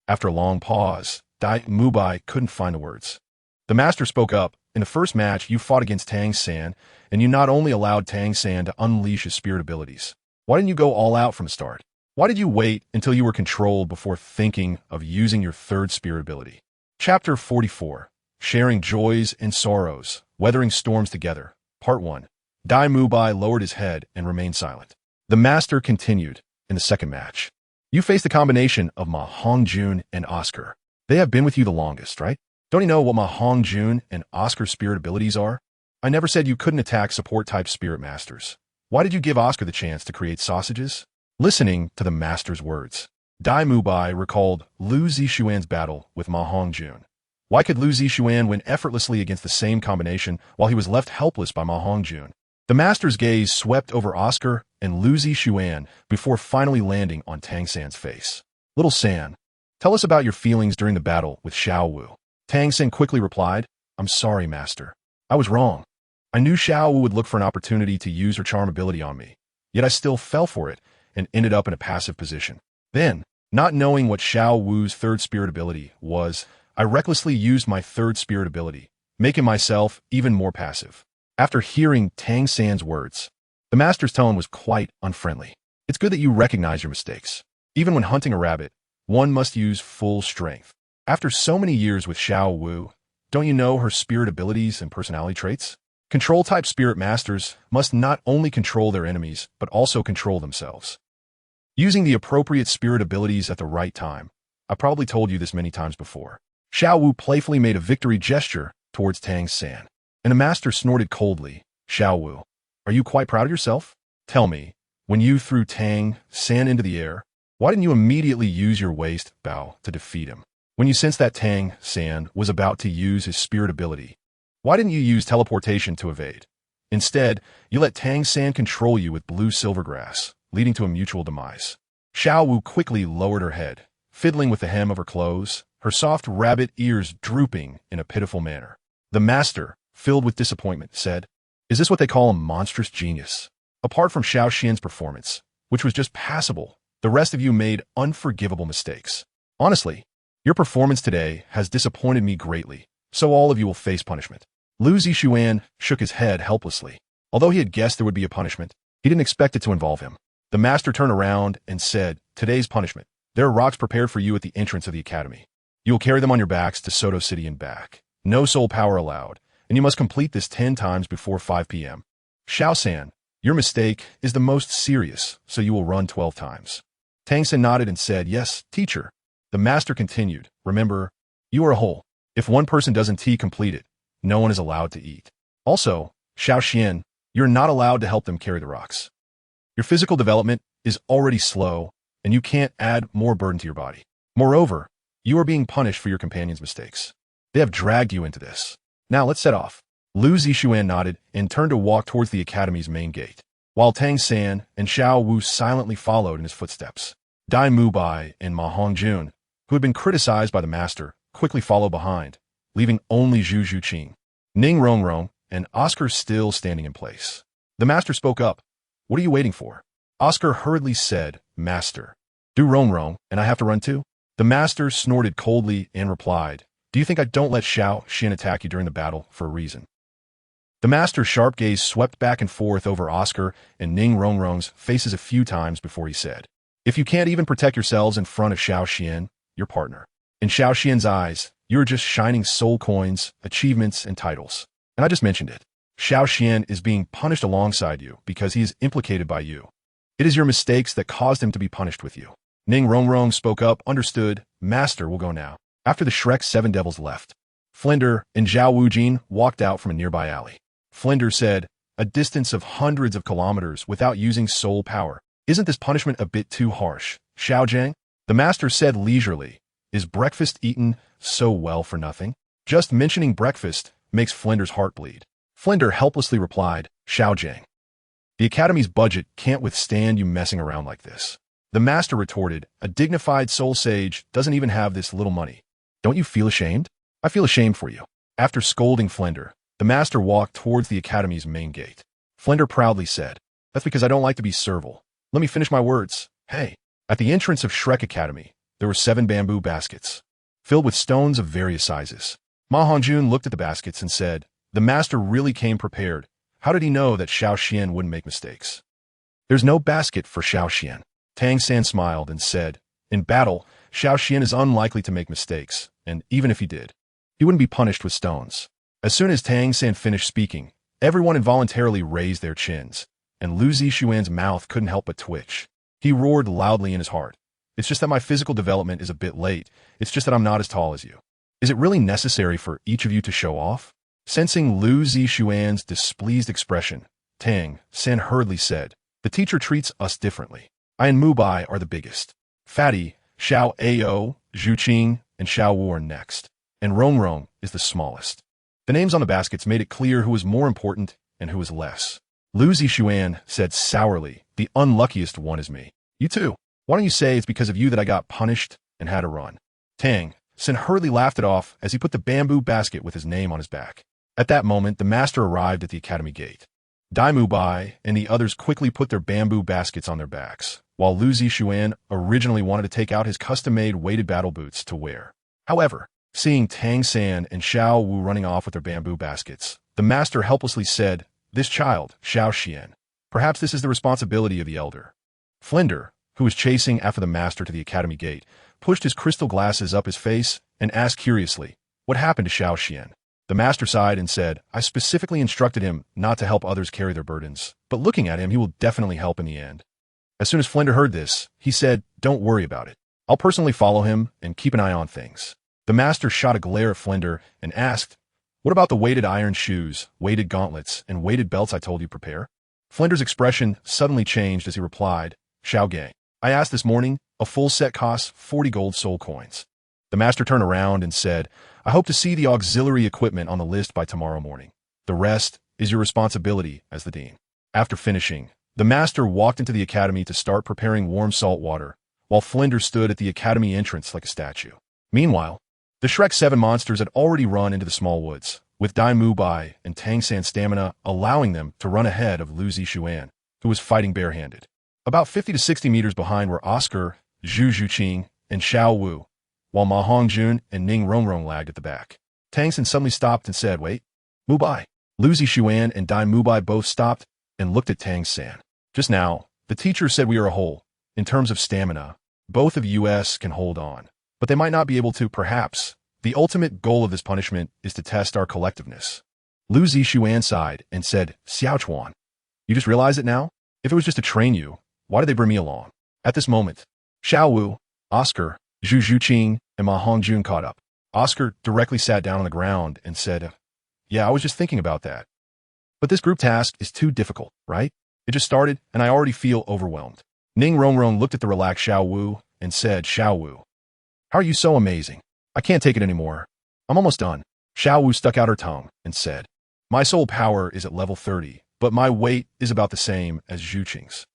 After a long pause, Dai Mubai couldn't find the words. The master spoke up. "In the first match, you fought against Tang San, and you not only allowed Tang San to unleash his spirit abilities. Why didn't you go all out from the start? Why did you wait until you were controlled before thinking of using your third spirit ability?" Chapter 44, Sharing Joys and Sorrows, Weathering Storms Together, Part 1. Dai Mubai lowered his head and remained silent. The master continued, "In the second match, you faced a combination of Ma Hongjun and Oscar. They have been with you the longest, right? Don't you know what Ma Hongjun and Oscar's spirit abilities are? I never said you couldn't attack support-type spirit masters. Why did you give Oscar the chance to create sausages?" Listening to the master's words, Dai Mubai recalled Lu Zixuan's battle with Ma Hongjun. Why could Lu Zixuan win effortlessly against the same combination while he was left helpless by Ma Hongjun? The master's gaze swept over Oscar and Lu Zixuan before finally landing on Tang San's face. Little San, tell us about your feelings during the battle with Xiao Wu. Tang San quickly replied, I'm sorry, master. I was wrong. I knew Xiao Wu would look for an opportunity to use her charm ability on me, yet I still fell for it and ended up in a passive position. Then, not knowing what Xiao Wu's third spirit ability was, I recklessly used my third spirit ability, making myself even more passive. After hearing Tang San's words, the master's tone was quite unfriendly. It's good that you recognize your mistakes. Even when hunting a rabbit, one must use full strength. After so many years with Xiao Wu, don't you know her spirit abilities and personality traits? Control-type spirit masters must not only control their enemies, but also control themselves. Using the appropriate spirit abilities at the right time. I probably told you this many times before. Xiao Wu playfully made a victory gesture towards Tang San, and the master snorted coldly. Xiao Wu, are you quite proud of yourself? Tell me, when you threw Tang San into the air, why didn't you immediately use your waist bow to defeat him? When you sensed that Tang San was about to use his spirit ability, why didn't you use teleportation to evade? Instead, you let Tang San control you with blue silvergrass, leading to a mutual demise. Xiao Wu quickly lowered her head, fiddling with the hem of her clothes, her soft rabbit ears drooping in a pitiful manner. The master, filled with disappointment, said, Is this what they call a monstrous genius? Apart from Xiao Xian's performance, which was just passable, the rest of you made unforgivable mistakes. Honestly, your performance today has disappointed me greatly, so all of you will face punishment. Lu Zixuan shook his head helplessly. Although he had guessed there would be a punishment, he didn't expect it to involve him. The master turned around and said, Today's punishment. There are rocks prepared for you at the entrance of the academy. You will carry them on your backs to Soto City and back. No soul power allowed, and you must complete this 10 times before 5 p.m. Xiao San, your mistake is the most serious, so you will run 12 times. Tang San nodded and said, Yes, teacher. The master continued, Remember, you are a whole. If one person doesn't complete it, no one is allowed to eat. Also, Xiao Xian, you're not allowed to help them carry the rocks. Your physical development is already slow, and you can't add more burden to your body. Moreover, you are being punished for your companion's mistakes. They have dragged you into this. Now let's set off. Lu Zixuan nodded and turned to walk towards the academy's main gate, while Tang San and Xiao Wu silently followed in his footsteps. Dai Mubai and Ma Hongjun, who had been criticized by the master, quickly followed behind, leaving only Zhu Zhuqing, Ning Rongrong, and Oscar still standing in place. The master spoke up. What are you waiting for? Oscar hurriedly said, Master. Do Rongrong, and I have to run too? The master snorted coldly and replied, Do you think I don't let Xiao Xian attack you during the battle for a reason? The master's sharp gaze swept back and forth over Oscar and Ning Rongrong's faces a few times before he said, If you can't even protect yourselves in front of Xiao Xian, your partner. In Xiao Xian's eyes, you are just shining soul coins, achievements, and titles. And I just mentioned it. Xiao Xian is being punished alongside you because he is implicated by you. It is your mistakes that caused him to be punished with you. Ning Rongrong spoke up, Understood, Master will go now. After the Shrek 7 devils left, Flender and Zhao Wujin walked out from a nearby alley. Flender said, A distance of hundreds of kilometers without using soul power. Isn't this punishment a bit too harsh? Xiao Zhang? The master said leisurely, Is breakfast eaten so well for nothing? Just mentioning breakfast makes Flender's heart bleed. Flender helplessly replied, Xiao Zhang. The academy's budget can't withstand you messing around like this. The master retorted, A dignified soul sage doesn't even have this little money. Don't you feel ashamed? I feel ashamed for you. After scolding Flender, the master walked towards the academy's main gate. Flender proudly said, That's because I don't like to be servile. Let me finish my words. Hey. At the entrance of Shrek Academy, there were 7 bamboo baskets, filled with stones of various sizes. Ma Hongjun looked at the baskets and said, The master really came prepared. How did he know that Xiao Xian wouldn't make mistakes? There's no basket for Xiao Xian. Tang San smiled and said, In battle, Xiao Xian is unlikely to make mistakes, and even if he did, he wouldn't be punished with stones. As soon as Tang San finished speaking, everyone involuntarily raised their chins, and Lu Zixuan's mouth couldn't help but twitch. He roared loudly in his heart. It's just that my physical development is a bit late. It's just that I'm not as tall as you. Is it really necessary for each of you to show off? Sensing Lu Zixuan's displeased expression, Tang San hurriedly said, The teacher treats us differently. I and Mubai are the biggest. Fatty, Xiao Ao, Zhuqing, and Xiao Wu are next. And Rongrong is the smallest. The names on the baskets made it clear who was more important and who was less. Lu Zishuan said sourly, the unluckiest one is me. You too. Why don't you say it's because of you that I got punished and had to run? Tang Sin hurriedly laughed it off as he put the bamboo basket with his name on his back. At that moment, the master arrived at the academy gate. Dai Mubai and the others quickly put their bamboo baskets on their backs, while Lu Zishuan originally wanted to take out his custom-made weighted battle boots to wear. However, seeing Tang San and Xiao Wu running off with their bamboo baskets, the master helplessly said, "This child, Xiao Xian. Perhaps this is the responsibility of the elder." Flinder, who was chasing after the master to the academy gate, pushed his crystal glasses up his face and asked curiously, "What happened to Xiao Xian?" The master sighed and said, "I specifically instructed him not to help others carry their burdens, but looking at him, he will definitely help in the end." As soon as Flinder heard this, he said, "Don't worry about it. I'll personally follow him and keep an eye on things." The master shot a glare at Flinder and asked, "What about the weighted iron shoes, weighted gauntlets, and weighted belts I told you prepare?" Flinder's expression suddenly changed as he replied, "Xiao Gang, I asked this morning, a full set costs 40 gold soul coins." The master turned around and said, "I hope to see the auxiliary equipment on the list by tomorrow morning. The rest is your responsibility as the dean." After finishing, the master walked into the academy to start preparing warm salt water, while Flinder stood at the academy entrance like a statue. Meanwhile, the Shrek 7 monsters had already run into the small woods, with Dai Mubai and Tang San's stamina allowing them to run ahead of Lu Zishuan, who was fighting barehanded. About 50 to 60 meters behind were Oscar, Zhu Zhuqing, and Xiao Wu, while Ma Hongjun and Ning Rongrong lagged at the back. Tang San suddenly stopped and said, "Wait, Mubai." Lu Zishuan and Dai Mubai both stopped and looked at Tang San. "Just now, the teacher said we are a whole. In terms of stamina, both of us can hold on, but they might not be able to, perhaps. The ultimate goal of this punishment is to test our collectiveness." Lu Zishuan sighed and said, "Xiaochuan, you just realize it now? If it was just to train you, why did they bring me along?" At this moment, Xiao Wu, Oscar, Zhu Zhuqing, and Ma Hongjun caught up. Oscar directly sat down on the ground and said, "Yeah, I was just thinking about that. But this group task is too difficult, right? It just started, and I already feel overwhelmed." Ning Rongrong looked at the relaxed Xiao Wu and said, "Xiao Wu, how are you so amazing? I can't take it anymore. I'm almost done." Xiao Wu stuck out her tongue and said, "My soul power is at level 30, but my weight is about the same as Zhuqing's."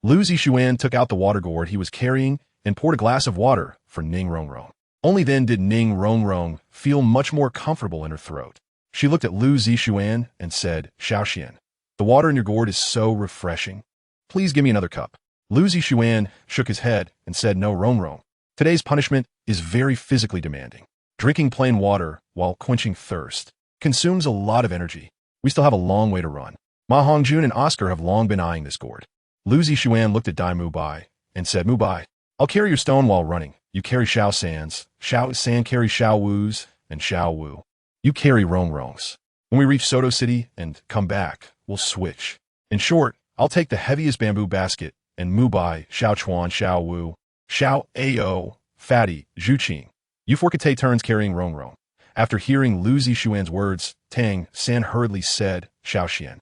Lu Zishuan took out the water gourd he was carrying and poured a glass of water for Ning Rongrong. Only then did Ning Rongrong feel much more comfortable in her throat. She looked at Lu Zishuan and said, "Xiao Xian, the water in your gourd is so refreshing. Please give me another cup." Lu Zishuan shook his head and said, "No, Rongrong. Today's punishment is very physically demanding. Drinking plain water while quenching thirst consumes a lot of energy. We still have a long way to run." Ma Hongjun and Oscar have long been eyeing this gourd. Lu Zishuan looked at Dai Mubai and said, "Mubai, I'll carry your stone while running. You carry Xiao San's, Xiao San carry Xiao Wu's, and Xiao Wu, you carry Rongrong's. When we reach Soto City and come back, we'll switch. In short, I'll take the heaviest bamboo basket, and Mubai, Xiao Chuan, Xiao Wu, Xiao Ao, Fatty, Zhuqing. You four could take turns carrying Rongrong." After hearing Lu Zishuan's words, Tang San hurriedly said, "Xiao Xian,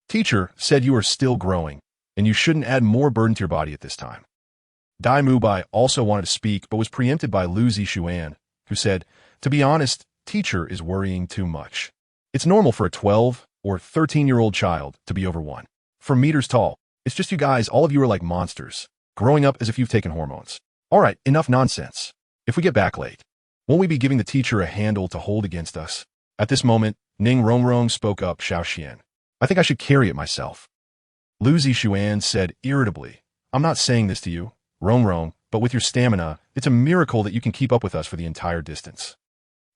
teacher said you are still growing, and you shouldn't add more burden to your body at this time." Dai Mubai also wanted to speak, but was preempted by Lu Zishuan, who said, "To be honest, teacher is worrying too much. It's normal for a 12 or 13-year-old child to be over 1 4 meters tall. It's just you guys, all of you are like monsters, growing up as if you've taken hormones. All right, enough nonsense. If we get back late, won't we be giving the teacher a handle to hold against us?" At this moment, Ning Rongrong spoke up, "Xiao Xian, I think I should carry it myself." Lu Zishuan said irritably, "I'm not saying this to you, Rongrong, but with your stamina, it's a miracle that you can keep up with us for the entire distance.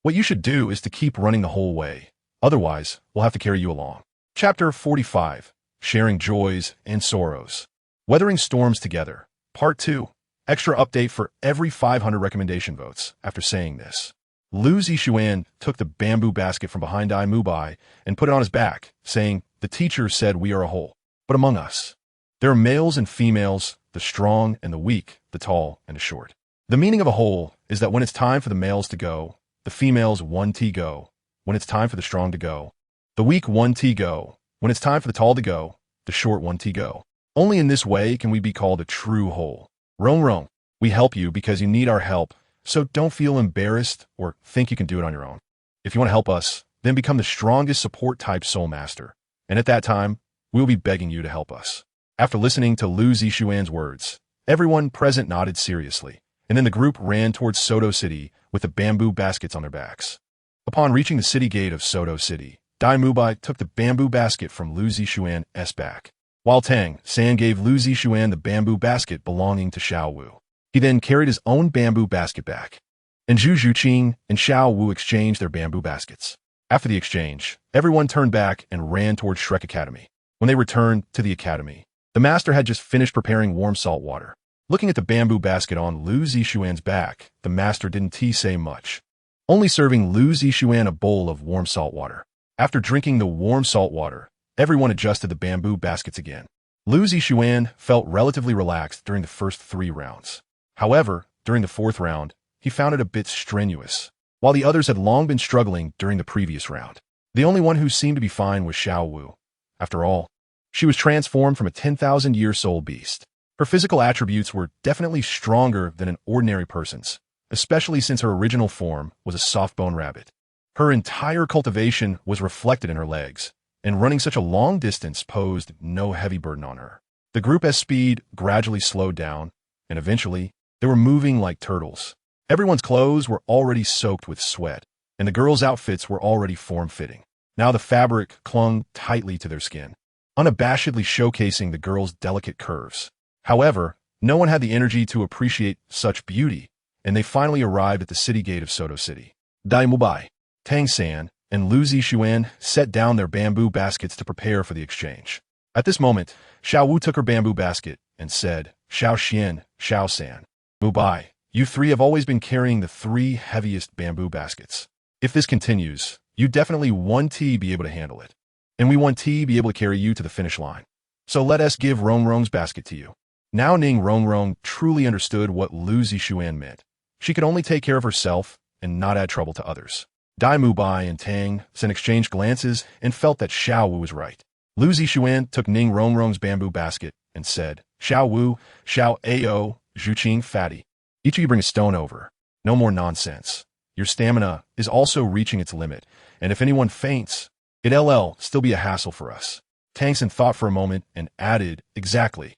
What you should do is to keep running the whole way. Otherwise, we'll have to carry you along." Chapter 45, Sharing Joys and Sorrows. Weathering Storms Together, Part 2. Extra update for every 500 recommendation votes. After saying this, Lu Zishuan took the bamboo basket from behind Dai Mubai and put it on his back, saying, "The teacher said we are a whole, but among us, there are males and females, the strong and the weak, the tall and the short. The meaning of a whole is that when it's time for the males to go, the females 1T go. When it's time for the strong to go, the weak 1T go. When it's time for the tall to go, the short 1T go. Only in this way can we be called a true whole. Rongrong, we help you because you need our help, so don't feel embarrassed or think you can do it on your own. If you want to help us, then become the strongest support type soul master. And at that time, we'll be begging you to help us." After listening to Lu Zixuan's words, everyone present nodded seriously, and then the group ran towards Soto City with the bamboo baskets on their backs. Upon reaching the city gate of Soto City, Dai Mubai took the bamboo basket from Lu Zixuan's back, while Tang San gave Lu Zixuan the bamboo basket belonging to Xiao Wu. He then carried his own bamboo basket back, and Zhu Zhuqing and Xiao Wu exchanged their bamboo baskets. After the exchange, everyone turned back and ran towards Shrek Academy. When they returned to the academy, the master had just finished preparing warm salt water. Looking at the bamboo basket on Lu Zixuan's back, the master didn't say much, only serving Lu Zixuan a bowl of warm salt water. After drinking the warm salt water, everyone adjusted the bamboo baskets again. Lu Zixuan felt relatively relaxed during the first 3 rounds. However, during the 4th round, he found it a bit strenuous. While the others had long been struggling during the previous round, the only one who seemed to be fine was Xiao Wu. After all, she was transformed from a 10,000-year soul beast. Her physical attributes were definitely stronger than an ordinary person's, especially since her original form was a soft-bone rabbit. Her entire cultivation was reflected in her legs, and running such a long distance posed no heavy burden on her. The group's speed gradually slowed down, and eventually, they were moving like turtles. Everyone's clothes were already soaked with sweat, and the girls' outfits were already form-fitting. Now the fabric clung tightly to their skin, unabashedly showcasing the girls' delicate curves. However, no one had the energy to appreciate such beauty, and they finally arrived at the city gate of Soto City. Dai Mubai, Tang San, and Lu Zixuan set down their bamboo baskets to prepare for the exchange. At this moment, Xiao Wu took her bamboo basket and said, "Xiao Xian, Xiao San, Mubai, you 3 have always been carrying the 3 heaviest bamboo baskets. If this continues, you definitely won't be able to handle it, and we won't be able to carry you to the finish line. So let us give Rongrong's basket to you." Now Ning Rongrong truly understood what Lu Zixuan meant. She could only take care of herself and not add trouble to others. Dai Mubai and Tang San exchanged glances and felt that Xiao Wu was right. Lu Zixuan took Ning Rongrong's bamboo basket and said, "Xiao Wu, Xiao Ao, Zhuqing Fatty. Each of you bring a stone over. No more nonsense. Your stamina is also reaching its limit, and if anyone faints, it'll still be a hassle for us." Tang San thought for a moment and added, "Exactly.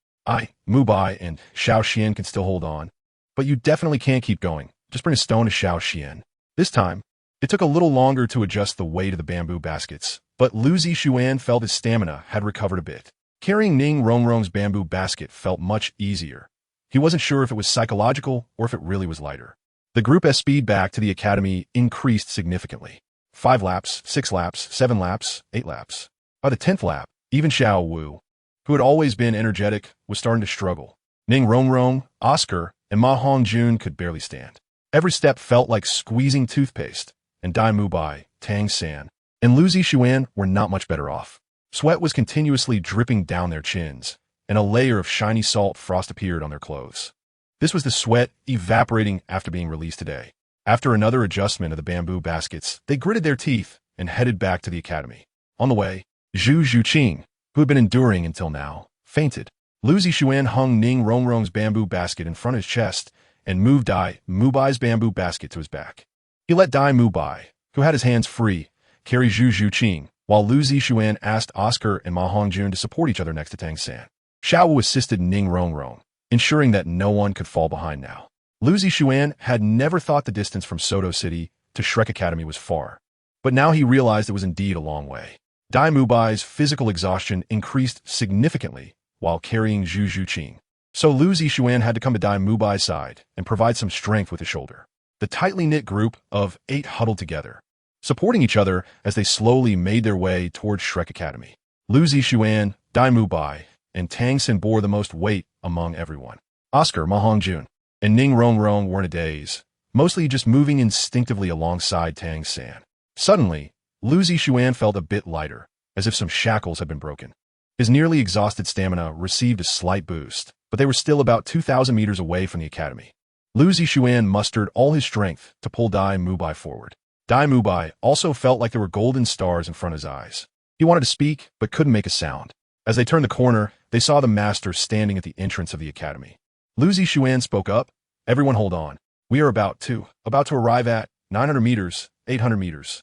Mubai and Xiao Xian can still hold on, but you definitely can't keep going. Just bring a stone to Xiao Xian." This time, it took a little longer to adjust the weight of the bamboo baskets, but Lu Zixuan felt his stamina had recovered a bit. Carrying Ning Rongrong's bamboo basket felt much easier. He wasn't sure if it was psychological or if it really was lighter. The group's speed back to the academy increased significantly. 5 laps, 6 laps, 7 laps, 8 laps. By the 10th lap, even Xiao Wu, who had always been energetic, was starting to struggle. Ning Rongrong, Oscar, and Ma Hongjun could barely stand. Every step felt like squeezing toothpaste, and Dai Mubai, Tang San, and Lu Zixuan were not much better off. Sweat was continuously dripping down their chins, and a layer of shiny salt frost appeared on their clothes. This was the sweat evaporating after being released today. After another adjustment of the bamboo baskets, they gritted their teeth and headed back to the academy. On the way, Zhu Zhuqing, who had been enduring until now, fainted. Lu Zixuan hung Ning Rongrong's bamboo basket in front of his chest and moved Dai Mubai's bamboo basket to his back. He let Dai Mubai, who had his hands free, carry Zhu Zhuqing, while Lu Zixuan asked Oscar and Ma Hongjun to support each other next to Tang San. Xiao Wu assisted Ning Rongrong, ensuring that no one could fall behind now. Lu Zixuan had never thought the distance from Soto City to Shrek Academy was far, but now he realized it was indeed a long way. Dai Mubai's physical exhaustion increased significantly while carrying Zhu Zhuqing, so Lu Zixuan had to come to Dai Mubai's side and provide some strength with his shoulder. The tightly knit group of 8 huddled together, supporting each other as they slowly made their way towards Shrek Academy. Lu Zixuan, Dai Mubai, and Tang San bore the most weight among everyone. Oscar, Ma Hongjun, and Ning Rongrong were in a daze, mostly just moving instinctively alongside Tang San. Suddenly, Lu Zixuan felt a bit lighter, as if some shackles had been broken. His nearly exhausted stamina received a slight boost, but they were still about 2,000 meters away from the academy. Lu Zixuan mustered all his strength to pull Dai Mubai forward. Dai Mubai also felt like there were golden stars in front of his eyes. He wanted to speak, but couldn't make a sound. As they turned the corner, they saw the master standing at the entrance of the academy. Lu Zixuan spoke up, "Everyone hold on. We are about to arrive at 900 meters, 800 meters,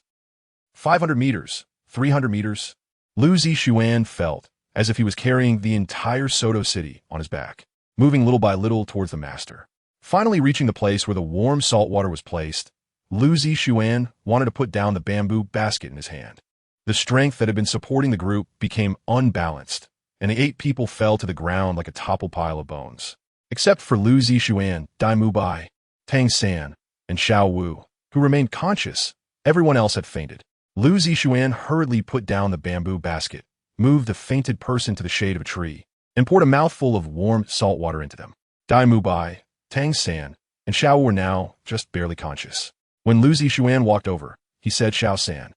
500 meters, 300 meters. Lu Zixuan felt as if he was carrying the entire Soto city on his back, moving little by little towards the master. Finally reaching the place where the warm salt water was placed, Lu Zixuan wanted to put down the bamboo basket in his hand. The strength that had been supporting the group became unbalanced, and the 8 people fell to the ground like a toppled pile of bones. Except for Lu Zixuan, Dai Mubai, Tang San, and Xiao Wu, who remained conscious, everyone else had fainted. Lu Zixuan hurriedly put down the bamboo basket, moved the fainted person to the shade of a tree, and poured a mouthful of warm salt water into them. Dai Mubai, Tang San, and Xiao Wu were now just barely conscious. When Lu Zixuan walked over, he said, "Xiao San,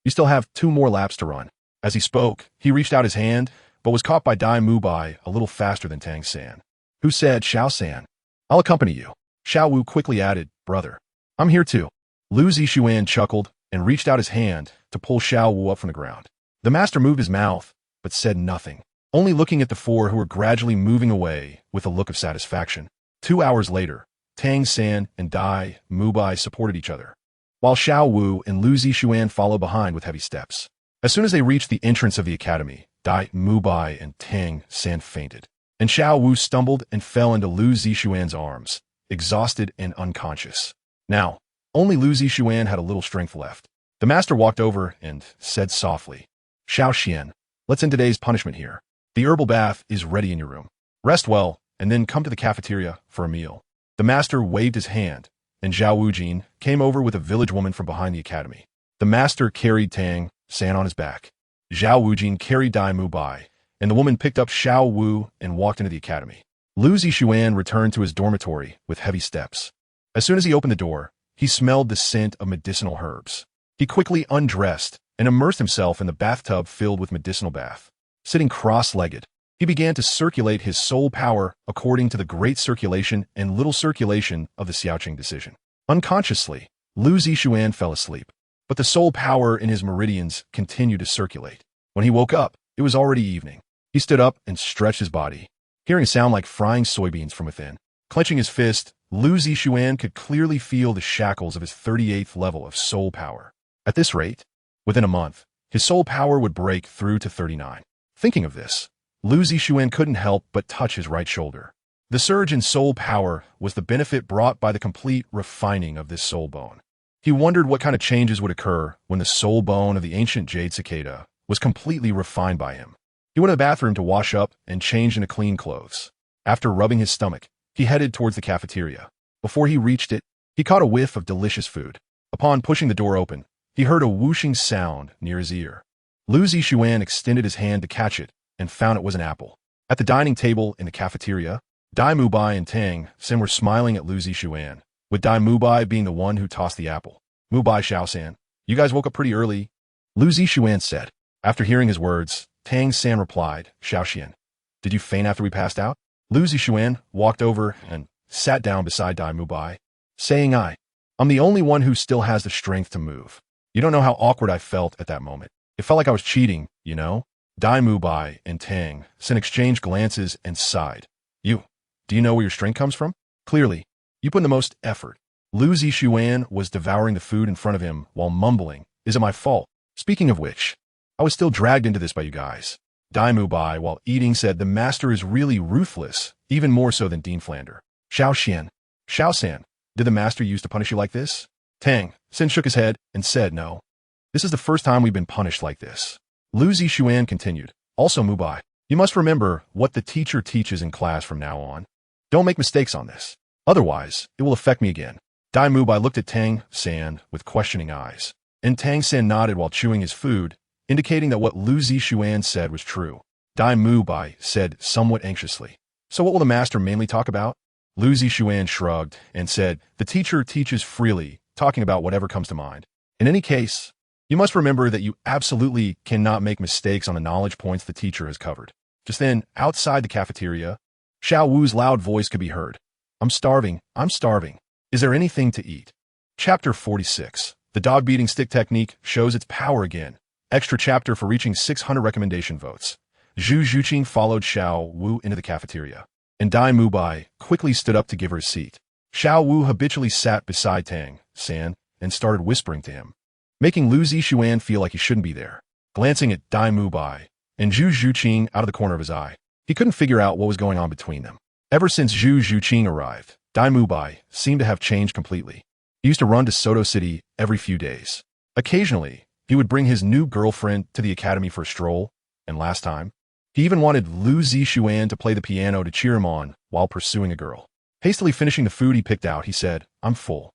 you still have 2 more laps to run." As he spoke, he reached out his hand, but was caught by Dai Mubai a little faster than Tang San, who said, "Xiao San, I'll accompany you." Xiao Wu quickly added, "Brother, I'm here too." Lu Zixuan chuckled and reached out his hand to pull Xiao Wu up from the ground. The master moved his mouth, but said nothing, only looking at the 4 who were gradually moving away with a look of satisfaction. 2 hours later, Tang San and Dai Mubai supported each other, while Xiao Wu and Lu Zixuan followed behind with heavy steps. As soon as they reached the entrance of the academy, Dai Mubai and Tang San fainted, and Xiao Wu stumbled and fell into Lu Zixuan's arms, exhausted and unconscious. Now, only Lu Zixuan had a little strength left. The master walked over and said softly, "Xiao Xian, let's end today's punishment here. The herbal bath is ready in your room. Rest well, and then come to the cafeteria for a meal." The master waved his hand, and Zhao Wujin came over with a village woman from behind the academy. The master carried Tang San on his back. Zhao Wujin carried Dai Mubai, and the woman picked up Xiao Wu and walked into the academy. Lu Zixuan returned to his dormitory with heavy steps. As soon as he opened the door, he smelled the scent of medicinal herbs. He quickly undressed and immersed himself in the bathtub filled with medicinal bath. Sitting cross-legged, he began to circulate his soul power according to the great circulation and little circulation of the Xiaoqing decision. Unconsciously, Lu Zixuan fell asleep, but the soul power in his meridians continued to circulate. When he woke up, it was already evening. He stood up and stretched his body, hearing a sound like frying soybeans from within. Clenching his fist, Lu Zixuan could clearly feel the shackles of his 38th level of soul power. At this rate, within a month, his soul power would break through to 39. Thinking of this, Lu Zixuan couldn't help but touch his right shoulder. The surge in soul power was the benefit brought by the complete refining of this soul bone. He wondered what kind of changes would occur when the soul bone of the ancient Jade cicada was completely refined by him. He went to the bathroom to wash up and change into clean clothes. After rubbing his stomach, he headed towards the cafeteria. Before he reached it, he caught a whiff of delicious food. Upon pushing the door open, he heard a whooshing sound near his ear. Lu Zixuan extended his hand to catch it and found it was an apple. At the dining table in the cafeteria, Dai Mubai and Tang San were smiling at Lu Zixuan, with Dai Mubai being the one who tossed the apple. "Mubai Xiao San, you guys woke up pretty early," Lu Zixuan said. After hearing his words, Tang San replied, "Xiao Xian, did you faint after we passed out?" Lu Zixuan walked over and sat down beside Dai Mubai, saying, I'm the only one who still has the strength to move. You don't know how awkward I felt at that moment. It felt like I was cheating, you know?" Dai Mubai and Tang San exchanged glances and sighed. Do you know where your strength comes from? Clearly, you put in the most effort." Lu Zixuan was devouring the food in front of him while mumbling, "Is it my fault? Speaking of which, I was still dragged into this by you guys." Dai Mubai, while eating, said, "The master is really ruthless, even more so than Dean Flander." Xiao San, did the master use to punish you like this?" Tang San shook his head and said, "No. This is the first time we've been punished like this." Lu Zixuan continued, "Also, Mubai, you must remember what the teacher teaches in class from now on. Don't make mistakes on this. Otherwise, it will affect me again." Dai Mubai looked at Tang San with questioning eyes, and Tang San nodded while chewing his food, indicating that what Lu Zixuan said was true. Dai Mubai said somewhat anxiously, "So what will the master mainly talk about?" Lu Zixuan shrugged and said, "The teacher teaches freely, talking about whatever comes to mind. In any case, you must remember that you absolutely cannot make mistakes on the knowledge points the teacher has covered." Just then, outside the cafeteria, Xiao Wu's loud voice could be heard. I'm starving. Is there anything to eat?" Chapter 46. The dog beating stick technique shows its power again. Extra chapter for reaching 600 recommendation votes. Zhu Zhuqing followed Xiao Wu into the cafeteria, and Dai Mubai quickly stood up to give her a seat. Xiao Wu habitually sat beside Tang San and started whispering to him, making Lu Zixuan feel like he shouldn't be there. Glancing at Dai Mubai and Zhu Zhuqing out of the corner of his eye. He couldn't figure out what was going on between them. Ever since Zhu Zhuqing arrived, Dai Mubai seemed to have changed completely. He used to run to Soto City every few days. Occasionally, he would bring his new girlfriend to the academy for a stroll, and last time, he even wanted Lu Zixuan to play the piano to cheer him on while pursuing a girl. Hastily finishing the food he picked out, he said, "I'm full."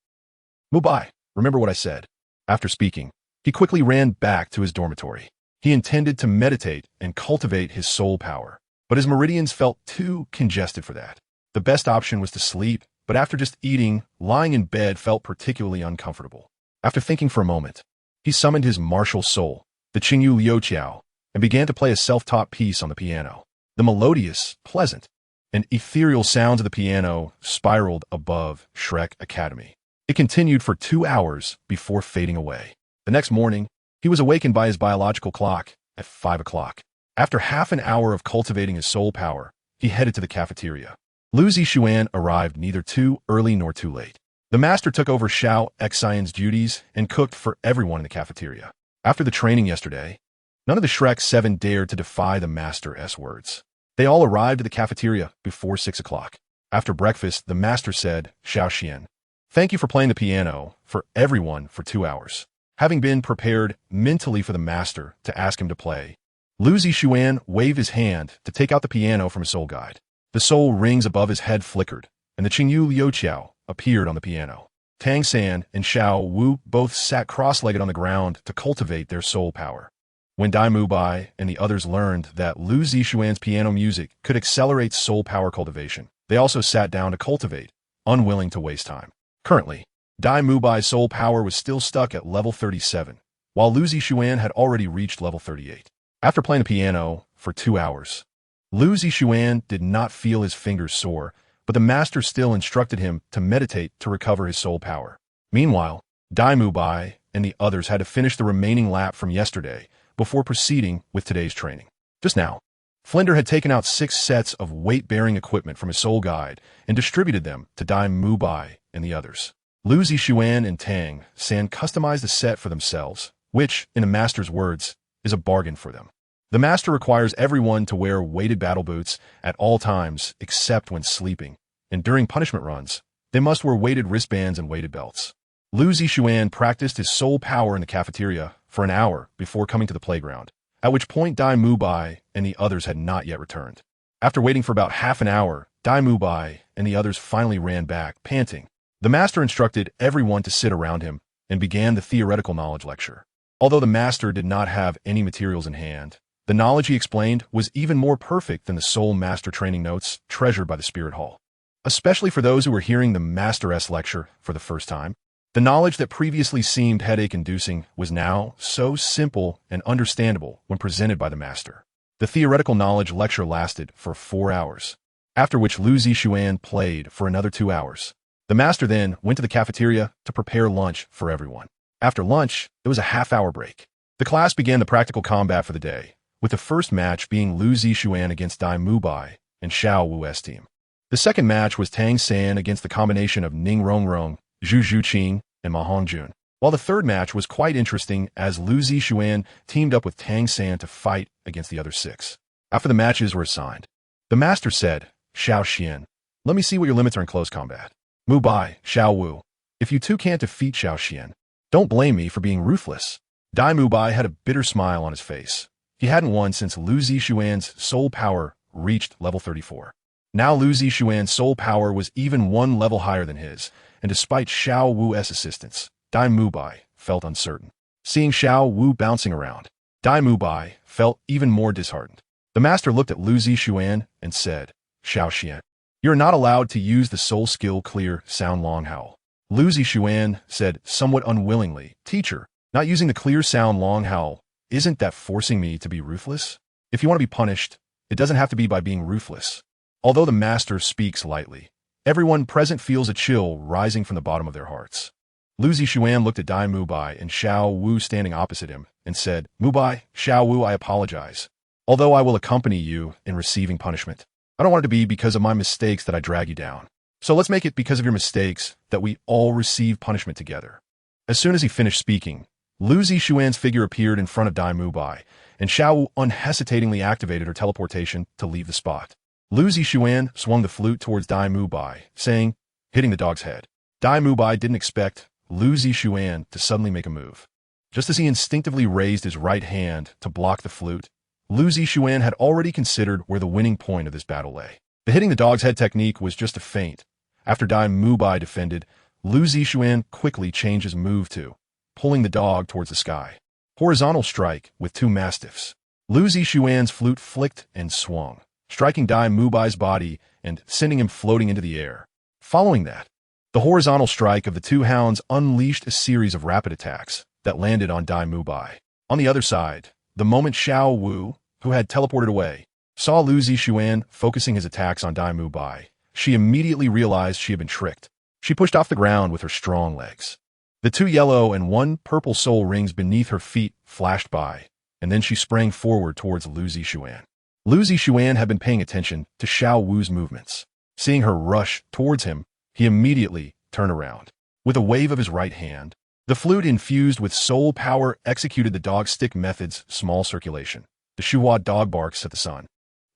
"Mubai, remember what I said." After speaking, he quickly ran back to his dormitory. He intended to meditate and cultivate his soul power, but his meridians felt too congested for that. The best option was to sleep, but after just eating, lying in bed felt particularly uncomfortable. After thinking for a moment, he summoned his martial soul, the Qingyu Liuqiao, and began to play a self-taught piece on the piano. The melodious, pleasant, and ethereal sounds of the piano spiraled above Shrek Academy. It continued for 2 hours before fading away. The next morning, he was awakened by his biological clock at 5 o'clock. After half an hour of cultivating his soul power, he headed to the cafeteria. Lu Zixuan arrived neither too early nor too late. The master took over Xiao Xian's duties and cooked for everyone in the cafeteria. After the training yesterday, none of the Shrek 7 dared to defy the master's words. They all arrived at the cafeteria before 6 o'clock. After breakfast, the master said, "Xiao Xian, thank you for playing the piano for everyone for 2 hours." Having been prepared mentally for the master to ask him to play, Lu Zixuan waved his hand to take out the piano from his soul guide. The soul rings above his head flickered, and the Qingyu Liuqiao appeared on the piano. Tang San and Xiao Wu both sat cross-legged on the ground to cultivate their soul power. When Dai Mubai and the others learned that Lu Zixuan's piano music could accelerate soul power cultivation, they also sat down to cultivate, unwilling to waste time. Currently, Dai Mubai's soul power was still stuck at level 37, while Lu Zixuan had already reached level 38. After playing the piano for 2 hours, Lu Zixuan did not feel his fingers sore, but the master still instructed him to meditate to recover his soul power. Meanwhile, Dai Mubai and the others had to finish the remaining lap from yesterday before proceeding with today's training. Just now, Flinder had taken out 6 sets of weight-bearing equipment from his soul guide and distributed them to Dai Mubai and the others. Lu Zixuan and Tang San customized a set for themselves, which, in the master's words, is a bargain for them. The master requires everyone to wear weighted battle boots at all times except when sleeping, and during punishment runs, they must wear weighted wristbands and weighted belts. Lu Zixuan practiced his soul power in the cafeteria for an hour before coming to the playground, at which point Dai Mubai and the others had not yet returned. After waiting for about half an hour, Dai Mubai and the others finally ran back, panting. The master instructed everyone to sit around him and began the theoretical knowledge lecture. Although the master did not have any materials in hand, the knowledge he explained was even more perfect than the soul master training notes treasured by the Spirit Hall. Especially for those who were hearing the Master-S lecture for the first time, the knowledge that previously seemed headache-inducing was now so simple and understandable when presented by the master. The theoretical knowledge lecture lasted for 4 hours, after which Lu Zixuan played for another 2 hours. The master then went to the cafeteria to prepare lunch for everyone. After lunch, there was a half-hour break. The class began the practical combat for the day, with the first match being Lu Zixuan against Dai Mubai and Xiao Wu's team. The second match was Tang San against the combination of Ning Rongrong, Zhu Zhuqing, and Ma Hongjun, while the third match was quite interesting as Lu Zixuan teamed up with Tang San to fight against the other 6. After the matches were assigned, the master said, "Xiao Xian, let me see what your limits are in close combat. Mubai, Xiao Wu, if you two can't defeat Xiao Xian, don't blame me for being ruthless." Dai Mubai had a bitter smile on his face. He hadn't won since Lu Zixuan's soul power reached level 34. Now Lu Zixuan's soul power was even 1 level higher than his, and despite Xiao Wu's assistance, Dai Mubai felt uncertain. Seeing Xiao Wu bouncing around, Dai Mubai felt even more disheartened. The master looked at Lu Zixuan and said, "Xiao Xian, you are not allowed to use the soul skill Clear Sound Long Howl." Lu Zixuan said somewhat unwillingly, "Teacher, not using the Clear Sound Long Howl, isn't that forcing me to be ruthless? If you want to be punished, it doesn't have to be by being ruthless." Although the master speaks lightly, everyone present feels a chill rising from the bottom of their hearts. Lu Zixuan looked at Dai Mubai and Xiao Wu standing opposite him and said, "Mubai, Xiao Wu, I apologize. Although I will accompany you in receiving punishment, I don't want it to be because of my mistakes that I drag you down. So let's make it because of your mistakes that we all receive punishment together." As soon as he finished speaking, Lu Zixuan's figure appeared in front of Dai Mubai, and Xiao Wu unhesitatingly activated her teleportation to leave the spot. Lu Zixuan swung the flute towards Dai Mubai, saying, hitting the dog's head. Dai Mubai didn't expect Lu Zixuan to suddenly make a move. Just as he instinctively raised his right hand to block the flute, Lu Zixuan had already considered where the winning point of this battle lay. The hitting the dog's head technique was just a feint. After Dai Mubai defended, Lu Zixuan quickly changed his move to pulling the dog towards the sky. Horizontal strike with two mastiffs. Lu Zixuan's flute flicked and swung, striking Dai Mubai's body and sending him floating into the air. Following that, the horizontal strike of the two hounds unleashed a series of rapid attacks that landed on Dai Mubai. On the other side, the moment Xiao Wu, who had teleported away, saw Lu Zixuan focusing his attacks on Dai Mubai, she immediately realized she had been tricked. She pushed off the ground with her strong legs. The two yellow and one purple soul rings beneath her feet flashed by, and then she sprang forward towards Lu Zixuan. Lu Zixuan had been paying attention to Xiao Wu's movements. Seeing her rush towards him, he immediately turned around. With a wave of his right hand, the flute infused with soul power executed the dog stick method's small circulation. The Shuhua dog barks at the sun.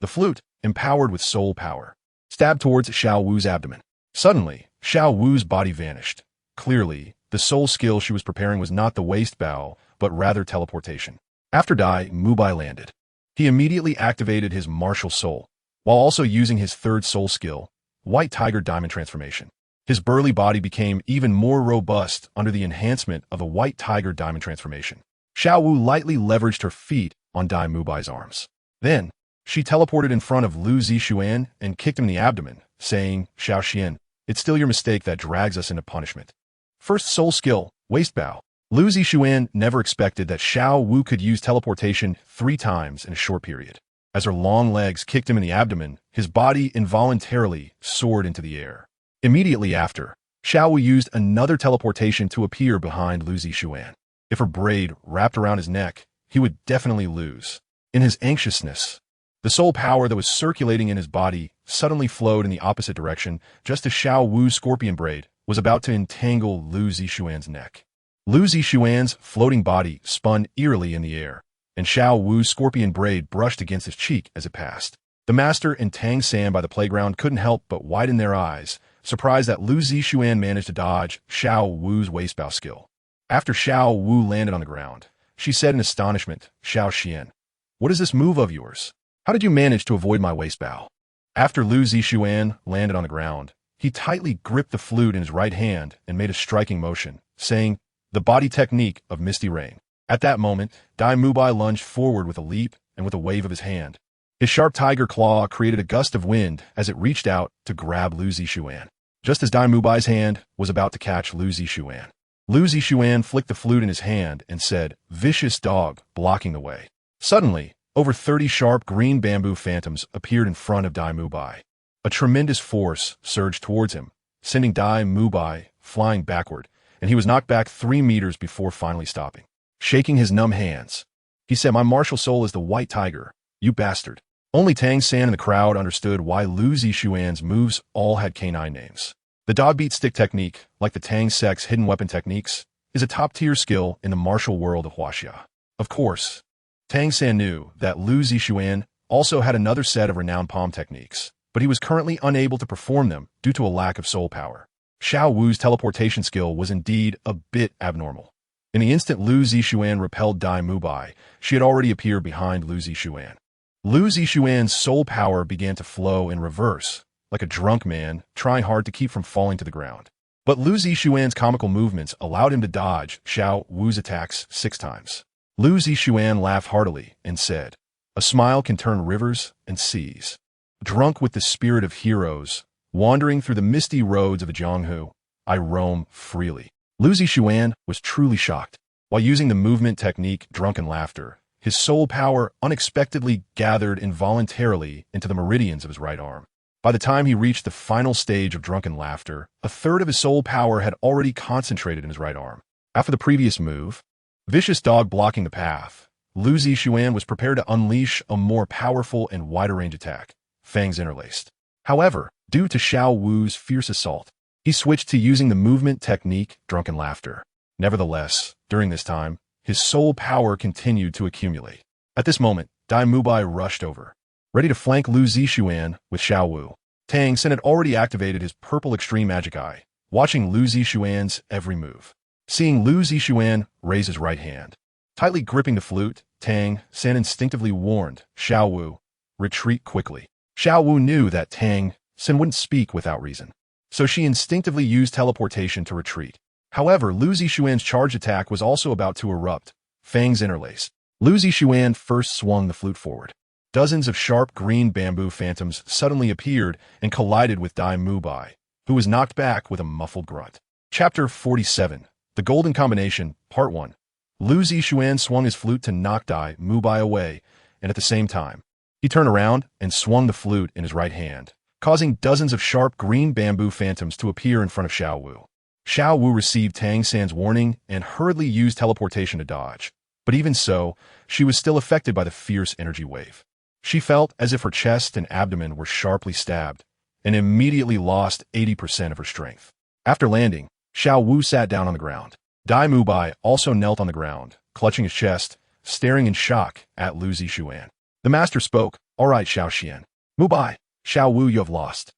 The flute, empowered with soul power, stabbed towards Xiao Wu's abdomen. Suddenly, Xiao Wu's body vanished. Clearly, the soul skill she was preparing was not the waist bow, but rather teleportation. After Dai Mubai landed, he immediately activated his martial soul, while also using his third soul skill, White Tiger Diamond Transformation. His burly body became even more robust under the enhancement of a White Tiger Diamond Transformation. Xiao Wu lightly leveraged her feet on Dai Mubai's arms. Then, she teleported in front of Lu Zixuan and kicked him in the abdomen, saying, Xiao Xian, it's still your mistake that drags us into punishment. First soul skill, waist bow. Lu Zixuan never expected that Xiao Wu could use teleportation 3 times in a short period. As her long legs kicked him in the abdomen, his body involuntarily soared into the air. Immediately after, Xiao Wu used another teleportation to appear behind Lu Zixuan. If her braid wrapped around his neck, he would definitely lose. In his anxiousness, the soul power that was circulating in his body suddenly flowed in the opposite direction, just as Xiao Wu's scorpion braid was about to entangle Lu Zixuan's neck. Lu Zixuan's floating body spun eerily in the air, and Xiao Wu's scorpion braid brushed against his cheek as it passed. The master and Tang San by the playground couldn't help but widen their eyes, surprised that Lu Zixuan managed to dodge Xiao Wu's waist bow skill. After Xiao Wu landed on the ground, she said in astonishment, Xiao Xian, what is this move of yours? How did you manage to avoid my waist bow? After Lu Zixuan landed on the ground, he tightly gripped the flute in his right hand and made a striking motion, saying, the body technique of Misty Rain. At that moment, Dai Mubai lunged forward with a leap and with a wave of his hand. His sharp tiger claw created a gust of wind as it reached out to grab Lu Zixuan. Just as Dai Mubai's hand was about to catch Lu Zixuan, Lu Zixuan flicked the flute in his hand and said, vicious dog, blocking the way. Suddenly, over 30 sharp green bamboo phantoms appeared in front of Dai Mubai. A tremendous force surged towards him, sending Dai Mubai flying backward, and he was knocked back 3 meters before finally stopping. Shaking his numb hands, he said, my martial soul is the White Tiger, you bastard. Only Tang San in the crowd understood why Lu Zixuan's moves all had canine names. The dog beat stick technique, like the Tang sect's hidden weapon techniques, is a top-tier skill in the martial world of Huaxia. Of course, Tang San knew that Lu Zixuan also had another set of renowned palm techniques, but he was currently unable to perform them due to a lack of soul power. Xiao Wu's teleportation skill was indeed a bit abnormal. In the instant Lu Zixuan repelled Dai Mubai, she had already appeared behind Lu Zixuan. Lu Zixuan's soul power began to flow in reverse, like a drunk man trying hard to keep from falling to the ground. But Lu Zixuan's comical movements allowed him to dodge Xiao Wu's attacks 6 times. Lu Zixuan laughed heartily and said, a smile can turn rivers and seas. Drunk with the spirit of heroes, wandering through the misty roads of Zhonghu, I roam freely. Lu Zixuan was truly shocked. While using the movement technique drunken laughter, his soul power unexpectedly gathered involuntarily into the meridians of his right arm. By the time he reached the final stage of drunken laughter, a third of his soul power had already concentrated in his right arm. After the previous move, vicious dog blocking the path, Lu Zixuan was prepared to unleash a more powerful and wider range attack, fangs interlaced. However, due to Xiao Wu's fierce assault, he switched to using the movement technique drunken laughter. Nevertheless, during this time, his soul power continued to accumulate. At this moment, Dai Mubai rushed over, ready to flank Lu Zixuan with Xiao Wu. Tang Sen had already activated his purple extreme magic eye, watching Lu Zixuan's every move. Seeing Lu Zixuan raise his right hand, tightly gripping the flute, Tang Sen instinctively warned Xiao Wu, retreat quickly. Xiao Wu knew that Tang Sen wouldn't speak without reason, so she instinctively used teleportation to retreat. However, Lu Zixuan's charge attack was also about to erupt, fangs interlaced. Lu Zixuan first swung the flute forward. Dozens of sharp green bamboo phantoms suddenly appeared and collided with Dai Mubai, who was knocked back with a muffled grunt. Chapter 47, The Golden Combination, Part 1. Lu Zixuan swung his flute to knock Dai Mubai away, and at the same time, he turned around and swung the flute in his right hand, causing dozens of sharp green bamboo phantoms to appear in front of Xiao Wu. Xiao Wu received Tang San's warning and hurriedly used teleportation to dodge. But even so, she was still affected by the fierce energy wave. She felt as if her chest and abdomen were sharply stabbed, and immediately lost 80% of her strength. After landing, Xiao Wu sat down on the ground. Dai Mubai also knelt on the ground, clutching his chest, staring in shock at Lu Zixuan. The master spoke, "All right, Xiao Xian. Mubai, Xiao Wu, you have lost."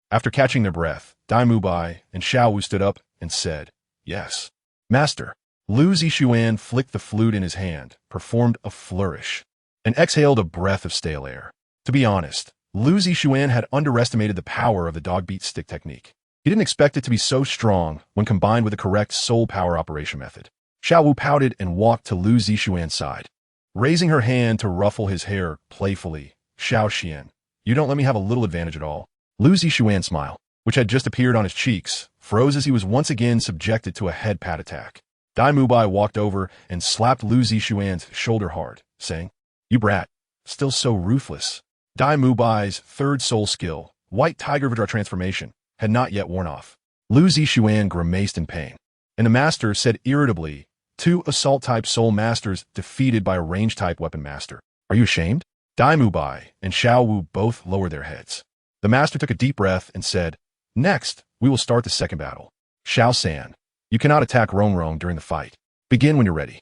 After catching their breath, Dai Mubai and Xiao Wu stood up and said, "Yes, master." Lu Zixuan flicked the flute in his hand, performed a flourish, and exhaled a breath of stale air. To be honest, Lu Zixuan had underestimated the power of the dog-beat stick technique. He didn't expect it to be so strong when combined with the correct soul power operation method. Xiao Wu pouted and walked to Lu Zixuan's side, raising her hand to ruffle his hair playfully. "Xiao Xian, you don't let me have a little advantage at all." Lu Zixuan's smile, which had just appeared on his cheeks, froze as he was once again subjected to a head pat attack. Dai Mubai walked over and slapped Lu Zixuan's shoulder hard, saying, "You brat, still so ruthless." Dai Mubai's third soul skill, White Tiger Vidra Transformation, had not yet worn off. Lu Zixuan grimaced in pain, and the master said irritably, "Two assault-type soul masters defeated by a range-type weapon master. Are you ashamed?" Dai Mubai and Xiao Wu both lowered their heads. The master took a deep breath and said, "Next, we will start the second battle. Xiao San, you cannot attack Rongrong during the fight. Begin when you're ready."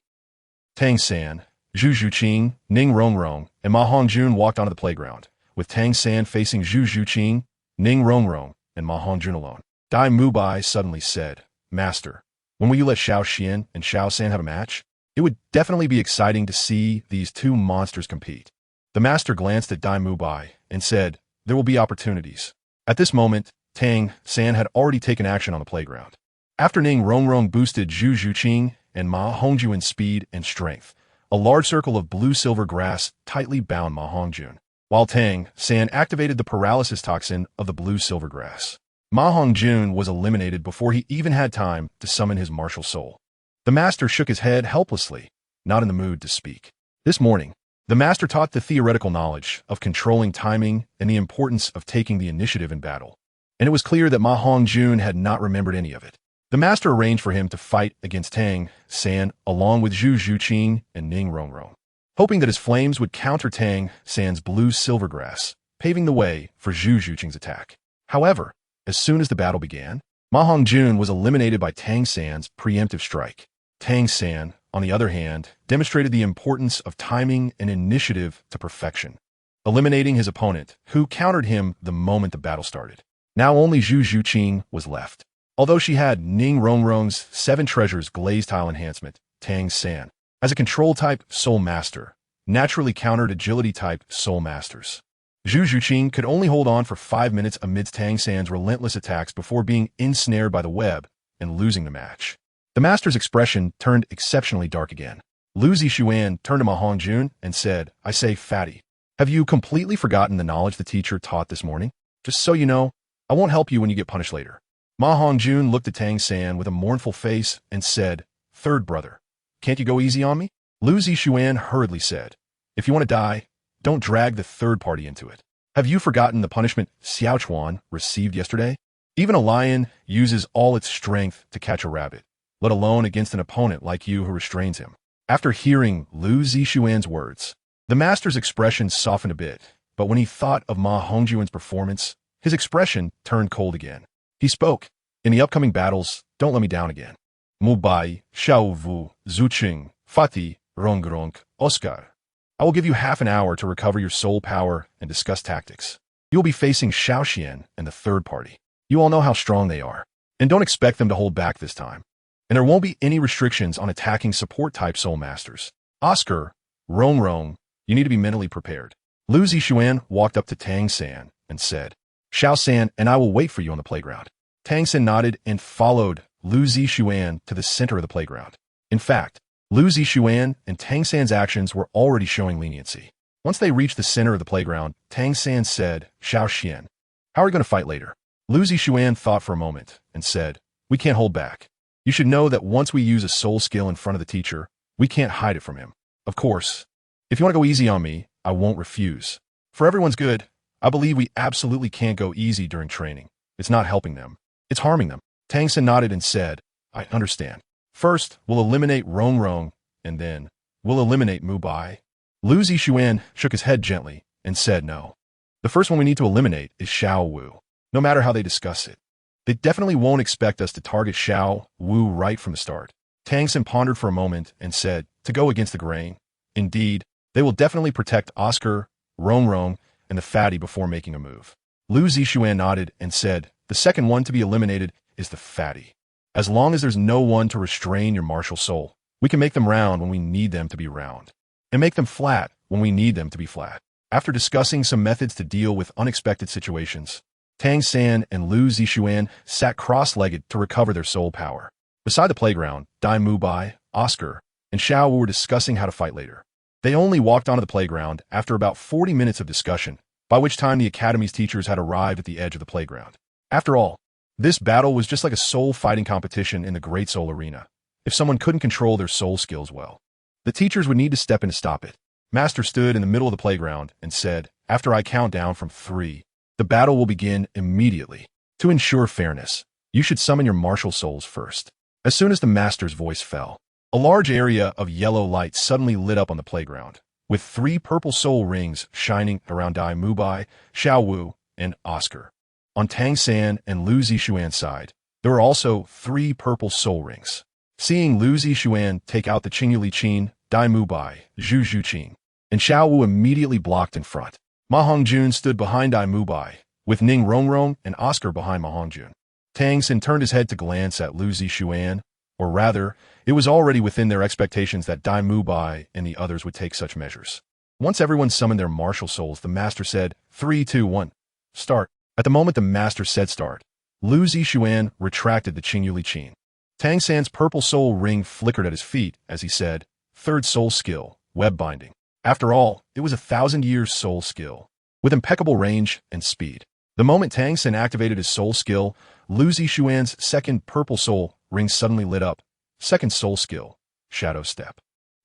Tang San, Zhu Zhuqing, Ning Rongrong, and Ma Hongjun walked onto the playground, with Tang San facing Zhu Zhuqing, Ning Rongrong, and Ma Hongjun alone. Dai Mubai suddenly said, "Master, when will you let Xiao Xian and Xiao San have a match? It would definitely be exciting to see these two monsters compete." The master glanced at Dai Mubai and said, "There will be opportunities." At this moment, Tang San had already taken action on the playground. After Ning Rongrong boosted Zhu Zhuqing and Ma Hongjun's speed and strength, a large circle of blue-silver grass tightly bound Ma Hongjun, while Tang San activated the paralysis toxin of the blue-silver grass. Ma Hongjun was eliminated before he even had time to summon his martial soul. The master shook his head helplessly, not in the mood to speak. This morning, the master taught the theoretical knowledge of controlling timing and the importance of taking the initiative in battle, and it was clear that Ma Hongjun had not remembered any of it. The master arranged for him to fight against Tang San along with Zhu Zhuqing and Ning Rongrong, hoping that his flames would counter Tang San's blue-silver grass, paving the way for Zhu Zhuqing's attack. However, as soon as the battle began, Ma Hongjun was eliminated by Tang San's preemptive strike. Tang San, on the other hand, demonstrated the importance of timing and initiative to perfection, eliminating his opponent, who countered him the moment the battle started. Now only Zhu Zhuqing was left. Although she had Ning Rongrong's 7 Treasures Glaze Tile Enhancement, Tang San, as a Control-type Soul Master, naturally countered Agility-type Soul Masters. Zhu Zhuqing could only hold on for 5 minutes amidst Tang San's relentless attacks before being ensnared by the web and losing the match. The master's expression turned exceptionally dark again. Lu Zixuan turned to Ma Hongjun and said, "I say, fatty, have you completely forgotten the knowledge the teacher taught this morning? Just so you know, I won't help you when you get punished later." Ma Hongjun looked at Tang San with a mournful face and said, "Third brother, can't you go easy on me?" Lu Zixuan hurriedly said, "If you want to die, don't drag the third party into it. Have you forgotten the punishment Xiaochuan received yesterday? Even a lion uses all its strength to catch a rabbit, let alone against an opponent like you who restrains him." After hearing Lu Zixuan's words, the master's expression softened a bit, but when he thought of Ma Hongjun's performance, his expression turned cold again. He spoke, "In the upcoming battles, don't let me down again. Mubai, Xiao Wu, Zuqing, Fati, Rongrong, Oscar. I will give you half an hour to recover your soul power and discuss tactics. You will be facing Xiaoxian and the third party. You all know how strong they are, and don't expect them to hold back this time. And there won't be any restrictions on attacking support-type soul masters. Oscar, Rongrong, you need to be mentally prepared. Lu Zixuan walked up to Tang San and said, Xiao San and I will wait for you on the playground. Tang San nodded and followed Lu Zixuan to the center of the playground. In fact, Lu Zixuan and Tang San's actions were already showing leniency. Once they reached the center of the playground, Tang San said, Xiao Xian, how are we going to fight later? Lu Zixuan thought for a moment and said, we can't hold back. You should know that once we use a soul skill in front of the teacher, we can't hide it from him. Of course, if you want to go easy on me, I won't refuse. For everyone's good, I believe we absolutely can't go easy during training. It's not helping them. It's harming them. Tang San nodded and said, I understand. First, we'll eliminate Rongrong, and then we'll eliminate Mu Bai. Lu Zixuan shook his head gently and said no. The first one we need to eliminate is Xiao Wu, no matter how they discuss it. They definitely won't expect us to target Xiao Wu right from the start. Tang San pondered for a moment and said, to go against the grain. Indeed, they will definitely protect Oscar, Rongrong, and the fatty before making a move. Lu Zixuan nodded and said, the second one to be eliminated is the fatty. As long as there's no one to restrain your martial soul, we can make them round when we need them to be round, and make them flat when we need them to be flat. After discussing some methods to deal with unexpected situations, Tang San and Lu Zixuan sat cross-legged to recover their soul power. Beside the playground, Dai Mu Bai, Oscar, and Xiao Wu were discussing how to fight later. They only walked onto the playground after about 40 minutes of discussion, by which time the academy's teachers had arrived at the edge of the playground. After all, this battle was just like a soul fighting competition in the Great Soul Arena. If someone couldn't control their soul skills well, the teachers would need to step in to stop it. Master stood in the middle of the playground and said, after I count down from 3, the battle will begin immediately. To ensure fairness, you should summon your martial souls first. As soon as the master's voice fell, a large area of yellow light suddenly lit up on the playground, with 3 purple soul rings shining around Dai Mu Bai, Xiao Wu, and Oscar. On Tang San and Lu Zixuan's side, there were also 3 purple soul rings. Seeing Lu Zixuan take out the Qingyuli Qin, Dai Mu Bai, Zhu Zhuqing, and Xiao Wu immediately blocked in front. Ma Hongjun stood behind Dai Mu Bai, with Ning Rongrong and Oscar behind Ma Hongjun. Tang San turned his head to glance at Lu Zixuan, or rather, it was already within their expectations that Dai Mu Bai and the others would take such measures. Once everyone summoned their martial souls, the master said, 3, 2, 1, start. At the moment the master said start, Lu Zixuan retracted the Qingyuli Qin. Tang San's purple soul ring flickered at his feet as he said, third soul skill, web binding. After all, it was 1,000 years soul skill, with impeccable range and speed. The moment Tang San activated his soul skill, Lu Zixuan's second purple soul ring suddenly lit up. Second soul skill, shadow step.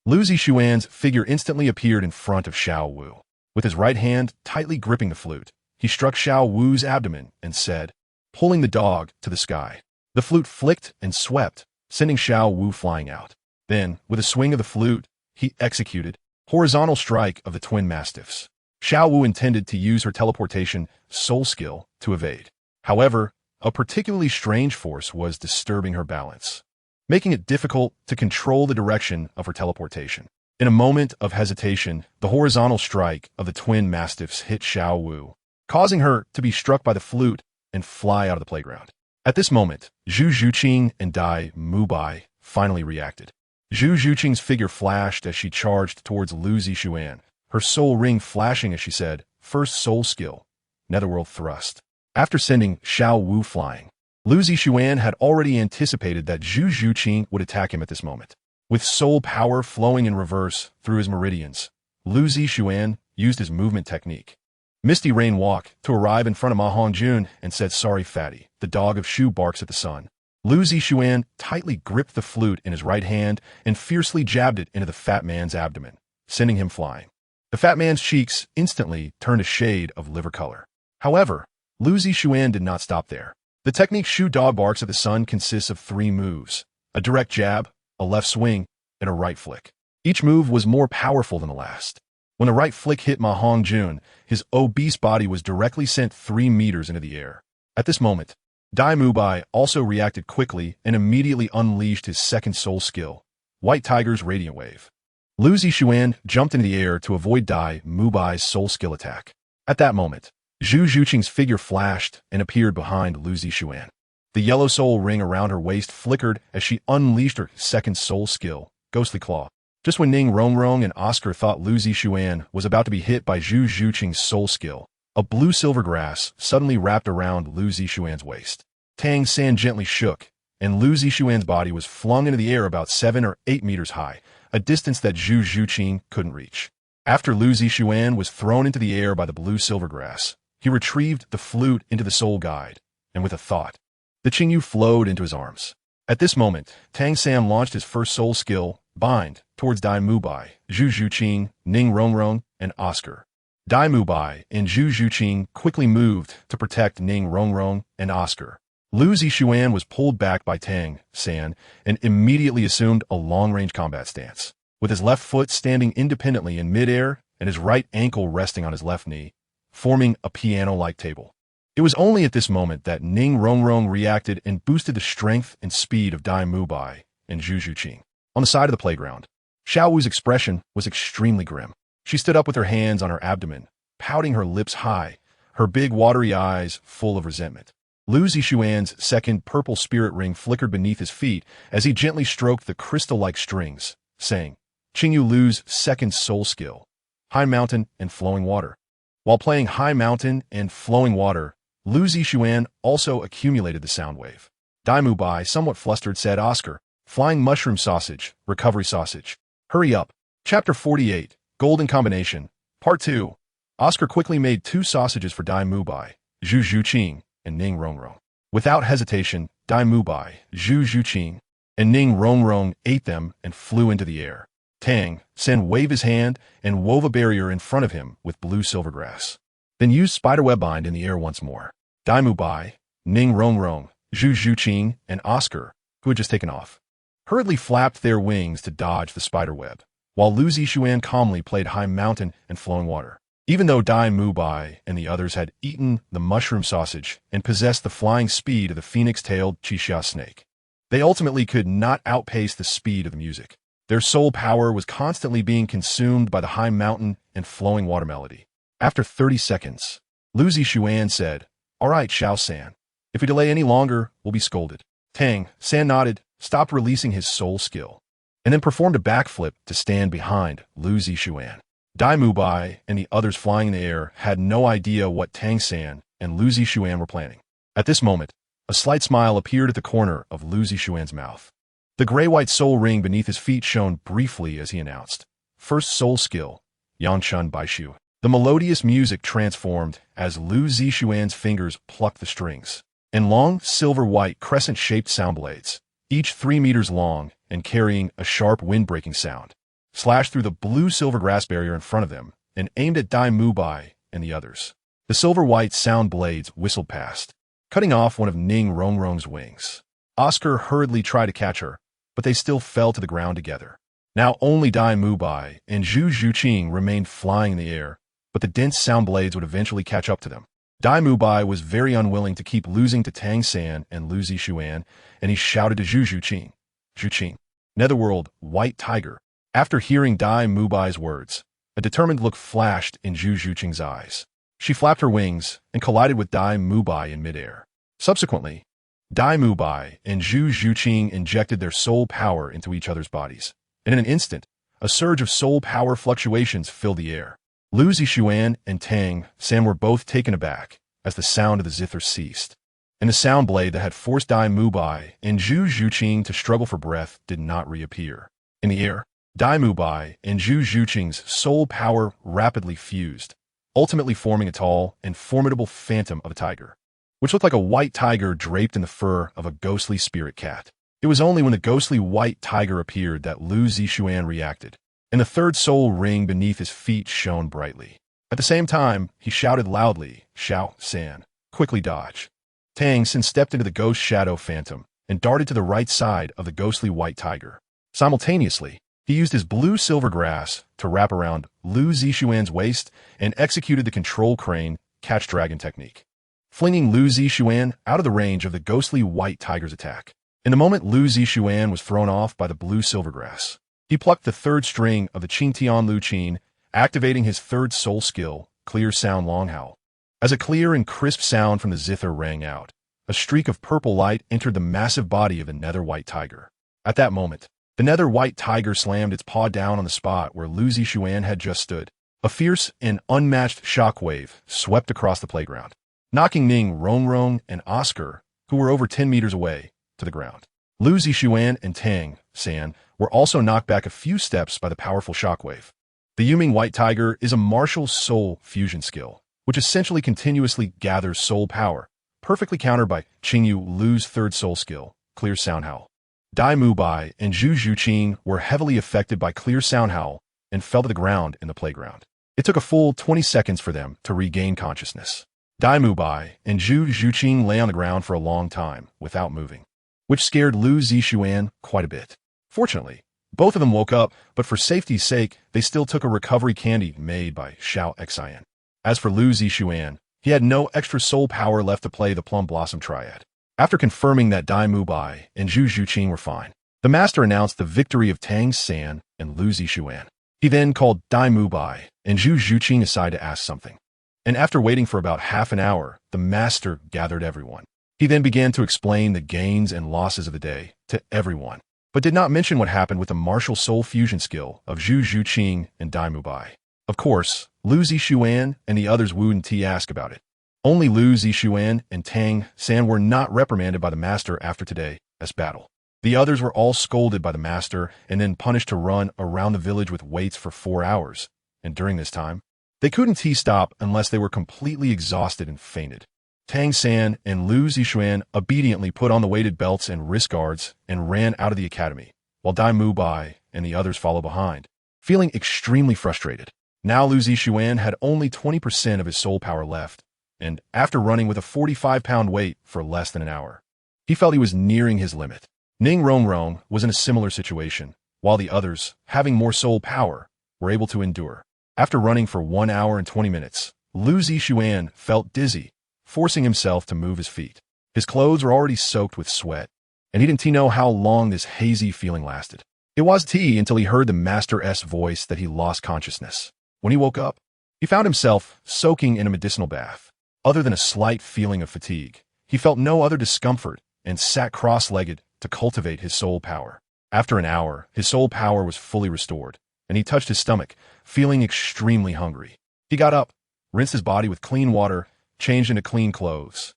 Lu Zixuan's figure instantly appeared in front of Xiao Wu. With his right hand tightly gripping the flute, he struck Xiao Wu's abdomen and said, pulling the dog to the sky. The flute flicked and swept, sending Xiao Wu flying out. Then, with a swing of the flute, he executed horizontal strike of the twin mastiffs. Xiao Wu intended to use her teleportation soul skill to evade. However, a particularly strange force was disturbing her balance, making it difficult to control the direction of her teleportation. In a moment of hesitation, the horizontal strike of the twin mastiffs hit Xiao Wu, causing her to be struck by the flute and fly out of the playground. At this moment, Zhu Zhuqing and Dai Mu Bai finally reacted. Zhu Zhuqing's figure flashed as she charged towards Lu Zixuan, her soul ring flashing as she said, first soul skill, netherworld thrust. After sending Xiao Wu flying, Lu Zixuan had already anticipated that Zhu Zhuqing would attack him at this moment. With soul power flowing in reverse through his meridians, Lu Zixuan used his movement technique, Misty Rain Walk, to arrive in front of Ma Hongjun and said, sorry fatty, the dog of Shu barks at the sun. Lu Zixuan tightly gripped the flute in his right hand and fiercely jabbed it into the fat man's abdomen, sending him flying. The fat man's cheeks instantly turned a shade of liver color. However, Lu Zixuan did not stop there. The technique Shu Dog Barks at the Sun consists of 3 moves, a direct jab, a left swing, and a right flick. Each move was more powerful than the last. When the right flick hit Ma Hongjun, his obese body was directly sent 3 meters into the air. At this moment, Dai Mu Bai also reacted quickly and immediately unleashed his second soul skill, White Tiger's Radiant Wave. Lu Zixuan jumped into the air to avoid Dai Mubai's soul skill attack. At that moment, Zhu Zhuqing's figure flashed and appeared behind Lu Zixuan. The yellow soul ring around her waist flickered as she unleashed her second soul skill, Ghostly Claw. Just when Ning Rongrong and Oscar thought Lu Zixuan was about to be hit by Zhu Zhuqing's soul skill, a blue-silver grass suddenly wrapped around Lu Zixuan's waist. Tang San gently shook, and Lu Zixuan's body was flung into the air about 7 or 8 meters high, a distance that Zhu Zhuqing couldn't reach. After Lu Zixuan was thrown into the air by the blue-silver grass, he retrieved the flute into the soul guide, and with a thought, the Qingyu flowed into his arms. At this moment, Tang San launched his first soul skill, Bind, towards Dai Mubai, Zhu Zhuqing, Ning Rongrong, and Oscar. Dai Mubai and Zhu Zhuqing quickly moved to protect Ning Rongrong and Oscar. Lu Zixuan was pulled back by Tang San and immediately assumed a long-range combat stance. With his left foot standing independently in midair and his right ankle resting on his left knee, forming a piano-like table. It was only at this moment that Ning Rongrong reacted and boosted the strength and speed of Dai Mubai and Zhu Zhuqing. On the side of the playground, Xiao Wu's expression was extremely grim. She stood up with her hands on her abdomen, pouting her lips high, her big watery eyes full of resentment. Lu Zixuan's second purple spirit ring flickered beneath his feet as he gently stroked the crystal-like strings, saying, Qingyu Lu's second soul skill, High Mountain and Flowing Water. While playing High Mountain and Flowing Water, Lu Zixuan also accumulated the sound wave. Dai Mubai, somewhat flustered, said, Oscar, Flying Mushroom Sausage, Recovery Sausage. Hurry up. Chapter 48, Golden Combination, Part 2. Oscar quickly made 2 sausages for Dai Mubai, Zhu Zhuqing, and Ning Rongrong. Without hesitation, Dai Mubai, Zhu Zhuqing, and Ning Rongrong ate them and flew into the air. Tang San waved his hand and wove a barrier in front of him with blue silver grass. Then used spiderweb bind in the air once more. Dai Mubai, Ning Rongrong, Zhu Zhuqing, and Oscar, who had just taken off, hurriedly flapped their wings to dodge the spiderweb, while Lu Zixuan calmly played High Mountain and Flowing Water. Even though Dai Mubai and the others had eaten the mushroom sausage and possessed the flying speed of the phoenix-tailed Qixia snake, they ultimately could not outpace the speed of the music. Their soul power was constantly being consumed by the High Mountain and Flowing Water melody. After 30 seconds, Lu Zixuan said, All right, Xiao San. If we delay any longer, we'll be scolded. Tang San nodded, stopped releasing his soul skill, and then performed a backflip to stand behind Lu Zixuan. Dai Mubai and the others flying in the air had no idea what Tang San and Lu Zixuan were planning. At this moment, a slight smile appeared at the corner of Lu Zixuan's mouth. The gray-white soul ring beneath his feet shone briefly as he announced, First soul skill, Yanchun Baishu. The melodious music transformed as Lu Zixuan's fingers plucked the strings, and long, silver-white, crescent-shaped sound blades, each 3 meters long and carrying a sharp wind-breaking sound, slashed through the blue-silver grass barrier in front of them and aimed at Dai Mubai and the others. The silver-white sound blades whistled past, cutting off one of Ning Rongrong's wings. Oscar hurriedly tried to catch her, but they still fell to the ground together. Now only Dai Mubai and Zhu Zhuqing remained flying in the air, but the dense sound blades would eventually catch up to them. Dai Mubai was very unwilling to keep losing to Tang San and Lu Zixuan, and he shouted to Zhu Zhuqing, Zhuqing, Netherworld, White Tiger. After hearing Dai Mubai's words, a determined look flashed in Zhu Zhuqing's eyes. She flapped her wings and collided with Dai Mubai in midair. Subsequently, Dai Mubai and Zhu Zhuqing injected their soul power into each other's bodies, and in an instant, a surge of soul power fluctuations filled the air. Lu Zixuan and Tang San were both taken aback as the sound of the zither ceased, and the sound blade that had forced Dai Mubai and Zhu Zhuqing to struggle for breath did not reappear. In the air, Dai Mubai and Zhu Zhuqing's soul power rapidly fused, ultimately forming a tall and formidable phantom of a tiger, which looked like a white tiger draped in the fur of a ghostly spirit cat. It was only when the ghostly white tiger appeared that Lu Zixuan reacted, and the third soul ring beneath his feet shone brightly. At the same time, he shouted loudly, Xiao San, quickly dodge. Tang San stepped into the ghost shadow phantom and darted to the right side of the ghostly white tiger. Simultaneously, he used his blue-silver grass to wrap around Lu Zixuan's waist and executed the control crane catch dragon technique, flinging Lu Zixuan out of the range of the ghostly white tiger's attack. In the moment, Lu Zishuan was thrown off by the blue silvergrass. He plucked the third string of the Qin Tian Lu Qin, activating his third soul skill, Clear Sound Long Howl. As a clear and crisp sound from the zither rang out, a streak of purple light entered the massive body of the nether white tiger. At that moment, the nether white tiger slammed its paw down on the spot where Lu Zishuan had just stood. A fierce and unmatched shockwave swept across the playground, knocking Ning Rongrong and Oscar, who were over 10 meters away, to the ground. Lu Zishuan and Tang San were also knocked back a few steps by the powerful shockwave. The Yuming White Tiger is a martial soul fusion skill, which essentially continuously gathers soul power, perfectly countered by Qingyu Lu's third soul skill, Clear Sound Howl. Dai Mubai and Zhu Zhuqing were heavily affected by Clear Sound Howl and fell to the ground in the playground. It took a full 20 seconds for them to regain consciousness. Dai Mubai and Zhu Zhuqing lay on the ground for a long time without moving, which scared Lu Zishuan quite a bit. Fortunately, both of them woke up, but for safety's sake, they still took a recovery candy made by Xiao Xian. As for Lu Zishuan, he had no extra soul power left to play the Plum Blossom Triad. After confirming that Dai Mubai and Zhu Zhuqing were fine, the master announced the victory of Tang San and Lu Zishuan. He then called Dai Mubai and Zhu Zhuqing aside to ask something. And after waiting for about half an hour, the master gathered everyone. He then began to explain the gains and losses of the day to everyone, but did not mention what happened with the martial soul fusion skill of Zhu Zhuqing and Dai Mubai. Of course, Lu Zishuan and the others wouldn't ask about it. Only Lu Zishuan and Tang San were not reprimanded by the master after today's battle. The others were all scolded by the master and then punished to run around the village with weights for 4 hours, and during this time, they couldn't stop unless they were completely exhausted and fainted. Tang San and Lu Zishuan obediently put on the weighted belts and wrist guards and ran out of the academy, while Dai Mubai and the others followed behind, feeling extremely frustrated. Now Lu Zishuan had only 20% of his soul power left, and after running with a 45-pound weight for less than an hour, he felt he was nearing his limit. Ning Rongrong was in a similar situation, while the others, having more soul power, were able to endure. After running for 1 hour and 20 minutes, Lu Zishuan felt dizzy, forcing himself to move his feet. His clothes were already soaked with sweat, and he didn't know how long this hazy feeling lasted. It was until he heard the master's voice that he lost consciousness. When he woke up, he found himself soaking in a medicinal bath. Other than a slight feeling of fatigue, he felt no other discomfort and sat cross-legged to cultivate his soul power. After an hour, his soul power was fully restored, and he touched his stomach, feeling extremely hungry. He got up, rinsed his body with clean water, changed into clean clothes,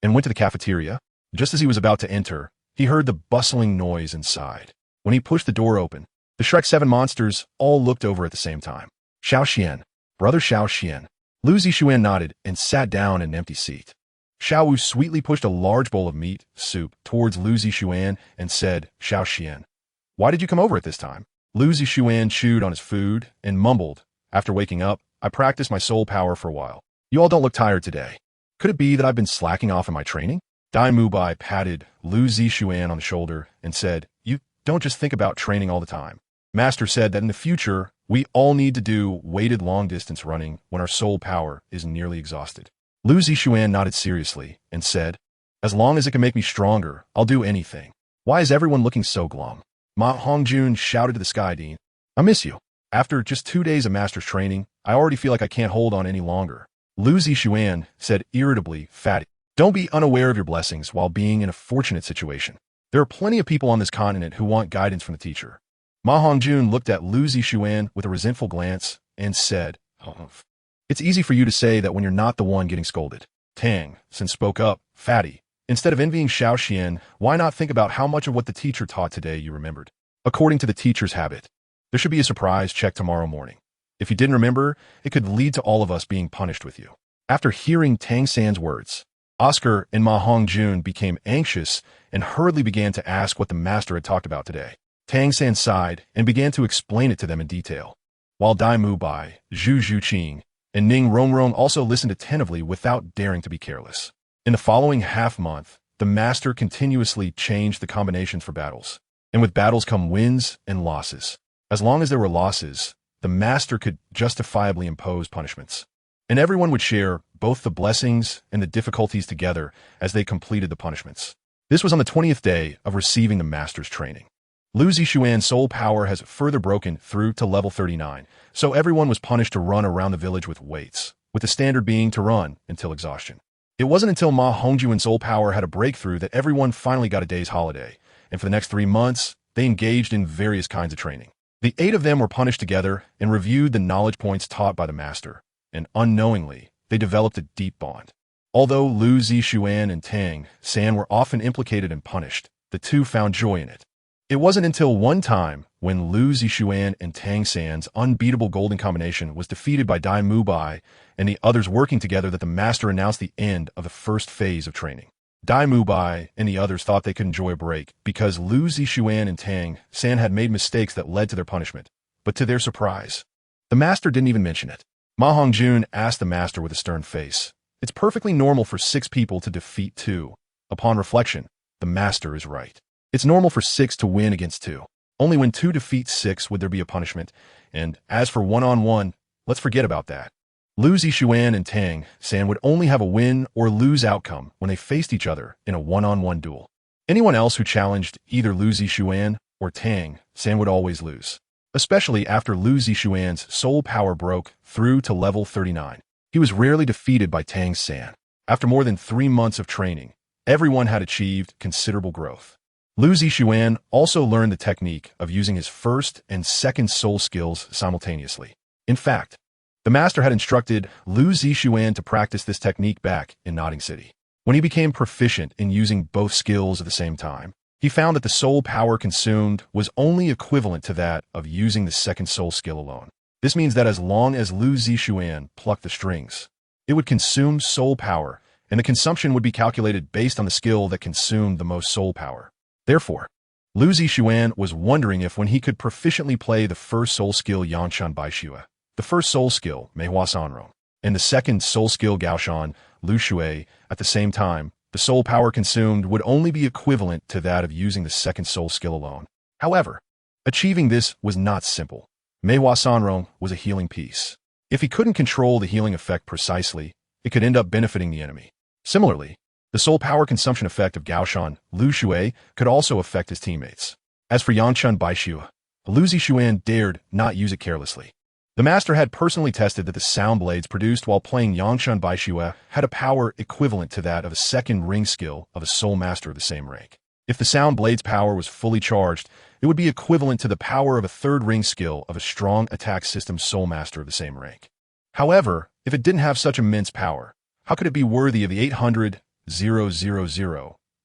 and went to the cafeteria. Just as he was about to enter, he heard the bustling noise inside. When he pushed the door open, the Shrek 7 monsters all looked over at the same time. Xiao Xian, brother Xiao Xian. Lu Zishuan nodded and sat down in an empty seat. Xiao Wu sweetly pushed a large bowl of meat soup towards Lu Zishuan and said, Xiao Xian, why did you come over at this time? Lu Zishuan chewed on his food and mumbled, after waking up, I practiced my soul power for a while. You all don't look tired today. Could it be that I've been slacking off in my training? Dai Mubai patted Lu Zishuan on the shoulder and said, you don't just think about training all the time. Master said that in the future, we all need to do weighted long-distance running when our soul power is nearly exhausted. Lu Zishuan nodded seriously and said, as long as it can make me stronger, I'll do anything. Why is everyone looking so glum? Ma Hongjun shouted to the Sky Dean, I miss you. After just 2 days of master's training, I already feel like I can't hold on any longer. Lu Zishuan said irritably, Fatty, don't be unaware of your blessings while being in a fortunate situation. There are plenty of people on this continent who want guidance from the teacher. Ma Hongjun looked at Lu Zishuan with a resentful glance and said, it's easy for you to say that when you're not the one getting scolded. Tang Sin spoke up, Fatty, instead of envying Xiao Xian, why not think about how much of what the teacher taught today you remembered? According to the teacher's habit, there should be a surprise check tomorrow morning. If you didn't remember, it could lead to all of us being punished with you. After hearing Tang San's words, Oscar and Ma Hongjun became anxious and hurriedly began to ask what the master had talked about today. Tang San sighed and began to explain it to them in detail, while Dai Mubai, Zhu Zhuqing, and Ning Rongrong also listened attentively without daring to be careless. In the following half-month, the master continuously changed the combinations for battles, and with battles come wins and losses. As long as there were losses, the master could justifiably impose punishments, and everyone would share both the blessings and the difficulties together as they completed the punishments. This was on the 20th day of receiving the master's training. Lu Zixuan's soul power has further broken through to level 39, so everyone was punished to run around the village with weights, with the standard being to run until exhaustion. It wasn't until Ma Hongjuan's soul power had a breakthrough that everyone finally got a day's holiday, and for the next 3 months, they engaged in various kinds of training. The 8 of them were punished together and reviewed the knowledge points taught by the master, and unknowingly, they developed a deep bond. Although Lu Zixuan and Tang San were often implicated and punished, the two found joy in it. It wasn't until one time when Lu Zixuan and Tang San's unbeatable golden combination was defeated by Dai Mubai and the others working together that the master announced the end of the first phase of training. Dai Mubai and the others thought they could enjoy a break because Lu Zixuan and Tang San had made mistakes that led to their punishment, but to their surprise, the master didn't even mention it. Ma Hongjun asked the master with a stern face, "It's perfectly normal for 6 people to defeat 2. Upon reflection, the master is right. It's normal for 6 to win against 2. Only when 2 defeat 6 would there be a punishment, and as for one-on-one, let's forget about that." Lu Zixuan and Tang San would only have a win or lose outcome when they faced each other in a one-on-one duel. Anyone else who challenged either Lu Zixuan or Tang San would always lose, especially after Lu Zixuan's soul power broke through to level 39. He was rarely defeated by Tang San. After more than 3 months of training, everyone had achieved considerable growth. Lu Zixuan also learned the technique of using his first and second soul skills simultaneously. In fact, the master had instructed Lu Zixuan to practice this technique back in Nodding City. When he became proficient in using both skills at the same time, he found that the soul power consumed was only equivalent to that of using the second soul skill alone. This means that as long as Lu Zixuan plucked the strings, it would consume soul power, and the consumption would be calculated based on the skill that consumed the most soul power. Therefore, Lu Zixuan was wondering if when he could proficiently play the first soul skill Yanshan Baixue, the first soul skill Meihua Sanrong, and the second soul skill Gaoshan Lu Shui at the same time, the soul power consumed would only be equivalent to that of using the second soul skill alone. However, achieving this was not simple. Meihua Sanrong was a healing piece. If he couldn't control the healing effect precisely, it could end up benefiting the enemy. Similarly, the soul power consumption effect of Gaoshan Lu Shui could also affect his teammates. As for Yanshan Baixue, Lu Zixuan dared not use it carelessly. The master had personally tested that the sound blades produced while playing Yanshan Baixue had a power equivalent to that of a second ring skill of a soul master of the same rank. If the sound blade's power was fully charged, it would be equivalent to the power of a third ring skill of a strong attack system soul master of the same rank. However, if it didn't have such immense power, how could it be worthy of the 800,000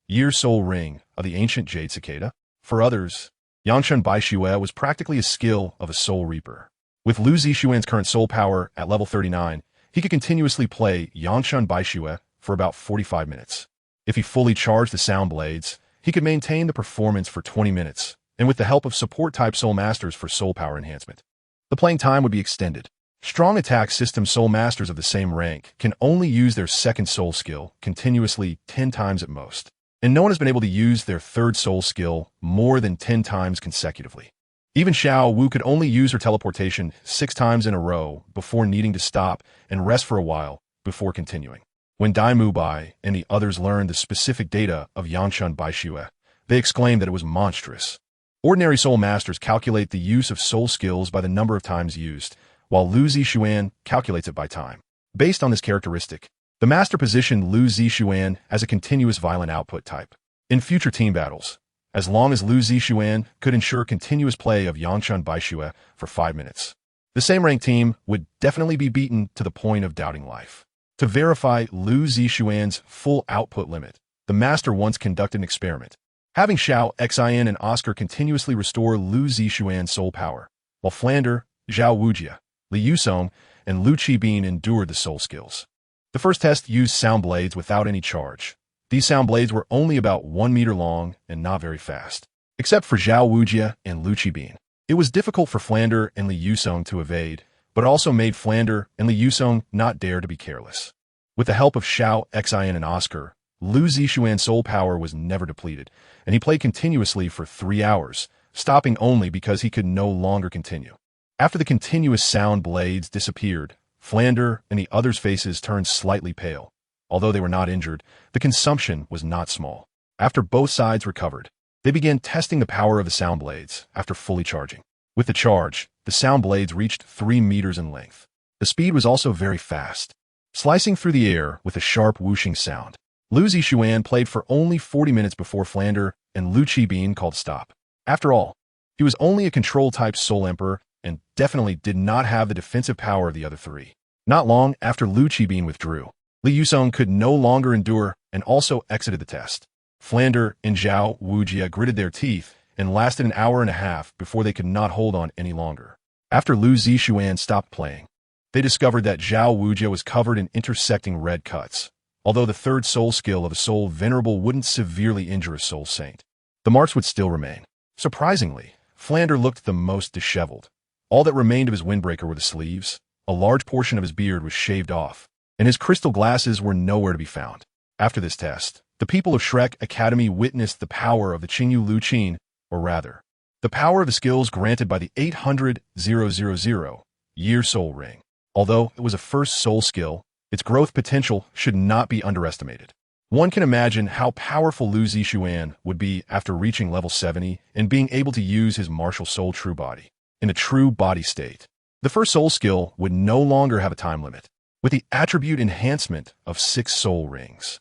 year soul ring of the ancient Jade cicada? For others, Yanshan Baixue was practically a skill of a soul reaper. With Lu Zixuan's current soul power at level 39, he could continuously play Yanshan Baixue for about 45 minutes. If he fully charged the sound blades, he could maintain the performance for 20 minutes, and with the help of support-type soul masters for soul power enhancement, the playing time would be extended. Strong attack system soul masters of the same rank can only use their second soul skill continuously 10 times at most, and no one has been able to use their third soul skill more than 10 times consecutively. Even Xiao Wu could only use her teleportation 6 times in a row before needing to stop and rest for a while before continuing. When Dai Mubai and the others learned the specific data of Yanshan Baixue, they exclaimed that it was monstrous. Ordinary soul masters calculate the use of soul skills by the number of times used, while Lu Zixuan calculates it by time. Based on this characteristic, the master positioned Lu Zixuan as a continuous violent output type. In future team battles, as long as Lu Zixuan could ensure continuous play of Yanshan Baixue for 5 minutes, the same rank team would definitely be beaten to the point of doubting life. To verify Lu Zixuan's full output limit, the master once conducted an experiment, having Xiao Xin and Oscar continuously restore Lu Zixuan's soul power, while Flander, Zhao Wujia, Li Yusong, and Lu Qibin endured the soul skills. The first test used sound blades without any charge. These sound blades were only about 1 meter long and not very fast. Except for Zhao Wujia and Lu Qibin, it was difficult for Flander and Li Yusong to evade, but also made Flander and Li Yusong not dare to be careless. With the help of Xiao Xin and Oscar, Lu Zixuan's soul power was never depleted, and he played continuously for 3 hours, stopping only because he could no longer continue. After the continuous sound blades disappeared, Flander and the others' faces turned slightly pale. Although they were not injured, the consumption was not small. After both sides recovered, they began testing the power of the sound blades after fully charging. With the charge, the sound blades reached 3 meters in length. The speed was also very fast, slicing through the air with a sharp whooshing sound. Lu Zixuan played for only 40 minutes before Flander and Lu Qibin called stop. After all, he was only a control-type Soul Emperor and definitely did not have the defensive power of the other three. Not long after Lu Qibin withdrew, Li Yusong could no longer endure and also exited the test. Flander and Zhao Wujia gritted their teeth and lasted an hour and a half before they could not hold on any longer. After Lu Zixuan stopped playing, they discovered that Zhao Wujia was covered in intersecting red cuts, although the third soul skill of a soul venerable wouldn't severely injure a soul saint. The marks would still remain. Surprisingly, Flander looked the most disheveled. All that remained of his windbreaker were the sleeves, a large portion of his beard was shaved off, and his crystal glasses were nowhere to be found. After this test, the people of Shrek Academy witnessed the power of the Qingyu Lu Qin, or rather, the power of the skills granted by the 800,000 year soul ring. Although it was a first soul skill, its growth potential should not be underestimated. One can imagine how powerful Lu Zixuan would be after reaching level 70 and being able to use his martial soul true body. In a true body state, the first soul skill would no longer have a time limit, with the attribute enhancement of 6 soul rings.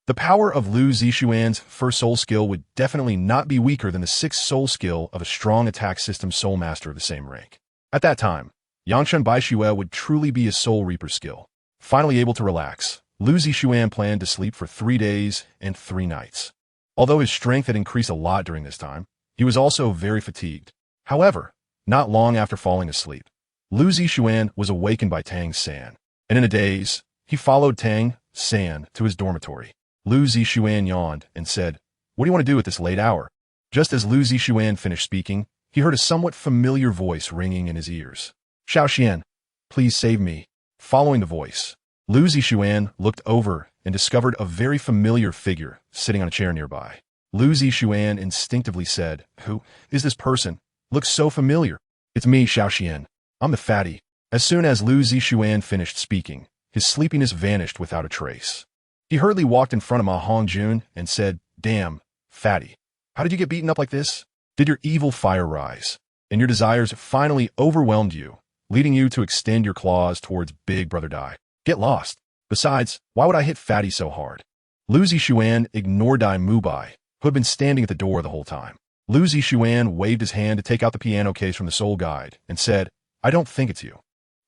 The power of Lu Zixuan's first soul skill would definitely not be weaker than the 6th soul skill of a strong attack system soul master of the same rank. At that time, Yangshan Baixue would truly be a soul reaper skill. Finally able to relax, Lu Zixuan planned to sleep for 3 days and 3 nights. Although his strength had increased a lot during this time, he was also very fatigued. However, not long after falling asleep, Lu Zixuan was awakened by Tang San, and in a daze, he followed Tang San to his dormitory. Lu Zixuan yawned and said, "What do you want to do at this late hour?" Just as Lu Zixuan finished speaking, he heard a somewhat familiar voice ringing in his ears. "Xiaoxian, please save me." Following the voice, Lu Zixuan looked over and discovered a very familiar figure sitting on a chair nearby. Lu Zixuan instinctively said, "Who is this person? Looks so familiar." "It's me, Xiaoxian. I'm the fatty." As soon as Lu Zixuan finished speaking, his sleepiness vanished without a trace. He hurriedly walked in front of Ma Hongjun and said, "Damn, fatty. How did you get beaten up like this? Did your evil fire rise, and your desires finally overwhelmed you, leading you to extend your claws towards Big Brother Dai? Get lost. Besides, why would I hit fatty so hard?" Lu Zixuan ignored Dai Mubai, who had been standing at the door the whole time. Lu Zixuan waved his hand to take out the piano case from the soul guide and said, "I don't think it's you.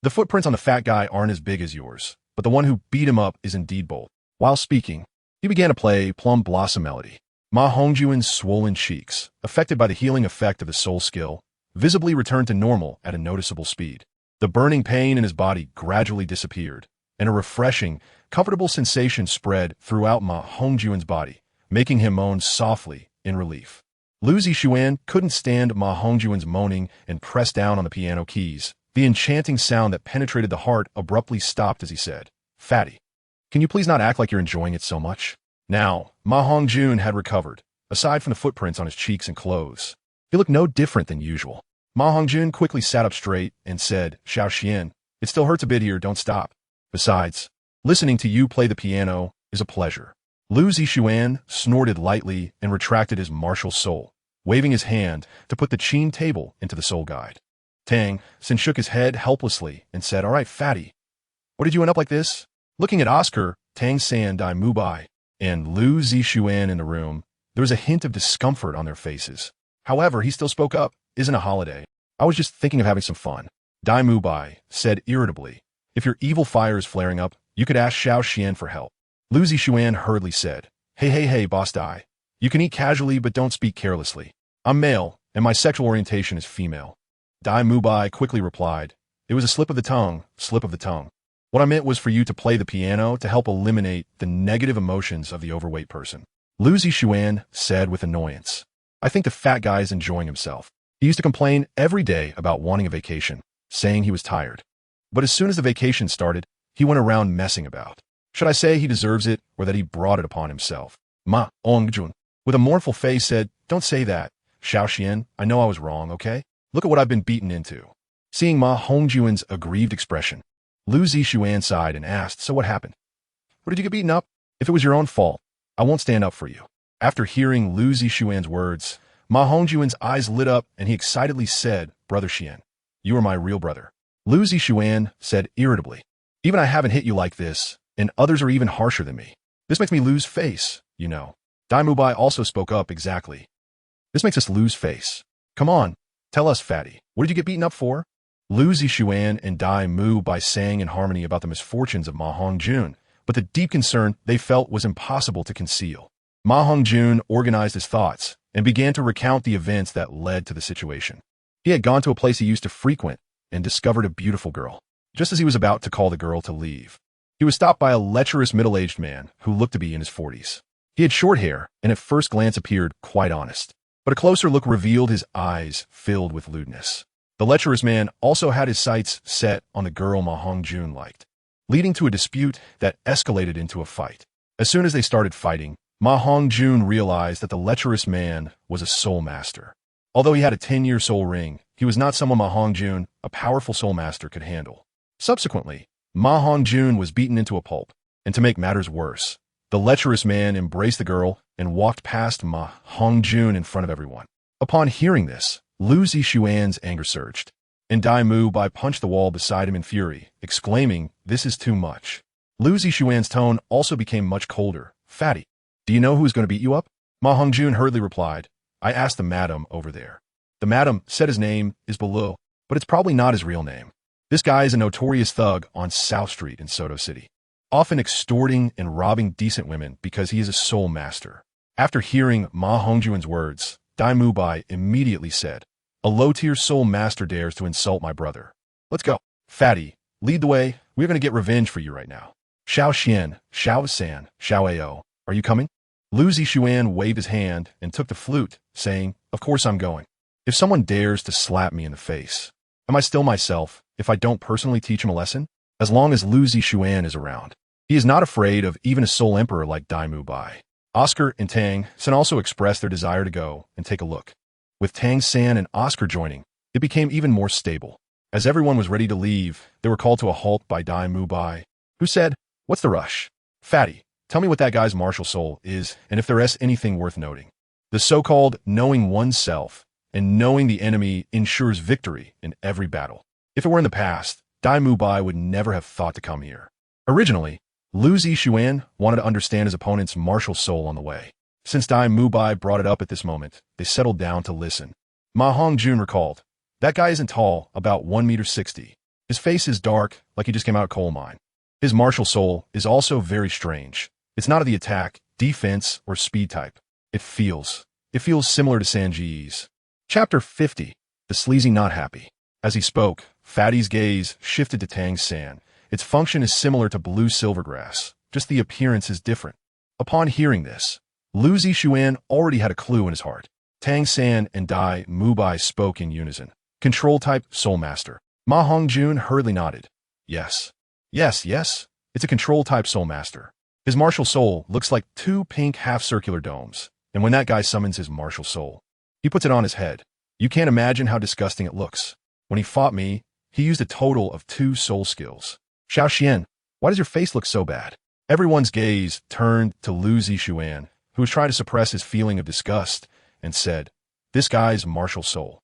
The footprints on the fat guy aren't as big as yours, but the one who beat him up is indeed bold." While speaking, he began to play Plum Blossom Melody. Ma Hongjuan's swollen cheeks, affected by the healing effect of his soul skill, visibly returned to normal at a noticeable speed. The burning pain in his body gradually disappeared, and a refreshing, comfortable sensation spread throughout Ma Hongjuan's body, making him moan softly in relief. Lu Zixuan couldn't stand Ma Hongjuan's moaning and pressed down on the piano keys. The enchanting sound that penetrated the heart abruptly stopped as he said, "Fatty, can you please not act like you're enjoying it so much?" Now, Ma Hongjun had recovered, aside from the footprints on his cheeks and clothes. He looked no different than usual. Ma Hongjun quickly sat up straight and said, "Xiaoxian, it still hurts a bit here, don't stop. Besides, listening to you play the piano is a pleasure." Lu Zixuan snorted lightly and retracted his martial soul, waving his hand to put the Qin table into the soul guide. Tang Sin shook his head helplessly and said, "All right, fatty. What did you end up like this?" Looking at Oscar, Tang San, Dai Mubai, and Lu Zixuan in the room, there was a hint of discomfort on their faces. However, he still spoke up. "Isn't a holiday. I was just thinking of having some fun." Dai Mubai said irritably, "If your evil fire is flaring up, you could ask Xiaoxian for help." Lu Zixuan hurriedly said, Hey, Boss Dai. You can eat casually, but don't speak carelessly. I'm male, and my sexual orientation is female." Dai Mubai quickly replied, "It was a slip of the tongue, slip of the tongue. What I meant was for you to play the piano to help eliminate the negative emotions of the overweight person." Lu Zixuan said with annoyance, "I think the fat guy is enjoying himself. He used to complain every day about wanting a vacation, saying he was tired. But as soon as the vacation started, he went around messing about. Should I say he deserves it or that he brought it upon himself?" Ma Ongjun, with a mournful face, said, "Don't say that. Xiaoxian, I know I was wrong, okay? Look at what I've been beaten into." Seeing Ma Hongjuan's aggrieved expression, Lu Zixuan sighed and asked, "So what happened? Where did you get beaten up? If it was your own fault, I won't stand up for you. After hearing Lu Zixuan's words, Ma Hongjuan's eyes lit up and he excitedly said, "Brother Xian, you are my real brother." Lu Zixuan said irritably, "Even I haven't hit you like this, and others are even harsher than me. This makes me lose face, you know." Dai Mubai also spoke up exactly. "This makes us lose face. Come on, tell us, fatty, what did you get beaten up for?" Lu Zixuan and Dai Mubai sang in harmony about the misfortunes of Ma Hongjun, but the deep concern they felt was impossible to conceal. Ma Hongjun organized his thoughts and began to recount the events that led to the situation. He had gone to a place he used to frequent and discovered a beautiful girl. Just as he was about to call the girl to leave, he was stopped by a lecherous middle-aged man who looked to be in his 40s. He had short hair and at first glance appeared quite honest, but a closer look revealed his eyes filled with lewdness. The lecherous man also had his sights set on the girl Ma Hongjun liked, leading to a dispute that escalated into a fight. As soon as they started fighting, Ma Hongjun realized that the lecherous man was a soul master. Although he had a 10-year soul ring, he was not someone Ma Hongjun, a powerful soul master, could handle. Subsequently, Ma Hongjun was beaten into a pulp, and to make matters worse, the lecherous man embraced the girl and walked past Ma Hongjun in front of everyone. Upon hearing this, Lu Zixuan's anger surged, and Dai Mubai punched the wall beside him in fury, exclaiming, "This is too much." Lu Zixuan's tone also became much colder. "Fatty, do you know who is going to beat you up?" Ma Hongjun hurriedly replied, "I asked the madam over there." The madam said his name is Douluo, but it's probably not his real name. This guy is a notorious thug on South Street in Soto City, often extorting and robbing decent women because he is a soul master. After hearing Ma Hongjuan's words, Dai Mubai immediately said, "A low-tier soul master dares to insult my brother. Let's go. Fatty, lead the way. We're going to get revenge for you right now. Xiao Xian, Xiao San, Xiao Ao, are you coming?" Lu Zixuan waved his hand and took the flute, saying, "Of course I'm going. If someone dares to slap me in the face, am I still myself if I don't personally teach him a lesson? As long as Lu Zixuan is around, he is not afraid of even a soul emperor like Dai Mubai." Oscar and Tang San also expressed their desire to go and take a look. With Tang San and Oscar joining, it became even more stable. As everyone was ready to leave, they were called to a halt by Dai Mubai, who said, "What's the rush? Fatty, tell me what that guy's martial soul is and if there is anything worth noting." The so-called knowing oneself and knowing the enemy ensures victory in every battle. If it were in the past, Dai Mubai would never have thought to come here. Originally, Lu Zixuan wanted to understand his opponent's martial soul on the way. Since Dai Mubai brought it up at this moment, they settled down to listen. Ma Hongjun recalled, "That guy isn't tall, about 1.60 meters. His face is dark, like he just came out of a coal mine. His martial soul is also very strange. It's not of the attack, defense, or speed type. It feels similar to Sanji's." Chapter 50. The Sleazy Not Happy. As he spoke, Fatty's gaze shifted to Tang San. Its function is similar to blue silvergrass, just the appearance is different. Upon hearing this, Lu Zixuan already had a clue in his heart. Tang San and Dai Mubai spoke in unison. Control-type soul master. Ma Hongjun hurriedly nodded. Yes. Yes, it's a control-type soul master. His martial soul looks like two pink half-circular domes, and when that guy summons his martial soul, he puts it on his head. You can't imagine how disgusting it looks. When he fought me, he used a total of 2 soul skills. Xiao Xian, why does your face look so bad? Everyone's gaze turned to Lu Zixuan, who was trying to suppress his feeling of disgust, and said, "This guy's martial soul.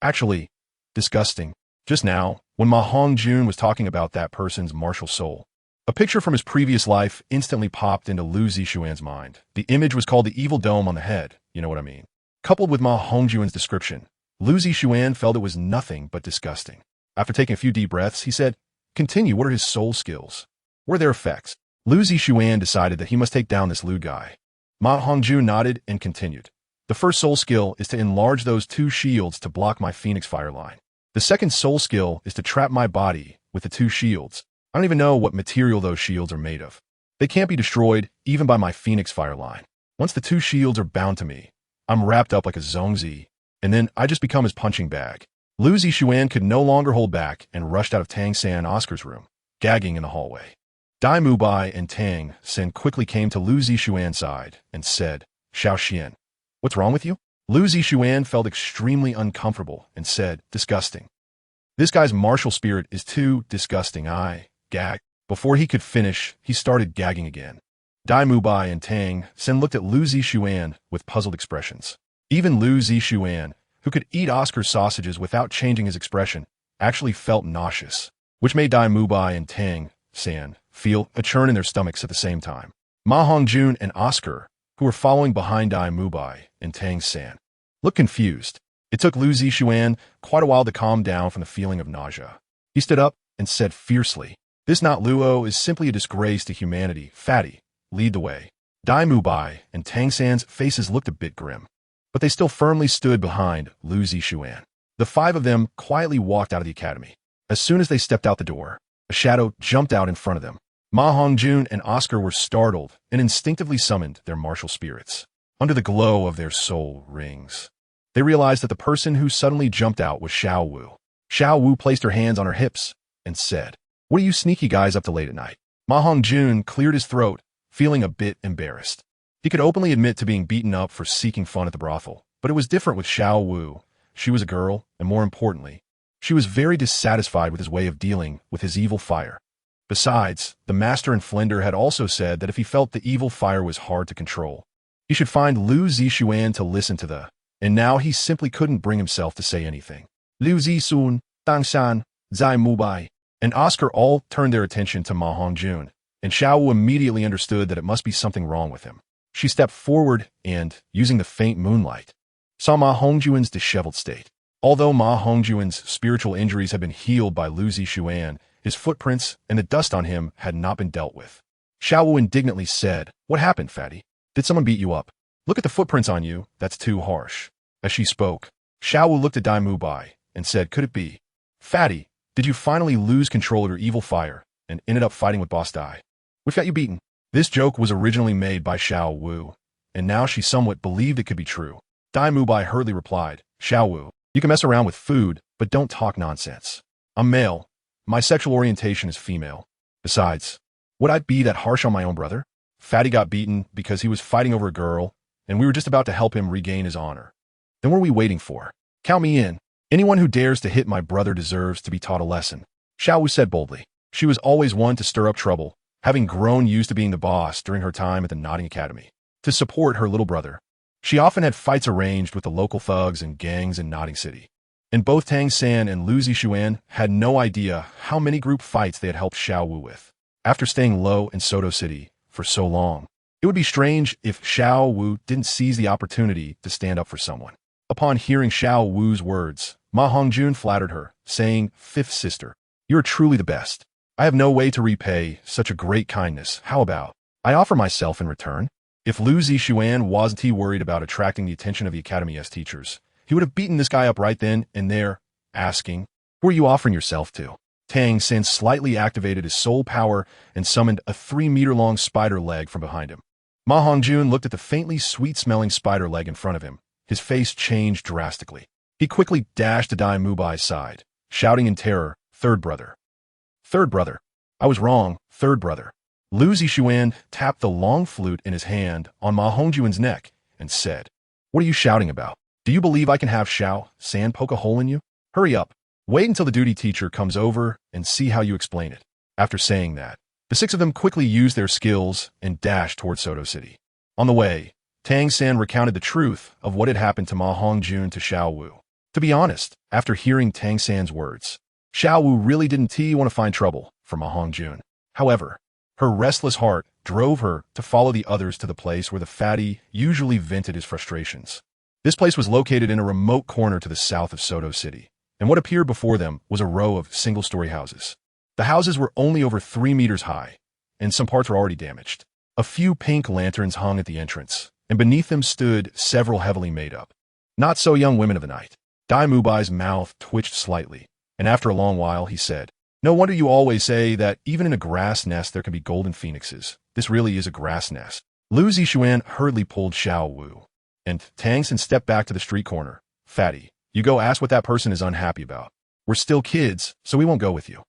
Actually, disgusting." Just now, when Ma Hongjun was talking about that person's martial soul, a picture from his previous life instantly popped into Lu Zixuan's mind. The image was called the evil dome on the head, you know what I mean. Coupled with Ma Hongjuan's description, Lu Zixuan felt it was nothing but disgusting. After taking a few deep breaths, he said, "Continue, what are his soul skills? What are their effects?" Lu Zixuan decided that he must take down this lewd guy. Ma Hongjun nodded and continued. "The first soul skill is to enlarge those 2 shields to block my phoenix fire line. The second soul skill is to trap my body with the 2 shields. I don't even know what material those shields are made of. They can't be destroyed even by my phoenix fire line. Once the 2 shields are bound to me, I'm wrapped up like a zongzi, and then I just become his punching bag." Lu Zixuan could no longer hold back and rushed out of Tang San Oscar's room, gagging in the hallway. Dai Mubai and Tang San quickly came to Lu Zixuan's side and said, "Xiao Xian, what's wrong with you?" Lu Zixuan felt extremely uncomfortable and said, "Disgusting. This guy's martial spirit is too disgusting. I gag." Before he could finish, he started gagging again. Dai Mubai and Tang Sen looked at Lu Zixuan with puzzled expressions. Even Lu Zixuan, who could eat Oscar's sausages without changing his expression, actually felt nauseous, which made Dai Mubai and Tang San feel a churn in their stomachs at the same time. Ma Hongjun and Oscar, who were following behind Dai Mubai and Tang San, looked confused. It took Lu Zixuan quite a while to calm down from the feeling of nausea. He stood up and said fiercely, "This not Luo is simply a disgrace to humanity. Fatty, lead the way." Dai Mubai and Tang San's faces looked a bit grim, but they still firmly stood behind Lu Zixuan. The five of them quietly walked out of the academy. As soon as they stepped out the door, a shadow jumped out in front of them. Ma Hongjun and Oscar were startled and instinctively summoned their martial spirits. Under the glow of their soul rings, they realized that the person who suddenly jumped out was Xiao Wu. Xiao Wu placed her hands on her hips and said, "What are you sneaky guys up to late at night?" Ma Hongjun cleared his throat, feeling a bit embarrassed. He could openly admit to being beaten up for seeking fun at the brothel, but it was different with Xiao Wu. She was a girl, and more importantly, she was very dissatisfied with his way of dealing with his evil fire. Besides, the master in Flender had also said that if he felt the evil fire was hard to control, he should find Lu Zixuan to listen to and now he simply couldn't bring himself to say anything. Lu Zixun, Tang Shan, Zai Mubai, and Oscar all turned their attention to Ma Hongjun, and Xiao Wu immediately understood that it must be something wrong with him. She stepped forward and, using the faint moonlight, saw Ma Hongjun's disheveled state. Although Ma Hongjun's spiritual injuries had been healed by Lu Zixuan, his footprints and the dust on him had not been dealt with. Xiao Wu indignantly said, "What happened, fatty? Did someone beat you up? Look at the footprints on you, that's too harsh." As she spoke, Xiao Wu looked at Dai Mubai and said, "Could it be? Fatty, did you finally lose control of your evil fire and ended up fighting with Boss Dai? We've got you beaten." This joke was originally made by Xiao Wu, and now she somewhat believed it could be true. Dai Mubai hurriedly replied, "Xiao Wu, you can mess around with food, but don't talk nonsense. I'm male. My sexual orientation is female. Besides, would I be that harsh on my own brother? Fatty got beaten because he was fighting over a girl, and we were just about to help him regain his honor. Then what are we waiting for? Count me in. Anyone who dares to hit my brother deserves to be taught a lesson." Xiao Wu said boldly. She was always one to stir up trouble, having grown used to being the boss during her time at the Nodding Academy. To support her little brother, she often had fights arranged with the local thugs and gangs in Nodding City. And both Tang San and Lu Zixuan had no idea how many group fights they had helped Xiao Wu with. After staying low in Soto City for so long, it would be strange if Xiao Wu didn't seize the opportunity to stand up for someone. Upon hearing Xiao Wu's words, Ma Hongjun flattered her, saying, "Fifth sister, you are truly the best. I have no way to repay such a great kindness. How about I offer myself in return?" If Lu Zixuan wasn't he worried about attracting the attention of the Academy's teachers, he would have beaten this guy up right then and there, asking, "Who are you offering yourself to?" Tang Sen slightly activated his soul power and summoned a 3-meter-long spider leg from behind him. Ma Hongjun looked at the faintly sweet-smelling spider leg in front of him. His face changed drastically. He quickly dashed to Dai Mubai's side, shouting in terror, "Third brother! Third brother! I was wrong, third brother!" Lu Zixuan tapped the long flute in his hand on Ma Hongjun's neck and said, "What are you shouting about? Do you believe I can have Xiao San poke a hole in you? Hurry up. Wait until the duty teacher comes over and see how you explain it." After saying that, the 6 of them quickly used their skills and dashed toward Soto City. On the way, Tang San recounted the truth of what had happened to Ma Hongjun to Xiao Wu. To be honest, after hearing Tang San's words, Xiao Wu really didn't want to find trouble for Ma Hongjun. However, her restless heart drove her to follow the others to the place where the fatty usually vented his frustrations. This place was located in a remote corner to the south of Soto City, and what appeared before them was a row of single-story houses. The houses were only over 3 meters high, and some parts were already damaged. A few pink lanterns hung at the entrance, and beneath them stood several heavily made-up, not-so-young women of the night. Dai Mubai's mouth twitched slightly, and after a long while he said, "No wonder you always say that even in a grass nest there can be golden phoenixes. This really is a grass nest." Lu Zixuan hurriedly pulled Xiao Wu, and Tang San stepped back to the street corner. "Fatty, you go ask what that person is unhappy about. We're still kids, so we won't go with you."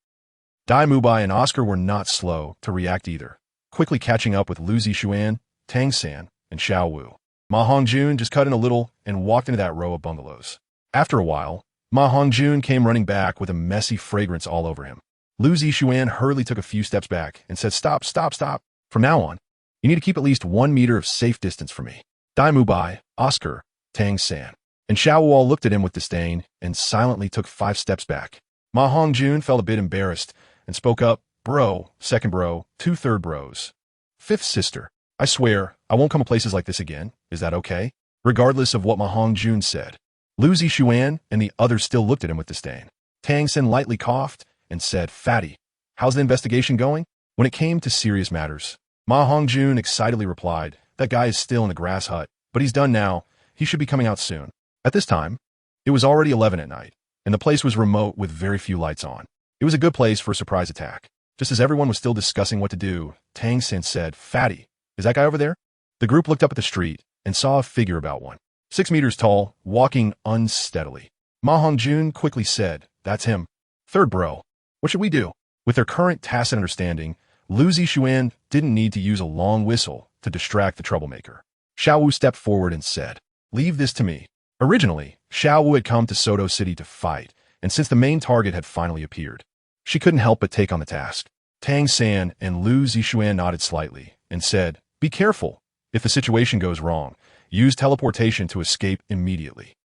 Dai Mubai and Oscar were not slow to react either, quickly catching up with Lu Zixuan, Tang San, and Xiao Wu. Ma Hongjun just cut in a little and walked into that row of bungalows. After a while, Ma Hongjun came running back with a messy fragrance all over him. Lu Zixuan hurriedly took a few steps back and said, "Stop, stop, stop. From now on, You need to keep at least 1 meter of safe distance from me. Dai Mubai, Oscar, Tang San, and Xiao Wu all looked at him with disdain and silently took 5 steps back. Ma Hongjun felt a bit embarrassed and spoke up, bro, second bro, 2 third bros. 5th sister, I swear, I won't come to places like this again. Is that okay? Regardless of what Ma Hongjun said. Lu Zixuan and the others still looked at him with disdain. Tang Sen lightly coughed and said, Fatty, how's the investigation going? When it came to serious matters, Ma Hongjun excitedly replied, that guy is still in the grass hut, but he's done now. He should be coming out soon. At this time, it was already 11 at night, and the place was remote with very few lights on. It was a good place for a surprise attack. Just as everyone was still discussing what to do, Tang Sen said, Fatty, is that guy over there? The group looked up at the street and saw a figure about 6 meters tall, walking unsteadily. Ma Hongjun quickly said, that's him. Third bro, what should we do? With their current tacit understanding, Lu Zixuan didn't need to use a long whistle to distract the troublemaker. Xiao Wu stepped forward and said, leave this to me. Originally, Xiao Wu had come to Soto City to fight, and since the main target had finally appeared, she couldn't help but take on the task. Tang San and Lu Zixuan nodded slightly and said, be careful. If the situation goes wrong, use teleportation to escape immediately.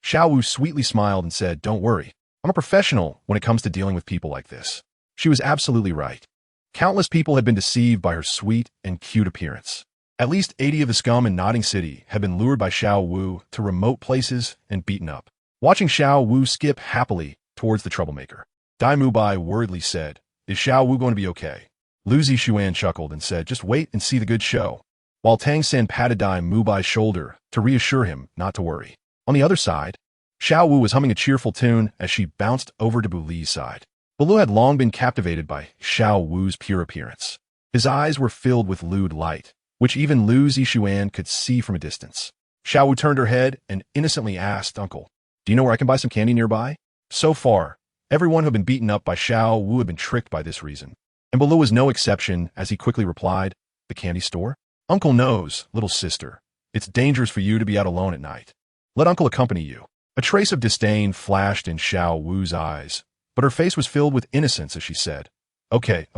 Xiao Wu sweetly smiled and said, don't worry. I'm a professional when it comes to dealing with people like this. She was absolutely right. Countless people had been deceived by her sweet and cute appearance. At least 80 of the scum in Nodding City had been lured by Xiao Wu to remote places and beaten up. Watching Xiao Wu skip happily towards the troublemaker, Dai Mubai worriedly said, is Xiao Wu going to be okay? Lu Zixuan chuckled and said, just wait and see the good show. While Tang San patted Dai Mubai's shoulder to reassure him not to worry. On the other side, Xiao Wu was humming a cheerful tune as she bounced over to Bu Li's side. Bu Lu had long been captivated by Xiao Wu's pure appearance. His eyes were filled with lewd light, which even Lu Zixuan could see from a distance. Xiao Wu turned her head and innocently asked, Uncle, do you know where I can buy some candy nearby? So far, everyone who had been beaten up by Xiao Wu had been tricked by this reason. And Bu Lu was no exception as he quickly replied, the candy store? Uncle knows, little sister. It's dangerous for you to be out alone at night. Let Uncle accompany you. A trace of disdain flashed in Xiao Wu's eyes, but her face was filled with innocence as she said, okay.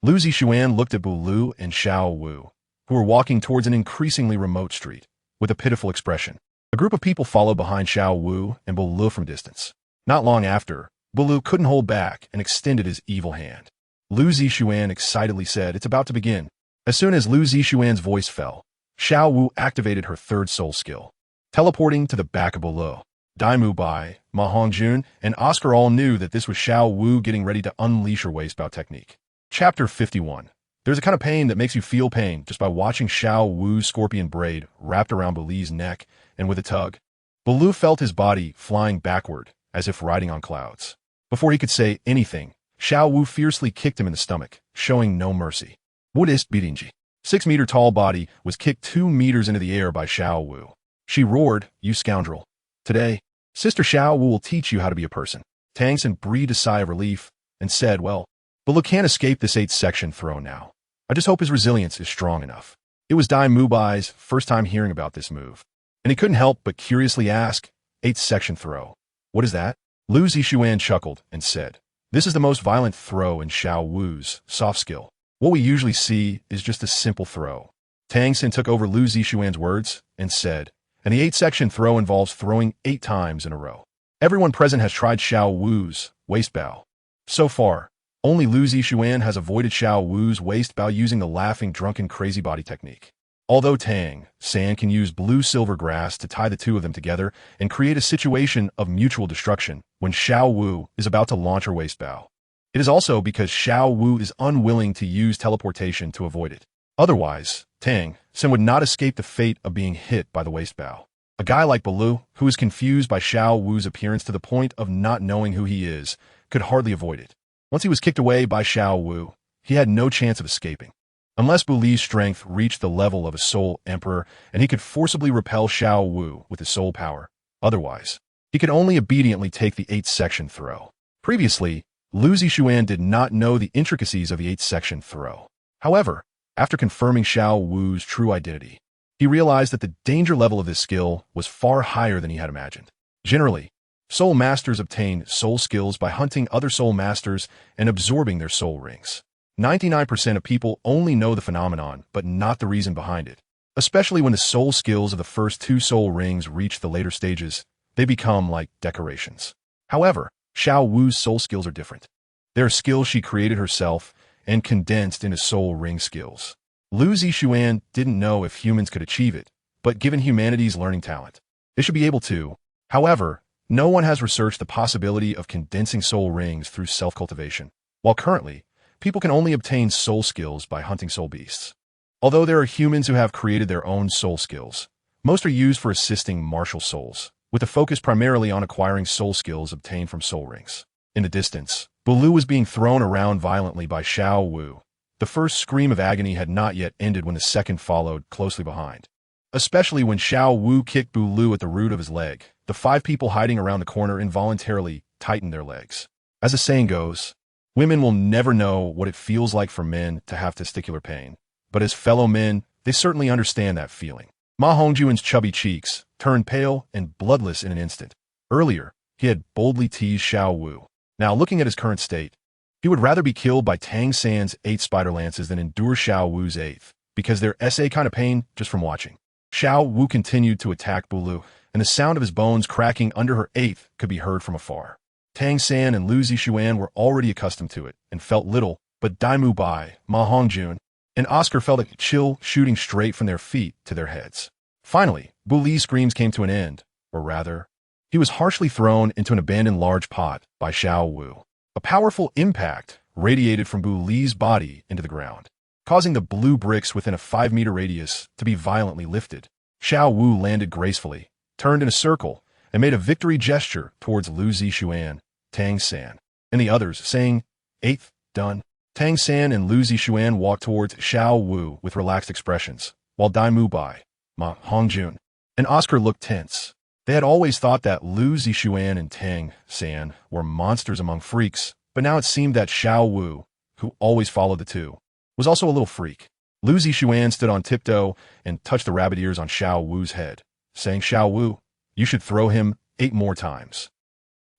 Lu Zixuan looked at Bu Lu and Xiao Wu, who were walking towards an increasingly remote street, with a pitiful expression. A group of people followed behind Xiao Wu and Bu Lu from distance. Not long after, Bu Lu couldn't hold back and extended his evil hand. Lu Zixuan excitedly said, it's about to begin. As soon as Lu Zixuan's voice fell, Xiao Wu activated her third soul skill, teleporting to the back of Bu Lu. Dai Mubai, Ma Hongjun, and Oscar all knew that this was Xiao Wu getting ready to unleash her waistbow technique. Chapter 51. There's a kind of pain that makes you feel pain just by watching Xiao Wu's scorpion braid wrapped around Bu Li's neck, and with a tug, Bu Lu felt his body flying backward as if riding on clouds. Before he could say anything, Xiao Wu fiercely kicked him in the stomach, showing no mercy. What is Birinji? 6-meter-tall body was kicked 2 meters into the air by Xiao Wu. She roared, you scoundrel. Today, Sister Xiao Wu will teach you how to be a person. Tang Sen breathed a sigh of relief and said, well, Bu Lu can't escape this 8th section throw now. I just hope his resilience is strong enough. It was Dai Mubai's first time hearing about this move, and he couldn't help but curiously ask, 8th section throw. What is that? Lu Zixuan chuckled and said, this is the most violent throw in Xiao Wu's soft skill. What we usually see is just a simple throw. Tang Sen took over Lu Zixuan's words and said, and the 8th section throw involves throwing 8 times in a row. Everyone present has tried Xiao Wu's waist bow. So far, only Lu Zixuan has avoided Xiao Wu's waist bow using the laughing drunken crazy body technique. Although Tang San can use blue silver grass to tie the two of them together and create a situation of mutual destruction when Xiao Wu is about to launch her waist bow. It is also because Xiao Wu is unwilling to use teleportation to avoid it. Otherwise, Tang Sen would not escape the fate of being hit by the waist bow. A guy like Bu Lu, who is confused by Xiao Wu's appearance to the point of not knowing who he is, could hardly avoid it. Once he was kicked away by Xiao Wu, he had no chance of escaping. Unless Bu Li's strength reached the level of a soul emperor and he could forcibly repel Xiao Wu with his soul power. Otherwise, he could only obediently take the 8th section throw. Previously, Lu Zixuan did not know the intricacies of the 8th section throw. However, after confirming Xiao Wu's true identity, he realized that the danger level of this skill was far higher than he had imagined. Generally, soul masters obtain soul skills by hunting other soul masters and absorbing their soul rings. 99% of people only know the phenomenon, but not the reason behind it. Especially when the soul skills of the first two soul rings reach the later stages, they become like decorations. However, Xiao Wu's soul skills are different. They are skills she created herself and condensed into soul ring skills. Lu Zixuan didn't know if humans could achieve it, but given humanity's learning talent, they should be able to. However, no one has researched the possibility of condensing soul rings through self-cultivation, while currently, people can only obtain soul skills by hunting soul beasts. Although there are humans who have created their own soul skills, most are used for assisting martial souls, with a focus primarily on acquiring soul skills obtained from soul rings. In the distance, Douluo was being thrown around violently by Xiao Wu. The first scream of agony had not yet ended when the second followed closely behind. Especially when Xiao Wu kicked Douluo at the root of his leg, the 5 people hiding around the corner involuntarily tightened their legs. As the saying goes, women will never know what it feels like for men to have testicular pain, but as fellow men, they certainly understand that feeling. Ma Hongjuan's chubby cheeks turned pale and bloodless in an instant. Earlier, he had boldly teased Xiao Wu. Now, looking at his current state, he would rather be killed by Tang San's 8 spider lances than endure Xiao Wu's 8th, because they're SA kind of pain just from watching. Xiao Wu continued to attack Douluo, and the sound of his bones cracking under her 8th could be heard from afar. Tang San and Lu Zixuan were already accustomed to it and felt little, but Daimu Bai, Ma Hongjun, and Oscar felt a chill shooting straight from their feet to their heads. Finally, Bu Li's screams came to an end, or rather, he was harshly thrown into an abandoned large pot by Xiao Wu. A powerful impact radiated from Bu Li's body into the ground, causing the blue bricks within a 5-meter radius to be violently lifted. Xiao Wu landed gracefully, turned in a circle, and made a victory gesture towards Lu Zixuan, Tang San, and the others, saying, 8th, done. Tang San and Lu Zixuan walked towards Xiao Wu with relaxed expressions, while Daimu Bai, Ma Hongjun, and Oscar looked tense. They had always thought that Lu Zixuan and Tang San were monsters among freaks, but now it seemed that Xiao Wu, who always followed the two, was also a little freak. Lu Zixuan stood on tiptoe and touched the rabbit ears on Xiao Wu's head, saying, Xiao Wu, you should throw him 8 more times.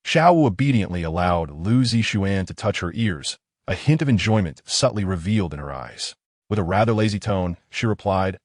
Xiao Wu obediently allowed Lu Zixuan to touch her ears, a hint of enjoyment subtly revealed in her eyes. With a rather lazy tone, she replied,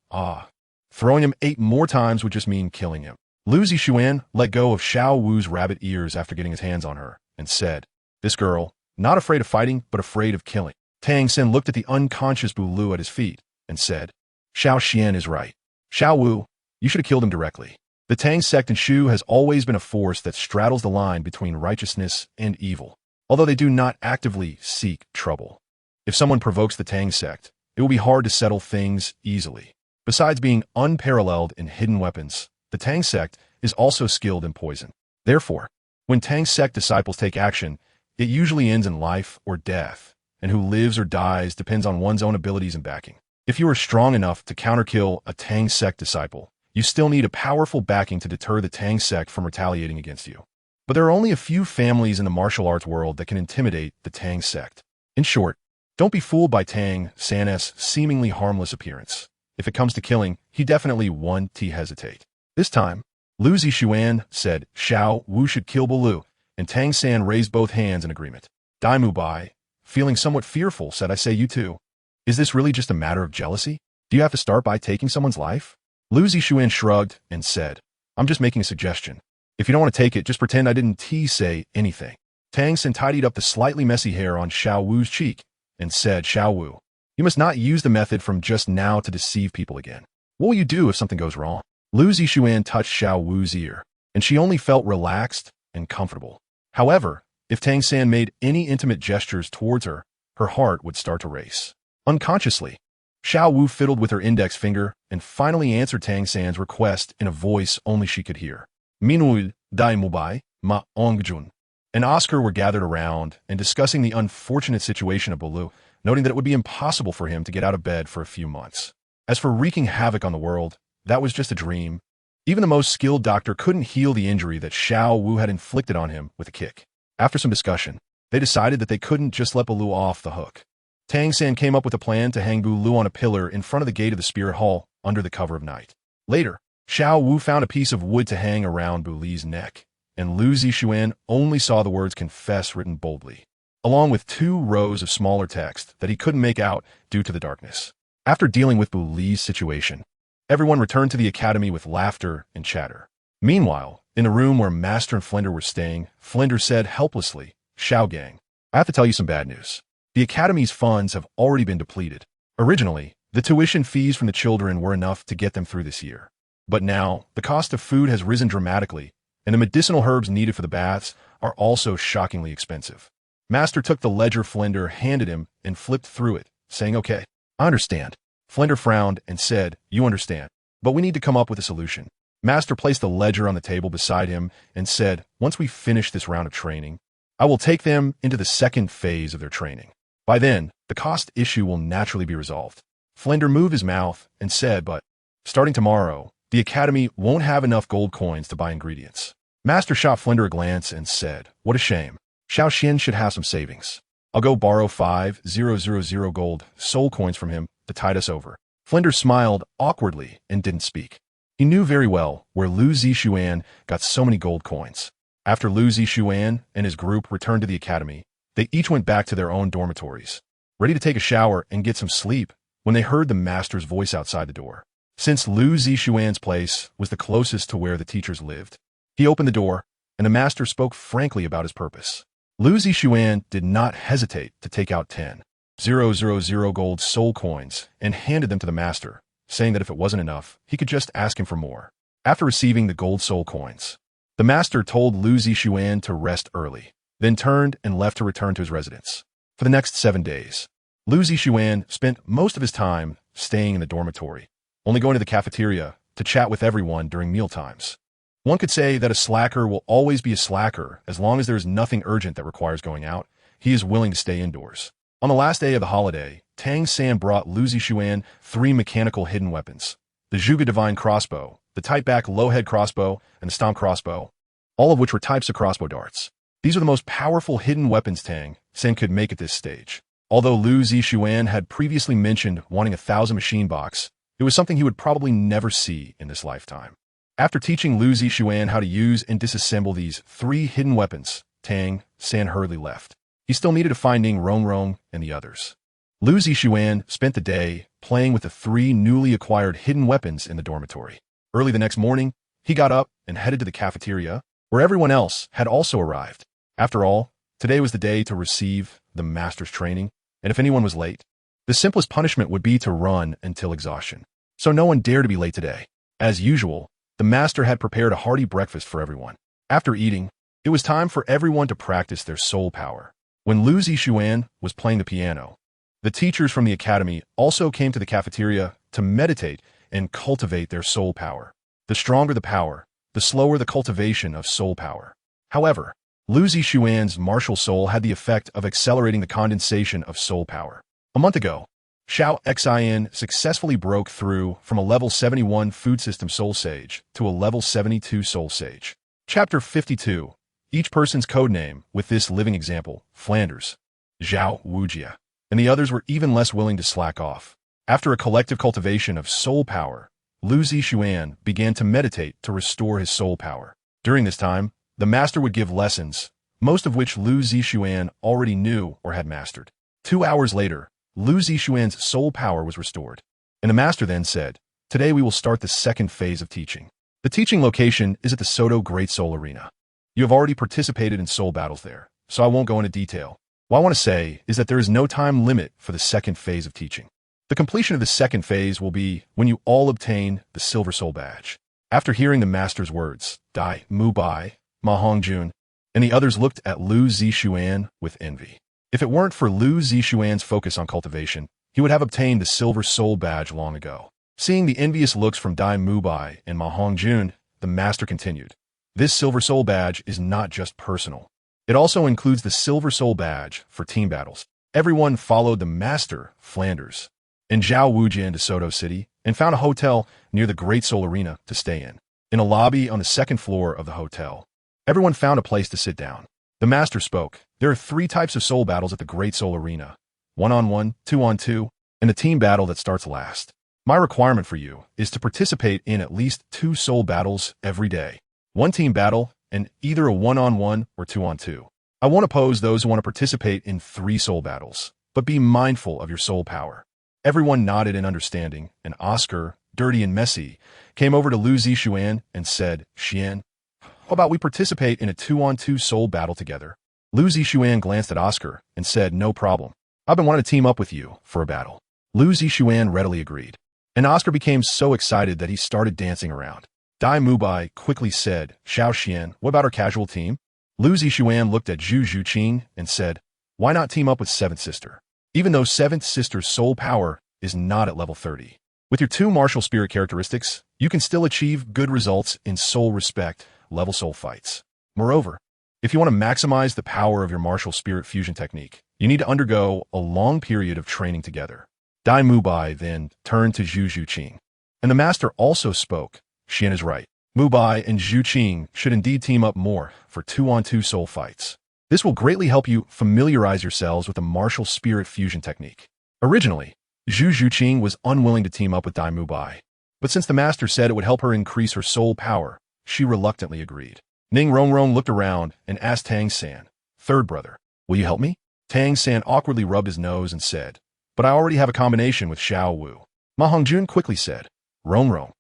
throwing him 8 more times would just mean killing him. Lu Zixuan let go of Xiao Wu's rabbit ears after getting his hands on her, and said, this girl, not afraid of fighting, but afraid of killing. Tang Sin looked at the unconscious Douluo at his feet, and said, Xiao Xian is right. Xiao Wu, you should have killed him directly. The Tang sect in Shu has always been a force that straddles the line between righteousness and evil, although they do not actively seek trouble. If someone provokes the Tang sect, it will be hard to settle things easily. Besides being unparalleled in hidden weapons, the Tang sect is also skilled in poison. Therefore, when Tang sect disciples take action, it usually ends in life or death, and who lives or dies depends on one's own abilities and backing. If you are strong enough to counterkill a Tang sect disciple, you still need a powerful backing to deter the Tang sect from retaliating against you. But there are only a few families in the martial arts world that can intimidate the Tang sect. In short, don't be fooled by Tang San's seemingly harmless appearance. If it comes to killing, he definitely won't hesitate. This time, Lu Zixuan said Xiao Wu should kill Douluo, and Tang San raised both hands in agreement. Daimu Bai, feeling somewhat fearful, said, I say you too. Is this really just a matter of jealousy? Do you have to start by taking someone's life? Lu Zixuan shrugged and said, I'm just making a suggestion. If you don't want to take it, just pretend I didn't say anything. Tang San tidied up the slightly messy hair on Xiao Wu's cheek and said, Xiao Wu, you must not use the method from just now to deceive people again. What will you do if something goes wrong? Lu Zixuan touched Xiao Wu's ear, and she only felt relaxed and comfortable. However, if Tang San made any intimate gestures towards her, her heart would start to race. Unconsciously, Xiao Wu fiddled with her index finger and finally answered Tang San's request in a voice only she could hear. Meanwhile, Daimu Bai, Ma Hongjun, and Oscar were gathered around and discussing the unfortunate situation of Douluo, noting that it would be impossible for him to get out of bed for a few months. As for wreaking havoc on the world, that was just a dream. Even the most skilled doctor couldn't heal the injury that Xiao Wu had inflicted on him with a kick. After some discussion, they decided that they couldn't just let Douluo off the hook. Tang San came up with a plan to hang Douluo on a pillar in front of the gate of the spirit hall under the cover of night. Later, Xiao Wu found a piece of wood to hang around Bu Li's neck, and Lu Zixuan only saw the words confess written boldly. along with 2 rows of smaller text that he couldn't make out due to the darkness. After dealing with Bu Li's situation, everyone returned to the academy with laughter and chatter. Meanwhile, in the room where Master and Flinder were staying, Flinder said helplessly, "Xiao Gang, I have to tell you some bad news. The academy's funds have already been depleted. Originally, the tuition fees from the children were enough to get them through this year. But now, the cost of food has risen dramatically, and the medicinal herbs needed for the baths are also shockingly expensive." Master took the ledger Flinder handed him and flipped through it, saying, "Okay, I understand." Flinder frowned and said, "You understand, but we need to come up with a solution." Master placed the ledger on the table beside him and said, "Once we finish this round of training, I will take them into the second phase of their training. By then, the cost issue will naturally be resolved." Flinder moved his mouth and said, "But starting tomorrow, the academy won't have enough gold coins to buy ingredients." Master shot Flinder a glance and said, "What a shame. Xiao Xian should have some savings. I'll go borrow 5,000 gold soul coins from him to tide us over." Flinder smiled awkwardly and didn't speak. He knew very well where Lu Zixuan got so many gold coins. After Lu Zixuan and his group returned to the academy, they each went back to their own dormitories, ready to take a shower and get some sleep when they heard the master's voice outside the door. Since Lu Zixuan's place was the closest to where the teachers lived, he opened the door, and the master spoke frankly about his purpose. Lu Zixuan did not hesitate to take out 10,000 gold soul coins and handed them to the master, saying that if it wasn't enough, he could just ask him for more. After receiving the gold soul coins, the master told Lu Zixuan to rest early, then turned and left to return to his residence. For the next 7 days, Lu Zixuan spent most of his time staying in the dormitory, only going to the cafeteria to chat with everyone during mealtimes. One could say that a slacker will always be a slacker as long as there is nothing urgent that requires going out. He is willing to stay indoors. On the last day of the holiday, Tang San brought Lu Zixuan 3 mechanical hidden weapons: the Zhuge Divine Crossbow, the Tight-Back Low-Head Crossbow, and the Stomp Crossbow, all of which were types of crossbow darts. These are the most powerful hidden weapons Tang San could make at this stage. Although Lu Zixuan had previously mentioned wanting 1,000 machine box, it was something he would probably never see in this lifetime. After teaching Lu Zixuan how to use and disassemble these 3 hidden weapons, Tang San hurriedly left. He still needed to find Ning Rongrong and the others. Lu Zixuan spent the day playing with the 3 newly acquired hidden weapons in the dormitory. Early the next morning, he got up and headed to the cafeteria, where everyone else had also arrived. After all, today was the day to receive the master's training, and if anyone was late, the simplest punishment would be to run until exhaustion. So no one dared to be late today. As usual, the master had prepared a hearty breakfast for everyone. After eating, it was time for everyone to practice their soul power. When Lu Zixuan was playing the piano, the teachers from the academy also came to the cafeteria to meditate and cultivate their soul power. The stronger the power, the slower the cultivation of soul power. However, Lu Zixuan's martial soul had the effect of accelerating the condensation of soul power. A month ago, Xiao Xin successfully broke through from a level 71 food system soul sage to a level 72 soul sage. Chapter 52. Each person's codename with this living example: Flanders, Zhao Wujia, and the others were even less willing to slack off. After a collective cultivation of soul power, Lu Zixuan began to meditate to restore his soul power. During this time, the master would give lessons, most of which Lu Zixuan already knew or had mastered. 2 hours later, Lu Zixuan's soul power was restored, and the master then said, "Today we will start the second phase of teaching. The teaching location is at the Soto Great Soul Arena. You have already participated in soul battles there, so I won't go into detail. What I want to say is that there is no time limit for the second phase of teaching. The completion of the second phase will be when you all obtain the Silver Soul Badge." After hearing the master's words, Dai Mu Bai, Ma Hongjun, and the others looked at Lu Zixuan with envy. If it weren't for Lu Zixuan's focus on cultivation, he would have obtained the Silver Soul Badge long ago. Seeing the envious looks from Dai Mu Bai and Ma Hongjun, the master continued, "This Silver Soul Badge is not just personal. It also includes the Silver Soul Badge for team battles." Everyone followed the master, Flanders, and Zhao Wujia into Soto City and found a hotel near the Great Soul Arena to stay in. In a lobby on the second floor of the hotel, everyone found a place to sit down. The master spoke. "There are 3 types of soul battles at the Great Soul Arena: 1-on-1, 2-on-2, and a team battle that starts last. My requirement for you is to participate in at least 2 soul battles every day. 1 team battle and either a 1-on-1 or 2-on-2. I won't oppose those who want to participate in 3 soul battles, but be mindful of your soul power. Everyone nodded in understanding, and Oscar, dirty and messy, came over to Lu Zixuan and said, Xian, how about we participate in a 2-on-2 soul battle together? Lu Zixuan glanced at Oscar and said, no problem. I've been wanting to team up with you for a battle. Lu Zixuan readily agreed, and Oscar became so excited that he started dancing around. Dai Mubai quickly said, Xiao Xian, what about our casual team? Lu Zixuan looked at Zhu Zhuqing and said, why not team up with 7th Sister? Even though 7th Sister's soul power is not at level 30. With your 2 martial spirit characteristics, you can still achieve good results in soul respect level soul fights. Moreover, if you want to maximize the power of your martial spirit fusion technique, you need to undergo a long period of training together. Dai Mubai then turned to Zhu Zhuqing, and the master also spoke. Xian is right. Mubai and Zhuqing should indeed team up more for 2-on-2 soul fights. This will greatly help you familiarize yourselves with the martial spirit fusion technique. Originally, Zhu Zhuqing was unwilling to team up with Dai Mubai, but since the master said it would help her increase her soul power, she reluctantly agreed. Ning Rongrong looked around and asked Tang San, 3rd brother, will you help me? Tang San awkwardly rubbed his nose and said, but I already have a combination with Xiao Wu. Ma Hongjun quickly said, Rongrong,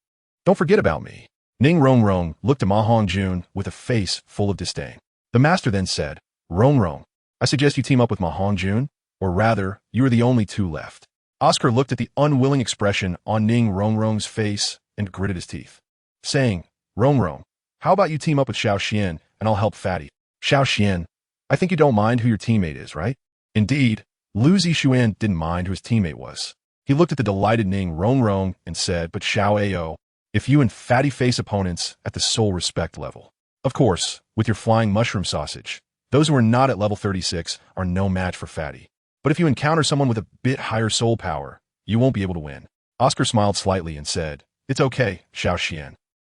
don't forget about me. Ning Rongrong looked at Ma Hongjun with a face full of disdain. The master then said, Rongrong, I suggest you team up with Ma Hongjun, or rather, you are the only 2 left. Oscar looked at the unwilling expression on Ning Rongrong's face and gritted his teeth, saying, Rongrong, how about you team up with Xiao Xian and I'll help Fatty? Xiao Xian, I think you don't mind who your teammate is, right? Indeed, Lu Zixuan didn't mind who his teammate was. He looked at the delighted Ning Rongrong and said, but Xiao Ao, if you and Fatty face opponents at the soul respect level. Of course, with your flying mushroom sausage, those who are not at level 36 are no match for Fatty. But if you encounter someone with a bit higher soul power, you won't be able to win. Oscar smiled slightly and said, it's okay, Xiao Xian.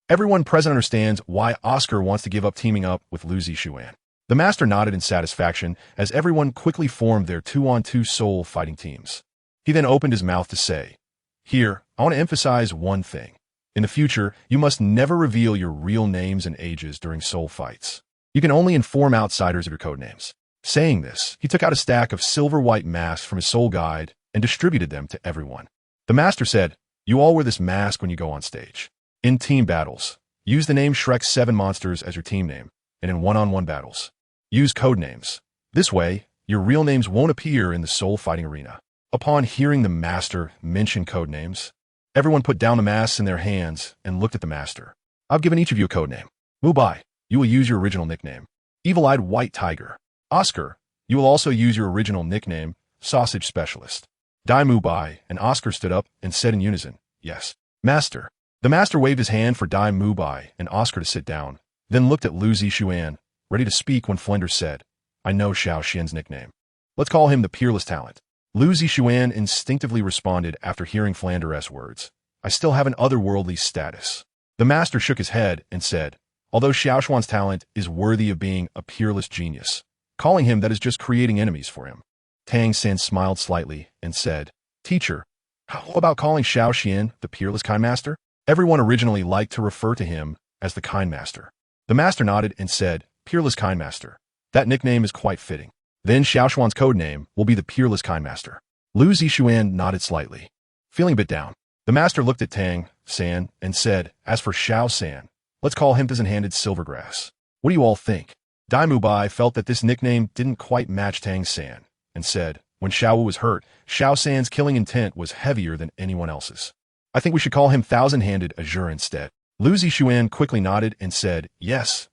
Everyone present understands why Oscar wants to give up teaming up with Lu Zixuan. The master nodded in satisfaction as everyone quickly formed their 2-on-2 soul fighting teams. He then opened his mouth to say, here, I want to emphasize one thing. In the future, you must never reveal your real names and ages during soul fights. You can only inform outsiders of your codenames. Saying this, he took out a stack of silver-white masks from his soul guide and distributed them to everyone. The master said, you all wear this mask when you go on stage. In team battles, use the name Shrek's 7 monsters as your team name, and in one-on-one battles, use code names. This way, your real names won't appear in the soul fighting arena. Upon hearing the master mention code names, everyone put down the masks in their hands and looked at the master. I've given each of you a code name. Mubai, you will use your original nickname, Evil-Eyed White Tiger. Oscar, you will also use your original nickname, Sausage Specialist. Dai Mubai and Oscar stood up and said in unison, yes, master. The master waved his hand for Dai Mubai and Oscar to sit down, then looked at Lu Zixuan, ready to speak when Flender said, I know Xiao Xian's nickname. Let's call him the Peerless Talent. Lu Zixuan instinctively responded after hearing Flander's words, I still have an otherworldly status. The master shook his head and said, although Xiao Xuan's talent is worthy of being a peerless genius, calling him that is just creating enemies for him. Tang San smiled slightly and said, teacher, how about calling Xiao Xian the Peerless Kind Master? Everyone originally liked to refer to him as the Kind Master. The master nodded and said, Peerless Kind Master. That nickname is quite fitting. Then Xiao Xuan's code name will be the Peerless Kind Master. Lu Zixuan nodded slightly. Feeling a bit down, the master looked at Tang San and said, as for Xiao San, let's call him Dozen-Handed Silvergrass. What do you all think? Dai Mubai felt that this nickname didn't quite match Tang San and said, when Xiao Wu was hurt, Xiao San's killing intent was heavier than anyone else's. I think we should call him Thousand-Handed Azure instead. Lu Zixuan quickly nodded and said, yes.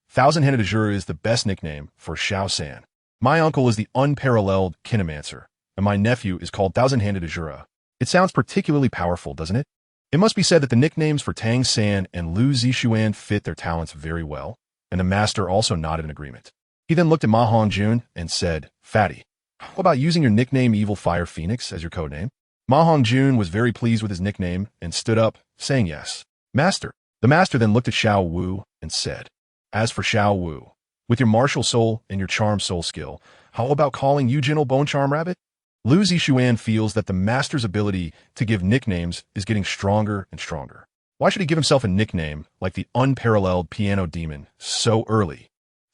Thousand-Handed Azure is the best nickname for Xiao San. My uncle is the unparalleled Kinemancer, and my nephew is called Thousand-Handed Azure. It sounds particularly powerful, doesn't it? It must be said that the nicknames for Tang San and Lu Zixuan fit their talents very well, and the master also nodded in agreement. He then looked at Ma Hongjun and said, Fatty, how about using your nickname Evil Fire Phoenix as your codename? Ma Hongjun was very pleased with his nickname and stood up, saying yes. Master. The master then looked at Xiao Wu and said, as for Xiao Wu, with your martial soul and your charm soul skill, how about calling you Gentle Bone Charm Rabbit? Lu Zixuan feels that the master's ability to give nicknames is getting stronger and stronger. Why should he give himself a nickname like the unparalleled Piano Demon so early?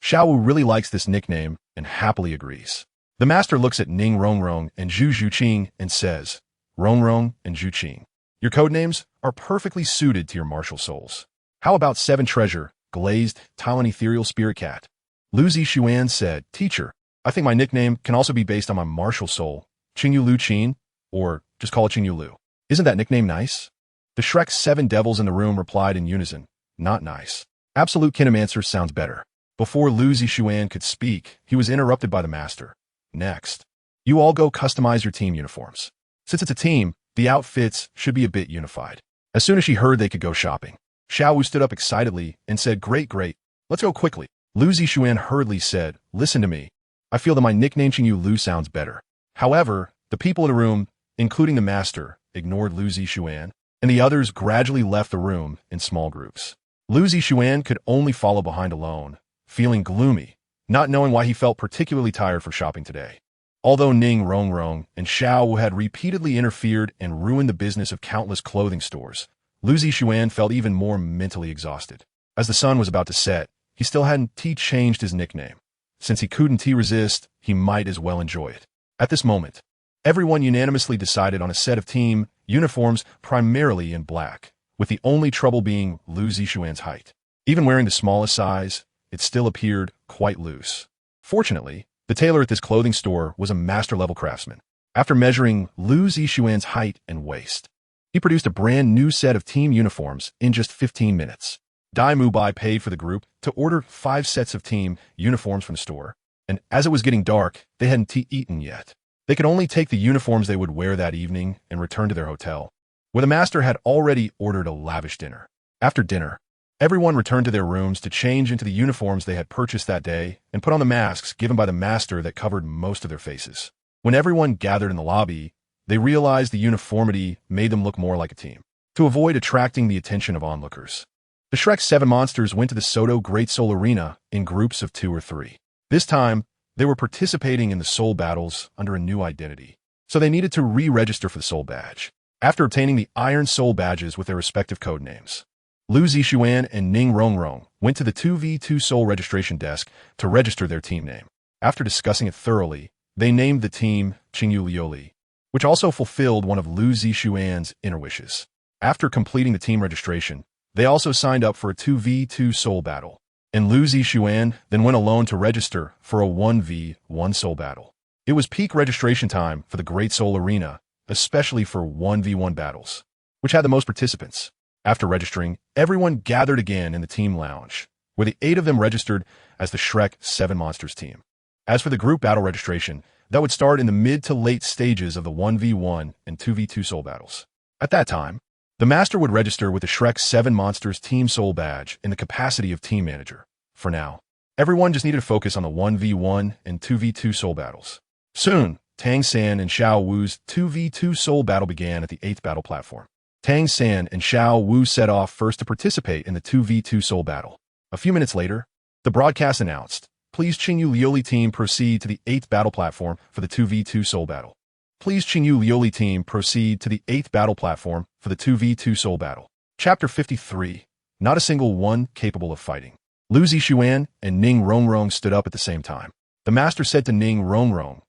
Xiao Wu really likes this nickname and happily agrees. The master looks at Ning Rongrong and Zhu Zhuqing and says, Rongrong and Zhuqing, your codenames are perfectly suited to your martial souls. How about Seven Treasure, Glazed, Talon Ethereal Spirit Cat? Lu Zixuan said, Teacher, I think my nickname can also be based on my martial soul, Qingyu Lu Qin, or just call it Qingyu Lu. Isn't that nickname nice? The Shrek's 7 devils in the room replied in unison, not nice. Absolute Kinemancer sounds better. Before Lu Zixuan could speak, he was interrupted by the master. Next, you all go customize your team uniforms. Since it's a team, the outfits should be a bit unified. As soon as she heard they could go shopping, Xiao Wu stood up excitedly and said, Great, let's go quickly. Lu Zixuan hurriedly said, Listen to me. I feel that my nickname Qingyu Lu sounds better. However, the people in the room, including the master, ignored Lu Zixuan, and the others gradually left the room in small groups. Lu Zixuan could only follow behind alone, feeling gloomy, not knowing why he felt particularly tired for shopping today. Although Ning Rongrong and Xiao Wu had repeatedly interfered and ruined the business of countless clothing stores, Lu Zixuan felt even more mentally exhausted. As the sun was about to set, he still hadn't changed his nickname. Since he couldn't resist, he might as well enjoy it. At this moment, everyone unanimously decided on a set of team uniforms primarily in black, with the only trouble being Lu Zixuan's height. Even wearing the smallest size, it still appeared quite loose. Fortunately, the tailor at this clothing store was a master-level craftsman. After measuring Lu Zixuan's height and waist, he produced a brand new set of team uniforms in just 15 minutes. Dai Mubai paid for the group to order 5 sets of team uniforms from the store, and as it was getting dark, they hadn't eaten yet. They could only take the uniforms they would wear that evening and return to their hotel, where the master had already ordered a lavish dinner. After dinner, everyone returned to their rooms to change into the uniforms they had purchased that day and put on the masks given by the master that covered most of their faces. When everyone gathered in the lobby, they realized the uniformity made them look more like a team. To avoid attracting the attention of onlookers, the Shrek's 7 monsters went to the Soto Great Soul Arena in groups of 2 or 3. This time, they were participating in the soul battles under a new identity, so they needed to re-register for the soul badge. After obtaining the Iron Soul badges with their respective codenames, Lu Zixuan and Ning Rongrong went to the 2v2 soul registration desk to register their team name. After discussing it thoroughly, they named the team Qingyu Liuli, which also fulfilled one of Lu Zixuan's inner wishes. After completing the team registration, they also signed up for a 2v2 soul battle, and Lu Zixuan then went alone to register for a 1v1 soul battle. It was peak registration time for the Great Soul Arena, especially for 1v1 battles, which had the most participants. After registering, everyone gathered again in the team lounge, where the 8 of them registered as the Shrek 7 Monsters team. As for the group battle registration, that would start in the mid to late stages of the 1v1 and 2v2 soul battles. At that time, the master would register with the Shrek 7 Monsters Team Soul badge in the capacity of team manager. For now, everyone just needed to focus on the 1v1 and 2v2 soul battles. Soon, Tang San and Xiao Wu's 2v2 soul battle began at the 8th battle platform. Tang San and Xiao Wu set off first to participate in the 2v2 soul battle. A few minutes later, the broadcast announced, Please Qingyu Liuli team proceed to the 8th battle platform for the 2v2 soul battle. Please Qingyu Liuli team proceed to the 8th battle platform for the 2v2 soul battle. Chapter 53. Not a single one capable of fighting. Lu Zixuan and Ning Rongrong stood up at the same time. The master said to Ning Rongrong,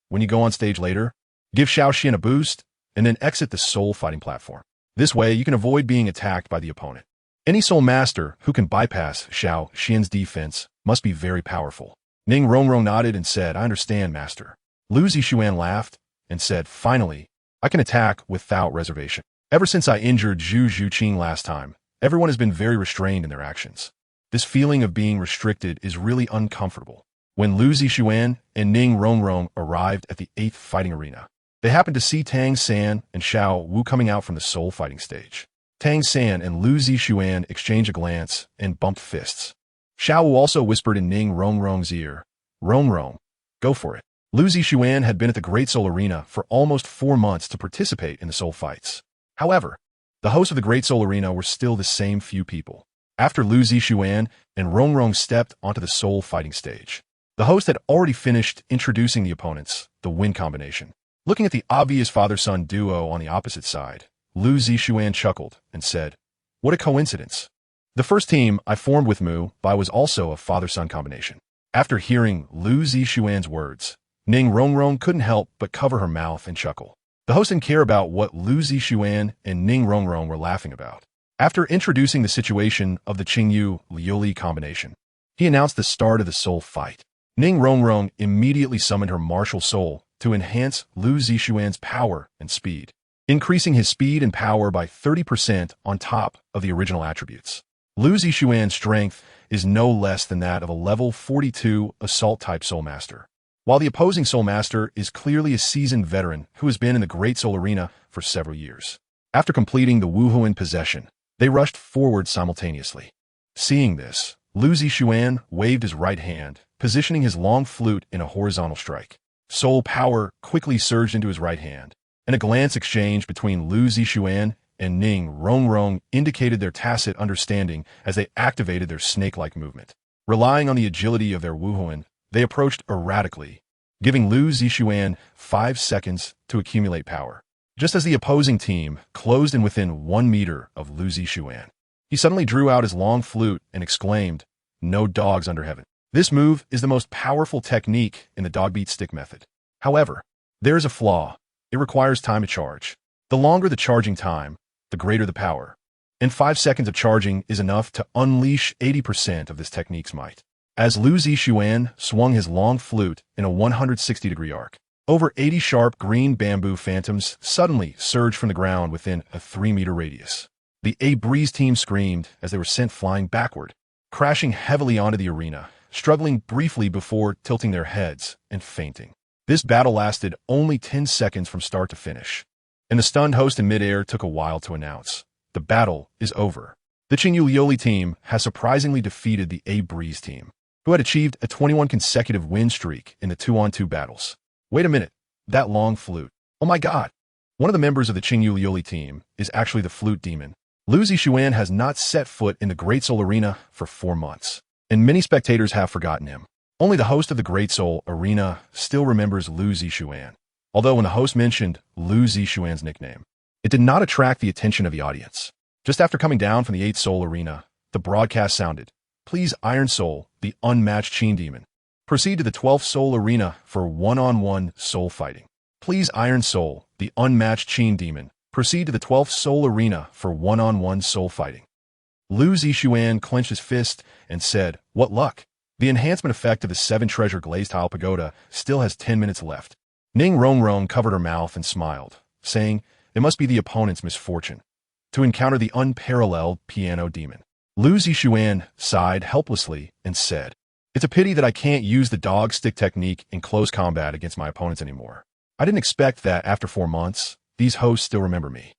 when you go on stage later, give Xiao Xian a boost, and then exit the soul fighting platform. This way, you can avoid being attacked by the opponent. Any soul master who can bypass Xiao Xian's defense must be very powerful. Ning Rongrong nodded and said, I understand, master. Lu Zixuan laughed and said, Finally, I can attack without reservation. Ever since I injured Zhu Zhuqing last time, everyone has been very restrained in their actions. This feeling of being restricted is really uncomfortable. When Lu Zixuan and Ning Rongrong arrived at the 8th fighting arena, they happened to see Tang San and Xiao Wu coming out from the soul fighting stage. Tang San and Lu Zixuan exchanged a glance and bumped fists. Xiao Wu also whispered in Ning Rongrong's ear, Rongrong, go for it. Lu Zixuan had been at the Great Soul Arena for almost 4 months to participate in the soul fights. However, the hosts of the Great Soul Arena were still the same few people. After Lu Zixuan and Rongrong stepped onto the soul fighting stage, the host had already finished introducing the opponents, the win combination. Looking at the obvious father-son duo on the opposite side, Lu Zixuan chuckled and said, What a coincidence. The first team I formed with Mu Bai was also a father-son combination. After hearing Lu Zixuan's words, Ning Rongrong couldn't help but cover her mouth and chuckle. The host didn't care about what Lu Zixuan and Ning Rongrong were laughing about. After introducing the situation of the Qingyu Liuli combination, he announced the start of the soul fight. Ning Rongrong immediately summoned her martial soul to enhance Lu Zixuan's power and speed, increasing his speed and power by 30% on top of the original attributes. Lu Zixuan's strength is no less than that of a level 42 assault-type soul master, while the opposing soul master is clearly a seasoned veteran who has been in the Great Soul Arena for several years. After completing the Wuhuan possession, they rushed forward simultaneously. Seeing this, Lu Zixuan waved his right hand, positioning his long flute in a horizontal strike. Soul power quickly surged into his right hand, and a glance exchange between Lu Zixuan and Ning Rongrong indicated their tacit understanding as they activated their snake-like movement. Relying on the agility of their Wuhuan, they approached erratically, giving Lu Zixuan 5 seconds to accumulate power. Just as the opposing team closed in within 1 meter of Lu Zixuan, he suddenly drew out his long flute and exclaimed, "No dogs under heaven." This move is the most powerful technique in the dog-beat stick method. However, there is a flaw. It requires time to charge. The longer the charging time, the greater the power. And 5 seconds of charging is enough to unleash 80% of this technique's might. As Lu Zixuan swung his long flute in a 160-degree arc, over 80 sharp green bamboo phantoms suddenly surged from the ground within a 3-meter radius. The A-Breeze team screamed as they were sent flying backward, crashing heavily onto the arena, struggling briefly before tilting their heads and fainting. This battle lasted only 10 seconds from start to finish, and the stunned host in midair took a while to announce, "The battle is over." The Qingyu Liuli team has surprisingly defeated the A-Breeze team, who had achieved a 21 consecutive win streak in the 2-on-2 battles. Wait a minute, that long flute. Oh my god. One of the members of the Qingyu Liuli team is actually the flute demon. Lu Zixuan has not set foot in the Great Soul Arena for 4 months, and many spectators have forgotten him. Only the host of the Great Soul Arena still remembers Lu Zixuan, although when the host mentioned Lu Zixuan's nickname, it did not attract the attention of the audience. Just after coming down from the 8th Soul Arena, the broadcast sounded, "Please Iron Soul, the unmatched Qin Demon, proceed to the 12th Soul Arena for one-on-one soul fighting. Please Iron Soul, the unmatched Qin Demon, proceed to the 12th Soul Arena for one-on-one soul fighting." Lu Zixuan clenched his fist and said, "What luck." The enhancement effect of the 7-treasure glazed tile pagoda still has 10 minutes left. Ning Rongrong covered her mouth and smiled, saying, "It must be the opponent's misfortune to encounter the unparalleled piano demon." Lu Zixuan sighed helplessly and said, "It's a pity that I can't use the dog stick technique in close combat against my opponents anymore. I didn't expect that after 4 months, these hosts still remember me.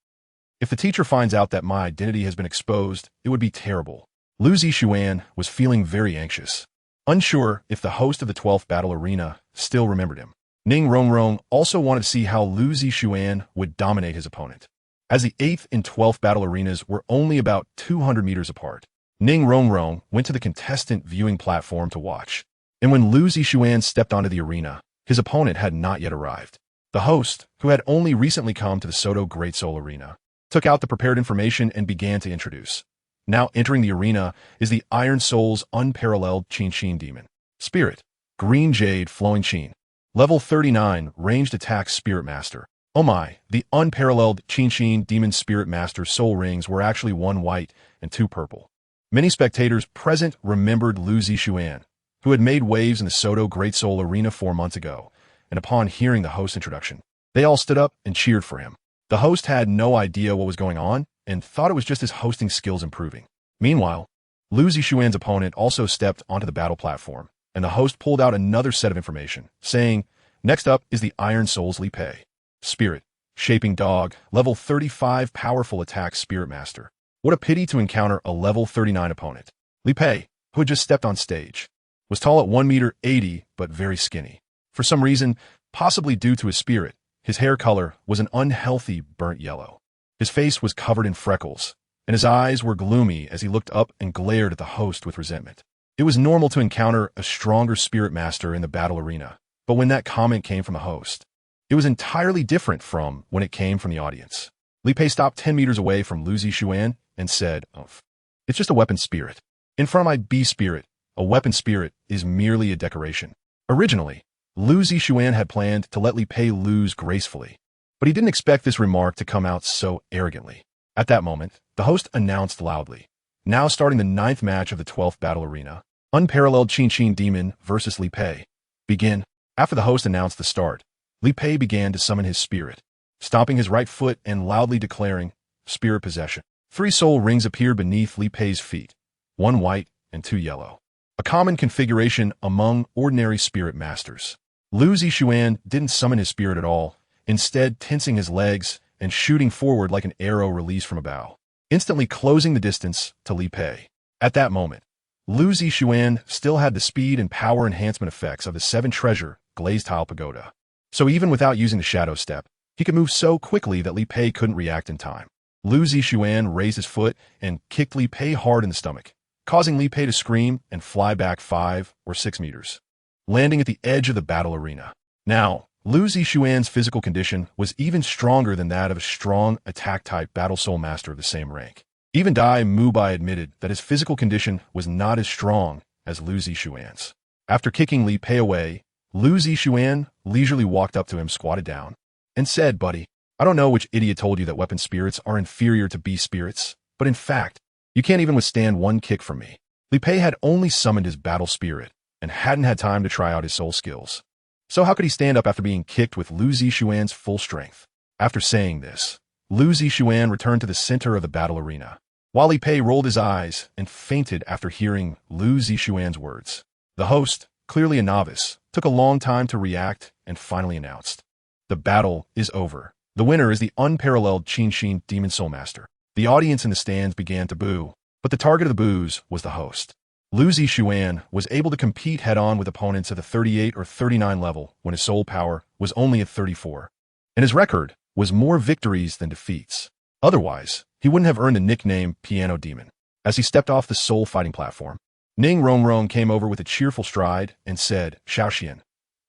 If the teacher finds out that my identity has been exposed, it would be terrible." Lu Zixuan was feeling very anxious, unsure if the host of the 12th Battle Arena still remembered him. Ning Rongrong also wanted to see how Lu Zixuan would dominate his opponent. As the 8th and 12th Battle Arenas were only about 200 meters apart, Ning Rongrong went to the contestant viewing platform to watch. And when Lu Zixuan stepped onto the arena, his opponent had not yet arrived. The host, who had only recently come to the Soto Great Soul Arena, took out the prepared information and began to introduce. Now entering the arena is the Iron Soul's unparalleled Qin Demon. Spirit, Green Jade Flowing Qin. Level 39, Ranged Attack Spirit Master. Oh my, the unparalleled Qin Demon Spirit Master soul rings were actually 1 white and 2 purple. Many spectators present remembered Lu Zixuan, who had made waves in the Soto Great Soul Arena 4 months ago, and upon hearing the host's introduction, they all stood up and cheered for him. The host had no idea what was going on and thought it was just his hosting skills improving. Meanwhile, Lu Zixuan's opponent also stepped onto the battle platform, and the host pulled out another set of information, saying, "Next up is the Iron Soul's Li Pei. Spirit, Shaping Dog, level 35 powerful attack Spirit Master. What a pity to encounter a level 39 opponent." Li Pei, who had just stepped on stage, was tall at 1 meter 80 but very skinny. For some reason, possibly due to his spirit, his hair color was an unhealthy burnt yellow. His face was covered in freckles, and his eyes were gloomy as he looked up and glared at the host with resentment. It was normal to encounter a stronger spirit master in the battle arena, but when that comment came from the host, it was entirely different from when it came from the audience. Li Pei stopped 10 meters away from Lu Zixuan and said, "Umph." It's just a weapon spirit. In front of my B spirit, a weapon spirit is merely a decoration. Originally, Lu Zixuan had planned to let Li Pei lose gracefully, but he didn't expect this remark to come out so arrogantly. At that moment, the host announced loudly, now starting the 9th match of the 12th battle arena, unparalleled Qin demon versus Li Pei. Begin. After the host announced the start, Li Pei began to summon his spirit, stomping his right foot and loudly declaring, spirit possession. 3 soul rings appeared beneath Li Pei's feet, 1 white and 2 yellow. A common configuration among ordinary spirit masters. Lu Zixuan didn't summon his spirit at all, instead tensing his legs and shooting forward like an arrow released from a bow, instantly closing the distance to Li Pei. At that moment, Lu Zixuan still had the speed and power enhancement effects of the 7-treasure glazed tile pagoda. So even without using the shadow step, he could move so quickly that Li Pei couldn't react in time. Lu Zixuan raised his foot and kicked Li Pei hard in the stomach, causing Li Pei to scream and fly back 5 or 6 meters, landing at the edge of the battle arena. Now, Lu Zixuan's physical condition was even stronger than that of a strong attack-type battle soul master of the same rank. Even Dai Mubai admitted that his physical condition was not as strong as Lu Zixuan's. After kicking Li Pei away, Lu Zixuan leisurely walked up to him, squatted down, and said, "Buddy, I don't know which idiot told you that weapon spirits are inferior to beast spirits, but in fact, you can't even withstand 1 kick from me." Li Pei had only summoned his battle spirit and hadn't had time to try out his soul skills. So how could he stand up after being kicked with Lu Zixuan's full strength? After saying this, Lu Zixuan returned to the center of the battle arena, while Li Pei rolled his eyes and fainted after hearing Lu Zixuan's words. The host, clearly a novice, took a long time to react and finally announced, "The battle is over. The winner is the unparalleled Qin demon soul master." The audience in the stands began to boo, but the target of the boos was the host. Lu Zixuan was able to compete head-on with opponents at the 38 or 39 level when his soul power was only at 34, and his record was more victories than defeats. Otherwise, he wouldn't have earned the nickname Piano Demon. As he stepped off the soul fighting platform, Ning Rongrong came over with a cheerful stride and said, "Xiaoxian,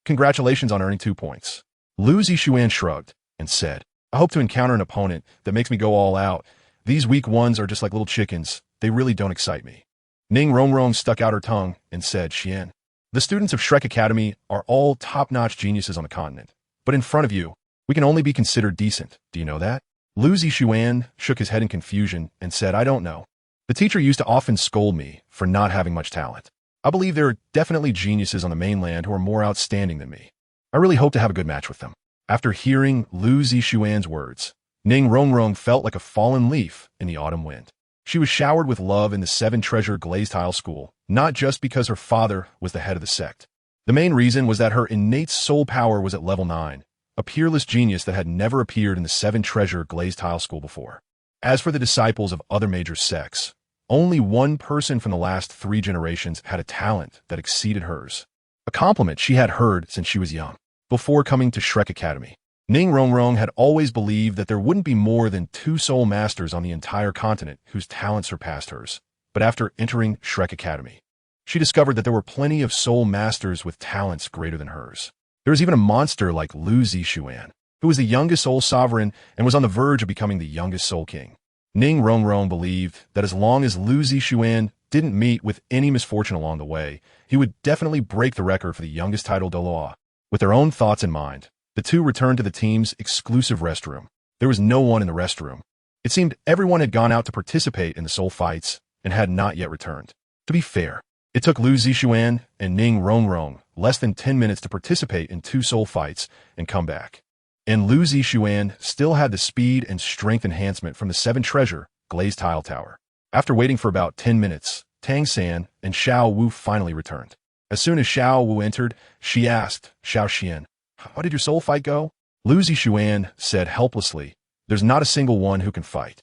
congratulations on earning 2 points." Lu Zixuan shrugged and said, "I hope to encounter an opponent that makes me go all out. These weak ones are just like little chickens. They really don't excite me." Ning Rongrong stuck out her tongue and said, "Xian, the students of Shrek Academy are all top-notch geniuses on the continent, but in front of you, we can only be considered decent. Do you know that?" Lu Zixuan shook his head in confusion and said, "I don't know. The teacher used to often scold me for not having much talent. I believe there are definitely geniuses on the mainland who are more outstanding than me. I really hope to have a good match with them." After hearing Lu Zixuan's words, Ning Rongrong felt like a fallen leaf in the autumn wind. She was showered with love in the 7-treasure glazed tile school, not just because her father was the head of the sect. The main reason was that her innate soul power was at level 9, a peerless genius that had never appeared in the 7-treasure glazed tile school before. As for the disciples of other major sects, only one person from the last 3 generations had a talent that exceeded hers, a compliment she had heard since she was young. Before coming to Shrek Academy, Ning Rongrong had always believed that there wouldn't be more than 2 soul masters on the entire continent whose talents surpassed hers. But after entering Shrek Academy, she discovered that there were plenty of soul masters with talents greater than hers. There was even a monster like Lu Zixuan, who was the youngest soul sovereign and was on the verge of becoming the youngest soul king. Ning Rongrong believed that as long as Lu Zixuan didn't meet with any misfortune along the way, he would definitely break the record for the youngest title Douluo. With their own thoughts in mind, the two returned to the team's exclusive restroom. There was no one in the restroom. It seemed everyone had gone out to participate in the soul fights and had not yet returned. To be fair, it took Lu Zixuan and Ning Rongrong less than 10 minutes to participate in 2 soul fights and come back. And Lu Zixuan still had the speed and strength enhancement from the 7-treasure glazed tile tower. After waiting for about 10 minutes, Tang San and Xiao Wu finally returned. As soon as Xiao Wu entered, she asked Xiao Xian, "How did your soul fight go?" Lu Zixuan said helplessly, "There's not a single one who can fight.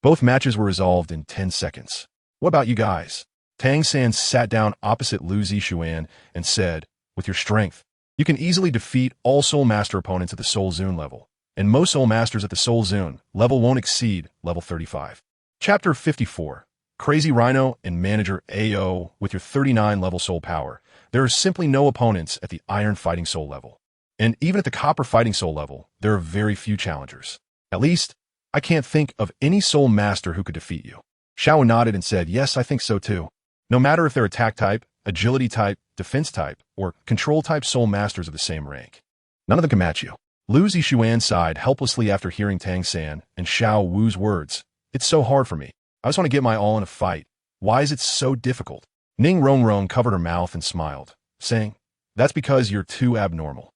Both matches were resolved in 10 seconds. What about you guys?" Tang San sat down opposite Lu Zixuan and said, "With your strength, you can easily defeat all Soul Master opponents at the Soul Zone level, and most Soul Masters at the Soul Zone level won't exceed level 35. Chapter 54. Crazy Rhino and Manager AO with your 39 level soul power. There are simply no opponents at the Iron Fighting Soul level. And even at the Copper Fighting Soul level, there are very few challengers. At least, I can't think of any Soul Master who could defeat you." Xiao nodded and said, yes, I think so too. No matter if they're attack type, agility type, defense type, or control type soul masters of the same rank. None of them can match you. Lu Zixuan sighed helplessly after hearing Tang San and Xiao Wu's words. It's so hard for me. I just want to get my all in a fight. Why is it so difficult? Ning Rongrong covered her mouth and smiled, saying, that's because you're too abnormal.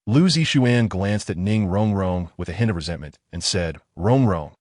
Lu Zixuan glanced at Ning Rongrong with a hint of resentment and said, Rongrong,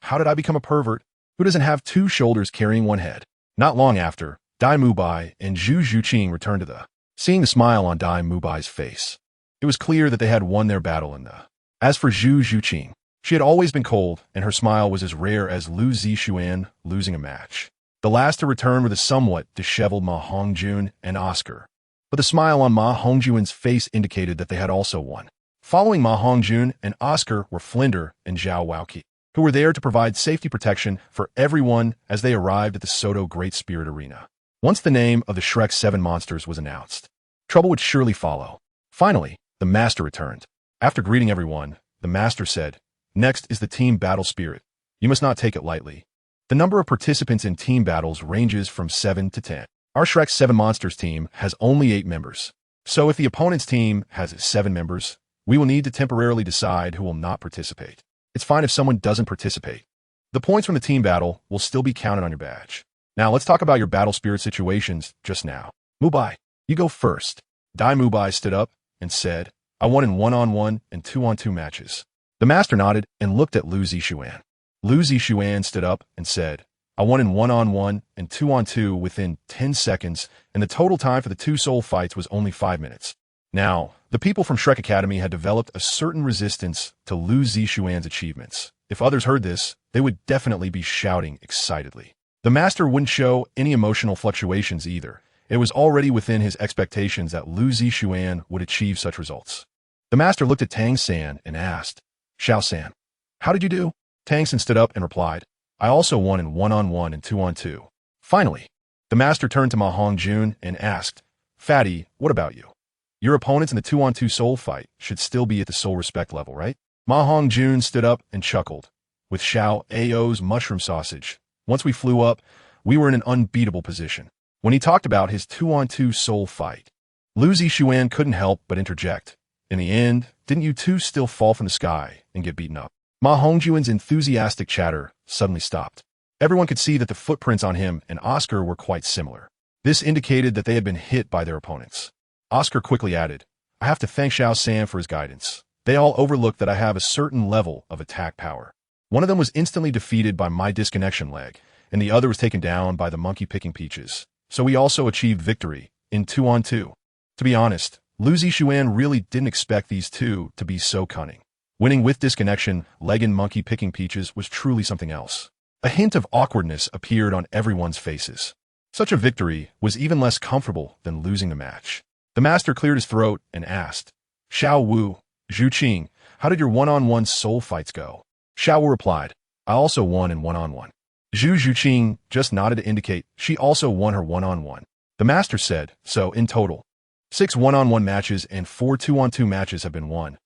how did I become a pervert? Who doesn't have two shoulders carrying one head? Not long after, Dai Mubai and Zhu Zhuqing returned to the, seeing the smile on Dai Mubai's face. It was clear that they had won their battle in the. As for Zhu Zhuqing, she had always been cold, and her smile was as rare as Lu Zixuan losing a match. The last to return were the somewhat disheveled Ma Hongjun and Oscar. But the smile on Ma Hongjuan's face indicated that they had also won. Following Ma Hongjun and Oscar were Flinder and Zhao Waoqi, who were there to provide safety protection for everyone as they arrived at the Soto Great Spirit Arena. Once the name of the Shrek 7 monsters was announced, trouble would surely follow. Finally, the Master returned. After greeting everyone, the Master said, next is the team battle spirit. You must not take it lightly. The number of participants in team battles ranges from 7 to 10. Our Shrek 7 monsters team has only 8 members. So if the opponent's team has 7 members, we will need to temporarily decide who will not participate. It's fine if someone doesn't participate. The points from the team battle will still be counted on your badge. Now let's talk about your battle spirit situations just now. Mubai, you go first. Dai Mubai stood up and said, I won in 1-on-1 and 2-on-2 matches. The Master nodded and looked at Lu Zixuan. Lu Zixuan stood up and said, I won in 1-on-1 and 2-on-2 within 10 seconds, and the total time for the 2 soul fights was only 5 minutes. Now, the people from Shrek Academy had developed a certain resistance to Lu Zixuan's achievements. If others heard this, they would definitely be shouting excitedly. The Master wouldn't show any emotional fluctuations either. It was already within his expectations that Lu Zixuan would achieve such results. The Master looked at Tang San and asked, Xiao San, how did you do? Tang San stood up and replied, I also won in 1-on-1 and 2-on-2. Finally, the Master turned to Ma Hongjun and asked, Fatty, what about you? Your opponents in the 2-on-2 soul fight should still be at the soul respect level, right? Ma Hongjun stood up and chuckled. With Xiao Ao's mushroom sausage, once we flew up, we were in an unbeatable position. When he talked about his 2-on-2 soul fight, Lu Zixuan couldn't help but interject. In the end, didn't you two still fall from the sky and get beaten up? Ma Hongjuan's enthusiastic chatter suddenly stopped. Everyone could see that the footprints on him and Oscar were quite similar. This indicated that they had been hit by their opponents. Oscar quickly added, I have to thank Xiao San for his guidance. They all overlooked that I have a certain level of attack power. One of them was instantly defeated by my disconnection leg, and the other was taken down by the monkey picking peaches. So we also achieved victory in 2-on-2. To be honest, Lu Zixuan really didn't expect these two to be so cunning. Winning with disconnection, leg and monkey picking peaches was truly something else. A hint of awkwardness appeared on everyone's faces. Such a victory was even less comfortable than losing the match. The Master cleared his throat and asked, Xiao Wu, Zhuqing, how did your 1-on-1 soul fights go? Xiao Wu replied, I also won in 1-on-1. Zhu Zhuqing just nodded to indicate she also won her 1-on-1. The Master said, so in total, 6 1-on-1 matches and 4 2-on-2 matches have been won.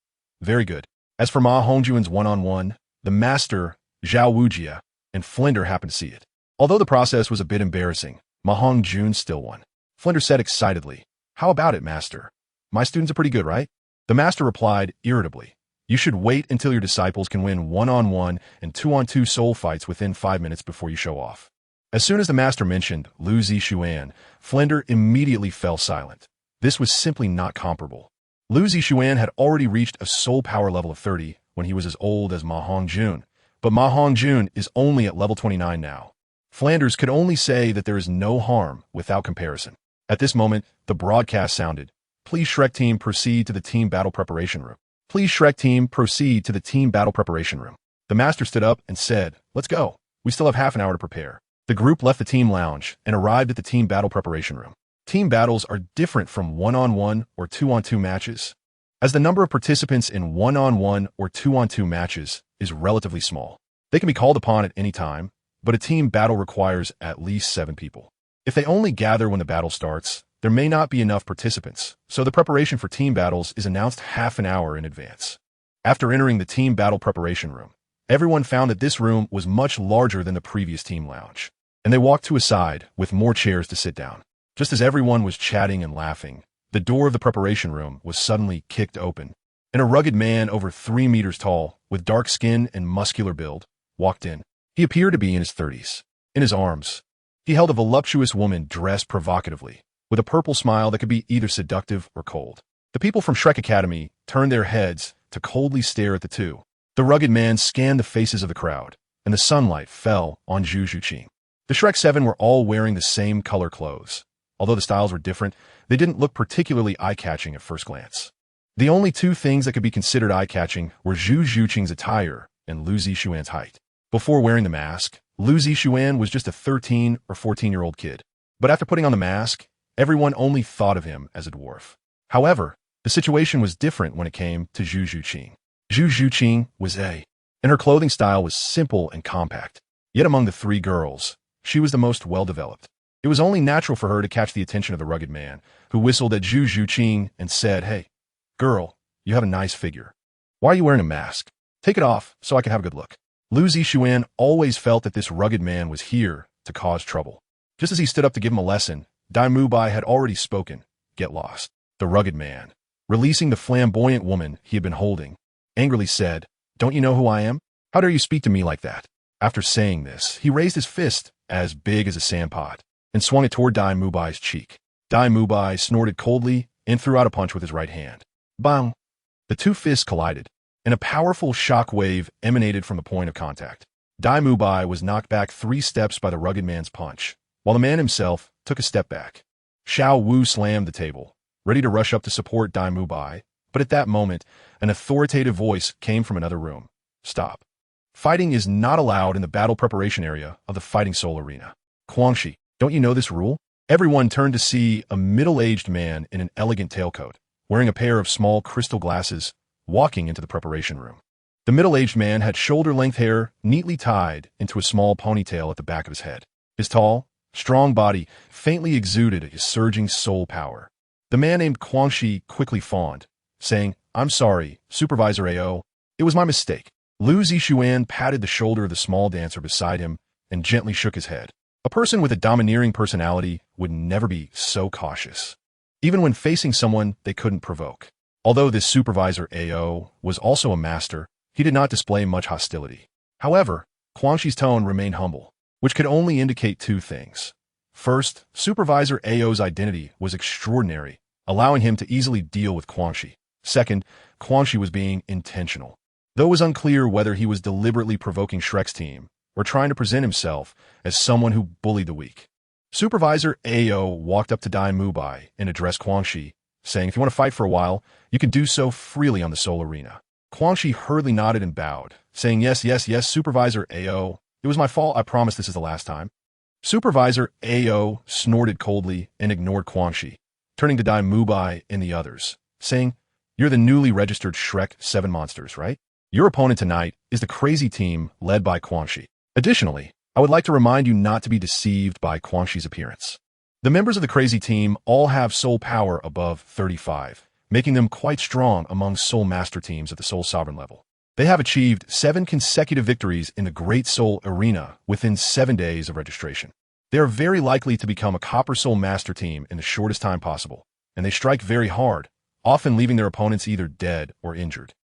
Very good. As for Ma Hongjuan's 1-on-1, the Master, Zhao Wujia, and Flinder happened to see it. Although the process was a bit embarrassing, Ma Hongjun still won. Flinder said excitedly, How about it, Master? My students are pretty good, right? The Master replied irritably, You should wait until your disciples can win 1-on-1 and 2-on-2 soul fights within 5 minutes before you show off. As soon as the Master mentioned Lu Zixuan, Flinder immediately fell silent. This was simply not comparable. Lu Zixuan had already reached a soul power level of 30 when he was as old as Ma Hongjun, but Ma Hongjun is only at level 29 now. Flanders could only say that there is no harm without comparison. At this moment, the broadcast sounded, Please Shrek Team proceed to the team battle preparation room. Please Shrek Team proceed to the team battle preparation room. The Master stood up and said, Let's go. We still have half an hour to prepare. The group left the team lounge and arrived at the team battle preparation room. Team battles are different from 1-on-1 or 2-on-2 matches, as the number of participants in 1-on-1 or 2-on-2 matches is relatively small. They can be called upon at any time, but a team battle requires at least 7 people. If they only gather when the battle starts, there may not be enough participants, so the preparation for team battles is announced half an hour in advance. After entering the team battle preparation room, Everyone found that this room was much larger than the previous team lounge, and they walked to a side with more chairs to sit down. Just as everyone was chatting and laughing, the door of the preparation room was suddenly kicked open, and a rugged man over 3 meters tall, with dark skin and muscular build, walked in. He appeared to be in his 30s. In his arms, he held a voluptuous woman dressed provocatively, with a purple smile that could be either seductive or cold. The people from Shrek Academy turned their heads to coldly stare at the two. The rugged man scanned the faces of the crowd, and the sunlight fell on Zhu Zhuqing. The Shrek 7 were all wearing the same color clothes. Although the styles were different, they didn't look particularly eye-catching at first glance. The only two things that could be considered eye-catching were Zhu Zhuqing's attire and Lu Zixuan's height. Before wearing the mask, Lu Zixuan was just a 13 or 14-year-old kid. But after putting on the mask, everyone only thought of him as a dwarf. However, the situation was different when it came to Zhu Zhuqing. Zhu Zhuqing was and her clothing style was simple and compact. Yet among the 3 girls, she was the most well-developed. It was only natural for her to catch the attention of the rugged man, who whistled at Zhu Zhuqing and said, "Hey, girl, you have a nice figure. Why are you wearing a mask? Take it off so I can have a good look." Lu Zixuan always felt that this rugged man was here to cause trouble. Just as he stood up to give him a lesson, Dai Mubai had already spoken. "Get lost." The rugged man, releasing the flamboyant woman he had been holding, angrily said, "Don't you know who I am? How dare you speak to me like that?" After saying this, he raised his fist, as big as a sandpot, and swung it toward Dai Mubai's cheek. Dai Mubai snorted coldly and threw out a punch with his right hand. Bang! The two fists collided, and a powerful shock wave emanated from the point of contact. Dai Mubai was knocked back 3 steps by the rugged man's punch, while the man himself took a step back. Xiao Wu slammed the table, ready to rush up to support Dai Mubai, but at that moment, an authoritative voice came from another room. "Stop. Fighting is not allowed in the battle preparation area of the Fighting Soul Arena. Guangxi, don't you know this rule?" Everyone turned to see a middle-aged man in an elegant tailcoat, wearing a pair of small crystal glasses, walking into the preparation room. The middle-aged man had shoulder-length hair neatly tied into a small ponytail at the back of his head. His tall, strong body faintly exuded a surging soul power. The man named Guangxi quickly fawned, saying, "I'm sorry, Supervisor AO. It was my mistake." Lu Zixuan patted the shoulder of the small dancer beside him and gently shook his head. A person with a domineering personality would never be so cautious, even when facing someone they couldn't provoke. Although this Supervisor AO was also a master, he did not display much hostility. However, Guangxi's tone remained humble, which could only indicate 2 things. First, Supervisor AO's identity was extraordinary, allowing him to easily deal with Guangxi. Second, Guangxi was being intentional. Though it was unclear whether he was deliberately provoking Shrek's team or trying to present himself as someone who bullied the weak. Supervisor AO walked up to Dai Mubai and addressed Guangxi, saying, "If you want to fight for a while, you can do so freely on the Soul Arena." Guangxi hurriedly nodded and bowed, saying, "Yes, yes, yes, Supervisor AO. It was my fault. I promise this is the last time." Supervisor AO snorted coldly and ignored Guangxi, turning to Dai Mubai and the others, saying, "You're the newly registered Shrek 7 monsters, right? Your opponent tonight is the crazy team led by Guangxi. Additionally, I would like to remind you not to be deceived by Guangxi's appearance. The members of the crazy team all have soul power above 35, making them quite strong among soul master teams at the soul sovereign level. They have achieved 7 consecutive victories in the Great Soul Arena within 7 days of registration. They are very likely to become a Copper Soul master team in the shortest time possible, and they strike very hard, often leaving their opponents either dead or injured."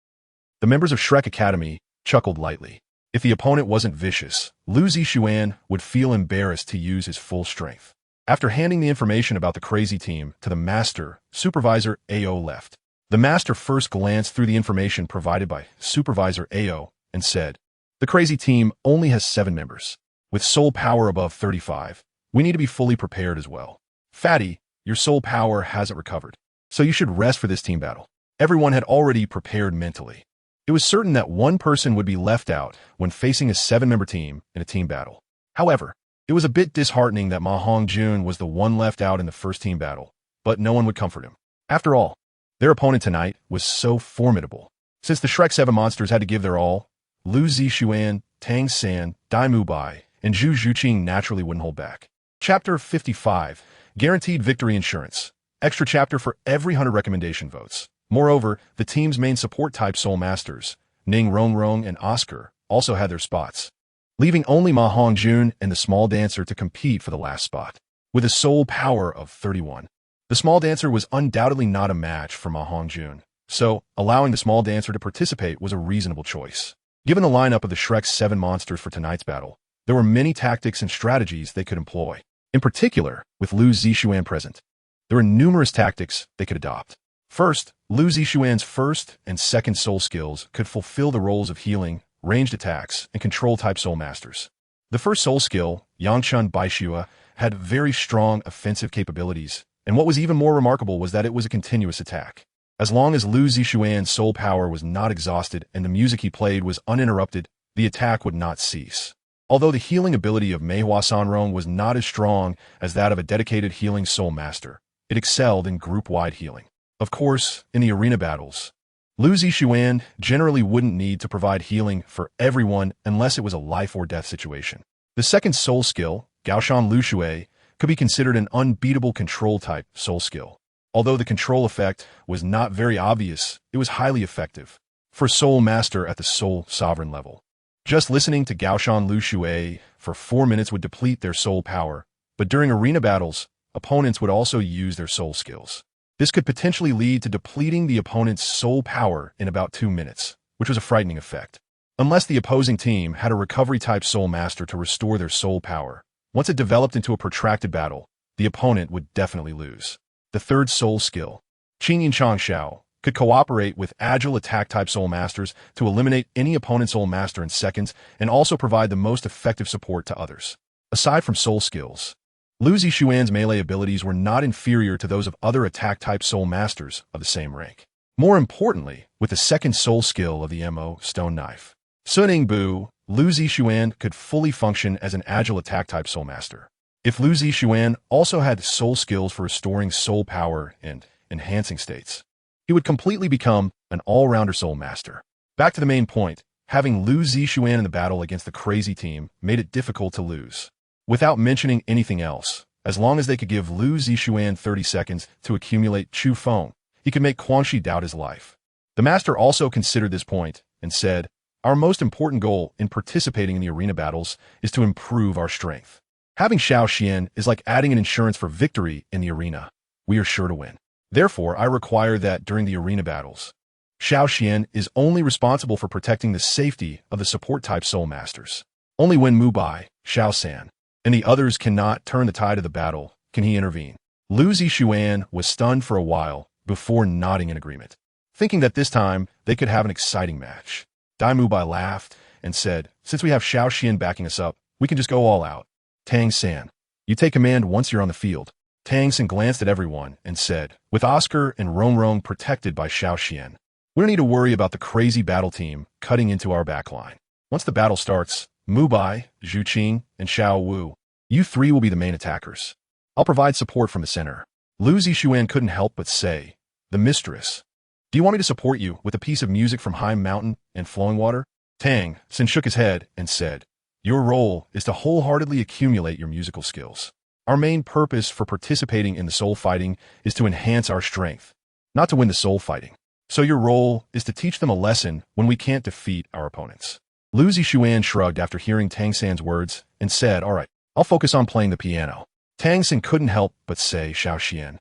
The members of Shrek Academy chuckled lightly. If the opponent wasn't vicious, Lu Zixuan would feel embarrassed to use his full strength. After handing the information about the crazy team to the master, Supervisor AO left. The master first glanced through the information provided by Supervisor AO and said, "The crazy team only has 7 members. With soul power above 35, we need to be fully prepared as well. Fatty, your soul power hasn't recovered, so you should rest for this team battle." Everyone had already prepared mentally. It was certain that one person would be left out when facing a 7-member team in a team battle. However, it was a bit disheartening that Ma Hongjun was the one left out in the first team battle, but no one would comfort him. After all, their opponent tonight was so formidable. Since the Shrek 7 monsters had to give their all, Lu Zixuan, Tang San, Dai Mubai, and Zhu Zhuqing naturally wouldn't hold back. Chapter 55, Guaranteed Victory Insurance. Extra chapter for every 100 recommendation votes. Moreover, the team's main support type soul masters, Ning Rongrong and Oscar, also had their spots, leaving only Ma Hongjun and the small dancer to compete for the last spot. With a soul power of 31, the small dancer was undoubtedly not a match for Ma Hongjun, so allowing the small dancer to participate was a reasonable choice. Given the lineup of the Shrek's 7 monsters for tonight's battle, there were many tactics and strategies they could employ. In particular, with Lu Zixuan present, there were numerous tactics they could adopt. First, Lu Zixuan's first and second soul skills could fulfill the roles of healing, ranged attacks, and control-type soul masters. The first soul skill, Yangchun Baishua, had very strong offensive capabilities, and what was even more remarkable was that it was a continuous attack. As long as Lu Zixuan's soul power was not exhausted and the music he played was uninterrupted, the attack would not cease. Although the healing ability of Meihua Sanrong was not as strong as that of a dedicated healing soul master, it excelled in group-wide healing. Of course, in the arena battles, Lu Zixuan generally wouldn't need to provide healing for everyone unless it was a life-or-death situation. The second soul skill, Gaoshan Lu Shui, could be considered an unbeatable control-type soul skill. Although the control effect was not very obvious, it was highly effective for Soul Master at the Soul Sovereign level. Just listening to Gaoshan Lu Shui for 4 minutes would deplete their soul power, but during arena battles, opponents would also use their soul skills. This could potentially lead to depleting the opponent's soul power in about 2 minutes, which was a frightening effect. Unless the opposing team had a recovery-type soul master to restore their soul power, once it developed into a protracted battle, the opponent would definitely lose. The third soul skill, Qingyin Changshao, could cooperate with agile attack-type soul masters to eliminate any opponent's soul master in seconds and also provide the most effective support to others. Aside from soul skills, Lu Zixuan's melee abilities were not inferior to those of other attack-type soul masters of the same rank. More importantly, with the second soul skill of the Mo Stone Knife, Suning Bu, Lu Zixuan could fully function as an agile attack-type soul master. If Lu Zixuan also had soul skills for restoring soul power and enhancing states, he would completely become an all-rounder soul master. Back to the main point, having Lu Zixuan in the battle against the crazy team made it difficult to lose. Without mentioning anything else, as long as they could give Lu Zixuan 30 seconds to accumulate Chu Feng, he could make Quan Shi doubt his life. The master also considered this point and said, "Our most important goal in participating in the arena battles is to improve our strength. Having Xiao Xian is like adding an insurance for victory in the arena. We are sure to win. Therefore, I require that during the arena battles, Xiao Xian is only responsible for protecting the safety of the support-type soul masters. Only when Mu Bai, Xiao San, and the others cannot turn the tide of the battle can he intervene." Lu Zixuan was stunned for a while before nodding in agreement, thinking that this time they could have an exciting match. Dai Mu Bai laughed and said, "Since we have Xiao Xian backing us up, we can just go all out. Tang San, you take command once you're on the field." Tang San glanced at everyone and said, "With Oscar and Rong Rong protected by Xiao Xian, we don't need to worry about the crazy battle team cutting into our backline. Once the battle starts, Mu Bai, Zhu Qing, and Xiao Wu, you three will be the main attackers. I'll provide support from the center." Lu Zixuan couldn't help but say, "The mistress. Do you want me to support you with a piece of music from High Mountain and Flowing Water?" Tang San shook his head and said, "Your role is to wholeheartedly accumulate your musical skills. Our main purpose for participating in the soul fighting is to enhance our strength, not to win the soul fighting. So your role is to teach them a lesson when we can't defeat our opponents." Lu Zixuan shrugged after hearing Tang San's words and said, "All right, I'll focus on playing the piano." Tang San couldn't help but say, "Xiao Xian,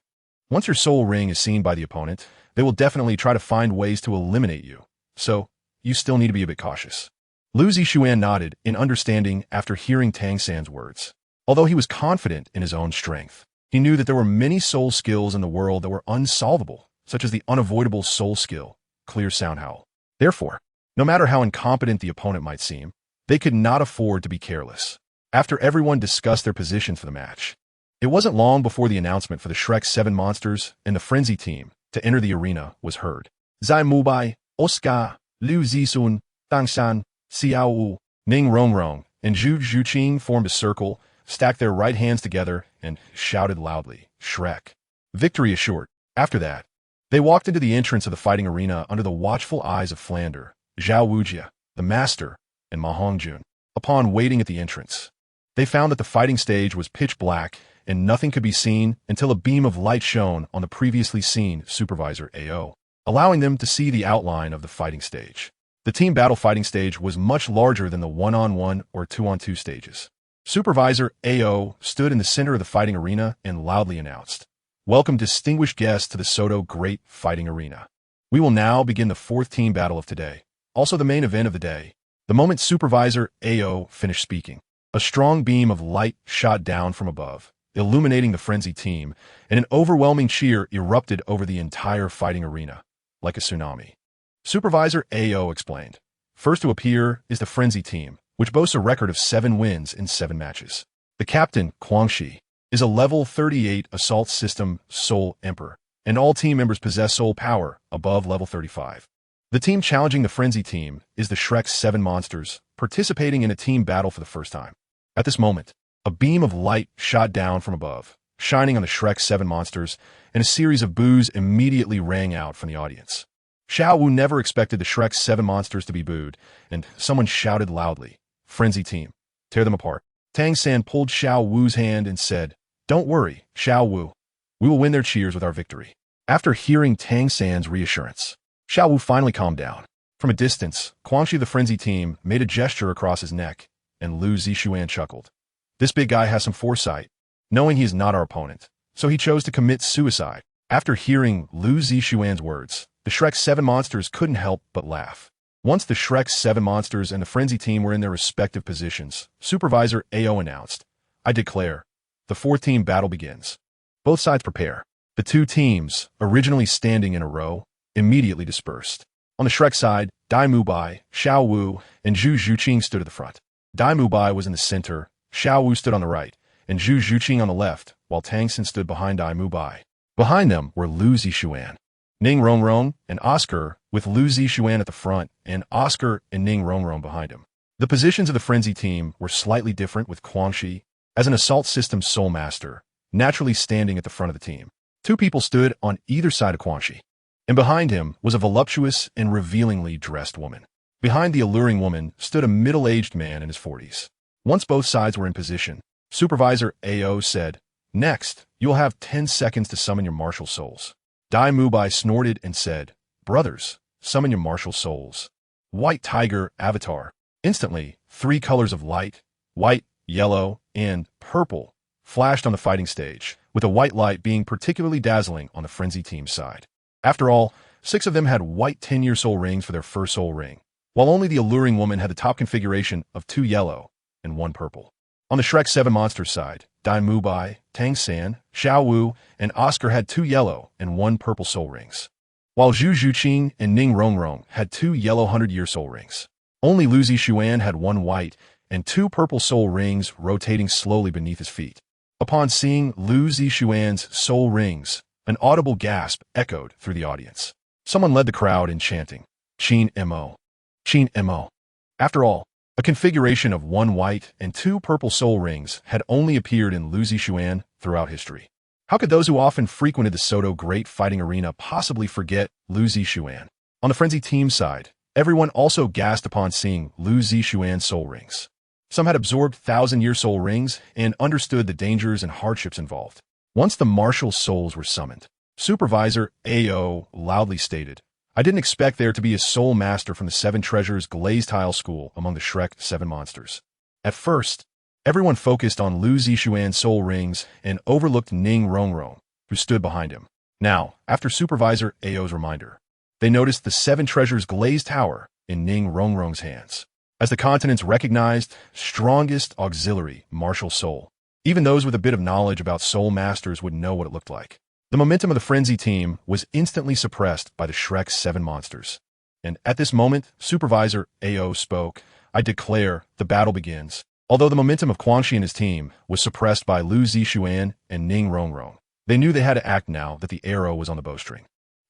once your soul ring is seen by the opponent, they will definitely try to find ways to eliminate you. So you still need to be a bit cautious." Lu Zixuan nodded in understanding after hearing Tang San's words. Although he was confident in his own strength, he knew that there were many soul skills in the world that were unsolvable, such as the unavoidable soul skill, Clear Sound Howl. Therefore, no matter how incompetent the opponent might seem, they could not afford to be careless. After everyone discussed their positions for the match, it wasn't long before the announcement for the Shrek's 7 monsters and the Frenzy team to enter the arena was heard. Zai Mubai, Oscar, Lu Zixun, Tang San, Xiao Wu, Ning Rongrong, and Zhu Zhuqing formed a circle, stacked their right hands together, and shouted loudly, "Shrek." Victory assured. After that, they walked into the entrance of the fighting arena under the watchful eyes of Flander, Zhao Wujia, the master, and Ma Hongjun. Upon waiting at the entrance, they found that the fighting stage was pitch black and nothing could be seen until a beam of light shone on the previously seen supervisor AO, allowing them to see the outline of the fighting stage. The team battle fighting stage was much larger than the one-on-one or two-on-two stages. Supervisor AO stood in the center of the fighting arena and loudly announced, "Welcome distinguished guests to the Soto Great Fighting Arena. We will now begin the fourth team battle of today, also the main event of the day." The moment Supervisor AO finished speaking, a strong beam of light shot down from above, illuminating the frenzied team, and an overwhelming cheer erupted over the entire fighting arena, like a tsunami. Supervisor AO explained, "First to appear is the frenzied team, which boasts a record of 7 wins in 7 matches. The captain, Guangxi, is a level 38 assault system Soul Emperor, and all team members possess soul power above level 35. The team challenging the frenzy team is the Shrek's 7 monsters, participating in a team battle for the first time." At this moment, a beam of light shot down from above, shining on the Shrek's 7 monsters, and a series of boos immediately rang out from the audience. Xiao Wu never expected the Shrek's 7 monsters to be booed, and someone shouted loudly, "Frenzy team, tear them apart." Tang San pulled Xiao Wu's hand and said, "Don't worry, Xiao Wu. We will win their cheers with our victory." After hearing Tang San's reassurance, Xiao Wu finally calmed down. From a distance, Guangxi the frenzy team made a gesture across his neck, and Lu Zixuan chuckled. This big guy has some foresight, knowing he is not our opponent, so he chose to commit suicide. After hearing Lu Zixuan's words, the Shrek's 7 monsters couldn't help but laugh. Once the Shrek's 7 monsters and the frenzy team were in their respective positions, Supervisor AO announced, "I declare, the 4th team battle begins. Both sides prepare." The 2 teams, originally standing in a row, immediately dispersed. On the Shrek side, Dai Mubai, Xiao Wu, and Zhu Zhuqing stood at the front. Dai Mubai was in the center, Xiao Wu stood on the right, and Zhu Zhuqing on the left, while Tang Xin stood behind Dai Mubai. Behind them were Lu Zixuan, Ning Rongrong, and Oscar, with Lu Zixuan at the front and Oscar and Ning Rongrong behind him. The positions of the frenzy team were slightly different, with Guangxi, as an assault system soul master, naturally standing at the front of the team. 2 people stood on either side of Guangxi, and behind him was a voluptuous and revealingly dressed woman. Behind the alluring woman stood a middle-aged man in his 40s. Once both sides were in position, Supervisor AO said, "Next, you'll have 10 seconds to summon your martial souls." Dai Mubai snorted and said, "Brothers, summon your martial souls." White Tiger Avatar. Instantly, 3 colors of light, white, yellow, and purple, flashed on the fighting stage, with the white light being particularly dazzling on the frenzy team's side. After all, 6 of them had white 10-year soul rings for their first soul ring, while only the alluring woman had the top configuration of 2 yellow and 1 purple. On the Shrek 7 monsters side, Dai Mubai, Tang San, Xiao Wu, and Oscar had 2 yellow and 1 purple soul rings, while Zhu Zhuqing and Ning Rongrong had 2 yellow 100-year soul rings. Only Lu Zixuan had 1 white and 2 purple soul rings rotating slowly beneath his feet. Upon seeing Lu Zixuan's soul rings, an audible gasp echoed through the audience. Someone led the crowd in chanting, "Qin Mo. Qin Mo." After all, a configuration of 1 white and 2 purple soul rings had only appeared in Lu Zixuan throughout history. How could those who often frequented the Soto Great Fighting Arena possibly forget Lu Zixuan? On the frenzy team side, everyone also gasped upon seeing Lu Zixuan's soul rings. Some had absorbed 1,000-year soul rings and understood the dangers and hardships involved. Once the martial souls were summoned, Supervisor AO loudly stated, "I didn't expect there to be a soul master from the 7 Treasures Glazed Tile School among the Shrek 7 monsters." At first, everyone focused on Lu Zixuan's soul rings and overlooked Ning Rongrong, who stood behind him. Now, after Supervisor AO's reminder, they noticed the 7 Treasures Glazed Tower in Ning Rongrong's hands as the continent's recognized, strongest auxiliary martial soul. Even those with a bit of knowledge about soul masters would know what it looked like. The momentum of the frenzy team was instantly suppressed by the Shrek 7 monsters. And at this moment, Supervisor AO spoke, "I declare the battle begins." Although the momentum of Guangxi and his team was suppressed by Lu Zixuan and Ning Rongrong, they knew they had to act now that the arrow was on the bowstring.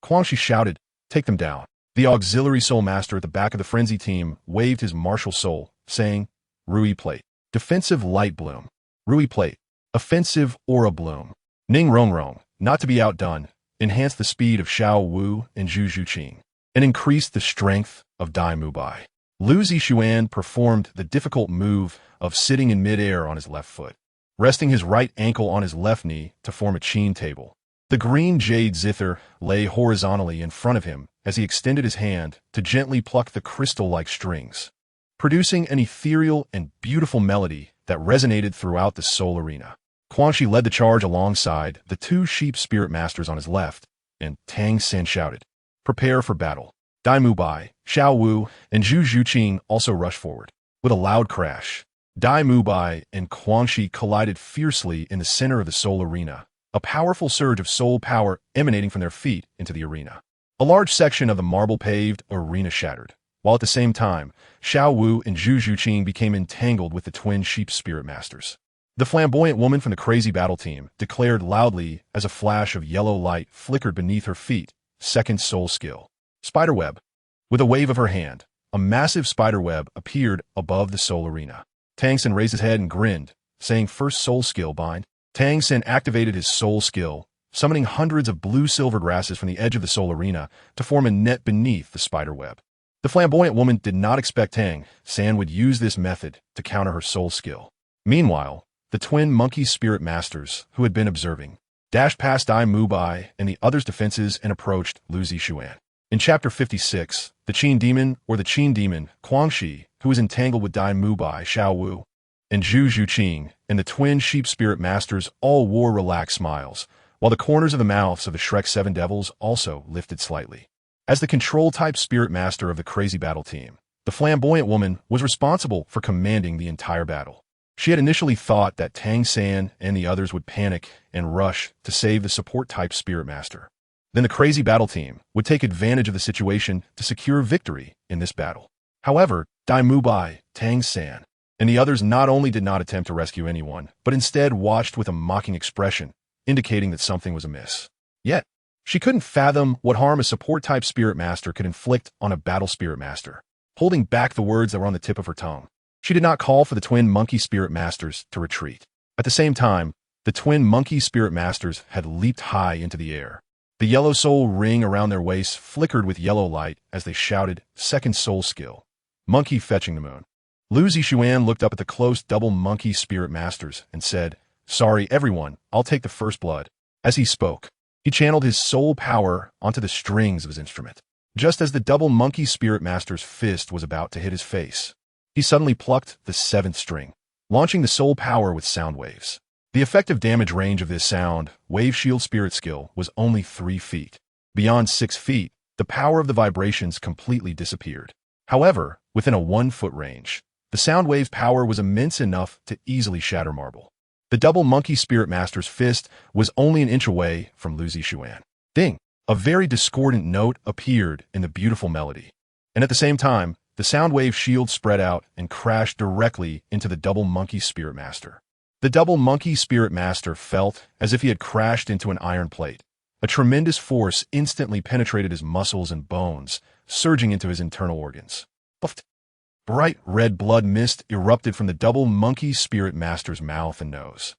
Guangxi shouted, "Take them down." The auxiliary soul master at the back of the frenzy team waved his martial soul, saying, "Rui Plate. Defensive Light Bloom. Rui Plate. Offensive Aura Bloom." Ning Rongrong, not to be outdone, enhanced the speed of Xiao Wu and Zhu Zhuqing, and increased the strength of Dai Mubai. Lu Zixuan performed the difficult move of sitting in midair on his left foot, resting his right ankle on his left knee to form a Qin table. The green Jade zither lay horizontally in front of him as he extended his hand to gently pluck the crystal-like strings, producing an ethereal and beautiful melody that resonated throughout the soul arena. Quan Shi led the charge alongside the two sheep spirit masters on his left, and Tang San shouted, "Prepare for battle." Dai Mubai, Xiao Wu, and Zhu Zhuqing also rushed forward. With a loud crash, Dai Mubai and Quan Shi collided fiercely in the center of the soul arena, a powerful surge of soul power emanating from their feet into the arena. A large section of the marble-paved arena shattered, while at the same time, Xiao Wu and Zhu Zhuqing became entangled with the twin sheep spirit masters. The flamboyant woman from the crazy battle team declared loudly as a flash of yellow light flickered beneath her feet, second soul skill. Spiderweb. With a wave of her hand, a massive spiderweb appeared above the soul arena. Tang San raised his head and grinned, saying first soul skill bind. Tang San activated his soul skill, summoning hundreds of blue-silver grasses from the edge of the soul arena to form a net beneath the spiderweb. The flamboyant woman did not expect Tang San would use this method to counter her soul skill. Meanwhile, the twin monkey spirit masters, who had been observing, dashed past Dai Mubai and the others' defenses and approached Lu Zixuan. In Chapter 56, the Qin Demon, or the Qin Demon, Quan Shi, who was entangled with Dai Mubai, Xiao Wu, and Zhu Zhuqing, and the twin sheep spirit masters all wore relaxed smiles, while the corners of the mouths of the Shrek 7 devils also lifted slightly. As the control-type spirit master of the crazy battle team, the flamboyant woman was responsible for commanding the entire battle. She had initially thought that Tang San and the others would panic and rush to save the support-type spirit master. Then the crazy battle team would take advantage of the situation to secure victory in this battle. However, Dai Mubai, Tang San, and the others not only did not attempt to rescue anyone, but instead watched with a mocking expression, indicating that something was amiss. Yet, she couldn't fathom what harm a support-type spirit master could inflict on a battle spirit master, holding back the words that were on the tip of her tongue. She did not call for the twin monkey spirit masters to retreat. At the same time, the twin monkey spirit masters had leaped high into the air. The yellow soul ring around their waists flickered with yellow light as they shouted, second soul skill, monkey fetching the moon. Lu Zixuan looked up at the close double monkey spirit masters and said, "Sorry, everyone, I'll take the first blood." As he spoke, he channeled his soul power onto the strings of his instrument. Just as the double monkey spirit master's fist was about to hit his face, he suddenly plucked the seventh string, launching the soul power with sound waves. The effective damage range of this sound wave shield spirit skill was only 3 feet. Beyond 6 feet, the power of the vibrations completely disappeared. However, within a 1-foot range, the sound wave's power was immense enough to easily shatter marble. The double monkey spirit master's fist was only an inch away from Lu Zixuan. Ding! A very discordant note appeared in the beautiful melody. And at the same time, the sound wave shield spread out and crashed directly into the double monkey spirit master. The double monkey spirit master felt as if he had crashed into an iron plate. A tremendous force instantly penetrated his muscles and bones, surging into his internal organs. Puffed. Bright red blood mist erupted from the double monkey spirit master's mouth and nose,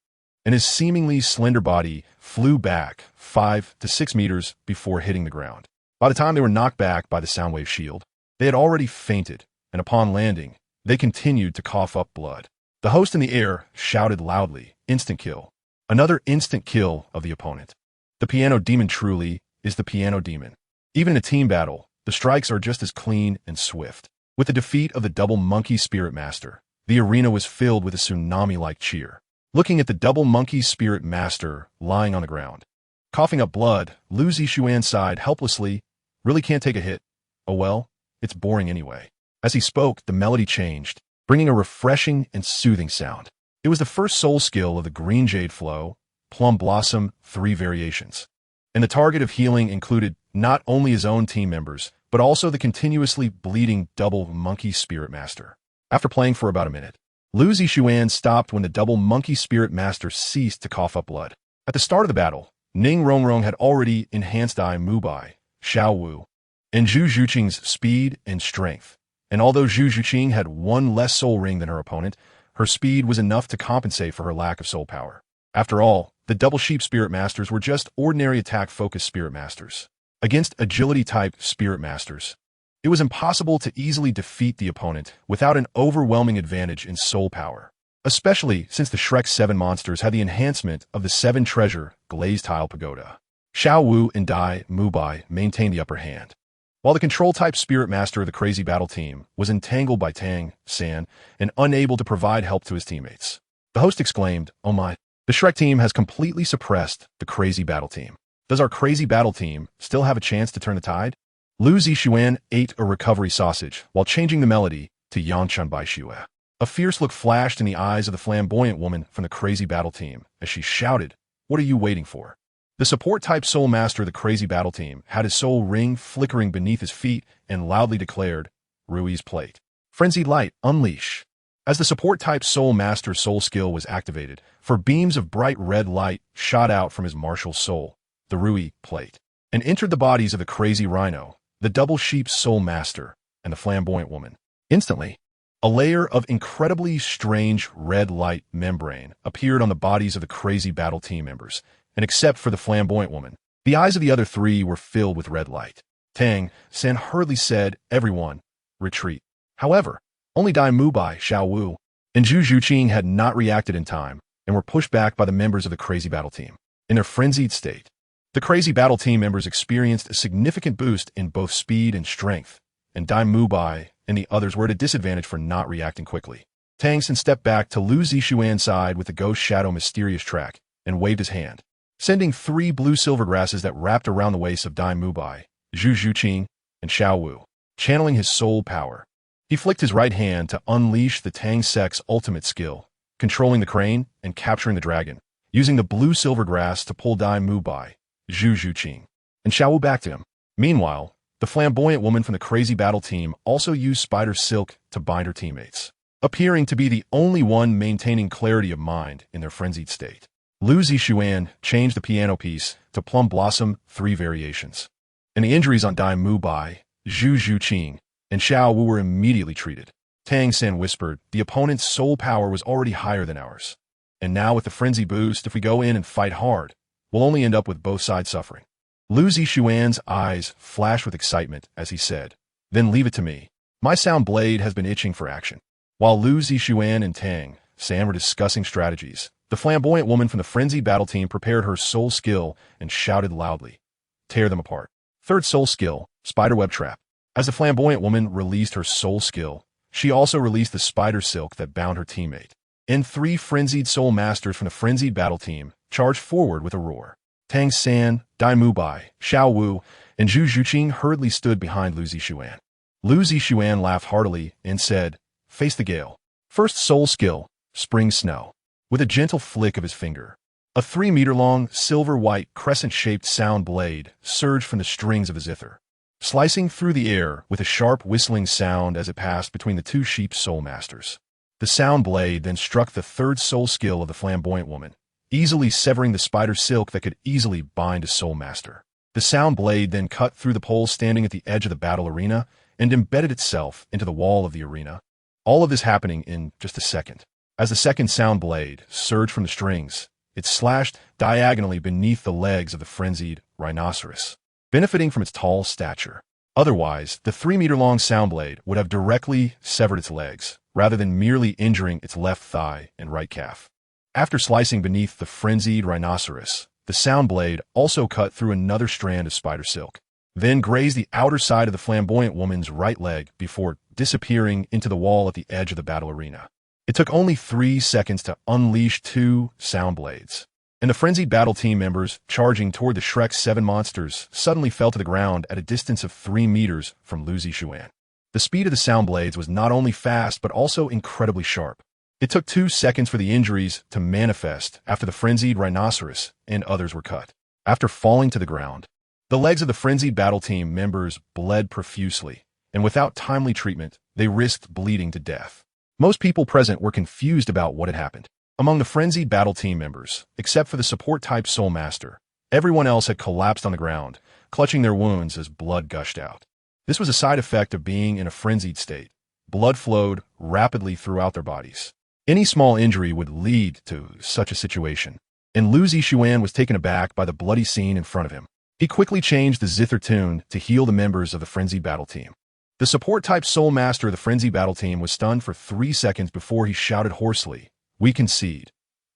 and his seemingly slender body flew back 5 to 6 meters before hitting the ground. By the time they were knocked back by the soundwave shield, they had already fainted, and upon landing, they continued to cough up blood. The host in the air shouted loudly, "Instant kill." Another instant kill of the opponent. The piano demon truly is the piano demon. Even in a team battle, the strikes are just as clean and swift. With the defeat of the double monkey spirit master, the arena was filled with a tsunami-like cheer. Looking at the double monkey spirit master lying on the ground, coughing up blood, Lu Zixuan sighed helplessly. Really can't take a hit. Oh well, it's boring anyway. As he spoke, the melody changed, bringing a refreshing and soothing sound. It was the first soul skill of the Green Jade Flow, Plum Blossom, 3 variations. And the target of healing included not only his own team members, but also the continuously bleeding double monkey spirit master. After playing for about a minute, Lu Zixuan stopped when the double monkey spirit master ceased to cough up blood. At the start of the battle, Ning Rongrong had already enhanced Dai Mubai, Xiao Wu, and Zhu Zhuqing's speed and strength. And although Zhu Zhuqing had 1 less soul ring than her opponent, her speed was enough to compensate for her lack of soul power. After all, the double sheep spirit masters were just ordinary attack-focused spirit masters. Against agility-type spirit masters, it was impossible to easily defeat the opponent without an overwhelming advantage in soul power, especially since the Shrek 7 monsters had the enhancement of the 7 treasure glazed tile pagoda. Xiao Wu and Dai Mubai maintained the upper hand. while the control-type spirit master of the crazy battle team was entangled by Tang San and unable to provide help to his teammates. The host exclaimed, "Oh my, the Shrek team has completely suppressed the crazy battle team. Does our crazy battle team still have a chance to turn the tide?" Lu Zixuan ate a recovery sausage while changing the melody to Yanchun Bai Xue. A fierce look flashed in the eyes of the flamboyant woman from the crazy battle team as she shouted, "What are you waiting for?" The support-type soul master of the crazy battle team had his soul ring flickering beneath his feet and loudly declared, "Rui's plate. Frenzied light, unleash." As the support-type soul master's soul skill was activated, for beams of bright red light shot out from his martial soul, the Rui plate, and entered the bodies of the crazy rhino, the double sheep's soul master, and the flamboyant woman. Instantly, a layer of incredibly strange red light membrane appeared on the bodies of the crazy battle team members, and except for the flamboyant woman, the eyes of the other three were filled with red light. Tang San hurriedly said, "Everyone, retreat." However, only Dai Mubai, Xiao Wu, and Zhu Zhuqing had not reacted in time and were pushed back by the members of the crazy battle team. In their frenzied state, the crazy battle team members experienced a significant boost in both speed and strength, and Dai Mubai and the others were at a disadvantage for not reacting quickly. Tang San stepped back to Lu Zixuan's side with the ghost shadow mysterious track and waved his hand, sending 3 blue silver grasses that wrapped around the waists of Dai Mubai, Zhu Zhuqing, and Xiao Wu, channeling his soul power. He flicked his right hand to unleash the Tang Sek's ultimate skill, controlling the crane and capturing the dragon, using the blue silver grass to pull Dai Mubai, Zhu Zhuqing, and Xiao Wu back to him. Meanwhile, the flamboyant woman from the crazy battle team also used spider silk to bind her teammates, appearing to be the only one maintaining clarity of mind in their frenzied state. Lu Zixuan changed the piano piece to Plum Blossom 3 variations, and the injuries on Dai Mubai, Zhu Zhuqing, and Xiao Wu were immediately treated. Tang San whispered, "The opponent's soul power was already higher than ours. And now with the frenzy boost, if we go in and fight hard, we'll only end up with both sides suffering." Lu Zixuan's eyes flashed with excitement as he said, "Then leave it to me. My sound blade has been itching for action." While Lu Zixuan and Tang San were discussing strategies, the flamboyant woman from the frenzied battle team prepared her soul skill and shouted loudly, "Tear them apart." Third soul skill, Spiderweb Trap. As the flamboyant woman released her soul skill, she also released the spider silk that bound her teammate. And 3 frenzied soul masters from the frenzied battle team charged forward with a roar. Tang San, Dai Mubai, Xiao Wu, and Zhu Zhuqing hurriedly stood behind Lu Zixuan. Lu Zixuan laughed heartily and said, "Face the gale." First soul skill, Spring Snow. With a gentle flick of his finger, a 3-meter-long, silver-white, crescent-shaped sound blade surged from the strings of his zither, slicing through the air with a sharp whistling sound as it passed between the 2 sheep soul masters. The sound blade then struck the 3rd soul skill of the flamboyant woman, easily severing the spider silk that could easily bind a soul master. The sound blade then cut through the pole standing at the edge of the battle arena and embedded itself into the wall of the arena. All of this happening in just a second. As the second sound blade surged from the strings, it slashed diagonally beneath the legs of the frenzied rhinoceros, benefiting from its tall stature. Otherwise, the 3-meter-long sound blade would have directly severed its legs, rather than merely injuring its left thigh and right calf. After slicing beneath the frenzied rhinoceros, the sound blade also cut through another strand of spider silk, then grazed the outer side of the flamboyant woman's right leg before disappearing into the wall at the edge of the battle arena. It took only 3 seconds to unleash 2 sound blades, and the frenzied battle team members charging toward the Shrek 7 monsters suddenly fell to the ground at a distance of 3 meters from Lu Zixuan. The speed of the sound blades was not only fast but also incredibly sharp. It took 2 seconds for the injuries to manifest after the frenzied rhinoceros and others were cut. After falling to the ground, the legs of the frenzied battle team members bled profusely, and without timely treatment, they risked bleeding to death. Most people present were confused about what had happened. Among the frenzied battle team members, except for the support-type soul master, everyone else had collapsed on the ground, clutching their wounds as blood gushed out. This was a side effect of being in a frenzied state. Blood flowed rapidly throughout their bodies. Any small injury would lead to such a situation, and Lu Zixuan was taken aback by the bloody scene in front of him. He quickly changed the zither tune to heal the members of the frenzied battle team. The support-type soul master of the frenzied battle team was stunned for 3 seconds before he shouted hoarsely, "We concede.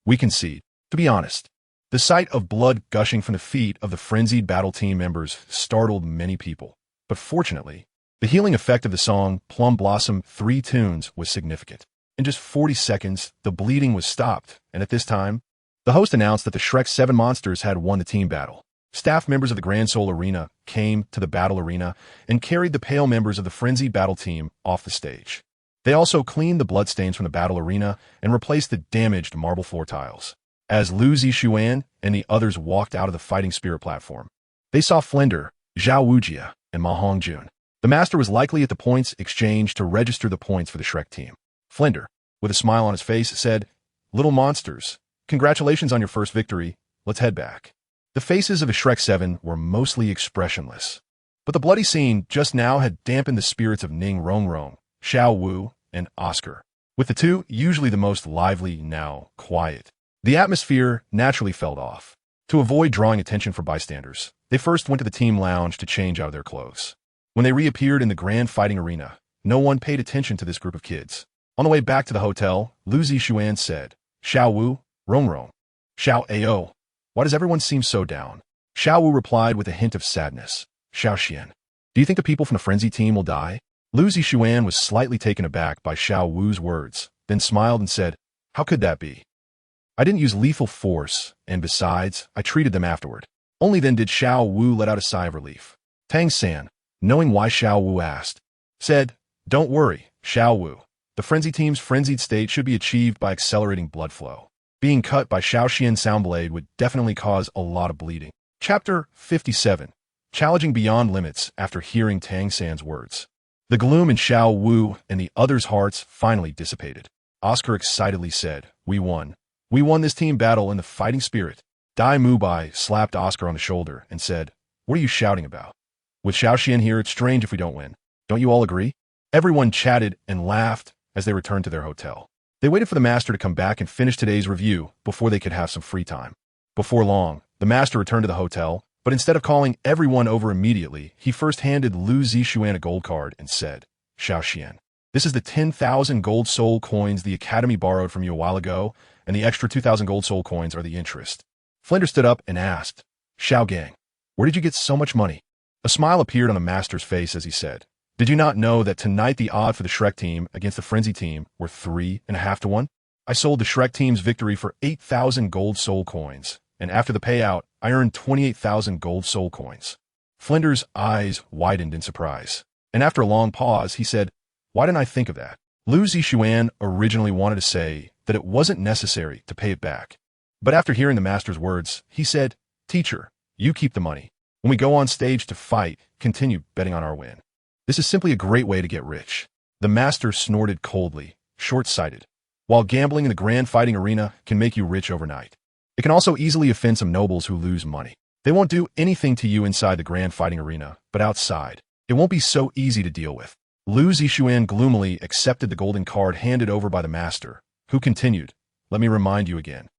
We concede." To be honest, the sight of blood gushing from the feet of the frenzied battle team members startled many people. But fortunately, the healing effect of the song Plum Blossom 3 Tunes was significant. In just 40 seconds, the bleeding was stopped, and at this time, the host announced that the Shrek 7 monsters had won the team battle. Staff members of the Grand Soul Arena came to the battle arena and carried the pale members of the frenzied battle team off the stage. They also cleaned the bloodstains from the battle arena and replaced the damaged marble floor tiles. As Lu Zixuan and the others walked out of the fighting spirit platform, they saw Flinder, Zhao Wujia, and Ma Hongjun. The master was likely at the points exchange to register the points for the Shrek team. Flinder, with a smile on his face, said, "Little monsters, congratulations on your first victory. Let's head back." The faces of the Shrek 7 were mostly expressionless, but the bloody scene just now had dampened the spirits of Ning Rongrong, Xiao Wu, and Oscar, with the two usually the most lively now quiet. The atmosphere naturally fell off. To avoid drawing attention from bystanders, they first went to the team lounge to change out of their clothes. When they reappeared in the grand fighting arena, no one paid attention to this group of kids. On the way back to the hotel, Lu Zixuan said, "Xiao Wu, Rongrong, Xiao Ao, why does everyone seem so down?" Xiao Wu replied with a hint of sadness, "Xiao Xian, do you think the people from the frenzy team will die?" Lu Zixuan was slightly taken aback by Xiao Wu's words, then smiled and said, "How could that be? I didn't use lethal force, and besides, I treated them afterward." Only then did Xiao Wu let out a sigh of relief. Tang San, knowing why Xiao Wu asked, said, "Don't worry, Xiao Wu. The frenzy team's frenzied state should be achieved by accelerating blood flow. Being cut by Xiao Xian's sound blade would definitely cause a lot of bleeding." Chapter 57. Challenging beyond limits after hearing Tang San's words. The gloom in Xiao Wu and the others' hearts finally dissipated. Oscar excitedly said, "We won. We won this team battle in the fighting spirit." Dai Mubai slapped Oscar on the shoulder and said, "What are you shouting about? With Xiao Xian here, it's strange if we don't win. Don't you all agree?" Everyone chatted and laughed as they returned to their hotel. They waited for the master to come back and finish today's review before they could have some free time. Before long, the master returned to the hotel, but instead of calling everyone over immediately, he first handed Lu Zixuan a gold card and said, "Xiao Xian, this is the 10,000 gold soul coins the Academy borrowed from you a while ago, and the extra 2,000 gold soul coins are the interest." Flinder stood up and asked, "Xiao Gang, where did you get so much money?" A smile appeared on the master's face as he said, "Did you not know that tonight the odd for the Shrek team against the Frenzy team were 3.5 to 1? I sold the Shrek team's victory for 8,000 gold soul coins, and after the payout, I earned 28,000 gold soul coins." Flinder's eyes widened in surprise, and after a long pause, he said, "Why didn't I think of that?" Lu Zixuan originally wanted to say that it wasn't necessary to pay it back, but after hearing the master's words, he said, "Teacher, you keep the money. When we go on stage to fight, continue betting on our win. This is simply a great way to get rich." The master snorted coldly, short-sighted. While gambling in the grand fighting arena can make you rich overnight, it can also easily offend some nobles who lose money. They won't do anything to you inside the grand fighting arena, but outside, it won't be so easy to deal with. Lu Zixuan gloomily accepted the golden card handed over by the master, who continued, "Let me remind you again.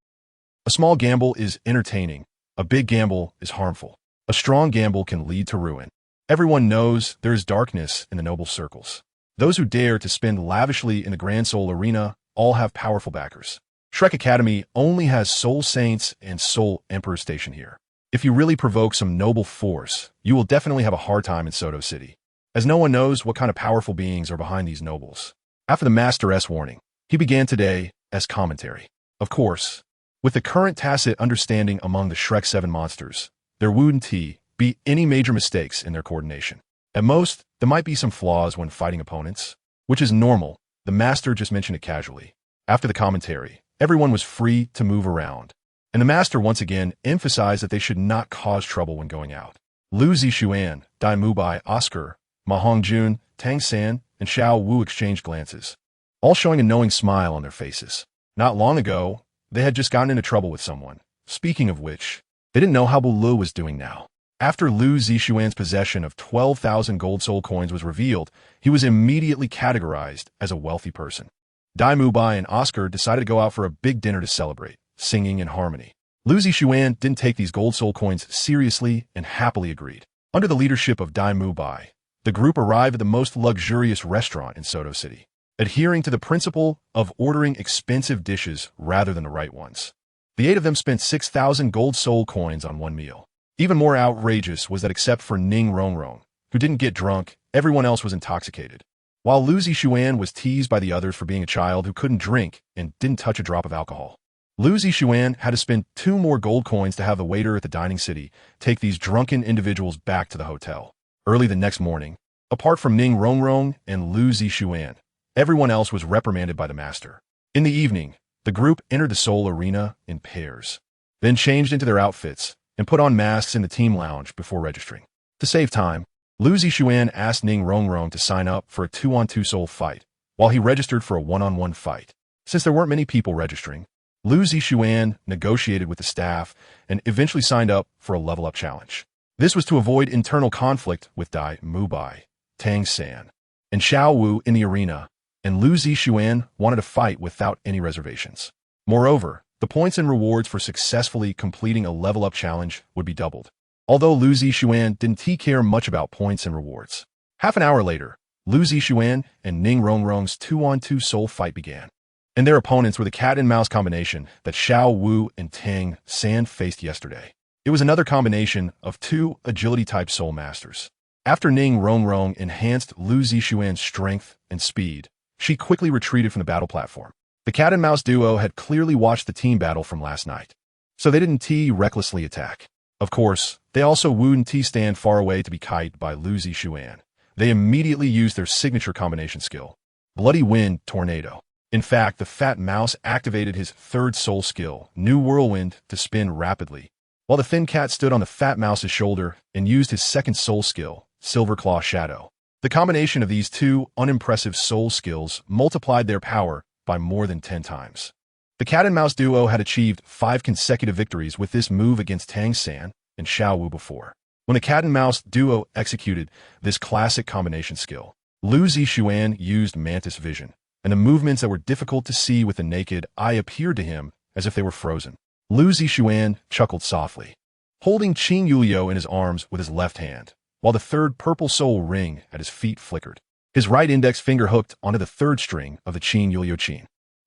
A small gamble is entertaining. A big gamble is harmful. A strong gamble can lead to ruin. Everyone knows there is darkness in the noble circles. Those who dare to spend lavishly in the Grand Soul Arena all have powerful backers. Shrek Academy only has Soul Saints and Soul Emperor stationed here. If you really provoke some noble force, you will definitely have a hard time in Soto City, as no one knows what kind of powerful beings are behind these nobles." After the Master's warning, he began today as commentary. Of course, with the current tacit understanding among the Shrek 7 monsters, there wouldn't be any major mistakes in their coordination. At most, there might be some flaws when fighting opponents, which is normal. The master just mentioned it casually. After the commentary, everyone was free to move around, and the master once again emphasized that they should not cause trouble when going out. Lu Zixuan, Dai Mubai, Oscar, Ma Hongjun, Tang San, and Xiao Wu exchanged glances, all showing a knowing smile on their faces. Not long ago, they had just gotten into trouble with someone. Speaking of which, they didn't know how Douluo was doing now. After Lu Zixuan's possession of 12,000 gold soul coins was revealed, he was immediately categorized as a wealthy person. Dai Mubai and Oscar decided to go out for a big dinner to celebrate, singing in harmony. Lu Zixuan didn't take these gold soul coins seriously and happily agreed. Under the leadership of Dai Mubai, the group arrived at the most luxurious restaurant in Soto City, adhering to the principle of ordering expensive dishes rather than the right ones. The 8 of them spent 6,000 gold soul coins on one meal. Even more outrageous was that except for Ning Rongrong, who didn't get drunk, everyone else was intoxicated. While Lu Zixuan was teased by the others for being a child who couldn't drink and didn't touch a drop of alcohol. Lu Zixuan had to spend 2 more gold coins to have the waiter at the dining city take these drunken individuals back to the hotel. Early the next morning, apart from Ning Rongrong and Lu Zixuan, everyone else was reprimanded by the master. In the evening, the group entered the Soul Arena in pairs, then changed into their outfits and put on masks in the team lounge before registering. To save time, Lu Zixuan asked Ning Rongrong to sign up for a 2-on-2 soul fight, while he registered for a 1-on-1 fight. Since there weren't many people registering, Lu Zixuan negotiated with the staff and eventually signed up for a level-up challenge. This was to avoid internal conflict with Dai Mubai, Tang San, and Xiao Wu in the arena, and Lu Zixuan wanted to fight without any reservations. Moreover, the points and rewards for successfully completing a level-up challenge would be doubled. Although Lu Zixuan didn't care much about points and rewards. Half an hour later, Lu Zixuan and Ning Rongrong's 2-on-2 soul fight began, and their opponents were the cat-and-mouse combination that Xiao Wu and Tang San faced yesterday. It was another combination of 2 agility-type soul masters. After Ning Rongrong enhanced Lu Zixuan's strength and speed, she quickly retreated from the battle platform. The cat-and-mouse duo had clearly watched the team battle from last night, so they didn't recklessly attack. Of course, they also wouldn't stand far away to be kited by Lu Zixuan. They immediately used their signature combination skill, Bloody Wind Tornado. In fact, the fat mouse activated his 3rd soul skill, New Whirlwind, to spin rapidly, while the thin cat stood on the fat mouse's shoulder and used his 2nd soul skill, Silver Claw Shadow. The combination of these 2 unimpressive soul skills multiplied their power by more than 10 times. The cat-and-mouse duo had achieved 5 consecutive victories with this move against Tang San and Xiao Wu before. When the cat-and-mouse duo executed this classic combination skill, Lu Zixuan used Mantis Vision, and the movements that were difficult to see with the naked eye appeared to him as if they were frozen. Lu Zixuan chuckled softly, holding Qin Yulio in his arms with his left hand, while the 3rd purple soul ring at his feet flickered. His right index finger hooked onto the 3rd string of the Qin Yulio Qin.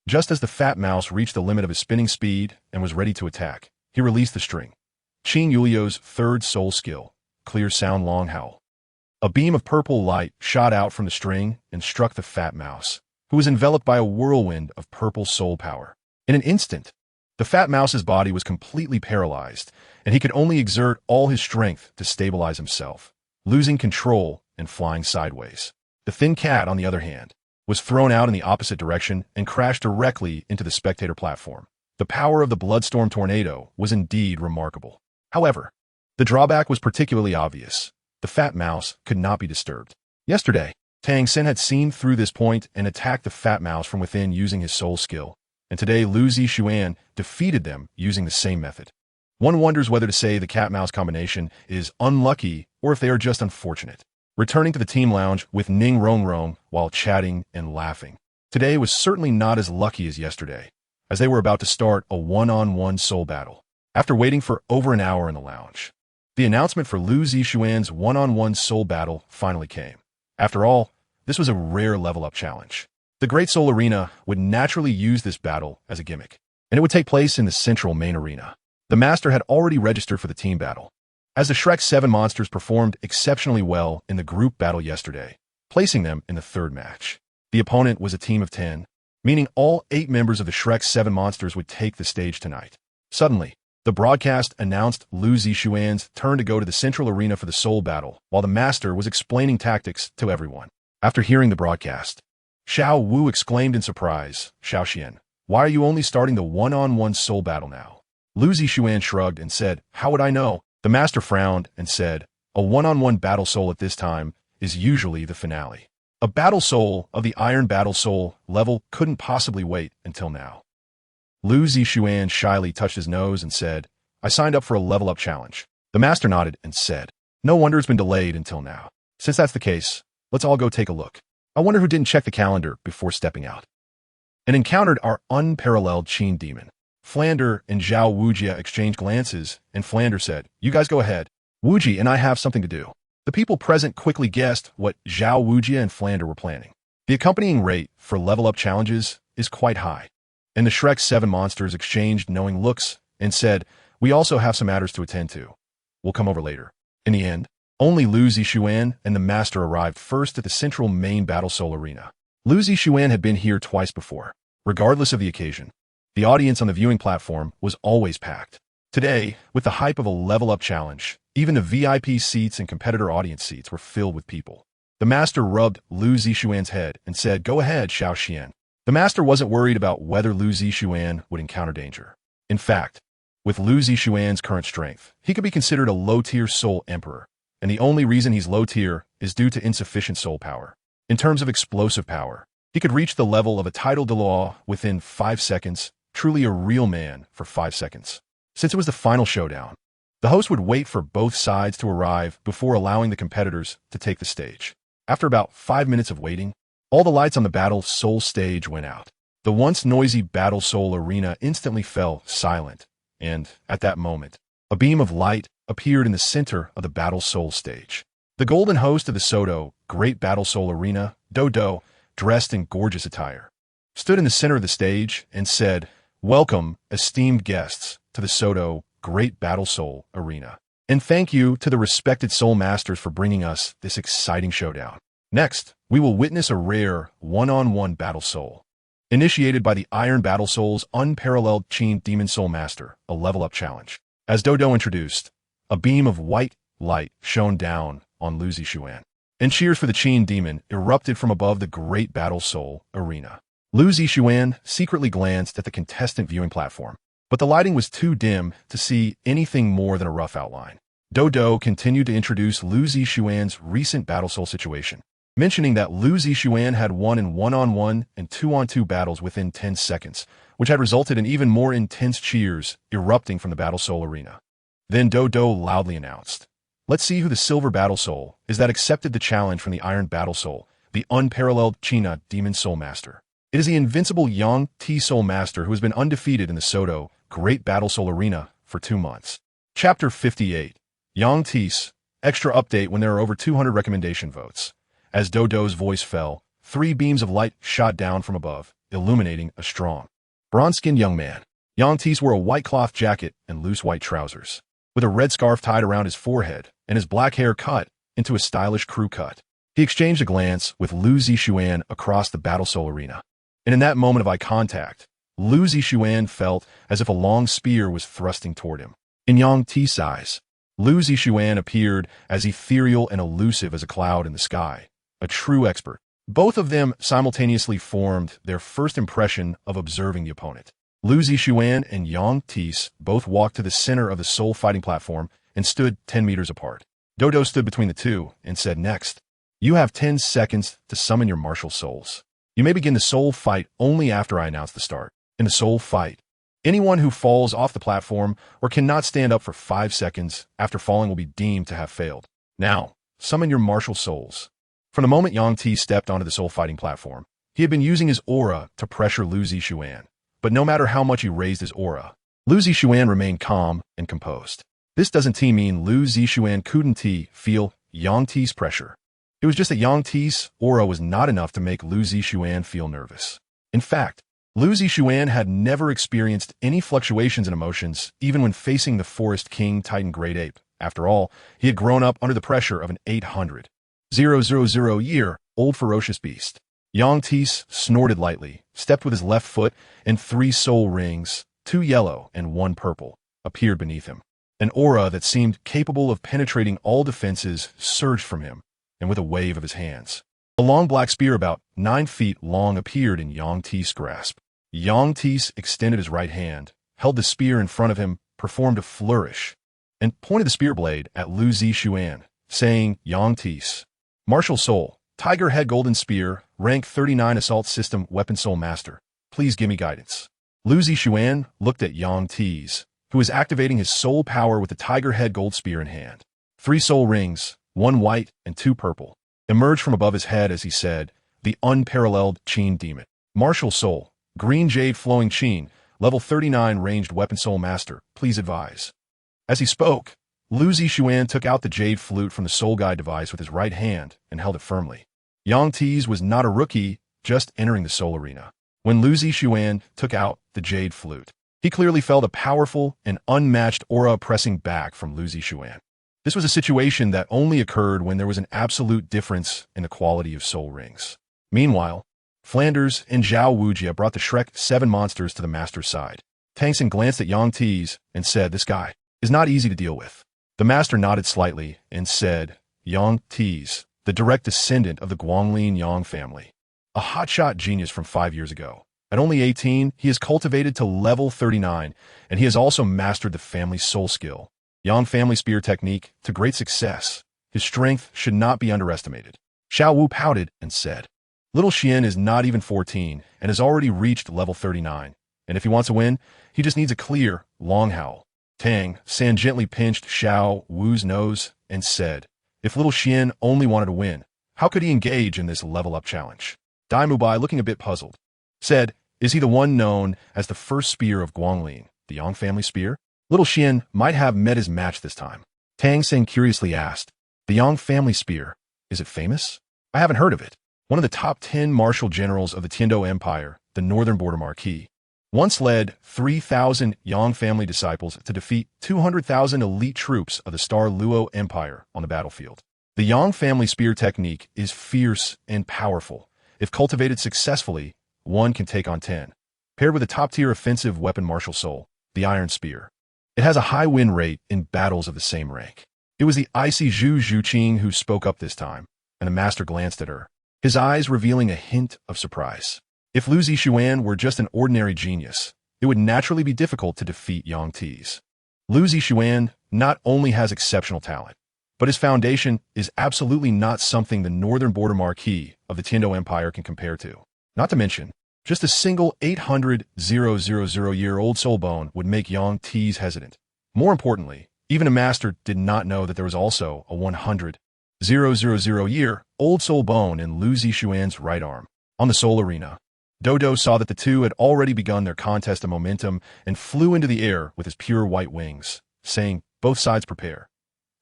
Just as the fat mouse reached the limit of his spinning speed and was ready to attack, he released the string. Qin Yulio's 3rd soul skill, Clear Sound Long Howl. A beam of purple light shot out from the string and struck the fat mouse, who was enveloped by a whirlwind of purple soul power. In an instant, the fat mouse's body was completely paralyzed, and he could only exert all his strength to stabilize himself, losing control and flying sideways. The thin cat, on the other hand, was thrown out in the opposite direction and crashed directly into the spectator platform. The power of the Bloodstorm Tornado was indeed remarkable. However, the drawback was particularly obvious. The fat mouse could not be disturbed. Yesterday, Tang San had seen through this point and attacked the fat mouse from within using his soul skill, and today Lu Zixuan defeated them using the same method. One wonders whether to say the cat-mouse combination is unlucky or if they are just unfortunate. Returning to the team lounge with Ning Rongrong while chatting and laughing. Today was certainly not as lucky as yesterday, as they were about to start a 1-on-1 soul battle. After waiting for over an hour in the lounge, the announcement for Lu Zixuan's 1-on-1 soul battle finally came. After all, this was a rare level-up challenge. The Great Soul Arena would naturally use this battle as a gimmick, and it would take place in the central main arena. The Master had already registered for the team battle, as the Shrek 7 monsters performed exceptionally well in the group battle yesterday, placing them in the 3rd match. The opponent was a team of 10, meaning all 8 members of the Shrek 7 monsters would take the stage tonight. Suddenly, the broadcast announced Lu Zixuan's turn to go to the central arena for the soul battle, while the Master was explaining tactics to everyone. After hearing the broadcast, Xiao Wu exclaimed in surprise, "Xiaoxian, why are you only starting the 1-on-1 soul battle now?" Lu Zixuan shrugged and said, "How would I know?" The Master frowned and said, "A 1-on-1 battle soul at this time is usually the finale. A battle soul of the Iron Battle Soul level couldn't possibly wait until now." Lu Zixuan shyly touched his nose and said, "I signed up for a level-up challenge." The Master nodded and said, "No wonder it's been delayed until now. Since that's the case, let's all go take a look. I wonder who didn't check the calendar before stepping out." And encountered our unparalleled Qin Demon. Flander and Zhao Wujia exchanged glances, and Flander said, "You guys go ahead. Wuji and I have something to do." The people present quickly guessed what Zhao Wujia and Flander were planning. The accompanying rate for level-up challenges is quite high, and the Shrek 7 monsters exchanged knowing looks and said, "We also have some matters to attend to. We'll come over later." In the end, Only Lu Zishuan and the Master arrived first at the central main battle soul arena. Lu Zishuan had been here twice before. Regardless of the occasion, the audience on the viewing platform was always packed. Today, with the hype of a level-up challenge, even the VIP seats and competitor audience seats were filled with people. The Master rubbed Lu Zishuan's head and said, "Go ahead, Xiao Xian." The Master wasn't worried about whether Lu Zishuan would encounter danger. In fact, with Lu Zishuan's current strength, he could be considered a low-tier soul emperor, and the only reason he's low-tier is due to insufficient soul power. In terms of explosive power, he could reach the level of a title Douluo within 5 seconds, truly a real man for 5 seconds. Since it was the final showdown, the host would wait for both sides to arrive before allowing the competitors to take the stage. After about 5 minutes of waiting, all the lights on the battle soul stage went out. The once noisy battle soul arena instantly fell silent, and at that moment, a beam of light appeared in the center of the battle soul stage. The golden host of the Soto Great Battle Soul Arena, Douluo, dressed in gorgeous attire, stood in the center of the stage and said, "Welcome, esteemed guests, to the Soto Great Battle Soul Arena. And thank you to the respected Soul Masters for bringing us this exciting showdown. Next, we will witness a rare one-on-one battle soul, initiated by the Iron Battle Soul's unparalleled Qin Demon Soul Master, a level-up challenge." As Douluo introduced, a beam of white light shone down on Lu Zishuan, and cheers for the Qin Demon erupted from above the Great Battle Soul Arena. Lu Zishuan secretly glanced at the contestant viewing platform, but the lighting was too dim to see anything more than a rough outline. Douluo continued to introduce Lu Zishuan's recent battle soul situation, mentioning that Lu Zishuan had won in one-on-one and two-on-two battles within 10 seconds, which had resulted in even more intense cheers erupting from the battle soul arena. Then Douluo loudly announced, "Let's see who the silver battle soul is that accepted the challenge from the Iron Battle Soul, the unparalleled Qina Demon Soul Master. It is the invincible Yang Ti Soul Master who has been undefeated in the Soto Great Battle Soul Arena for 2 months." Chapter 58. Yang Ti's extra update when there are over 200 recommendation votes. As Douluo's voice fell, 3 beams of light shot down from above, illuminating a strong, bronze-skinned young man. Yang Ti's wore a white cloth jacket and loose white trousers, with a red scarf tied around his forehead and his black hair cut into a stylish crew cut. He exchanged a glance with Lu Zishuan across the Battle Soul Arena, and in that moment of eye contact, Lu Zishuan felt as if a long spear was thrusting toward him. In Yang Ti's eyes, Lu Zishuan appeared as ethereal and elusive as a cloud in the sky, a true expert. Both of them simultaneously formed their first impression of observing the opponent. Lu Zishuan and Yang Ti's both walked to the center of the soul fighting platform and stood 10 meters apart. Douluo stood between the two and said, "Next, you have 10 seconds to summon your martial souls. You may begin the soul fight only after I announce the start. In the soul fight, anyone who falls off the platform or cannot stand up for 5 seconds after falling will be deemed to have failed. Now, summon your martial souls." From the moment Yang Ti stepped onto the soul fighting platform, he had been using his aura to pressure Lu Zishuan. But no matter how much he raised his aura, Lu Zishuan remained calm and composed. This doesn't mean Lu Zishuan couldn't feel Yang Ti's pressure. It was just that Yang Ti's aura was not enough to make Lu Zishuan feel nervous. In fact, Lu Zishuan had never experienced any fluctuations in emotions, even when facing the Forest King Titan Great Ape. After all, he had grown up under the pressure of an 800,000-year-old ferocious beast. Yang Ti snorted lightly, stepped with his left foot, and 3 soul rings, 2 yellow and 1 purple, appeared beneath him. An aura that seemed capable of penetrating all defenses surged from him, and with a wave of his hands, a long black spear about 9 feet long appeared in Yang Ti's grasp. Yang Ti extended his right hand, held the spear in front of him, performed a flourish, and pointed the spear blade at Lu Zishuan, saying, "Yang Ti, martial soul, Tiger Head Golden Spear, rank 39 Assault System Weapon Soul Master. Please give me guidance." Lu Zishuan looked at Yang Ti, who was activating his soul power with the Tiger Head Gold Spear in hand. 3 soul rings, 1 white and 2 purple, emerged from above his head as he said, "The unparalleled Qin Demon. Martial soul, green jade flowing Qin, level 39 ranged weapon soul master. Please advise." As he spoke, Lu Zishuan took out the jade flute from the soul guide device with his right hand and held it firmly. Yang Ti was not a rookie, just entering the soul arena. When Lu Zishuan took out the jade flute, he clearly felt a powerful and unmatched aura pressing back from Lu Zishuan. This was a situation that only occurred when there was an absolute difference in the quality of soul rings. Meanwhile, Flanders and Zhao Wujia brought the Shrek 7 monsters to the master's side. Tang Xin glanced at Yang Ti's and said, "This guy is not easy to deal with." The master nodded slightly and said, "Yang Ti's, the direct descendant of the Guanglin Yang family. A hotshot genius from 5 years ago. At only 18, he is cultivated to level 39, and he has also mastered the family's soul skill, Yang family spear technique, to great success. His strength should not be underestimated." Xiao Wu pouted and said, "Little Xian is not even 14 and has already reached level 39, and if he wants to win, he just needs a clear, long howl." Tang San gently pinched Xiao Wu's nose and said, "If little Xian only wanted to win, how could he engage in this level-up challenge?" Dai Mubai, looking a bit puzzled, said, "Is he the one known as the first spear of Guanglin, the Yang family spear? Little Xian might have met his match this time." Tang San curiously asked, "The Yang family spear, is it famous? I haven't heard of it." One of the top 10 martial generals of the Tiando Empire, the Northern Border Marquis, once led 3,000 Yang family disciples to defeat 200,000 elite troops of the Star Luo Empire on the battlefield. The Yang family spear technique is fierce and powerful. If cultivated successfully, one can take on 10. Paired with a top-tier offensive weapon martial soul, the Iron Spear. It has a high win rate in battles of the same rank. It was the icy Zhu Zhuqing who spoke up this time, and the master glanced at her, his eyes revealing a hint of surprise. If Lu Zixuan were just an ordinary genius, it would naturally be difficult to defeat Yang Ti's. Lu Zixuan not only has exceptional talent, but his foundation is absolutely not something the Northern Border Marquis of the Tiando Empire can compare to. Not to mention, just a single 800,000-year-old soul bone would make Yang Ti's hesitant. More importantly, even a master did not know that there was also a 100,000-year-old soul bone in Lu Zixuan's right arm. On the soul arena, Dodo saw that the two had already begun their contest of momentum and flew into the air with his pure white wings, saying, "Both sides prepare.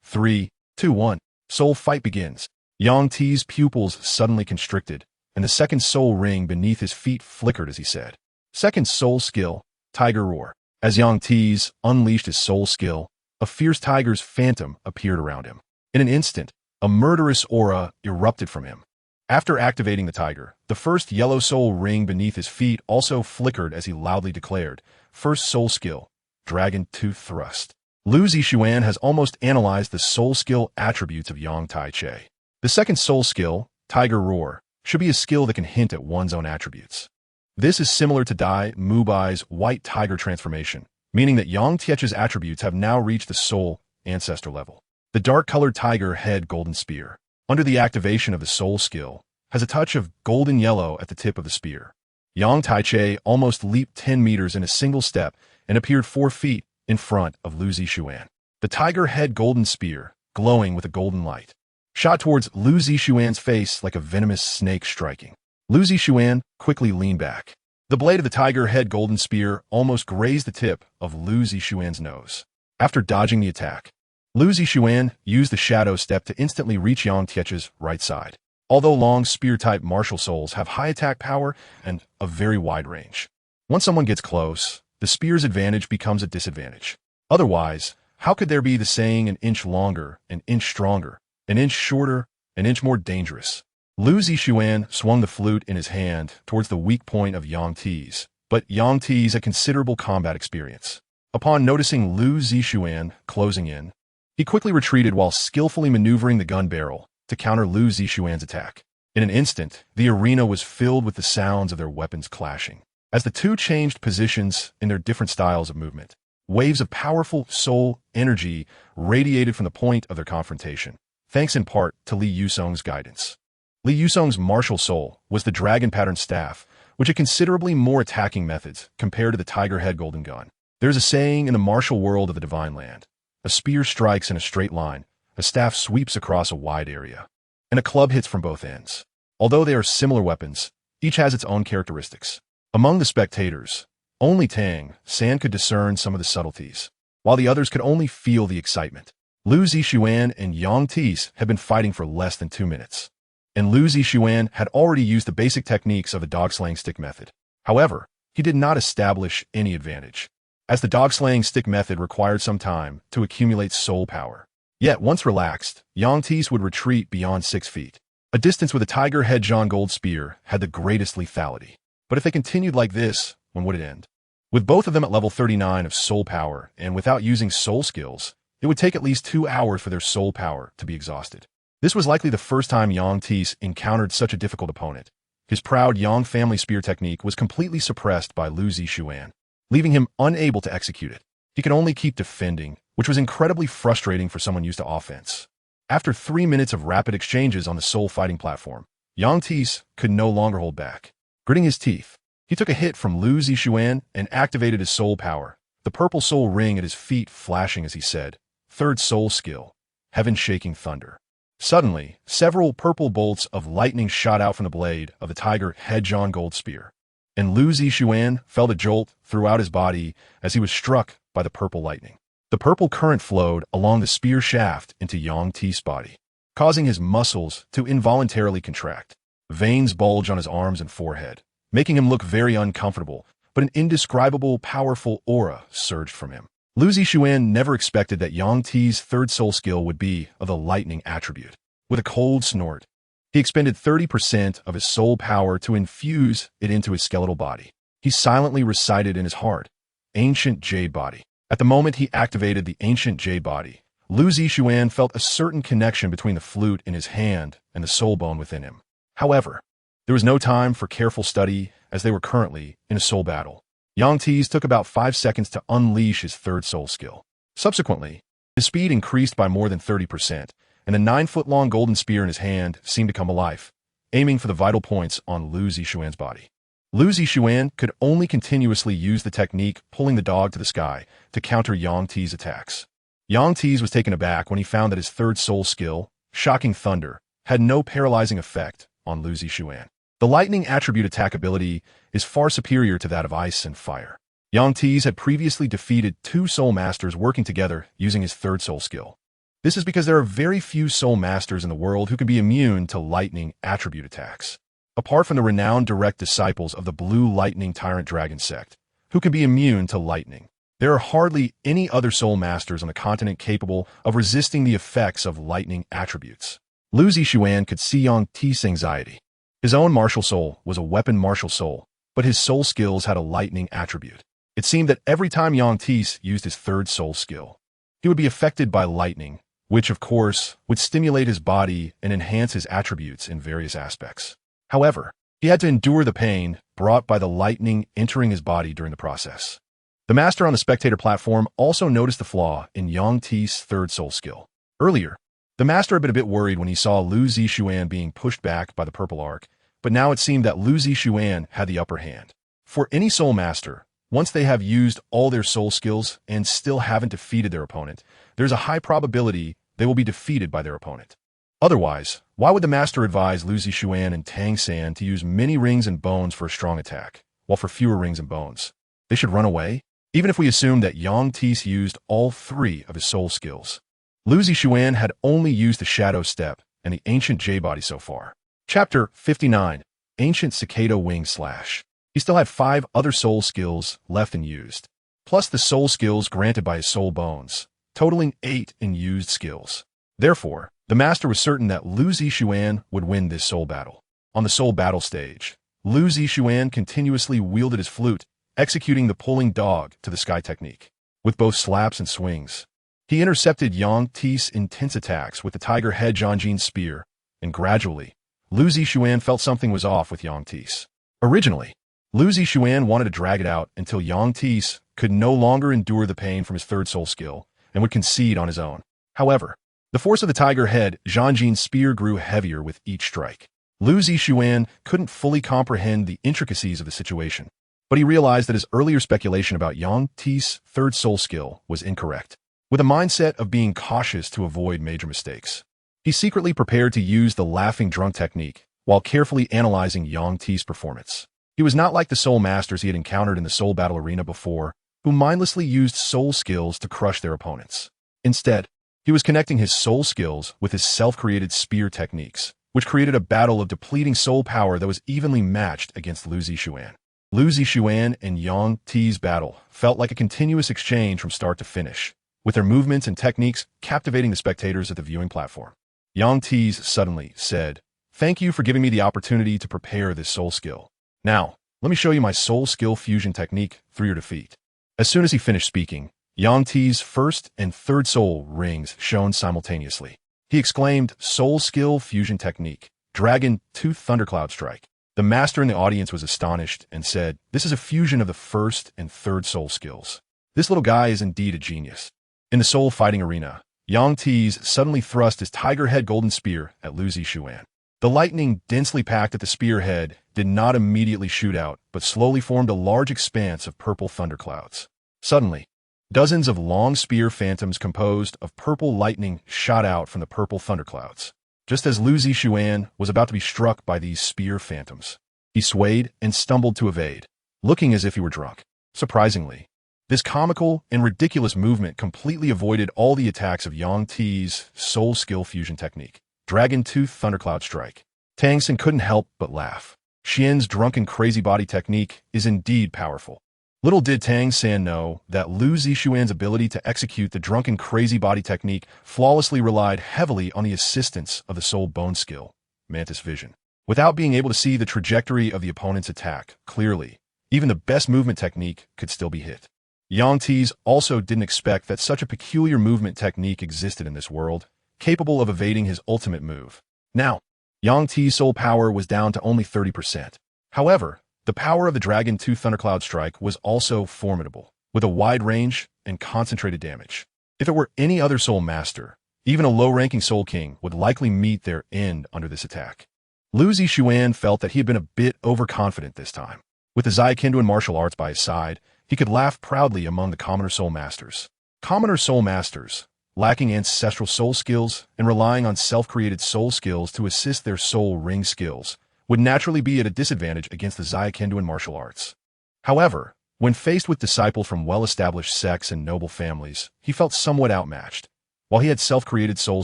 3, 2, 1. Soul fight begins." Yang Ti's pupils suddenly constricted, and the second soul ring beneath his feet flickered as he said, "Second soul skill, Tiger Roar." As Yang Ti's unleashed his soul skill, a fierce tiger's phantom appeared around him. In an instant, a murderous aura erupted from him. After activating the tiger, the first yellow soul ring beneath his feet also flickered as he loudly declared, "First soul skill, Dragon Tooth Thrust." Lu Zixuan has almost analyzed the soul skill attributes of Yang Tai Che. The second soul skill, Tiger Roar, should be a skill that can hint at one's own attributes. This is similar to Dai Mubai's white tiger transformation, meaning that Yang Tieche's attributes have now reached the soul ancestor level. The dark-colored tiger head golden spear, under the activation of the soul skill, has a touch of golden yellow at the tip of the spear. Yang Taiche almost leaped 10 meters in a single step and appeared 4 feet in front of Lu Zixuan. The tiger head golden spear, glowing with a golden light, shot towards Lu Zixuan's face like a venomous snake striking. Lu Zixuan quickly leaned back. The blade of the tiger head golden spear almost grazed the tip of Lu Zixuan's nose. After dodging the attack, Lu Zixuan used the shadow step to instantly reach Yang Tieche's right side. Although long spear-type martial souls have high attack power and a very wide range, once someone gets close, the spear's advantage becomes a disadvantage. Otherwise, how could there be the saying an inch longer, an inch stronger, an inch shorter, an inch more dangerous? Lu Zixuan swung the flute in his hand towards the weak point of Yang Ti's, but Yang Ti's had considerable combat experience. Upon noticing Lu Zixuan closing in, he quickly retreated while skillfully maneuvering the gun barrel to counter Lu Zixuan's attack. In an instant, the arena was filled with the sounds of their weapons clashing. As the two changed positions in their different styles of movement, waves of powerful soul energy radiated from the point of their confrontation, thanks in part to Li Yusong's guidance. Li Yusong's martial soul was the dragon pattern staff, which had considerably more attacking methods compared to the tiger head golden gun. There's a saying in the martial world of the divine land: a spear strikes in a straight line, a staff sweeps across a wide area, and a club hits from both ends. Although they are similar weapons, each has its own characteristics. Among the spectators, only Tang San could discern some of the subtleties, while the others could only feel the excitement. Lu Zixuan and Yang Ti's had been fighting for less than 2 minutes, and Lu Zixuan had already used the basic techniques of the dog-slaying stick method. However, he did not establish any advantage, as the dog-slaying stick method required some time to accumulate soul power. Yet, once relaxed, Yang Tees would retreat beyond 6 feet. A distance with a tiger head John Gold spear had the greatest lethality. But if they continued like this, when would it end? With both of them at level 39 of soul power, and without using soul skills, it would take at least 2 hours for their soul power to be exhausted. This was likely the first time Yang Tees encountered such a difficult opponent. His proud Yang family spear technique was completely suppressed by Lu Zixuan, leaving him unable to execute it. He could only keep defending, which was incredibly frustrating for someone used to offense. After 3 minutes of rapid exchanges on the soul fighting platform, Yang Tees could no longer hold back. Gritting his teeth, he took a hit from Lu Zixuan and activated his soul power, the purple soul ring at his feet flashing as he said, "Third soul skill, heaven-shaking thunder." Suddenly, several purple bolts of lightning shot out from the blade of the tiger head John Gold spear, and Lu Zixuan felt a jolt throughout his body as he was struck by the purple lightning. The purple current flowed along the spear shaft into Yang Tees' body, causing his muscles to involuntarily contract. Veins bulged on his arms and forehead, making him look very uncomfortable, but an indescribable, powerful aura surged from him. Lu Zixuan never expected that Yang Tees' third soul skill would be of the lightning attribute. With a cold snort, he expended 30% of his soul power to infuse it into his skeletal body. He silently recited in his heart, "Ancient Jade Body." At the moment he activated the ancient Jade Body, Lu Zixuan felt a certain connection between the flute in his hand and the soul bone within him. However, there was no time for careful study as they were currently in a soul battle. Yang Tees took about 5 seconds to unleash his third soul skill. Subsequently, his speed increased by more than 30%, and the 9-foot-long golden spear in his hand seemed to come alive, aiming for the vital points on Lu Zixuan's body. Lu Zixuan could only continuously use the technique pulling the dog to the sky to counter Yang Tees' attacks. Yang Tees was taken aback when he found that his third soul skill, Shocking Thunder, had no paralyzing effect on Lu Zixuan. The lightning attribute attack ability is far superior to that of ice and fire. Yang Tees had previously defeated 2 soul masters working together using his third soul skill. This is because there are very few soul masters in the world who can be immune to lightning attribute attacks. Apart from the renowned direct disciples of the Blue Lightning Tyrant Dragon sect, who can be immune to lightning, there are hardly any other soul masters on the continent capable of resisting the effects of lightning attributes. Lu Zixuan could see Yang Tees' anxiety. His own martial soul was a weapon martial soul, but his soul skills had a lightning attribute. It seemed that every time Yang Tees used his third soul skill, he would be affected by lightning, which, of course, would stimulate his body and enhance his attributes in various aspects. However, he had to endure the pain brought by the lightning entering his body during the process. The master on the spectator platform also noticed the flaw in Yang Tees' third soul skill. Earlier, the master had been a bit worried when he saw Lu Zixuan being pushed back by the purple arc, but now it seemed that Lu Zixuan had the upper hand. For any soul master, once they have used all their soul skills and still haven't defeated their opponent, there's a high probability they will be defeated by their opponent. Otherwise, why would the master advise Lu Zixuan and Tang San to use many rings and bones for a strong attack, while for fewer rings and bones they should run away? Even if we assume that Yang Tees used all 3 of his soul skills, Lu Zixuan had only used the Shadow Step and the Ancient J Body so far. Chapter 59, Ancient Cicada Wing Slash. He still had 5 other soul skills left and used, plus the soul skills granted by his soul bones, totaling 8 in used skills. Therefore, the master was certain that Lu Zixuan would win this soul battle. On the soul battle stage, Lu Zixuan continuously wielded his flute, executing the pulling dog to the sky technique. With both slaps and swings, he intercepted Yang Tees' intense attacks with the tiger head Zhanjin's spear, and gradually, Lu Zixuan felt something was off with Yang Tees. Originally, Lu Zixuan wanted to drag it out until Yang Tees could no longer endure the pain from his third soul skill and would concede on his own. However, the force of the tiger head Zhanjin's spear grew heavier with each strike. Lu Zixuan couldn't fully comprehend the intricacies of the situation, but he realized that his earlier speculation about Yang Tees' third soul skill was incorrect. With a mindset of being cautious to avoid major mistakes, he secretly prepared to use the laughing drunk technique while carefully analyzing Yang Tees' performance. He was not like the soul masters he had encountered in the soul battle arena before, who mindlessly used soul skills to crush their opponents. Instead, he was connecting his soul skills with his self-created spear techniques, which created a battle of depleting soul power that was evenly matched against Lu Zixuan. Lu Zixuan and Yang Tees' battle felt like a continuous exchange from start to finish, with their movements and techniques captivating the spectators at the viewing platform. Yang Tees suddenly said, "Thank you for giving me the opportunity to prepare this soul skill. Now, let me show you my soul skill fusion technique through your defeat." As soon as he finished speaking, Yang Tees' first and third soul rings shone simultaneously. He exclaimed, "Soul skill fusion technique, Dragon Tooth Thundercloud Strike." The master in the audience was astonished and said, "This is a fusion of the first and third soul skills. This little guy is indeed a genius." In the soul fighting arena, Yang Tees suddenly thrust his tiger head golden spear at Lu Zixuan. The lightning densely packed at the spearhead did not immediately shoot out, but slowly formed a large expanse of purple thunderclouds. Suddenly, dozens of long spear phantoms composed of purple lightning shot out from the purple thunderclouds. Just as Lu Zixuan was about to be struck by these spear phantoms, he swayed and stumbled to evade, looking as if he were drunk. Surprisingly, this comical and ridiculous movement completely avoided all the attacks of Yang Tees' soul skill fusion technique, Dragon Tooth Thundercloud Strike. Tang Xin couldn't help but laugh. Xian's drunken crazy body technique is indeed powerful. Little did Tang San know that Lu Zixuan's ability to execute the drunken crazy body technique flawlessly relied heavily on the assistance of the soul bone skill, Mantis Vision. Without being able to see the trajectory of the opponent's attack clearly, even the best movement technique could still be hit. Yang Tees also didn't expect that such a peculiar movement technique existed in this world, capable of evading his ultimate move. Now, Yang Tees' soul power was down to only 30%. However, the power of the Dragon Tooth Thundercloud Strike was also formidable, with a wide range and concentrated damage. If it were any other soul master, even a low-ranking soul king would likely meet their end under this attack. Lu Zixuan felt that he had been a bit overconfident this time. With the Zaikinduan martial arts by his side, he could laugh proudly among the commoner soul masters. Commoner soul masters, lacking ancestral soul skills and relying on self-created soul skills to assist their soul ring skills, would naturally be at a disadvantage against the Zaikinduan martial arts. However, when faced with disciples from well-established sects and noble families, he felt somewhat outmatched. While he had self-created soul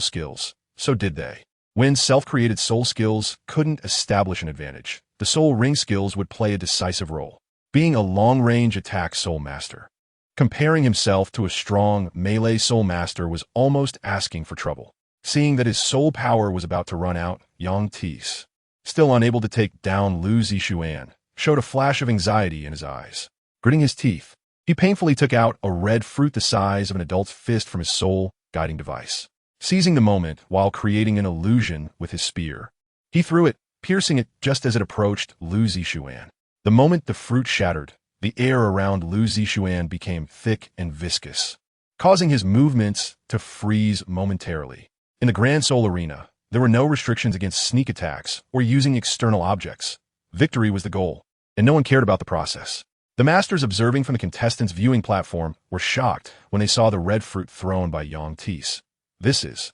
skills, so did they. When self-created soul skills couldn't establish an advantage, the soul ring skills would play a decisive role. Being a long-range attack soul master, comparing himself to a strong melee soul master was almost asking for trouble. Seeing that his soul power was about to run out, Yang Tees, still unable to take down Lu Zixuan, showed a flash of anxiety in his eyes. Gritting his teeth, he painfully took out a red fruit the size of an adult's fist from his soul guiding device. Seizing the moment while creating an illusion with his spear, he threw it, piercing it just as it approached Lu Zixuan. The moment the fruit shattered, the air around Lu Zixuan became thick and viscous, causing his movements to freeze momentarily. In the Grand Soul Arena, there were no restrictions against sneak attacks or using external objects. Victory was the goal, and no one cared about the process. The masters observing from the contestants' viewing platform were shocked when they saw the red fruit thrown by Yang Tees. This is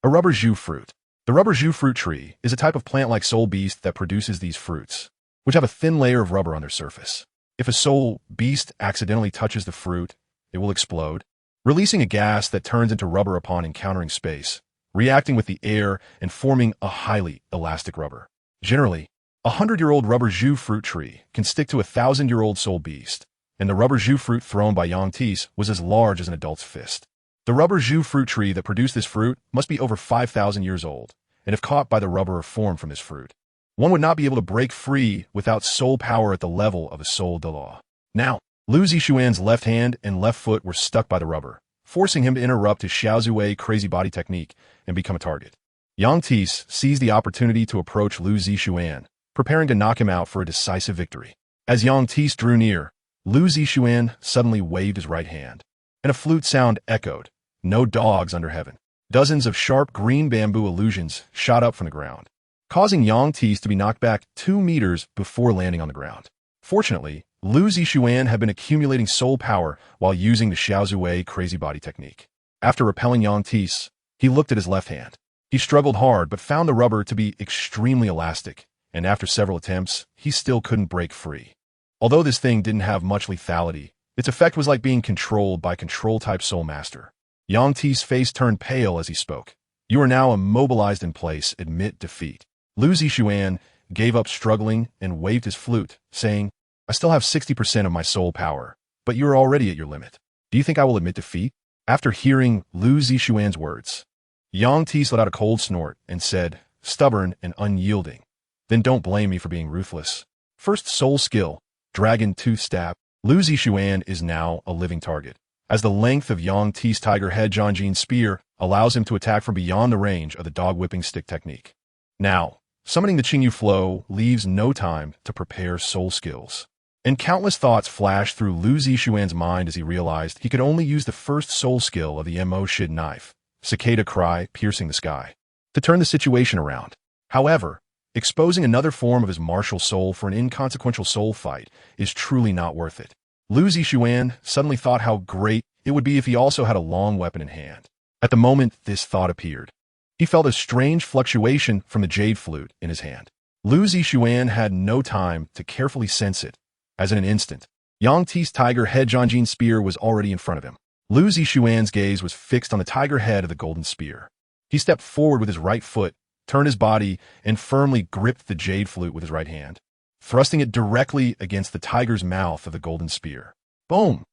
a rubber jute fruit. The rubber jute fruit tree is a type of plant-like soul beast that produces these fruits, which have a thin layer of rubber on their surface. If a soul beast accidentally touches the fruit, it will explode, releasing a gas that turns into rubber upon encountering space, reacting with the air and forming a highly elastic rubber. Generally, a 100-year-old rubber jute fruit tree can stick to a 1,000-year-old soul beast, and the rubber jute fruit thrown by Yang Tees was as large as an adult's fist. The rubber jute fruit tree that produced this fruit must be over 5,000 years old, and if caught by the rubber formed from this fruit, one would not be able to break free without soul power at the level of a soul Douluo. Now, Lu Zixuan's left hand and left foot were stuck by the rubber, forcing him to interrupt his Xiaozue crazy body technique and become a target. Yang Tees seized the opportunity to approach Lu Zixuan, preparing to knock him out for a decisive victory. As Yang Tees drew near, Lu Zixuan suddenly waved his right hand, and a flute sound echoed, "No dogs under heaven." Dozens of sharp green bamboo illusions shot up from the ground, causing Yang Tees to be knocked back 2 meters before landing on the ground. Fortunately, Lu Zixuan had been accumulating soul power while using the Xiaozue crazy body technique. After repelling Yang Tees, he looked at his left hand. He struggled hard but found the rubber to be extremely elastic, and after several attempts, he still couldn't break free. Although this thing didn't have much lethality, its effect was like being controlled by control-type soul master. Yang Tees' face turned pale as he spoke. "You are now immobilized in place. Admit defeat." Lu Zixuan gave up struggling and waved his flute, saying, "I still have 60% of my soul power, but you are already at your limit. Do you think I will admit defeat?" After hearing Lu Zixuan's words, Yang Tis let out a cold snort and said, stubborn and unyielding. Then don't blame me for being ruthless. First soul skill, Dragon Tooth Stab. Lu Zixuan is now a living target, as the length of Yang Ti's tiger head Zhanjin spear allows him to attack from beyond the range of the dog whipping stick technique. Now, summoning the Qingyu flow leaves no time to prepare soul skills. And countless thoughts flashed through Lu Zixuan's mind as he realized he could only use the first soul skill of the Mo Shid knife, Cicada Cry piercing the sky, to turn the situation around. However, exposing another form of his martial soul for an inconsequential soul fight is truly not worth it. Lu Zixuan suddenly thought how great it would be if he also had a long weapon in hand. At the moment this thought appeared, he felt a strange fluctuation from the jade flute in his hand. Lu Zixuan had no time to carefully sense it, as in an instant, Yang Ti's tiger head Zhanjin spear was already in front of him. Lu Zixuan's gaze was fixed on the tiger head of the golden spear. He stepped forward with his right foot, turned his body, and firmly gripped the jade flute with his right hand, thrusting it directly against the tiger's mouth of the golden spear. Boom!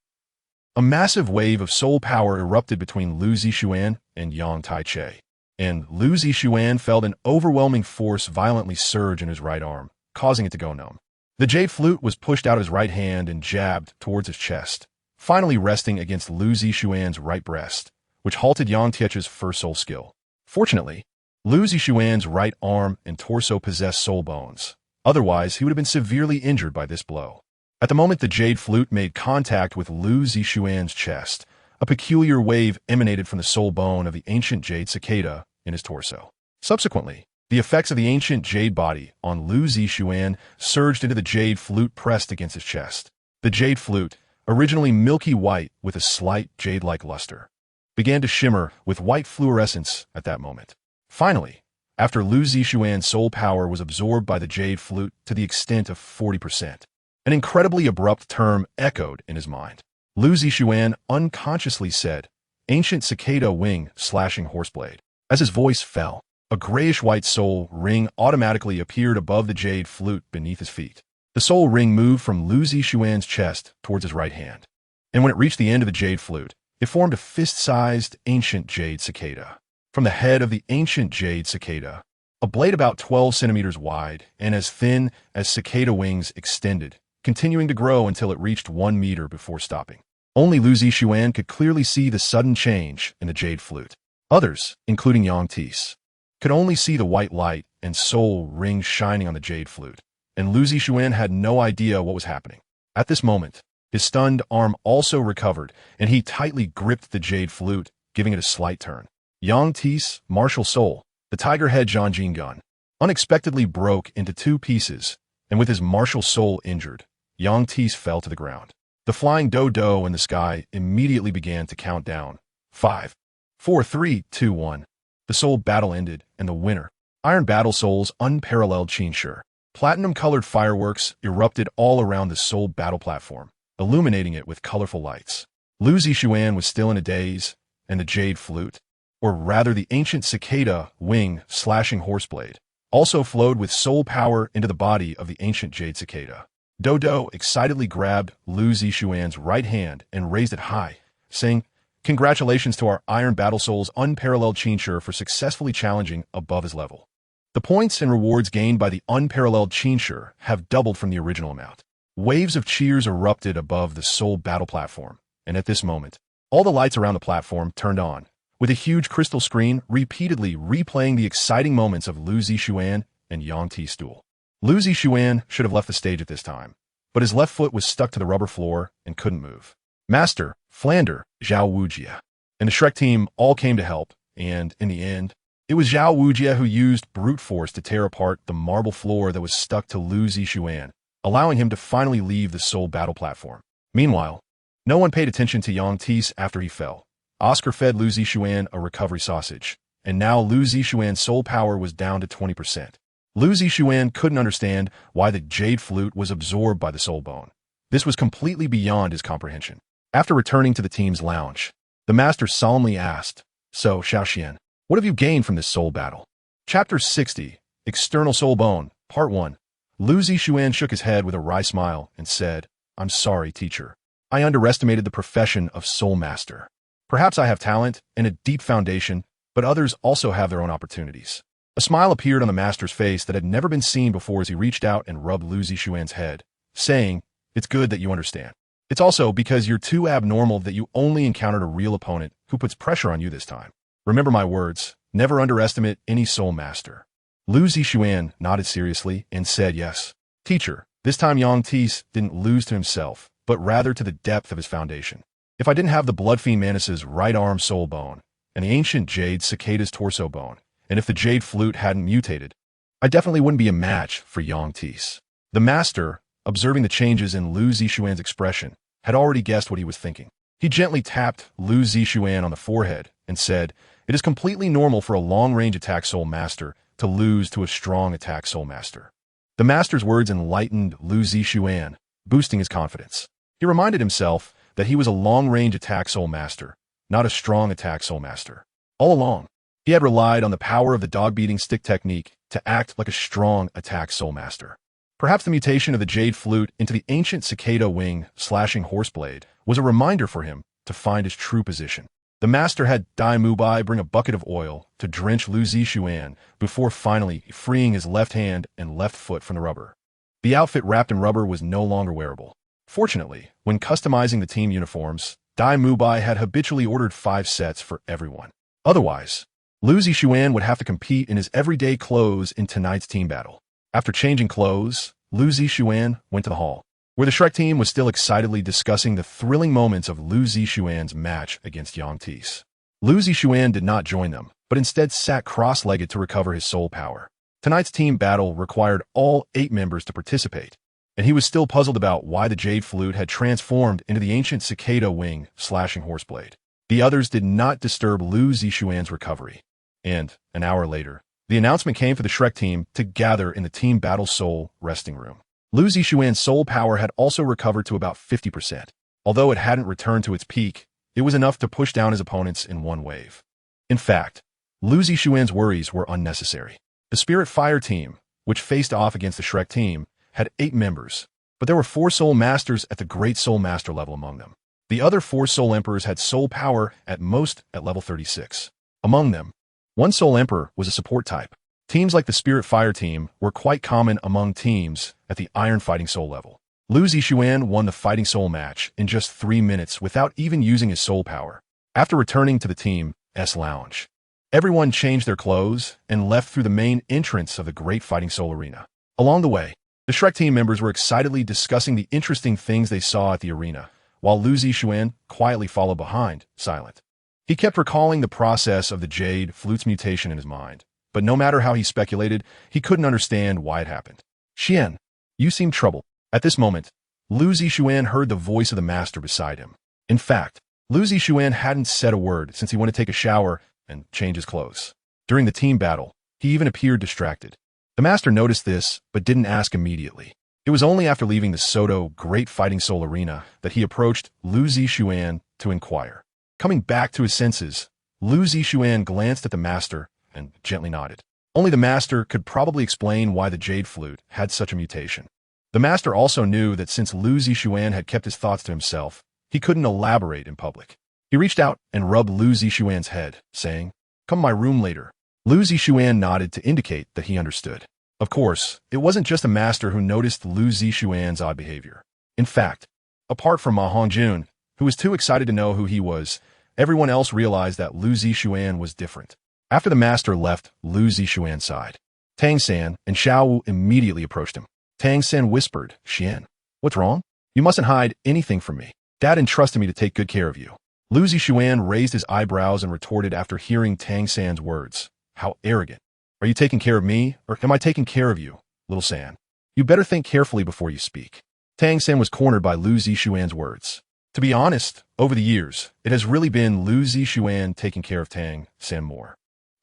A massive wave of soul power erupted between Lu Zixuan and Yang Taiche, and Lu Zixuan felt an overwhelming force violently surge in his right arm, causing it to go numb. The jade flute was pushed out of his right hand and jabbed towards his chest, finally resting against Lu Zixuan's right breast, which halted Yang Tieche's first soul skill. Fortunately, Lu Zixuan's right arm and torso possessed soul bones. Otherwise, he would have been severely injured by this blow. At the moment the jade flute made contact with Lu Zixuan's chest, a peculiar wave emanated from the soul bone of the ancient jade cicada in his torso. Subsequently, the effects of the ancient jade body on Lu Zixuan surged into the jade flute pressed against his chest. The jade flute, originally milky white with a slight jade-like luster, began to shimmer with white fluorescence at that moment. Finally, after Lu Zixuan's soul power was absorbed by the jade flute to the extent of 40%, an incredibly abrupt term echoed in his mind. Lu Zixuan unconsciously said, ancient cicada wing slashing horseblade. As his voice fell, a grayish-white soul ring automatically appeared above the jade flute beneath his feet. The soul ring moved from Lu Zixuan's chest towards his right hand, and when it reached the end of the jade flute, it formed a fist-sized ancient jade cicada. From the head of the ancient jade cicada, a blade about 12 centimeters wide and as thin as cicada wings extended, continuing to grow until it reached 1 meter before stopping. Only Lu Zixuan could clearly see the sudden change in the jade flute. Others, including Yang Tis, could only see the white light and soul ring shining on the jade flute, and Lu Zixuan had no idea what was happening. At this moment, his stunned arm also recovered, and he tightly gripped the jade flute, giving it a slight turn. Yang Tis' martial soul, the tiger head Zhanjin gun, unexpectedly broke into 2 pieces, and with his martial soul injured, Yang Tis fell to the ground. The flying dodo in the sky immediately began to count down. 5, 4, 3, 2, 1. The soul battle ended, and the winner, Iron Battle Soul's unparalleled Qingshi. Platinum-colored fireworks erupted all around the soul battle platform, illuminating it with colorful lights. Lu Zixuan was still in a daze, and the jade flute, or rather the ancient cicada wing slashing horseblade, also flowed with soul power into the body of the ancient jade cicada. Dodo excitedly grabbed Lu Zixuan's right hand and raised it high, saying, congratulations to our Iron Battle Soul's unparalleled Qingshi for successfully challenging above his level. The points and rewards gained by the unparalleled Qingshi have doubled from the original amount. Waves of cheers erupted above the soul battle platform, and at this moment, all the lights around the platform turned on, with a huge crystal screen repeatedly replaying the exciting moments of Lu Zixuan and Yang Ti's duel. Lu Zixuan should have left the stage at this time, but his left foot was stuck to the rubber floor and couldn't move. Master, Flander, Zhao Wujia, and the Shrek team all came to help, and, in the end, it was Zhao Wujia who used brute force to tear apart the marble floor that was stuck to Lu Zixuan, allowing him to finally leave the soul battle platform. Meanwhile, no one paid attention to Yang Tis after he fell. Oscar fed Lu Zixuan a recovery sausage, and now Lu Zixuan's soul power was down to 20%. Lu Zixuan couldn't understand why the jade flute was absorbed by the soul bone. This was completely beyond his comprehension. After returning to the team's lounge, the master solemnly asked, so, Xiaoxian, what have you gained from this soul battle? Chapter 60, External Soul Bone, Part 1. Lu Zixuan shook his head with a wry smile and said, I'm sorry, teacher. I underestimated the profession of Soul Master. Perhaps I have talent and a deep foundation, but others also have their own opportunities. A smile appeared on the master's face that had never been seen before as he reached out and rubbed Lu Zixuan's head, saying, "It's good that you understand. It's also because you're too abnormal that you only encountered a real opponent who puts pressure on you this time. Remember my words, never underestimate any soul master." Lu Zixuan nodded seriously and said yes. Teacher, this time Yang Tis didn't lose to himself, but rather to the depth of his foundation. If I didn't have the Blood Fiend Manus's right arm soul bone, and the ancient Jade cicada's torso bone, and if the Jade flute hadn't mutated, I definitely wouldn't be a match for Yang Tis. The master, observing the changes in Lu Zixuan's expression, had already guessed what he was thinking. He gently tapped Lu Zixuan on the forehead and said, "It is completely normal for a long-range attack soul master to lose to a strong attack soul master." The master's words enlightened Lu Zixuan, boosting his confidence. He reminded himself that he was a long-range attack soul master, not a strong attack soul master. All along, he had relied on the power of the dog-beating stick technique to act like a strong attack soul master. Perhaps the mutation of the Jade flute into the ancient cicada wing slashing horseblade was a reminder for him to find his true position. The master had Dai Mubai bring a bucket of oil to drench Lu Zixuan before finally freeing his left hand and left foot from the rubber. The outfit wrapped in rubber was no longer wearable. Fortunately, when customizing the team uniforms, Dai Mubai had habitually ordered 5 sets for everyone. Otherwise, Lu Zixuan would have to compete in his everyday clothes in tonight's team battle. After changing clothes, Lu Zixuan went to the hall, where the Shrek team was still excitedly discussing the thrilling moments of Lu Zixuan's match against Yang Tis. Lu Zixuan did not join them, but instead sat cross-legged to recover his soul power. Tonight's team battle required all 8 members to participate, and he was still puzzled about why the Jade flute had transformed into the ancient cicada wing slashing horseblade. The others did not disturb Lu Zixuan's recovery, and, an hour later, the announcement came for the Shrek team to gather in the Team Battle Soul resting room. Lu Zixuan's soul power had also recovered to about 50%. Although it hadn't returned to its peak, it was enough to push down his opponents in one wave. In fact, Lu Zixuan's worries were unnecessary. The Spirit Fire team, which faced off against the Shrek team, had 8 members, but there were 4 Soul Masters at the Great Soul Master level among them. The other 4 Soul Emperors had soul power at most at level 36. Among them, 1 Soul Emperor was a support type. Teams like the Spirit Fire team were quite common among teams at the Iron Fighting Soul level. Lu Zixuan won the Fighting Soul match in just 3 minutes without even using his soul power. After returning to the Team's lounge, everyone changed their clothes and left through the main entrance of the Great Fighting Soul Arena. Along the way, the Shrek team members were excitedly discussing the interesting things they saw at the arena, while Lu Zixuan quietly followed behind, silent. He kept recalling the process of the Jade flute's mutation in his mind, but no matter how he speculated, he couldn't understand why it happened. "Xian, you seem troubled." At this moment, Lu Zixuan heard the voice of the master beside him. In fact, Lu Zixuan hadn't said a word since he went to take a shower and change his clothes. During the team battle, he even appeared distracted. The master noticed this, but didn't ask immediately. It was only after leaving the Soto Great Fighting Soul Arena that he approached Lu Zixuan to inquire. Coming back to his senses, Lu Zixuan glanced at the master and gently nodded. Only the master could probably explain why the Jade flute had such a mutation. The master also knew that since Lu Zixuan had kept his thoughts to himself, he couldn't elaborate in public. He reached out and rubbed Lu Zixuan's head, saying, "Come to my room later." Lu Zixuan nodded to indicate that he understood. Of course, it wasn't just the master who noticed Lu Zixuan's odd behavior. In fact, apart from Ma Hongjun, who was too excited to know who he was, everyone else realized that Lu Zixuan was different. After the master left, Lu Zixuan sighed. Tang San and Xiao Wu immediately approached him. Tang San whispered, "Xian, what's wrong? You mustn't hide anything from me. Dad entrusted me to take good care of you." Lu Zixuan raised his eyebrows and retorted after hearing Tang San's words, "How arrogant. Are you taking care of me, or am I taking care of you, little San? You better think carefully before you speak." Tang San was cornered by Lu Zixuan's words. To be honest, over the years, it has really been Lu Zixuan taking care of Tang San more.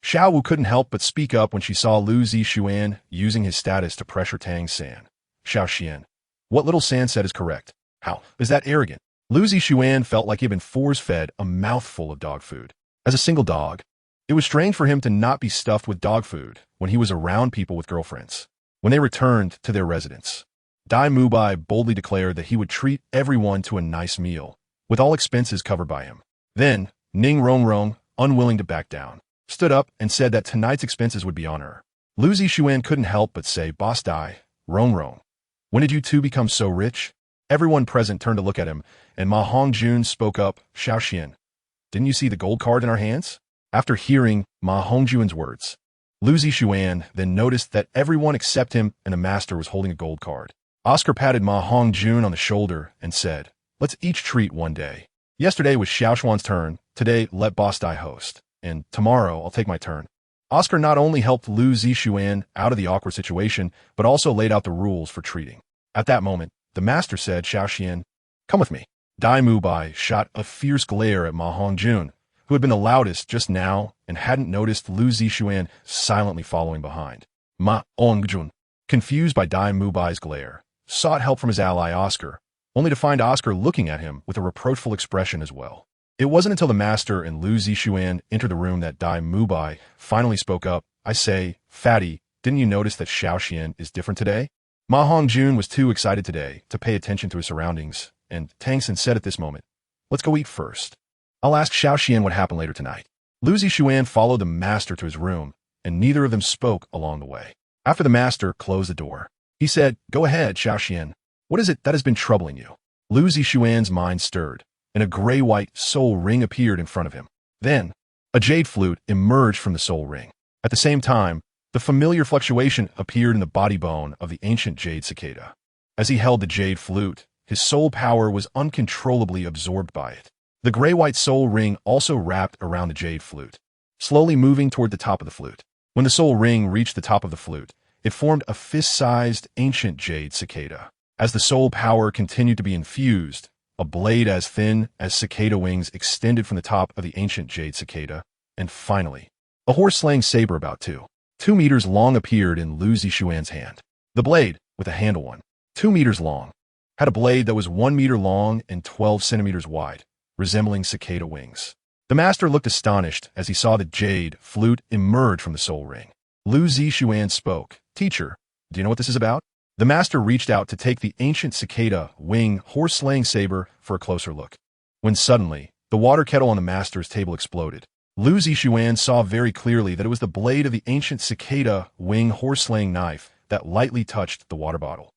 Xiao Wu couldn't help but speak up when she saw Lu Zixuan using his status to pressure Tang San. "Xiao Xian, what little San said is correct. How is that arrogant?" Lu Zixuan felt like he had been force-fed a mouthful of dog food. As a single dog, it was strange for him to not be stuffed with dog food when he was around people with girlfriends. When they returned to their residence, Dai Mubai boldly declared that he would treat everyone to a nice meal, with all expenses covered by him. Then, Ning Rongrong, unwilling to back down, stood up and said that tonight's expenses would be on her. Lu Zixuan couldn't help but say, "Boss Dai, Rongrong, when did you two become so rich?" Everyone present turned to look at him, and Ma Hongjun spoke up, "Xiaoxian, didn't you see the gold card in our hands?" After hearing Ma Hongjun's words, Lu Zixuan then noticed that everyone except him and the master was holding a gold card. Oscar patted Ma Hongjun on the shoulder and said, "Let's each treat one day. Yesterday was Xiaoshuan's turn, today let Boss Dai host, and tomorrow I'll take my turn." Oscar not only helped Lu Zixuan out of the awkward situation, but also laid out the rules for treating. At that moment, the master said, "Xiaoxian, come with me." Dai Mubai shot a fierce glare at Ma Hongjun, who had been the loudest just now and hadn't noticed Lu Zixuan silently following behind. Ma Hongjun, confused by Dai Mubai's glare, sought help from his ally Oscar, only to find Oscar looking at him with a reproachful expression as well. It wasn't until the master and Lu Zixuan entered the room that Dai Mubai finally spoke up. "I say, Fatty, didn't you notice that Xiaoxian is different today?" Ma Hongjun was too excited today to pay attention to his surroundings, and Tangsen said at this moment, "Let's go eat first. I'll ask Xiaoxian what happened later tonight." Lu Zixuan followed the master to his room, and neither of them spoke along the way. After the master closed the door, he said, "Go ahead, Xiaoxian. What is it that has been troubling you?" Lu Zixuan's mind stirred, and a gray-white soul ring appeared in front of him. Then, a jade flute emerged from the soul ring. At the same time, the familiar fluctuation appeared in the body bone of the ancient jade cicada. As he held the jade flute, his soul power was uncontrollably absorbed by it. The gray-white soul ring also wrapped around the jade flute, slowly moving toward the top of the flute. When the soul ring reached the top of the flute, it formed a fist-sized ancient jade cicada. As the soul power continued to be infused, a blade as thin as cicada wings extended from the top of the ancient jade cicada, and finally, a horse-slaying saber about 2 meters long appeared in Lu Zixuan's hand. The blade, with a handle 2 meters long, had a blade that was 1 meter long and 12 centimeters wide, resembling cicada wings. The master looked astonished as he saw the jade flute emerge from the soul ring. Lu Zixuan spoke, "Teacher, do you know what this is about?" The master reached out to take the ancient cicada wing horse-slaying saber for a closer look, when suddenly, the water kettle on the master's table exploded. Lu Zixuan saw very clearly that it was the blade of the ancient cicada wing horse-slaying knife that lightly touched the water bottle.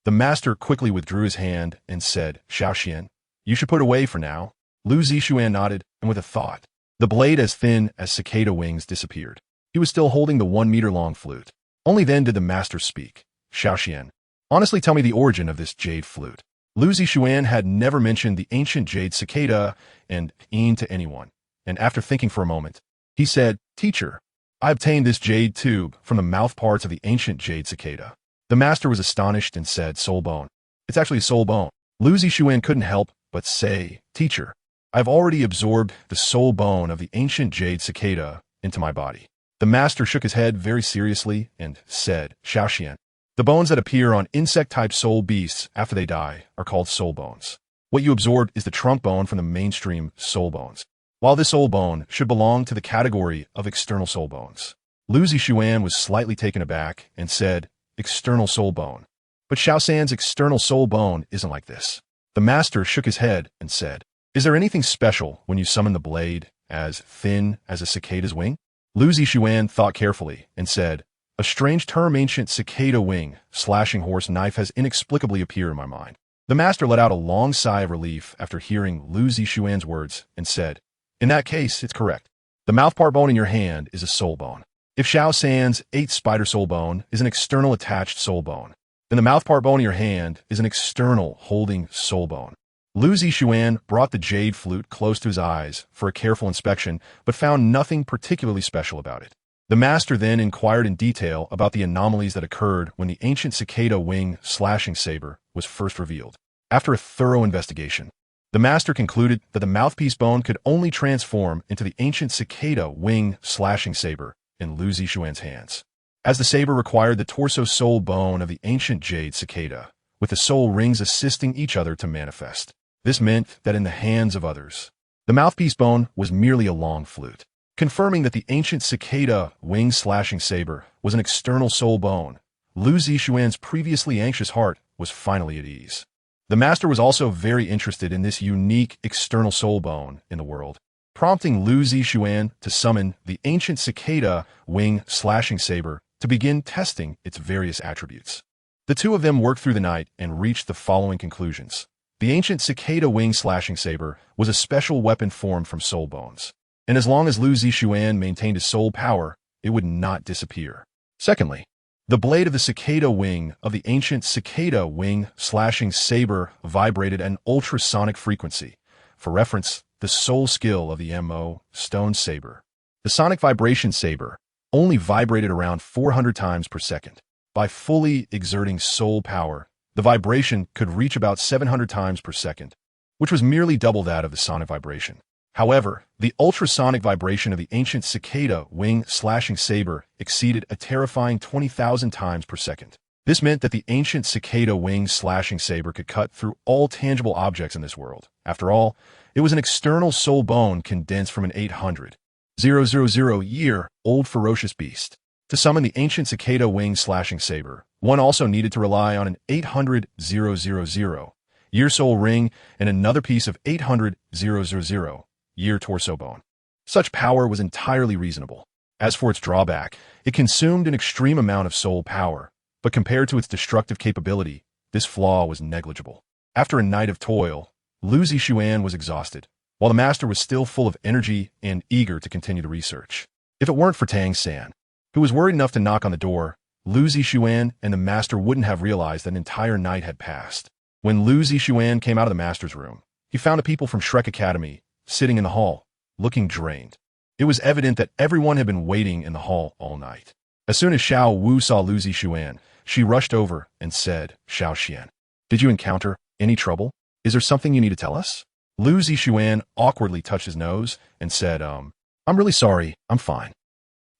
The master quickly withdrew his hand and said, "Xiaoxian, you should put away for now." Lu Zixuan nodded, and with a thought, the blade as thin as cicada wings disappeared. He was still holding the 1 meter long flute. Only then did the master speak. "Xiaoxian, honestly tell me the origin of this jade flute." Lu Zixuan had never mentioned the ancient jade cicada and to anyone, and after thinking for a moment, he said, "Teacher, I obtained this jade tube from the mouth parts of the ancient jade cicada." The master was astonished and said, "Soul bone. It's actually a soul bone." Lu Zixuan couldn't help but say, "Teacher, I've already absorbed the soul bone of the ancient jade cicada into my body." The master shook his head very seriously and said, "Xiaoxian, the bones that appear on insect-type soul beasts after they die are called soul bones. What you absorbed is the trunk bone from the mainstream soul bones. While this soul bone should belong to the category of external soul bones." Lu Zixuan was slightly taken aback and said, "External soul bone. But Xiaoxian's external soul bone isn't like this." The master shook his head and said, "Is there anything special when you summon the blade as thin as a cicada's wing?" Lu Zixuan thought carefully and said, "A strange term, ancient cicada wing, slashing horse knife, has inexplicably appeared in my mind." The master let out a long sigh of relief after hearing Lu Zixuan's words and said, "In that case, it's correct. The mouthpart bone in your hand is a soul bone. If Xiaoxian's 8th spider soul bone is an external attached soul bone, then the mouthpart bone in your hand is an external holding soul bone." Lu Zixuan brought the jade flute close to his eyes for a careful inspection, but found nothing particularly special about it. The master then inquired in detail about the anomalies that occurred when the ancient cicada wing slashing saber was first revealed. After a thorough investigation, the master concluded that the mouthpiece bone could only transform into the ancient cicada wing slashing saber in Lu Zixuan's hands, as the saber required the torso soul bone of the ancient jade cicada, with the soul rings assisting each other to manifest. This meant that in the hands of others, the mouthpiece bone was merely a long flute, confirming that the ancient cicada wing-slashing saber was an external soul bone. Lu Zixuan's previously anxious heart was finally at ease. The master was also very interested in this unique external soul bone in the world. prompting Lu Zixuan to summon the ancient cicada wing slashing saber to begin testing its various attributes. The two of them worked through the night and reached the following conclusions. The ancient cicada wing slashing saber was a special weapon formed from soul bones, and as long as Lu Zixuan maintained his soul power, it would not disappear. Secondly, the blade of the cicada wing of the ancient cicada wing slashing saber vibrated at an ultrasonic frequency. For reference, the soul skill of the MO stone saber. The sonic vibration saber only vibrated around 400 times per second. By fully exerting soul power, the vibration could reach about 700 times per second, which was merely double that of the sonic vibration. However, the ultrasonic vibration of the ancient cicada wing slashing saber exceeded a terrifying 20,000 times per second. This meant that the ancient cicada wing slashing saber could cut through all tangible objects in this world. After all, it was an external soul bone condensed from an 800,000-year-old ferocious beast. To summon the ancient cicada wing slashing saber, one also needed to rely on an 800,000-year soul ring and another piece of 800,000-year torso bone. Such power was entirely reasonable. As for its drawback, it consumed an extreme amount of soul power, but compared to its destructive capability, this flaw was negligible. After a night of toil, Lu Zixuan was exhausted, while the master was still full of energy and eager to continue the research. If it weren't for Tang San, who was worried enough to knock on the door, Lu Zixuan and the master wouldn't have realized that an entire night had passed. When Lu Zixuan came out of the master's room, he found the people from Shrek Academy sitting in the hall, looking drained. It was evident that everyone had been waiting in the hall all night. As soon as Xiao Wu saw Lu Zixuan, she rushed over and said, "Xiao Xian, did you encounter any trouble? Is there something you need to tell us?" Lu Zixuan awkwardly touched his nose and said, I'm really sorry, I'm fine.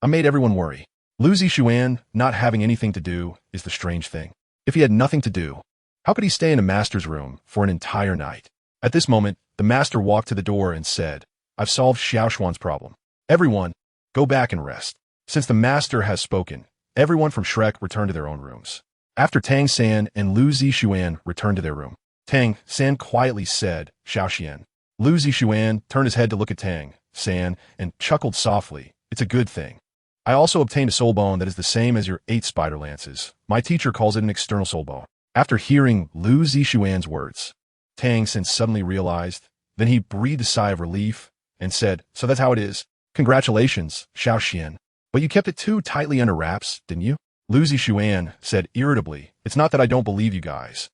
I made everyone worry. Lu Zixuan not having anything to do is the strange thing. If he had nothing to do, how could he stay in a master's room for an entire night? At this moment, the master walked to the door and said, "I've solved Xiao Xuan's problem. Everyone, go back and rest." Since the master has spoken, everyone from Shrek returned to their own rooms. After Tang San and Lu Zixuan returned to their room, Tang San quietly said, "Xiao Xian." Lu Zixuan turned his head to look at Tang San and chuckled softly. "It's a good thing. I also obtained a soul bone that is the same as your 8 spider lances. My teacher calls it an external soul bone." After hearing Lu Zixuan's words, Tang San suddenly realized. Then he breathed a sigh of relief and said, "So that's how it is. Congratulations, Xiao Xian. But you kept it too tightly under wraps, didn't you?" Lu Zixuan said irritably, "It's not that I don't believe you guys.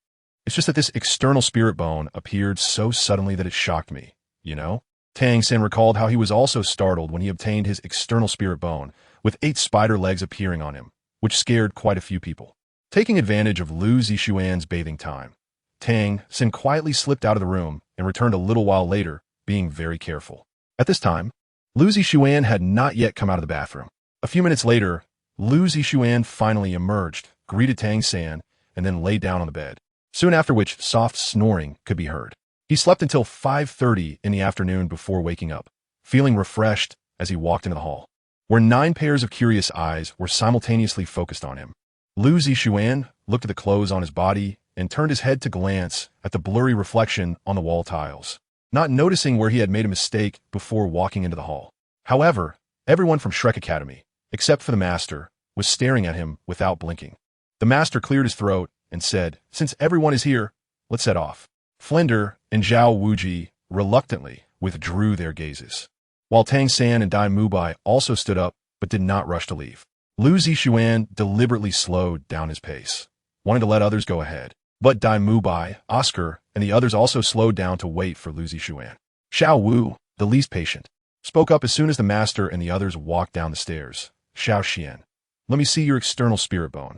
It's just that this external spirit bone appeared so suddenly that it shocked me, you know?" Tang San recalled how he was also startled when he obtained his external spirit bone, with 8 spider legs appearing on him, which scared quite a few people. Taking advantage of Lu Zixuan's bathing time, Tang San quietly slipped out of the room and returned a little while later, being very careful. At this time, Lu Zixuan had not yet come out of the bathroom. A few minutes later, Lu Zixuan finally emerged, greeted Tang San, and then lay down on the bed, soon after which soft snoring could be heard. He slept until 5:30 in the afternoon before waking up, feeling refreshed as he walked into the hall, where 9 pairs of curious eyes were simultaneously focused on him. Lu Zixuan looked at the clothes on his body and turned his head to glance at the blurry reflection on the wall tiles, not noticing where he had made a mistake before walking into the hall. However, everyone from Shrek Academy, except for the master, was staring at him without blinking. The master cleared his throat and said, "Since everyone is here, let's set off." Flinder and Zhao Wuji reluctantly withdrew their gazes, while Tang San and Dai Mubai also stood up but did not rush to leave. Lu Zixuan deliberately slowed down his pace, wanting to let others go ahead. But Dai Mubai, Oscar, and the others also slowed down to wait for Lu Zixuan. Xiao Wu, the least patient, spoke up as soon as the master and the others walked down the stairs. "Xiao Xian, let me see your external spirit bone."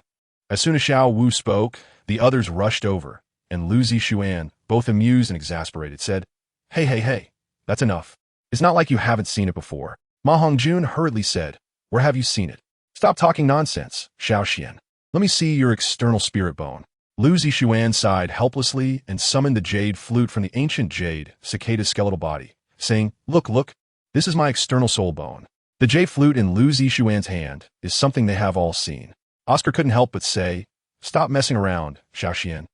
As soon as Xiao Wu spoke, the others rushed over, and Lu Zixuan, both amused and exasperated, said, Hey, that's enough. It's not like you haven't seen it before." Ma Hongjun hurriedly said, "Where have you seen it? Stop talking nonsense, Xiao Xian. Let me see your external spirit bone." Lu Zixuan sighed helplessly and summoned the jade flute from the ancient jade cicada's skeletal body, saying, Look, this is my external soul bone." The jade flute in Lu Zixuan's hand is something they have all seen. Oscar couldn't help but say, "Stop messing around, Xiao Xian.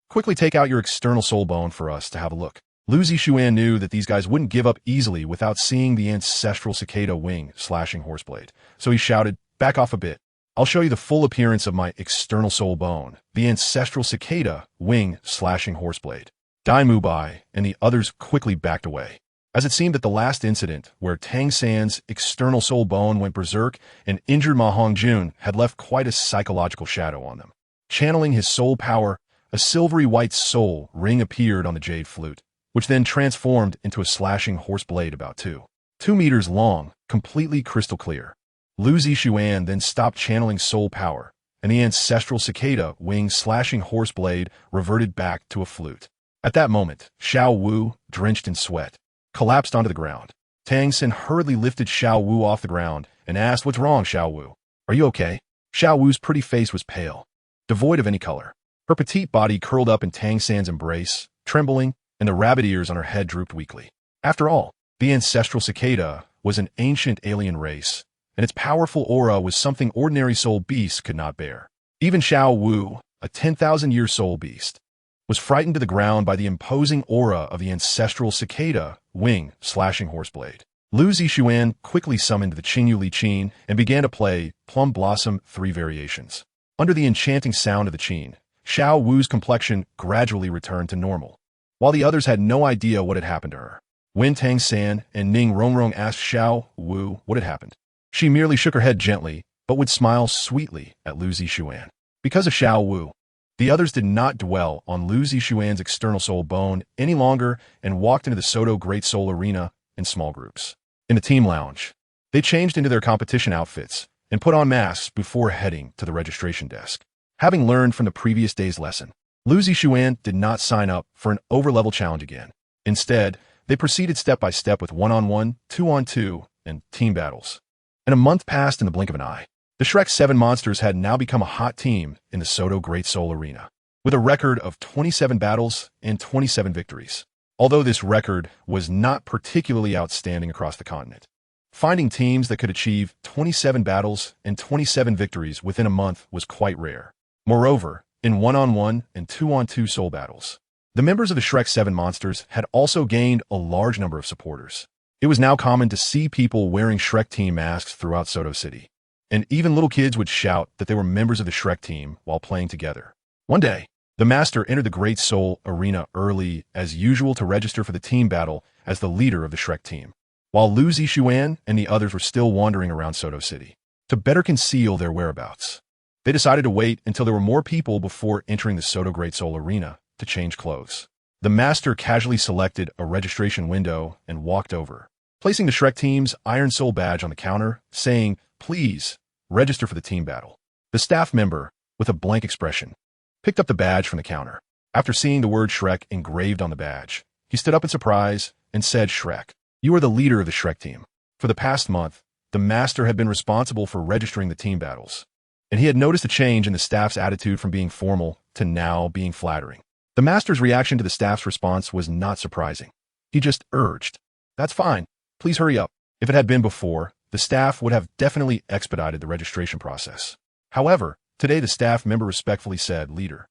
Quickly take out your external soul bone for us to have a look." Lu Zishuan knew that these guys wouldn't give up easily without seeing the ancestral cicada wing slashing horseblade, so he shouted, "Back off a bit. I'll show you the full appearance of my external soul bone, the ancestral cicada wing slashing horseblade." Dai Mubai and the others quickly backed away, as it seemed that the last incident, where Tang San's external soul bone went berserk and injured Ma Hongjun, had left quite a psychological shadow on them. Channeling his soul power, a silvery white soul ring appeared on the jade flute, which then transformed into a slashing horse blade about 2 meters long, completely crystal clear. Lu Zishuan then stopped channeling soul power, and the ancestral cicada wing slashing horse blade reverted back to a flute. At that moment, Xiao Wu, drenched in sweat, collapsed onto the ground. Tang San hurriedly lifted Xiao Wu off the ground and asked, "What's wrong, Xiao Wu? Are you okay?" Xiao Wu's pretty face was pale, devoid of any color. Her petite body curled up in Tang San's embrace, trembling, and the rabbit ears on her head drooped weakly. After all, the ancestral cicada was an ancient alien race, and its powerful aura was something ordinary soul beasts could not bear. Even Xiao Wu, a 10,000-year soul beast, was frightened to the ground by the imposing aura of the ancestral cicada wing slashing horseblade. Lu Zishuan quickly summoned the Qingyu Li Qin and began to play Plum Blossom 3 variations. Under the enchanting sound of the qin, Xiao Wu's complexion gradually returned to normal, while the others had no idea what had happened to her. When Tang San and Ning Rongrong asked Xiao Wu what had happened, she merely shook her head gently, but would smile sweetly at Lu Zishuan. Because of Xiao Wu, the others did not dwell on Lu Zishuan's external soul bone any longer and walked into the Soto Great Soul Arena in small groups. In the team lounge, they changed into their competition outfits and put on masks before heading to the registration desk. Having learned from the previous day's lesson, Lu Zishuan did not sign up for an overlevel challenge again. Instead, they proceeded step by step with 1-on-1, 2-on-2, and team battles. And a month passed in the blink of an eye. The Shrek 7 monsters had now become a hot team in the Soto Great Soul Arena, with a record of 27 battles and 27 victories. Although this record was not particularly outstanding across the continent, finding teams that could achieve 27 battles and 27 victories within a month was quite rare. Moreover, in 1-on-1 and 2-on-2 soul battles, the members of the Shrek 7 monsters had also gained a large number of supporters. It was now common to see people wearing Shrek team masks throughout Soto City, and even little kids would shout that they were members of the Shrek team while playing together. One day, the master entered the Great Soul Arena early as usual to register for the team battle as the leader of the Shrek team, while Lu Zishuan and the others were still wandering around Soto City. To better conceal their whereabouts, they decided to wait until there were more people before entering the Soto Great Soul Arena to change clothes. The master casually selected a registration window and walked over, placing the Shrek team's Iron Soul badge on the counter, saying, "Please, register for the team battle." The staff member, with a blank expression, picked up the badge from the counter. After seeing the word Shrek engraved on the badge, he stood up in surprise and said, "Shrek, you are the leader of the Shrek team." For the past month, the master had been responsible for registering the team battles, and he had noticed a change in the staff's attitude from being formal to now being flattering. The master's reaction to the staff's response was not surprising. He just urged, "That's fine. Please hurry up." If it had been before, the staff would have definitely expedited the registration process. However, today the staff member respectfully said, "Leader,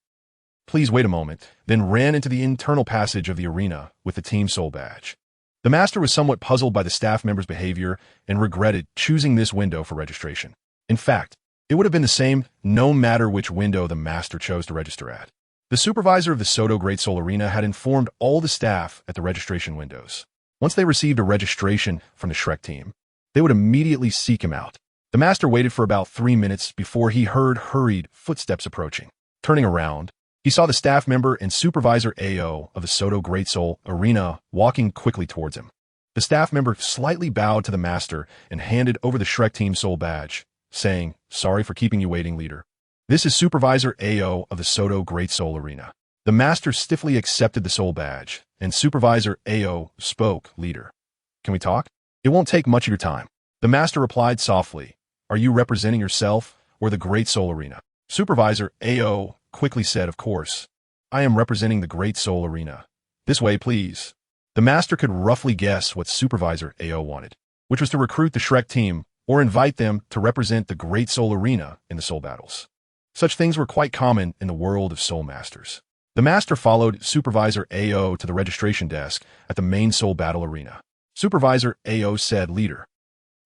please wait a moment," then ran into the internal passage of the arena with the Team Soul badge. The master was somewhat puzzled by the staff member's behavior and regretted choosing this window for registration. In fact, it would have been the same no matter which window the master chose to register at. The supervisor of the Soto Great Soul Arena had informed all the staff at the registration windows. Once they received a registration from the Shrek team, they would immediately seek him out. The master waited for about 3 minutes before he heard hurried footsteps approaching. Turning around, he saw the staff member and supervisor AO of the Soto Great Soul Arena walking quickly towards him. The staff member slightly bowed to the master and handed over the Shrek Team Soul badge, saying, "Sorry for keeping you waiting, leader. This is Supervisor AO of the Soto Great Soul Arena." The master stiffly accepted the soul badge, and Supervisor AO spoke, "Leader, can we talk? It won't take much of your time." The master replied softly, "Are you representing yourself or the Great Soul Arena?" Supervisor AO quickly said, "Of course. I am representing the Great Soul Arena. This way, please." The master could roughly guess what Supervisor AO wanted, which was to recruit the Shrek team or invite them to represent the Great Soul Arena in the soul battles. Such things were quite common in the world of soul masters. The Master followed Supervisor AO to the registration desk at the main Soul Battle Arena. Supervisor AO said, "Leader,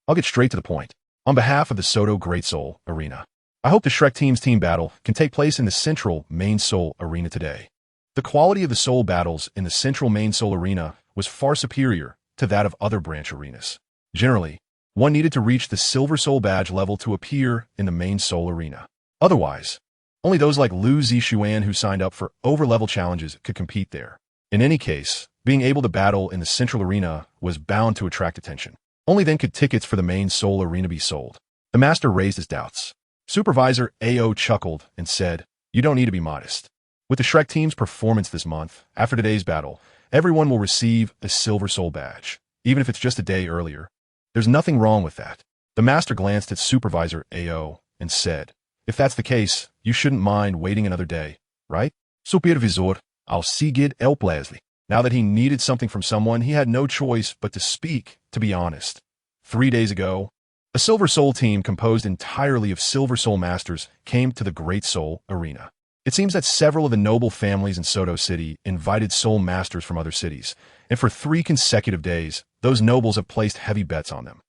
I'll get straight to the point. On behalf of the Soto Great Soul Arena, I hope the Shrek team's team battle can take place in the central main Soul Arena today." The quality of the Soul battles in the central main Soul Arena was far superior to that of other branch arenas. Generally, one needed to reach the Silver Soul Badge level to appear in the main Soul Arena. Otherwise, only those like Lu Zixuan who signed up for over-level challenges could compete there. In any case, being able to battle in the central arena was bound to attract attention. Only then could tickets for the main Soul Arena be sold. The Master raised his doubts. Supervisor AO chuckled and said, "You don't need to be modest. With the Shrek team's performance this month, after today's battle, everyone will receive a Silver Soul Badge, even if it's just a day earlier. There's nothing wrong with that." The Master glanced at Supervisor AO and said, "If that's the case, you shouldn't mind waiting another day, right?" Supervisor, I'll seguir el Plasley. Now that he needed something from someone, he had no choice but to speak, to be honest. 3 days ago, a Silver Soul team composed entirely of Silver Soul Masters came to the Great Soul Arena. It seems that several of the noble families in Soto City invited Soul Masters from other cities, and for 3 consecutive days, those nobles have placed heavy bets on them.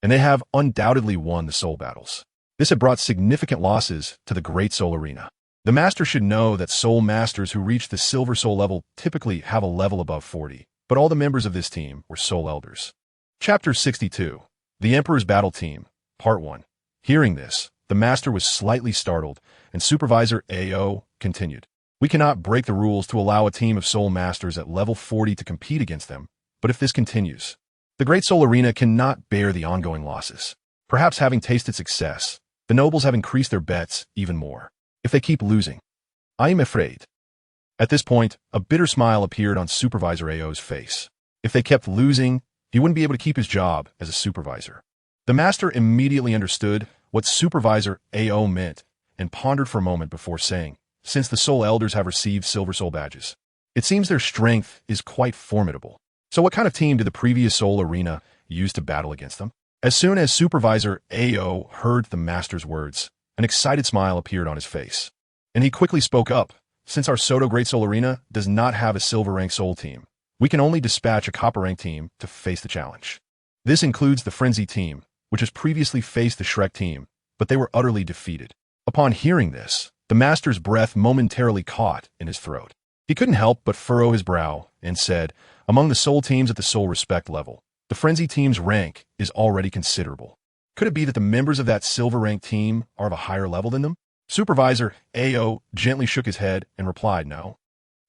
And they have undoubtedly won the Soul battles. This had brought significant losses to the Great Soul Arena. The Master should know that Soul Masters who reach the Silver Soul level typically have a level above 40, but all the members of this team were Soul Elders. Chapter 62. The Emperor's Battle Team, Part 1. Hearing this, the Master was slightly startled, and Supervisor AO continued. "We cannot break the rules to allow a team of Soul Masters at level 40 to compete against them, but if this continues, the Great Soul Arena cannot bear the ongoing losses. Perhaps having tasted success, the nobles have increased their bets even more. If they keep losing, I am afraid." At this point, a bitter smile appeared on Supervisor AO's face. If they kept losing, he wouldn't be able to keep his job as a supervisor. The Master immediately understood what Supervisor AO meant and pondered for a moment before saying, "Since the Soul Elders have received Silver Soul Badges, it seems their strength is quite formidable. So what kind of team did the previous Soul Arena use to battle against them?" As soon as Supervisor AO heard the Master's words, an excited smile appeared on his face, and he quickly spoke up. "Since our Soto Great Soul Arena does not have a Silver Rank Soul team, we can only dispatch a Copper Rank team to face the challenge. This includes the Frenzy team, which has previously faced the Shrek team, but they were utterly defeated." Upon hearing this, the Master's breath momentarily caught in his throat. He couldn't help but furrow his brow and said, "Among the Soul teams at the Soul Respect level, the Frenzy team's rank is already considerable. Could it be that the members of that Silver Rank team are of a higher level than them?" Supervisor AO gently shook his head and replied, "No.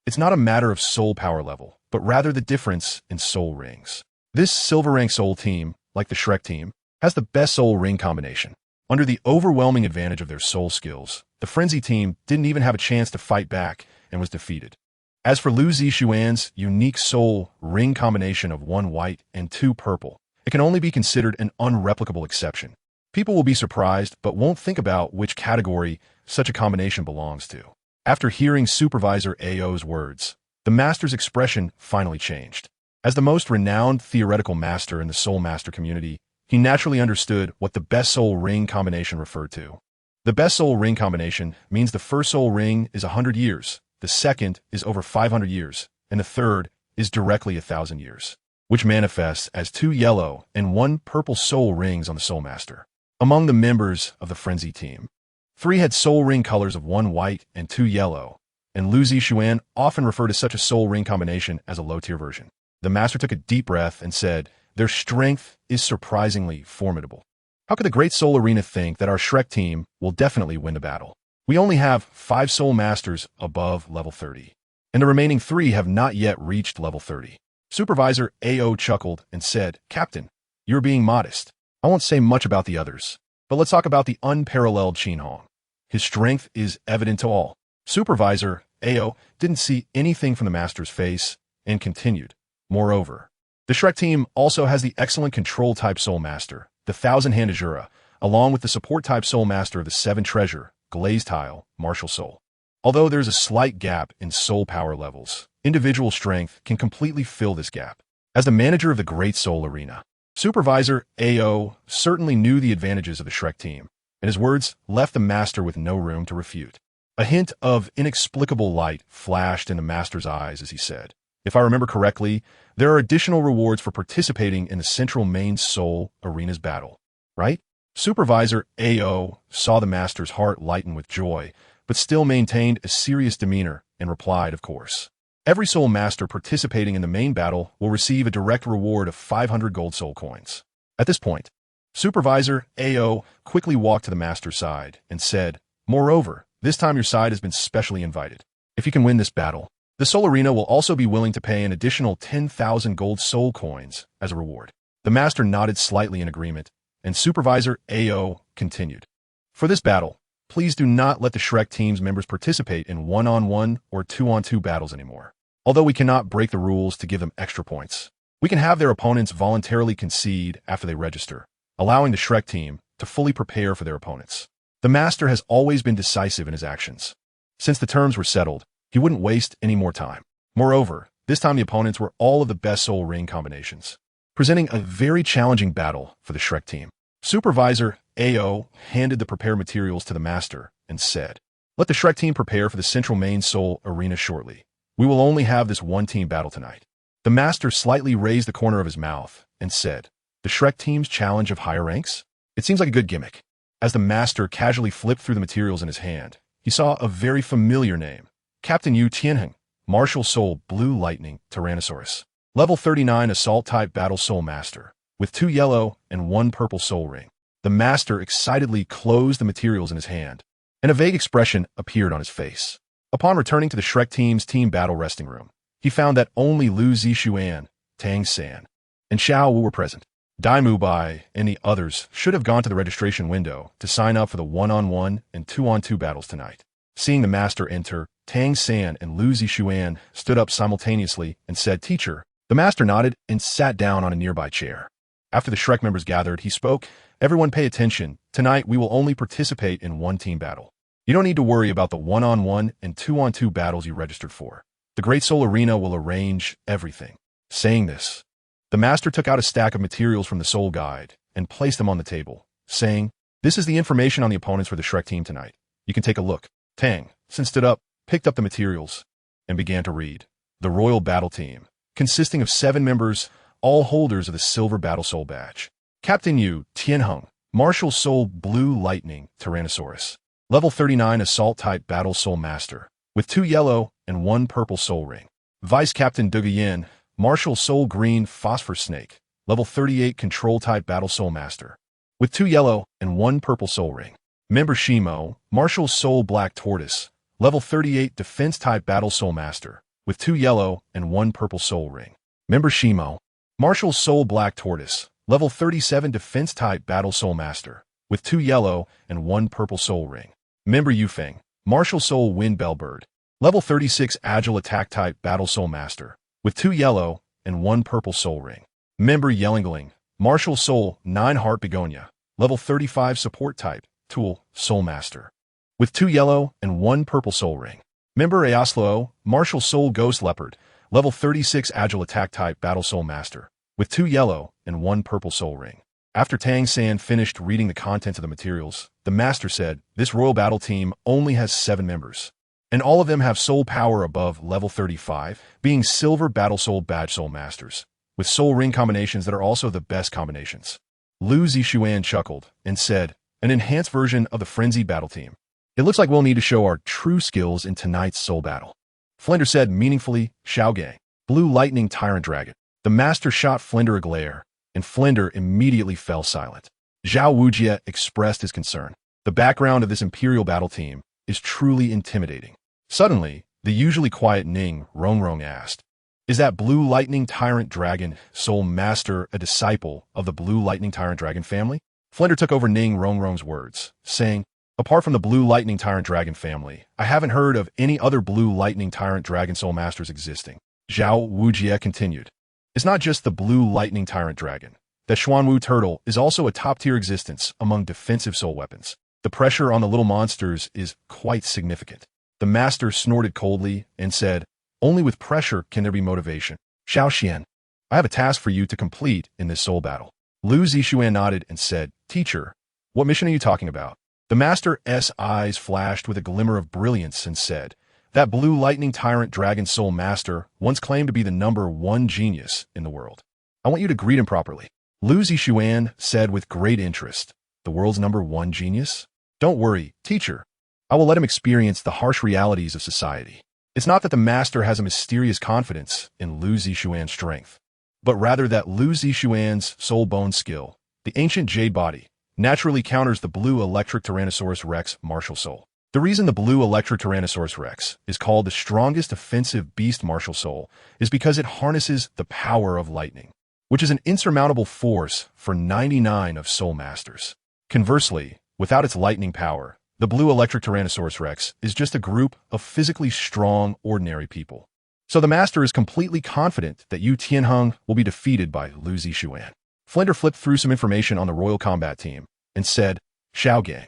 It's not a matter of soul power level, but rather the difference in soul rings. This Silver Rank Soul team, like the Shrek team, has the best soul ring combination. Under the overwhelming advantage of their soul skills, the Frenzy team didn't even have a chance to fight back and was defeated. As for Lu Zixuan's unique soul ring combination of 1 white and 2 purple, it can only be considered an unreplicable exception. People will be surprised but won't think about which category such a combination belongs to." After hearing Supervisor AO's words, the Master's expression finally changed. As the most renowned theoretical master in the Soul Master community, he naturally understood what the best soul ring combination referred to. The best soul ring combination means the first soul ring is 100 years, the second is over 500 years, and the third is directly 1,000 years, which manifests as 2 yellow and 1 purple soul rings on the Soul Master. Among the members of the Frenzy team, 3 had soul ring colors of 1 white and 2 yellow, and Lu Zixuan often referred to such a soul ring combination as a low-tier version. The Master took a deep breath and said, "Their strength is surprisingly formidable. How could the Great Soul Arena think that our Shrek team will definitely win the battle? We only have 5 Soul Masters above level 30, and the remaining 3 have not yet reached level 30. Supervisor AO chuckled and said, "Captain, you're being modest. I won't say much about the others, but let's talk about the unparalleled Qin Hong. His strength is evident to all." Supervisor AO didn't see anything from the Master's face and continued, "Moreover, the Shrek team also has the excellent control-type Soul Master, the Thousand-Hand Azura, along with the support-type Soul Master of the 7 Treasure, Glazed Tile, Martial Soul. Although there's a slight gap in soul power levels, individual strength can completely fill this gap. As the manager of the Great Soul Arena, Supervisor AO certainly knew the advantages of the Shrek team, and his words left the Master with no room to refute. A hint of inexplicable light flashed in the master's eyes as he said, "If I remember correctly, there are additional rewards for participating in the central main soul arena's battle, right?" Supervisor AO saw the master's heart lighten with joy, but still maintained a serious demeanor and replied, "Of course. Every soul master participating in the main battle will receive a direct reward of 500 gold soul coins." At this point, Supervisor AO quickly walked to the master's side and said, "Moreover, this time your side has been specially invited. If you can win this battle, the Soul Arena will also be willing to pay an additional 10,000 gold soul coins as a reward." The master nodded slightly in agreement, and Supervisor AO continued, "For this battle, please do not let the Shrek team's members participate in one-on-one or two-on-two battles anymore. Although we cannot break the rules to give them extra points, we can have their opponents voluntarily concede after they register, allowing the Shrek team to fully prepare for their opponents." The master has always been decisive in his actions. Since the terms were settled, he wouldn't waste any more time. Moreover, this time the opponents were all of the best soul ring combinations, presenting a very challenging battle for the Shrek team. Supervisor AO handed the prepared materials to the master and said, "Let the Shrek team prepare for the central main soul arena shortly. We will only have this one-team battle tonight." The master slightly raised the corner of his mouth and said, "The Shrek team's challenge of higher ranks? It seems like a good gimmick." As the master casually flipped through the materials in his hand, he saw a very familiar name. Captain Yu Tianheng, Martial Soul Blue Lightning Tyrannosaurus. Level 39 Assault-type Battle Soul Master, with 2 yellow and 1 purple soul ring. The master excitedly closed the materials in his hand, and a vague expression appeared on his face. Upon returning to the Shrek team's team battle resting room, he found that only Lu Zixuan, Tang San, and Xiao Wu were present. Dai Mubai and the others should have gone to the registration window to sign up for the one-on-one and two-on-two battles tonight. Seeing the master enter, Tang San and Lu Zixuan stood up simultaneously and said, "Teacher." The master nodded and sat down on a nearby chair. After the Shrek members gathered, he spoke, "Everyone pay attention. Tonight we will only participate in one-team battle. You don't need to worry about the one-on-one and two-on-two battles you registered for. The Great Soul Arena will arrange everything." Saying this, the master took out a stack of materials from the Soul Guide and placed them on the table, saying, "This is the information on the opponents for the Shrek team tonight. You can take a look." Tang San stood up, picked up the materials, and began to read. The Royal Battle Team, consisting of 7 members, all holders of the Silver Battle Soul Badge. Captain Yu Tianheng, Martial Soul Blue Lightning Tyrannosaurus. Level 39 Assault-type Battle Soul Master, with 2 yellow and 1 purple soul ring. Vice Captain Dugayen, Martial Soul Green Phosphor Snake, Level 38 Control-type Battle Soul Master, with 2 yellow and 1 purple soul ring. Member Shimo, Martial Soul Black Tortoise, Level 38 Defense-type Battle Soul Master, with 2 yellow and 1 purple soul ring. Member Shimo, Martial Soul Black Tortoise, Level 37 Defense-type Battle Soul Master, with 2 yellow and 1 purple soul ring. Member Yufeng, Martial Soul Wind Bellbird, Level 36 Agile Attack-type Battle Soul Master, with 2 yellow and 1 purple soul ring. Member Yellingling, Martial Soul 9 Heart Begonia, Level 35 Support-type Tool Soul Master, with 2 yellow and 1 purple soul ring. Member Eoslo, Martial Soul Ghost Leopard, Level 36 Agile Attack-type Battle Soul Master, with 2 yellow and 1 purple soul ring. After Tang San finished reading the contents of the materials, the master said, "This royal battle team only has 7 members, and all of them have soul power above level 35, being Silver Battle Soul Badge Soul Masters, with soul ring combinations that are also the best combinations." Lu Zixuan chuckled and said, "An enhanced version of the Frenzy Battle Team. It looks like we'll need to show our true skills in tonight's soul battle." Flender said meaningfully, "Xiao Gang, Blue Lightning Tyrant Dragon." The master shot Flender a glare, and Flender immediately fell silent. Zhao Wujie expressed his concern. The background of this Imperial battle team is truly intimidating. Suddenly, the usually quiet Ning Rongrong asked, "Is that Blue Lightning Tyrant Dragon Soul Master a disciple of the Blue Lightning Tyrant Dragon family?" Flender took over Ning Rongrong's words, saying, "Apart from the Blue Lightning Tyrant Dragon family, I haven't heard of any other Blue Lightning Tyrant Dragon Soul Masters existing." Zhao Wujie continued, "It's not just the Blue Lightning Tyrant Dragon. The Xuanwu Turtle is also a top-tier existence among defensive soul weapons. The pressure on the little monsters is quite significant." The master snorted coldly and said, "Only with pressure can there be motivation. Xiao Xian, I have a task for you to complete in this soul battle." Lu Zixuan nodded and said, "Teacher, what mission are you talking about?" The Master's eyes flashed with a glimmer of brilliance and said, "That blue lightning tyrant dragon soul master once claimed to be the #1 genius in the world. I want you to greet him properly." Lu Zixuan said with great interest, "The world's #1 genius? Don't worry, teacher. I will let him experience the harsh realities of society." It's not that the master has a mysterious confidence in Lu Zixuan's strength, but rather that Lu Zixuan's soul bone skill, the ancient Jade body, naturally counters the blue electric Tyrannosaurus Rex martial soul. The reason the blue electric Tyrannosaurus Rex is called the strongest offensive beast martial soul is because it harnesses the power of lightning, which is an insurmountable force for 99 of soul masters. Conversely, without its lightning power, the blue electric Tyrannosaurus Rex is just a group of physically strong, ordinary people. So the master is completely confident that Yu Tianheng will be defeated by Lu Zixuan. Flinder flipped through some information on the Royal Combat Team and said, "Xiao Gang.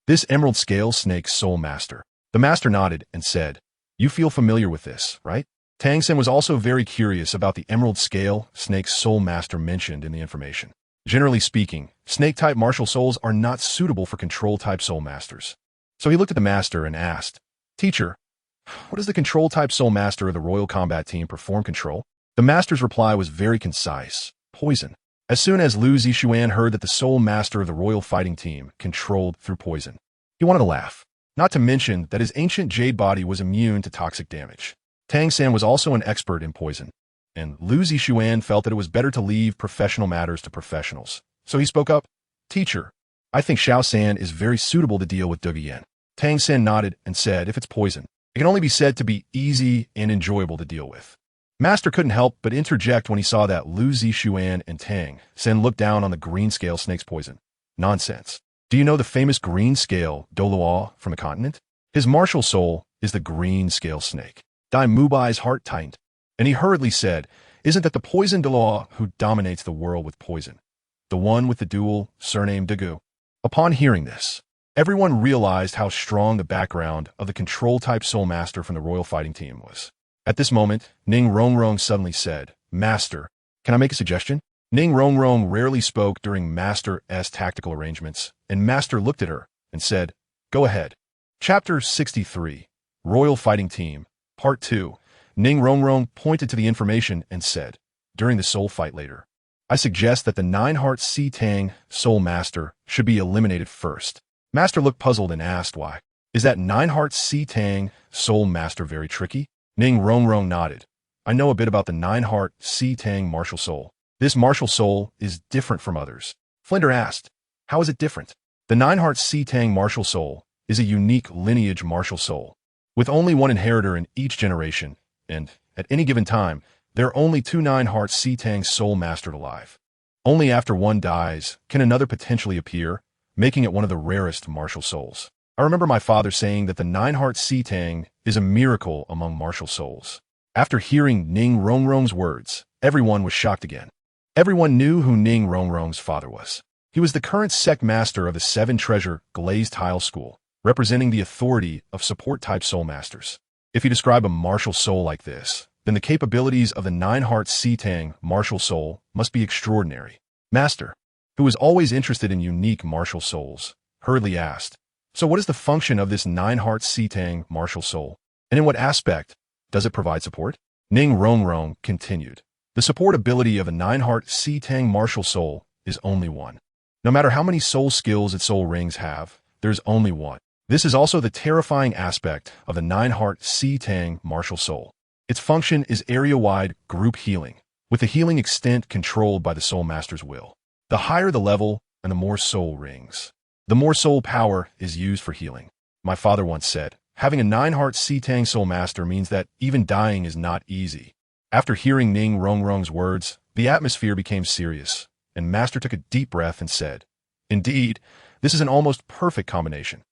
This Emerald Scale Snake Soul Master." The master nodded and said, "You feel familiar with this, right?" Tang Sen was also very curious about the Emerald Scale Snake Soul Master mentioned in the information. Generally speaking, snake-type martial souls are not suitable for control-type soul masters. So he looked at the master and asked, "Teacher, what does the control-type soul master of the Royal Combat Team perform control?" The master's reply was very concise: poison. As soon as Lu Zixuan heard that the soul master of the Royal Fighting Team controlled through poison, he wanted to laugh. Not to mention that his ancient Jade body was immune to toxic damage. Tang San was also an expert in poison, and Lu Zixuan felt that it was better to leave professional matters to professionals. So he spoke up, "Teacher, I think Xiao San is very suitable to deal with Duguyan." Tang San nodded and said, "If it's poison, it can only be said to be easy and enjoyable to deal with." Master couldn't help but interject when he saw that Lu Zixuan and Tang Sen looked down on the green scale snake's poison. "Nonsense. Do you know the famous green scale Douluo from the continent? His martial soul is the green scale snake." Dai Mubai's heart tightened, and he hurriedly said, "Isn't that the poison Douluo who dominates the world with poison? The one with the dual surname Dagu?" Upon hearing this, everyone realized how strong the background of the control-type soul master from the Royal Fighting Team was. At this moment, Ning Rongrong suddenly said, "Master, can I make a suggestion?" Ning Rongrong rarely spoke during Master's tactical arrangements, and Master looked at her and said, "Go ahead." Chapter 63, Royal Fighting Team, Part 2. Ning Rongrong pointed to the information and said, "During the soul fight later, I suggest that the Nine-Heart Si Tang Soul Master should be eliminated first." Master looked puzzled and asked why. "Is that Nine-Heart Si Tang Soul Master very tricky?" Ning Rongrong nodded. "I know a bit about the Nine-Heart Si Tang martial soul. This martial soul is different from others." Flinder asked, "How is it different?" The Nine-Heart Si Tang martial soul is a unique lineage martial soul, with only one inheritor in each generation, and, at any given time, there are only 2 Nine-Heart Si Tang soul masters alive. Only after one dies can another potentially appear, making it one of the rarest martial souls. I remember my father saying that the Nine-Heart Si Tang is a miracle among martial souls. After hearing Ning Rongrong's words, everyone was shocked again. Everyone knew who Ning Rongrong's father was. He was the current sect master of the 7 Treasure Glazed Tile School, representing the authority of support-type soul masters. If you describe a martial soul like this, then the capabilities of the Nine-Heart Si Tang martial soul must be extraordinary. Master, who was always interested in unique martial souls, hurriedly asked, "So what is the function of this Nine-Heart Si Tang martial soul, and in what aspect does it provide support?" Ning Rongrong continued, "The support ability of a Nine-Heart Si Tang martial soul is only one. No matter how many soul skills its soul rings have, there's only one. This is also the terrifying aspect of the Nine-Heart Si Tang martial soul. Its function is area-wide group healing, with the healing extent controlled by the soul master's will. The higher the level and the more soul rings, the more soul power is used for healing. My father once said, having a Nine-Heart Si Tang soul master means that even dying is not easy." After hearing Ning Rongrong's words, the atmosphere became serious, and Master took a deep breath and said, "Indeed, this is an almost perfect combination."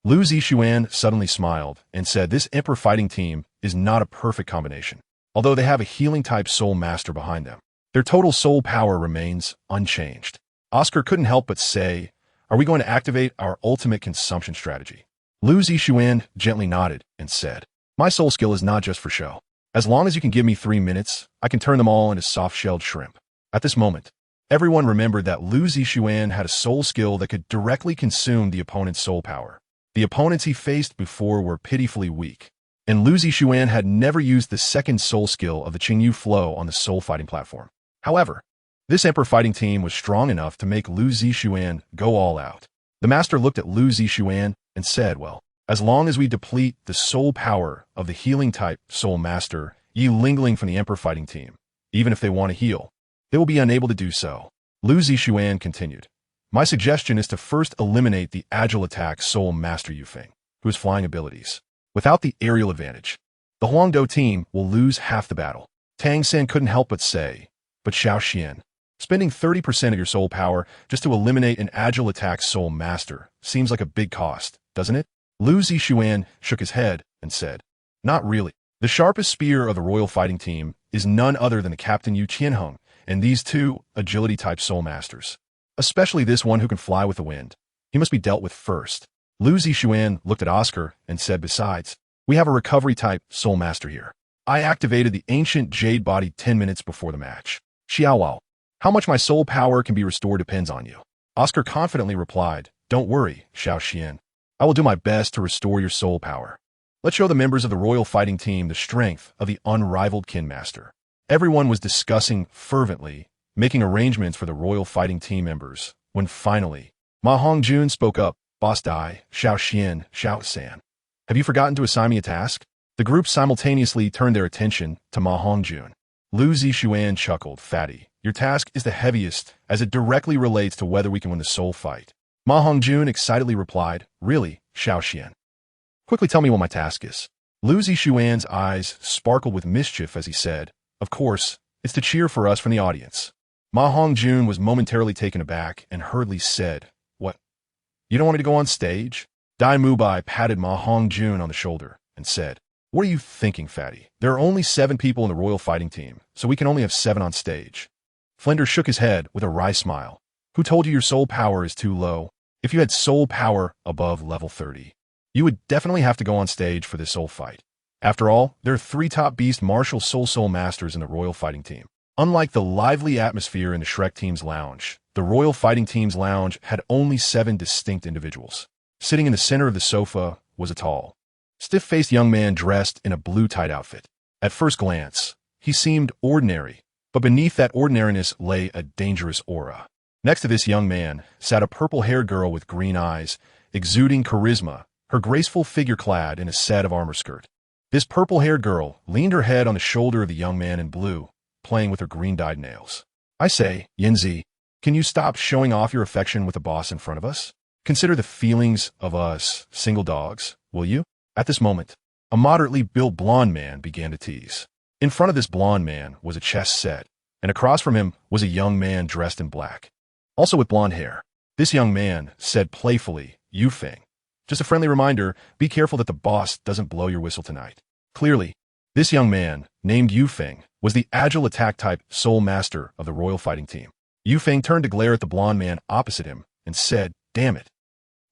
Lu Zixuan suddenly smiled and said this Emperor Fighting Team is not a perfect combination. Although they have a healing-type soul master behind them, their total soul power remains unchanged. Oscar couldn't help but say, "Are we going to activate our ultimate consumption strategy?" Lu Zixuan gently nodded and said, "My soul skill is not just for show. As long as you can give me 3 minutes, I can turn them all into soft-shelled shrimp." At this moment, Everyone remembered that Lu Zixuan had a soul skill that could directly consume the opponent's soul power. The opponents he faced before were pitifully weak, and Lu Zixuan had never used the second soul skill of the Qingyu flow on the soul fighting platform. However, this Emperor fighting team was strong enough to make Lu Zixuan go all out. The master looked at Lu Zixuan and said, well, as long as we deplete the soul power of the healing type soul master Yi Lingling from the Emperor fighting team, even if they want to heal, they will be unable to do so. Lu Zixuan continued, my suggestion is to first eliminate the agile attack soul master Yufeng, who has flying abilities. Without the aerial advantage, the Huangdou team will lose half the battle. Tang Sen couldn't help but say, but Xiao Xian, spending 30% of your soul power just to eliminate an agile attack soul master seems like a big cost, doesn't it? Lu Zixuan shook his head and said, not really. The sharpest spear of the royal fighting team is none other than the Captain Yu Qianheng and these two agility-type soul masters, especially this one who can fly with the wind. He must be dealt with first. Lu Zixuan looked at Oscar and said, besides, we have a recovery-type soul master here. I activated the ancient Jade body 10 minutes before the match. Xiaowao, how much my soul power can be restored depends on you. Oscar confidently replied, don't worry, Xiao Xian. I will do my best to restore your soul power. Let's show the members of the royal fighting team the strength of the unrivaled kin master. Everyone was discussing fervently, making arrangements for the royal fighting team members, when finally, Ma Hongjun spoke up, Boss Dai, Xiao Xian, Xiao San. Have you forgotten to assign me a task? The group simultaneously turned their attention to Ma Hongjun. Lu Zixuan chuckled, Fatty, your task is the heaviest as it directly relates to whether we can win the soul fight. Ma Hongjun excitedly replied, really, Xiao Xian. Quickly tell me what my task is. Lu Zixuan's eyes sparkled with mischief as he said, of course, it's to cheer for us from the audience. Ma Hongjun was momentarily taken aback and hurriedly said, what? You don't want me to go on stage? Dai Mubai patted Ma Hongjun on the shoulder and said, what are you thinking, Fatty? There are only 7 people in the royal fighting team, so we can only have 7 on stage. Flender shook his head with a wry smile. Who told you your soul power is too low? If you had soul power above level 30, you would definitely have to go on stage for this soul fight. After all, there are 3 top beast martial soul masters in the royal fighting team. Unlike the lively atmosphere in the Shrek team's lounge, the royal fighting team's lounge had only 7 distinct individuals. Sitting in the center of the sofa was a tall, stiff-faced young man dressed in a blue tight outfit. At first glance, he seemed ordinary, but beneath that ordinariness lay a dangerous aura. Next to this young man sat a purple-haired girl with green eyes, exuding charisma, her graceful figure clad in a set of armor skirt. This purple-haired girl leaned her head on the shoulder of the young man in blue, playing with her green-dyed nails. I say, Yinzi, can you stop showing off your affection with the boss in front of us? Consider the feelings of us single dogs, will you? At this moment, a moderately built blonde man began to tease. In front of this blonde man was a chess set, and across from him was a young man dressed in black, also with blonde hair. This young man said playfully, Yufeng, just a friendly reminder, be careful that the boss doesn't blow your whistle tonight. Clearly, this young man, named Yufeng, was the agile attack type soul master of the royal fighting team. Yufeng turned to glare at the blonde man opposite him and said, damn it.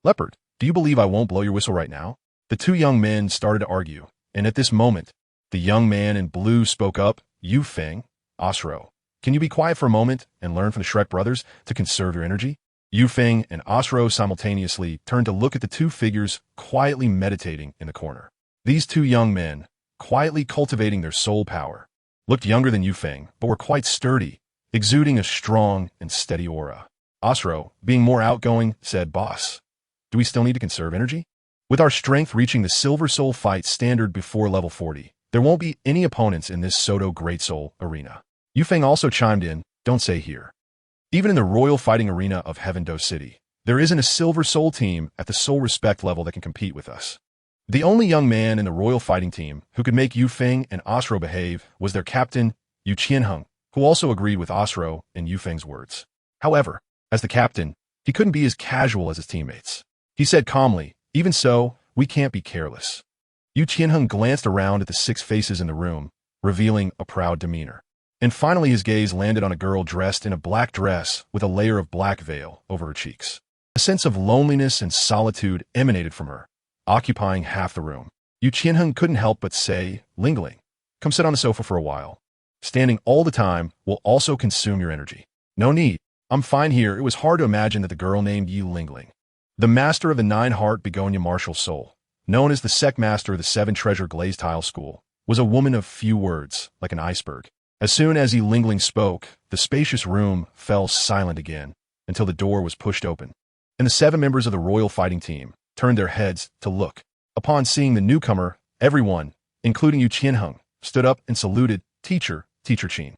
Leopard, do you believe I won't blow your whistle right now? The 2 young men started to argue, and at this moment, the young man in blue spoke up, Yufeng, Osro, can you be quiet for a moment and learn from the Shrek brothers to conserve your energy? Yufeng and Osro simultaneously turned to look at the 2 figures quietly meditating in the corner. These 2 young men, quietly cultivating their soul power, looked younger than Yufeng, but were quite sturdy, exuding a strong and steady aura. Osro, being more outgoing, said, Boss, do we still need to conserve energy? With our strength reaching the Silver Soul fight standard before level 40, there won't be any opponents in this Soto Great Soul arena. Yufeng also chimed in, don't say here. Even in the royal fighting arena of Heaven-Do City, there isn't a Silver Soul team at the Soul Respect level that can compete with us. The only young man in the royal fighting team who could make Yufeng and Osro behave was their captain, Yu Qianheng, who also agreed with Osro and Yufeng's words. However, as the captain, he couldn't be as casual as his teammates. He said calmly, even so, we can't be careless. Yu Qianheng glanced around at the 6 faces in the room, revealing a proud demeanor. And finally his gaze landed on a girl dressed in a black dress with a layer of black veil over her cheeks. A sense of loneliness and solitude emanated from her, occupying half the room. Yu Qianheng couldn't help but say, Lingling, come sit on the sofa for a while. Standing all the time will also consume your energy. No need. I'm fine here. It was hard to imagine that the girl named Yi Lingling, the master of the nine-heart begonia martial soul, known as the sect master of the seven-treasure glazed tile school, was a woman of few words, like an iceberg. As soon as Yi Lingling spoke, the spacious room fell silent again, until the door was pushed open, and the 7 members of the royal fighting team turned their heads to look. Upon seeing the newcomer, everyone, including Yu Qianheng, stood up and saluted, Teacher Qin.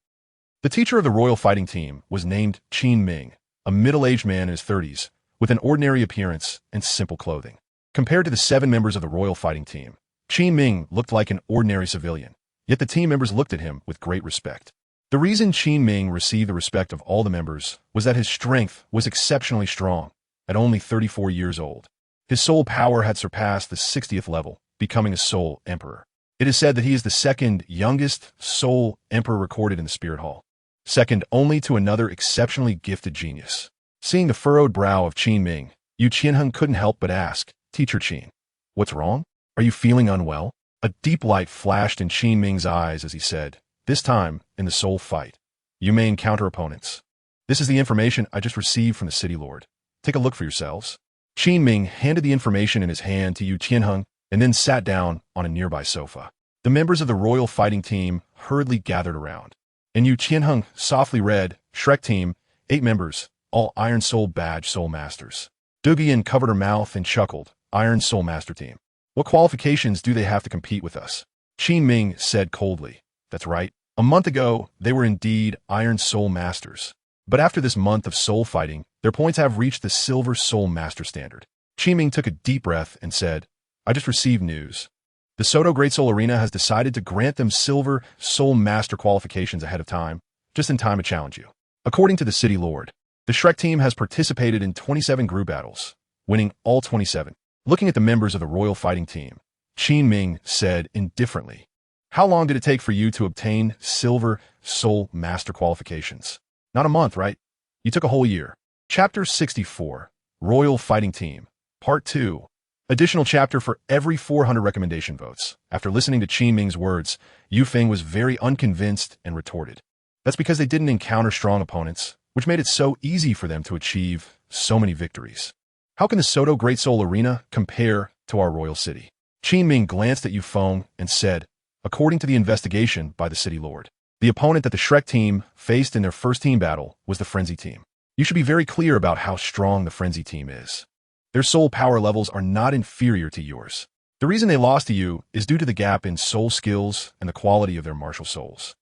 The teacher of the royal fighting team was named Qin Ming, a middle-aged man in his 30s, with an ordinary appearance and simple clothing. Compared to the 7 members of the royal fighting team, Qin Ming looked like an ordinary civilian, yet the team members looked at him with great respect. The reason Qin Ming received the respect of all the members was that his strength was exceptionally strong. At only 34 years old, his soul power had surpassed the 60th level, becoming a soul emperor. It is said that he is the second youngest soul emperor recorded in the Spirit Hall, second only to another exceptionally gifted genius. Seeing the furrowed brow of Qin Ming, Yu Qianheng couldn't help but ask, Teacher Qin, what's wrong? Are you feeling unwell? A deep light flashed in Qin Ming's eyes as he said, this time, in the soul fight, you may encounter opponents. This is the information I just received from the City Lord. Take a look for yourselves. Qin Ming handed the information in his hand to Yu Qianheng and then sat down on a nearby sofa. The members of the royal fighting team hurriedly gathered around, and Yu Qianheng softly read, Shrek Team, 8 members, all Iron Soul Badge Soul Masters. Dugian covered her mouth and chuckled, Iron Soul Master Team. What qualifications do they have to compete with us? Qin Ming said coldly, that's right. A month ago, they were indeed Iron Soul Masters. But after this month of soul fighting, their points have reached the Silver Soul Master standard. Qin Ming took a deep breath and said, I just received news. The Soto Great Soul Arena has decided to grant them Silver Soul Master qualifications ahead of time, just in time to challenge you. According to the City Lord, the Shrek team has participated in 27 group battles, winning all 27. Looking at the members of the royal fighting team, Qin Ming said indifferently, how long did it take for you to obtain Silver Soul Master qualifications? Not a month, right? You took a whole year. Chapter 64, Royal Fighting Team, Part 2. Additional chapter for every 400 recommendation votes. After listening to Qin Ming's words, Yu Feng was very unconvinced and retorted. That's because they didn't encounter strong opponents, which made it so easy for them to achieve so many victories. How can the Soto Great Soul Arena compare to our royal city? Qin Ming glanced at Yu Feng and said, according to the investigation by the City Lord, the opponent that the Shrek team faced in their first team battle was the Frenzy team. You should be very clear about how strong the Frenzy team is. Their soul power levels are not inferior to yours. The reason they lost to you is due to the gap in soul skills and the quality of their martial souls.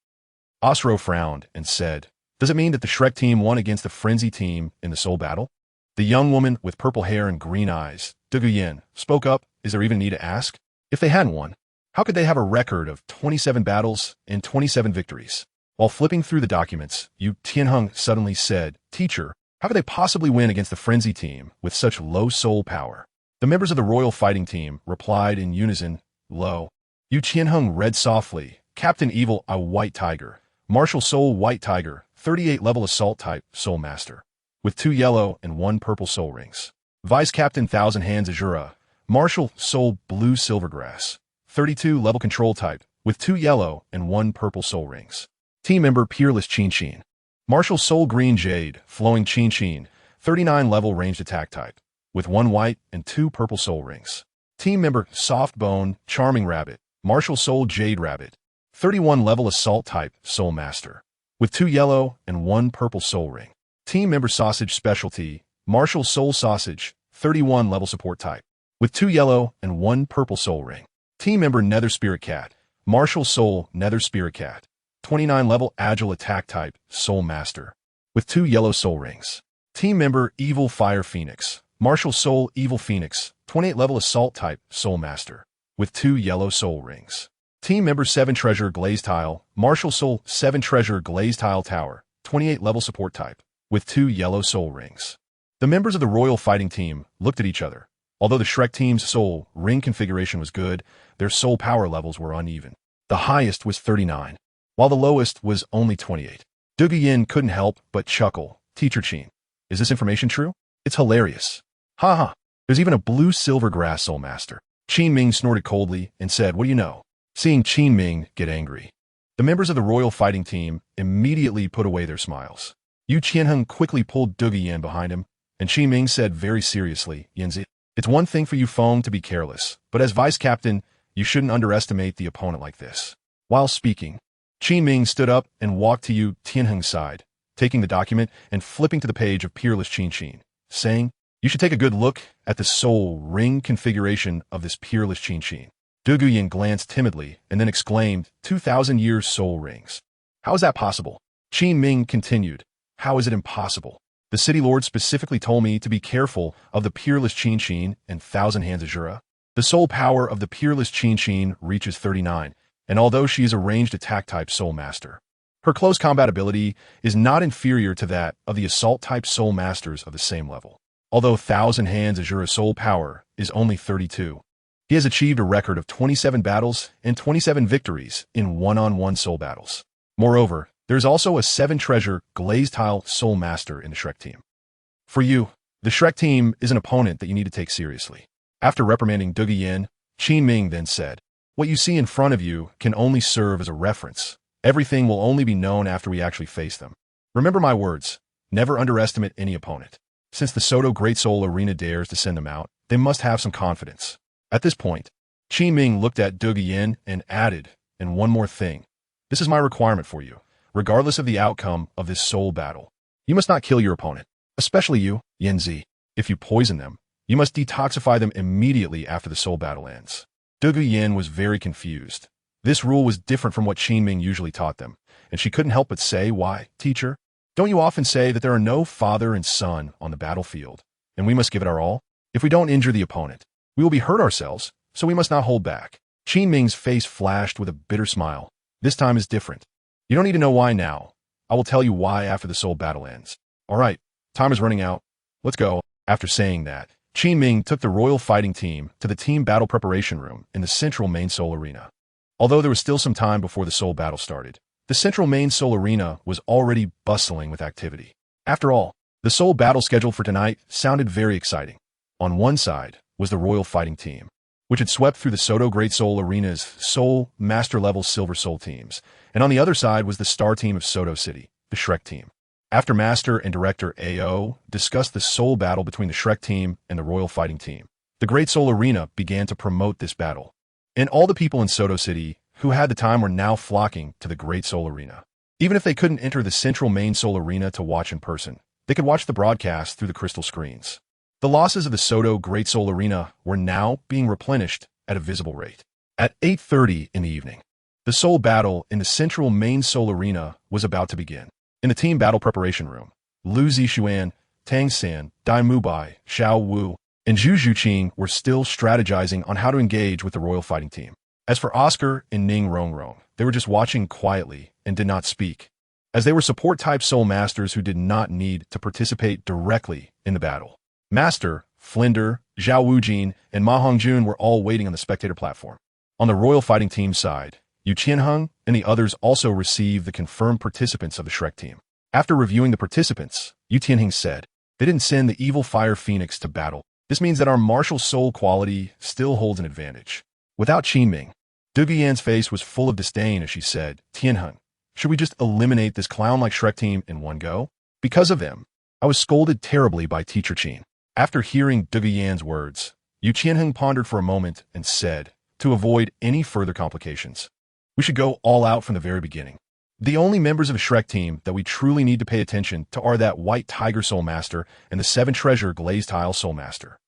Osro frowned and said, does it mean that the Shrek team won against the Frenzy team in the soul battle? The young woman with purple hair and green eyes, Duguyen, spoke up, is there even need to ask? If they hadn't won, how could they have a record of 27 battles and 27 victories? While flipping through the documents, Yu Qianheng suddenly said, Teacher, how could they possibly win against the Frenzy team with such low soul power? The members of the royal fighting team replied in unison, low. Yu Qianheng read softly, Captain Evil, a White Tiger, Martial Soul White Tiger, 38 level Assault Type, Soul Master, with 2 yellow and 1 purple soul rings. Vice Captain Thousand Hands Azure, Martial Soul Blue Silvergrass, 32 level Control Type, with 2 yellow and 1 purple soul rings. Team member Peerless Qin, Martial Soul Green Jade, Flowing Qin, 39 level ranged attack type, with 1 white and 2 purple soul rings. Team member Soft Bone Charming Rabbit, Martial Soul Jade Rabbit, 31 level Assault Type, Soul Master, with 2 yellow and 1 purple soul ring. Team member Sausage Specialty, Martial Soul Sausage, 31 level Support Type, with 2 yellow and 1 purple soul ring. Team member Nether Spirit Cat, Martial Soul Nether Spirit Cat, 29 level Agile Attack Type, Soul Master, with 2 yellow soul rings. Team member Evil Fire Phoenix, Martial Soul Evil Phoenix, 28 level Assault Type, Soul Master, with 2 yellow soul rings. Team member 7 Treasure Glazed Tile, Martial Soul 7 Treasure Glazed Tile Tower, 28 level Support Type, with 2 yellow soul rings. The members of the royal fighting team looked at each other. Although the Shrek team's soul ring configuration was good, their soul power levels were uneven. The highest was 39. While the lowest was only 28. Duguyen couldn't help but chuckle. Teacher Qin, is this information true? It's hilarious. Ha ha. There's even a blue silvergrass soul master. Qin Ming snorted coldly and said, what do you know? Seeing Qin Ming get angry, the members of the royal fighting team immediately put away their smiles. Yu Qianheng quickly pulled Duge Yan behind him, and Qi Ming said very seriously, Yanzi, it's one thing for you Feng to be careless, but as vice captain, you shouldn't underestimate the opponent like this. While speaking, Qi Ming stood up and walked to Yu Tianheng's side, taking the document and flipping to the page of Peerless Qin Qin, saying, you should take a good look at the soul ring configuration of this Peerless Qin Qin. Du Guyan glanced timidly and then exclaimed, 2,000 years soul rings. How is that possible? Qi Ming continued, how is it impossible? The city lord specifically told me to be careful of the Peerless Qin Qin and Thousand Hands Azure. The soul power of the Peerless Qin Qin reaches 39, and although she is a ranged attack-type soul master, her close combat ability is not inferior to that of the assault-type soul masters of the same level. Although Thousand Hands Azure's soul power is only 32, he has achieved a record of 27 battles and 27 victories in one-on-one soul battles. Moreover, there's also a 7-treasure glazed tile soul master in the Shrek team. For you, the Shrek team is an opponent that you need to take seriously. After reprimanding Duge Yan, Qi Ming then said, what you see in front of you can only serve as a reference. Everything will only be known after we actually face them. Remember my words, never underestimate any opponent. Since the Soto Great Soul Arena dares to send them out, they must have some confidence. At this point, Qi Ming looked at Duge Yan and added, and one more thing. This is my requirement for you. Regardless of the outcome of this soul battle, you must not kill your opponent, especially you, Yanzi. If you poison them, you must detoxify them immediately after the soul battle ends. Duge Yan was very confused. This rule was different from what Qi Ming usually taught them, and she couldn't help but say, why, teacher? Don't you often say that there are no father and son on the battlefield, and we must give it our all? If we don't injure the opponent, we will be hurt ourselves, so we must not hold back. Qi Ming's face flashed with a bitter smile. This time is different. You don't need to know why now. I will tell you why after the soul battle ends. All right, time is running out. Let's go. After saying that, Qi Ming took the royal fighting team to the team battle preparation room in the central main soul arena. Although there was still some time before the soul battle started, the central main soul arena was already bustling with activity. After all, the soul battle scheduled for tonight sounded very exciting. On one side was the royal fighting team, which had swept through the Soto Great Soul Arena's Soul Master-level Silver Soul teams, and on the other side was the star team of Soto City, the Shrek team. After Master and Director AO discussed the soul battle between the Shrek team and the royal fighting team, the Great Soul Arena began to promote this battle, and all the people in Soto City who had the time were now flocking to the Great Soul Arena. Even if they couldn't enter the central main soul arena to watch in person, they could watch the broadcast through the crystal screens. The losses of the Soto Great Soul Arena were now being replenished at a visible rate. At 8:30 in the evening, the soul battle in the central main soul arena was about to begin. In the team battle preparation room, Lu Zixuan, Tang San, Dai Mubai, Xiao Wu, and Zhu Zhuqing were still strategizing on how to engage with the royal fighting team. As for Oscar and Ning Rongrong, they were just watching quietly and did not speak, as they were support-type soul masters who did not need to participate directly in the battle. Master, Flinder, Zhao Wujin, and Ma Hongjun were all waiting on the spectator platform. On the royal fighting team side, Yu Qianheng and the others also received the confirmed participants of the Shrek team. After reviewing the participants, Yu Tianheng said, they didn't send the evil fire phoenix to battle. This means that our martial soul quality still holds an advantage. Without Qi Ming, Duge Yan's face was full of disdain as she said, Tianheng, should we just eliminate this clown-like Shrek team in one go? Because of them, I was scolded terribly by Teacher Qin. After hearing Duge Yan's words, Yu Qianheng pondered for a moment and said, to avoid any further complications, we should go all out from the very beginning. The only members of the Shrek team that we truly need to pay attention to are that White Tiger Soul Master and the 7-treasure Glazed Tile Soul Master.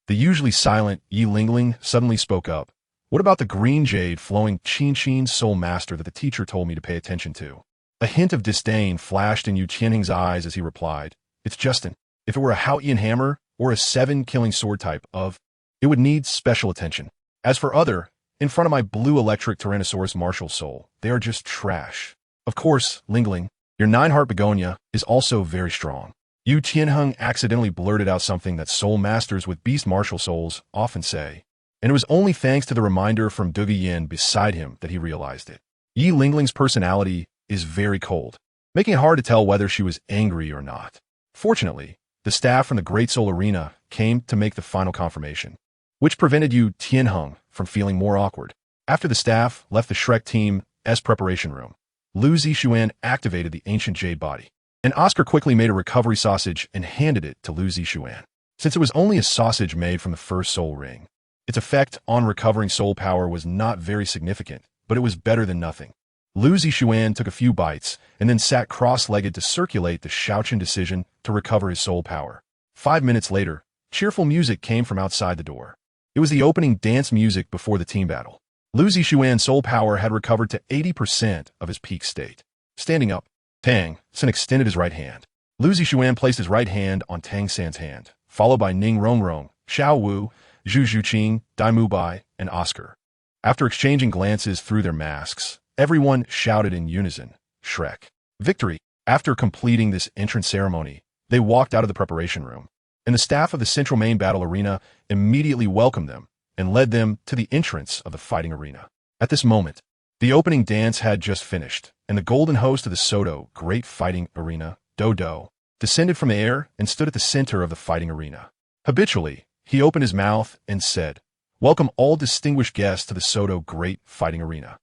The usually silent Yi Lingling suddenly spoke up. What about the green jade flowing Qin Qin Soul Master that the teacher told me to pay attention to? A hint of disdain flashed in Yu Qianheng's eyes as he replied, it's Justin. If it were a Hao-Ian hammer or a 7-killing sword type of, it would need special attention. As for other, in front of my blue electric Tyrannosaurus martial soul, they are just trash. Of course, Lingling, your 9-heart begonia is also very strong. Yu Qianheng accidentally blurted out something that soul masters with beast martial souls often say, and it was only thanks to the reminder from Duge Yan beside him that he realized it. Yi Lingling's personality is very cold, making it hard to tell whether she was angry or not. Fortunately, the staff from the Great Soul Arena came to make the final confirmation, which prevented Yu Tianheng from feeling more awkward. After the staff left the Shrek team's preparation room, Lu Zixuan activated the ancient Jade body. and Oscar quickly made a recovery sausage and handed it to Lu Zixuan. Since it was only a sausage made from the first soul ring, its effect on recovering soul power was not very significant, but it was better than nothing. Lu Zixuan took a few bites and then sat cross-legged to circulate the Shaoqian decision to recover his soul power. 5 minutes later, cheerful music came from outside the door. It was the opening dance music before the team battle. Lu Zixuan's soul power had recovered to 80% of his peak state. Standing up, Tang San extended his right hand. Lu Zixuan placed his right hand on Tang San's hand, followed by Ning Rongrong, Xiao Wu, Zhu Zhuqing, Dai Mubai, and Oscar. After exchanging glances through their masks, everyone shouted in unison, Shrek. Victory! After completing this entrance ceremony, they walked out of the preparation room, and the staff of the central main battle arena immediately welcomed them and led them to the entrance of the fighting arena. At this moment, the opening dance had just finished, and the golden host of the Soto Great Fighting Arena, Douluo, descended from the air and stood at the center of the fighting arena. Habitually, he opened his mouth and said, "Welcome all distinguished guests to the Soto Great Fighting Arena.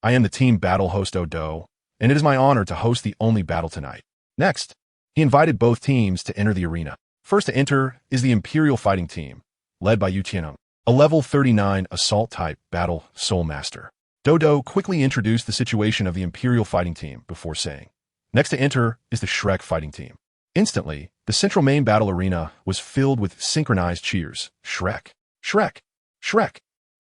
I am the team battle host Douluo, and it is my honor to host the only battle tonight." Next, he invited both teams to enter the arena. First to enter is the Imperial Fighting Team, led by Yu Tianeng, a level 39 assault-type battle soul master. Douluo quickly introduced the situation of the Imperial Fighting Team before saying, "Next to enter is the Shrek Fighting Team." Instantly, the central main battle arena was filled with synchronized cheers. Shrek! Shrek! Shrek!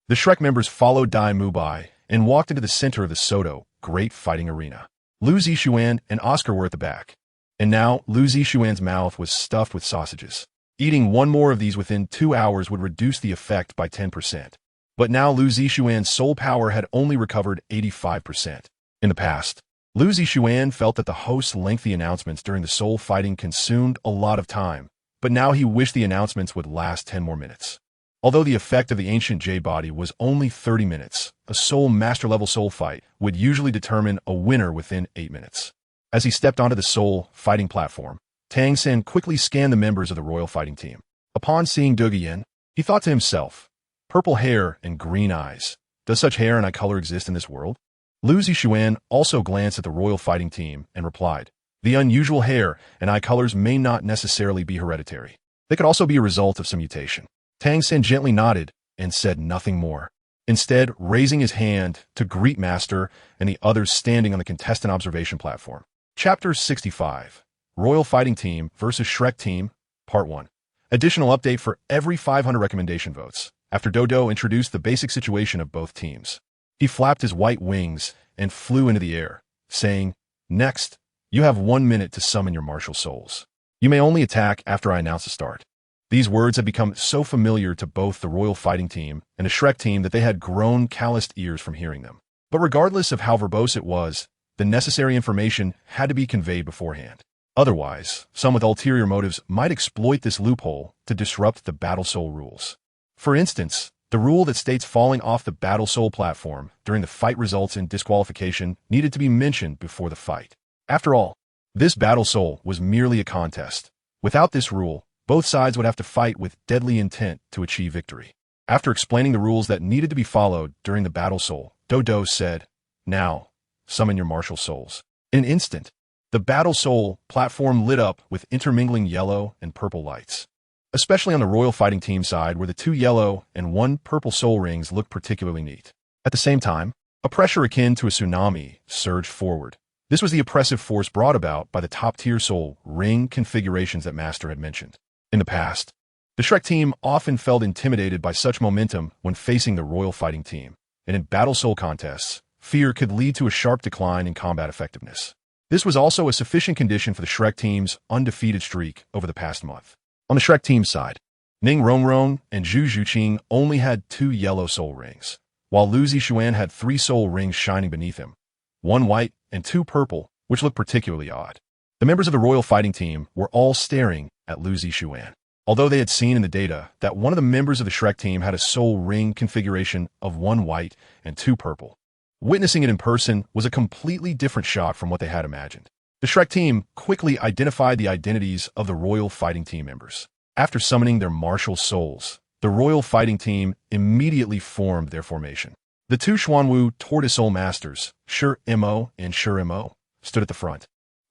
The Shrek members followed Dai Mubai and walked into the center of the Soto Great Fighting Arena. Lu Zixuan and Oscar were at the back, and now Lu Zixuan's mouth was stuffed with sausages. Eating one more of these within 2 hours would reduce the effect by 10%. But now Lu Zixuan's soul power had only recovered 85%. In the past, Lu Zixuan felt that the host's lengthy announcements during the soul fighting consumed a lot of time, but now he wished the announcements would last 10 more minutes. Although the effect of the ancient Jade body was only 30 minutes, a soul master-level soul fight would usually determine a winner within 8 minutes. As he stepped onto the soul fighting platform, Tang San quickly scanned the members of the royal fighting team. Upon seeing Duge Yin, he thought to himself, "Purple hair and green eyes. Does such hair and eye color exist in this world?" Lu Zixuan also glanced at the royal fighting team and replied, "The unusual hair and eye colors may not necessarily be hereditary. They could also be a result of some mutation." Tang San gently nodded and said nothing more, instead raising his hand to greet Master and the others standing on the contestant observation platform. Chapter 65, Royal Fighting Team versus Shrek Team, Part 1. Additional update for every 500 recommendation votes. After Douluo introduced the basic situation of both teams, he flapped his white wings and flew into the air, saying, "Next, you have 1 minute to summon your martial souls. You may only attack after I announce the start." These words had become so familiar to both the Royal Fighting Team and the Shrek Team that they had grown calloused ears from hearing them. But regardless of how verbose it was, the necessary information had to be conveyed beforehand. Otherwise, some with ulterior motives might exploit this loophole to disrupt the Battle Soul rules. For instance, the rule that states falling off the Battle Soul platform during the fight results in disqualification needed to be mentioned before the fight. After all, this Battle Soul was merely a contest. Without this rule, both sides would have to fight with deadly intent to achieve victory. After explaining the rules that needed to be followed during the Battle Soul, Douluo said, "Now, summon your martial souls." In an instant, the Battle Soul platform lit up with intermingling yellow and purple lights. Especially on the Royal Fighting Team side, where the 2 yellow and 1 purple soul rings looked particularly neat. At the same time, a pressure akin to a tsunami surged forward. This was the oppressive force brought about by the top-tier soul ring configurations that Master had mentioned. In the past, the Shrek team often felt intimidated by such momentum when facing the Royal Fighting Team, and in Battle Soul contests, fear could lead to a sharp decline in combat effectiveness. This was also a sufficient condition for the Shrek team's undefeated streak over the past month. On the Shrek team's side, Ning Rongrong and Zhu Zhuqing only had 2 yellow soul rings, while Lu Zixuan had 3 soul rings shining beneath him, 1 white and 2 purple, which looked particularly odd. The members of the Royal Fighting Team were all staring at Lu Zixuan, although they had seen in the data that one of the members of the Shrek team had a soul ring configuration of 1 white and 2 purple. Witnessing it in person was a completely different shock from what they had imagined. The Shrek team quickly identified the identities of the Royal Fighting Team members. After summoning their martial souls, the Royal Fighting Team immediately formed their formation. The 2 Xuanwu Tortoise Soul Masters, Shi Mo and Shi Mo, stood at the front.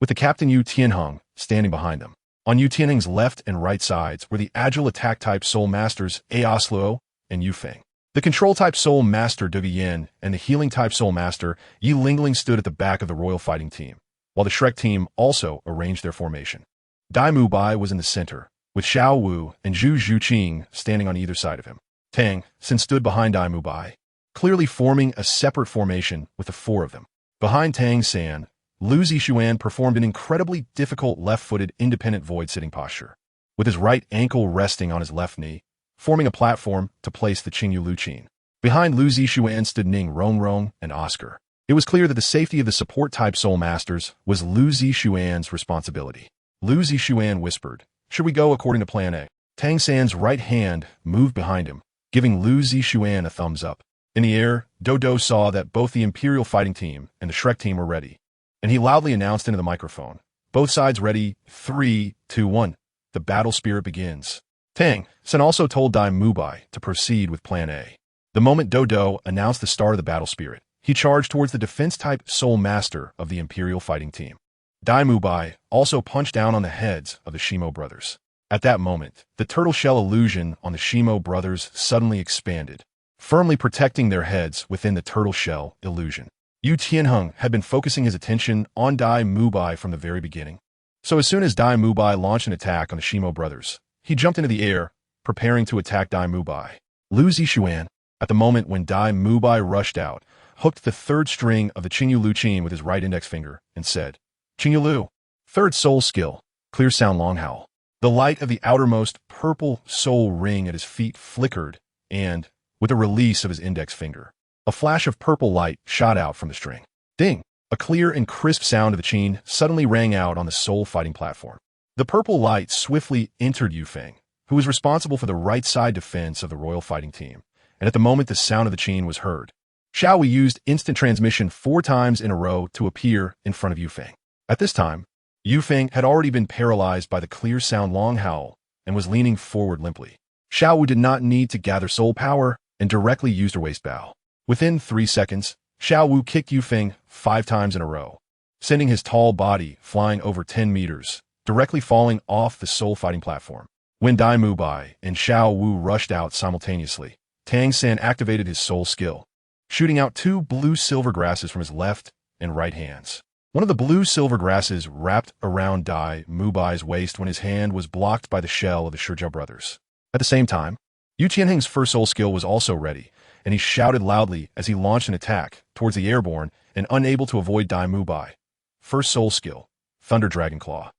with the captain Yu Tianheng standing behind them. On Yu Tianheng's left and right sides were the agile attack-type soul masters Luo and Yufeng. The control-type soul master Duge Yin and the healing-type soul master Yi Lingling stood at the back of the royal fighting team, while the Shrek team also arranged their formation. Dai Mubai was in the center, with Xiao Wu and Zhu Zhuqing standing on either side of him. Tang Xin stood behind Dai Mubai, clearly forming a separate formation with the four of them. Behind Tang San, Lu Zixuan performed an incredibly difficult left-footed independent void sitting posture, with his right ankle resting on his left knee, forming a platform to place the Qingyu Luqin. Behind Lu Zixuan stood Ning Rongrong and Oscar. It was clear that the safety of the support-type soul masters was Lu Zixuan's responsibility. Lu Zixuan whispered, "Should we go according to plan A?" Tang San's right hand moved behind him, giving Lu Zixuan a thumbs up. In the air, Dodo saw that both the Imperial fighting team and the Shrek team were ready, and he loudly announced into the microphone, "Both sides ready, 3, 2, 1. The battle spirit begins." Tang San also told Dai Mubai to proceed with Plan A. The moment Dodo announced the start of the battle spirit, he charged towards the defense-type soul master of the Imperial fighting team. Dai Mubai also punched down on the heads of the Shimo brothers. At that moment, the turtle shell illusion on the Shimo brothers suddenly expanded, firmly protecting their heads within the turtle shell illusion. Yu Tianheng had been focusing his attention on Dai Mubai from the very beginning. So as soon as Dai Mubai launched an attack on the Shimo brothers, he jumped into the air, preparing to attack Dai Mubai. Lu Zixuan, at the moment when Dai Mubai rushed out, hooked the third string of the Qingyu Luqin with his right index finger and said, "Qingyu Lu." Third soul skill, clear sound long howl. The light of the outermost purple soul ring at his feet flickered, and, with a release of his index finger, a flash of purple light shot out from the string. Ding! A clear and crisp sound of the qin suddenly rang out on the soul fighting platform. The purple light swiftly entered Yufeng, who was responsible for the right side defense of the royal fighting team, and at the moment the sound of the qin was heard, Xiaohui used instant transmission 4 times in a row to appear in front of Yufeng. At this time, Yufeng had already been paralyzed by the clear sound long howl and was leaning forward limply. Xiaohui did not need to gather soul power and directly used her waist bow. Within 3 seconds, Xiaohui kicked Yufeng 5 times in a row, sending his tall body flying over 10 meters, directly falling off the soul fighting platform. When Dai Mubai and Xiaohui rushed out simultaneously, Tang San activated his soul skill, shooting out 2 blue silver grasses from his left and right hands. One of the blue silver grasses wrapped around Dai Mubai's waist when his hand was blocked by the shell of the Shijiao brothers. At the same time, Yu Qianheng's first soul skill was also ready, and he shouted loudly as he launched an attack towards the airborne and unable to avoid Dai Mubai. First soul skill, Thunder Dragon Claw.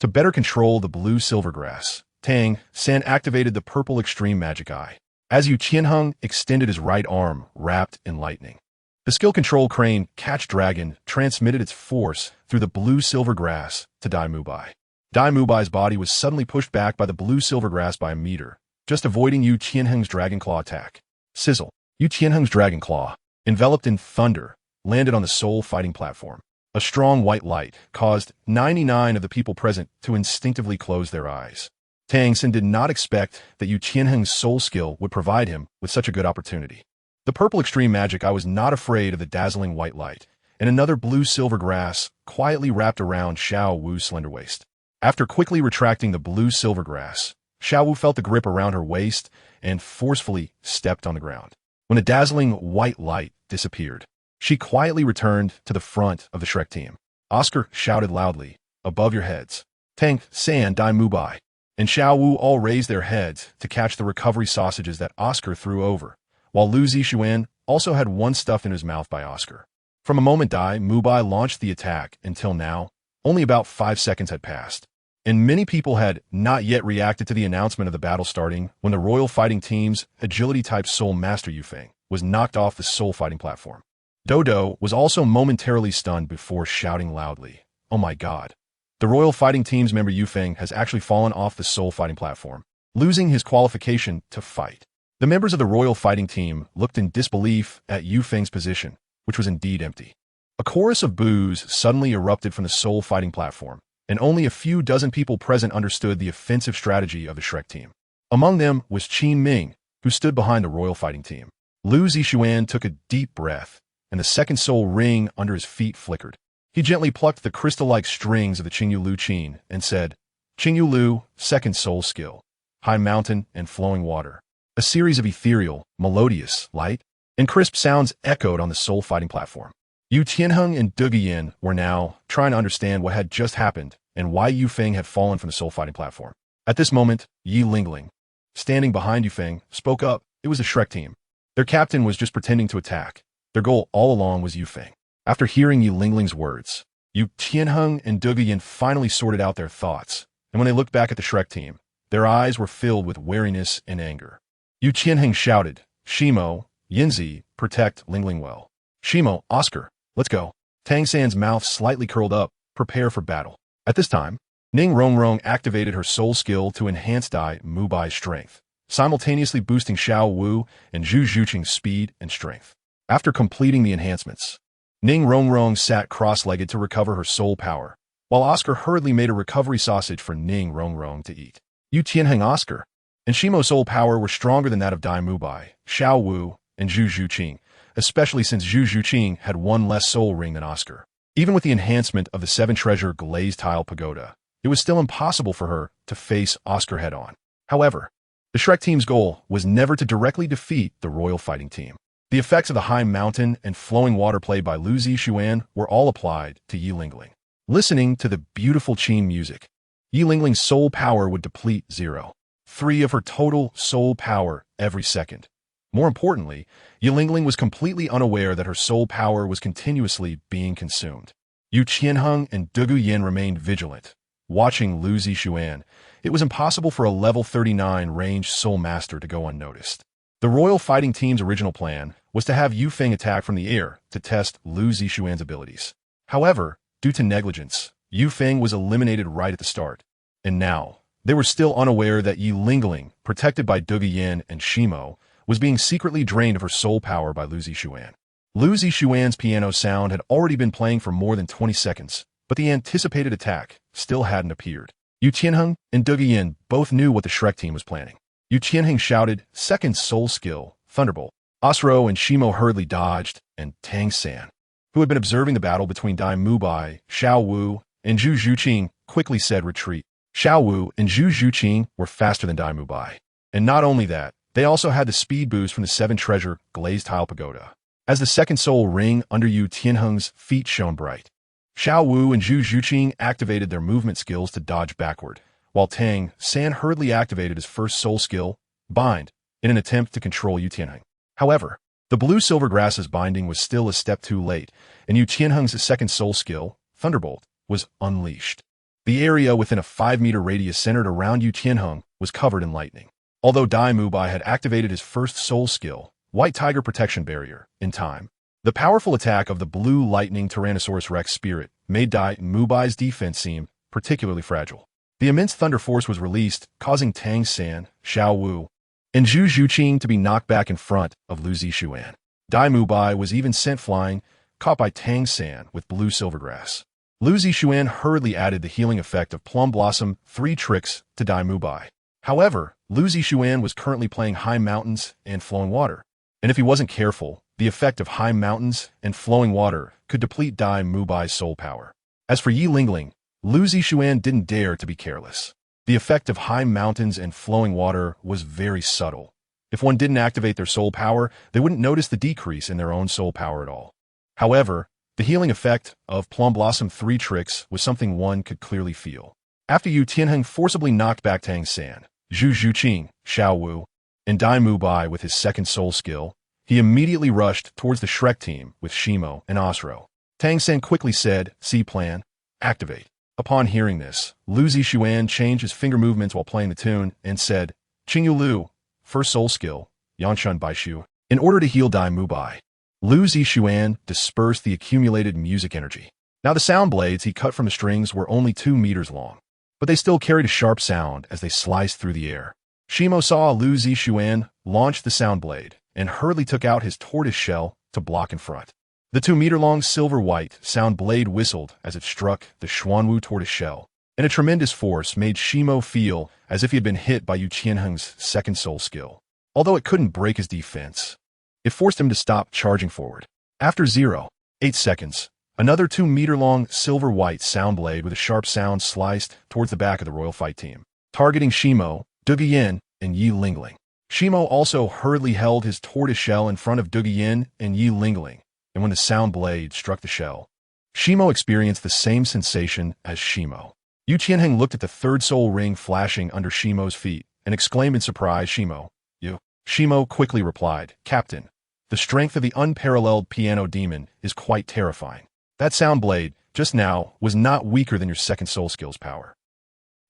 To better control the blue silver grass, Tang San activated the purple extreme magic eye, as Yu Qianheng extended his right arm wrapped in lightning. The skill control crane Catch Dragon transmitted its force through the blue-silver grass to Dai Mubai. Dai Mubai's body was suddenly pushed back by the blue-silver grass by a meter, just avoiding Yu Qianheng's Dragon Claw attack. Sizzle. Yu Qianheng's Dragon Claw, enveloped in thunder, landed on the soul fighting platform. A strong white light caused 99 of the people present to instinctively close their eyes. Tang Xin did not expect that Yu Qianheng's soul skill would provide him with such a good opportunity. The purple extreme magic eye was not afraid of the dazzling white light, and another blue-silver grass quietly wrapped around Xiao Wu's slender waist. After quickly retracting the blue-silver grass, Xiao Wu felt the grip around her waist and forcefully stepped on the ground. When the dazzling white light disappeared, she quietly returned to the front of the Shrek team. Oscar shouted loudly, "Above your heads." Tang San, Dai Mubai, and Xiao Wu all raised their heads to catch the recovery sausages that Oscar threw over, while Lu Zixuan also had one stuffed in his mouth by Oscar. From a moment Dai Mubai launched the attack until now, only about 5 seconds had passed, and many people had not yet reacted to the announcement of the battle starting when the royal fighting team's agility-type soul master Yufeng was knocked off the soul fighting platform. Dodo was also momentarily stunned before shouting loudly, "Oh my god. The royal fighting team's member Yufeng has actually fallen off the soul fighting platform, losing his qualification to fight." The members of the royal fighting team looked in disbelief at Yufeng's position, which was indeed empty. A chorus of boos suddenly erupted from the soul fighting platform, and only a few dozen people present understood the offensive strategy of the Shrek team. Among them was Qin Ming, who stood behind the royal fighting team. Lu Zixuan took a deep breath, and the second soul ring under his feet flickered. He gently plucked the crystal-like strings of the Qingyu Lu Qin and said, Qingyu Lu, second soul skill, high mountain and flowing water. A series of ethereal, melodious, light, and crisp sounds echoed on the soul fighting platform. Yu Tianheng and Duge Yin were now trying to understand what had just happened and why Yu Feng had fallen from the soul fighting platform. At this moment, Yi Lingling, standing behind Yu Feng, spoke up. It was the Shrek team. Their captain was just pretending to attack. Their goal all along was Yu Feng. After hearing Yi Lingling's words, Yu Tianheng and Duge Yin finally sorted out their thoughts, and when they looked back at the Shrek team, their eyes were filled with wariness and anger. Yu Tianheng shouted, Shimo, Yinzi, protect Lingling well. Shimo, Oscar, let's go. Tang San's mouth slightly curled up, prepare for battle. At this time, Ning Rongrong activated her soul skill to enhance Dai Mubai's strength, simultaneously boosting Xiao Wu and Zhu Zhuqing's speed and strength. After completing the enhancements, Ning Rongrong sat cross-legged to recover her soul power, while Oscar hurriedly made a recovery sausage for Ning Rongrong to eat. Yu Tianheng Oscar and Shimo's soul power were stronger than that of Dai Mubai, Xiao Wu, and Zhu Zhuqing, especially since Zhu Zhuqing had one less soul ring than Oscar. Even with the enhancement of the 7-treasure glazed tile pagoda, it was still impossible for her to face Oscar head-on. However, the Shrek team's goal was never to directly defeat the royal fighting team. The effects of the high mountain and flowing water played by Lu Zixuan were all applied to Yi Lingling. Listening to the beautiful Qin music, Yi Lingling's soul power would deplete 0.3 of her total soul power every second. More importantly, Yi Lingling was completely unaware that her soul power was continuously being consumed. Yu Qianheng and Dugu Yin remained vigilant. Watching Lu Zixuan, it was impossible for a level 39 ranged soul master to go unnoticed. The royal fighting team's original plan was to have Yu Feng attack from the air to test Lu Zixuan's abilities. However, due to negligence, Yu Feng was eliminated right at the start. And now, they were still unaware that Yi Lingling, protected by Duge Yin and Shimo, was being secretly drained of her soul power by Lu Zixuan. Lu Zixuan's piano sound had already been playing for more than 20 seconds, but the anticipated attack still hadn't appeared. Yu Tianheng and Duge Yin both knew what the Shrek team was planning. Yu Tianheng shouted, second soul skill, Thunderbolt. Osro and Shimo hurriedly dodged, and Tang San, who had been observing the battle between Dai Mubai, Xiao Wu, and Zhu Zhuqing, quickly said retreat. Xiao Wu and Zhu Zhuqing were faster than Dai Mubai. And not only that, they also had the speed boost from the 7-treasure glazed tile pagoda. As the second soul ring under Yu Tianheng's feet shone bright, Xiao Wu and Zhu Zhuqing activated their movement skills to dodge backward, while Tang San hurriedly activated his first soul skill, Bind, in an attempt to control Yu Tianheng. However, the blue silver grass's binding was still a step too late, and Yu Tianheng's second soul skill, Thunderbolt, was unleashed. The area within a 5-meter radius centered around Yu Tianheng was covered in lightning. Although Dai Mubai had activated his first soul skill, White Tiger Protection Barrier, in time, the powerful attack of the blue lightning Tyrannosaurus Rex spirit made Dai Mubai's defense seem particularly fragile. The immense thunder force was released, causing Tang San, Xiao Wu, and Zhu Zhuqing to be knocked back in front of Lu Zixuan. Dai Mubai was even sent flying, caught by Tang San with blue silvergrass. Lu Zixuan hurriedly added the healing effect of Plum Blossom 3 tricks to Dai Mubai. However, Lu Zixuan was currently playing High Mountains and Flowing Water, and if he wasn't careful, the effect of High Mountains and Flowing Water could deplete Dai Mubai's soul power. As for Yi Lingling, Lu Zixuan didn't dare to be careless. The effect of High Mountains and Flowing Water was very subtle. If one didn't activate their soul power, they wouldn't notice the decrease in their own soul power at all. However, the healing effect of Plum Blossom 3 tricks was something one could clearly feel. After Yu Tianheng forcibly knocked back Tang San, Zhu Zhuqing, Xiao Wu, and Dai Mubai with his second soul skill, he immediately rushed towards the Shrek team with Shimo and Osro. Tang San quickly said, "See plan, activate." Upon hearing this, Lu Zixuan changed his finger movements while playing the tune and said, "Qingyu Lu, first soul skill, Yanshun Baishu." In order to heal Dai Mubai, Lu Zixuan dispersed the accumulated music energy. Now the sound blades he cut from the strings were only 2 meters long, but they still carried a sharp sound as they sliced through the air. Shimo saw Lu Zixuan launch the sound blade and hurriedly took out his tortoise shell to block in front. The 2-meter-long silver-white sound blade whistled as it struck the Xuanwu tortoise shell, and a tremendous force made Shimo feel as if he had been hit by Yu Qianheng's second soul skill. Although it couldn't break his defense, it forced him to stop charging forward. After 0.8 seconds, Another 2-meter-long silver-white sound blade with a sharp sound sliced towards the back of the royal fight team, targeting Shimo, Duguyin, and Yi Lingling. Shimo also hurriedly held his tortoise shell in front of Duguyin and Yi Lingling, and when the sound blade struck the shell, Shimo experienced the same sensation as Shimo. Yu Qianheng looked at the third soul ring flashing under Shimo's feet and exclaimed in surprise, "Shimo, you." Shimo quickly replied, "Captain, the strength of the unparalleled piano demon is quite terrifying. That sound blade, just now, was not weaker than your second soul skill's power."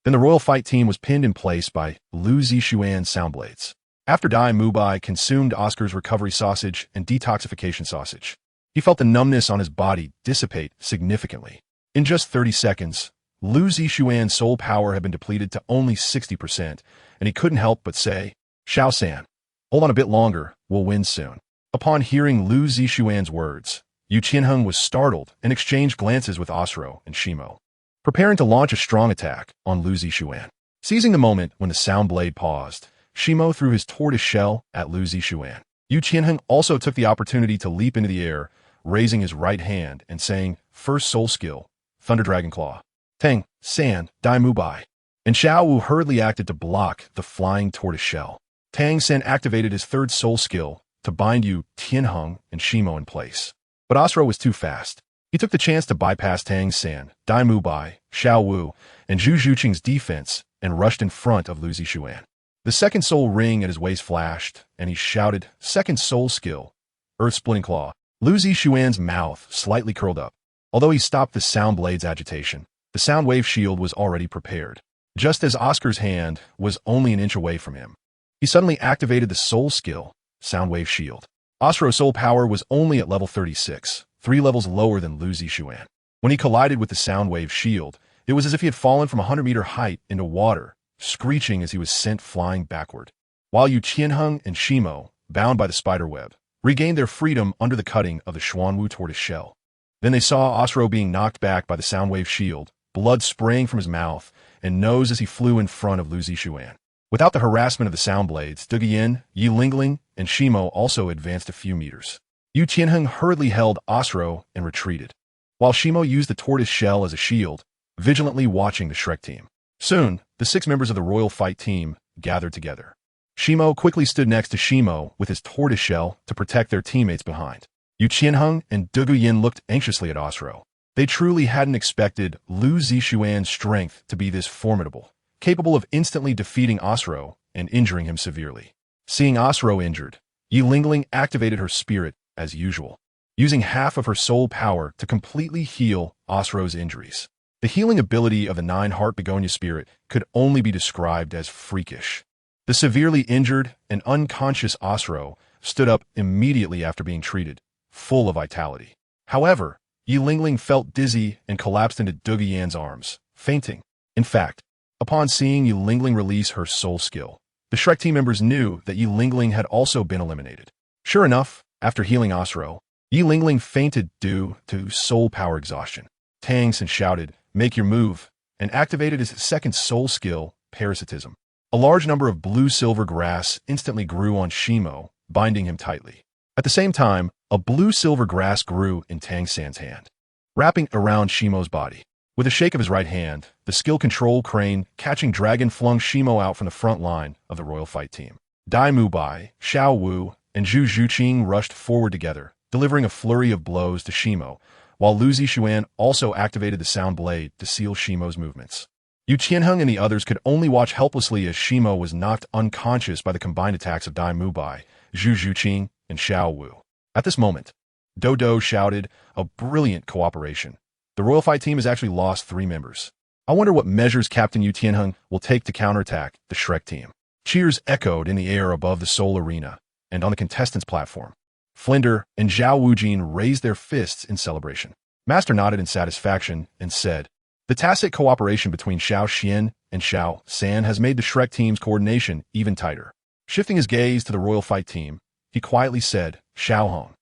Then the royal fight team was pinned in place by Lu Zishuan's sound blades. After Dai Mubai consumed Oscar's recovery sausage and detoxification sausage, he felt the numbness on his body dissipate significantly. In just 30 seconds, Lu Zishuan's soul power had been depleted to only 60%, and he couldn't help but say, "Xiao San, hold on a bit longer, we'll win soon." Upon hearing Lu Zishuan's words, Yu Qianheng was startled and exchanged glances with Osro and Shimo, preparing to launch a strong attack on Lu Zishuan. Seizing the moment when the sound blade paused, Shimo threw his tortoise shell at Lu Zishuan. Yu Qianheng also took the opportunity to leap into the air, raising his right hand and saying, "First soul skill, Thunder Dragon Claw. Tang, San, Dai Mubai." And Xiao Wu hurriedly acted to block the flying tortoise shell. Tang San activated his third soul skill to bind Yu Tianheng and Shimo in place. But Osro was too fast. He took the chance to bypass Tang San, Dai Mubai, Xiao Wu, and Zhu Zhuqing's defense and rushed in front of Lu Zishuan. The second soul ring at his waist flashed, and he shouted, "Second soul skill, Earth-splitting claw." Lu Zishuan's mouth slightly curled up. Although he stopped the sound blade's agitation, the sound wave shield was already prepared. Just as Oscar's hand was only an inch away from him, he suddenly activated the soul skill, sound wave shield. Osro's soul power was only at level 36, 3 levels lower than Lu Zishuan. When he collided with the sound wave shield, it was as if he had fallen from a 100-meter height into water, screeching as he was sent flying backward. While Yu Qianheng and Shimo, bound by the spider web, regained their freedom under the cutting of the Xuanwu tortoise shell. Then they saw Osro being knocked back by the sound wave shield, blood spraying from his mouth and nose as he flew in front of Lu Zishuan. Without the harassment of the sound blades, Duguyin, Yi Lingling, and Shimo also advanced a few meters. Yu Qianheng hurriedly held Osro and retreated, while Shimo used the tortoise shell as a shield, vigilantly watching the Shrek team. Soon, the 6 members of the royal fight team gathered together. Shimo quickly stood next to Shimo with his tortoise shell to protect their teammates behind. Yu Qianheng and Duguyin looked anxiously at Osro. They truly hadn't expected Lu Zishuan's strength to be this formidable, capable of instantly defeating Osro and injuring him severely. Seeing Osro injured, Yi Lingling activated her spirit as usual, using half of her soul power to completely heal Osro's injuries. The healing ability of the 9-heart begonia spirit could only be described as freakish. The severely injured and unconscious Osro stood up immediately after being treated, full of vitality. However, Yi Lingling felt dizzy and collapsed into Duguyin's arms, fainting. In fact, upon seeing Yi Lingling release her soul skill, the Shrek team members knew that Yi Lingling had also been eliminated. Sure enough, after healing Osro, Yi Lingling fainted due to soul power exhaustion. Tang San shouted, "Make your move," and activated his second soul skill, parasitism. A large number of blue-silver grass instantly grew on Shimo, binding him tightly. At the same time, a blue-silver grass grew in Tang San's hand, wrapping around Shimo's body. With a shake of his right hand, the skill control crane catching dragon flung Shimo out from the front line of the royal fight team. Dai Mubai, Xiao Wu, and Zhu Zhuqing rushed forward together, delivering a flurry of blows to Shimo, while Lu Zishuan also activated the sound blade to seal Shimo's movements. Yu Qianheng and the others could only watch helplessly as Shimo was knocked unconscious by the combined attacks of Dai Mubai, Zhu Zhuqing, and Xiao Wu. At this moment, Dodo shouted, "A brilliant cooperation. The royal fight team has actually lost 3 members. I wonder what measures Captain Yu Tianheng will take to counterattack the Shrek team." Cheers echoed in the air above the Soul Arena and on the contestants' platform. Flinder and Zhao Wujin raised their fists in celebration. Master nodded in satisfaction and said, "The tacit cooperation between Xiao Xian and Xiao San has made the Shrek team's coordination even tighter." Shifting his gaze to the royal fight team, he quietly said, "Xiao Hong,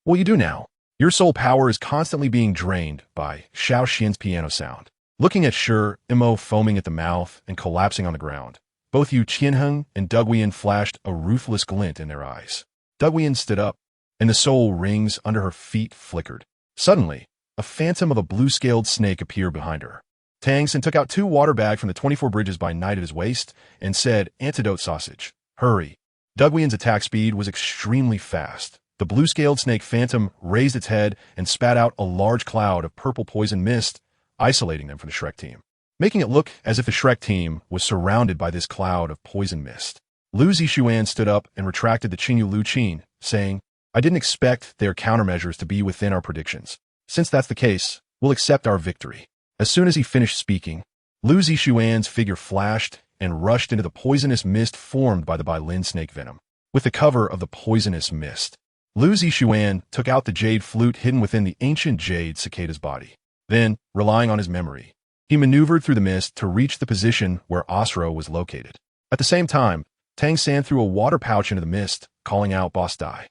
what will you do now? Your soul power is constantly being drained by Xiao Xian's piano sound." Looking at Shi Imo foaming at the mouth and collapsing on the ground, both Yu Qianheng and Duguyin flashed a ruthless glint in their eyes. Duguyin stood up, and the soul rings under her feet flickered. Suddenly, a phantom of a blue-scaled snake appeared behind her. Tang San took out 2 water bags from the 24 bridges by night at his waist and said, "Antidote sausage. Hurry." Dugwian's attack speed was extremely fast. The blue-scaled snake phantom raised its head and spat out a large cloud of purple poison mist, isolating them from the Shrek team, making it look as if the Shrek team was surrounded by this cloud of poison mist. Lu Zixuan stood up and retracted the Qingyu Lu Qin, saying, "I didn't expect their countermeasures to be within our predictions. Since that's the case, we'll accept our victory." As soon as he finished speaking, Lu Zixuan's figure flashed and rushed into the poisonous mist formed by the Bailin snake venom. With the cover of the poisonous mist, Lu Zixuan took out the jade flute hidden within the ancient jade cicada's body. Then, relying on his memory, he maneuvered through the mist to reach the position where Osro was located. At the same time, Tang San threw a water pouch into the mist, calling out Boss Dai.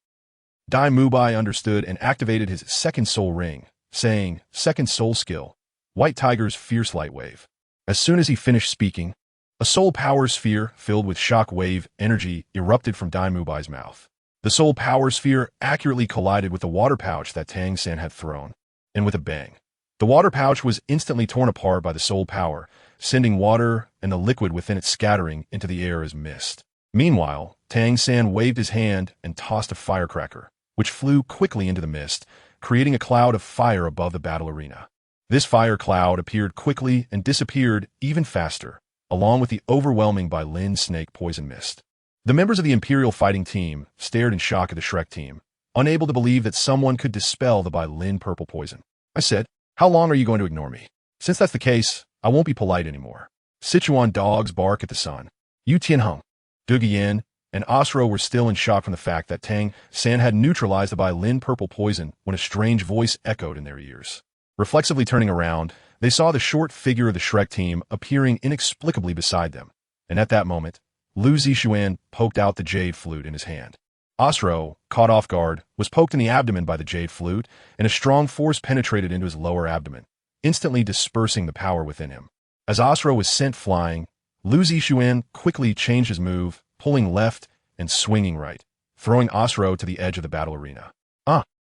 Dai Mubai understood and activated his second soul ring, saying, "Second soul skill, White Tiger's fierce light wave." As soon as he finished speaking, a soul power sphere filled with shock wave energy erupted from Dai Mubai's mouth. The soul power sphere accurately collided with the water pouch that Tang San had thrown, and with a bang, the water pouch was instantly torn apart by the soul power, sending water and the liquid within it scattering into the air as mist. Meanwhile, Tang San waved his hand and tossed a firecracker, which flew quickly into the mist, creating a cloud of fire above the battle arena. This fire cloud appeared quickly and disappeared even faster, along with the overwhelming Bailin snake poison mist. The members of the Imperial fighting team stared in shock at the Shrek team, unable to believe that someone could dispel the Bailin purple poison. I said, "How long are you going to ignore me? Since that's the case, I won't be polite anymore." Sichuan dogs bark at the sun. Yu Tianheng, Duguyan, and Osro were still in shock from the fact that Tang San had neutralized the Bailin purple poison when a strange voice echoed in their ears. Reflexively turning around, they saw the short figure of the Shrek team appearing inexplicably beside them, and at that moment, Lu Zixuan poked out the jade flute in his hand. Osro, caught off guard, was poked in the abdomen by the jade flute, and a strong force penetrated into his lower abdomen, instantly dispersing the power within him. As Osro was sent flying, Lu Zixuan quickly changed his move, pulling left and swinging right, throwing Osro to the edge of the battle arena.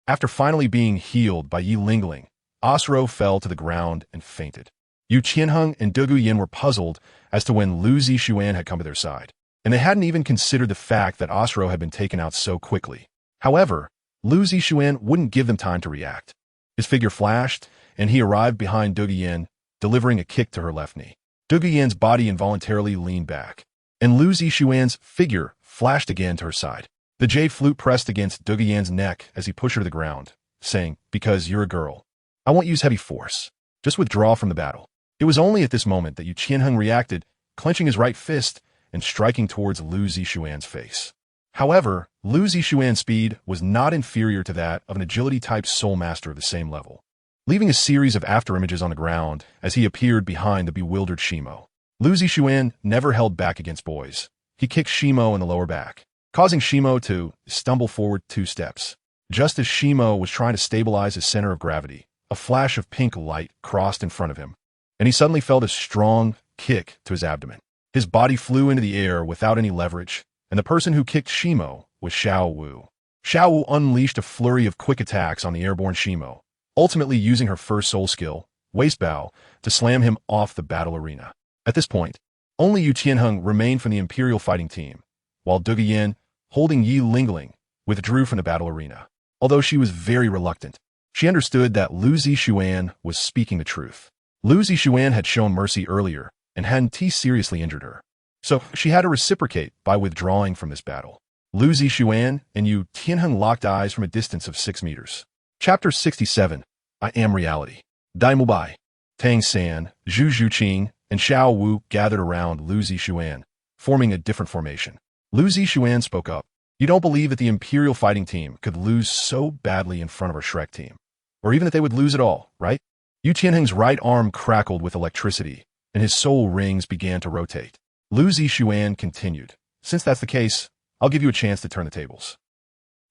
After finally being healed by Yi Lingling, Osro fell to the ground and fainted. Yu Qianheng and Dugu Yin were puzzled as to when Lu Zixuan had come to their side, and they hadn't even considered the fact that Osro had been taken out so quickly. However, Lu Zixuan wouldn't give them time to react. His figure flashed, and he arrived behind Dugu Yin, delivering a kick to her left knee. Dugu Yin's body involuntarily leaned back, and Lu Zixuan's figure flashed again to her side. The jade flute pressed against Dugu Yin's neck as he pushed her to the ground, saying, "Because you're a girl, I won't use heavy force. Just withdraw from the battle." It was only at this moment that Yu Qianheng reacted, clenching his right fist and striking towards Lu Zixuan's face. However, Lu Zixuan's speed was not inferior to that of an agility-type soul master of the same level, leaving a series of afterimages on the ground as he appeared behind the bewildered Shimo. Lu Zixuan never held back against boys. He kicked Shimo in the lower back, causing Shimo to stumble forward 2 steps. Just as Shimo was trying to stabilize his center of gravity, a flash of pink light crossed in front of him, and he suddenly felt a strong kick to his abdomen. His body flew into the air without any leverage, and the person who kicked Shimo was Xiao Wu. Xiao Wu unleashed a flurry of quick attacks on the airborne Shimo, ultimately using her first soul skill, Waist Bow, to slam him off the battle arena. At this point, only Yu Tianheng remained from the Imperial fighting team, while Dugu Yin, holding Yi Lingling, withdrew from the battle arena. Although she was very reluctant, she understood that Lu Zixuan was speaking the truth. Lu Zixuan had shown mercy earlier and hadn't seriously injured her, so she had to reciprocate by withdrawing from this battle. Lu Zixuan and Yu Tianheng locked eyes from a distance of 6 meters. Chapter 67. I Am Reality. Dai Mubai, Tang San, Zhu Zhuqing, and Xiao Wu gathered around Lu Zixuan, forming a different formation. Lu Zixuan spoke up. "You don't believe that the Imperial fighting team could lose so badly in front of our Shrek team, or even that they would lose at all, right?" Yu Tianheng's right arm crackled with electricity, and his soul rings began to rotate. Lu Zixuan continued, "Since that's the case, I'll give you a chance to turn the tables.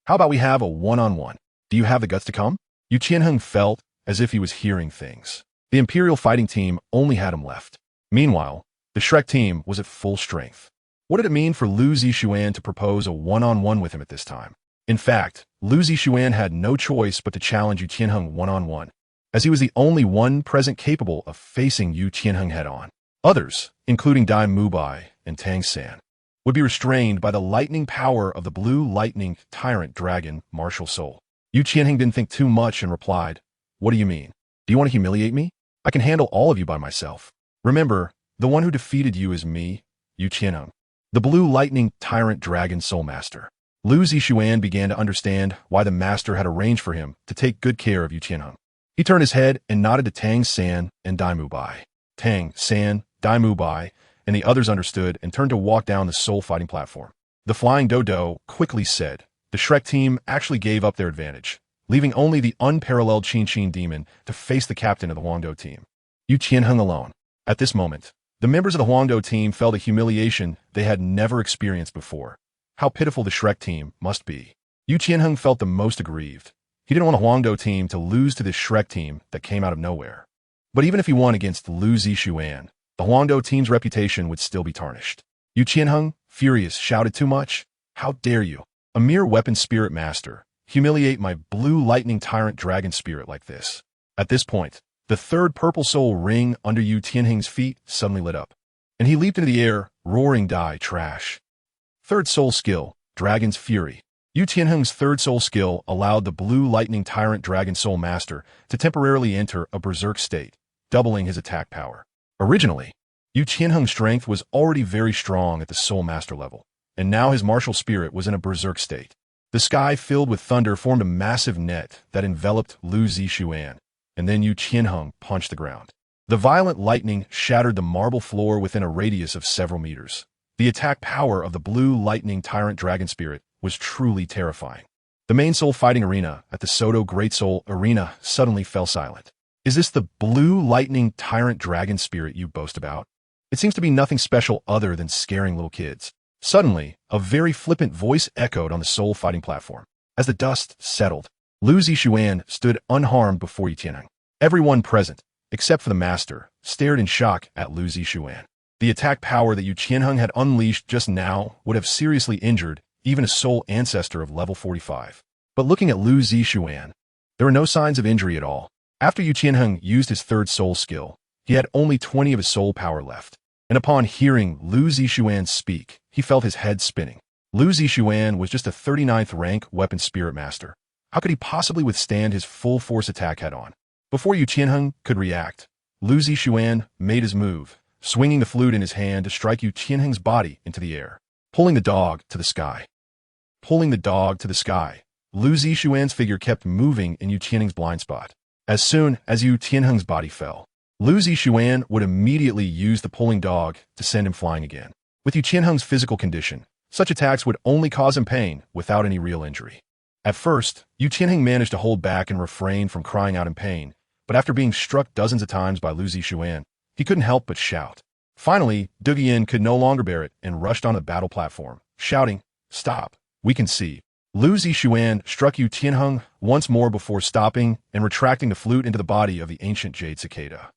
How about we have a one-on-one? Do you have the guts to come?" Yu Tianheng felt as if he was hearing things. The Imperial fighting team only had him left. Meanwhile, the Shrek team was at full strength. What did it mean for Lu Zixuan to propose a one-on-one with him at this time? In fact, Lu Zixuan had no choice but to challenge Yu Tianheng one-on-one. as he was the only one present capable of facing Yu Qianheng head-on. Others, including Dai Mubai and Tang San, would be restrained by the lightning power of the blue lightning tyrant dragon martial soul. Yu Qianheng didn't think too much and replied, "What do you mean? Do you want to humiliate me? I can handle all of you by myself. Remember, the one who defeated you is me, Yu Qianheng, the blue lightning tyrant dragon soul master." Lu Zixuan began to understand why the master had arranged for him to take good care of Yu Qianheng. He turned his head and nodded to Tang San and Dai Mubai. Tang San, Dai Mubai, and the others understood and turned to walk down the soul fighting platform. The flying dodo quickly said, the Shrek team actually gave up their advantage, leaving only the unparalleled Qin Qin demon to face the captain of the Huangdo team, Yu Qianheng, alone. At this moment, the members of the Huangdo team felt a humiliation they had never experienced before. How pitiful the Shrek team must be. Yu Qianheng felt the most aggrieved. He didn't want the Huangdo team to lose to this Shrek team that came out of nowhere. But even if he won against Lu Zixuan, the Huangdo team's reputation would still be tarnished. Yu Qianheng, furious, shouted, "Too much? How dare you, a mere weapon spirit master, humiliate my blue lightning tyrant dragon spirit like this?" At this point, the third purple soul ring under Yu Qianheng's feet suddenly lit up, and he leaped into the air, roaring, "Die, trash." Third soul skill, Dragon's Fury. Yu Qianheng's third soul skill allowed the blue lightning tyrant dragon soul master to temporarily enter a berserk state, doubling his attack power. Originally, Yu Qianheng's strength was already very strong at the soul master level, and now his martial spirit was in a berserk state. The sky filled with thunder formed a massive net that enveloped Lu Zixuan, and then Yu Qianheng punched the ground. The violent lightning shattered the marble floor within a radius of several meters. The attack power of the blue lightning tyrant dragon spirit was truly terrifying. The main soul fighting arena at the Soto Great Soul Arena suddenly fell silent. Is this the blue lightning tyrant dragon spirit you boast about? It seems to be nothing special other than scaring little kids. Suddenly, a very flippant voice echoed on the soul fighting platform. As the dust settled, Lu Zixuan stood unharmed before Yu Qianheng. Everyone present, except for the master, stared in shock at Lu Zixuan. The attack power that Yu Qianheng had unleashed just now would have seriously injured even a soul ancestor of level 45. But looking at Lu Zixuan, there were no signs of injury at all. After Yu Qianheng used his third soul skill, he had only 20 of his soul power left. And upon hearing Lu Zixuan speak, he felt his head spinning. Lu Zixuan was just a 39th rank weapon spirit master. How could he possibly withstand his full force attack head-on? Before Yu Qianheng could react, Lu Zixuan made his move, swinging the flute in his hand to strike Yu Qianheng's body into the air, pulling the dog to the sky. Pulling the dog to the sky, Lu Zixuan's figure kept moving in Yu Qianheng's blind spot. As soon as Yu Qianheng's body fell, Lu Zixuan would immediately use the pulling dog to send him flying again. With Yu Qianheng's physical condition, such attacks would only cause him pain without any real injury. At first, Yu Qianheng managed to hold back and refrain from crying out in pain, but after being struck dozens of times by Lu Zixuan, he couldn't help but shout. Finally, Dugian could no longer bear it and rushed on the battle platform, shouting, "Stop, we can see." Lu Zixuan struck Yu Qianheng once more before stopping and retracting the flute into the body of the ancient Jade cicada.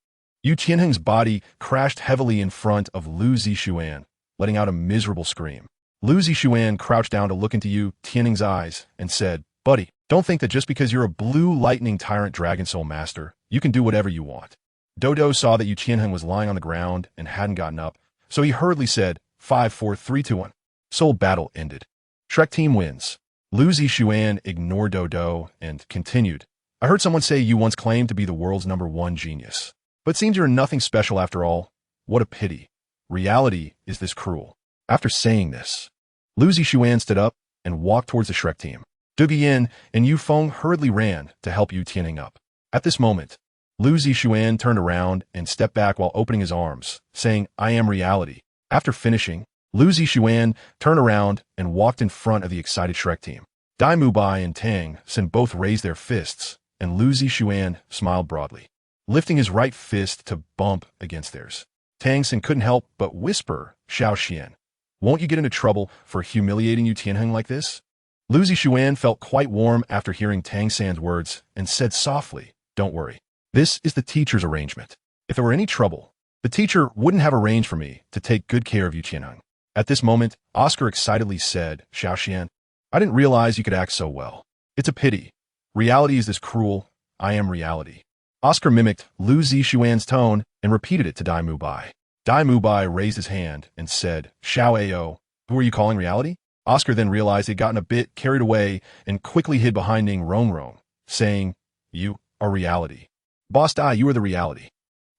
Yu Qianheng's body crashed heavily in front of Lu Zixuan, letting out a miserable scream. Lu Zixuan crouched down to look into Yu Qianheng's eyes and said, "Buddy, don't think that just because you're a blue lightning tyrant dragon soul master, you can do whatever you want." Dodo saw that Yu Qianheng was lying on the ground and hadn't gotten up, so he hurriedly said, 5, 4, 3, 2, 1. Soul battle ended. Shrek team wins. Lu Zixuan ignored Dodo and continued, "I heard someone say you once claimed to be the world's #1 genius. But seems you're nothing special after all. What a pity. Reality is this cruel." After saying this, Lu Zixuan stood up and walked towards the Shrek team. Dugian and Yu Feng hurriedly ran to help Yu Qianheng up. At this moment, Lu Zixuan turned around and stepped back while opening his arms, saying, "I am reality." After finishing, Lu Zixuan turned around and walked in front of the excited Shrek team. Dai Mubai and Tang San both raised their fists, and Lu Zixuan smiled broadly, lifting his right fist to bump against theirs. Tang San couldn't help but whisper, "Xiao Xian, won't you get into trouble for humiliating Yu Qianheng like this?" Lu Zixuan felt quite warm after hearing Tang San's words and said softly, "Don't worry. This is the teacher's arrangement. If there were any trouble, the teacher wouldn't have arranged for me to take good care of Yu Qianheng." At this moment, Oscar excitedly said, "Xiao Xian, I didn't realize you could act so well. It's a pity. Reality is this cruel. I am reality." Oscar mimicked Lu Zixuan's tone and repeated it to Dai Mubai. Dai Mubai raised his hand and said, Xiao Ao, who are you calling reality? Oscar then realized he'd gotten a bit carried away and quickly hid behind Ning Rong, saying, You are reality. Boss Dai, you are the reality.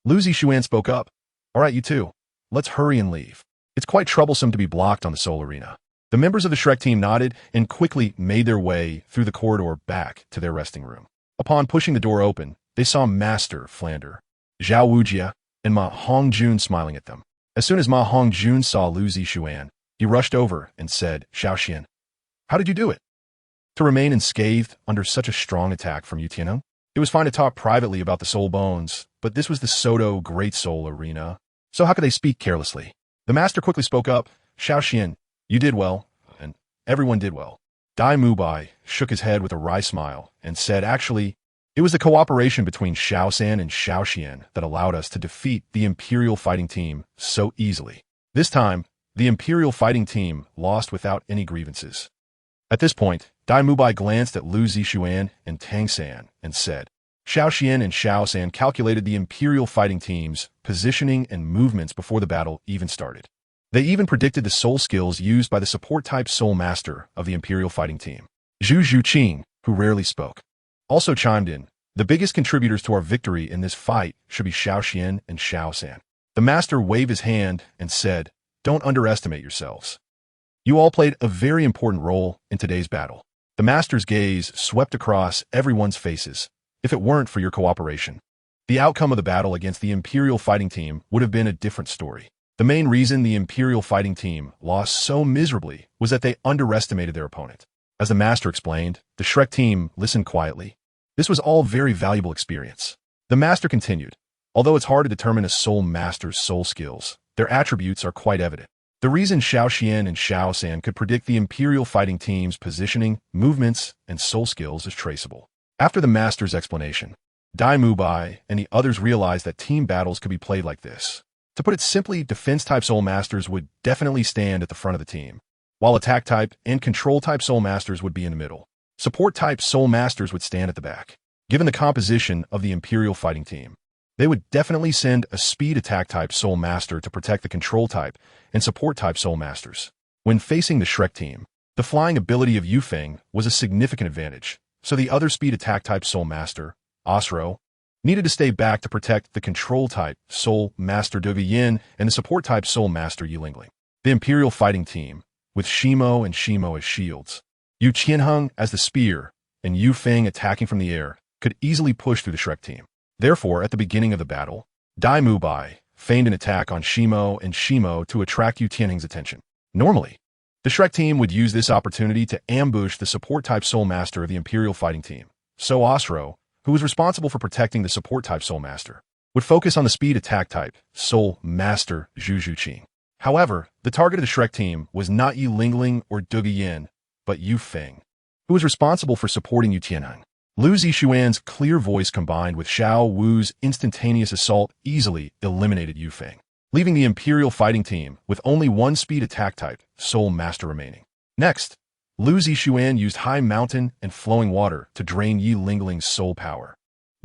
Lu Zixuan spoke up. All right, you two. Let's hurry and leave. It's quite troublesome to be blocked on the Soul Arena. The members of the Shrek team nodded and quickly made their way through the corridor back to their resting room. Upon pushing the door open, they saw Master Flander, Zhao Wujia, and Ma Hongjun smiling at them. As soon as Ma Hongjun saw Lu Zixuan, he rushed over and said, Xiaoxian, how did you do it? To remain unscathed under such a strong attack from Yu Tianheng? It was fine to talk privately about the soul bones, but this was the Soto Great Soul Arena, so how could they speak carelessly? The master quickly spoke up, Xiaoxian, you did well, and everyone did well. Dai Mubai shook his head with a wry smile and said, Actually, it was the cooperation between Xiaosan and Xiaoxian that allowed us to defeat the Imperial Fighting Team so easily. This time, the Imperial Fighting Team lost without any grievances. At this point, Dai Mubai glanced at Lu Zixuan and Tang San and said, Xiaoxian and Xiaosan calculated the Imperial Fighting Team's positioning and movements before the battle even started. They even predicted the soul skills used by the support-type soul master of the Imperial Fighting Team. Zhu Zhuqing, who rarely spoke, also chimed in, the biggest contributors to our victory in this fight should be Xiaoxian and Xiaosan. The master waved his hand and said, Don't underestimate yourselves. You all played a very important role in today's battle. The master's gaze swept across everyone's faces. If it weren't for your cooperation, the outcome of the battle against the Imperial Fighting Team would have been a different story. The main reason the Imperial Fighting Team lost so miserably was that they underestimated their opponent. As the master explained, the Shrek team listened quietly. This was all very valuable experience. The master continued, although it's hard to determine a soul master's soul skills, their attributes are quite evident. The reason Xiaoxian and Xiaosan could predict the Imperial Fighting Team's positioning, movements, and soul skills is traceable. After the master's explanation, Dai Mubai and the others realized that team battles could be played like this. To put it simply, defense-type soul masters would definitely stand at the front of the team, while attack-type and control-type soul masters would be in the middle. Support-type soul masters would stand at the back. Given the composition of the Imperial Fighting Team, they would definitely send a speed attack-type soul master to protect the control-type and support-type soul masters. When facing the Shrek team, the flying ability of Yufeng was a significant advantage, so the other speed attack-type soul master, Osro, needed to stay back to protect the control-type soul master Duge Yin and the support-type soul master Yilingling. The Imperial Fighting Team, with Shimo and Shimo as shields, Yu Qianheng as the spear, and Yu Feng attacking from the air, could easily push through the Shrek team. Therefore, at the beginning of the battle, Dai Mubai feigned an attack on Shimo and Shimo to attract Yu Tianheng's attention. Normally, the Shrek team would use this opportunity to ambush the support-type soul master of the Imperial Fighting Team. So Osro, who was responsible for protecting the support-type soul master, would focus on the speed attack-type soul master Zhu Zhuqing. However, the target of the Shrek team was not Yilingling or Duge Yin, but Yu Feng, who was responsible for supporting Yu Tianheng. Lu Zixuan's clear voice combined with Xiao Wu's instantaneous assault easily eliminated Yu Feng, leaving the Imperial Fighting Team with only one speed attack type, Soul Master, remaining. Next, Lu Zixuan used High Mountain and Flowing Water to drain Yilingling's soul power,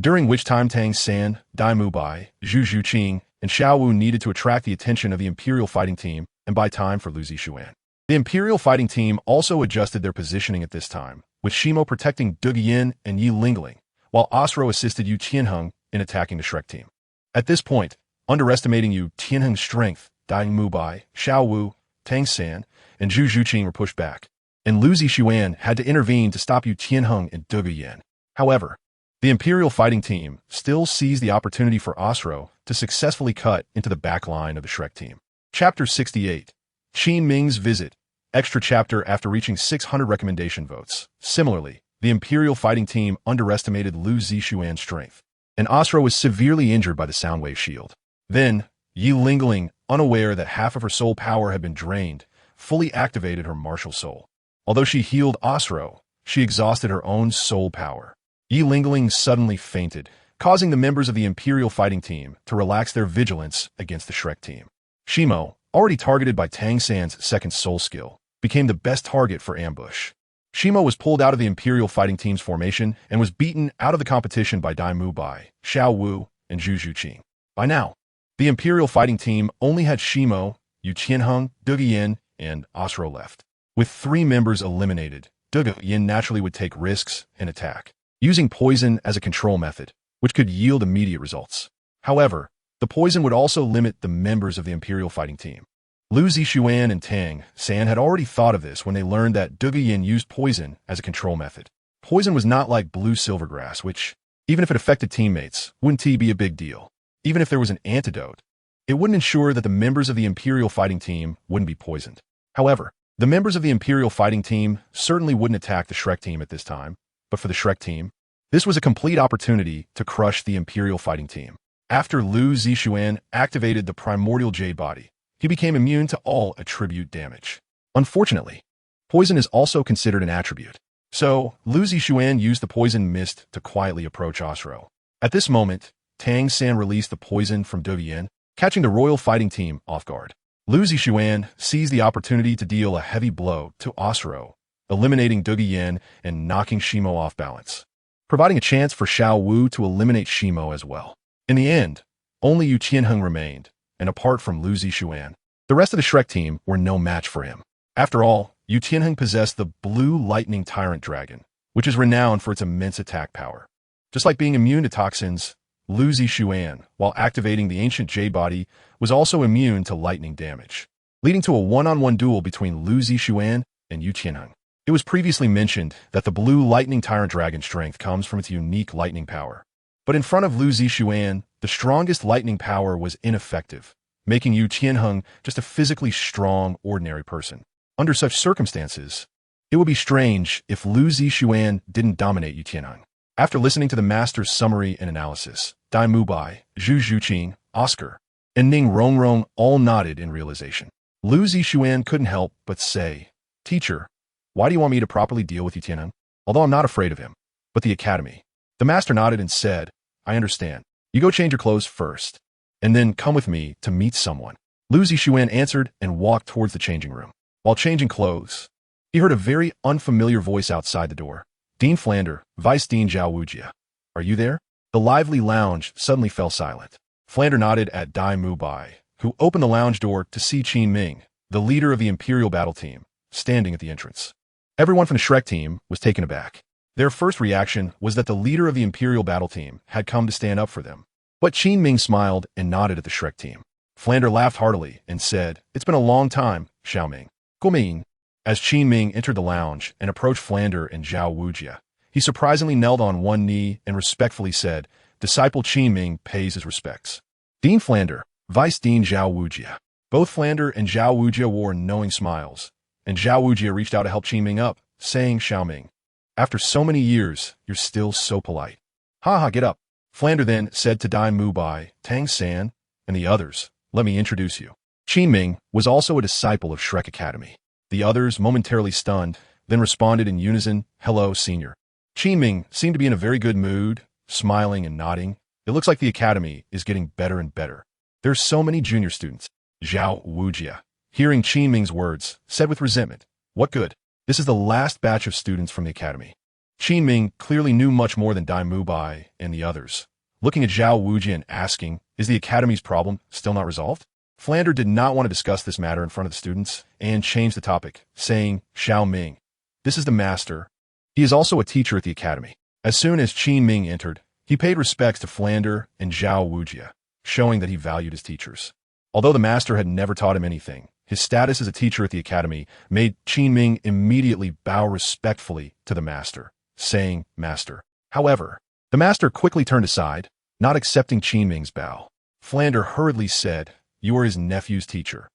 during which time Tang San, Dai Mubai, Zhu Zhuqing, and Xiao Wu needed to attract the attention of the Imperial Fighting Team and buy time for Lu Zixuan. The Imperial Fighting Team also adjusted their positioning at this time, with Shimo protecting Duge Yin and Yilingling, while Osro assisted Yu Tianheng in attacking the Shrek team. At this point, underestimating Yu Tianheng's strength, Dai Mubai, Xiao Wu, Tang San, and Zhu Zhuqing were pushed back, and Lu Zixuan had to intervene to stop Yu Tianheng and Duge Yin. However, the Imperial Fighting Team still seized the opportunity for Osro to successfully cut into the back line of the Shrek team. Chapter 68. Qin Ming's Visit. Extra chapter after reaching 600 recommendation votes. Similarly, the Imperial Fighting Team underestimated Lu Zixuan's strength, and Osro was severely injured by the Soundwave Shield. Then, Yilingling, unaware that half of her soul power had been drained, fully activated her martial soul. Although she healed Osro, she exhausted her own soul power. Yilingling suddenly fainted, causing the members of the Imperial Fighting Team to relax their vigilance against the Shrek team. Shimo, already targeted by Tang San's second soul skill, became the best target for ambush. Shimo was pulled out of the Imperial fighting team's formation and was beaten out of the competition by Dai Mu Bai, Xiao Wu, and Zhu Zhuqing. By now, the Imperial fighting team only had Shimo, Yu Qianheng, Duge Yin, and Osro left. With 3 members eliminated, Duge Yin naturally would take risks and attack, using poison as a control method, which could yield immediate results. However, the poison would also limit the members of the Imperial fighting team. Lu Zixuan and Tang San had already thought of this when they learned that Duge Yin used poison as a control method. Poison was not like blue silvergrass, which, even if it affected teammates, wouldn't be a big deal. Even if there was an antidote, it wouldn't ensure that the members of the Imperial fighting team wouldn't be poisoned. However, the members of the Imperial fighting team certainly wouldn't attack the Shrek team at this time, but for the Shrek team, this was a complete opportunity to crush the Imperial fighting team. After Lu Zixuan activated the primordial Jade body, he became immune to all attribute damage. Unfortunately, poison is also considered an attribute, so Lu Zixuan used the poison mist to quietly approach Osro. At this moment, Tang San released the poison from Duge Yin, catching the royal fighting team off guard. Lu Zixuan seized the opportunity to deal a heavy blow to Osro, eliminating Duge Yin and knocking Shimo off balance, providing a chance for Xiao Wu to eliminate Shimo as well. In the end, only Yu Qianheng remained, and apart from Lu Zixuan, the rest of the Shrek team were no match for him. After all, Yu Qianheng possessed the Blue Lightning Tyrant Dragon, which is renowned for its immense attack power. Just like being immune to toxins, Lu Zixuan, while activating the ancient Jade body, was also immune to lightning damage, leading to a one-on-one duel between Lu Zixuan and Yu Qianheng. It was previously mentioned that the Blue Lightning Tyrant Dragon strength comes from its unique lightning power. But in front of Lu Zixuan, the strongest lightning power was ineffective, making Yu Qianheng just a physically strong, ordinary person. Under such circumstances, it would be strange if Lu Zixuan didn't dominate Yu Qianheng. After listening to the master's summary and analysis, Dai Mu Bai, Zhu Zhuqing, Oscar, and Ning Rongrong all nodded in realization. Lu Zixuan couldn't help but say, "Teacher, why do you want me to properly deal with Yu Qianheng? Although I'm not afraid of him, but the academy." The master nodded and said, "I understand. You go change your clothes first, and then come with me to meet someone." Lu Zixuan answered and walked towards the changing room. While changing clothes, he heard a very unfamiliar voice outside the door. "Dean Flander, Vice Dean Zhao Wujia. Are you there?" The lively lounge suddenly fell silent. Flander nodded at Dai Mu Bai, who opened the lounge door to see Qin Ming, the leader of the Imperial battle team, standing at the entrance. Everyone from the Shrek team was taken aback. Their first reaction was that the leader of the Imperial battle team had come to stand up for them. But Qin Ming smiled and nodded at the Shrek team. Flander laughed heartily and said, "It's been a long time, Xiao Ming." "Guoming." As Qin Ming entered the lounge and approached Flander and Zhao Wujia, he surprisingly knelt on one knee and respectfully said, "Disciple Qin Ming pays his respects." Dean Flander, Vice Dean Zhao Wujia. Both Flander and Zhao Wujia wore knowing smiles, and Zhao Wujia reached out to help Qin Ming up, saying, "Xiao Ming, after so many years, you're still so polite." "Ha, get up." Flander then said to Dai Mu Bai, Tang San, and the others, "Let me introduce you." Qin Ming was also a disciple of Shrek Academy. The others, momentarily stunned, then responded in unison, "Hello, senior." Qin Ming seemed to be in a very good mood, smiling and nodding. "It looks like the academy is getting better and better. There's so many junior students." Zhao Wujia, hearing Qin Ming's words, said with resentment, "What good? This is the last batch of students from the academy." Qin Ming clearly knew much more than Dai Mu Bai and the others, looking at Zhao Wujia and asking, "Is the academy's problem still not resolved?" Flander did not want to discuss this matter in front of the students and changed the topic, saying, "Xiao Ming, this is the master. He is also a teacher at the academy." As soon as Qin Ming entered, he paid respects to Flander and Zhao Wujia, showing that he valued his teachers. Although the master had never taught him anything, his status as a teacher at the academy made Qin Ming immediately bow respectfully to the master, saying, "Master." However, the master quickly turned aside, not accepting Qin Ming's bow. Flander hurriedly said, "You are his nephew's teacher.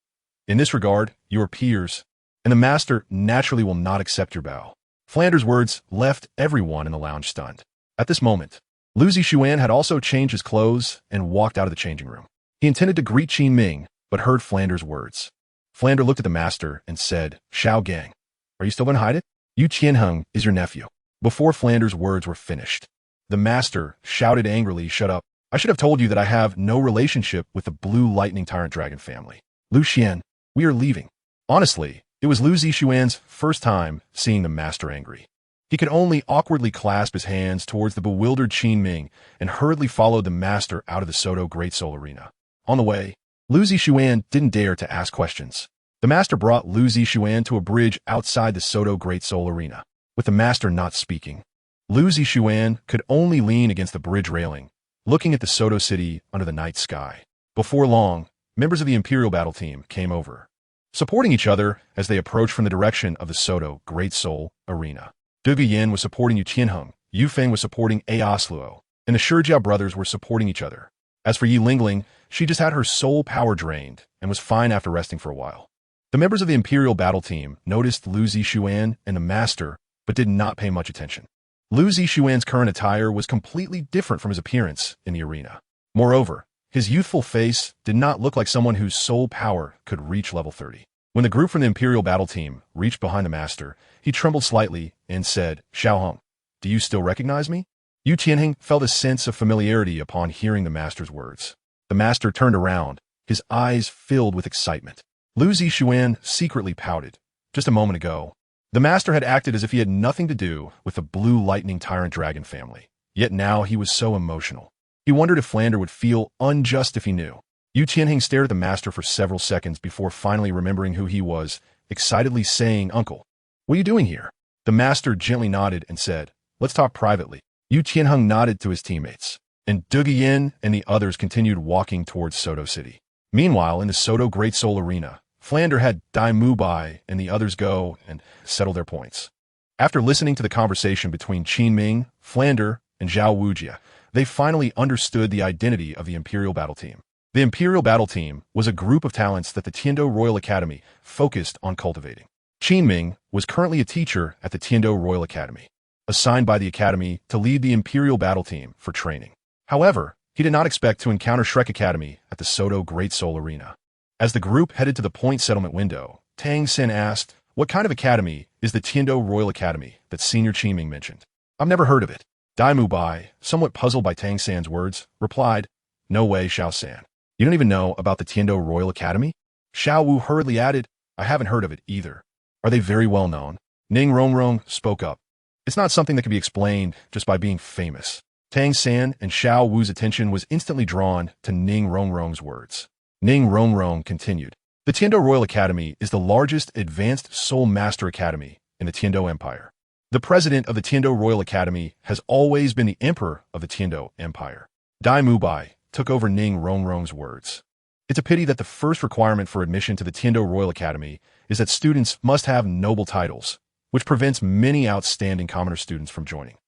In this regard, you are peers, and the master naturally will not accept your bow." Flander's words left everyone in the lounge stunned. At this moment, Lu Zixuan had also changed his clothes and walked out of the changing room. He intended to greet Qin Ming, but heard Flander's words. Flander looked at the master and said, "Xiao Gang, are you still going to hide it? Yu Qianheng is your nephew." Before Flander's words were finished, the master shouted angrily, "Shut up. I should have told you that I have no relationship with the Blue Lightning Tyrant Dragon family. Lu Xian, we are leaving." Honestly, It was Lu Zixuan's first time seeing the master angry. He could only awkwardly clasp his hands towards the bewildered Qin Ming and hurriedly followed the master out of the Soto Great Soul Arena. On the way, Lu Zixuan didn't dare to ask questions. The master brought Lu Zixuan to a bridge outside the Soto Great Soul Arena. With the master not speaking, Lu Zixuan could only lean against the bridge railing, looking at the Soto city under the night sky. Before long, members of the Imperial battle team came over, supporting each other as they approached from the direction of the Soto Great Soul Arena. Dugu Yin was supporting Yu Qianheng, Yu Feng was supporting Asluo, and the Shijiao brothers were supporting each other. As for Yi Lingling, she just had her soul power drained and was fine after resting for a while. The members of the Imperial battle team noticed Lu Zixuan and the master, but did not pay much attention. Lu Zixuan's current attire was completely different from his appearance in the arena. Moreover, his youthful face did not look like someone whose soul power could reach level 30. When the group from the Imperial battle team reached behind the master, he trembled slightly and said, "Xiaoheng, do you still recognize me?" Yu Qianheng felt a sense of familiarity upon hearing the master's words. The master turned around, his eyes filled with excitement. Lu Zixuan secretly pouted. Just a moment ago, the master had acted as if he had nothing to do with the Blue Lightning Tyrant Dragon family. Yet now he was so emotional. He wondered if Flander would feel unjust if he knew. Yu Qianheng stared at the master for several seconds before finally remembering who he was, excitedly saying, "Uncle, what are you doing here?" The master gently nodded and said, "Let's talk privately." Yu Qianheng nodded to his teammates, and Dugu Yin and the others continued walking towards Soto City. Meanwhile, in the Soto Great Soul Arena, Flander had Dai Mubai and the others go and settle their points. After listening to the conversation between Qin Ming, Flander, and Zhao Wujia, they finally understood the identity of the Imperial battle team. The Imperial battle team was a group of talents that the Tiando Royal Academy focused on cultivating. Qin Ming was currently a teacher at the Tiando Royal Academy, assigned by the Academy to lead the Imperial battle team for training. However, he did not expect to encounter Shrek Academy at the Soto Great Soul Arena. As the group headed to the point settlement window, Tang Xin asked, "What kind of academy is the Tiando Royal Academy that Senior Qin Ming mentioned?" "I've never heard of it." Dai Mubai, somewhat puzzled by Tang San's words, replied, "No way, Xiao San. You don't even know about the Tiando Royal Academy?" Xiao Wu hurriedly added, "I haven't heard of it either." "Are they very well known?" Ning Rongrong spoke up. "It's not something that can be explained just by being famous." Tang San and Xiao Wu's attention was instantly drawn to Ning Rongrong's words. Ning Rongrong continued, "The Tiando Royal Academy is the largest advanced soul master academy in the Tiando Empire. The president of the Tiando Royal Academy has always been the emperor of the Tiando Empire." Dai Mubai took over Ning Rongrong's words. "It's a pity that the first requirement for admission to the Tiando Royal Academy is that students must have noble titles, which prevents many outstanding commoner students from joining.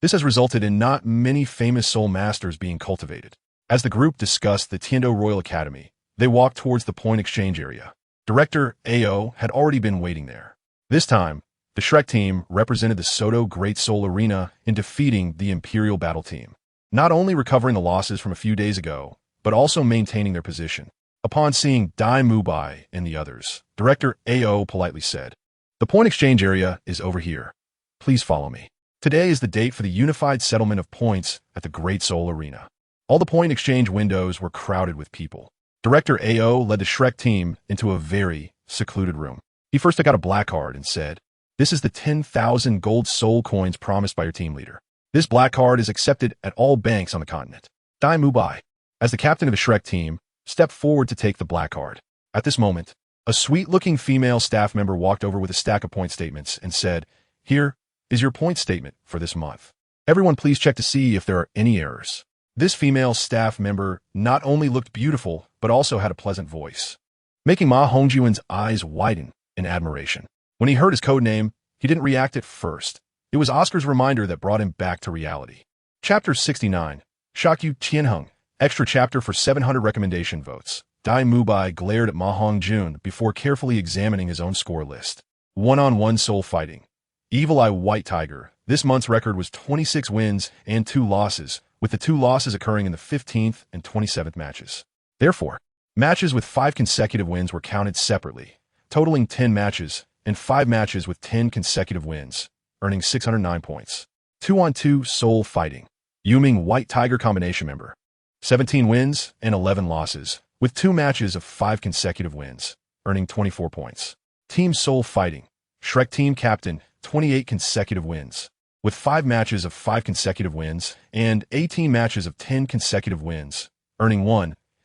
This has resulted in not many famous soul masters being cultivated." As the group discussed the Tiando Royal Academy, they walked towards the point exchange area. Director Ao had already been waiting there. This time, the Shrek team represented the Soto Great Soul Arena in defeating the Imperial battle team, not only recovering the losses from a few days ago, but also maintaining their position. Upon seeing Dai Mubai and the others, Director Ao politely said, "The point exchange area is over here. Please follow me." Today is the date for the unified settlement of points at the Great Soul Arena. All the point exchange windows were crowded with people. Director Ao led the Shrek team into a very secluded room. He first took out a black card and said, "This is the 10,000 gold soul coins promised by your team leader. This black card is accepted at all banks on the continent." Dai Mubai, as the captain of the Shrek team, stepped forward to take the black card. At this moment, a sweet-looking female staff member walked over with a stack of point statements and said, "Here is your point statement for this month. Everyone please check to see if there are any errors." This female staff member not only looked beautiful, but also had a pleasant voice, making Ma Hongjuan's eyes widen in admiration. When he heard his code name, he didn't react at first. It was Oscar's reminder that brought him back to reality. Chapter 69, Shakyu Tianheng, extra chapter for 700 recommendation votes. Dai Mubai glared at Ma Hongjun before carefully examining his own score list. One-on-one soul fighting. Evil Eye White Tiger. This month's record was 26 wins and 2 losses, with the 2 losses occurring in the 15th and 27th matches. Therefore, matches with 5 consecutive wins were counted separately, totaling 10 matches, and 5 matches with 10 consecutive wins, earning 609 points. 2-on-2 soul fighting. Yuming White Tiger combination member. 17 wins and 11 losses, with 2 matches of 5 consecutive wins, earning 24 points. Team Soul Fighting. Shrek Team Captain, 28 consecutive wins. With 5 matches of 5 consecutive wins and 18 matches of 10 consecutive wins, earning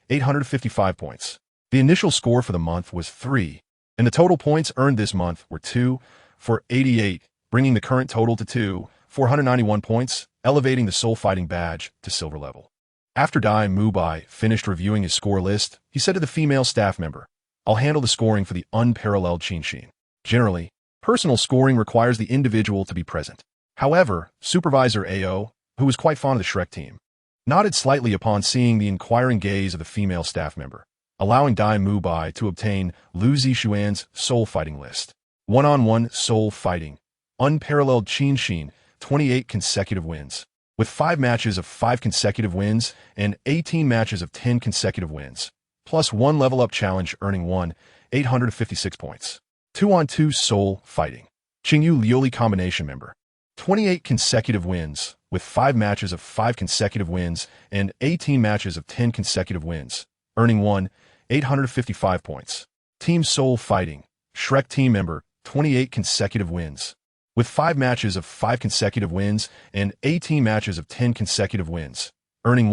855 points. The initial score for the month was 3, and the total points earned this month were 488, bringing the current total to 491 points, elevating the Soul Fighting badge to silver level. After Dai Mubai finished reviewing his score list, he said to the female staff member, "I'll handle the scoring for the unparalleled Qinshin. Generally, personal scoring requires the individual to be present." However, Supervisor AO, who was quite fond of the Shrek team, nodded slightly upon seeing the inquiring gaze of the female staff member, allowing Dai Mubai to obtain Lu Zixuan's soul fighting list. One-on-one soul fighting. Unparalleled Qinshin, 28 consecutive wins. With 5 matches of 5 consecutive wins and 18 matches of 10 consecutive wins, plus 1 level-up challenge earning 856 points. 2-on-2 soul fighting. Qingyu Liuli combination member. 28 consecutive wins, with 5 matches of 5 consecutive wins and 18 matches of 10 consecutive wins, earning 855 points. Team Soul Fighting. Shrek team member, 28 consecutive wins. With 5 matches of 5 consecutive wins and 18 matches of 10 consecutive wins, earning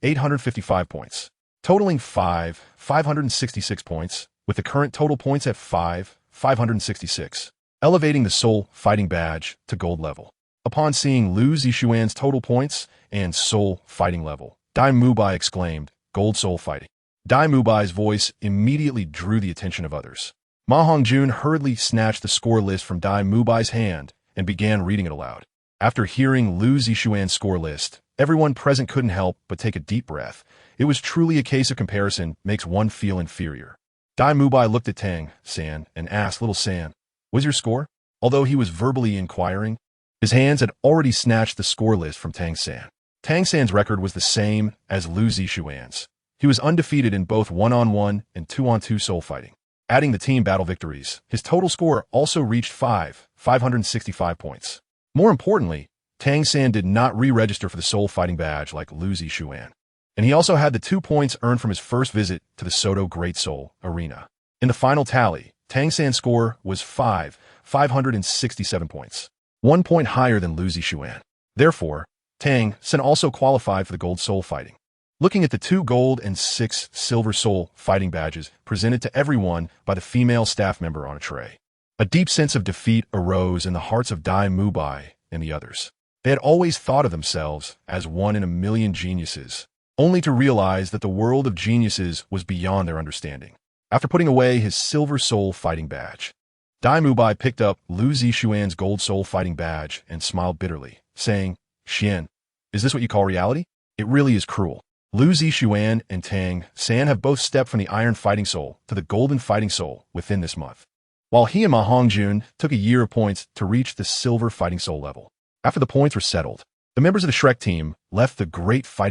855 points. Totaling 566 points, with the current total points at 566. Elevating the Soul Fighting badge to gold level. Upon seeing Lu Zixuan's total points and Soul Fighting level, Dai Mubai exclaimed, "Gold Soul Fighting." Dai Mubai's voice immediately drew the attention of others. Ma Hongjun hurriedly snatched the score list from Dai Mubai's hand and began reading it aloud. After hearing Lu Zixuan's score list, everyone present couldn't help but take a deep breath. It was truly a case of comparison makes one feel inferior. Dai Mubai looked at Tang San and asked, "Little San, what's your score?" Although he was verbally inquiring, his hands had already snatched the score list from Tang San. Tang San's record was the same as Lu Zixuan's. He was undefeated in both one-on-one and two-on-two soul fighting. Adding the team battle victories, his total score also reached 565 points. More importantly, Tang San did not re-register for the soul fighting badge like Lu Zixuan. And he also had the 2 points earned from his first visit to the Soto Great Soul Arena. In the final tally, Tang San's score was 567 points, 1 point higher than Lu Zixuan. Therefore, Tang San also qualified for the gold soul fighting. Looking at the 2 gold and 6 silver soul fighting badges presented to everyone by the female staff member on a tray, a deep sense of defeat arose in the hearts of Dai Mubai and the others. They had always thought of themselves as 1 in a million geniuses, only to realize that the world of geniuses was beyond their understanding. After putting away his silver soul fighting badge, Dai Mubai picked up Lu Zixuan's gold soul fighting badge and smiled bitterly, saying, "Xian, is this what you call reality? It really is cruel." Lu Zixuan and Tang San have both stepped from the Iron Fighting Soul to the Golden Fighting Soul within this month, while he and Ma Hongjun took a year of points to reach the Silver Fighting Soul level. After the points were settled, the members of the Shrek team left the Great Fighting